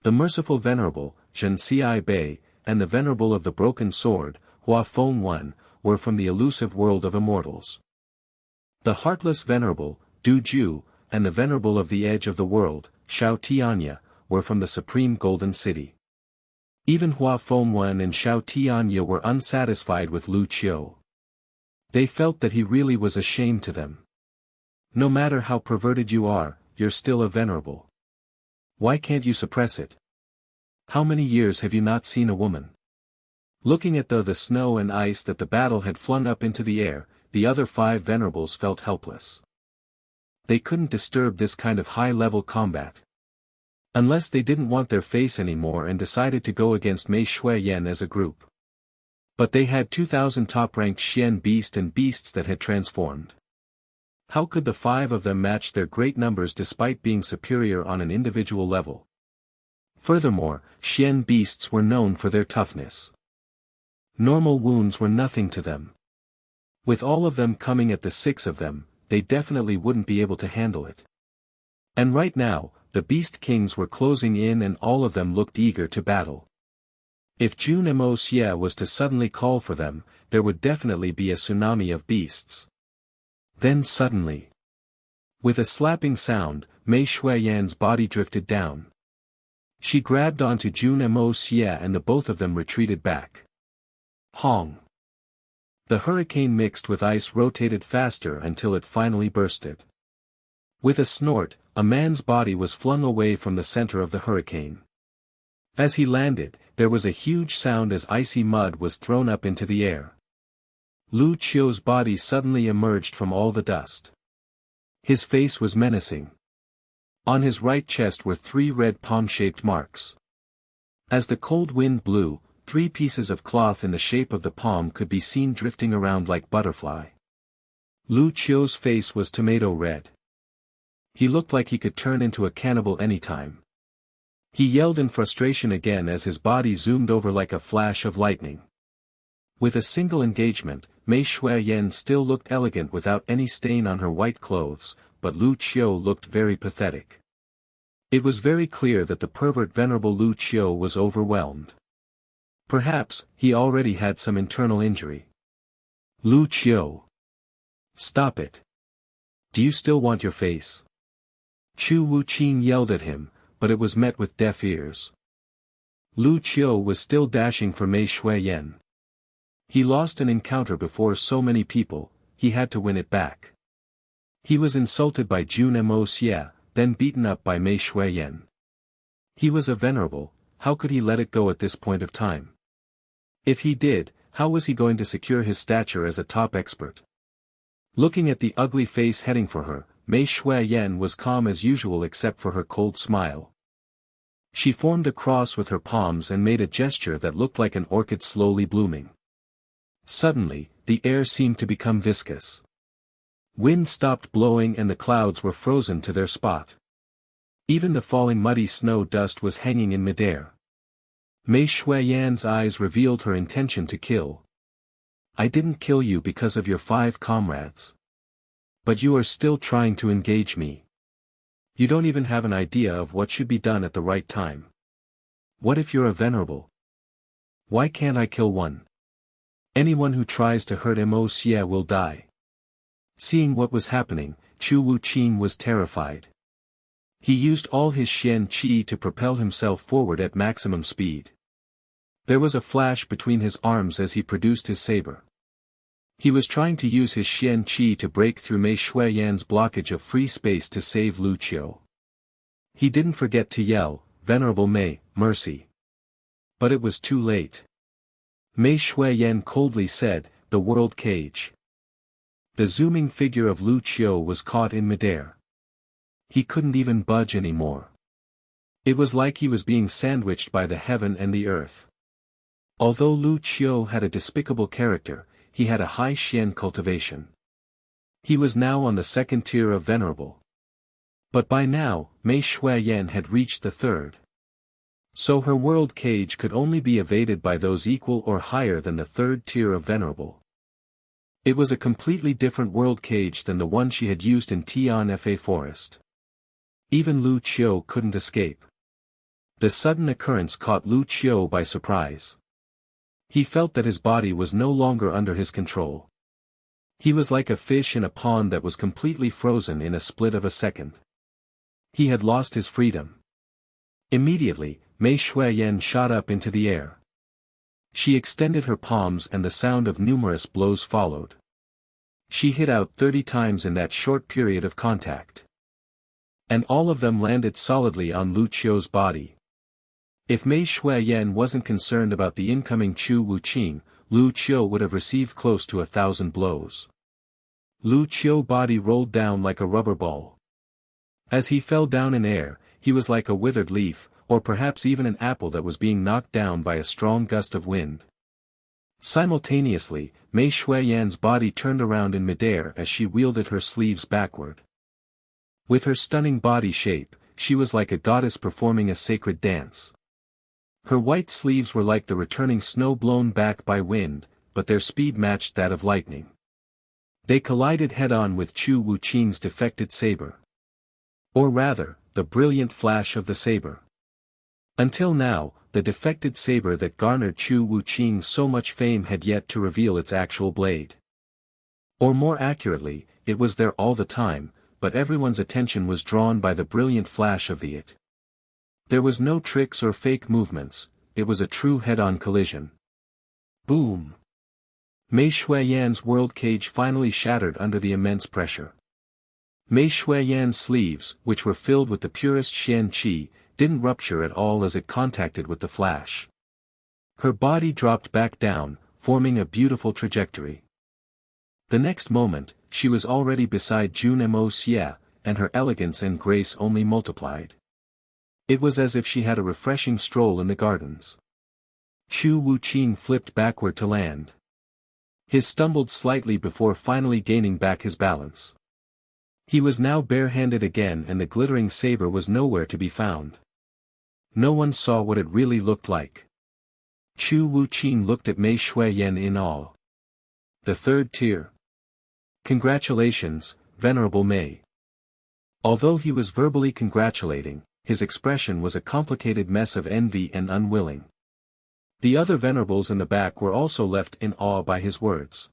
The merciful venerable, Jun Xie, and the venerable of the broken sword, Hua Feng Wan, were from the elusive world of immortals. The heartless venerable, Du Ju, and the venerable of the edge of the world, Xiao Tianya, were from the supreme golden city. Even Hua Feng Wan and Xiao Tianya were unsatisfied with Lu Qiu. They felt that he really was a shame to them. No matter how perverted you are, you're still a venerable. Why can't you suppress it? How many years have you not seen a woman? Looking at the snow and ice that the battle had flung up into the air, the other 5 venerables felt helpless. They couldn't disturb this kind of high-level combat. Unless they didn't want their face anymore and decided to go against Mei Shuiyan as a group. But they had 2,000 top-ranked Xian beast and beasts that had transformed. How could the 5 of them match their great numbers despite being superior on an individual level? Furthermore, Xian beasts were known for their toughness. Normal wounds were nothing to them. With all of them coming at the 6 of them, they definitely wouldn't be able to handle it. And right now, the beast kings were closing in and all of them looked eager to battle. If Jun Moxie was to suddenly call for them, there would definitely be a tsunami of beasts. Then suddenly, with a slapping sound, Mei Shuiyan's body drifted down. She grabbed onto Jun Moxie and the both of them retreated back. Hong! The hurricane mixed with ice rotated faster until it finally bursted. With a snort, a man's body was flung away from the center of the hurricane. As he landed, there was a huge sound as icy mud was thrown up into the air. Lu Qiu's body suddenly emerged from all the dust. His face was menacing. On his right chest were 3 red palm-shaped marks. As the cold wind blew, 3 pieces of cloth in the shape of the palm could be seen drifting around like butterfly. Lu Qiu's face was tomato red. He looked like he could turn into a cannibal anytime. He yelled in frustration again as his body zoomed over like a flash of lightning. With a single engagement, Mei Shuiyan still looked elegant without any stain on her white clothes, but Lu Qiu looked very pathetic. It was very clear that the pervert venerable Lu Qiu was overwhelmed. Perhaps, he already had some internal injury. Lu Qiu! Stop it! Do you still want your face? Chu Wuqing yelled at him, but it was met with deaf ears. Lu Qiu was still dashing for Mei Shuiyan. He lost an encounter before so many people, he had to win it back. He was insulted by Jun Moxie, then beaten up by Mei Shuiyan. He was a venerable, how could he let it go at this point of time? If he did, how was he going to secure his stature as a top expert? Looking at the ugly face heading for her, Mei Shuiyan was calm as usual except for her cold smile. She formed a cross with her palms and made a gesture that looked like an orchid slowly blooming. Suddenly, the air seemed to become viscous. Wind stopped blowing and the clouds were frozen to their spot. Even the falling muddy snow dust was hanging in midair. Mei Shuiyan's eyes revealed her intention to kill. I didn't kill you because of your 5 comrades. But you are still trying to engage me. You don't even have an idea of what should be done at the right time. What if you're a venerable? Why can't I kill one? Anyone who tries to hurt Moxie will die. Seeing what was happening, Chu Wuqing was terrified. He used all his Xian Qi to propel himself forward at maximum speed. There was a flash between his arms as he produced his saber. He was trying to use his Xian Qi to break through Mei Shuiyan's blockage of free space to save Lu Qiu. He didn't forget to yell, "Venerable Mei, mercy." But it was too late. Mei Shuiyan coldly said, "The world cage." The zooming figure of Lu Qiu was caught in midair. He couldn't even budge anymore. It was like he was being sandwiched by the heaven and the earth. Although Lu Qiu had a despicable character, he had a high Xian cultivation. He was now on the second tier of venerable. But by now, Mei Shuiyan had reached the third. So her world cage could only be evaded by those equal or higher than the third tier of venerable. It was a completely different world cage than the one she had used in Tianfa Forest. Even Lu Qiu couldn't escape. The sudden occurrence caught Lu Qiu by surprise. He felt that his body was no longer under his control. He was like a fish in a pond that was completely frozen in a split of a second. He had lost his freedom. Immediately, Mei Shuiyan shot up into the air. She extended her palms and the sound of numerous blows followed. She hit out 30 times in that short period of contact. And all of them landed solidly on Lu Qiu's body. If Mei Shuiyan wasn't concerned about the incoming Chu Wuqing, Lu Qiu would have received close to 1,000 blows. Lu Qiu's body rolled down like a rubber ball. As he fell down in air, he was like a withered leaf, or perhaps even an apple that was being knocked down by a strong gust of wind. Simultaneously, Mei Shuiyan's body turned around in midair as she wielded her sleeves backward. With her stunning body shape, she was like a goddess performing a sacred dance. Her white sleeves were like the returning snow blown back by wind, but their speed matched that of lightning. They collided head-on with Chu Wuqing's defected saber. Or rather, the brilliant flash of the saber. Until now, the defected saber that garnered Chu Wuqing so much fame had yet to reveal its actual blade. Or more accurately, it was there all the time, but everyone's attention was drawn by the brilliant flash of the it. There was no tricks or fake movements, it was a true head-on collision. Boom! Mei Shuiyan's world cage finally shattered under the immense pressure. Mei Shuiyan's sleeves, which were filled with the purest Xian qi, didn't rupture at all as it contacted with the flash. Her body dropped back down, forming a beautiful trajectory. The next moment, she was already beside Jun Moxie, and her elegance and grace only multiplied. It was as if she had a refreshing stroll in the gardens. Chu Wuqing flipped backward to land. He stumbled slightly before finally gaining back his balance. He was now barehanded again and the glittering saber was nowhere to be found. No one saw what it really looked like. Chu Wuqing looked at Mei Shuiyan in awe. The third tier. Congratulations, Venerable Mei. Although he was verbally congratulating, his expression was a complicated mess of envy and unwilling. The other venerables in the back were also left in awe by his words.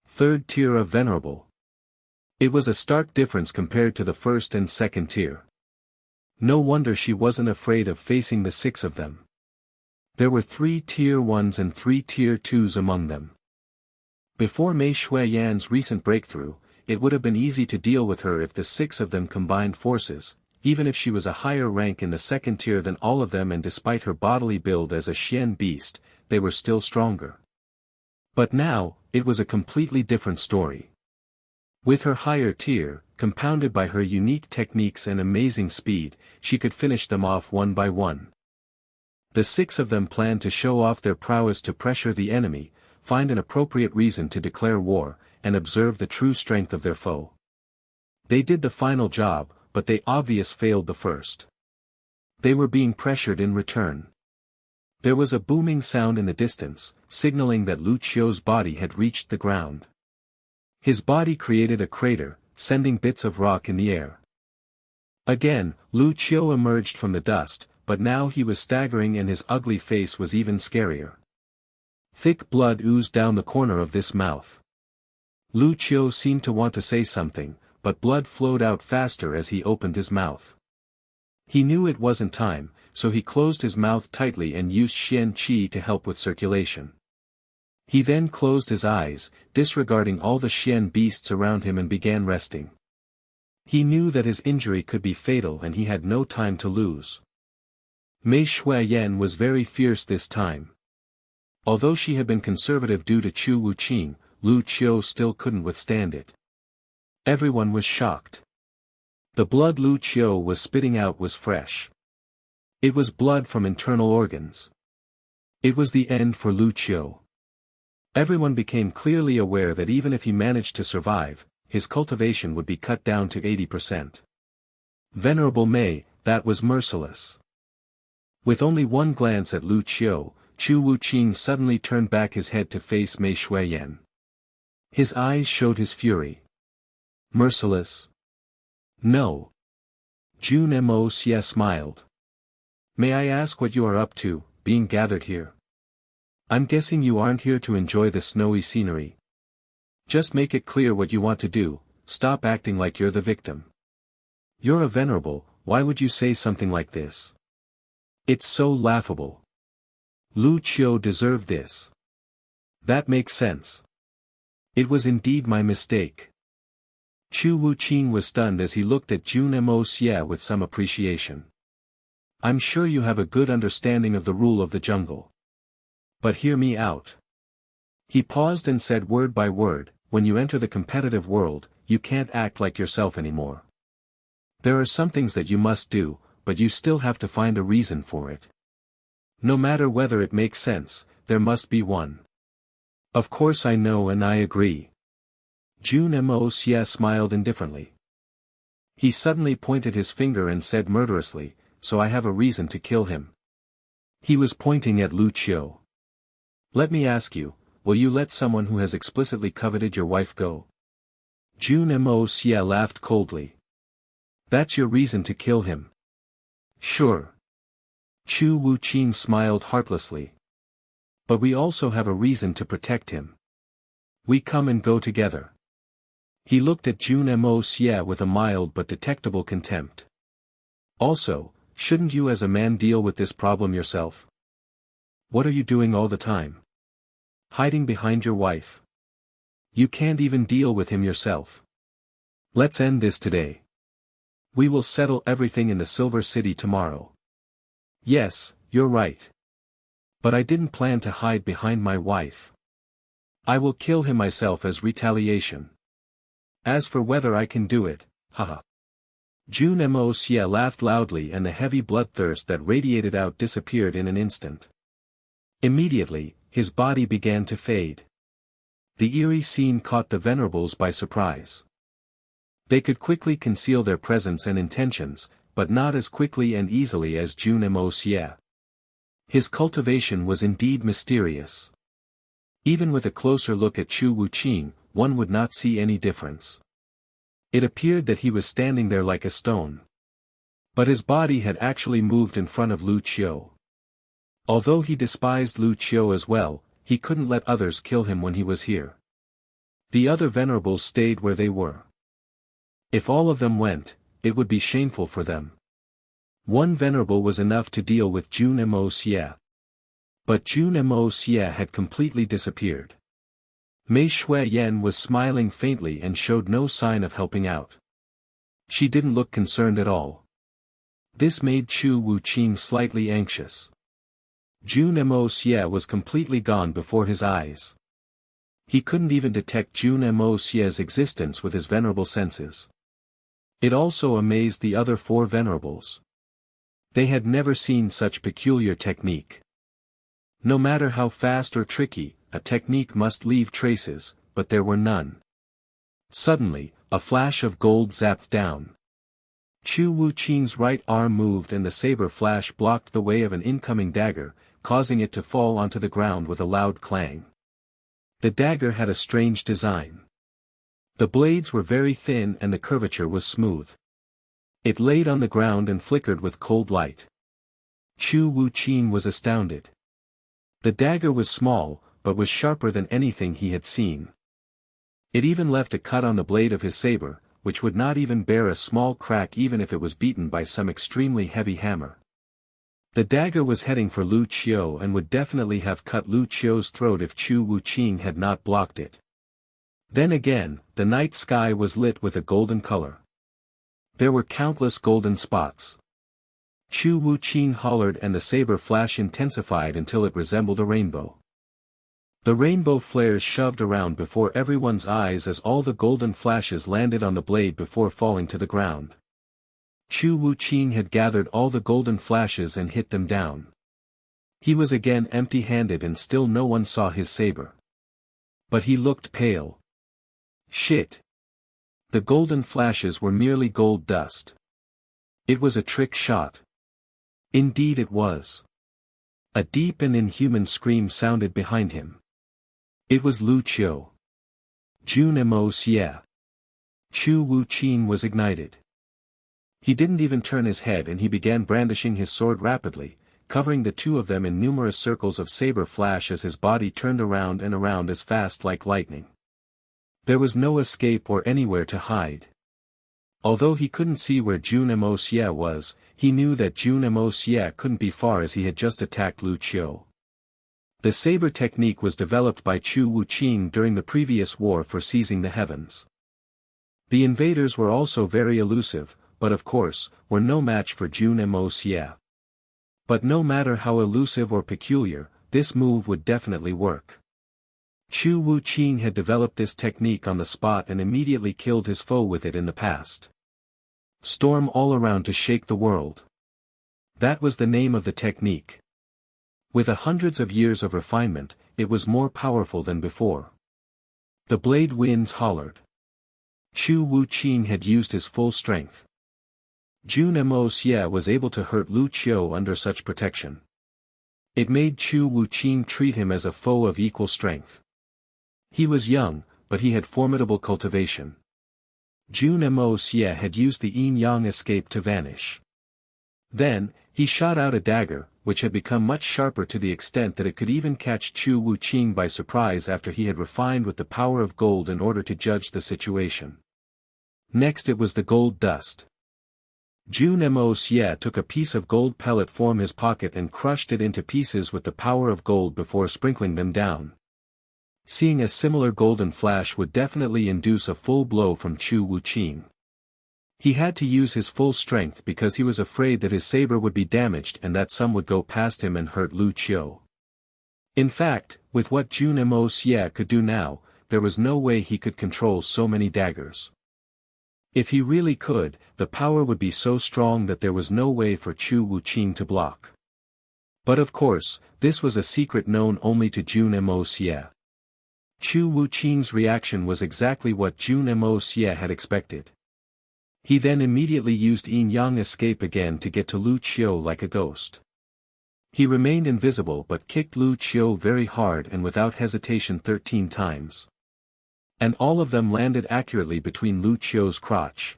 Third tier of venerable. It was a stark difference compared to the first and second tier. No wonder she wasn't afraid of facing the 6 of them. There were 3 tier 1s and 3 tier 2s among them. Before Mei Shuiyan's recent breakthrough, it would have been easy to deal with her if the 6 of them combined forces, even if she was a higher rank in the second tier than all of them, and despite her bodily build as a Xian beast, they were still stronger. But now, it was a completely different story. With her higher tier, compounded by her unique techniques and amazing speed, she could finish them off one by one. The 6 of them planned to show off their prowess to pressure the enemy, find an appropriate reason to declare war, and observe the true strength of their foe. They did the final job, but they obviously failed the first. They were being pressured in return. There was a booming sound in the distance, signaling that Lu Qiu's body had reached the ground. His body created a crater, sending bits of rock in the air. Again, Lu Qiu emerged from the dust, but now he was staggering and his ugly face was even scarier. Thick blood oozed down the corner of this mouth. Lu Qiu seemed to want to say something, but blood flowed out faster as he opened his mouth. He knew it wasn't time, so he closed his mouth tightly and used Xian Qi to help with circulation. He then closed his eyes, disregarding all the Xian beasts around him, and began resting. He knew that his injury could be fatal and he had no time to lose. Mei Shuiyan was very fierce this time. Although she had been conservative due to Chu Wuqing, Lu Qiu still couldn't withstand it. Everyone was shocked. The blood Lu Qiu was spitting out was fresh. It was blood from internal organs. It was the end for Lu Qiu. Everyone became clearly aware that even if he managed to survive, his cultivation would be cut down to 80%. Venerable Mei, that was merciless. With only one glance at Lu Qiu, Chu Wuqing suddenly turned back his head to face Mei Shuiyan. His eyes showed his fury. Merciless? No. Jun Moxie smiled. May I ask what you are up to, being gathered here? I'm guessing you aren't here to enjoy the snowy scenery. Just make it clear what you want to do, stop acting like you're the victim. You're a venerable, why would you say something like this? It's so laughable. Lu Qiu deserved this. That makes sense. It was indeed my mistake. Chu Wuqing was stunned as he looked at Jun Moxie with some appreciation. I'm sure you have a good understanding of the rule of the jungle. But hear me out. He paused and said word by word, when you enter the competitive world, you can't act like yourself anymore. There are some things that you must do, but you still have to find a reason for it. No matter whether it makes sense, there must be one. Of course I know and I agree. Jun Moxie smiled indifferently. He suddenly pointed his finger and said murderously, so I have a reason to kill him. He was pointing at Lu Qiu. Let me ask you, will you let someone who has explicitly coveted your wife go? Jun Moxie laughed coldly. That's your reason to kill him? Sure. Chu Wuqing smiled heartlessly. But we also have a reason to protect him. We come and go together. He looked at Jun Moxie with a mild but detectable contempt. Also, shouldn't you as a man deal with this problem yourself? What are you doing all the time? Hiding behind your wife. You can't even deal with him yourself. Let's end this today. We will settle everything in the Silver City tomorrow. Yes, you're right. But I didn't plan to hide behind my wife. I will kill him myself as retaliation. As for whether I can do it, haha. Jun Moxie laughed loudly and the heavy bloodthirst that radiated out disappeared in an instant. Immediately, his body began to fade. The eerie scene caught the venerables by surprise. They could quickly conceal their presence and intentions, but not as quickly and easily as Jun Moxie. His cultivation was indeed mysterious. Even with a closer look at Chu Wuqing, one would not see any difference. It appeared that he was standing there like a stone. But his body had actually moved in front of Lu Qiu. Although he despised Lu Qiu as well, he couldn't let others kill him when he was here. The other venerables stayed where they were. If all of them went, it would be shameful for them. One venerable was enough to deal with Jun Moxie. But Jun Moxie had completely disappeared. Mei Shuiyan was smiling faintly and showed no sign of helping out. She didn't look concerned at all. This made Chu Wuqing slightly anxious. Jun Moxie was completely gone before his eyes. He couldn't even detect Jun Moxie's existence with his venerable senses. It also amazed the other four venerables. They had never seen such peculiar technique. No matter how fast or tricky, a technique must leave traces, but there were none. Suddenly, a flash of gold zapped down. Chu Wuqing's right arm moved and the saber flash blocked the way of an incoming dagger, causing it to fall onto the ground with a loud clang. The dagger had a strange design. The blades were very thin and the curvature was smooth. It laid on the ground and flickered with cold light. Chu Wuqing was astounded. The dagger was small, but was sharper than anything he had seen. It even left a cut on the blade of his saber, which would not even bear a small crack even if it was beaten by some extremely heavy hammer. The dagger was heading for Lu Qiu and would definitely have cut Lu Qiu's throat if Chu Wuqing had not blocked it. Then again, the night sky was lit with a golden color. There were countless golden spots. Chu Wuqing hollered and the saber flash intensified until it resembled a rainbow. The rainbow flares shoved around before everyone's eyes as all the golden flashes landed on the blade before falling to the ground. Chu Wuqing had gathered all the golden flashes and hit them down. He was again empty-handed and still no one saw his saber. But he looked pale. Shit. The golden flashes were merely gold dust. It was a trick shot. Indeed it was. A deep and inhuman scream sounded behind him. It was Lu Qiu. Jun Moxie. Chu Wuqin was ignited. He didn't even turn his head and he began brandishing his sword rapidly, covering the two of them in numerous circles of saber flash as his body turned around and around as fast like lightning. There was no escape or anywhere to hide. Although he couldn't see where Jun Moxie was, he knew that Jun Moxie couldn't be far as he had just attacked Lu Qiu. The saber technique was developed by Chu Wuqin during the previous war for seizing the heavens. The invaders were also very elusive, but of course, were no match for Jun Moxie. But no matter how elusive or peculiar, this move would definitely work. Chu Wuqin had developed this technique on the spot and immediately killed his foe with it in the past. Storm all around to shake the world. That was the name of the technique. With hundreds of years of refinement, it was more powerful than before. The blade winds hollered. Chu Wuqin had used his full strength. Jun Moxie was able to hurt Lu Qiu under such protection. It made Chu Wuqin treat him as a foe of equal strength. He was young, but he had formidable cultivation. Jun Moxie had used the yin-yang escape to vanish. Then, he shot out a dagger, which had become much sharper to the extent that it could even catch Chu Wuqin by surprise after he had refined with the power of gold in order to judge the situation. Next it was the gold dust. Jun Moxie took a piece of gold pellet from his pocket and crushed it into pieces with the power of gold before sprinkling them down. Seeing a similar golden flash would definitely induce a full blow from Chu Wuqin. He had to use his full strength because he was afraid that his saber would be damaged and that some would go past him and hurt Lu Qiu. In fact, with what Jun Moxie could do now, there was no way he could control so many daggers. If he really could, the power would be so strong that there was no way for Chu Wuqin to block. But of course, this was a secret known only to Jun Moxie. Chu Wuqin's reaction was exactly what Jun Moxie had expected. He then immediately used yin-yang escape again to get to Lu Qiu like a ghost. He remained invisible but kicked Lu Qiu very hard and without hesitation 13 times. And all of them landed accurately between Lu Qiu's crotch.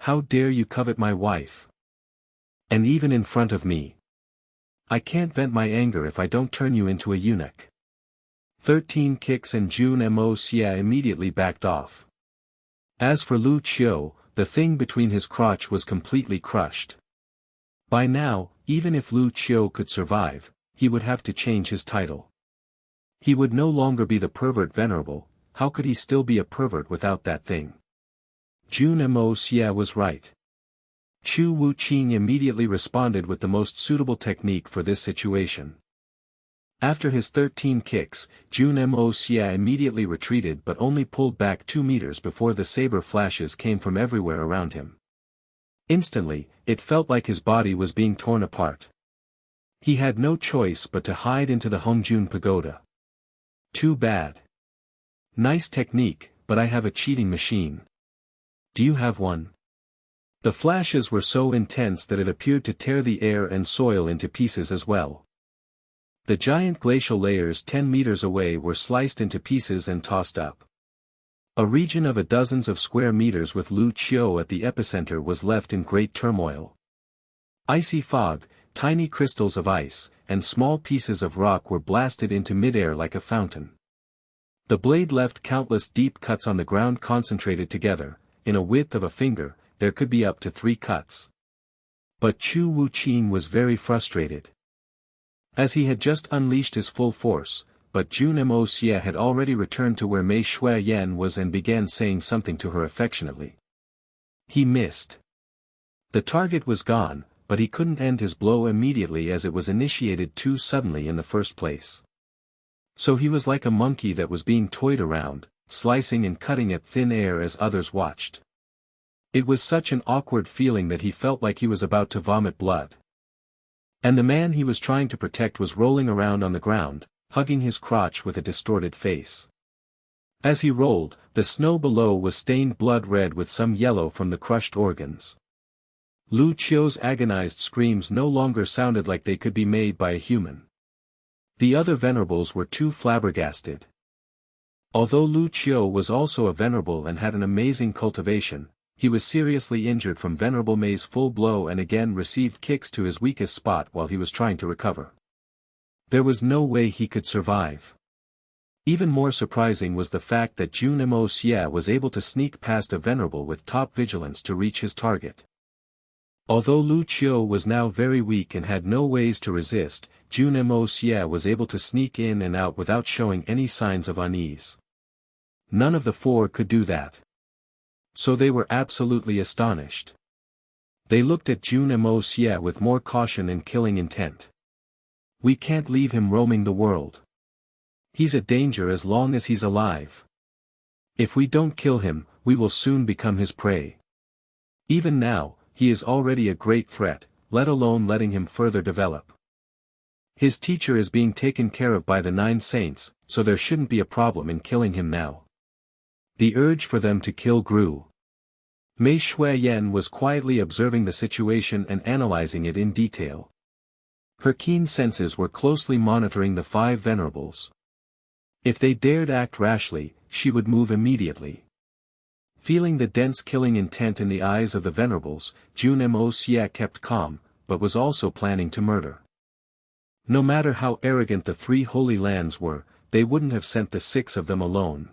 How dare you covet my wife? And even in front of me. I can't vent my anger if I don't turn you into a eunuch. 13 kicks and Jun Moxie immediately backed off. As for Lu Qiu, the thing between his crotch was completely crushed. By now, even if Lu Qiu could survive, he would have to change his title. He would no longer be the pervert venerable. How could he still be a pervert without that thing? Jun Moxie was right. Chu Wuqin immediately responded with the most suitable technique for this situation. After his 13 kicks, Jun Moxie immediately retreated but only pulled back 2 meters before the saber flashes came from everywhere around him. Instantly, it felt like his body was being torn apart. He had no choice but to hide into the Hongjun Pagoda. Too bad. Nice technique, but I have a cheating machine. Do you have one? The flashes were so intense that it appeared to tear the air and soil into pieces as well. The giant glacial layers 10 meters away were sliced into pieces and tossed up. A region of dozens of square meters with Lu Qiu at the epicenter was left in great turmoil. Icy fog, tiny crystals of ice, and small pieces of rock were blasted into midair like a fountain. The blade left countless deep cuts on the ground concentrated together. In a width of a finger, there could be up to 3 cuts. But Chu Wuqin was very frustrated. As he had just unleashed his full force, but Jun Moxie had already returned to where Mei Shui Yan was and began saying something to her affectionately. He missed. The target was gone, but he couldn't end his blow immediately as it was initiated too suddenly in the first place. So he was like a monkey that was being toyed around, slicing and cutting at thin air as others watched. It was such an awkward feeling that he felt like he was about to vomit blood. And the man he was trying to protect was rolling around on the ground, hugging his crotch with a distorted face. As he rolled, the snow below was stained blood red with some yellow from the crushed organs. Lu Qiu's agonized screams no longer sounded like they could be made by a human. The other venerables were too flabbergasted. Although Lu Qiu was also a venerable and had an amazing cultivation, he was seriously injured from Venerable Mei's full blow and again received kicks to his weakest spot while he was trying to recover. There was no way he could survive. Even more surprising was the fact that Jun Moxie was able to sneak past a venerable with top vigilance to reach his target. Although Lu Qiu was now very weak and had no ways to resist, Jun Moxie was able to sneak in and out without showing any signs of unease. None of the four could do that. So they were absolutely astonished. They looked at Jun Moxie with more caution and killing intent. We can't leave him roaming the world. He's a danger as long as he's alive. If we don't kill him, we will soon become his prey. Even now, he is already a great threat, let alone letting him further develop. His teacher is being taken care of by the 9 saints, so there shouldn't be a problem in killing him now. The urge for them to kill grew. Mei Shuiyan was quietly observing the situation and analyzing it in detail. Her keen senses were closely monitoring the 5 venerables. If they dared act rashly, she would move immediately. Feeling the dense killing intent in the eyes of the venerables, Jun Moxie kept calm, but was also planning to murder. No matter how arrogant the 3 holy lands were, they wouldn't have sent the 6 of them alone.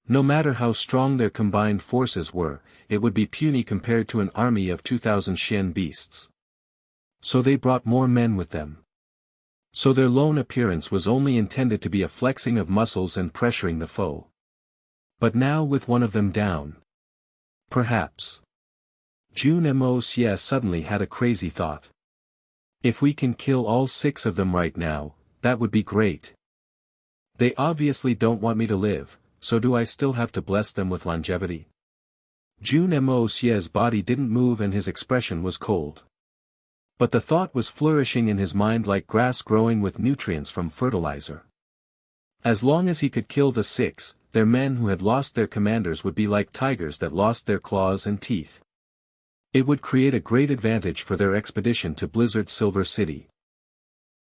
No matter how strong their combined forces were, it would be puny compared to an army of 2,000 Shen beasts. So they brought more men with them. So their lone appearance was only intended to be a flexing of muscles and pressuring the foe. But now with one of them down. Perhaps. Jun Moxie suddenly had a crazy thought. If we can kill all 6 of them right now, that would be great. They obviously don't want me to live, so do I still have to bless them with longevity? Jun Moxie's body didn't move and his expression was cold. But the thought was flourishing in his mind like grass growing with nutrients from fertilizer. As long as he could kill the 6, their men who had lost their commanders would be like tigers that lost their claws and teeth. It would create a great advantage for their expedition to Blizzard Silver City.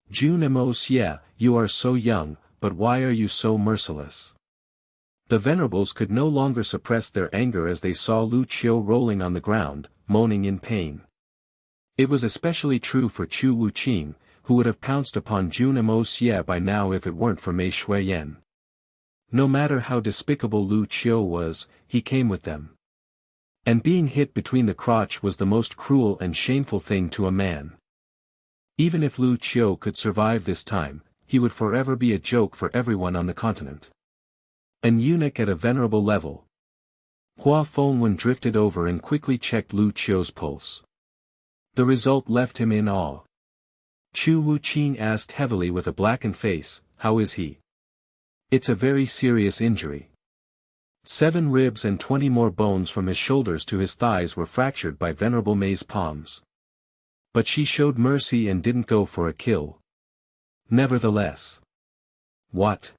Jun Moxie, you are so young, but why are you so merciless? The venerables could no longer suppress their anger as they saw Lu Qiu rolling on the ground, moaning in pain. It was especially true for Chu Wuqing, who would have pounced upon Jun Moxie by now if it weren't for Mei Shuiyan. No matter how despicable Lu Qiu was, he came with them. And being hit between the crotch was the most cruel and shameful thing to a man. Even if Lu Qiu could survive this time, he would forever be a joke for everyone on the continent. An eunuch at a venerable level. Hua Fengwen drifted over and quickly checked Lu Qiu's pulse. The result left him in awe. Chu Wuqing asked heavily with a blackened face, "How is he?" "It's a very serious injury. 7 ribs and 20 more bones from his shoulders to his thighs were fractured by Venerable Mei's palms. But she showed mercy and didn't go for a kill. Nevertheless." "What?"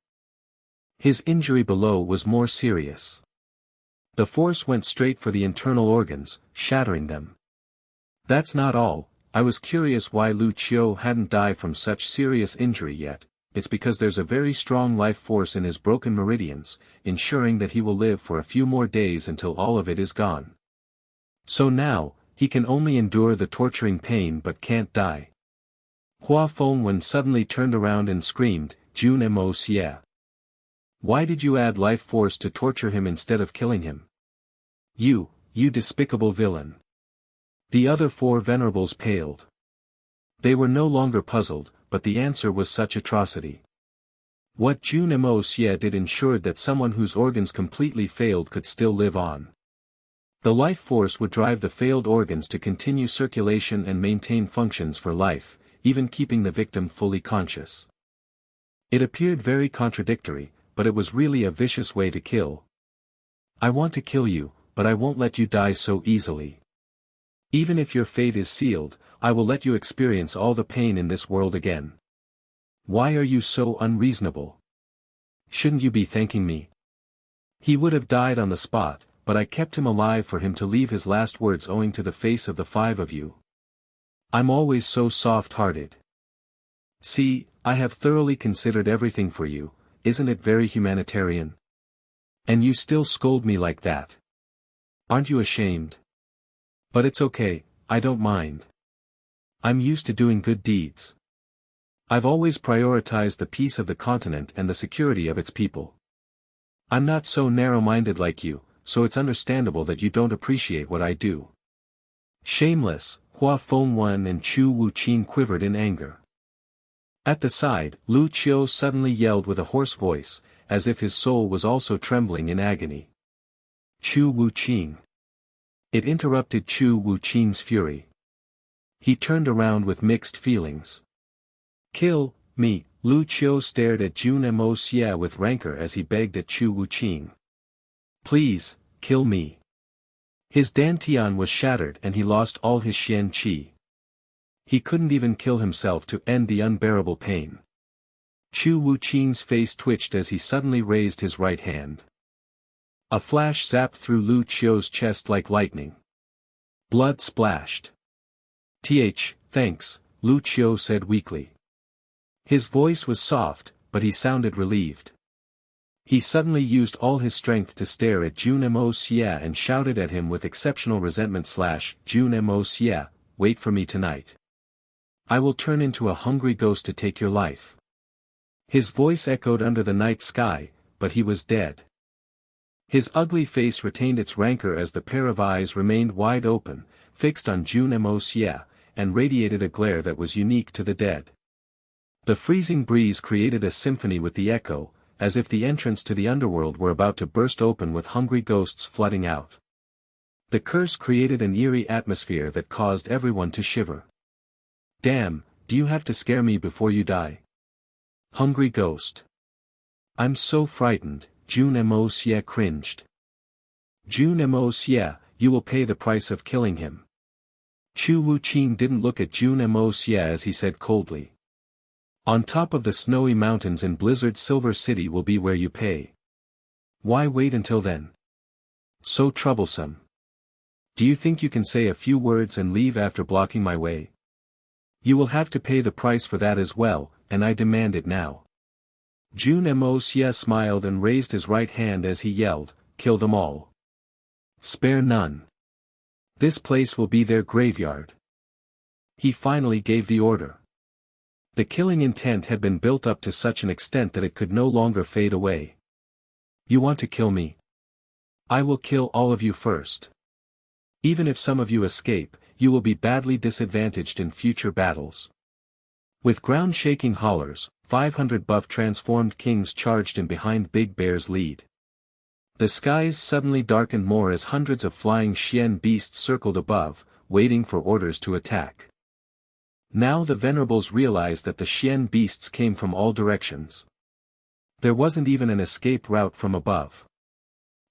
"His injury below was more serious. The force went straight for the internal organs, shattering them. That's not all. I was curious why Lu Qiu hadn't died from such serious injury yet. It's because there's a very strong life force in his broken meridians, ensuring that he will live for a few more days until all of it is gone. So now, he can only endure the torturing pain but can't die." Hua Fengwen suddenly turned around and screamed, "Jun Moxie! Why did you add life force to torture him instead of killing him? You despicable villain." The other 4 venerables paled. They were no longer puzzled, but the answer was such atrocity. What Jun Moxie did ensured that someone whose organs completely failed could still live on. The life force would drive the failed organs to continue circulation and maintain functions for life, even keeping the victim fully conscious. It appeared very contradictory, but it was really a vicious way to kill. "I want to kill you, but I won't let you die so easily. Even if your fate is sealed, I will let you experience all the pain in this world again. Why are you so unreasonable? Shouldn't you be thanking me?" He would have died on the spot, but I kept him alive for him to leave his last words owing to the face of the 5 of you. I'm always so soft-hearted. See, I have thoroughly considered everything for you, isn't it very humanitarian? And you still scold me like that. Aren't you ashamed? But it's okay, I don't mind. I'm used to doing good deeds. I've always prioritized the peace of the continent and the security of its people. I'm not so narrow-minded like you, so it's understandable that you don't appreciate what I do. Shameless, Hua Fengwen and Chu Wuqing quivered in anger. At the side, Lu Qiu suddenly yelled with a hoarse voice, as if his soul was also trembling in agony. Chu Wuqing. It interrupted Chu Wuqing's fury. He turned around with mixed feelings. Kill me, Lu Qiu stared at Jun Moxie with rancor as he begged at Chu Wuqing. Please, kill me. His dantian was shattered and he lost all his xian qi. He couldn't even kill himself to end the unbearable pain. Chu Wuqing's face twitched as he suddenly raised his right hand. A flash zapped through Lu Qiu's chest like lightning. Blood splashed. Thanks, Lu Qiu said weakly. His voice was soft, but he sounded relieved. He suddenly used all his strength to stare at Jun Moxie and shouted at him with exceptional resentment / Jun Moxie, wait for me tonight. I will turn into a hungry ghost to take your life. His voice echoed under the night sky, but he was dead. His ugly face retained its rancor as the pair of eyes remained wide open, fixed on Jun Moxie, and radiated a glare that was unique to the dead. The freezing breeze created a symphony with the echo, as if the entrance to the underworld were about to burst open with hungry ghosts flooding out. The curse created an eerie atmosphere that caused everyone to shiver. Damn, do you have to scare me before you die? Hungry ghost. I'm so frightened, Jun Moxie cringed. Jun Moxie, you will pay the price of killing him. Chu Wuqing didn't look at Jun Moxie as he said coldly. On top of the snowy mountains in Blizzard Silver City will be where you pay. Why wait until then? So troublesome. Do you think you can say a few words and leave after blocking my way? You will have to pay the price for that as well, and I demand it now. Jun Moxie smiled and raised his right hand as he yelled, kill them all. Spare none. This place will be their graveyard. He finally gave the order. The killing intent had been built up to such an extent that it could no longer fade away. You want to kill me? I will kill all of you first. Even if some of you escape, you will be badly disadvantaged in future battles. With ground-shaking hollers, 500 buff transformed kings charged in behind Big Bear's lead. The skies suddenly darkened more as hundreds of flying Xian beasts circled above, waiting for orders to attack. Now the venerables realized that the Xian beasts came from all directions. There wasn't even an escape route from above.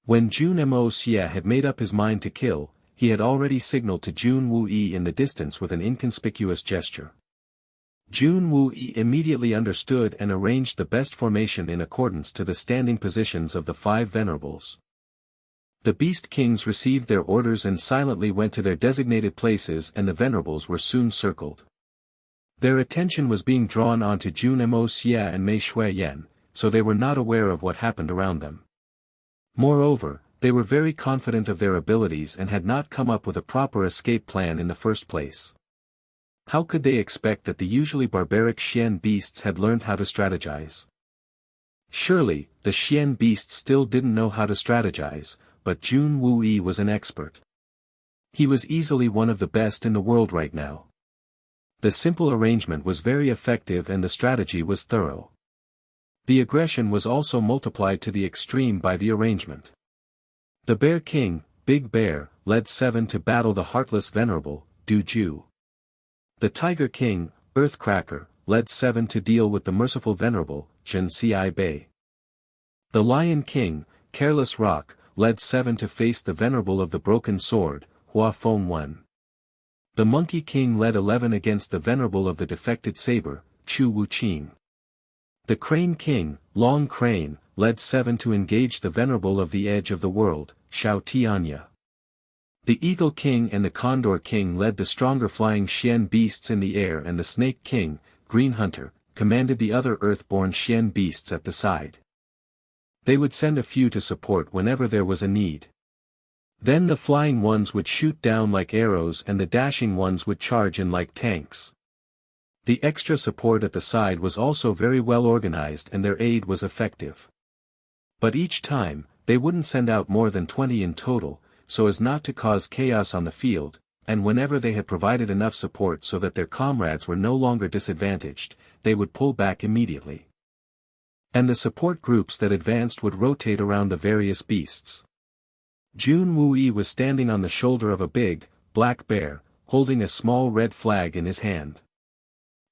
When Jun Moxie had made up his mind to kill, he had already signaled to Jun Wuyi in the distance with an inconspicuous gesture. Jun Wuyi immediately understood and arranged the best formation in accordance to the standing positions of the 5 venerables. The Beast Kings received their orders and silently went to their designated places, and the venerables were soon circled. Their attention was being drawn onto Jun Moxie and Mei Shuiyan, so they were not aware of what happened around them. Moreover, they were very confident of their abilities and had not come up with a proper escape plan in the first place. How could they expect that the usually barbaric Xian beasts had learned how to strategize? Surely, the Xian beasts still didn't know how to strategize, but Jun Wuyi was an expert. He was easily one of the best in the world right now. The simple arrangement was very effective and the strategy was thorough. The aggression was also multiplied to the extreme by the arrangement. The Bear King, Big Bear, led 7 to battle the heartless venerable, Du Ju. The Tiger King, Earthcracker, led 7 to deal with the merciful venerable, Jun Xie. The Lion King, Careless Rock, led 7 to face the venerable of the broken sword, Hua Fengwen. The Monkey King led 11 against the venerable of the defected saber, Chu Wuqing. The Crane King, Long Crane, led 7 to engage the venerable of the edge of the world, Xiao Tianya. The Eagle King and the Condor King led the stronger flying Xian beasts in the air, and the Snake King, Green Hunter, commanded the other earth-born Xian beasts at the side. They would send a few to support whenever there was a need. Then the flying ones would shoot down like arrows and the dashing ones would charge in like tanks. The extra support at the side was also very well organized and their aid was effective. But each time, they wouldn't send out more than 20 in total, so as not to cause chaos on the field, and whenever they had provided enough support so that their comrades were no longer disadvantaged, they would pull back immediately. And the support groups that advanced would rotate around the various beasts. Jun Moxie was standing on the shoulder of a big, black bear, holding a small red flag in his hand.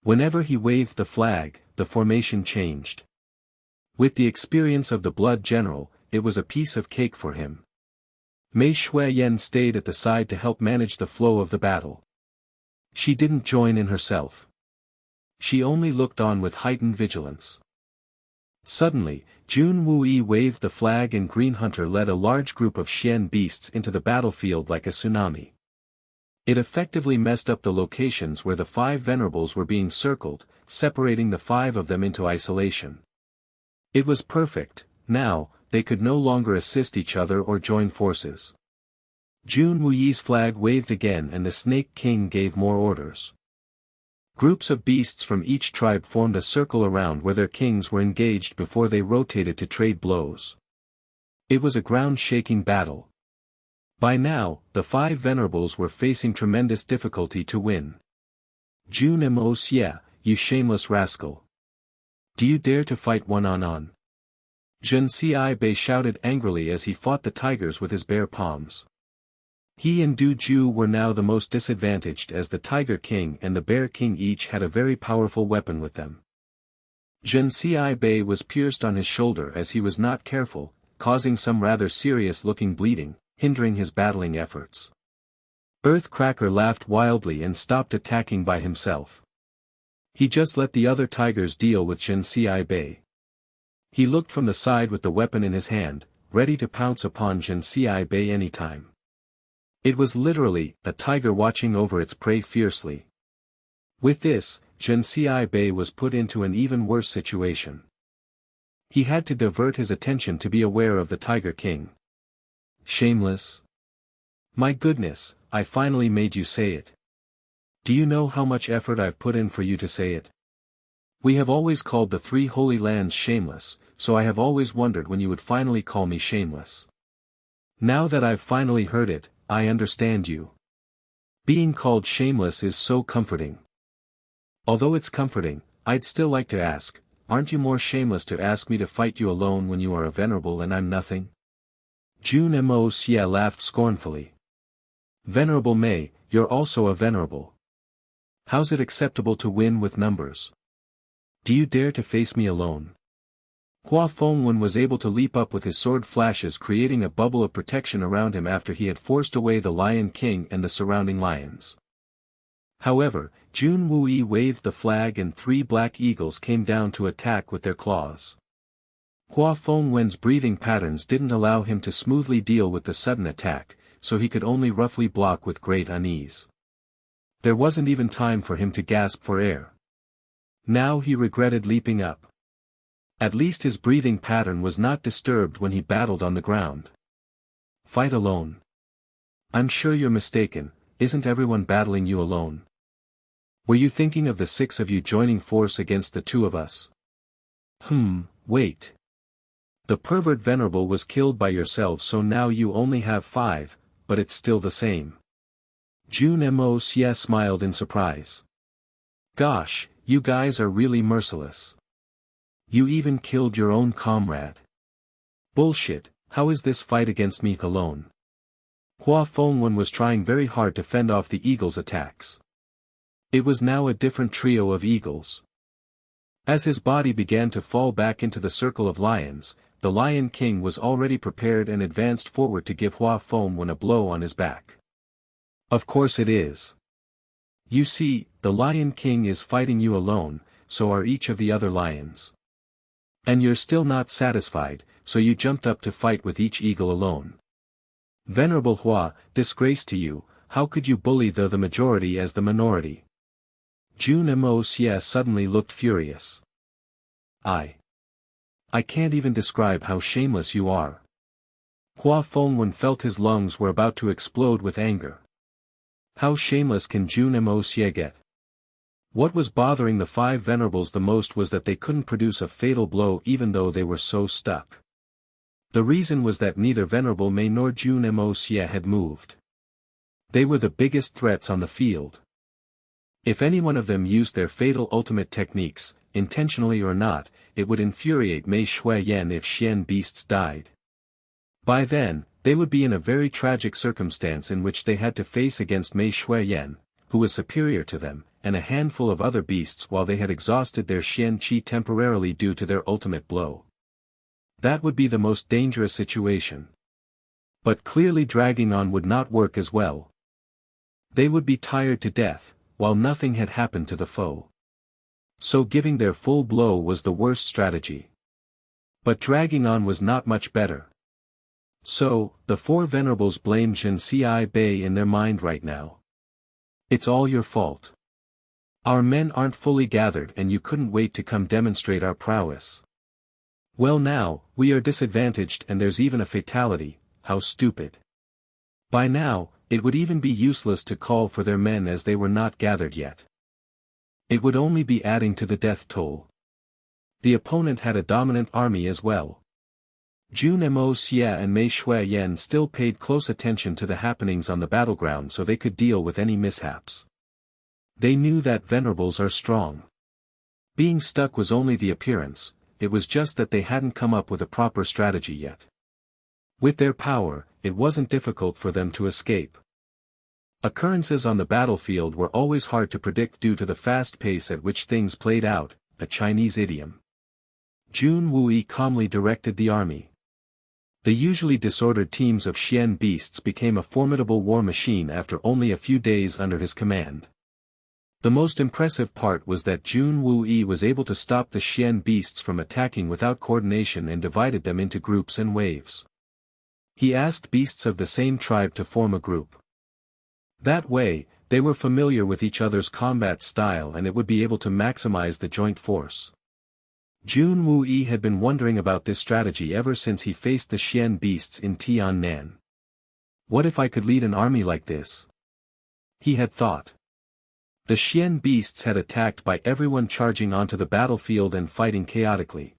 Whenever he waved the flag, the formation changed. With the experience of the Blood General, it was a piece of cake for him. Mei Shuiyan stayed at the side to help manage the flow of the battle. She didn't join in herself. She only looked on with heightened vigilance. Suddenly, Jun Moxie waved the flag and Green Hunter led a large group of Xian beasts into the battlefield like a tsunami. It effectively messed up the locations where the 5 venerables were being circled, separating the 5 of them into isolation. It was perfect. Now, they could no longer assist each other or join forces. Jun Moxie's flag waved again and the Snake King gave more orders. Groups of beasts from each tribe formed a circle around where their kings were engaged before they rotated to trade blows. It was a ground-shaking battle. By now, the 5 venerables were facing tremendous difficulty to win. Jun Moxie, you shameless rascal. Do you dare to fight one-on-one? Jun Xie shouted angrily as he fought the tigers with his bare palms. He and Du Ju were now the most disadvantaged as the Tiger King and the Bear King each had a very powerful weapon with them. Jun Xie was pierced on his shoulder as he was not careful, causing some rather serious-looking bleeding, hindering his battling efforts. Earthcracker laughed wildly and stopped attacking by himself. He just let the other tigers deal with Jun Xie. He looked from the side with the weapon in his hand, ready to pounce upon Jun Xie anytime. It was literally a tiger watching over its prey fiercely. With this, Jun Xie was put into an even worse situation. He had to divert his attention to be aware of the Tiger King. Shameless. My goodness, I finally made you say it. Do you know how much effort I've put in for you to say it? We have always called the 3 holy lands shameless, so I have always wondered when you would finally call me shameless. Now that I've finally heard it, I understand you. Being called shameless is so comforting. Although it's comforting, I'd still like to ask, aren't you more shameless to ask me to fight you alone when you are a venerable and I'm nothing? Jun Moxie laughed scornfully. Venerable Mei, you're also a venerable. How's it acceptable to win with numbers? Do you dare to face me alone? Hua Fengwen was able to leap up with his sword flashes, creating a bubble of protection around him after he had forced away the Lion King and the surrounding lions. However, Jun Moxie waved the flag and 3 black eagles came down to attack with their claws. Hua Fengwen's breathing patterns didn't allow him to smoothly deal with the sudden attack, so he could only roughly block with great unease. There wasn't even time for him to gasp for air. Now he regretted leaping up. At least his breathing pattern was not disturbed when he battled on the ground. Fight alone. I'm sure you're mistaken, isn't everyone battling you alone? Were you thinking of the 6 of you joining force against the 2 of us? Wait. The pervert venerable was killed by yourselves, so now you only have 5, but it's still the same. Jun Moxie smiled in surprise. Gosh, you guys are really merciless. You even killed your own comrade. Bullshit, how is this fight against me alone? Hua Fengwen was trying very hard to fend off the eagles' attacks. It was now a different trio of eagles. As his body began to fall back into the circle of lions, the Lion King was already prepared and advanced forward to give Hua Fengwen a blow on his back. Of course it is. You see, the Lion King is fighting you alone, so are each of the other lions. And you're still not satisfied, so you jumped up to fight with each eagle alone. Venerable Hua, disgrace to you, how could you bully the majority as the minority? Jun Moxie suddenly looked furious. I can't even describe how shameless you are. Hua Fengwen felt his lungs were about to explode with anger. How shameless can Jun Moxie get? What was bothering the five venerables the most was that they couldn't produce a fatal blow even though they were so stuck. The reason was that neither Venerable Mei nor Jun Moxie had moved. They were the biggest threats on the field. If any one of them used their fatal ultimate techniques, intentionally or not, it would infuriate Mei Shuiyan if Xian beasts died. By then, they would be in a very tragic circumstance in which they had to face against Mei Shuiyan, who was superior to them, and a handful of other beasts while they had exhausted their Xian Qi temporarily due to their ultimate blow. That would be the most dangerous situation. But clearly dragging on would not work as well. They would be tired to death, while nothing had happened to the foe. So giving their full blow was the worst strategy. But dragging on was not much better. So, the four venerables blamed Jun Xie Bei in their mind right now. It's all your fault. Our men aren't fully gathered and you couldn't wait to come demonstrate our prowess. Well now, we are disadvantaged and there's even a fatality, how stupid. By now, it would even be useless to call for their men as they were not gathered yet. It would only be adding to the death toll. The opponent had a dominant army as well. Jun Moxie and Mei Shuiyan still paid close attention to the happenings on the battleground so they could deal with any mishaps. They knew that venerables are strong. Being stuck was only the appearance, it was just that they hadn't come up with a proper strategy yet. With their power, it wasn't difficult for them to escape. Occurrences on the battlefield were always hard to predict due to the fast pace at which things played out, a Chinese idiom. Jun Wui calmly directed the army. The usually disordered teams of Xian beasts became a formidable war machine after only a few days under his command. The most impressive part was that Jun Wui was able to stop the Xian beasts from attacking without coordination and divided them into groups and waves. He asked beasts of the same tribe to form a group. That way, they were familiar with each other's combat style and it would be able to maximize the joint force. Jun Wui had been wondering about this strategy ever since he faced the Xian beasts in Tiannan. What if I could lead an army like this? He had thought. The Xian beasts had attacked by everyone charging onto the battlefield and fighting chaotically.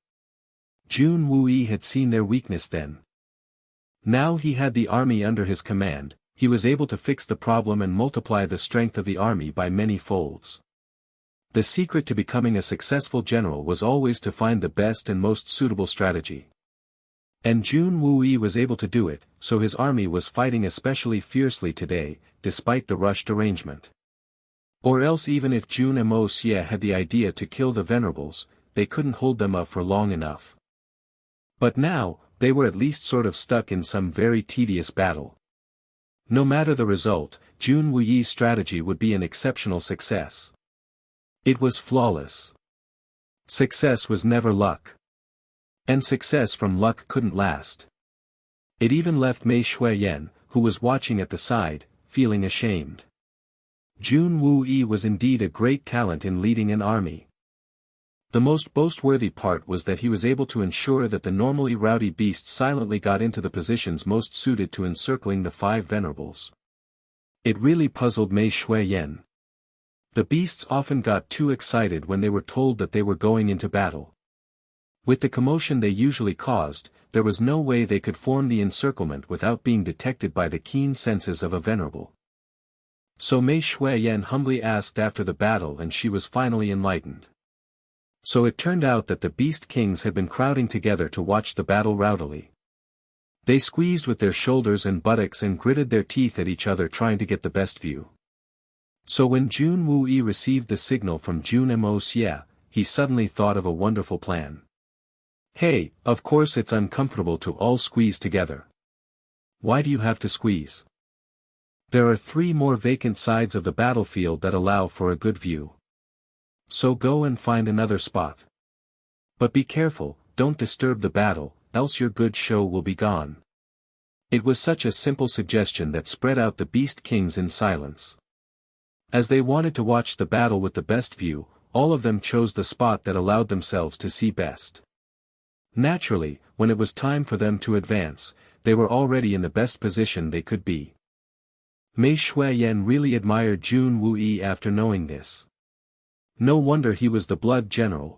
Jun Wui had seen their weakness then. Now he had the army under his command, he was able to fix the problem and multiply the strength of the army by many folds. The secret to becoming a successful general was always to find the best and most suitable strategy. And Jun Wui was able to do it, so his army was fighting especially fiercely today, despite the rushed arrangement. Or else even if Jun Moxie had the idea to kill the venerables, they couldn't hold them up for long enough. But now, they were at least sort of stuck in some very tedious battle. No matter the result, Jun Wui's strategy would be an exceptional success. It was flawless. Success was never luck. And success from luck couldn't last. It even left Mei Shuiyan, who was watching at the side, feeling ashamed. Jun Wui was indeed a great talent in leading an army. The most boast-worthy part was that he was able to ensure that the normally rowdy beasts silently got into the positions most suited to encircling the five venerables. It really puzzled Mei Shuiyan. The beasts often got too excited when they were told that they were going into battle. With the commotion they usually caused, there was no way they could form the encirclement without being detected by the keen senses of a venerable. So Mei Shuiyan humbly asked after the battle and she was finally enlightened. So it turned out that the beast kings had been crowding together to watch the battle rowdily. They squeezed with their shoulders and buttocks and gritted their teeth at each other trying to get the best view. So when Jun Wui received the signal from Jun Moxie, he suddenly thought of a wonderful plan. Hey, of course it's uncomfortable to all squeeze together. Why do you have to squeeze? There are 3 more vacant sides of the battlefield that allow for a good view. So go and find another spot. But be careful, don't disturb the battle, else your good show will be gone. It was such a simple suggestion that spread out the Beast Kings in silence. As they wanted to watch the battle with the best view, all of them chose the spot that allowed themselves to see best. Naturally, when it was time for them to advance, they were already in the best position they could be. Mei Shuiyan really admired Jun Wuyi after knowing this. No wonder he was the blood general.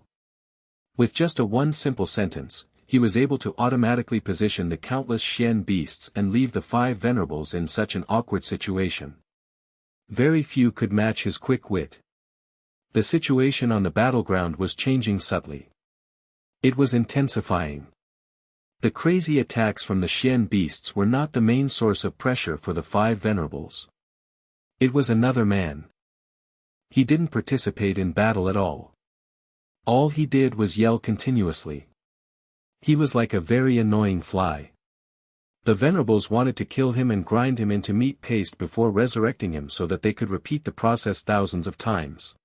With just one simple sentence, he was able to automatically position the countless Xian beasts and leave the 5 venerables in such an awkward situation. Very few could match his quick wit. The situation on the battleground was changing subtly. It was intensifying. The crazy attacks from the Xian beasts were not the main source of pressure for the 5 venerables. It was another man. He didn't participate in battle at all. All he did was yell continuously. He was like a very annoying fly. The venerables wanted to kill him and grind him into meat paste before resurrecting him so that they could repeat the process thousands of times.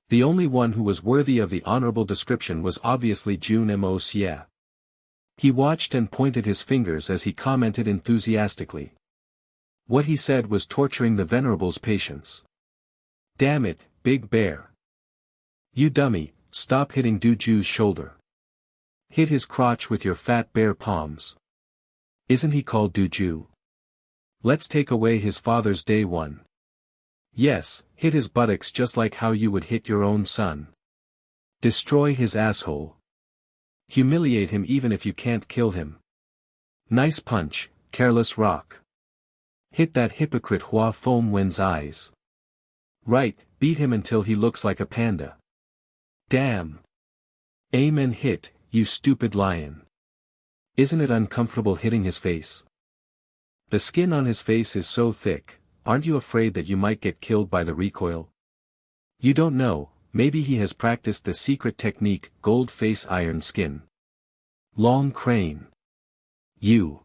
The only one who was worthy of the honorable description was obviously Jun Moxie. He watched and pointed his fingers as he commented enthusiastically. What he said was torturing the venerable's patience. "Damn it, Big Bear. You dummy, stop hitting Duju's shoulder. Hit his crotch with your fat bear palms. Isn't he called Duju? Let's take away his father's day one. Yes, hit his buttocks just like how you would hit your own son. Destroy his asshole. Humiliate him even if you can't kill him. Nice punch, careless rock. Hit that hypocrite Hua Feng Wen's eyes. Right, beat him until he looks like a panda. Damn. Aim and hit, you stupid lion. Isn't it uncomfortable hitting his face? The skin on his face is so thick, aren't you afraid that you might get killed by the recoil? You don't know, maybe he has practiced the secret technique, gold face iron skin. Long crane. You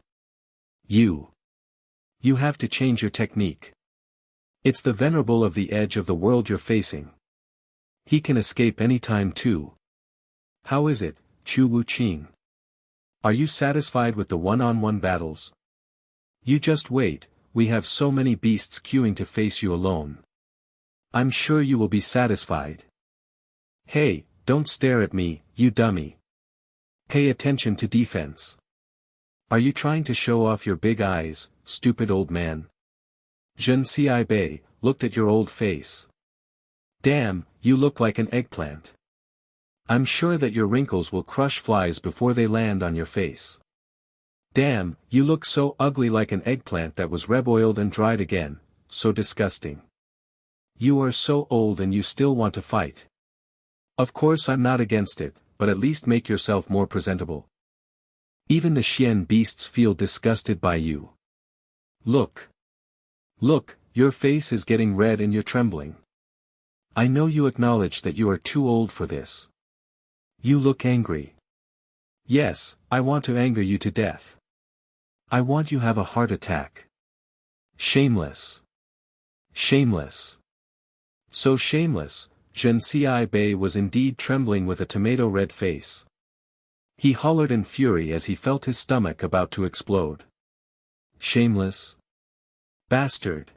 have to change your technique. It's the venerable of the edge of the world you're facing. He can escape any time too. How is it, Chu Wuqing? Are you satisfied with the one-on-one battles? You just wait, we have so many beasts queuing to face you alone. I'm sure you will be satisfied. Hey, don't stare at me, you dummy. Pay attention to defense. Are you trying to show off your big eyes, stupid old man? Jun Xie looked at your old face. Damn, you look like an eggplant. I'm sure that your wrinkles will crush flies before they land on your face. Damn, you look so ugly like an eggplant that was reboiled and dried again, so disgusting. You are so old and you still want to fight. Of course I'm not against it, but at least make yourself more presentable. Even the Xian beasts feel disgusted by you. Look. Look, your face is getting red and you're trembling. I know you acknowledge that you are too old for this. You look angry. Yes, I want to anger you to death. I want you have a heart attack. Shameless. Shameless. So shameless, Jun Xie was indeed trembling with a tomato-red face. He hollered in fury as he felt his stomach about to explode. Shameless? Bastard.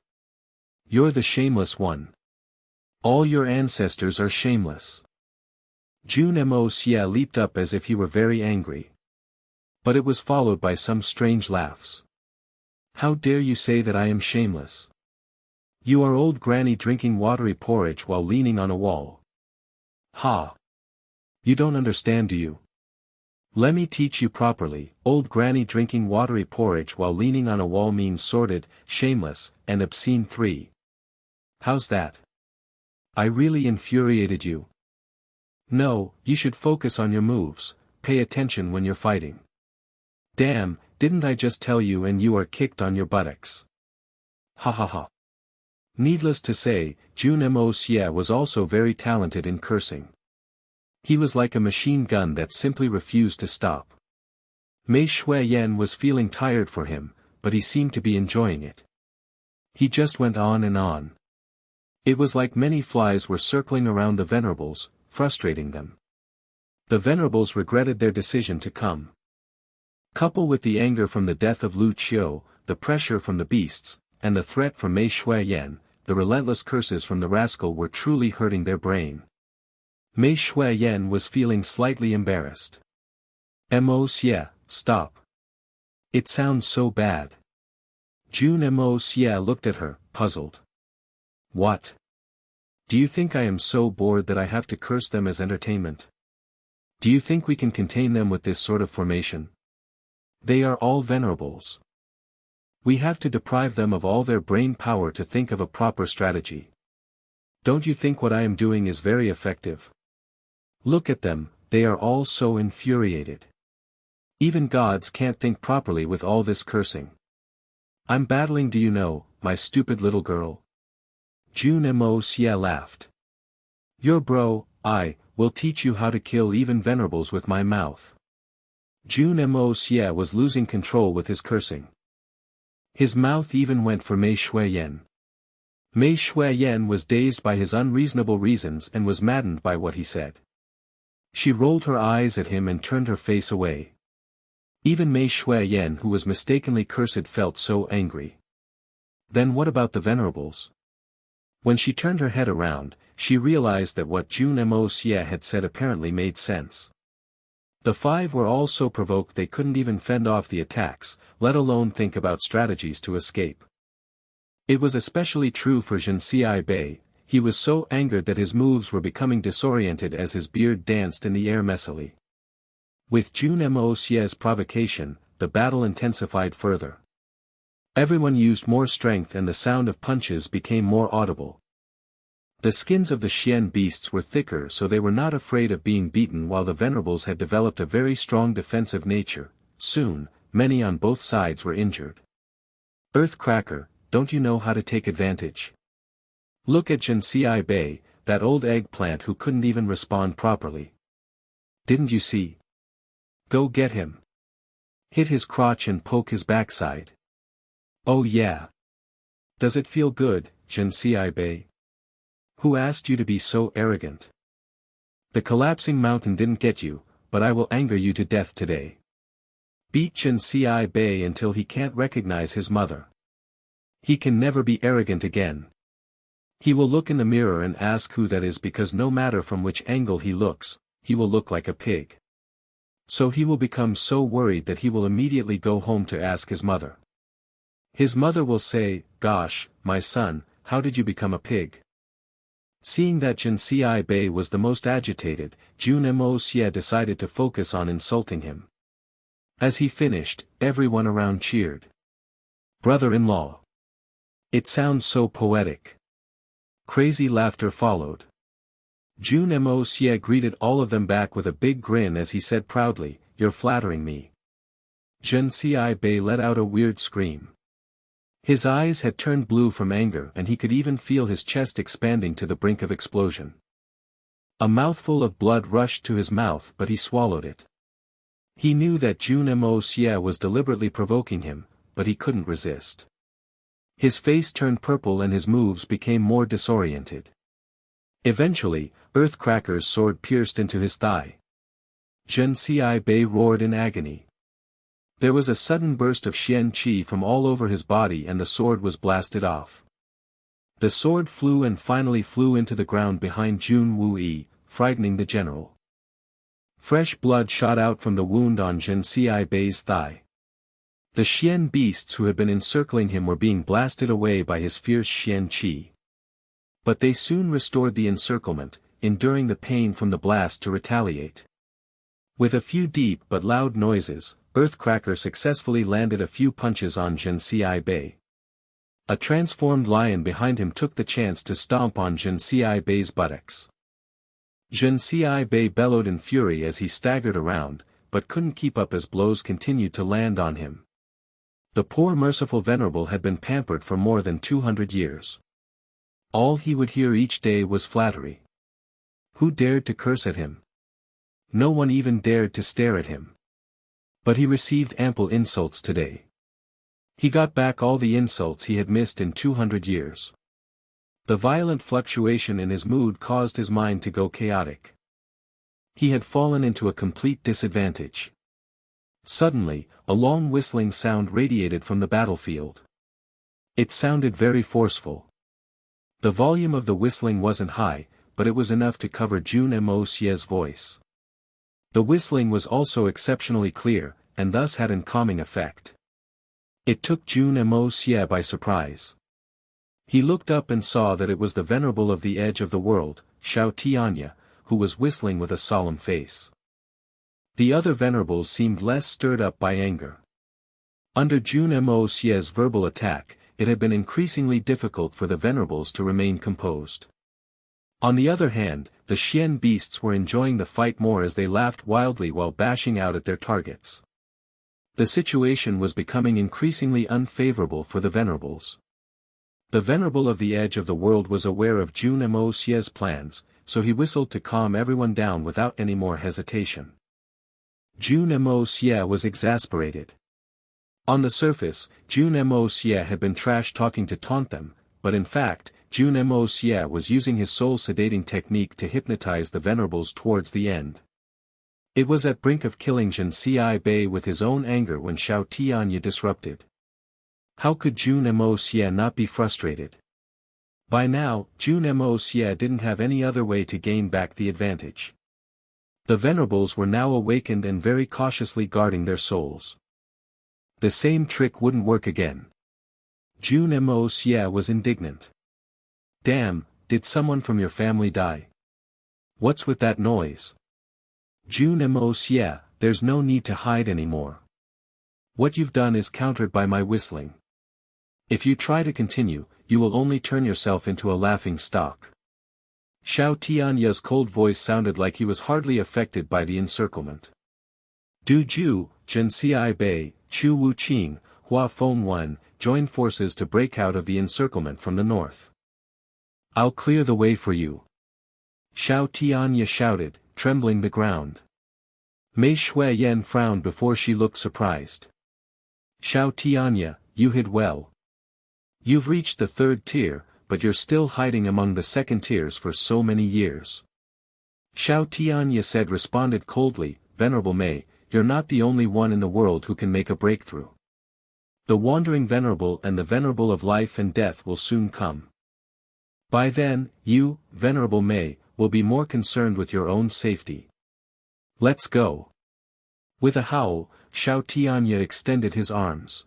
You're the shameless one. All your ancestors are shameless. Jun Moxie leaped up as if he were very angry. But it was followed by some strange laughs. How dare you say that I am shameless? You are old granny drinking watery porridge while leaning on a wall. Ha! You don't understand, do you? Let me teach you properly. Old granny drinking watery porridge while leaning on a wall means sordid, shameless, and obscene 3. How's that? I really infuriated you. No, you should focus on your moves, pay attention when you're fighting. Damn, didn't I just tell you and you are kicked on your buttocks? Ha ha ha. Needless to say, Jun Moxie was also very talented in cursing. He was like a machine gun that simply refused to stop. Mei Shuiyan was feeling tired for him, but he seemed to be enjoying it. He just went on and on. It was like many flies were circling around the venerables, frustrating them. The venerables regretted their decision to come. Coupled with the anger from the death of Lu Qiu, the pressure from the beasts, and the threat from Mei Shuiyan, the relentless curses from the rascal were truly hurting their brain. Mei Shuiyan was feeling slightly embarrassed. Moxie, stop. It sounds so bad. Jun Moxie looked at her, puzzled. What? Do you think I am so bored that I have to curse them as entertainment? Do you think we can contain them with this sort of formation? They are all venerables. We have to deprive them of all their brain power to think of a proper strategy. Don't you think what I am doing is very effective? Look at them, they are all so infuriated. Even gods can't think properly with all this cursing. I'm battling, do you know, my stupid little girl? Jun Moxie laughed. Your bro, I will teach you how to kill even venerables with my mouth. Jun Moxie was losing control with his cursing. His mouth even went for Mei Shuiyan. Mei Shuiyan was dazed by his unreasonable reasons and was maddened by what he said. She rolled her eyes at him and turned her face away. Even Mei Shuiyan, who was mistakenly cursed, felt so angry. Then what about the venerables? When she turned her head around, she realized that what Jun Moxie had said apparently made sense. The five were all so provoked they couldn't even fend off the attacks, let alone think about strategies to escape. It was especially true for Jun Xie. He was so angered that his moves were becoming disoriented as his beard danced in the air messily. With Jun Moxie's provocation, the battle intensified further. Everyone used more strength and the sound of punches became more audible. The skins of the Xian beasts were thicker, so they were not afraid of being beaten, while the venerables had developed a very strong defensive nature. Soon, many on both sides were injured. Earthcracker, don't you know how to take advantage? Look at Jun Xie, that old eggplant who couldn't even respond properly. Didn't you see? Go get him. Hit his crotch and poke his backside. Oh yeah. Does it feel good, Jun Xie? Who asked you to be so arrogant? The collapsing mountain didn't get you, but I will anger you to death today. Beat Jun Xie until he can't recognize his mother. He can never be arrogant again. He will look in the mirror and ask who that is, because no matter from which angle he looks, he will look like a pig. So he will become so worried that he will immediately go home to ask his mother. His mother will say, "Gosh, my son, how did you become a pig?" Seeing that Jun Xie was the most agitated, Jun Moxie decided to focus on insulting him. As he finished, everyone around cheered. Brother-in-law. It sounds so poetic. Crazy laughter followed. Jun Moxie greeted all of them back with a big grin as he said proudly, "You're flattering me." Jun Xie let out a weird scream. His eyes had turned blue from anger and he could even feel his chest expanding to the brink of explosion. A mouthful of blood rushed to his mouth, but he swallowed it. He knew that Jun Moxie was deliberately provoking him, but he couldn't resist. His face turned purple and his moves became more disoriented. Eventually, Earthcracker's sword pierced into his thigh. Jun Xie roared in agony. There was a sudden burst of Xian Qi from all over his body and the sword was blasted off. The sword flew and finally flew into the ground behind Jun Wuyi, frightening the general. Fresh blood shot out from the wound on Jun Xie's thigh. The Xian beasts who had been encircling him were being blasted away by his fierce Xian Qi. But they soon restored the encirclement, enduring the pain from the blast to retaliate. With a few deep but loud noises, Earthcracker successfully landed a few punches on Jun Xie. A transformed lion behind him took the chance to stomp on Jun Xie's buttocks. Jun Xie bellowed in fury as he staggered around, but couldn't keep up as blows continued to land on him. The poor merciful venerable had been pampered for more than 200 years. All he would hear each day was flattery. Who dared to curse at him? No one even dared to stare at him. But he received ample insults today. He got back all the insults he had missed in 200 years. The violent fluctuation in his mood caused his mind to go chaotic. He had fallen into a complete disadvantage. Suddenly, a long whistling sound radiated from the battlefield. It sounded very forceful. The volume of the whistling wasn't high, but it was enough to cover Jun Moxie's voice. The whistling was also exceptionally clear, and thus had an calming effect. It took Jun Moxie by surprise. He looked up and saw that it was the venerable of the edge of the world, Xiao Tianya, who was whistling with a solemn face. The other venerables seemed less stirred up by anger. Under Jun Moxie's verbal attack, it had been increasingly difficult for the venerables to remain composed. On the other hand, the Xian beasts were enjoying the fight more as they laughed wildly while bashing out at their targets. The situation was becoming increasingly unfavorable for the venerables. The venerable of the edge of the world was aware of Jun Moxie's plans, so he whistled to calm everyone down without any more hesitation. Jun Moxie was exasperated. On the surface, Jun Moxie had been trash-talking to taunt them, but in fact, Jun Moxie was using his soul-sedating technique to hypnotize the venerables towards the end. It was at brink of killing Jun Xie with his own anger when Xiao Tianya disrupted. How could Jun Moxie not be frustrated? By now, Jun Moxie didn't have any other way to gain back the advantage. The venerables were now awakened and very cautiously guarding their souls. The same trick wouldn't work again. Jun Moxie was indignant. Damn, did someone from your family die? What's with that noise? Jun Moxie, there's no need to hide anymore. What you've done is countered by my whistling. If you try to continue, you will only turn yourself into a laughing stock. Xiao Tianya's cold voice sounded like he was hardly affected by the encirclement. Du Ju, Jun Xie, Chu Wuqing, Hua Fengwen, joined forces to break out of the encirclement from the north. I'll clear the way for you. Xiao Tianya shouted, trembling the ground. Mei Shuiyan frowned before she looked surprised. Xiao Tianya, you hid well. You've reached the third tier, but you're still hiding among the second tiers for so many years. Xiao Tianya responded coldly, Venerable Mei, you're not the only one in the world who can make a breakthrough. The wandering venerable and the venerable of life and death will soon come. By then, you, Venerable Mei, will be more concerned with your own safety. Let's go. With a howl, Xiao Tianya extended his arms.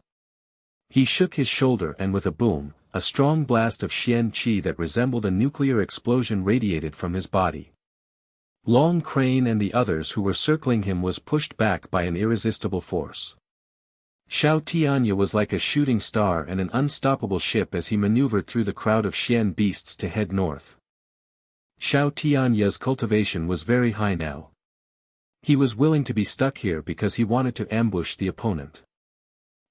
He shook his shoulder and with a boom, a strong blast of Xian Qi that resembled a nuclear explosion radiated from his body. Long Crane and the others who were circling him was pushed back by an irresistible force. Xiao Tianya was like a shooting star and an unstoppable ship as he maneuvered through the crowd of Xian beasts to head north. Xiao Tianya's cultivation was very high now. He was willing to be stuck here because he wanted to ambush the opponent.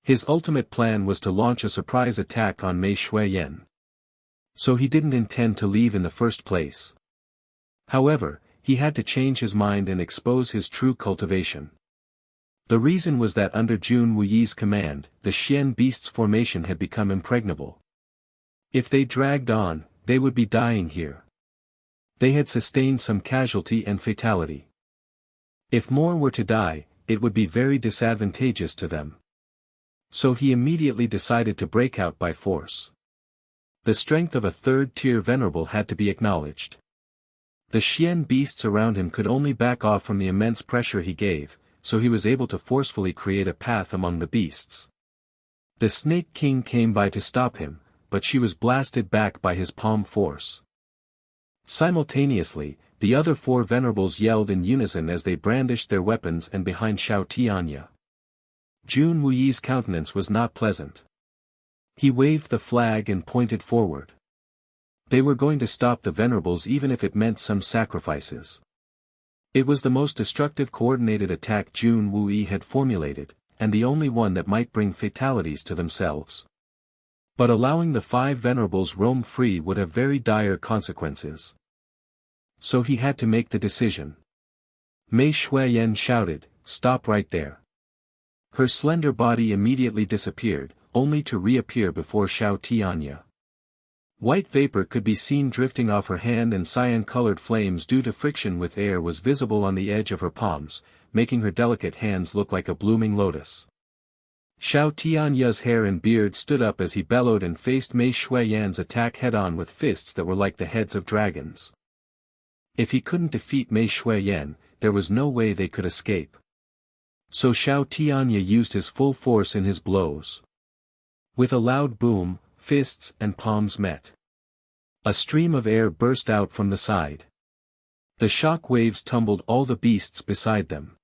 His ultimate plan was to launch a surprise attack on Mei Shuiyan. So he didn't intend to leave in the first place. However, he had to change his mind and expose his true cultivation. The reason was that under Jun Wuyi's command, the Xian beasts' formation had become impregnable. If they dragged on, they would be dying here. They had sustained some casualty and fatality. If more were to die, it would be very disadvantageous to them. So he immediately decided to break out by force. The strength of a third-tier venerable had to be acknowledged. The Xian beasts around him could only back off from the immense pressure he gave, so he was able to forcefully create a path among the beasts. The Snake King came by to stop him, but she was blasted back by his palm force. Simultaneously, the other four venerables yelled in unison as they brandished their weapons and behind Xiao Tianya. Jun Wuyi's countenance was not pleasant. He waved the flag and pointed forward. They were going to stop the venerables even if it meant some sacrifices. It was the most destructive coordinated attack Jun Wuyi had formulated, and the only one that might bring fatalities to themselves. But allowing the five venerables roam free would have very dire consequences. So he had to make the decision. Mei Shuiyan shouted, "Stop right there." Her slender body immediately disappeared, only to reappear before Xiao Tianya. White vapor could be seen drifting off her hand, and cyan-colored flames due to friction with air was visible on the edge of her palms, making her delicate hands look like a blooming lotus. Xiao Tianya's hair and beard stood up as he bellowed and faced Mei Shuiyan's attack head-on with fists that were like the heads of dragons. If he couldn't defeat Mei Shuiyan, there was no way they could escape. So Xiao Tianya used his full force in his blows. With a loud boom, fists and palms met. A stream of air burst out from the side. The shock waves tumbled all the beasts beside them.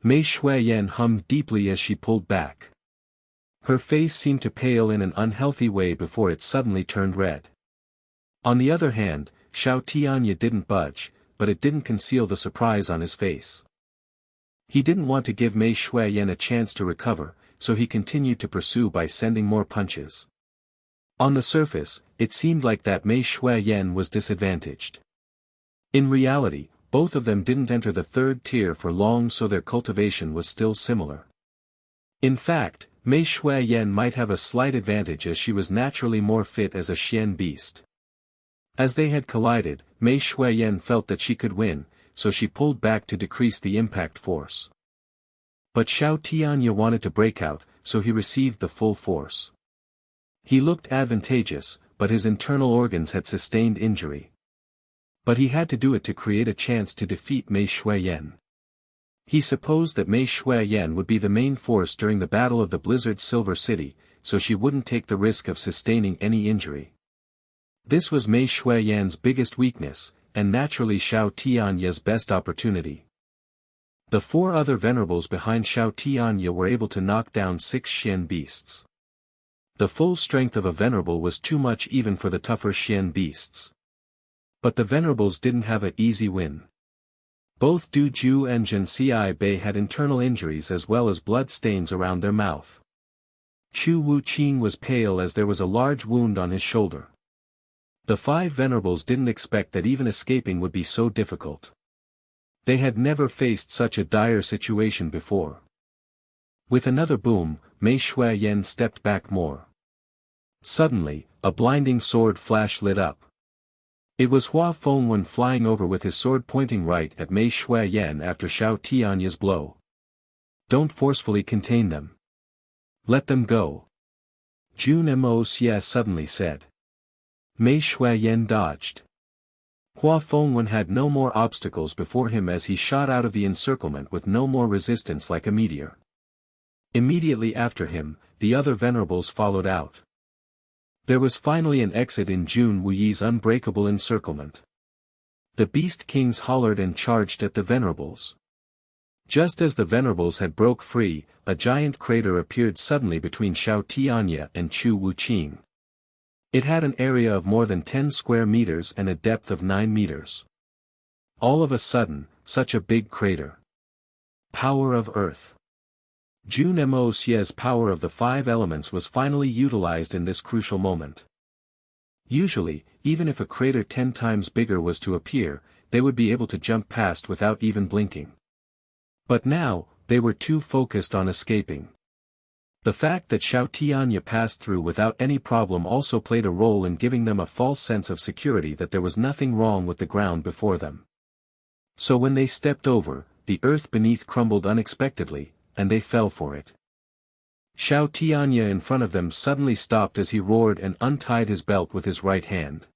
Mei Shuiyan hummed deeply as she pulled back. Her face seemed to pale in an unhealthy way before it suddenly turned red. On the other hand, Xiao Tianya didn't budge, but it didn't conceal the surprise on his face. He didn't want to give Mei Shuiyan a chance to recover, so he continued to pursue by sending more punches. On the surface, it seemed like that Mei Shuiyan was disadvantaged. In reality, both of them didn't enter the third tier for long, so their cultivation was still similar. In fact, Mei Shuiyan might have a slight advantage as she was naturally more fit as a Xian beast. As they had collided, Mei Shuiyan felt that she could win, so she pulled back to decrease the impact force. But Xiao Tianya wanted to break out, so he received the full force. He looked advantageous, but his internal organs had sustained injury. But he had to do it to create a chance to defeat Mei Shuiyan. He supposed that Mei Shuiyan would be the main force during the Battle of the Blizzard Silver City, so she wouldn't take the risk of sustaining any injury. This was Mei Shuiyan's biggest weakness, and naturally Xiao Tianya's best opportunity. The four other venerables behind Xiao Tianya were able to knock down 6 Xian beasts. The full strength of a venerable was too much even for the tougher Xian beasts. But the venerables didn't have an easy win. Both Du Ju and Jun Xie had internal injuries as well as blood stains around their mouth. Chu Wuqing was pale as there was a large wound on his shoulder. The 5 venerables didn't expect that even escaping would be so difficult. They had never faced such a dire situation before. With another boom, Mei Shuiyan stepped back more. Suddenly, a blinding sword flash lit up. It was Hua Fengwen flying over with his sword pointing right at Mei Shuiyan after Xiao Tianya's blow. Don't forcefully contain them. Let them go. Jun Moxie suddenly said. Mei Shuiyan dodged. Hua Fengwen had no more obstacles before him as he shot out of the encirclement with no more resistance like a meteor. Immediately after him, the other venerables followed out. There was finally an exit in Jun Wuyi's unbreakable encirclement. The Beast Kings hollered and charged at the venerables. Just as the venerables had broke free, a giant crater appeared suddenly between Xiao Tianya and Chu Wuqing. It had an area of more than 10 square meters and a depth of 9 meters. All of a sudden, such a big crater. Power of Earth. Jun Moxie's power of the 5 elements was finally utilized in this crucial moment. Usually, even if a crater 10 times bigger was to appear, they would be able to jump past without even blinking. But now, they were too focused on escaping. The fact that Xiao Tianya passed through without any problem also played a role in giving them a false sense of security that there was nothing wrong with the ground before them. So when they stepped over, the earth beneath crumbled unexpectedly, and they fell for it. Xiao Tianya in front of them suddenly stopped as he roared and untied his belt with his right hand.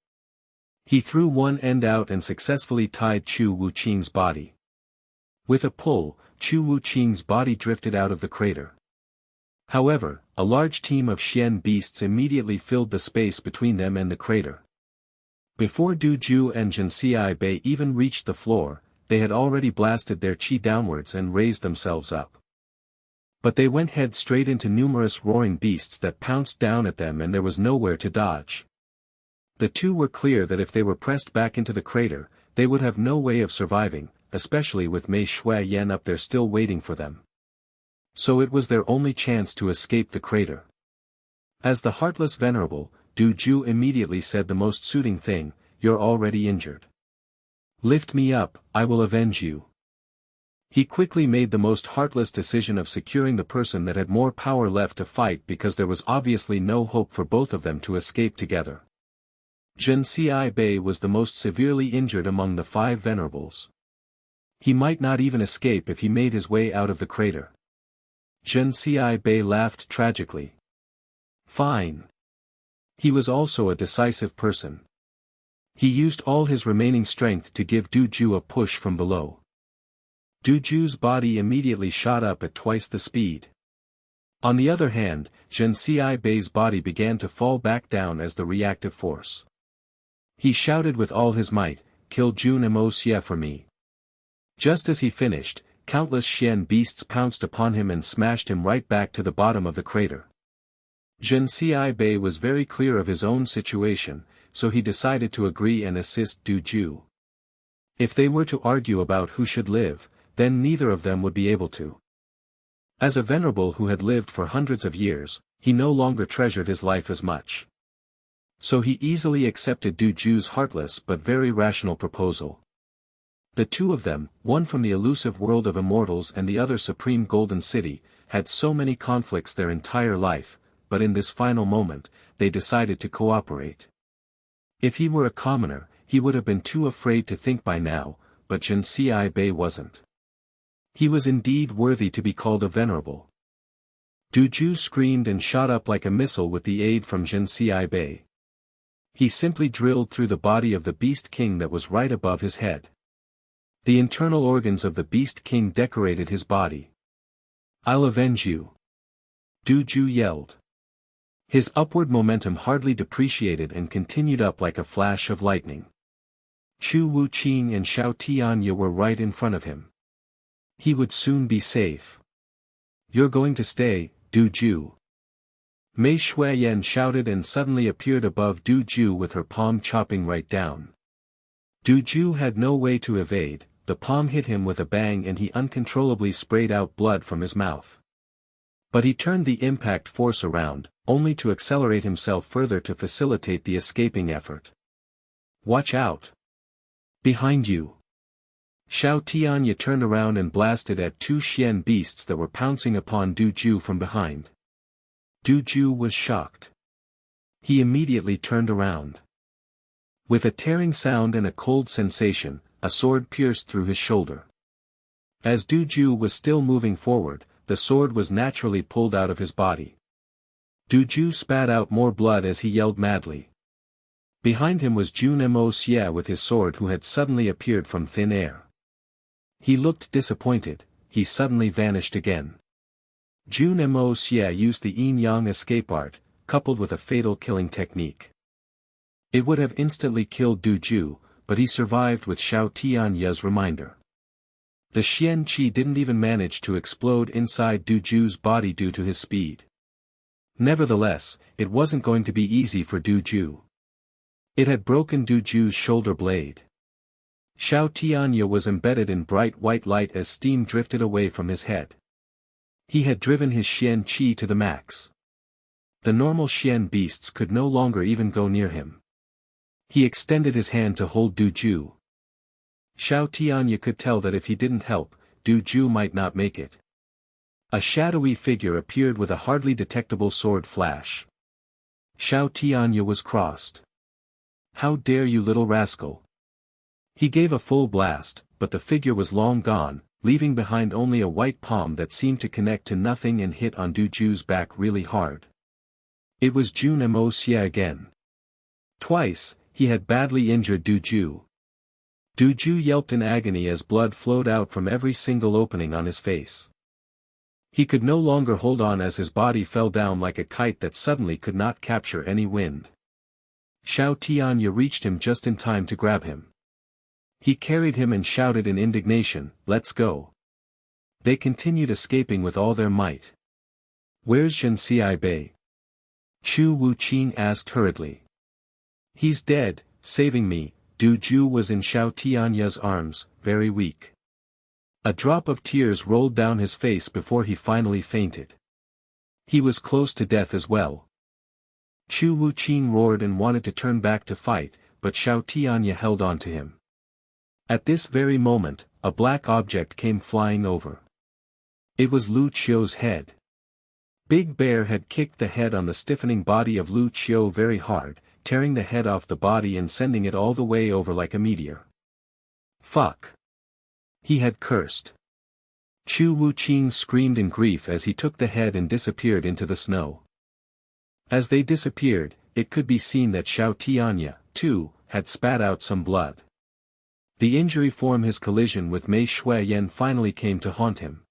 He threw one end out and successfully tied Chu Wuqing's body. With a pull, Chu Wuqing's body drifted out of the crater. However, a large team of Xian beasts immediately filled the space between them and the crater. Before Du Ju and Jun Xie even reached the floor, they had already blasted their qi downwards and raised themselves up. But they went head straight into numerous roaring beasts that pounced down at them, and there was nowhere to dodge. The two were clear that if they were pressed back into the crater, they would have no way of surviving, especially with Mei Shuiyan up there still waiting for them. So it was their only chance to escape the crater. As the heartless venerable, Du Ju immediately said the most suiting thing, "You're already injured. Lift me up, I will avenge you." He quickly made the most heartless decision of securing the person that had more power left to fight, because there was obviously no hope for both of them to escape together. Jun Xie was the most severely injured among the 5 venerables. He might not even escape if he made his way out of the crater. Jun Xie laughed tragically. Fine. He was also a decisive person. He used all his remaining strength to give Du Ju a push from below. Du Ju's body immediately shot up at twice the speed. On the other hand, Jun Xi's body began to fall back down as the reactive force. He shouted with all his might, "Kill Jun Moxie for me." Just as he finished, countless Xian beasts pounced upon him and smashed him right back to the bottom of the crater. Jun Xie was very clear of his own situation, so he decided to agree and assist Du Ju. If they were to argue about who should live, then neither of them would be able to. As a venerable who had lived for hundreds of years, he no longer treasured his life as much. So he easily accepted Du Ju's heartless but very rational proposal. The two of them, one from the elusive world of immortals and the other supreme golden city, had so many conflicts their entire life, but in this final moment, they decided to cooperate. If he were a commoner, he would have been too afraid to think by now, but Jun Xie wasn't. He was indeed worthy to be called a venerable. Du Ju screamed and shot up like a missile with the aid from Jun Xie. He simply drilled through the body of the Beast King that was right above his head. The internal organs of the Beast King decorated his body. "I'll avenge you!" Du Ju yelled. His upward momentum hardly depreciated and continued up like a flash of lightning. Chu Wuqing and Xiao Tianye were right in front of him. He would soon be safe. "You're going to stay, Du Ju." Mei Shuiyan shouted and suddenly appeared above Du Ju with her palm chopping right down. Du Ju had no way to evade, the palm hit him with a bang and he uncontrollably sprayed out blood from his mouth. But he turned the impact force around, only to accelerate himself further to facilitate the escaping effort. "Watch out! Behind you!" Xiao Tianye turned around and blasted at 2 Xian beasts that were pouncing upon Du Ju from behind. Du Ju was shocked. He immediately turned around. With a tearing sound and a cold sensation, a sword pierced through his shoulder. As Du Ju was still moving forward, the sword was naturally pulled out of his body. Du Ju spat out more blood as he yelled madly. Behind him was Jun Moxie with his sword, who had suddenly appeared from thin air. He looked disappointed. He suddenly vanished again. Jun Moxie used the yin-yang escape art, coupled with a fatal killing technique. It would have instantly killed Du Ju, but he survived with Xiao Tianye's reminder. The Xian Qi didn't even manage to explode inside Du Ju's body due to his speed. Nevertheless, it wasn't going to be easy for Du Ju. It had broken Du Ju's shoulder blade. Xiao Tianye was embedded in bright white light as steam drifted away from his head. He had driven his Xian Qi to the max. The normal Xian beasts could no longer even go near him. He extended his hand to hold Du Ju. Xiao Tianye could tell that if he didn't help, Du Ju might not make it. A shadowy figure appeared with a hardly detectable sword flash. Xiao Tianye was crossed. "How dare you, little rascal!" He gave a full blast, but the figure was long gone, leaving behind only a white palm that seemed to connect to nothing and hit on Du Ju's back really hard. It was Jun Moxie again. Twice, he had badly injured Du Ju. Du Ju yelped in agony as blood flowed out from every single opening on his face. He could no longer hold on as his body fell down like a kite that suddenly could not capture any wind. Xiao Tianye reached him just in time to grab him. He carried him and shouted in indignation, "Let's go." They continued escaping with all their might. "Where's Jun Xie?" Chu Wuqing asked hurriedly. "He's dead, saving me." Du Ju was in Xiao Tianye's arms, very weak. A drop of tears rolled down his face before he finally fainted. He was close to death as well. Chu Wuqing roared and wanted to turn back to fight, but Xiao Tianye held on to him. At this very moment, a black object came flying over. It was Lu Qiu's head. Big Bear had kicked the head on the stiffening body of Lu Qiu very hard, tearing the head off the body and sending it all the way over like a meteor. Fuck! He had cursed. Chu Wuqing screamed in grief as he took the head and disappeared into the snow. As they disappeared, it could be seen that Xiao Tianya, too, had spat out some blood. The injury from his collision with Mei Shuiyan finally came to haunt him.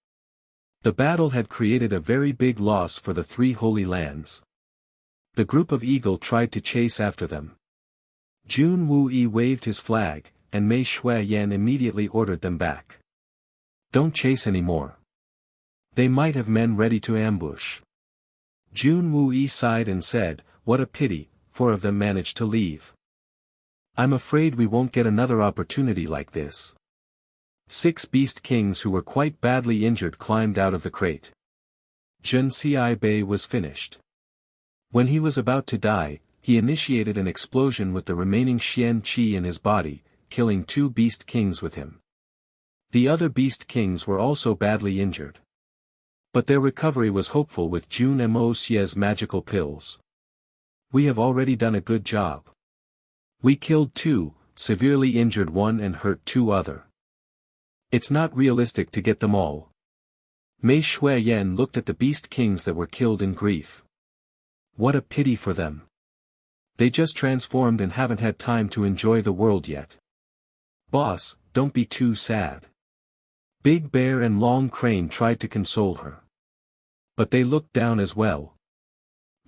The battle had created a very big loss for the three holy lands. The group of eagle tried to chase after them. Jun Wuyi waved his flag, and Mei Shuiyan immediately ordered them back. Don't chase anymore. They might have men ready to ambush. Jun Wuyi sighed and said, what a pity, 4 of them managed to leave. I'm afraid we won't get another opportunity like this. 6 beast kings who were quite badly injured climbed out of the crate. Jun Xie was finished. When he was about to die, he initiated an explosion with the remaining Xian Qi in his body, killing 2 beast kings with him. The other beast kings were also badly injured. But their recovery was hopeful with Jun Moxie's magical pills. We have already done a good job. We killed 2, severely injured 1 and hurt 2 other. It's not realistic to get them all. Mei Shuiyan looked at the beast kings that were killed in grief. What a pity for them. They just transformed and haven't had time to enjoy the world yet. Boss, don't be too sad. Big Bear and Long Crane tried to console her. But they looked down as well.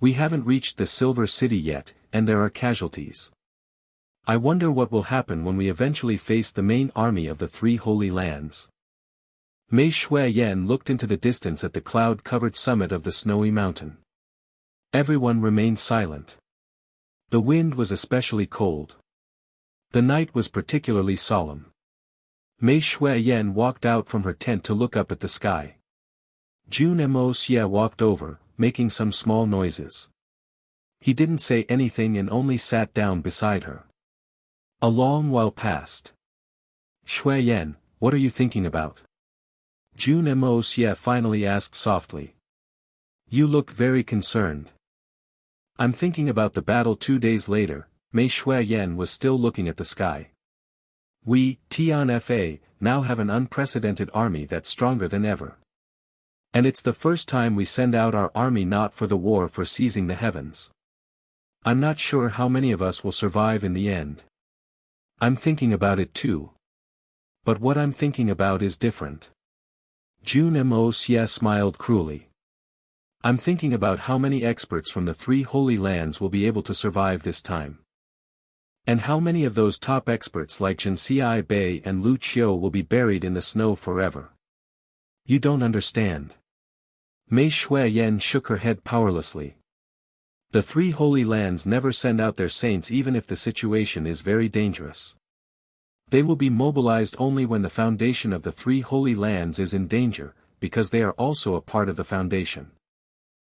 We haven't reached the Silver City yet, and there are casualties. I wonder what will happen when we eventually face the main army of the 3 holy lands. Mei Shuiyan looked into the distance at the cloud-covered summit of the snowy mountain. Everyone remained silent. The wind was especially cold. The night was particularly solemn. Mei Shuiyan walked out from her tent to look up at the sky. Jun Moxie walked over, making some small noises. He didn't say anything and only sat down beside her. A long while passed. Shuiyan, what are you thinking about? Jun Moxie finally asked softly. You look very concerned. I'm thinking about the battle 2 days later. Mei Shuiyan was still looking at the sky. We, Tianfa, now have an unprecedented army that's stronger than ever. And it's the first time we send out our army not for the war for seizing the heavens. I'm not sure how many of us will survive in the end. I'm thinking about it too. But what I'm thinking about is different. Jun Moxie smiled cruelly. I'm thinking about how many experts from the 3 holy lands will be able to survive this time. And how many of those top experts like Jun Xie and Lu Qiu will be buried in the snow forever. You don't understand. Mei Shuiyan shook her head powerlessly. The 3 holy lands never send out their saints even if the situation is very dangerous. They will be mobilized only when the foundation of the 3 holy lands is in danger, because they are also a part of the foundation.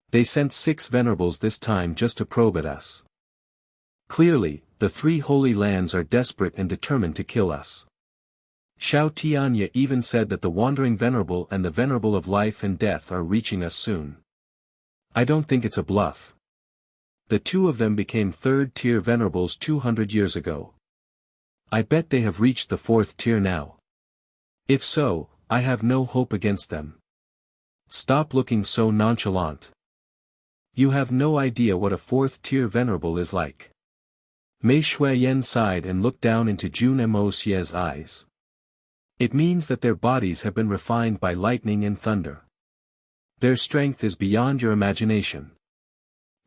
They sent 6 venerables this time just to probe at us. Clearly, the 3 holy lands are desperate and determined to kill us. Xiao Tianya even said that the wandering venerable and the venerable of life and death are reaching us soon. I don't think it's a bluff. The 2 of them became 3rd-tier venerables 200 years ago. I bet they have reached the 4th tier now. If so, I have no hope against them. Stop looking so nonchalant. You have no idea what a 4th-tier venerable is like. Mei Shuiyan sighed and looked down into Jun Moxie's eyes. It means that their bodies have been refined by lightning and thunder. Their strength is beyond your imagination.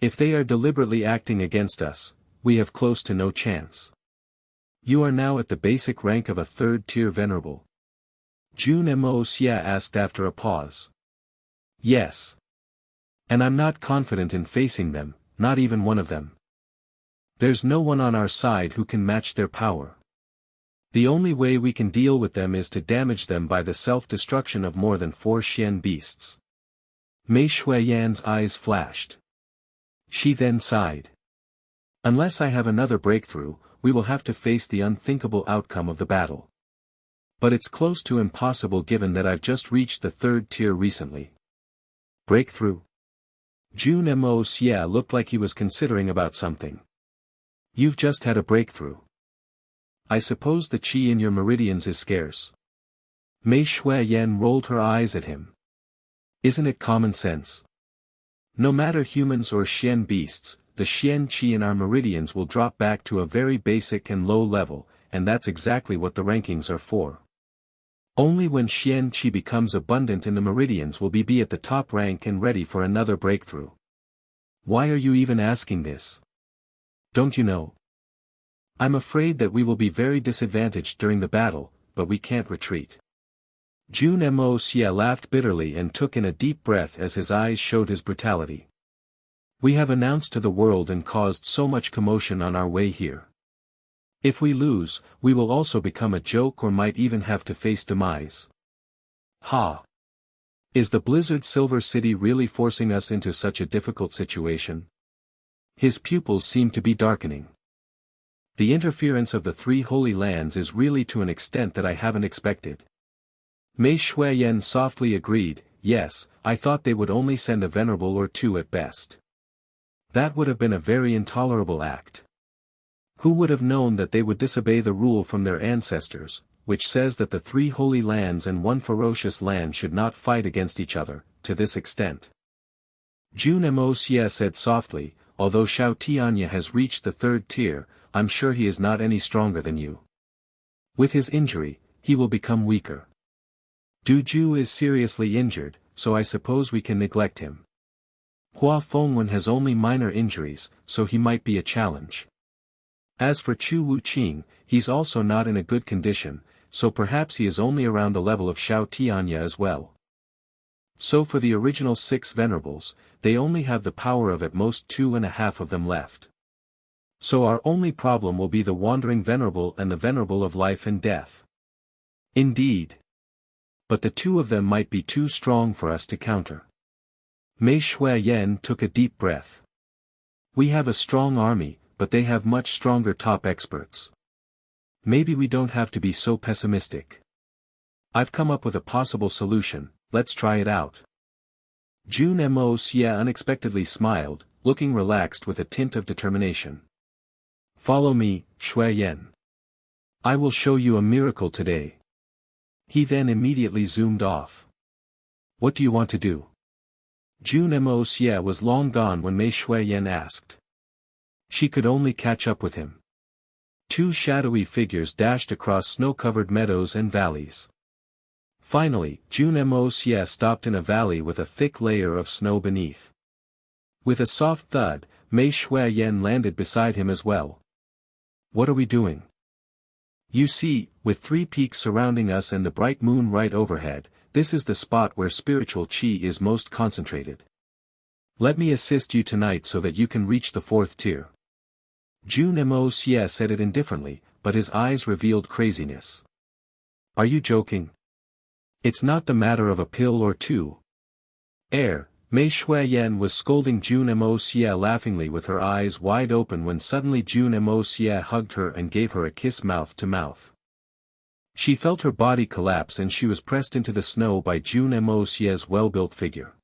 If they are deliberately acting against us, we have close to no chance. You are now at the basic rank of a 3rd-tier venerable. Jun Moxie asked after a pause. Yes. And I'm not confident in facing them, not even one of them. There's no one on our side who can match their power. The only way we can deal with them is to damage them by the self-destruction of more than 4 Xian beasts. Mei Shuiyan's eyes flashed. She then sighed. Unless I have another breakthrough, we will have to face the unthinkable outcome of the battle. But it's close to impossible given that I've just reached the 3rd tier recently. Breakthrough? Jun Moxie looked like he was considering about something. You've just had a breakthrough. I suppose the qi in your meridians is scarce. Mei Shuiyan rolled her eyes at him. Isn't it common sense? No matter humans or Xian beasts, the Xian qi in our meridians will drop back to a very basic and low level, and that's exactly what the rankings are for. Only when Xian qi becomes abundant in the meridians will we be at the top rank and ready for another breakthrough. Why are you even asking this? Don't you know? I'm afraid that we will be very disadvantaged during the battle, but we can't retreat. Jun Moxie laughed bitterly and took in a deep breath as his eyes showed his brutality. We have announced to the world and caused so much commotion on our way here. If we lose, we will also become a joke or might even have to face demise. Ha! Is the Blizzard Silver City really forcing us into such a difficult situation? His pupils seem to be darkening. The interference of the three holy lands is really to an extent that I haven't expected. Mei Shuiyan softly agreed, yes, I thought they would only send a venerable or two at best. That would have been a very intolerable act. Who would have known that they would disobey the rule from their ancestors, which says that the three holy lands and one ferocious land should not fight against each other, to this extent? Jun Moxie said softly, although Xiao Tianya has reached the third tier, I'm sure he is not any stronger than you. With his injury, he will become weaker. Du Ju is seriously injured, so I suppose we can neglect him. Hua Fengwen has only minor injuries, so he might be a challenge. As for Chu Wuqing, he's also not in a good condition, so perhaps he is only around the level of Xiao Tianya as well. So for the original 6 venerables, they only have the power of at most 2.5 of them left. So our only problem will be the wandering venerable and the venerable of life and death. Indeed. But the 2 of them might be too strong for us to counter. Mei Shuiyan took a deep breath. We have a strong army, but they have much stronger top experts. Maybe we don't have to be so pessimistic. I've come up with a possible solution, let's try it out. Jun Moxie unexpectedly smiled, looking relaxed with a tint of determination. Follow me, Shuiyan. I will show you a miracle today. He then immediately zoomed off. What do you want to do? Jun Moxie was long gone when Mei Shuiyan asked. She could only catch up with him. 2 shadowy figures dashed across snow-covered meadows and valleys. Finally, Jun Moxie stopped in a valley with a thick layer of snow beneath. With a soft thud, Mei Shuiyan landed beside him as well. What are we doing? You see, with 3 peaks surrounding us and the bright moon right overhead, this is the spot where spiritual qi is most concentrated. Let me assist you tonight so that you can reach the 4th tier. Jun Moxie said it indifferently, but his eyes revealed craziness. Are you joking? It's not the matter of a pill or 2. Heir, Mei Shuiyan was scolding Jun Moxie laughingly with her eyes wide open when suddenly Jun Moxie hugged her and gave her a kiss mouth to mouth. She felt her body collapse and she was pressed into the snow by Jun Moxie's well-built figure.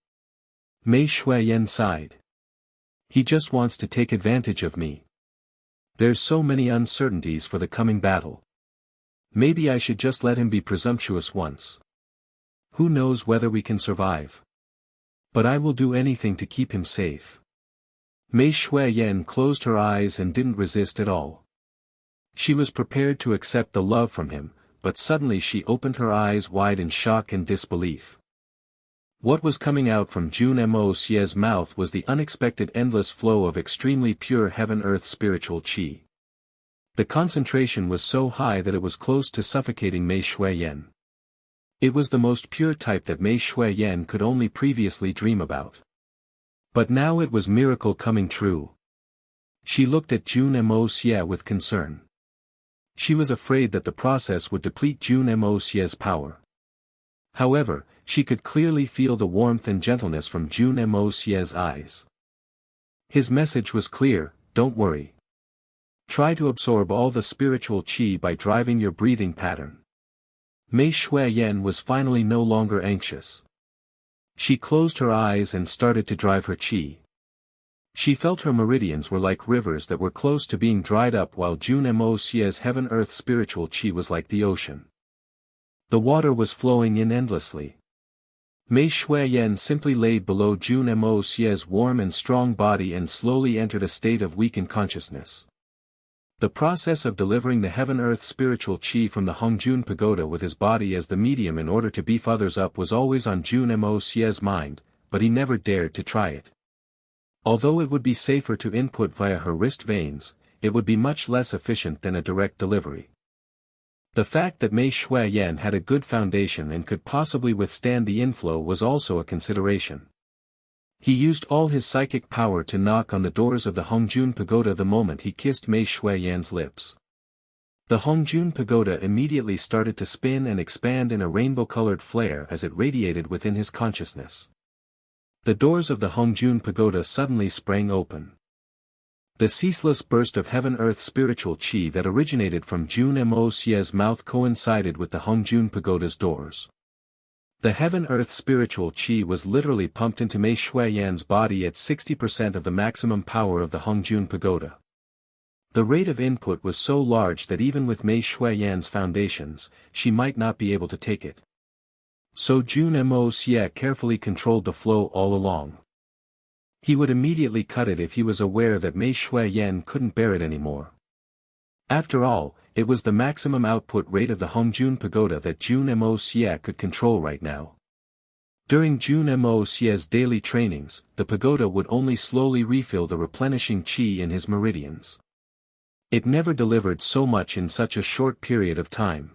Mei Shuiyan sighed. He just wants to take advantage of me. There's so many uncertainties for the coming battle. Maybe I should just let him be presumptuous once. Who knows whether we can survive? But I will do anything to keep him safe. Mei Shuiyan closed her eyes and didn't resist at all. She was prepared to accept the love from him, but suddenly she opened her eyes wide in shock and disbelief. What was coming out from Jun Moxie's mouth was the unexpected endless flow of extremely pure heaven-earth spiritual qi. The concentration was so high that it was close to suffocating Mei Shuiyan. It was the most pure type that Mei Shuiyan could only previously dream about. But now it was miracle coming true. She looked at Jun Moxie with concern. She was afraid that the process would deplete Jun Moxie's power. However, she could clearly feel the warmth and gentleness from Jun Moxie's eyes. His message was clear, don't worry. Try to absorb all the spiritual qi by driving your breathing pattern. Mei Shuiyan was finally no longer anxious. She closed her eyes and started to drive her qi. She felt her meridians were like rivers that were close to being dried up, while Jun Moxie's heaven-earth spiritual chi was like the ocean. The water was flowing in endlessly. Mei Shuiyan simply laid below Jun Moxie's warm and strong body and slowly entered a state of weakened consciousness. The process of delivering the heaven-earth spiritual chi from the Hongjun pagoda with his body as the medium in order to beef others up was always on Jun Moxie's mind, but he never dared to try it. Although it would be safer to input via her wrist veins, it would be much less efficient than a direct delivery. The fact that Mei Shuiyan had a good foundation and could possibly withstand the inflow was also a consideration. He used all his psychic power to knock on the doors of the Hongjun pagoda the moment he kissed Mei Shuiyan's lips. The Hongjun pagoda immediately started to spin and expand in a rainbow-colored flare as it radiated within his consciousness. The doors of the Hongjun pagoda suddenly sprang open. The ceaseless burst of heaven-earth spiritual chi that originated from Jun Moxie's mouth coincided with the Hongjun pagoda's doors. The heaven-earth spiritual chi was literally pumped into Mei Shuiyan's body at 60% of the maximum power of the Hongjun pagoda. The rate of input was so large that even with Mei Shuiyan's foundations, she might not be able to take it. So Jun Moxie carefully controlled the flow all along. He would immediately cut it if he was aware that Mei Shuiyan couldn't bear it anymore. After all, it was the maximum output rate of the Hongjun pagoda that Jun Moxie could control right now. During Jun Moxie's daily trainings, the pagoda would only slowly refill the replenishing chi in his meridians. It never delivered so much in such a short period of time.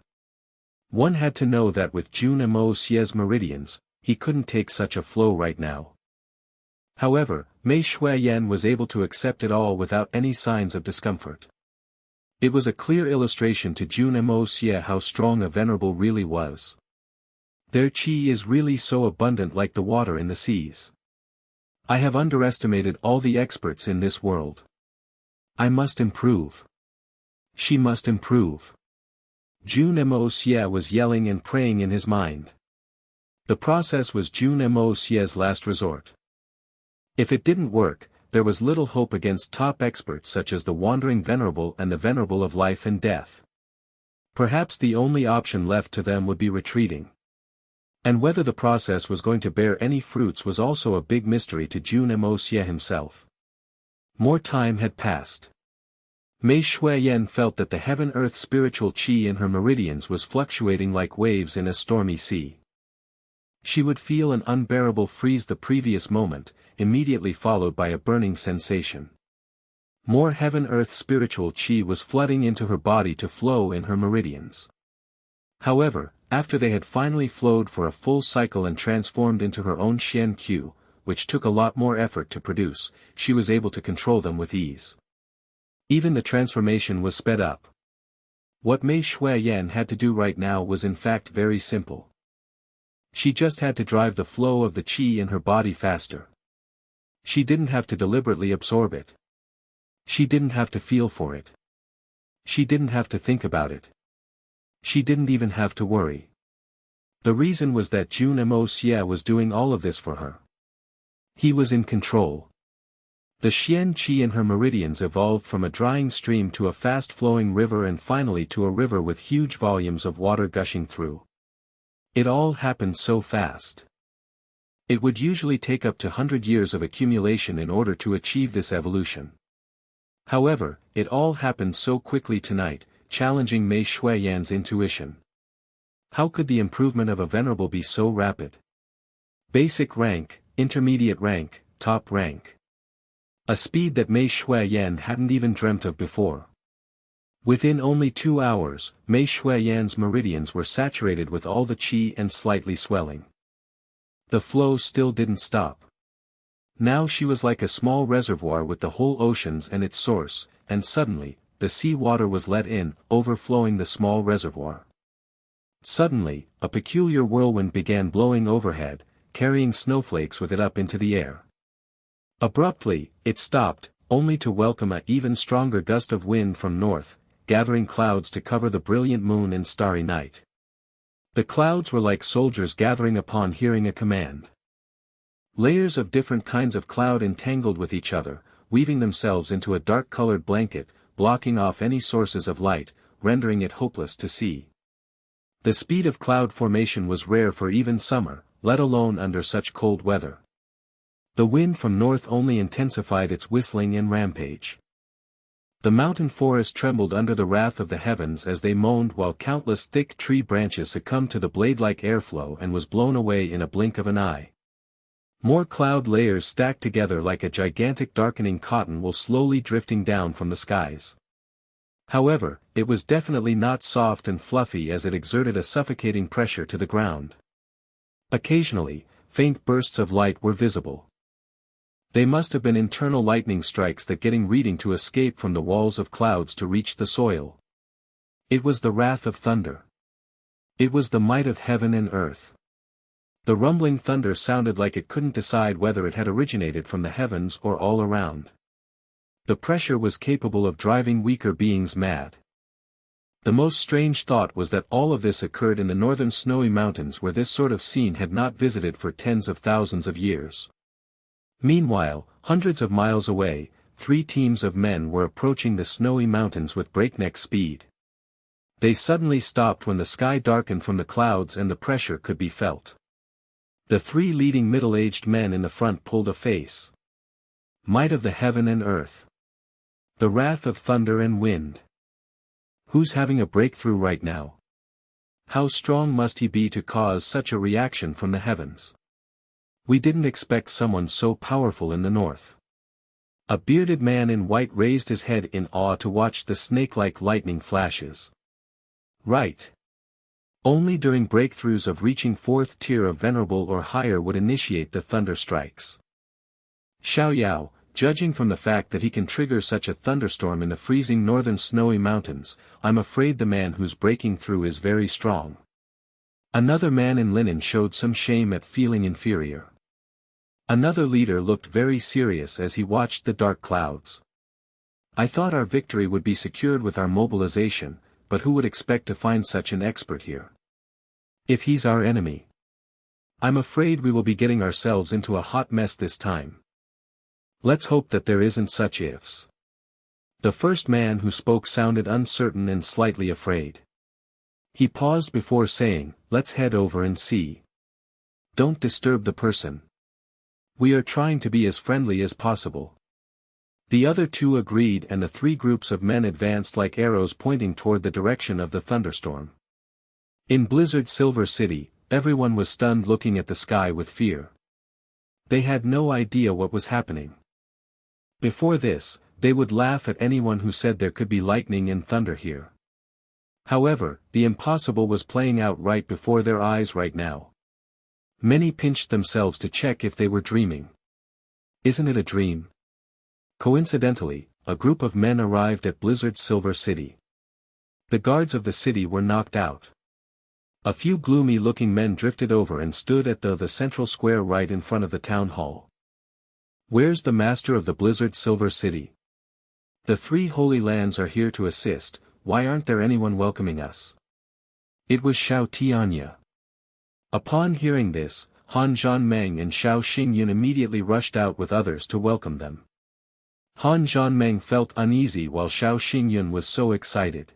One had to know that with Jun Moxie's meridians, he couldn't take such a flow right now. However, Mei Shuiyan was able to accept it all without any signs of discomfort. It was a clear illustration to Jun Moxie how strong a venerable really was. Their chi is really so abundant like the water in the seas. I have underestimated all the experts in this world. I must improve. She must improve. Jun Moxie was yelling and praying in his mind. The process was Jun Moxie's last resort. If it didn't work, there was little hope against top experts such as the Wandering Venerable and the Venerable of Life and Death. Perhaps the only option left to them would be retreating. And whether the process was going to bear any fruits was also a big mystery to Jun Moxie himself. More time had passed. Mei Shuiyan felt that the heaven-earth spiritual chi in her meridians was fluctuating like waves in a stormy sea. She would feel an unbearable freeze the previous moment, immediately followed by a burning sensation. More heaven-earth spiritual chi was flooding into her body to flow in her meridians. However, after they had finally flowed for a full cycle and transformed into her own Xian Q, which took a lot more effort to produce, she was able to control them with ease. Even the transformation was sped up. What Mei Shuiyan had to do right now was in fact very simple. She just had to drive the flow of the chi in her body faster. She didn't have to deliberately absorb it. She didn't have to feel for it. She didn't have to think about it. She didn't even have to worry. The reason was that Jun Moxie was doing all of this for her. He was in control. The Xian Qi in her meridians evolved from a drying stream to a fast-flowing river and finally to a river with huge volumes of water gushing through. It all happened so fast. It would usually take up to 100 years of accumulation in order to achieve this evolution. However, it all happened so quickly tonight, challenging Mei Shuiyan's intuition. How could the improvement of a venerable be so rapid? Basic rank, intermediate rank, top rank. A speed that Mei Shuiyan hadn't even dreamt of before. Within only 2 hours, Mei Shuiyan's meridians were saturated with all the qi and slightly swelling. The flow still didn't stop. Now she was like a small reservoir with the whole oceans and its source, and suddenly, the sea water was let in, overflowing the small reservoir. Suddenly, a peculiar whirlwind began blowing overhead, carrying snowflakes with it up into the air. Abruptly, it stopped, only to welcome an even stronger gust of wind from north, gathering clouds to cover the brilliant moon and starry night. The clouds were like soldiers gathering upon hearing a command. Layers of different kinds of cloud entangled with each other, weaving themselves into a dark-colored blanket, blocking off any sources of light, rendering it hopeless to see. The speed of cloud formation was rare for even summer, let alone under such cold weather. The wind from north only intensified its whistling and rampage. The mountain forest trembled under the wrath of the heavens as they moaned while countless thick tree branches succumbed to the blade-like airflow and was blown away in a blink of an eye. More cloud layers stacked together like a gigantic darkening cotton wool slowly drifting down from the skies. However, it was definitely not soft and fluffy as it exerted a suffocating pressure to the ground. Occasionally, faint bursts of light were visible. They must have been internal lightning strikes that getting reading to escape from the walls of clouds to reach the soil. It was the wrath of thunder. It was the might of heaven and earth. The rumbling thunder sounded like it couldn't decide whether it had originated from the heavens or all around. The pressure was capable of driving weaker beings mad. The most strange thought was that all of this occurred in the northern snowy mountains where this sort of scene had not visited for tens of thousands of years. Meanwhile, hundreds of miles away, 3 teams of men were approaching the snowy mountains with breakneck speed. They suddenly stopped when the sky darkened from the clouds and the pressure could be felt. The 3 leading middle-aged men in the front pulled a face. Might of the heaven and earth. The wrath of thunder and wind. Who's having a breakthrough right now? How strong must he be to cause such a reaction from the heavens? We didn't expect someone so powerful in the north. A bearded man in white raised his head in awe to watch the snake-like lightning flashes. Right. Only during breakthroughs of reaching 4th tier of venerable or higher would initiate the thunder strikes. Xiao Yao, judging from the fact that he can trigger such a thunderstorm in the freezing northern snowy mountains, I'm afraid the man who's breaking through is very strong. Another man in linen showed some shame at feeling inferior. Another leader looked very serious as he watched the dark clouds. I thought our victory would be secured with our mobilization, but who would expect to find such an expert here? If he's our enemy, I'm afraid we will be getting ourselves into a hot mess this time. Let's hope that there isn't such ifs. The first man who spoke sounded uncertain and slightly afraid. He paused before saying, "Let's head over and see." "Don't disturb the person. We are trying to be as friendly as possible." The other 2 agreed and the 3 groups of men advanced like arrows pointing toward the direction of the thunderstorm. In Blizzard Silver City, everyone was stunned looking at the sky with fear. They had no idea what was happening. Before this, they would laugh at anyone who said there could be lightning and thunder here. However, the impossible was playing out right before their eyes right now. Many pinched themselves to check if they were dreaming. Isn't it a dream? Coincidentally, a group of men arrived at Blizzard Silver City. The guards of the city were knocked out. A few gloomy-looking men drifted over and stood at the central square right in front of the town hall. "Where's the master of the Blizzard Silver City? The 3 Holy Lands are here to assist, why aren't there anyone welcoming us?" It was Xiao Tianya. Upon hearing this, Han Zhanmeng and Xiao Xingyun immediately rushed out with others to welcome them. Han Zhanmeng felt uneasy while Xiao Xingyun was so excited.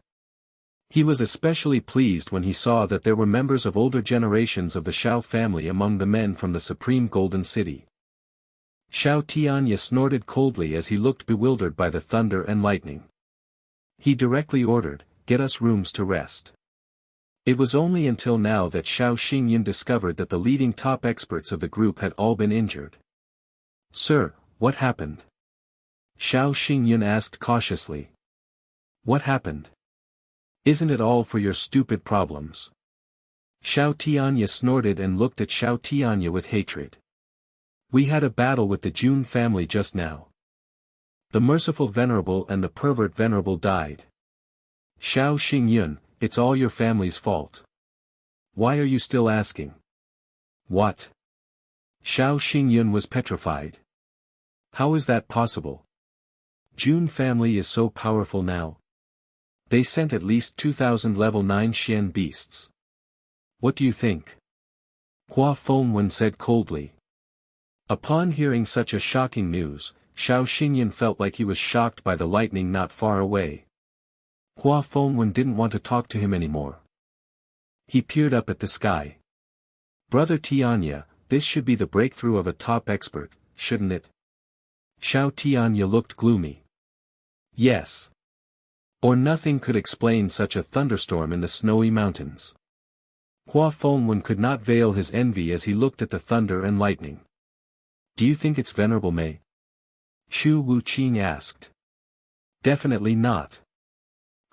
He was especially pleased when he saw that there were members of older generations of the Xiao family among the men from the Supreme Golden City. Xiao Tianya snorted coldly as he looked bewildered by the thunder and lightning. He directly ordered, "Get us rooms to rest." It was only until now that Xiao Xingyun discovered that the leading top experts of the group had all been injured. "Sir, what happened?" Xiao Xingyun asked cautiously. "What happened? Isn't it all for your stupid problems?" Xiao Tianya snorted and looked at Xiao Tianya with hatred. "We had a battle with the Jun family just now. The merciful venerable and the pervert venerable died. Xiao Xingyun, it's all your family's fault. Why are you still asking?" "What?" Xiao Xingyun was petrified. "How is that possible? Jun family is so powerful now. They sent at least 2,000 level 9 Xian beasts. What do you think?" Hua Fengwen said coldly. Upon hearing such a shocking news, Xiao Xingyan felt like he was shocked by the lightning not far away. Hua Fengwen didn't want to talk to him anymore. He peered up at the sky. Brother Tianya, this should be the breakthrough of a top expert, shouldn't it? Xiao Tianya looked gloomy. Yes. Or nothing could explain such a thunderstorm in the snowy mountains. Hua Fengwen could not veil his envy as he looked at the thunder and lightning. Do you think it's Venerable Mei? Xu Wuqing asked. Definitely not.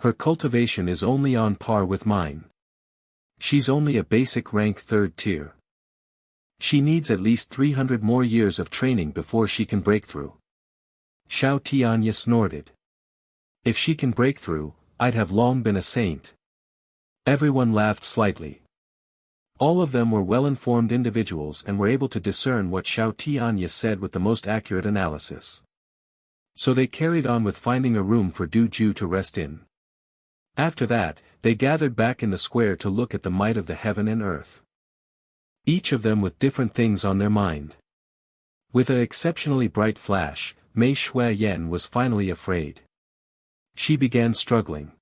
Her cultivation is only on par with mine. She's only a basic rank 3rd tier. She needs at least 300 more years of training before she can break through. Xiao Tianya snorted. If she can break through, I'd have long been a saint. Everyone laughed slightly. All of them were well-informed individuals and were able to discern what Xiao Tianya said with the most accurate analysis. So they carried on with finding a room for Du Ju to rest in. After that, they gathered back in the square to look at the might of the heaven and earth. Each of them with different things on their mind. With an exceptionally bright flash, Mei Shuiyan was finally afraid. She began struggling.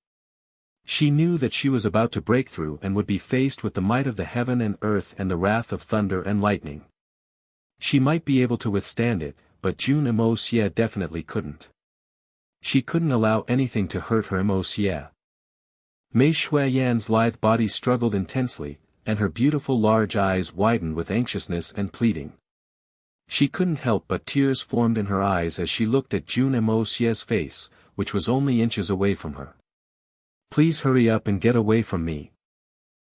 She knew that she was about to break through and would be faced with the might of the heaven and earth and the wrath of thunder and lightning. She might be able to withstand it, but Jun Moxie definitely couldn't. She couldn't allow anything to hurt her Moxie. Mei Shuiyan's lithe body struggled intensely, and her beautiful large eyes widened with anxiousness and pleading. She couldn't help but tears formed in her eyes as she looked at Jun Moxie's face, which was only inches away from her. Please hurry up and get away from me.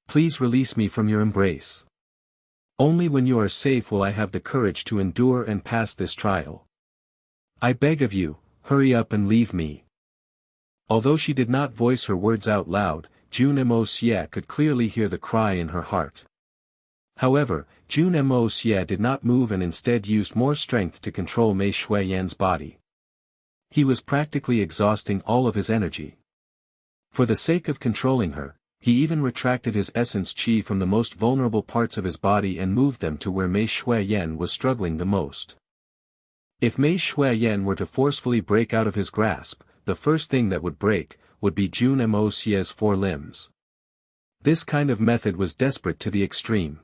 Please release me from your embrace. Only when you are safe will I have the courage to endure and pass this trial. I beg of you, hurry up and leave me. Although she did not voice her words out loud, Jun Moxie could clearly hear the cry in her heart. However, Jun Moxie did not move and instead used more strength to control Mei Shuiyan's body. He was practically exhausting all of his energy. For the sake of controlling her, he even retracted his essence chi from the most vulnerable parts of his body and moved them to where Mei Shuiyan was struggling the most. If Mei Shuiyan were to forcefully break out of his grasp, the first thing that would break, would be Jun Moxie's 4 limbs. This kind of method was desperate to the extreme.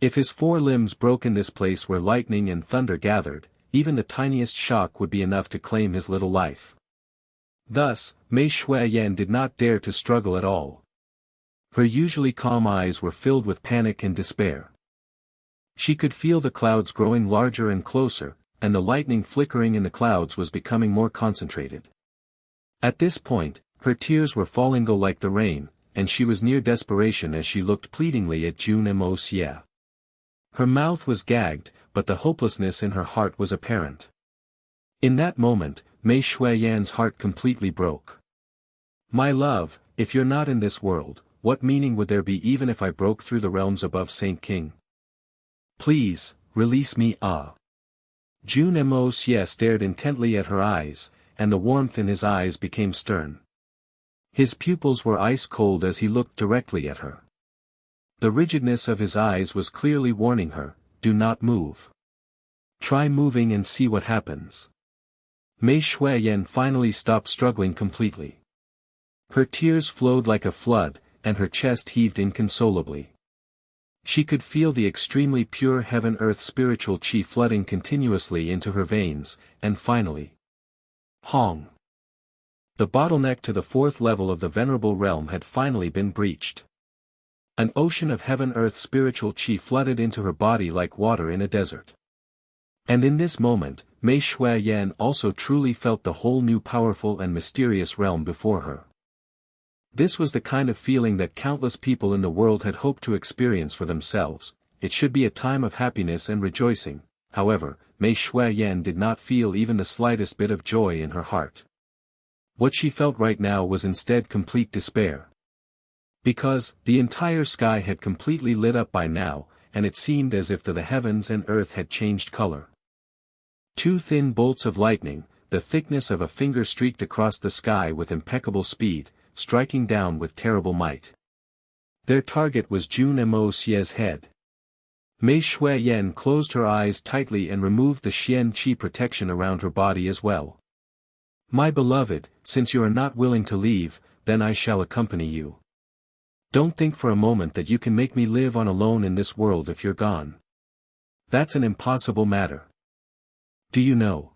If his 4 limbs broke in this place where lightning and thunder gathered, even the tiniest shock would be enough to claim his little life. Thus, Mei Shuiyan did not dare to struggle at all. Her usually calm eyes were filled with panic and despair. She could feel the clouds growing larger and closer, and the lightning flickering in the clouds was becoming more concentrated. At this point, her tears were falling like the rain, and she was near desperation as she looked pleadingly at Jun Moxie. Her mouth was gagged, but the hopelessness in her heart was apparent. In that moment, Mei Shuiyan's heart completely broke. My love, if you're not in this world, what meaning would there be even if I broke through the realms above Saint King? Please, release me. Jun Moxie stared intently at her eyes, and the warmth in his eyes became stern. His pupils were ice cold as he looked directly at her. The rigidness of his eyes was clearly warning her, do not move. Try moving and see what happens. Mei Shuiyan finally stopped struggling completely. Her tears flowed like a flood, and her chest heaved inconsolably. She could feel the extremely pure heaven-earth spiritual chi flooding continuously into her veins, and finally. Hong! The bottleneck to the 4th level of the Venerable Realm had finally been breached. An ocean of heaven-earth spiritual chi flooded into her body like water in a desert. And in this moment, Mei Shuiyan also truly felt the whole new powerful and mysterious realm before her. This was the kind of feeling that countless people in the world had hoped to experience for themselves. It should be a time of happiness and rejoicing. However, Mei Shuiyan did not feel even the slightest bit of joy in her heart. What she felt right now was instead complete despair. Because, the entire sky had completely lit up by now, and it seemed as if the heavens and earth had changed color. 2 thin bolts of lightning, the thickness of a finger streaked across the sky with impeccable speed, striking down with terrible might. Their target was Jun Moxie's head. Mei Shui-yen closed her eyes tightly and removed the Xian Qi protection around her body as well. My beloved, since you are not willing to leave, then I shall accompany you. Don't think for a moment that you can make me live on alone in this world if you're gone. That's an impossible matter. Do you know?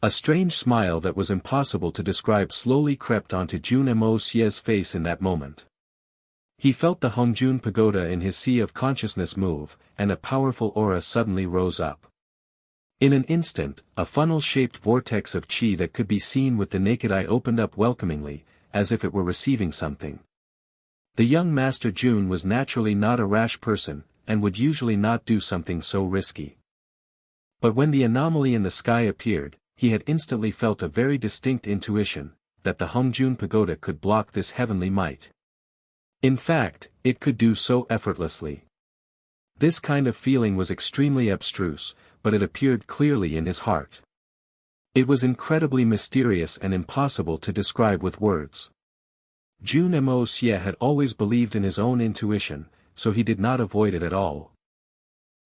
A strange smile that was impossible to describe slowly crept onto Jun Moxie's face in that moment. He felt the Hongjun pagoda in his sea of consciousness move, and a powerful aura suddenly rose up. In an instant, a funnel-shaped vortex of qi that could be seen with the naked eye opened up welcomingly, as if it were receiving something. The young Master Jun was naturally not a rash person, and would usually not do something so risky. But when the anomaly in the sky appeared, he had instantly felt a very distinct intuition, that the Hongjun pagoda could block this heavenly might. In fact, it could do so effortlessly. This kind of feeling was extremely abstruse, but it appeared clearly in his heart. It was incredibly mysterious and impossible to describe with words. Jun Moxie had always believed in his own intuition, so he did not avoid it at all.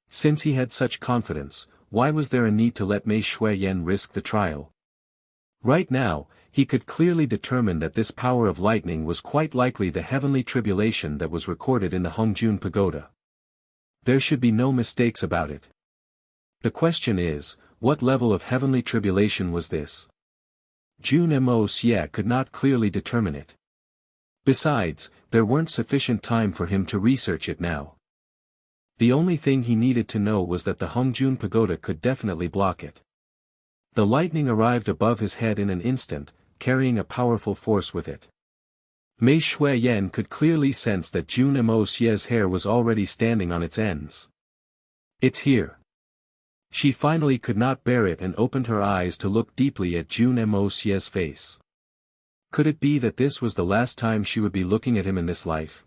Since he had such confidence, why was there a need to let Mei Shui-yen risk the trial? Right now, he could clearly determine that this power of lightning was quite likely the heavenly tribulation that was recorded in the Hongjun pagoda. There should be no mistakes about it. The question is, what level of heavenly tribulation was this? Jun Moxie could not clearly determine it. Besides, there weren't sufficient time for him to research it now. The only thing he needed to know was that the Hongjun pagoda could definitely block it. The lightning arrived above his head in an instant, carrying a powerful force with it. Mei Shui-yen could clearly sense that Jun Moxie's hair was already standing on its ends. It's here. She finally could not bear it and opened her eyes to look deeply at Jun Moxie's face. Could it be that this was the last time she would be looking at him in this life?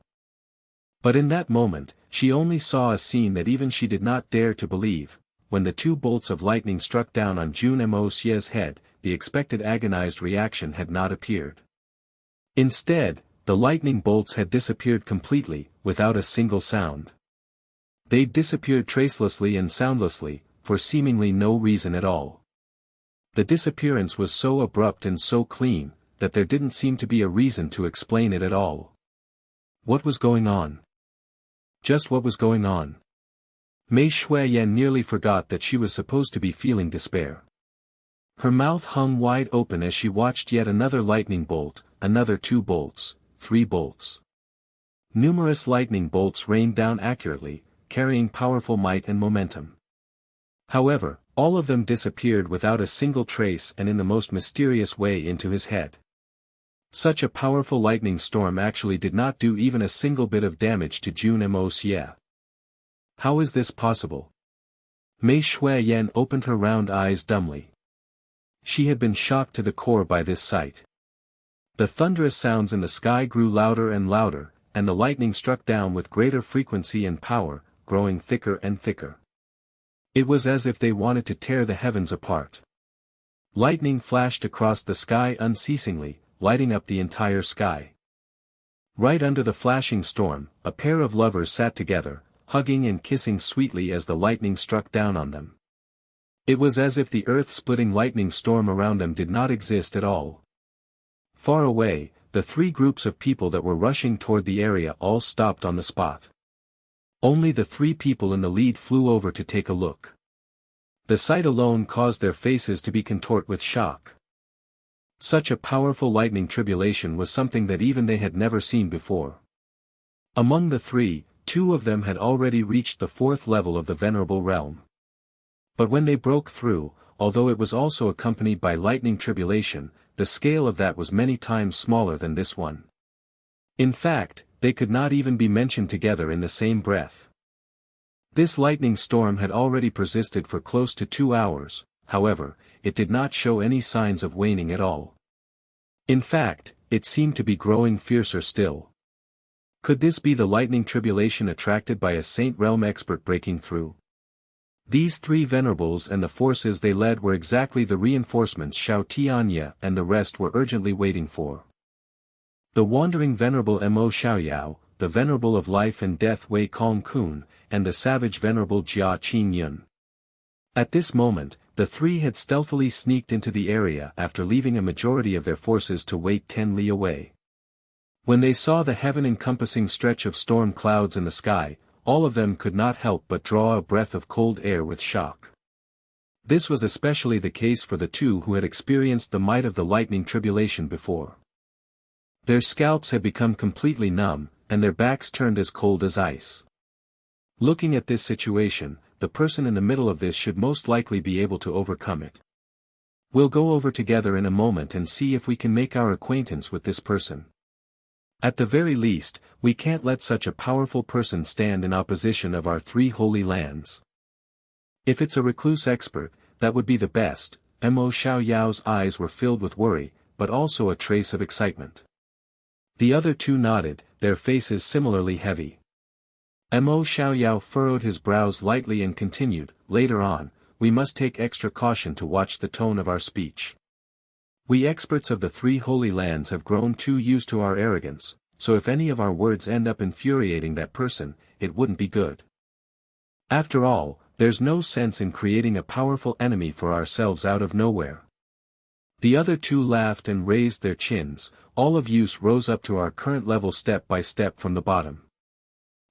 But in that moment, she only saw a scene that even she did not dare to believe. When the two bolts of lightning struck down on Jun Moxie's head, the expected agonized reaction had not appeared. Instead, the lightning bolts had disappeared completely, without a single sound. They'd disappeared tracelessly and soundlessly, for seemingly no reason at all. The disappearance was so abrupt and so clean, that there didn't seem to be a reason to explain it at all. What was going on? Just what was going on? Mei Shui-yen nearly forgot that she was supposed to be feeling despair. Her mouth hung wide open as she watched yet another lightning bolt, another 2 bolts, 3 bolts. Numerous lightning bolts rained down accurately, carrying powerful might and momentum. However, all of them disappeared without a single trace and in the most mysterious way into his head. Such a powerful lightning storm actually did not do even a single bit of damage to Jun Moxie. How is this possible? Mei Shui-yen opened her round eyes dumbly. She had been shocked to the core by this sight. The thunderous sounds in the sky grew louder and louder, and the lightning struck down with greater frequency and power, growing thicker and thicker. It was as if they wanted to tear the heavens apart. Lightning flashed across the sky unceasingly, lighting up the entire sky. Right under the flashing storm, a pair of lovers sat together, hugging and kissing sweetly as the lightning struck down on them. It was as if the earth-splitting lightning storm around them did not exist at all. Far away, the 3 groups of people that were rushing toward the area all stopped on the spot. Only the 3 people in the lead flew over to take a look. The sight alone caused their faces to be contort with shock. Such a powerful lightning tribulation was something that even they had never seen before. Among the 3, 2 of them had already reached the 4th level of the Venerable Realm. But when they broke through, although it was also accompanied by lightning tribulation, the scale of that was many times smaller than this one. In fact, they could not even be mentioned together in the same breath. This lightning storm had already persisted for close to 2 hours, however, it did not show any signs of waning at all. In fact, it seemed to be growing fiercer still. Could this be the lightning tribulation attracted by a Saint Realm expert breaking through? These 3 venerables and the forces they led were exactly the reinforcements Xiao Tianye and the rest were urgently waiting for. The wandering venerable Mo Xiaoyao, the venerable of life and death Wei Kong Kun, and the savage venerable Jia Qing Yun. At this moment, the three had stealthily sneaked into the area after leaving a majority of their forces to wait 10 li away. When they saw the heaven-encompassing stretch of storm clouds in the sky, all of them could not help but draw a breath of cold air with shock. This was especially the case for the two who had experienced the might of the lightning tribulation before. Their scalps had become completely numb, and their backs turned as cold as ice. Looking at this situation, the person in the middle of this should most likely be able to overcome it. We'll go over together in a moment and see if we can make our acquaintance with this person. At the very least, we can't let such a powerful person stand in opposition of our three holy lands. If it's a recluse expert, that would be the best. Mo Xiaoyao's eyes were filled with worry, but also a trace of excitement. The other two nodded, their faces similarly heavy. Mo Xiaoyao furrowed his brows lightly and continued, later on, we must take extra caution to watch the tone of our speech. We experts of the three holy lands have grown too used to our arrogance, so if any of our words end up infuriating that person, it wouldn't be good. After all, there's no sense in creating a powerful enemy for ourselves out of nowhere. The other two laughed and raised their chins. All of us rose up to our current level step by step from the bottom.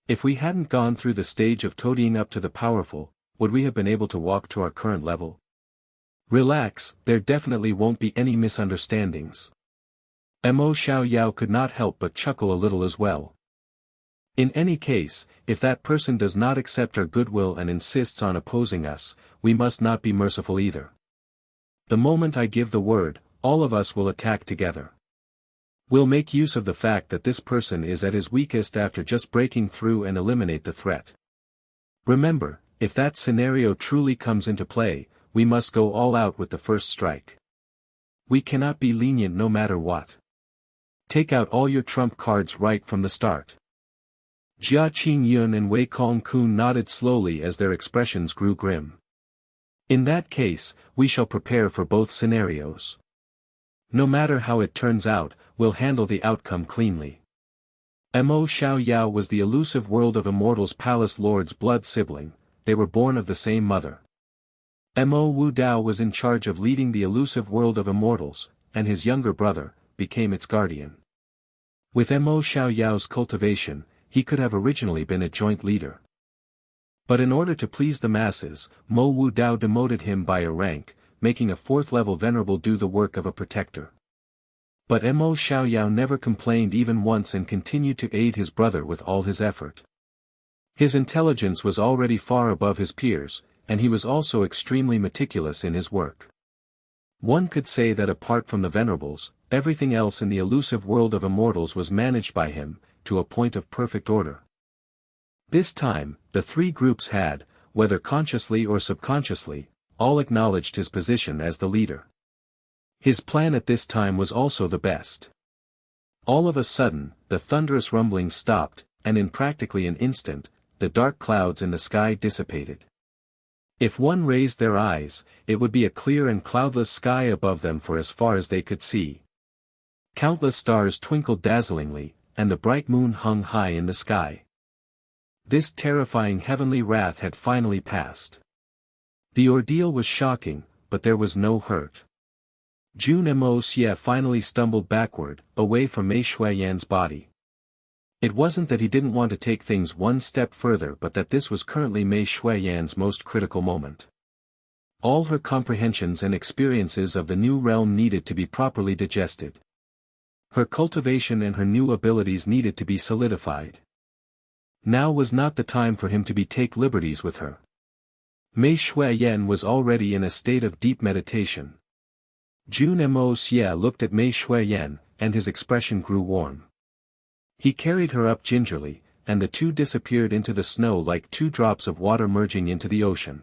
If we hadn't gone through the stage of toadying up to the powerful, would we have been able to walk to our current level? Relax, there definitely won't be any misunderstandings. Mo Xiaoyao could not help but chuckle a little as well. In any case, if that person does not accept our goodwill and insists on opposing us, we must not be merciful either. The moment I give the word, all of us will attack together. We'll make use of the fact that this person is at his weakest after just breaking through and eliminate the threat. Remember, if that scenario truly comes into play, we must go all out with the first strike. We cannot be lenient no matter what. Take out all your trump cards right from the start. Jia Qing Yun and Wei Kong Kun nodded slowly as their expressions grew grim. In that case, we shall prepare for both scenarios. No matter how it turns out, we'll handle the outcome cleanly. Mo Xiaoyao was the elusive world of immortals palace lord's blood sibling, they were born of the same mother. Mo Wu Dao was in charge of leading the elusive world of immortals, and his younger brother became its guardian. With Mo Xiaoyao's cultivation, he could have originally been a joint leader. But in order to please the masses, Mo Wu Dao demoted him by a rank, making a fourth-level venerable do the work of a protector. But Mo Xiaoyao never complained even once and continued to aid his brother with all his effort. His intelligence was already far above his peers, and he was also extremely meticulous in his work. One could say that apart from the venerables, everything else in the elusive world of immortals was managed by him, to a point of perfect order. This time, the three groups had, whether consciously or subconsciously, all acknowledged his position as the leader. His plan at this time was also the best. All of a sudden, the thunderous rumbling stopped, and in practically an instant, the dark clouds in the sky dissipated. If one raised their eyes, it would be a clear and cloudless sky above them for as far as they could see. Countless stars twinkled dazzlingly, and the bright moon hung high in the sky. This terrifying heavenly wrath had finally passed. The ordeal was shocking, but there was no hurt. Jun Moxie finally stumbled backward, away from Mei Shuiyan's body. It wasn't that he didn't want to take things one step further but that this was currently Mei Shuiyan's most critical moment. All her comprehensions and experiences of the new realm needed to be properly digested. Her cultivation and her new abilities needed to be solidified. Now was not the time for him to take liberties with her. Mei Shuiyan was already in a state of deep meditation. Jun Moxie looked at Mei Shuiyan, and his expression grew warm. He carried her up gingerly, and the two disappeared into the snow like two drops of water merging into the ocean.